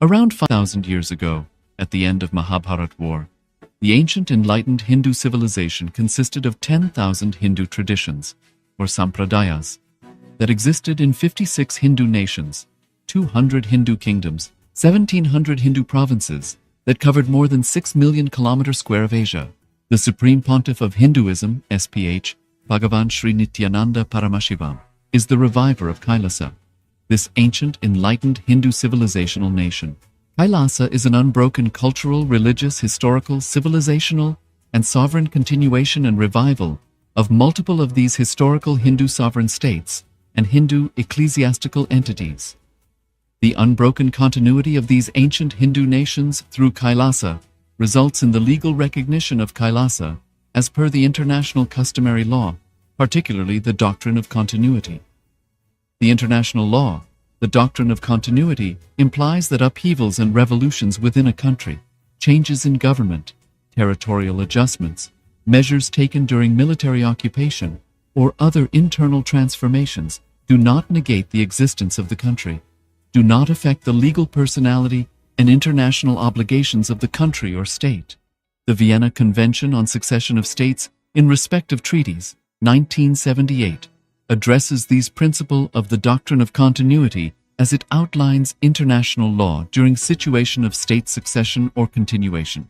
Speaker 11: Around 5,000 years ago, at the end of Mahabharat War, the ancient enlightened Hindu civilization consisted of 10,000 Hindu traditions, or sampradayas, that existed in 56 Hindu nations, 200 Hindu kingdoms, 1,700 Hindu provinces that covered more than 6 million kilometers square of Asia. The Supreme Pontiff of Hinduism, SPH, Bhagavan Sri Nityananda Paramashivoham, is the reviver of Kailasa, this ancient enlightened Hindu civilizational nation. Kailasa is an unbroken cultural, religious, historical, civilizational, and sovereign continuation and revival of multiple of these historical Hindu sovereign states and Hindu ecclesiastical entities. The unbroken continuity of these ancient Hindu nations through Kailasa results in the legal recognition of Kailasa as per the international customary law, particularly the doctrine of continuity. The international law, the doctrine of continuity, implies that upheavals and revolutions within a country, changes in government, territorial adjustments, measures taken during military occupation, or other internal transformations do not negate the existence of the country, do not affect the legal personality and international obligations of the country or state. The Vienna Convention on Succession of States in respect of treaties, 1978, addresses these principles of the doctrine of continuity as it outlines international law during situation of state succession or continuation.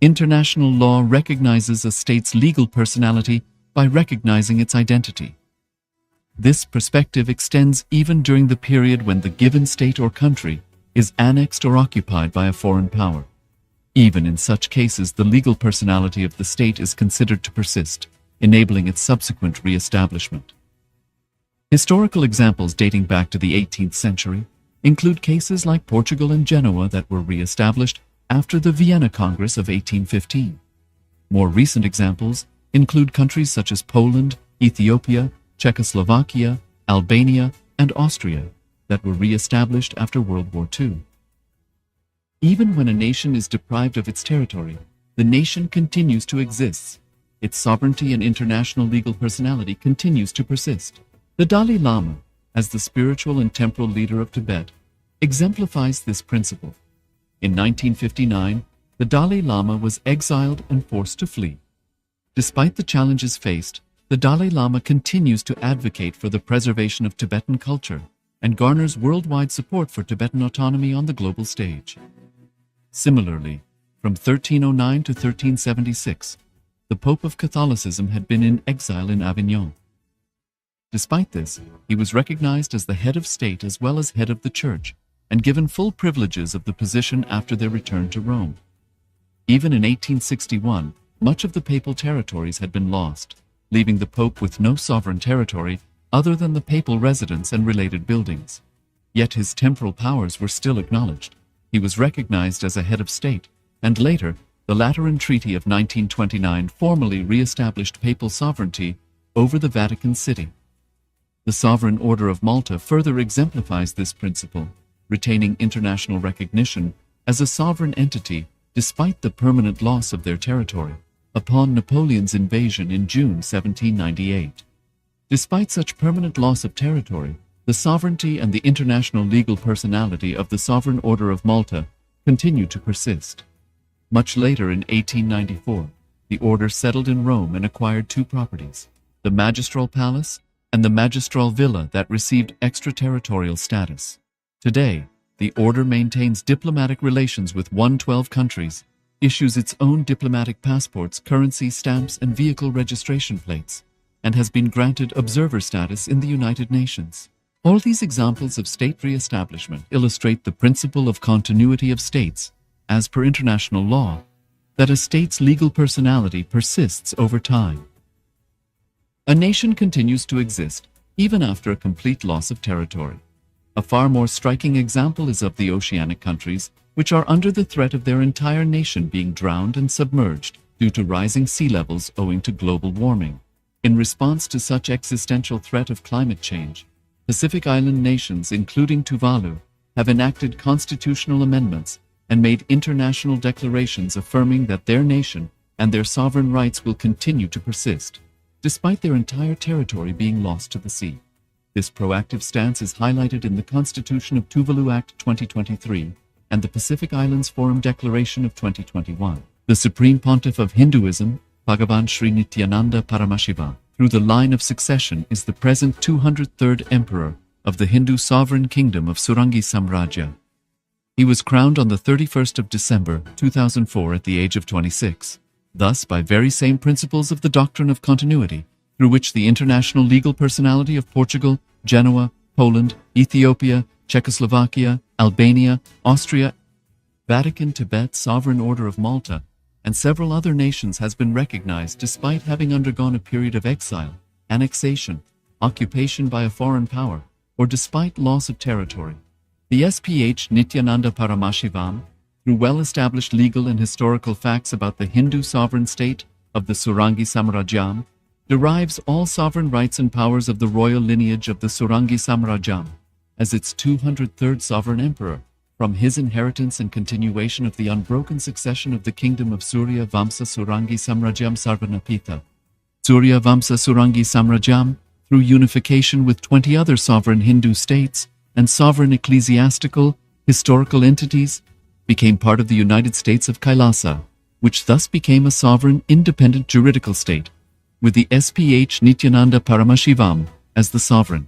Speaker 11: International law recognizes a state's legal personality by recognizing its identity. This perspective extends even during the period when the given state or country is annexed or occupied by a foreign power. Even in such cases, the legal personality of the state is considered to persist, enabling its subsequent re-establishment. Historical examples dating back to the 18th century include cases like Portugal and Genoa that were re-established after the Vienna Congress of 1815. More recent examples include countries such as Poland, Ethiopia, Czechoslovakia, Albania, and Austria that were re-established after World War II. Even when a nation is deprived of its territory, the nation continues to exist. Its sovereignty and international legal personality continues to persist. The Dalai Lama, as the spiritual and temporal leader of Tibet, exemplifies this principle. In 1959, the Dalai Lama was exiled and forced to flee. Despite the challenges faced, the Dalai Lama continues to advocate for the preservation of Tibetan culture and garners worldwide support for Tibetan autonomy on the global stage. Similarly, from 1309 to 1376, the Pope of Catholicism had been in exile in Avignon. Despite this, he was recognized as the head of state as well as head of the church and given full privileges of the position after their return to Rome. Even in 1861, much of the papal territories had been lost, leaving the Pope with no sovereign territory other than the papal residence and related buildings. Yet his temporal powers were still acknowledged. He was recognized as a head of state, and later, the Lateran Treaty of 1929 formally re-established papal sovereignty over the Vatican City. The Sovereign Order of Malta further exemplifies this principle, retaining international recognition as a sovereign entity despite the permanent loss of their territory upon Napoleon's invasion in June 1798. Despite such permanent loss of territory, the sovereignty and the international legal personality of the Sovereign Order of Malta continue to persist. Much later in 1894, the order settled in Rome and acquired two properties, the Magistral Palace and the Magistral Villa that received extraterritorial status. Today, the order maintains diplomatic relations with 112 countries, issues its own diplomatic passports, currency, stamps, and vehicle registration plates, and has been granted observer status in the United Nations. All these examples of state re-establishment illustrate the principle of continuity of states, as per international law, that a state's legal personality persists over time. A nation continues to exist even after a complete loss of territory. A far more striking example is of the oceanic countries, which are under the threat of their entire nation being drowned and submerged due to rising sea levels owing to global warming. In response to such existential threat of climate change, Pacific Island nations, including Tuvalu, have enacted constitutional amendments and made international declarations affirming that their nation and their sovereign rights will continue to persist, despite their entire territory being lost to the sea. This proactive stance is highlighted in the Constitution of Tuvalu Act 2023, and the Pacific Islands Forum Declaration of 2021. The Supreme Pontiff of Hinduism, Bhagavan Sri Nityananda Paramashivoham, through the line of succession is the present 203rd Emperor of the Hindu sovereign kingdom of Surangi Samrajya. He was crowned on the 31st of December 2004 at the age of 26. Thus, by very same principles of the doctrine of continuity, through which the international legal personality of Portugal, Genoa, Poland, Ethiopia, Czechoslovakia, Albania, Austria, Vatican, Tibet, Sovereign Order of Malta, and several other nations has been recognized despite having undergone a period of exile, annexation, occupation by a foreign power, or despite loss of territory. The SPH Nityananda Paramashivoham, through well-established legal and historical facts about the Hindu sovereign state of the Surangi Samrajyam, derives all sovereign rights and powers of the royal lineage of the Surangi Samrajyam, as its 203rd sovereign emperor, from his inheritance and continuation of the unbroken succession of the kingdom of Surya Vamsa Surangi Samrajyam Sarvanapitha. Surya Vamsa Surangi Samrajyam, through unification with 20 other sovereign Hindu states and sovereign ecclesiastical, historical entities, became part of the United States of Kailasa, which thus became a sovereign, independent juridical state, with the SPH Nityananda Paramashivoham as the sovereign.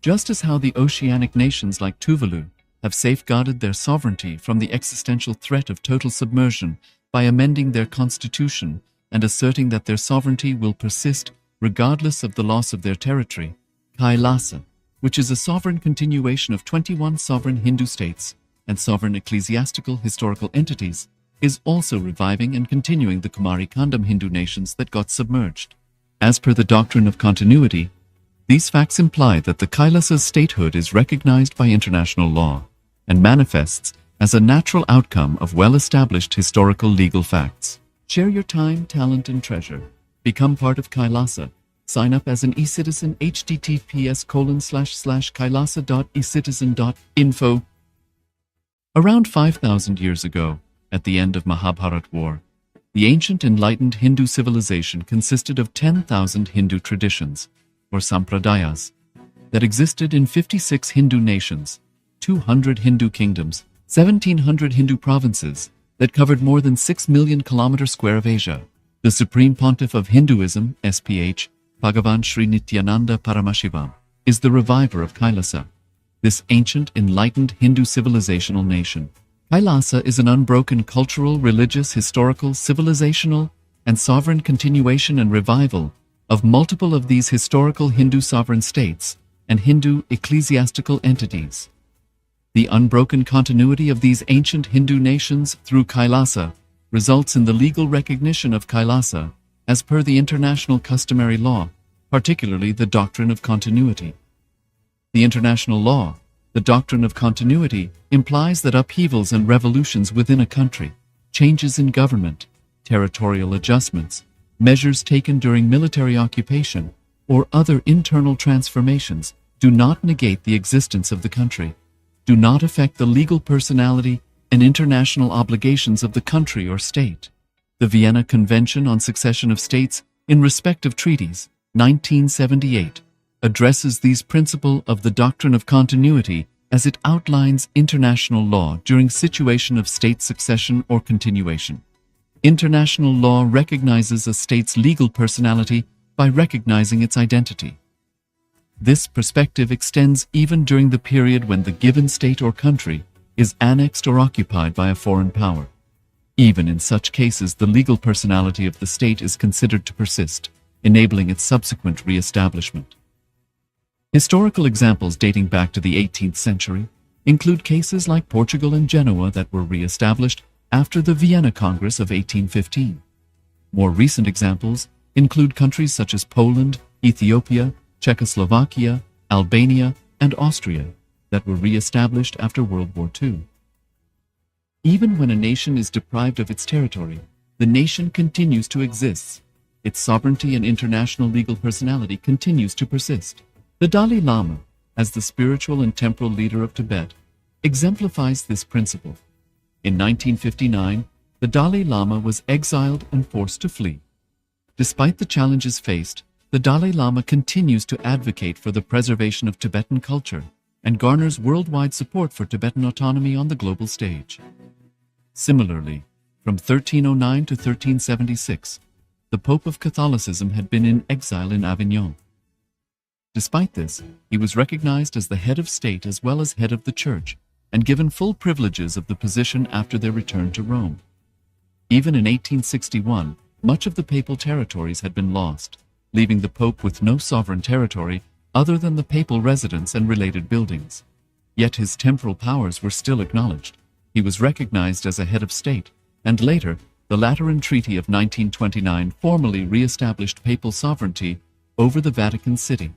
Speaker 11: Just as how the oceanic nations like Tuvalu have safeguarded their sovereignty from the existential threat of total submersion by amending their constitution and asserting that their sovereignty will persist regardless of the loss of their territory, Kailasa, which is a sovereign continuation of 21 sovereign Hindu states and sovereign ecclesiastical historical entities, is also reviving and continuing the Kumari Kandam Hindu nations that got submerged. As per the doctrine of continuity, these facts imply that the Kailasa's statehood is recognized by international law and manifests as a natural outcome of well-established historical legal facts. Share your time, talent, and treasure. Become part of Kailasa. Sign up as an eCitizen https://kailasa.ecitizen.info. Around 5,000 years ago, at the end of Mahabharat War, the ancient enlightened Hindu civilization consisted of 10,000 Hindu traditions, or sampradayas, that existed in 56 Hindu nations, 200 Hindu kingdoms, 1,700 Hindu provinces that covered more than 6 million kilometer square of Asia. The Supreme Pontiff of Hinduism, SPH, Bhagavan Sri Nityananda Paramashivoham, is the reviver of Kailasa, this ancient enlightened Hindu civilizational nation. Kailasa is an unbroken cultural, religious, historical, civilizational, and sovereign continuation and revival of multiple of these historical Hindu sovereign states and Hindu ecclesiastical entities. The unbroken continuity of these ancient Hindu nations through Kailasa results in the legal recognition of Kailasa as per the international customary law, particularly the doctrine of continuity. The international law, the doctrine of continuity, implies that upheavals and revolutions within a country, changes in government, territorial adjustments, measures taken during military occupation, or other internal transformations do not negate the existence of the country, do not affect the legal personality and international obligations of the country or state. The Vienna Convention on Succession of States in Respect of Treaties, 1978, addresses these principles of the doctrine of continuity as it outlines international law during situation of state succession or continuation. International law recognizes a state's legal personality by recognizing its identity. This perspective extends even during the period when the given state or country is annexed or occupied by a foreign power. Even in such cases, the legal personality of the state is considered to persist, enabling its subsequent re-establishment. Historical examples dating back to the 18th century include cases like Portugal and Genoa that were re-established after the Vienna Congress of 1815. More recent examples include countries such as Poland, Ethiopia, Czechoslovakia, Albania, and Austria that were re-established after World War II. Even when a nation is deprived of its territory, the nation continues to exist. Its sovereignty and international legal personality continues to persist. The Dalai Lama, as the spiritual and temporal leader of Tibet, exemplifies this principle. In 1959, the Dalai Lama was exiled and forced to flee. Despite the challenges faced, the Dalai Lama continues to advocate for the preservation of Tibetan culture, and garners worldwide support for Tibetan autonomy on the global stage. Similarly, from 1309 to 1376, the Pope of Catholicism had been in exile in Avignon. Despite this, he was recognized as the head of state as well as head of the Church, and given full privileges of the position after their return to Rome. Even in 1861, much of the papal territories had been lost, leaving the Pope with no sovereign territory other than the papal residence and related buildings. Yet his temporal powers were still acknowledged. He was recognized as a head of state, and later, the Lateran Treaty of 1929 formally re-established papal sovereignty over the Vatican City.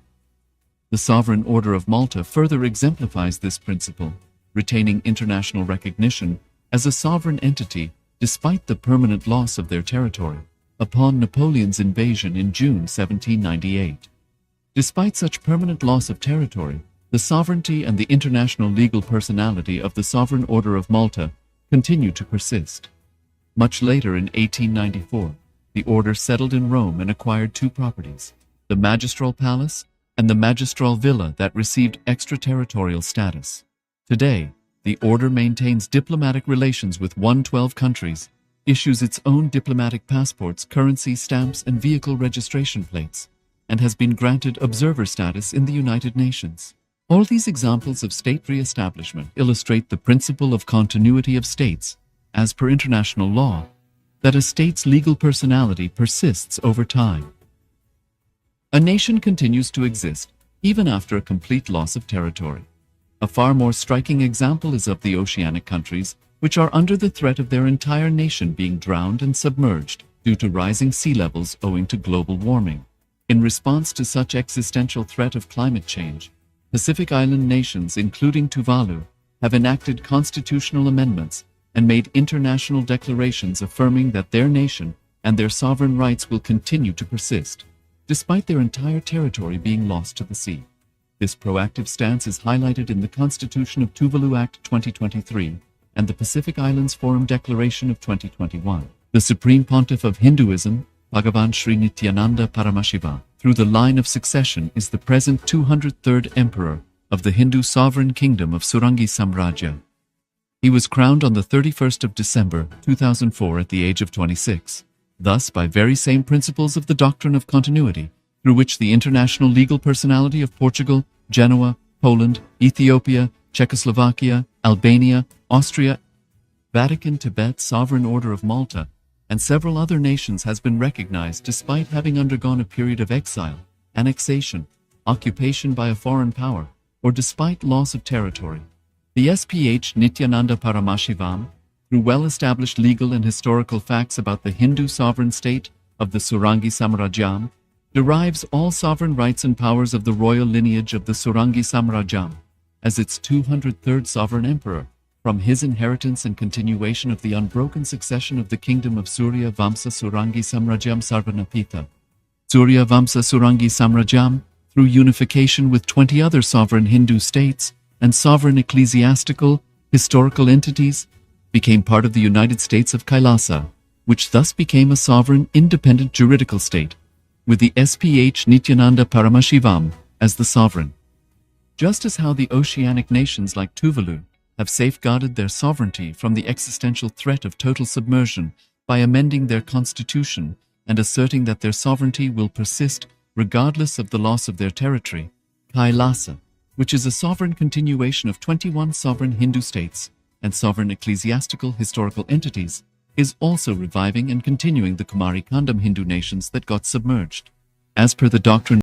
Speaker 11: The Sovereign Order of Malta further exemplifies this principle, retaining international recognition as a sovereign entity despite the permanent loss of their territory upon Napoleon's invasion in June 1798. Despite such permanent loss of territory, the sovereignty and the international legal personality of the Sovereign Order of Malta continue to persist. Much later in 1894, the order settled in Rome and acquired two properties, the Magistral Palace and the Magistral Villa that received extraterritorial status. Today, the order maintains diplomatic relations with 112 countries, issues its own diplomatic passports, currency, stamps, and vehicle registration plates, and has been granted observer status in the United Nations. All these examples of state re-establishment illustrate the principle of continuity of states, as per international law, that a state's legal personality persists over time. A nation continues to exist even after a complete loss of territory. A far more striking example is of the oceanic countries, which are under the threat of their entire nation being drowned and submerged due to rising sea levels owing to global warming. In response to such existential threat of climate change, Pacific Island nations, including Tuvalu, have enacted constitutional amendments and made international declarations affirming that their nation and their sovereign rights will continue to persist, despite their entire territory being lost to the sea. This proactive stance is highlighted in the Constitution of Tuvalu Act 2023 and the Pacific Islands Forum Declaration of 2021. The Supreme Pontiff of Hinduism, Bhagavan Sri Nityananda Paramashiva, through the line of succession is the present 203rd Emperor of the Hindu Sovereign Kingdom of Surangi Samrajya. He was crowned on the 31st of December 2004 at the age of 26. Thus, by very same principles of the doctrine of continuity, through which the international legal personality of Portugal, Genoa, Poland, Ethiopia, Czechoslovakia, Albania, Austria, Vatican, Tibet, Sovereign Order of Malta, and several other nations has been recognized despite having undergone a period of exile, annexation, occupation by a foreign power, or despite loss of territory. The SPH Nityananda Paramashivoham, through well-established legal and historical facts about the Hindu sovereign state of the Surangi Samrajyam, derives all sovereign rights and powers of the royal lineage of the Surangi Samrajyam, as its 203rd sovereign emperor, from his inheritance and continuation of the unbroken succession of the kingdom of Surya Vamsa Surangi Samrajyam Sarvanapita. Surya Vamsa Surangi Samrajyam, through unification with 20 other sovereign Hindu states and sovereign ecclesiastical, historical entities, became part of the United States of Kailasa, which thus became a sovereign, independent juridical state, with the SPH Nityananda Paramashivoham as the sovereign. Just as how the oceanic nations like Tuvalu have safeguarded their sovereignty from the existential threat of total submersion by amending their constitution and asserting that their sovereignty will persist regardless of the loss of their territory, Kailasa, which is a sovereign continuation of 21 sovereign Hindu states and sovereign ecclesiastical historical entities, is also reviving and continuing the Kumari Kandam Hindu nations that got submerged. As per the doctrine